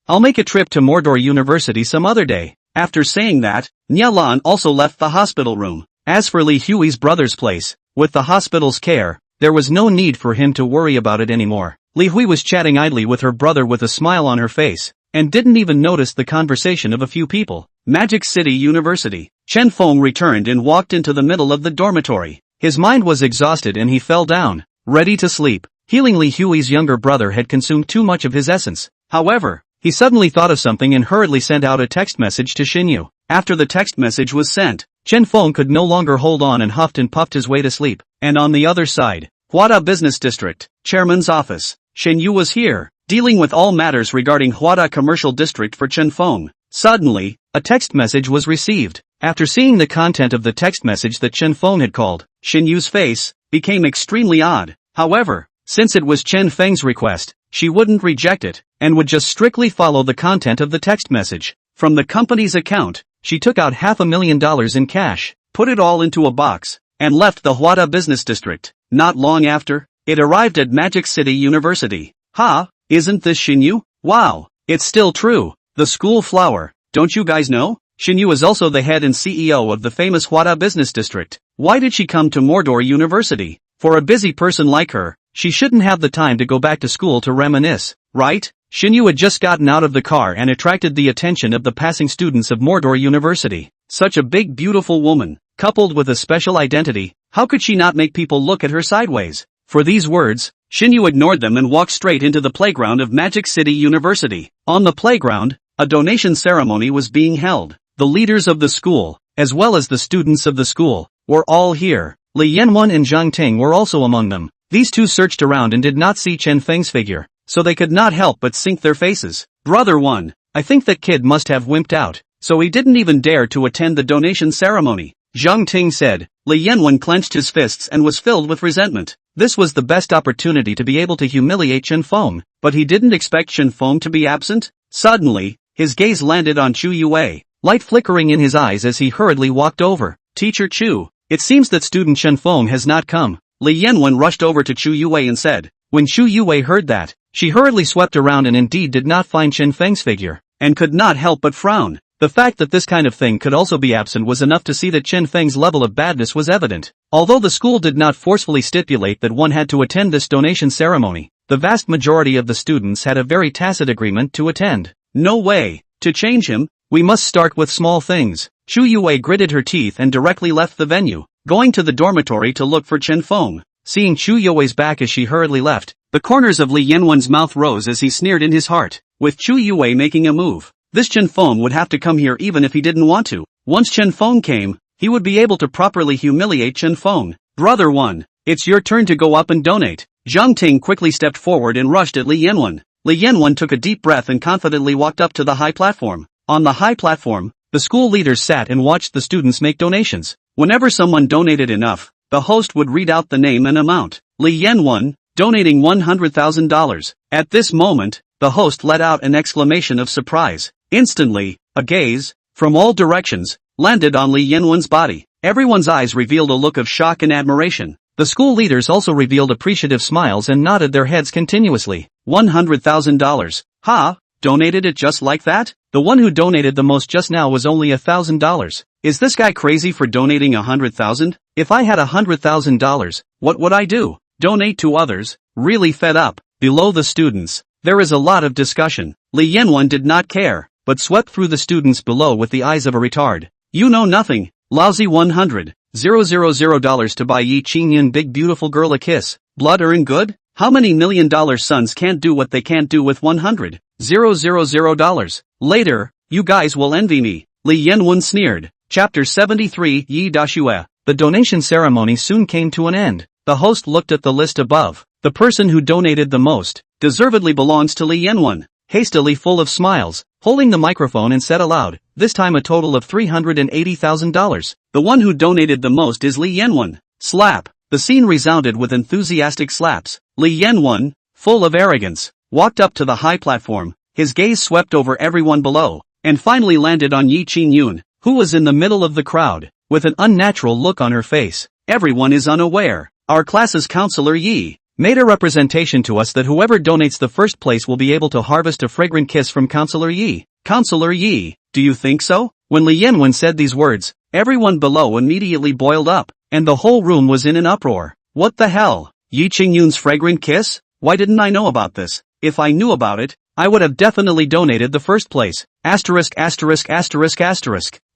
I'll make a trip to Mordor University some other day. After saying that, Nialan also left the hospital room. As for Li Hui's brother's place, with the hospital's care, there was no need for him to worry about it anymore. Li Hui was chatting idly with her brother with a smile on her face, and didn't even notice the conversation of a few people. Magic City University. Chen Feng returned and walked into the middle of the dormitory. His mind was exhausted and he fell down, ready to sleep. Healing Li Hui's younger brother had consumed too much of his essence. However, he suddenly thought of something and hurriedly sent out a text message to Xinyu. After the text message was sent, Chen Feng could no longer hold on and huffed and puffed his way to sleep. And on the other side, Huada Business District, Chairman's office. Xinyu was here, dealing with all matters regarding Huada Commercial District for Chen Feng. Suddenly, a text message was received. After seeing the content of the text message that Chen Feng had called, Xinyu's face became extremely odd. However, since it was Chen Feng's request, she wouldn't reject it, and would just strictly follow the content of the text message. From the company's account, she took out $500,000 in cash, put it all into a box, and left the Huada Business District. Not long after, it arrived at Magic City University. Ha, isn't this Xinyu? Wow, it's still true. The school flower, don't you guys know? Xinyu is also the head and CEO of the famous Huada Business District. Why did she come to Mordor University? For a busy person like her, she shouldn't have the time to go back to school to reminisce, right? Xinyu had just gotten out of the car and attracted the attention of the passing students of Mordor University. Such a big beautiful woman, coupled with a special identity, how could she not make people look at her sideways? For these words, Xinyu ignored them and walked straight into the playground of Magic City University. On the playground, a donation ceremony was being held. The leaders of the school, as well as the students of the school, were all here. Li Yanwen and Zhang Ting were also among them. These two searched around and did not see Chen Feng's figure, so they could not help but sink their faces. Brother 1, I think that kid must have wimped out, so he didn't even dare to attend the donation ceremony, Zhang Ting said. Li Yanwen clenched his fists and was filled with resentment. This was the best opportunity to be able to humiliate Chen Feng, but he didn't expect Chen Feng to be absent. Suddenly, his gaze landed on Chu Yue, light flickering in his eyes as he hurriedly walked over. Teacher Chu, it seems that student Chen Feng has not come. Li Yanwen rushed over to Chu Yue and said. When Chu Yue heard that, she hurriedly swept around and indeed did not find Chen Feng's figure, and could not help but frown. The fact that this kind of thing could also be absent was enough to see that Chen Feng's level of badness was evident. Although the school did not forcefully stipulate that one had to attend this donation ceremony, the vast majority of the students had a very tacit agreement to attend. No way. To change him, we must start with small things. Chu Yue gritted her teeth and directly left the venue, going to the dormitory to look for Chen Feng. Seeing Chu Yue's back as she hurriedly left, the corners of Li Yanwen's mouth rose as he sneered in his heart. With Chu Yue making a move, this Chen Feng would have to come here even if he didn't want to. Once Chen Feng came, he would be able to properly humiliate Chen Feng. Brother 1, it's your turn to go up and donate. Zhang Ting quickly stepped forward and rushed at Li Yanwen. Li Yanwen took a deep breath and confidently walked up to the high platform. On the high platform, the school leaders sat and watched the students make donations. Whenever someone donated enough, the host would read out the name and amount. Li Yanwen, donating $100,000. At this moment, the host let out an exclamation of surprise. Instantly, a gaze, from all directions, landed on Li Yanwen's body. Everyone's eyes revealed a look of shock and admiration. The school leaders also revealed appreciative smiles and nodded their heads continuously. $100,000. Ha! Donated it just like that? The one who donated the most just now was only $1,000. Is this guy crazy for donating $100,000? If I had $100,000, what would I do? Donate to others? Really fed up. Below the students, there is a lot of discussion. Li Yanwen did not care, but swept through the students below with the eyes of a retard. You know nothing. Lousy $100,000 to buy Yi Qingyun big beautiful girl a kiss. Blood earned good? How many $1 million sons can't do what they can't do with $100,000? Later, you guys will envy me. Li Yanwen sneered. Chapter 73 Yi Dashue. The donation ceremony soon came to an end. The host looked at the list above. The person who donated the most, deservedly belongs to Li Yanwen. Hastily full of smiles, holding the microphone and said aloud, this time a total of $380,000. The one who donated the most is Li Yanwen. Slap. The scene resounded with enthusiastic slaps. Li Yanwen, full of arrogance, walked up to the high platform. His gaze swept over everyone below, and finally landed on Yi Qingyun, who was in the middle of the crowd, with an unnatural look on her face. Everyone is unaware. Our class's counselor Yi made a representation to us that whoever donates the first place will be able to harvest a fragrant kiss from Counselor Yi. Counselor Yi, do you think so? When Li Yanwen said these words, everyone below immediately boiled up, and the whole room was in an uproar. What the hell? Yi Qingyun's fragrant kiss? Why didn't I know about this? If I knew about it, I would have definitely donated the first place. Asterisk.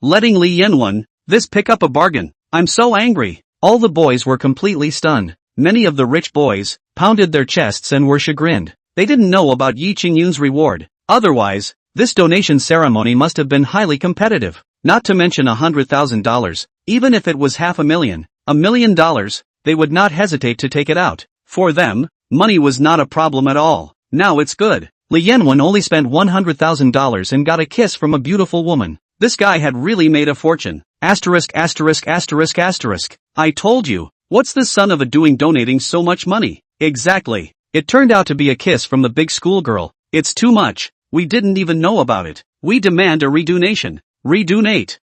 Letting Li Yanwen, this pick up a bargain. I'm so angry. All the boys were completely stunned. Many of the rich boys pounded their chests and were chagrined. They didn't know about Yi Qingyun's reward. Otherwise, this donation ceremony must have been highly competitive. Not to mention $100,000. Even if it was $500,000, $1 million, they would not hesitate to take it out. For them, money was not a problem at all. Now it's good. Li Yanwen only spent $100,000 and got a kiss from a beautiful woman. This guy had really made a fortune. Asterisk. I told you. What's this son of a doing donating so much money? Exactly. It turned out to be a kiss from the big schoolgirl. It's too much. We didn't even know about it. We demand a redonation. Redonate.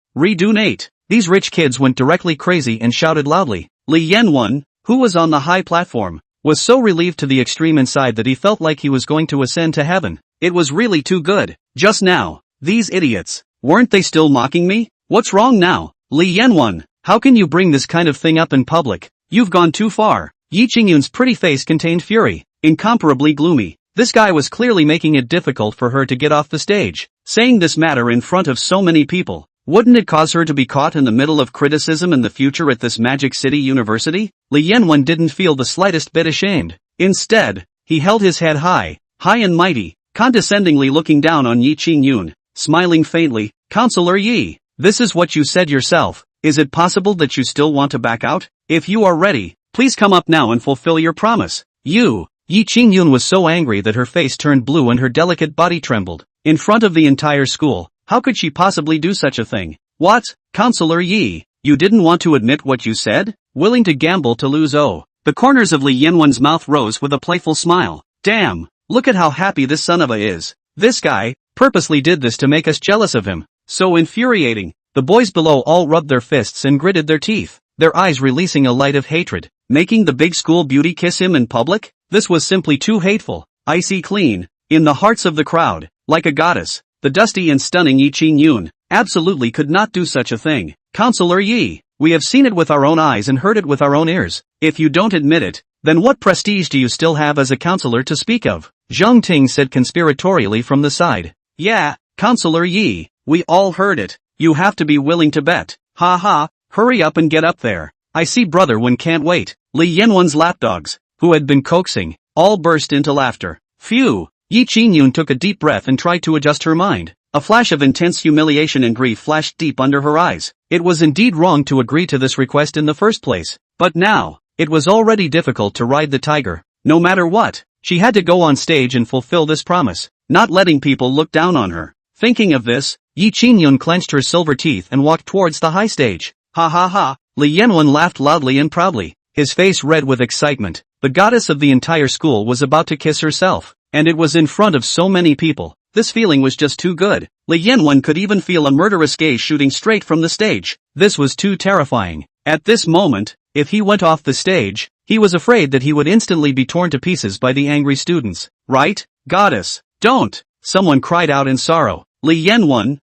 These rich kids went directly crazy and shouted loudly. Li Yanwen, who was on the high platform, was so relieved to the extreme inside that he felt like he was going to ascend to heaven. It was really too good. Just now, these idiots, weren't they still mocking me? What's wrong now? Li Yanwen, how can you bring this kind of thing up in public? You've gone too far. Yi Qingyun's pretty face contained fury, incomparably gloomy. This guy was clearly making it difficult for her to get off the stage. Saying this matter in front of so many people, wouldn't it cause her to be caught in the middle of criticism in the future at this Magic City University? Li Yanwen didn't feel the slightest bit ashamed. Instead, he held his head high and mighty, condescendingly looking down on Yi Qingyun, smiling faintly. Counselor Yi, this is what you said yourself. is it possible that you still want to back out? If you are ready, please come up now and fulfill your promise. Yi Qingyun was so angry that her face turned blue and her delicate body trembled. In front of the entire school, how could she possibly do such a thing? What? Counselor Yi, you didn't want to admit what you said? Willing to gamble to lose? Oh. The corners of Li Yanwen's mouth rose with a playful smile. Damn, look at how happy this son of a is. This guy purposely did this to make us jealous of him. So infuriating. The boys below all rubbed their fists and gritted their teeth, their eyes releasing a light of hatred. Making the big school beauty kiss him in public? This was simply too hateful. Icy clean. In the hearts of the crowd, like a goddess, the dusty and stunning Yi Qingyun absolutely could not do such a thing. Counselor Yi, we have seen it with our own eyes and heard it with our own ears. If you don't admit it, then what prestige do you still have as a counselor to speak of? Zhang Ting said conspiratorially from the side. Yeah, Counselor Yi, we all heard it. You have to be willing to bet. Ha ha, hurry up and get up there. I see brother Wen can't wait. Li Yanwen's lapdogs, who had been coaxing, all burst into laughter. Phew. Yi Qingyun took a deep breath and tried to adjust her mind. A flash of intense humiliation and grief flashed deep under her eyes. It was indeed wrong to agree to this request in the first place. But now, it was already difficult to ride the tiger. No matter what, she had to go on stage and fulfill this promise, not letting people look down on her. Thinking of this, Yi Qingyun clenched her silver teeth and walked towards the high stage. Ha ha ha, Li Yanwen laughed loudly and proudly, his face red with excitement. The goddess of the entire school was about to kiss herself, and it was in front of so many people. This feeling was just too good. Li Yanwen could even feel a murderous gaze shooting straight from the stage. This was too terrifying. At this moment, if he went off the stage, he was afraid that he would instantly be torn to pieces by the angry students. Right? Goddess, don't! Someone cried out in sorrow. Li Yanwen,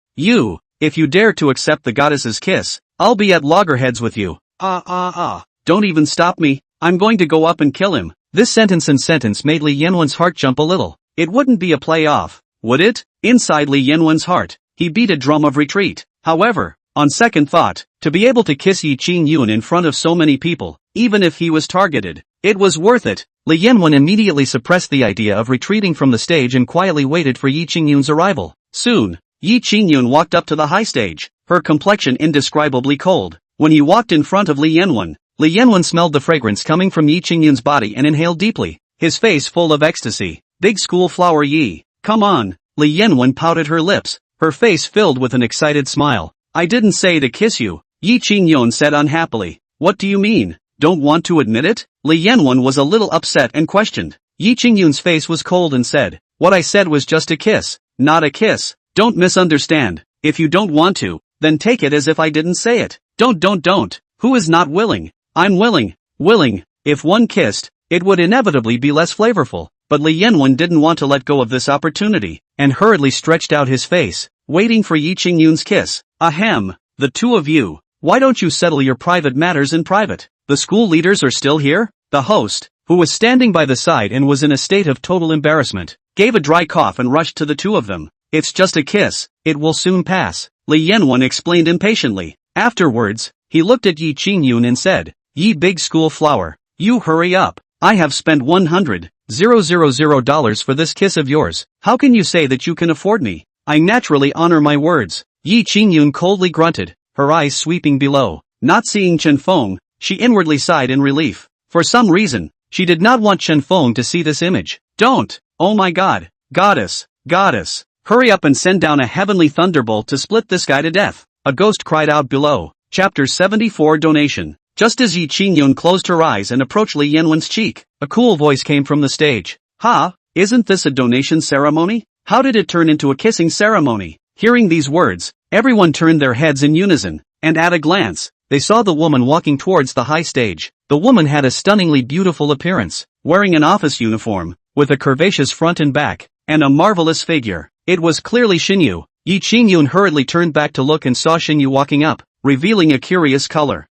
if you dare to accept the goddess's kiss, I'll be at loggerheads with you. Don't even stop me, I'm going to go up and kill him. This sentence made Li Yanwen's heart jump a little. It wouldn't be a playoff, would it? Inside Li Yanwen's heart, he beat a drum of retreat. However, on second thought, to be able to kiss Yi Qingyun in front of so many people, even if he was targeted, it was worth it. Li Yanwen immediately suppressed the idea of retreating from the stage and quietly waited for Yi Qingyun's arrival. Soon, Yi Qingyun walked up to the high stage, her complexion indescribably cold. When he walked in front of Li Yanwen smelled the fragrance coming from Yi Qingyun's body and inhaled deeply, his face full of ecstasy. Big school flower Yi, come on. Li Yanwen pouted her lips, her face filled with an excited smile. I didn't say to kiss you, Yi Qingyun said unhappily. What do you mean? Don't want to admit it? Li Yanwen was a little upset and questioned. Yi Qingyun's face was cold and said, what I said was just a kiss, not a kiss. Don't misunderstand. If you don't want to, then take it as if I didn't say it. Don't. Who is not willing? I'm willing. If one kissed, it would inevitably be less flavorful. But Li Yanwen didn't want to let go of this opportunity, and hurriedly stretched out his face, waiting for Yi Qingyun's kiss. Ahem, the two of you, why don't you settle your private matters in private? The school leaders are still here? The host, who was standing by the side and was in a state of total embarrassment, gave a dry cough and rushed to the two of them. It's just a kiss, it will soon pass, Li Yanwen explained impatiently. Afterwards, he looked at Yi Qingyun and said, Yi big school flower, you hurry up. I have spent $100,000 for this kiss of yours. How can you say that you can afford me? I naturally honor my words. Yi Qingyun coldly grunted, her eyes sweeping below. Not seeing Chen Feng, she inwardly sighed in relief. For some reason, she did not want Chen Feng to see this image. Don't! Oh my god! Goddess! Hurry up and send down a heavenly thunderbolt to split this guy to death. A ghost cried out below. Chapter 74 Donation. Just as Yi Qingyun closed her eyes and approached Li Yanwen's cheek, a cool voice came from the stage. Isn't this a donation ceremony? How did it turn into a kissing ceremony? Hearing these words, everyone turned their heads in unison, and at a glance, they saw the woman walking towards the high stage. The woman had a stunningly beautiful appearance, wearing an office uniform, with a curvaceous front and back, and a marvelous figure. It was clearly Xinyu. Yi Qingyun hurriedly turned back to look and saw Xinyu walking up, revealing a curious color.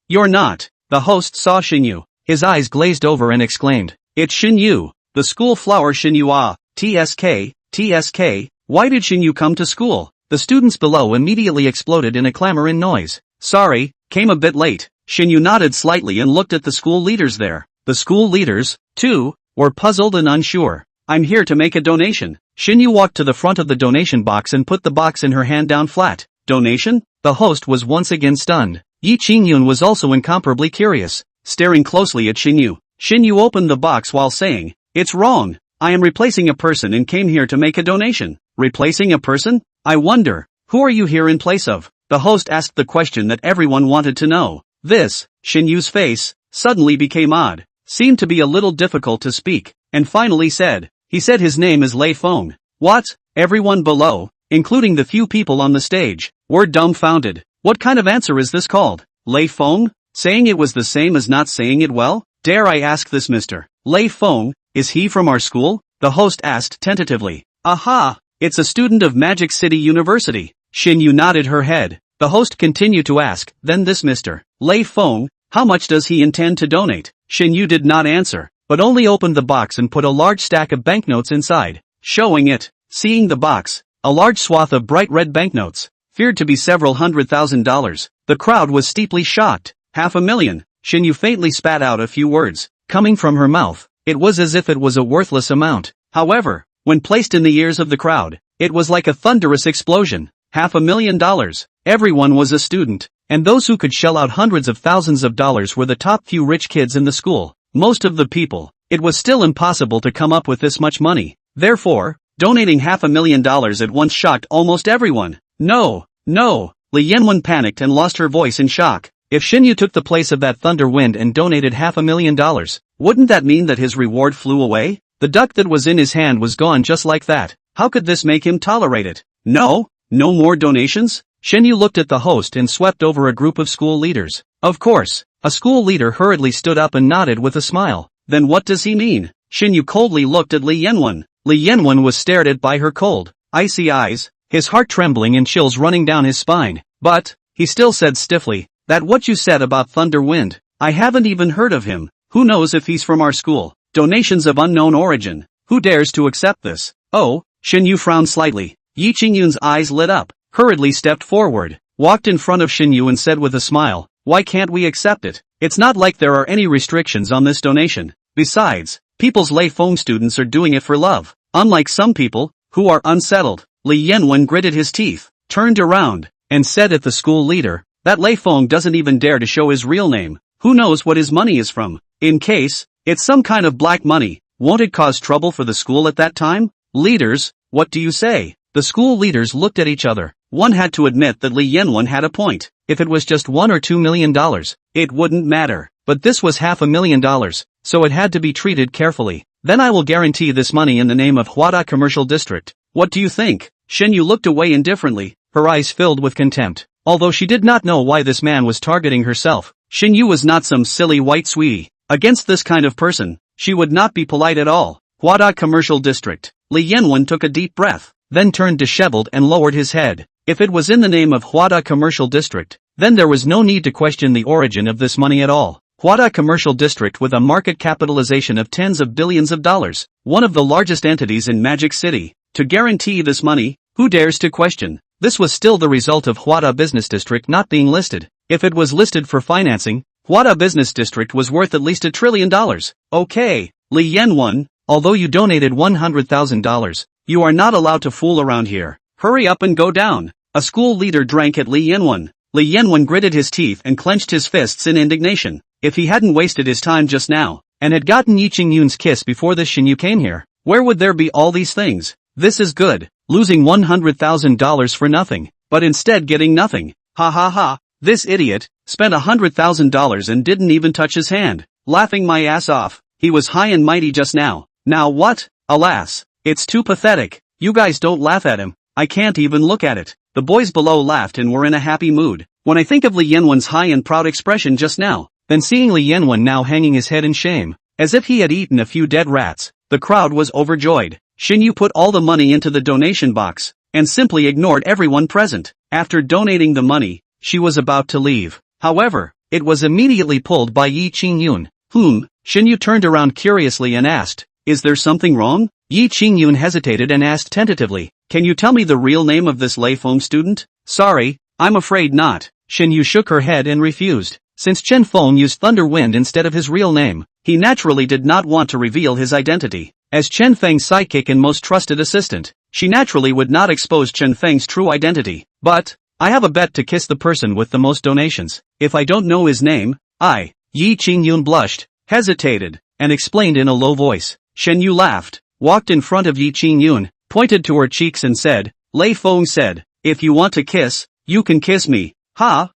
You're not. The host saw Xinyu. His eyes glazed over and exclaimed, it's Xinyu, the school flower Xinyu. TSK, why did Xinyu come to school? The students below immediately exploded in a clamor and noise. Sorry, came a bit late. Xinyu nodded slightly and looked at the school leaders there. The school leaders, too, were puzzled and unsure. I'm here to make a donation. Xinyu walked to the front of the donation box and put the box in her hand down flat. Donation? The host was once again stunned. Yi Qingyun was also incomparably curious, staring closely at Xinyu. Xinyu opened the box while saying, "It's wrong. I am replacing a person and came here to make a donation." Replacing a person? I wonder, who are you here in place of? The host asked the question that everyone wanted to know. This, Xinyu's face, suddenly became odd, seemed to be a little difficult to speak, and finally said, he said his name is Lei Feng. What? Everyone below, including the few people on the stage, were dumbfounded. What kind of answer is this called? Lei Feng? Saying it was the same as not saying it well? Dare I ask this Mr. Lei Feng, is he from our school? The host asked tentatively. Aha! It's a student of Magic City University. Xinyu nodded her head. The host continued to ask, then this Mr. Lei Feng, how much does he intend to donate? Xinyu did not answer, but only opened the box and put a large stack of banknotes inside. Showing it, seeing the box, a large swath of bright red banknotes, feared to be several $100,000. The crowd was steeply shocked. $500,000. Xinyu faintly spat out a few words, coming from her mouth. It was as if it was a worthless amount. However, when placed in the ears of the crowd, it was like a thunderous explosion. $500,000. Everyone was a student, and those who could shell out hundreds of thousands of dollars were the top few rich kids in the school. Most of the people, it was still impossible to come up with this much money. Therefore, donating $500,000 at once shocked almost everyone. No, no, Li Yanwen panicked and lost her voice in shock. If Xinyu took the place of that thunder wind and donated $500,000, wouldn't that mean that his reward flew away? The duck that was in his hand was gone just like that. How could this make him tolerate it? No? No more donations? Xinyu looked at the host and swept over a group of school leaders. Of course, a school leader hurriedly stood up and nodded with a smile. Then what does he mean? Xinyu coldly looked at Li Yanwen. Li Yanwen was stared at by her cold, icy eyes, his heart trembling and chills running down his spine. But, he still said stiffly, that what you said about Thunder Wind, I haven't even heard of him. Who knows if he's from our school? Donations of unknown origin. Who dares to accept this? Oh, Xinyu frowned slightly. Yi Qingyun's eyes lit up, hurriedly stepped forward, walked in front of Xinyu and said with a smile, why can't we accept it? It's not like there are any restrictions on this donation. Besides, people's Lei Feng students are doing it for love. Unlike some people, who are unsettled. Li Yanwen gritted his teeth, turned around, and said at the school leader, that Lei Feng doesn't even dare to show his real name. Who knows what his money is from? In case, it's some kind of black money, won't it cause trouble for the school at that time? Leaders, what do you say? The school leaders looked at each other. One had to admit that Li Yanwen had a point. If it was just $1 or $2 million, it wouldn't matter. But this was $500,000, so it had to be treated carefully. Then I will guarantee this money in the name of Huada Commercial District. What do you think? Xinyu looked away indifferently, her eyes filled with contempt. Although she did not know why this man was targeting herself, Xinyu was not some silly white sweetie. Against this kind of person, she would not be polite at all. Huada Commercial District. Li Yanwen took a deep breath, then turned disheveled and lowered his head. If it was in the name of Huada Commercial District, then there was no need to question the origin of this money at all. Huada Commercial District with a market capitalization of tens of billions of dollars, one of the largest entities in Magic City. To guarantee this money, who dares to question? This was still the result of Huada Business District not being listed. If it was listed for financing, Huada Business District was worth at least $1 trillion. Okay, Li Yanwen, although you donated $100,000, you are not allowed to fool around here. Hurry up and go down. A school leader drank at Li Yanwen. Li Yanwen gritted his teeth and clenched his fists in indignation. If he hadn't wasted his time just now, and had gotten Yi Qingyun's kiss before this Xinyu came here, where would there be all these things? This is good. Losing $100,000 for nothing, but instead getting nothing. Ha ha ha. This idiot spent $100,000 and didn't even touch his hand. Laughing my ass off. He was high and mighty just now. Now what? Alas, it's too pathetic. You guys don't laugh at him. I can't even look at it. The boys below laughed and were in a happy mood. When I think of Li Yanwen's high and proud expression just now, then seeing Li Yanwen now hanging his head in shame, as if he had eaten a few dead rats, the crowd was overjoyed. Xinyu put all the money into the donation box, and simply ignored everyone present. After donating the money, she was about to leave. However, it was immediately pulled by Yi Qingyun. Xinyu turned around curiously and asked, is there something wrong? Yi Qingyun hesitated and asked tentatively, can you tell me the real name of this Lei Feng student? Sorry, I'm afraid not. Xinyu shook her head and refused. Since Chen Feng used Thunder Wind instead of his real name, he naturally did not want to reveal his identity. As Chen Feng's sidekick and most trusted assistant, she naturally would not expose Chen Feng's true identity. But, I have a bet to kiss the person with the most donations. If I don't know his name, Yi Qingyun blushed, hesitated, and explained in a low voice. Shen Yu laughed, walked in front of Yi Qingyun, pointed to her cheeks and said, Lei Feng said, if you want to kiss, you can kiss me. Not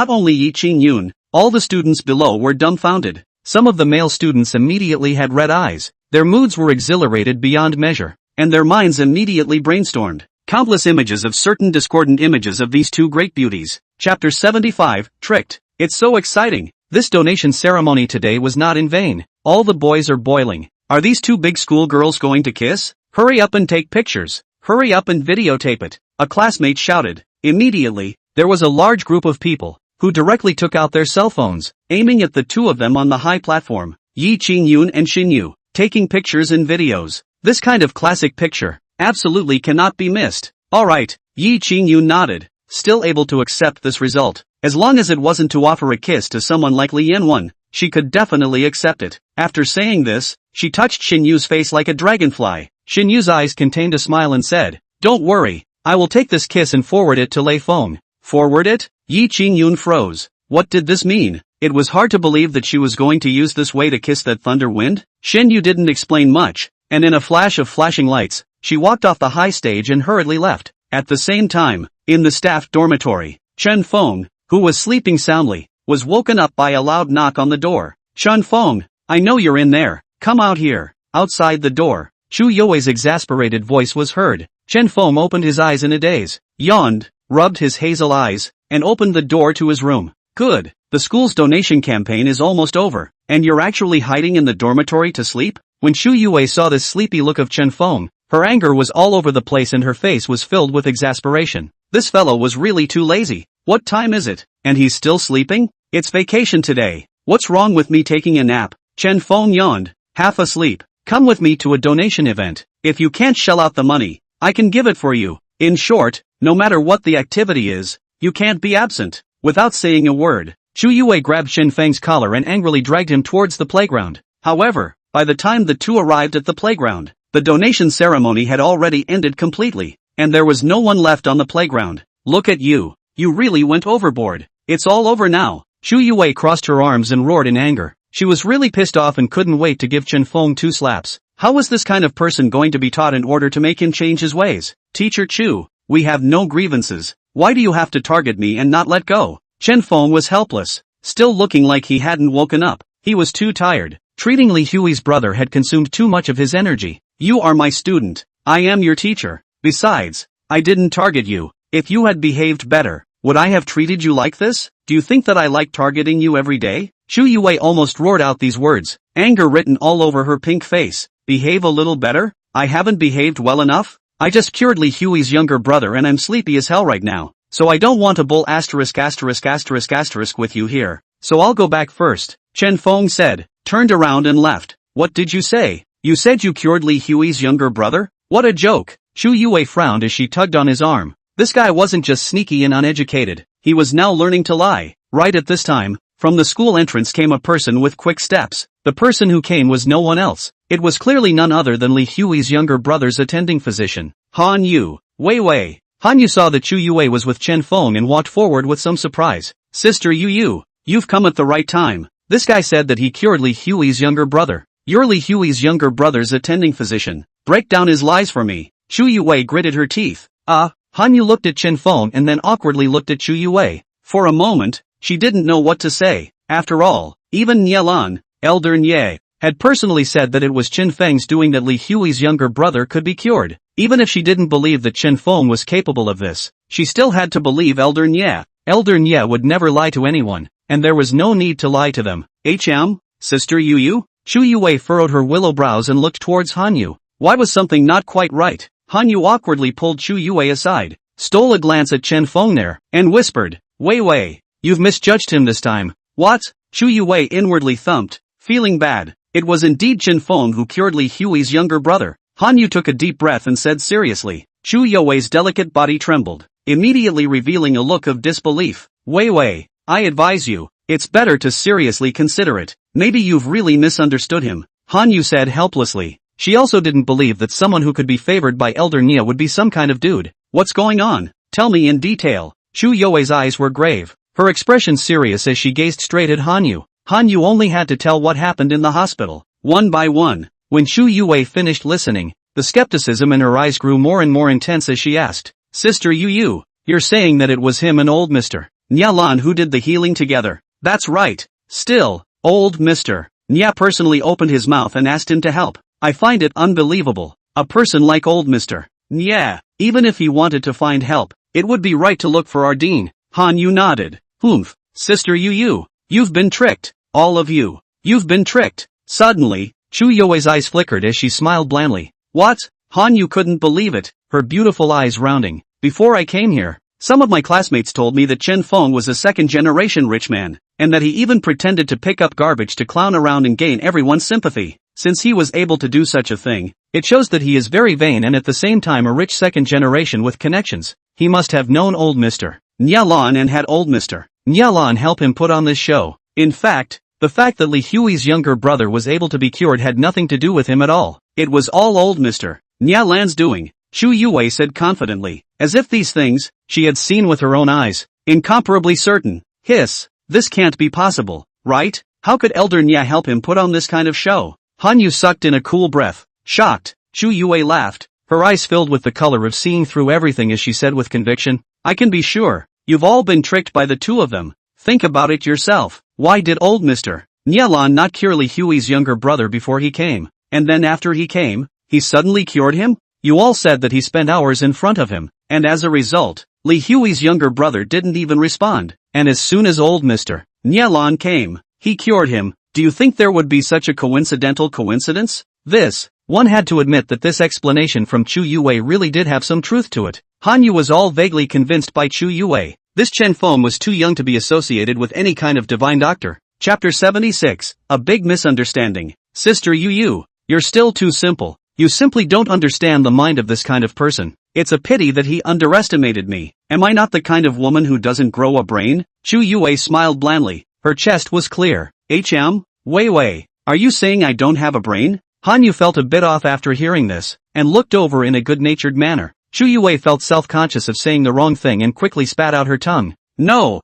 only Yi Qingyun, all the students below were dumbfounded. Some of the male students immediately had red eyes, their moods were exhilarated beyond measure, and their minds immediately brainstormed countless images of certain discordant images of these two great beauties. Chapter 75, Tricked. It's so exciting. This donation ceremony today was not in vain. All the boys are boiling. Are these two big school girls going to kiss? Hurry up and take pictures. Hurry up and videotape it. A classmate shouted. Immediately, there was a large group of people who directly took out their cell phones, aiming at the two of them on the high platform, Yi Qingyun and Shen Yu, taking pictures and videos. This kind of classic picture absolutely cannot be missed. Alright, Yi Qingyun nodded, still able to accept this result. As long as it wasn't to offer a kiss to someone like Li Yanwen, she could definitely accept it. After saying this, she touched Shen Yu's face like a dragonfly. Shen Yu's eyes contained a smile and said, Don't worry, I will take this kiss and forward it to Lei Feng. Forward it? Yi Qingyun froze. What did this mean? It was hard to believe that she was going to use this way to kiss that thunder wind. Shen Yu didn't explain much, and in a flash of flashing lights, she walked off the high stage and hurriedly left. At the same time, in the staff dormitory, Chen Feng, who was sleeping soundly, was woken up by a loud knock on the door. Chen Feng, I know you're in there. Come out here. Outside the door, Chu You's exasperated voice was heard. Chen Feng opened his eyes in a daze, yawned, rubbed his hazel eyes, and opened the door to his room. Good. The school's donation campaign is almost over, and you're actually hiding in the dormitory to sleep? When Chu Yue saw this sleepy look of Chen Feng, her anger was all over the place and her face was filled with exasperation. This fellow was really too lazy. What time is it? And he's still sleeping? It's vacation today. What's wrong with me taking a nap? Chen Feng yawned, half asleep. Come with me to a donation event. If you can't shell out the money, I can give it for you. In short, no matter what the activity is, you can't be absent. Without saying a word, Chu Yue grabbed Chen Feng's collar and angrily dragged him towards the playground. However, by the time the two arrived at the playground, the donation ceremony had already ended completely, and there was no one left on the playground. Look at you. You really went overboard. It's all over now. Chu Yue crossed her arms and roared in anger. She was really pissed off and couldn't wait to give Chen Feng 2 slaps. How was this kind of person going to be taught in order to make him change his ways? Teacher Chu, we have no grievances. Why do you have to target me and not let go? Chen Feng was helpless, still looking like he hadn't woken up. He was too tired. Treating Li Hui's brother had consumed too much of his energy. You are my student. I am your teacher. Besides, I didn't target you. If you had behaved better, would I have treated you like this? Do you think that I like targeting you every day? Chu Yue almost roared out these words, anger written all over her pink face. Behave a little better? I haven't behaved well enough? I just cured Li Hui's younger brother and I'm sleepy as hell right now. So I don't want to bull asterisk with you here. So I'll go back first. Chen Feng said, turned around and left. What did you say? You said you cured Li Hui's younger brother? What a joke. Chu Yue frowned as she tugged on his arm. This guy wasn't just sneaky and uneducated. He was now learning to lie. Right at this time, from the school entrance came a person with quick steps. The person who came was no one else. It was clearly none other than Li Hui's younger brother's attending physician, Han Yu. Wei. Han Yu saw that Chu Yue was with Chen Feng and walked forward with some surprise. Sister Yu, you've come at the right time. This guy said that he cured Li Hui's younger brother. You're Li Hui's younger brother's attending physician. Break down his lies for me. Chu Yue gritted her teeth. Han Yu looked at Chen Feng and then awkwardly looked at Chu Yue. For a moment, she didn't know what to say. After all, even Nye Lan, Elder Nye, had personally said that it was Chen Feng's doing that Li Hui's younger brother could be cured. Even if she didn't believe that Chen Feng was capable of this, she still had to believe Elder Nye. Elder Nye would never lie to anyone, and there was no need to lie to them. Sister Yu? Chu Yue furrowed her willow brows and looked towards Han Yu. Why was something not quite right? Han Yu awkwardly pulled Chu Yue aside, stole a glance at Chen Feng there, and whispered, Wei, you've misjudged him this time. What? Chu Yue inwardly thumped, feeling bad. It was indeed Chen Feng who cured Li Hui's younger brother. Han Yu took a deep breath and said seriously. Chu Yue's delicate body trembled, immediately revealing a look of disbelief. Wei, I advise you, it's better to seriously consider it. Maybe you've really misunderstood him. Han Yu said helplessly. She also didn't believe that someone who could be favored by Elder Nye would be some kind of dude. What's going on? Tell me in detail. Chu Yue's eyes were grave, her expression serious as she gazed straight at Han Yu. Han Yu only had to tell what happened in the hospital, one by one. When Chu Yue finished listening, the skepticism in her eyes grew more and more intense as she asked, Sister Yu, you're saying that it was him and old Mr. Nyalan who did the healing together? That's right. Still, old Mr. Nya personally opened his mouth and asked him to help. I find it unbelievable. A person like old Mr. Nya, even if he wanted to find help, it would be right to look for our dean. Han Yu nodded. Humph, Sister Yu, you've been tricked. All of you. You've been tricked. Suddenly, Chu Yue's eyes flickered as she smiled blandly. What? Han Yu couldn't believe it, her beautiful eyes rounding. Before I came here, some of my classmates told me that Chen Feng was a second-generation rich man, and that he even pretended to pick up garbage to clown around and gain everyone's sympathy. Since he was able to do such a thing, it shows that he is very vain and at the same time a rich second generation with connections. He must have known old Mr. Nyalan and had old Mr. Nyalan help him put on this show. In fact, the fact that Li Hui's younger brother was able to be cured had nothing to do with him at all. It was all old Mr. Nyalan's doing, Chu Yue said confidently, as if these things, she had seen with her own eyes, incomparably certain. Hiss, this can't be possible, right? How could Elder Nya help him put on this kind of show? Han Yu sucked in a cool breath. Shocked, Chu Yue laughed, her eyes filled with the color of seeing through everything as she said with conviction, I can be sure, you've all been tricked by the two of them. Think about it yourself. Why did old Mr. Nyalan not cure Li Hui's younger brother before he came, and then after he came, he suddenly cured him? You all said that he spent hours in front of him, and as a result, Li Hui's younger brother didn't even respond, and as soon as old Mr. Nyalan came, he cured him. Do you think there would be such a coincidental coincidence? One had to admit that this explanation from Chu Yue really did have some truth to it. Han Yu was all vaguely convinced by Chu Yue. This Chen Feng was too young to be associated with any kind of divine doctor. Chapter 76, A Big Misunderstanding. Sister Yu, you're still too simple. You simply don't understand the mind of this kind of person. It's a pity that he underestimated me. Am I not the kind of woman who doesn't grow a brain? Chu Yue smiled blandly. Her chest was clear. Wei, are you saying I don't have a brain? Han Yu felt a bit off after hearing this, and looked over in a good-natured manner. Chu Yue felt self-conscious of saying the wrong thing and quickly spat out her tongue. No,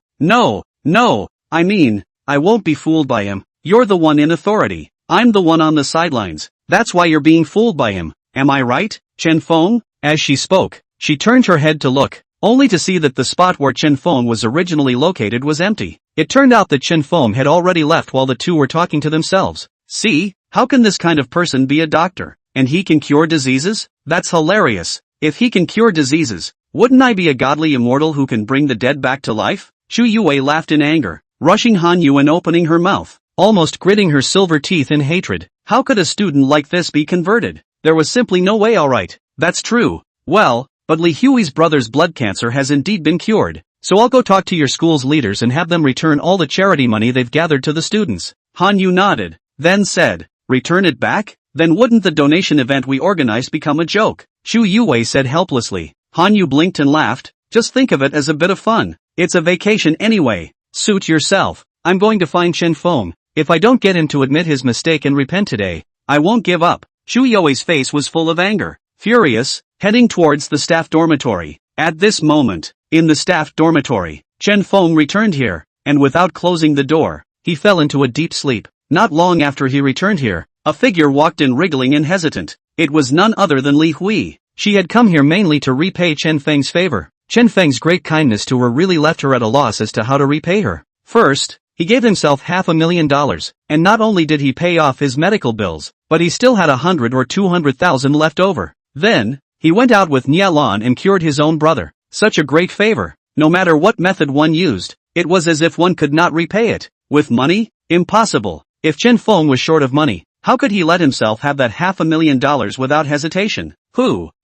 I mean, I won't be fooled by him. You're the one in authority. I'm the one on the sidelines. That's why you're being fooled by him. Am I right, Chen Feng? As she spoke, she turned her head to look, only to see that the spot where Chen Feng was originally located was empty. It turned out that Chen Feng had already left while the two were talking to themselves. See, how can this kind of person be a doctor? And he can cure diseases? That's hilarious. If he can cure diseases, wouldn't I be a godly immortal who can bring the dead back to life? Chu Yue laughed in anger, rushing Han Yu and opening her mouth, almost gritting her silver teeth in hatred. How could a student like this be converted? There was simply no way. Alright, that's true. Well, but Li Hui's brother's blood cancer has indeed been cured, so I'll go talk to your school's leaders and have them return all the charity money they've gathered to the students. Han Yu nodded, then said, return it back? Then wouldn't the donation event we organized become a joke? Chu Yue said helplessly. Han Yu blinked and laughed, just think of it as a bit of fun. It's a vacation anyway. Suit yourself. I'm going to find Chen Feng. If I don't get him to admit his mistake and repent today, I won't give up. Chu Yue's face was full of anger. Furious, heading towards the staff dormitory. At this moment, in the staff dormitory, Chen Feng returned here, and without closing the door, he fell into a deep sleep. Not long after he returned here, a figure walked in wriggling and hesitant. It was none other than Li Hui. She had come here mainly to repay Chen Feng's favor. Chen Feng's great kindness to her really left her at a loss as to how to repay her. First, he gave himself $500,000, and not only did he pay off his medical bills, but he still had 100 or 200,000 left over. Then, he went out with Nyalan and cured his own brother. Such a great favor. No matter what method one used, it was as if one could not repay it. With money? Impossible. If Chen Feng was short of money, how could he let himself have that $500,000 without hesitation?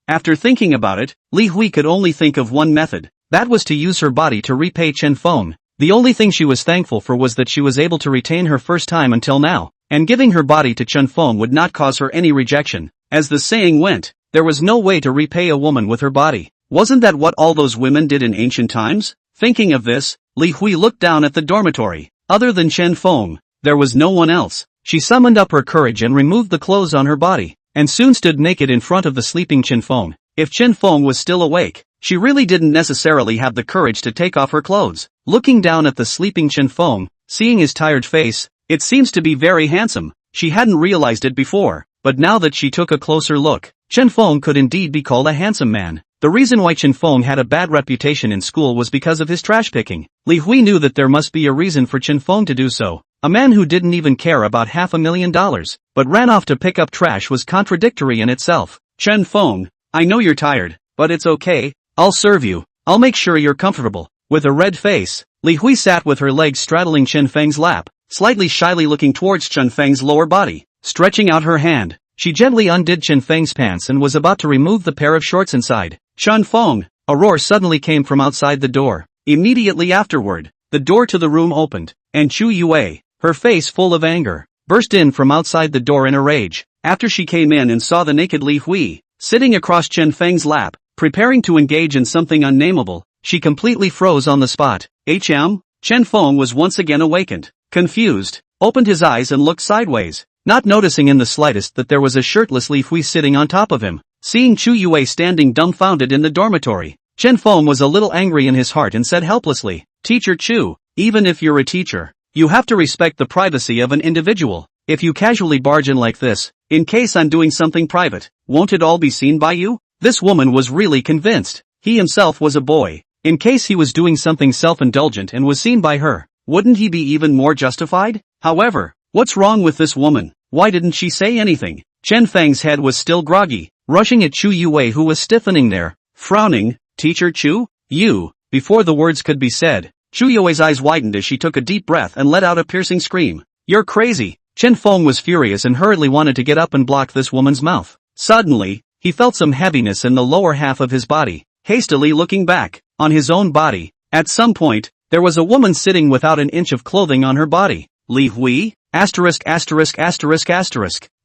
After thinking about it, Li Hui could only think of one method. That was to use her body to repay Chen Feng. The only thing she was thankful for was that she was able to retain her first time until now, and giving her body to Chen Feng would not cause her any rejection. As the saying went, there was no way to repay a woman with her body. Wasn't that what all those women did in ancient times? Thinking of this, Li Hui looked down at the dormitory. Other than Chen Feng, there was no one else. She summoned up her courage and removed the clothes on her body, and soon stood naked in front of the sleeping Chen Feng. If Chen Feng was still awake, she really didn't necessarily have the courage to take off her clothes. Looking down at the sleeping Chen Feng, seeing his tired face, it seems to be very handsome. She hadn't realized it before, but now that she took a closer look, Chen Feng could indeed be called a handsome man. The reason why Chen Feng had a bad reputation in school was because of his trash picking. Li Hui knew that there must be a reason for Chen Feng to do so. A man who didn't even care about $500,000, but ran off to pick up trash was contradictory in itself. Chen Feng, I know you're tired, but it's okay, I'll serve you. I'll make sure you're comfortable. With a red face, Li Hui sat with her legs straddling Chen Feng's lap, slightly shyly looking towards Chen Feng's lower body. Stretching out her hand, she gently undid Chen Feng's pants and was about to remove the pair of shorts inside. Chen Feng, a roar suddenly came from outside the door. Immediately afterward, the door to the room opened, and Chu Yue, her face full of anger, burst in from outside the door in a rage. After she came in and saw the naked Li Hui, sitting across Chen Feng's lap, preparing to engage in something unnameable, she completely froze on the spot. Chen Feng was once again awakened, confused, opened his eyes and looked sideways, not noticing in the slightest that there was a shirtless Li Hui sitting on top of him. Seeing Chu Yue standing dumbfounded in the dormitory, Chen Feng was a little angry in his heart and said helplessly, "Teacher Chu, even if you're a teacher, you have to respect the privacy of an individual. If you casually barge in like this, in case I'm doing something private, won't it all be seen by you?" This woman was really convinced. He himself was a boy. In case he was doing something self-indulgent and was seen by her, wouldn't he be even more justified? However, what's wrong with this woman? Why didn't she say anything? Chen Feng's head was still groggy, rushing at Chu Yue who was stiffening there, frowning. "Teacher Chu, you," before the words could be said, Chu Yue's eyes widened as she took a deep breath and let out a piercing scream. "You're crazy." Chen Feng was furious and hurriedly wanted to get up and block this woman's mouth. Suddenly, he felt some heaviness in the lower half of his body, hastily looking back, on his own body. At some point, there was a woman sitting without an inch of clothing on her body. Li Hui?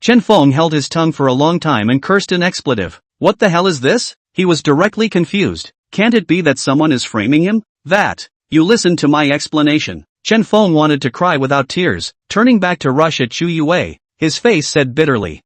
Chen Feng held his tongue for a long time and cursed an expletive. What the hell is this? He was directly confused. Can't it be that someone is framing him? That. You listen to my explanation. Chen Feng wanted to cry without tears, turning back to rush at Chu Yue. His face said bitterly,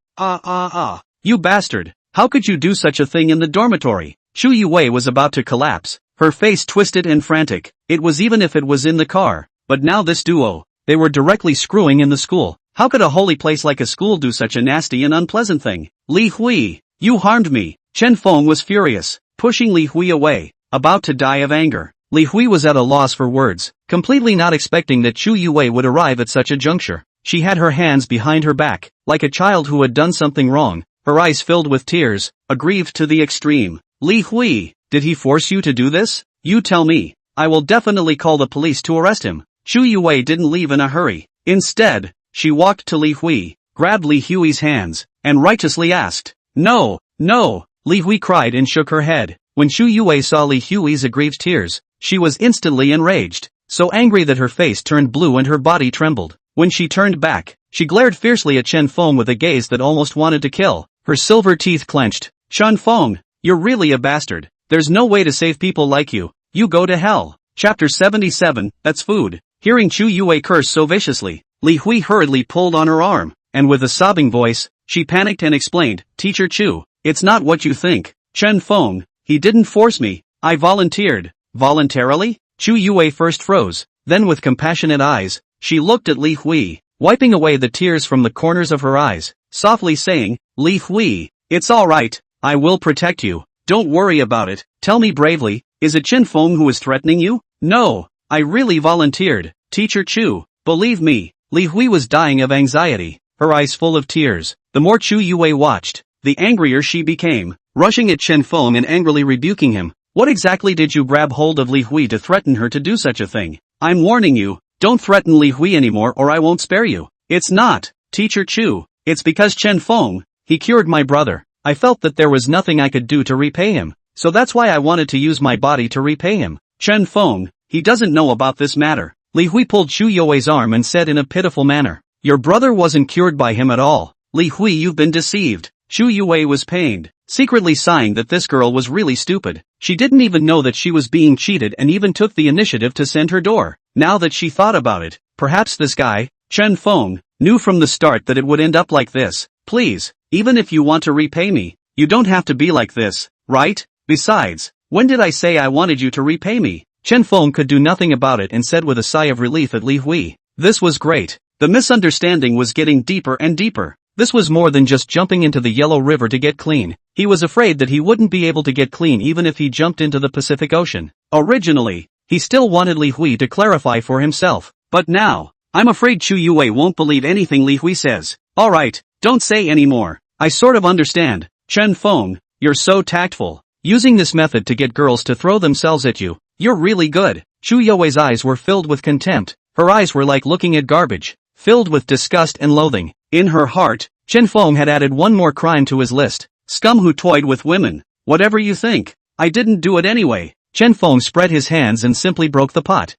you bastard. How could you do such a thing in the dormitory? Chu Yue was about to collapse, her face twisted and frantic. It was even if it was in the car. But now this duo. They were directly screwing in the school. How could a holy place like a school do such a nasty and unpleasant thing? Li Hui, you harmed me. Chen Feng was furious, pushing Li Hui away, about to die of anger. Li Hui was at a loss for words, completely not expecting that Chu Yue would arrive at such a juncture. She had her hands behind her back, like a child who had done something wrong, her eyes filled with tears, aggrieved to the extreme. Li Hui, did he force you to do this? You tell me. I will definitely call the police to arrest him. Chu Yue didn't leave in a hurry. Instead, she walked to Li Hui, grabbed Li Hui's hands, and righteously asked, "No, no." Li Hui cried and shook her head. When Chu Yue saw Li Hui's aggrieved tears, she was instantly enraged, so angry that her face turned blue and her body trembled. When she turned back, she glared fiercely at Chen Feng with a gaze that almost wanted to kill. Her silver teeth clenched. "Chen Feng, you're really a bastard. There's no way to save people like you. You go to hell." Chapter 77, That's Food. Hearing Chu Yue curse so viciously, Li Hui hurriedly pulled on her arm, and with a sobbing voice, she panicked and explained, "Teacher Chu, it's not what you think. Chen Feng, he didn't force me. I volunteered." Voluntarily? Chu Yue first froze, then with compassionate eyes, she looked at Li Hui, wiping away the tears from the corners of her eyes, softly saying, "Li Hui, it's all right. I will protect you. Don't worry about it. Tell me bravely, is it Chen Feng who is threatening you?" "No, I really volunteered, Teacher Chu. Believe me." Li Hui was dying of anxiety, her eyes full of tears. The more Chu Yue watched, the angrier she became, rushing at Chen Feng and angrily rebuking him. "What exactly did you grab hold of Li Hui to threaten her to do such a thing? I'm warning you, don't threaten Li Hui anymore or I won't spare you." "It's not, Teacher Chu. It's because Chen Feng, he cured my brother. I felt that there was nothing I could do to repay him, so that's why I wanted to use my body to repay him." "Chen Feng, he doesn't know about this matter." Li Hui pulled Chu Yue's arm and said in a pitiful manner, "Your brother wasn't cured by him at all. Li Hui, you've been deceived." Chu Yue was pained, secretly sighing that this girl was really stupid. She didn't even know that she was being cheated and even took the initiative to send her door. Now that she thought about it, perhaps this guy, Chen Feng, knew from the start that it would end up like this. "Please, even if you want to repay me, you don't have to be like this." right? Besides, when did I say I wanted you to repay me? Chen Feng could do nothing about it and said with a sigh of relief at Li Hui. This was great. The misunderstanding was getting deeper and deeper. This was more than just jumping into the Yellow River to get clean. He was afraid that he wouldn't be able to get clean even if he jumped into the Pacific Ocean. Originally, he still wanted Li Hui to clarify for himself. But now, I'm afraid Chu Yue won't believe anything Li Hui says. Alright, don't say any more. I sort of understand. Chen Feng, you're so tactful. Using this method to get girls to throw themselves at you. You're really good. Chu Yue's eyes were filled with contempt. Her eyes were like looking at garbage, filled with disgust and loathing. In her heart, Chen Feng had added one more crime to his list. Scum who toyed with women. Whatever you think, I didn't do it anyway. Chen Feng spread his hands and simply broke the pot.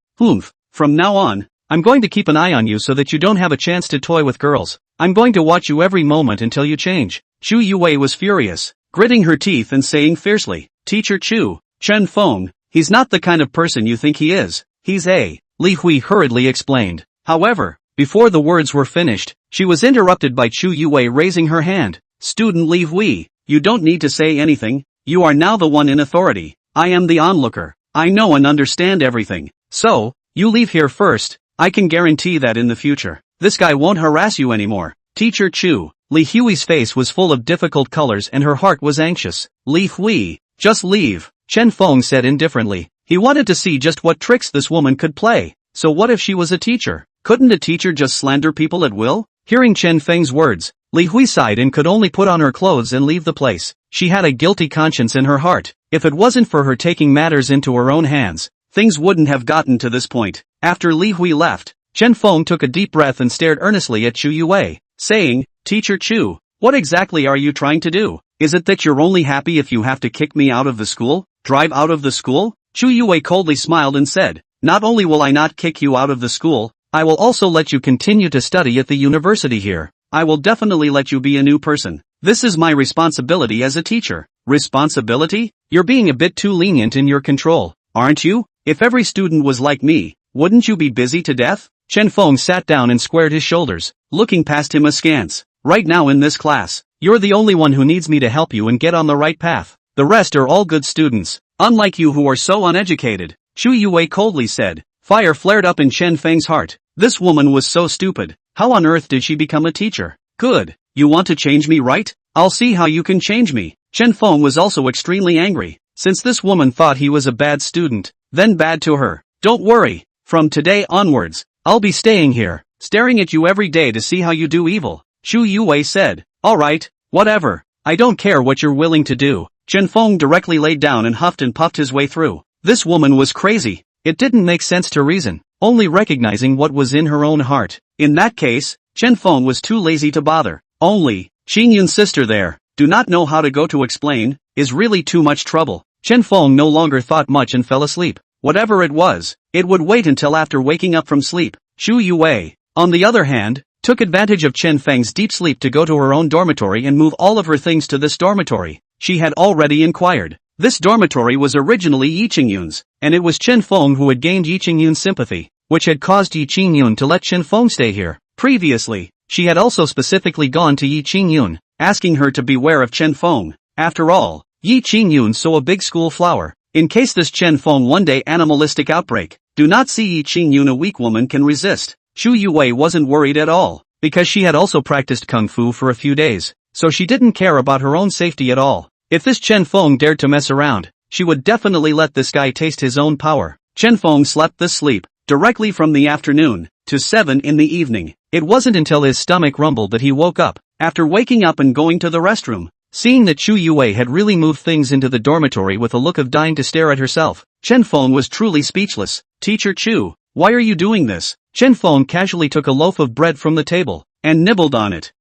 From now on, I'm going to keep an eye on you so that you don't have a chance to toy with girls. I'm going to watch you every moment until you change. Chu Yue was furious, gritting her teeth and saying fiercely, Teacher Chu, Chen Feng, he's not the kind of person you think he is. He's a... Li Hui hurriedly explained. However, before the words were finished, she was interrupted by Chu Yue raising her hand. Student Li Hui, you don't need to say anything. You are now the one in authority. I am the onlooker. I know and understand everything. So, you leave here first. I can guarantee that in the future, this guy won't harass you anymore. Teacher Chu. Li Hui's face was full of difficult colors and her heart was anxious. Li Hui, just leave, Chen Feng said indifferently. He wanted to see just what tricks this woman could play. So what if she was a teacher? Couldn't a teacher just slander people at will? Hearing Chen Feng's words, Li Hui sighed and could only put on her clothes and leave the place. She had a guilty conscience in her heart. If it wasn't for her taking matters into her own hands, things wouldn't have gotten to this point. After Li Hui left, Chen Feng took a deep breath and stared earnestly at Chu Yue, saying, Teacher Chu, what exactly are you trying to do? Is it that you're only happy if you have to kick me out of the school? Drive out of the school? Chu Yue coldly smiled and said, Not only will I not kick you out of the school, I will also let you continue to study at the university here. I will definitely let you be a new person. This is my responsibility as a teacher. Responsibility? You're being a bit too lenient in your control, aren't you? If every student was like me, wouldn't you be busy to death? Chen Feng sat down and squared his shoulders, looking past him askance. Right now in this class, you're the only one who needs me to help you and get on the right path. The rest are all good students, unlike you who are so uneducated. Chu Yue coldly said. Fire flared up in Chen Feng's heart. This woman was so stupid. How on earth did she become a teacher? Good. You want to change me, right? I'll see how you can change me. Chen Feng was also extremely angry, since this woman thought he was a bad student, then bad to her. Don't worry. From today onwards, I'll be staying here, staring at you every day to see how you do evil. Chu Yue said. Alright, whatever. I don't care what you're willing to do. Chen Feng directly laid down and huffed and puffed his way through. This woman was crazy. It didn't make sense to reason, only recognizing what was in her own heart. In that case, Chen Feng was too lazy to bother. Only, Xingyun's sister there, do not know how to go to explain, is really too much trouble. Chen Feng no longer thought much and fell asleep. Whatever it was, it would wait until after waking up from sleep. Chu Yue, on the other hand, took advantage of Chen Feng's deep sleep to go to her own dormitory and move all of her things to this dormitory. She had already inquired. This dormitory was originally Yi Qingyun's, and it was Chen Feng who had gained Yi Qingyun's sympathy, which had caused Yi Qingyun to let Chen Feng stay here. Previously, she had also specifically gone to Yi Qingyun, asking her to beware of Chen Feng. After all, Yi Qingyun saw a big school flower. In case this Chen Feng one day animalistic outbreak, do not see Yi Qingyun a weak woman can resist. Chu Yue wasn't worried at all, because she had also practiced kung fu for a few days, so she didn't care about her own safety at all. If this Chen Feng dared to mess around, she would definitely let this guy taste his own power. Chen Feng slept this sleep, directly from the afternoon, to 7 in the evening. It wasn't until his stomach rumbled that he woke up, after waking up and going to the restroom. Seeing that Chu Yue had really moved things into the dormitory with a look of dying to stare at herself, Chen Feng was truly speechless. Teacher Chu, why are you doing this? Chen Feng casually took a loaf of bread from the table, and nibbled on it.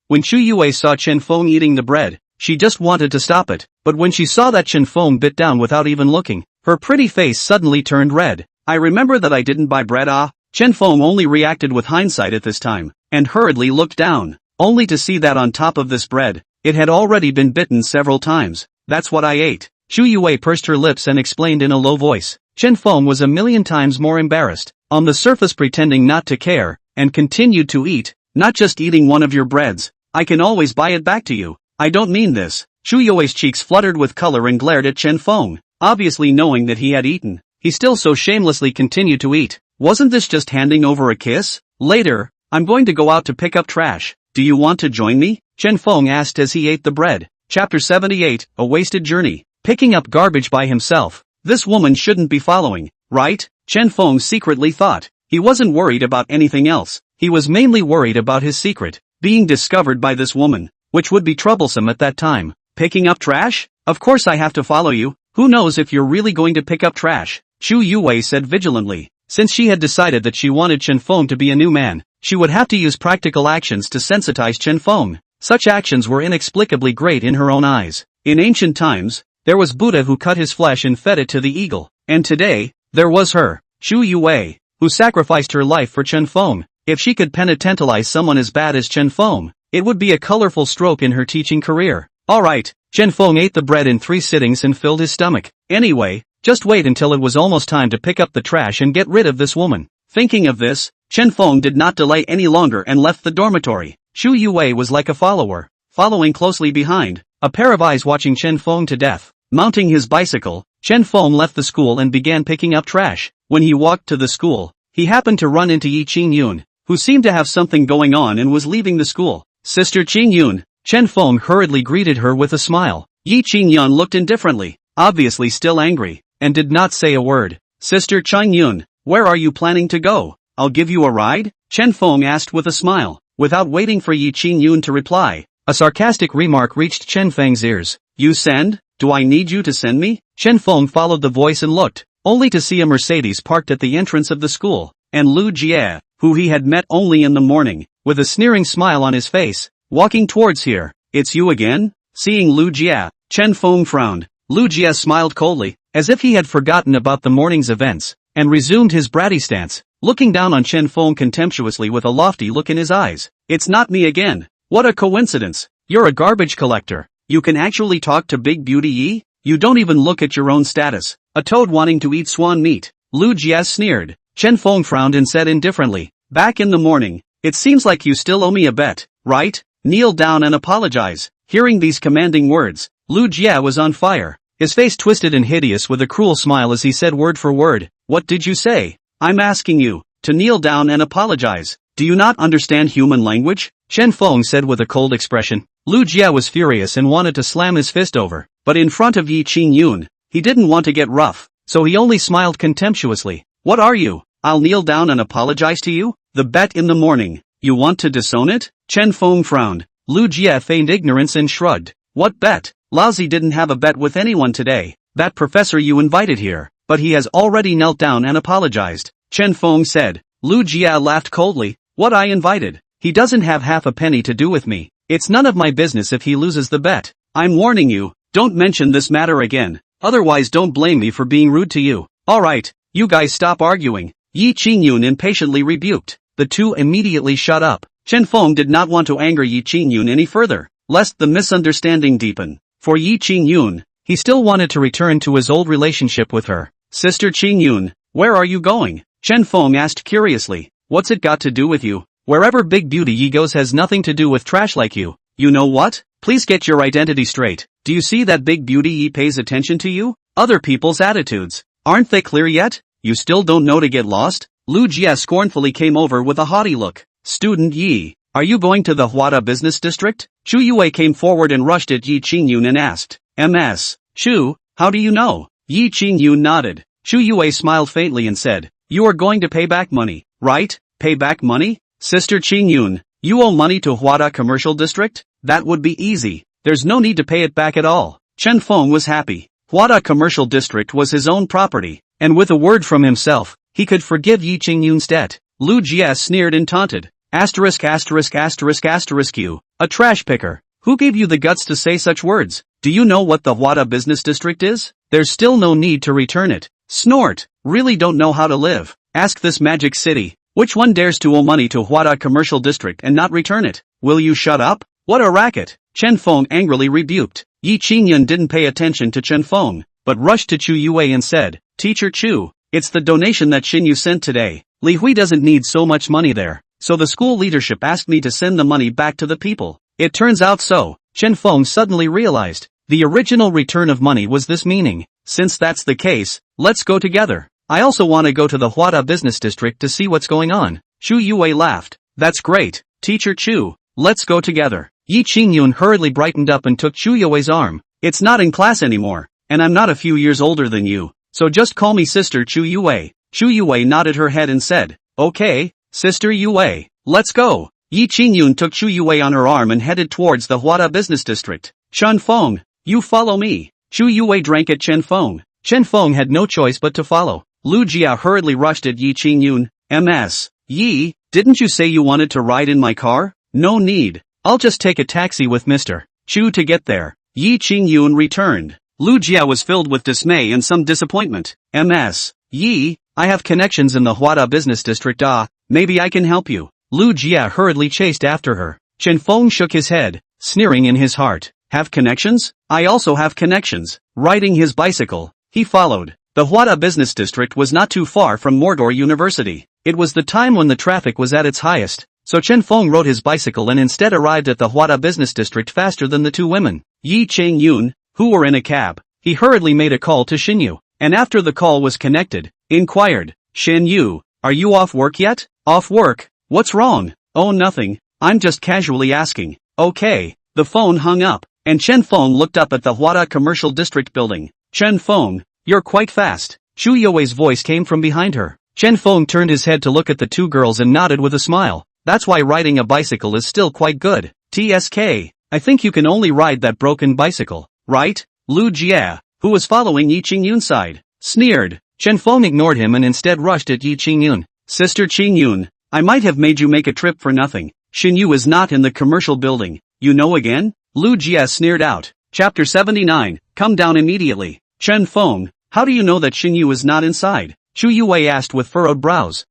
When Chu Yue saw Chen Feng eating the bread, she just wanted to stop it, but when she saw that Chen Feng bit down without even looking, her pretty face suddenly turned red. I remember that I didn't buy bread. Chen Feng only reacted with hindsight at this time, and hurriedly looked down, only to see that on top of this bread, it had already been bitten several times. That's what I ate. Chu Yue pursed her lips and explained in a low voice. Chen Feng was a million times more embarrassed, on the surface pretending not to care, and continued to eat. Not just eating one of your breads. I can always buy it back to you. I don't mean this. Chu Yue's cheeks fluttered with color and glared at Chen Feng. Obviously knowing that he had eaten, he still so shamelessly continued to eat. Wasn't this just handing over a kiss? Later, I'm going to go out to pick up trash. Do you want to join me? Chen Feng asked as he ate the bread. Chapter 78, A Wasted Journey. Picking up garbage by himself. This woman shouldn't be following, right? Chen Feng secretly thought. He wasn't worried about anything else. He was mainly worried about his secret being discovered by this woman, which would be troublesome at that time. Picking up trash? Of course I have to follow you. Who knows if you're really going to pick up trash? Chu Yue said vigilantly. Since she had decided that she wanted Chen Feng to be a new man, she would have to use practical actions to sensitize Chen Feng. Such actions were inexplicably great in her own eyes. In ancient times, there was Buddha who cut his flesh and fed it to the eagle. And today, there was her, Chu Yue, who sacrificed her life for Chen Feng. If she could penitentialize someone as bad as Chen Feng, it would be a colorful stroke in her teaching career. Alright, Chen Feng ate the bread in 3 sittings and filled his stomach. Anyway, just wait until it was almost time to pick up the trash and get rid of this woman. Thinking of this, Chen Feng did not delay any longer and left the dormitory. Chu Yue was like a follower, following closely behind, a pair of eyes watching Chen Feng to death. Mounting his bicycle, Chen Feng left the school and began picking up trash. When he walked to the school, he happened to run into Yi Qingyun, who seemed to have something going on and was leaving the school. Sister Qingyun, Chen Feng hurriedly greeted her with a smile. Yi Qingyun looked indifferently, obviously still angry, and did not say a word. Sister Qingyun, where are you planning to go? I'll give you a ride? Chen Feng asked with a smile. Without waiting for Yi Qingyun to reply, a sarcastic remark reached Chen Feng's ears. You send? Do I need you to send me? Chen Feng followed the voice and looked, only to see a Mercedes parked at the entrance of the school, and Lu Jie, who he had met only in the morning, with a sneering smile on his face, walking towards here. It's you again? Seeing Lu Jie, Chen Feng frowned. Lu Jie smiled coldly, as if he had forgotten about the morning's events, and resumed his bratty stance, looking down on Chen Feng contemptuously with a lofty look in his eyes. It's not me again. What a coincidence. You're a garbage collector. You can actually talk to Big Beauty Yi? You don't even look at your own status. A toad wanting to eat swan meat. Lu Jie sneered. Chen Feng frowned and said indifferently. Back in the morning. It seems like you still owe me a bet, right? Kneel down and apologize. Hearing these commanding words, Lu Jie was on fire. His face twisted and hideous with a cruel smile as he said word for word. What did you say? I'm asking you to kneel down and apologize. Do you not understand human language? Chen Feng said with a cold expression. Lu Jie was furious and wanted to slam his fist over, but in front of Yi Qingyun, he didn't want to get rough, so he only smiled contemptuously. What are you? I'll kneel down and apologize to you? The bet in the morning. You want to disown it? Chen Feng frowned. Lu Jie feigned ignorance and shrugged. What bet? Laozi didn't have a bet with anyone today. That professor you invited here, but he has already knelt down and apologized. Chen Feng said. Lu Jie laughed coldly. What I invited? He doesn't have half a penny to do with me. It's none of my business if he loses the bet. I'm warning you, don't mention this matter again. Otherwise don't blame me for being rude to you. Alright, you guys stop arguing. Yi Qingyun impatiently rebuked. The two immediately shut up. Chen Feng did not want to anger Yi Qingyun any further, lest the misunderstanding deepen. For Yi Qingyun, he still wanted to return to his old relationship with her. Sister Qingyun, where are you going? Chen Feng asked curiously. What's it got to do with you? Wherever Big Beauty Yi goes has nothing to do with trash like you. You know what? Please get your identity straight. Do you see that Big Beauty Yi pays attention to you? Other people's attitudes. Aren't they clear yet? You still don't know to get lost? Lu Jie scornfully came over with a haughty look. Student Yi, are you going to the Huada business district? Chu Yue came forward and rushed at Yi Qingyun and asked. MS. Chu, how do you know? Yi Qingyun nodded. Chu Yue smiled faintly and said. You are going to pay back money, right? Pay back money? Sister Qingyun, you owe money to Huada Commercial District? That would be easy. There's no need to pay it back at all. Chen Feng was happy. Huada Commercial District was his own property, and with a word from himself, he could forgive Yi Qingyun's debt. Lu Jie sneered and taunted. Asterisk asterisk asterisk asterisk you, a trash picker. Who gave you the guts to say such words? Do you know what the Huada Business District is? There's still no need to return it. Snort. Really don't know how to live. Ask this magic city. Which one dares to owe money to Huada Commercial District and not return it? Will you shut up? What a racket! Chen Feng angrily rebuked. Yi Qingyun didn't pay attention to Chen Feng, but rushed to Chu Yue and said, Teacher Chu, it's the donation that Xin Yu sent today. Li Hui doesn't need so much money there, so the school leadership asked me to send the money back to the people. It turns out so. Chen Feng suddenly realized. The original return of money was this meaning. Since that's the case, let's go together. I also want to go to the Huada Business District to see what's going on. Chu Yue laughed. That's great, Teacher Chu. Let's go together. Yi Qingyun hurriedly brightened up and took Chu Yue's arm. It's not in class anymore, and I'm not a few years older than you, so just call me Sister Chu Yue. Chu Yue nodded her head and said, okay, Sister Yue, let's go. Yi Qingyun took Chu Yue on her arm and headed towards the Huada Business District. Chen Feng, you follow me. Chu Yue drank at Chen Feng. Chen Feng had no choice but to follow. Lu Jia hurriedly rushed at Yi Qingyun. Ms. Yi, didn't you say you wanted to ride in my car? No need. I'll just take a taxi with Mr. Chu to get there. Yi Qingyun returned. Lu Jia was filled with dismay and some disappointment. Ms. Yi, I have connections in the Huada Business District. Maybe I can help you. Lu Jia hurriedly chased after her. Chen Feng shook his head, sneering in his heart. Have connections? I also have connections. Riding his bicycle, he followed. The Huada Business District was not too far from Modu University. It was the time when the traffic was at its highest, so Chen Feng rode his bicycle and instead arrived at the Huada Business District faster than the two women. Yi Qingyun, who were in a cab, he hurriedly made a call to Xinyu, and after the call was connected, inquired, Xinyu, are you off work yet? Off work? What's wrong? Oh nothing, I'm just casually asking. Okay. The phone hung up, and Chen Feng looked up at the Huada Commercial District building. Chen Feng, you're quite fast. Chu Yue's voice came from behind her. Chen Feng turned his head to look at the two girls and nodded with a smile. That's why riding a bicycle is still quite good. TSK, I think you can only ride that broken bicycle, right? Lu Jia, who was following Yi Qingyun's side, sneered. Chen Feng ignored him and instead rushed at Yi Qingyun. Sister Qingyun, I might have made you make a trip for nothing. Xinyu is not in the commercial building. You know again? Lu Jia sneered out. Chapter 79, come down immediately. Chen Feng, how do you know that Xinyu is not inside? Chu Yue asked with furrowed brows.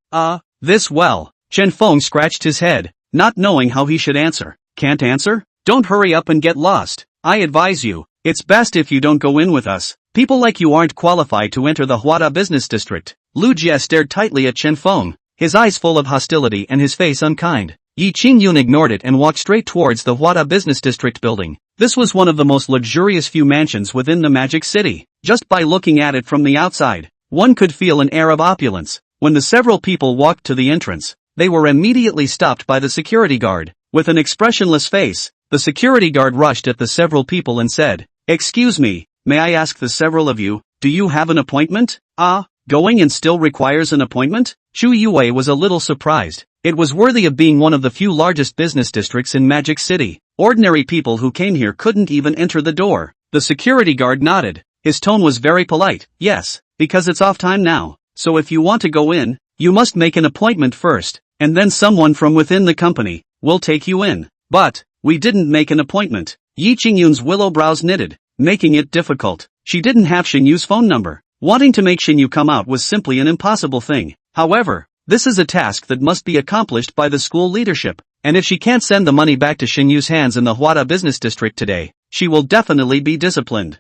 This well. Chen Feng scratched his head, not knowing how he should answer. Can't answer? Don't hurry up and get lost. I advise you, it's best if you don't go in with us. People like you aren't qualified to enter the Huada Business District. Lu Jia stared tightly at Chen Feng, his eyes full of hostility and his face unkind. Yi Qingyun ignored it and walked straight towards the Huada Business District building. This was one of the most luxurious few mansions within the Magic City. Just by looking at it from the outside, one could feel an air of opulence. When the several people walked to the entrance, they were immediately stopped by the security guard. With an expressionless face, the security guard rushed at the several people and said, Excuse me, may I ask the several of you, do you have an appointment? Going in still requires an appointment? Chu Yue was a little surprised. It was worthy of being one of the few largest business districts in Magic City. Ordinary people who came here couldn't even enter the door. The security guard nodded. His tone was very polite. Yes, because it's off time now. So if you want to go in, you must make an appointment first, and then someone from within the company will take you in. But we didn't make an appointment. Yi Qingyun's willow brows knitted, making it difficult. She didn't have Xinyu's phone number. Wanting to make Xinyu come out was simply an impossible thing. However, this is a task that must be accomplished by the school leadership, and if she can't send the money back to Xinyu's hands in the Huada Business District today, she will definitely be disciplined.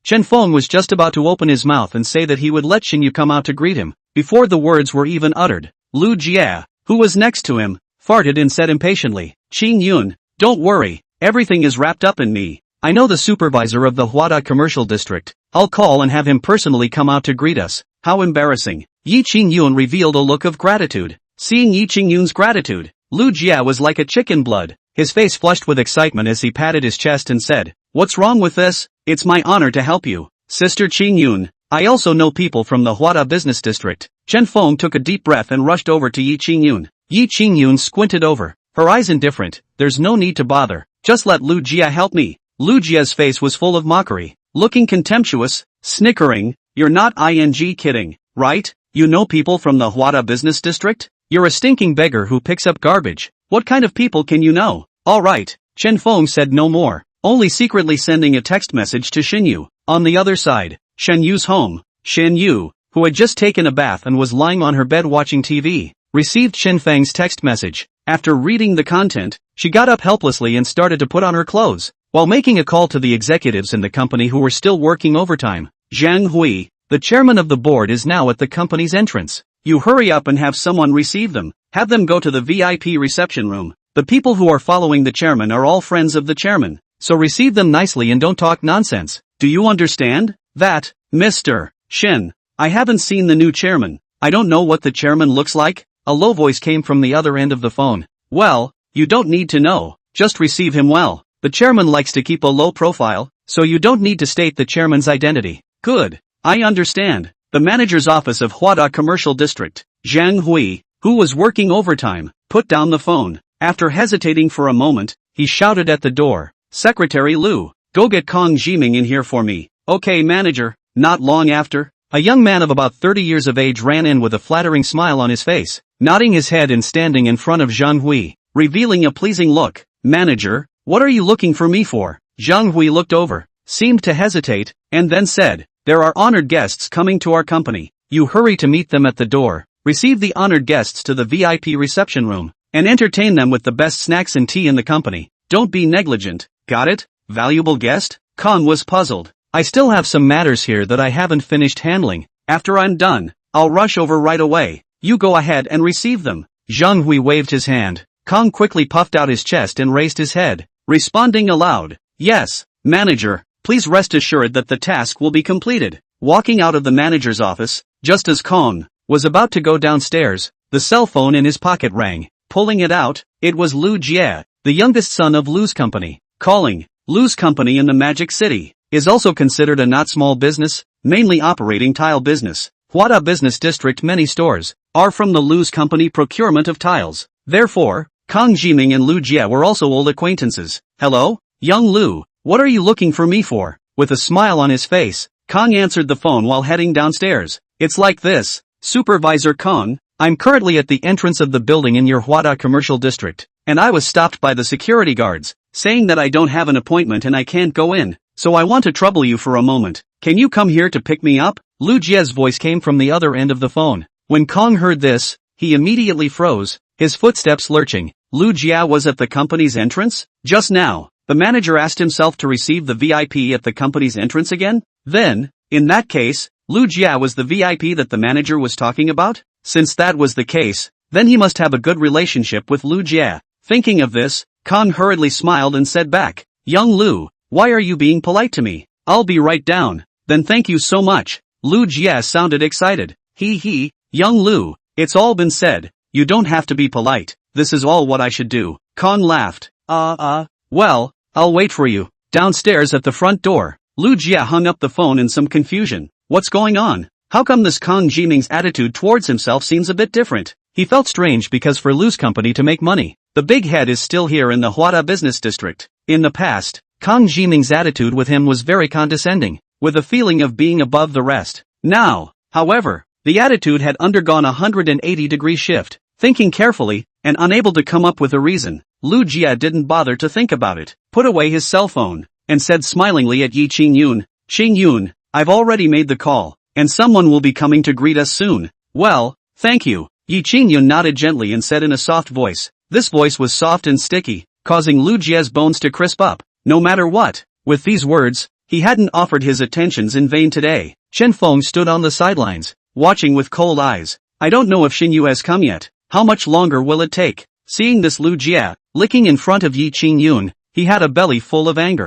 Chen Feng was just about to open his mouth and say that he would let Xinyu come out to greet him, before the words were even uttered. Lu Jia, who was next to him, farted and said impatiently, Qingyun, don't worry, everything is wrapped up in me. I know the supervisor of the Huada Commercial District. I'll call and have him personally come out to greet us. How embarrassing. Yi Qingyun revealed a look of gratitude. Seeing Yi Qingyun's gratitude, Lu Jia was like a chicken blood. His face flushed with excitement as he patted his chest and said, What's wrong with this? It's my honor to help you. Sister Qingyun, I also know people from the Huada Business District. Chen Feng took a deep breath and rushed over to Yi Qingyun. Yi Qingyun squinted over, her eyes indifferent. There's no need to bother. Just let Lu Jia help me. Lu Jia's face was full of mockery, looking contemptuous, snickering. You're not kidding, right? You know people from the Huada Business District? You're a stinking beggar who picks up garbage. What kind of people can you know? Alright, Chen Feng said no more, only secretly sending a text message to Xinyu. On the other side, Xinyu's home, Xinyu, who had just taken a bath and was lying on her bed watching TV, received Chen Feng's text message. After reading the content, she got up helplessly and started to put on her clothes, while making a call to the executives in the company who were still working overtime. Zhang Hui, the chairman of the board, is now at the company's entrance. You hurry up and have someone receive them. Have them go to the VIP reception room. The people who are following the chairman are all friends of the chairman. so receive them nicely and don't talk nonsense. Do you understand? That, Mr. Shin. I haven't seen the new chairman. I don't know what the chairman looks like. A low voice came from the other end of the phone. Well, you don't need to know, just receive him well. The chairman likes to keep a low profile, so you don't need to state the chairman's identity. Good. I understand. The manager's office of Huada Commercial District, Zhang Hui, who was working overtime, put down the phone. After hesitating for a moment, he shouted at the door, Secretary Lu, go get Kong Jiming in here for me. Okay, manager. Not long after, a young man of about 30 years of age ran in with a flattering smile on his face, nodding his head and standing in front of Zhang Hui, revealing a pleasing look. Manager, what are you looking for me for? Zhang Hui looked over, seemed to hesitate, and then said, there are honored guests coming to our company. You hurry to meet them at the door, receive the honored guests to the VIP reception room, and entertain them with the best snacks and tea in the company. Don't be negligent, got it? Valuable guest? Kong was puzzled. I still have some matters here that I haven't finished handling. After I'm done, I'll rush over right away. You go ahead and receive them. Zhang Hui waved his hand. Kong quickly puffed out his chest and raised his head, responding aloud, yes, manager, please rest assured that the task will be completed. Walking out of the manager's office, just as Kong was about to go downstairs, the cell phone in his pocket rang. Pulling it out, it was Lu Jie, the youngest son of Lu's company, calling. Lu's company in the Magic City is also considered a not small business, mainly operating tile business. Huada Business District. Many stores are from the Lu's company procurement of tiles. Therefore, Kong Jiming and Lu Jie were also old acquaintances. Hello, young Lu, what are you looking for me for? With a smile on his face, Kong answered the phone while heading downstairs. It's like this, Supervisor Kong, I'm currently at the entrance of the building in your Huada Commercial District, and I was stopped by the security guards, saying that I don't have an appointment and I can't go in, so I want to trouble you for a moment. Can you come here to pick me up? Lu Jie's voice came from the other end of the phone. When Kong heard this, he immediately froze, his footsteps lurching. Lu Jie was at the company's entrance? Just now, the manager asked himself to receive the VIP at the company's entrance again? Then, in that case, Lu Jie was the VIP that the manager was talking about? Since that was the case, then he must have a good relationship with Lu Jie. Thinking of this, Kong hurriedly smiled and said back, young Lu, why are you being polite to me? I'll be right down. Then thank you so much. Lu Jie sounded excited. He, young Lu, it's all been said. You don't have to be polite. This is all what I should do. Kong laughed. Well, I'll wait for you. Downstairs at the front door, Lu Jie hung up the phone in some confusion. What's going on? How come this Kong Jiming's attitude towards himself seems a bit different? He felt strange because for Lu's company to make money, the big head is still here in the Huada Business District. In the past, Kong Jiming's attitude with him was very condescending, with a feeling of being above the rest. Now, however, the attitude had undergone a 180-degree shift. Thinking carefully, and unable to come up with a reason, Lu Jie didn't bother to think about it, put away his cell phone, and said smilingly at Yi Qingyun, Qingyun, I've already made the call, and someone will be coming to greet us soon. Well, thank you. Yi Qingyun nodded gently and said in a soft voice. This voice was soft and sticky, causing Lu Jie's bones to crisp up. No matter what, with these words, he hadn't offered his attentions in vain today. Chen Feng stood on the sidelines, watching with cold eyes. I don't know if Xinyu has come yet. How much longer will it take? Seeing this Lu Jie, licking in front of Yi Qingyun, he had a belly full of anger.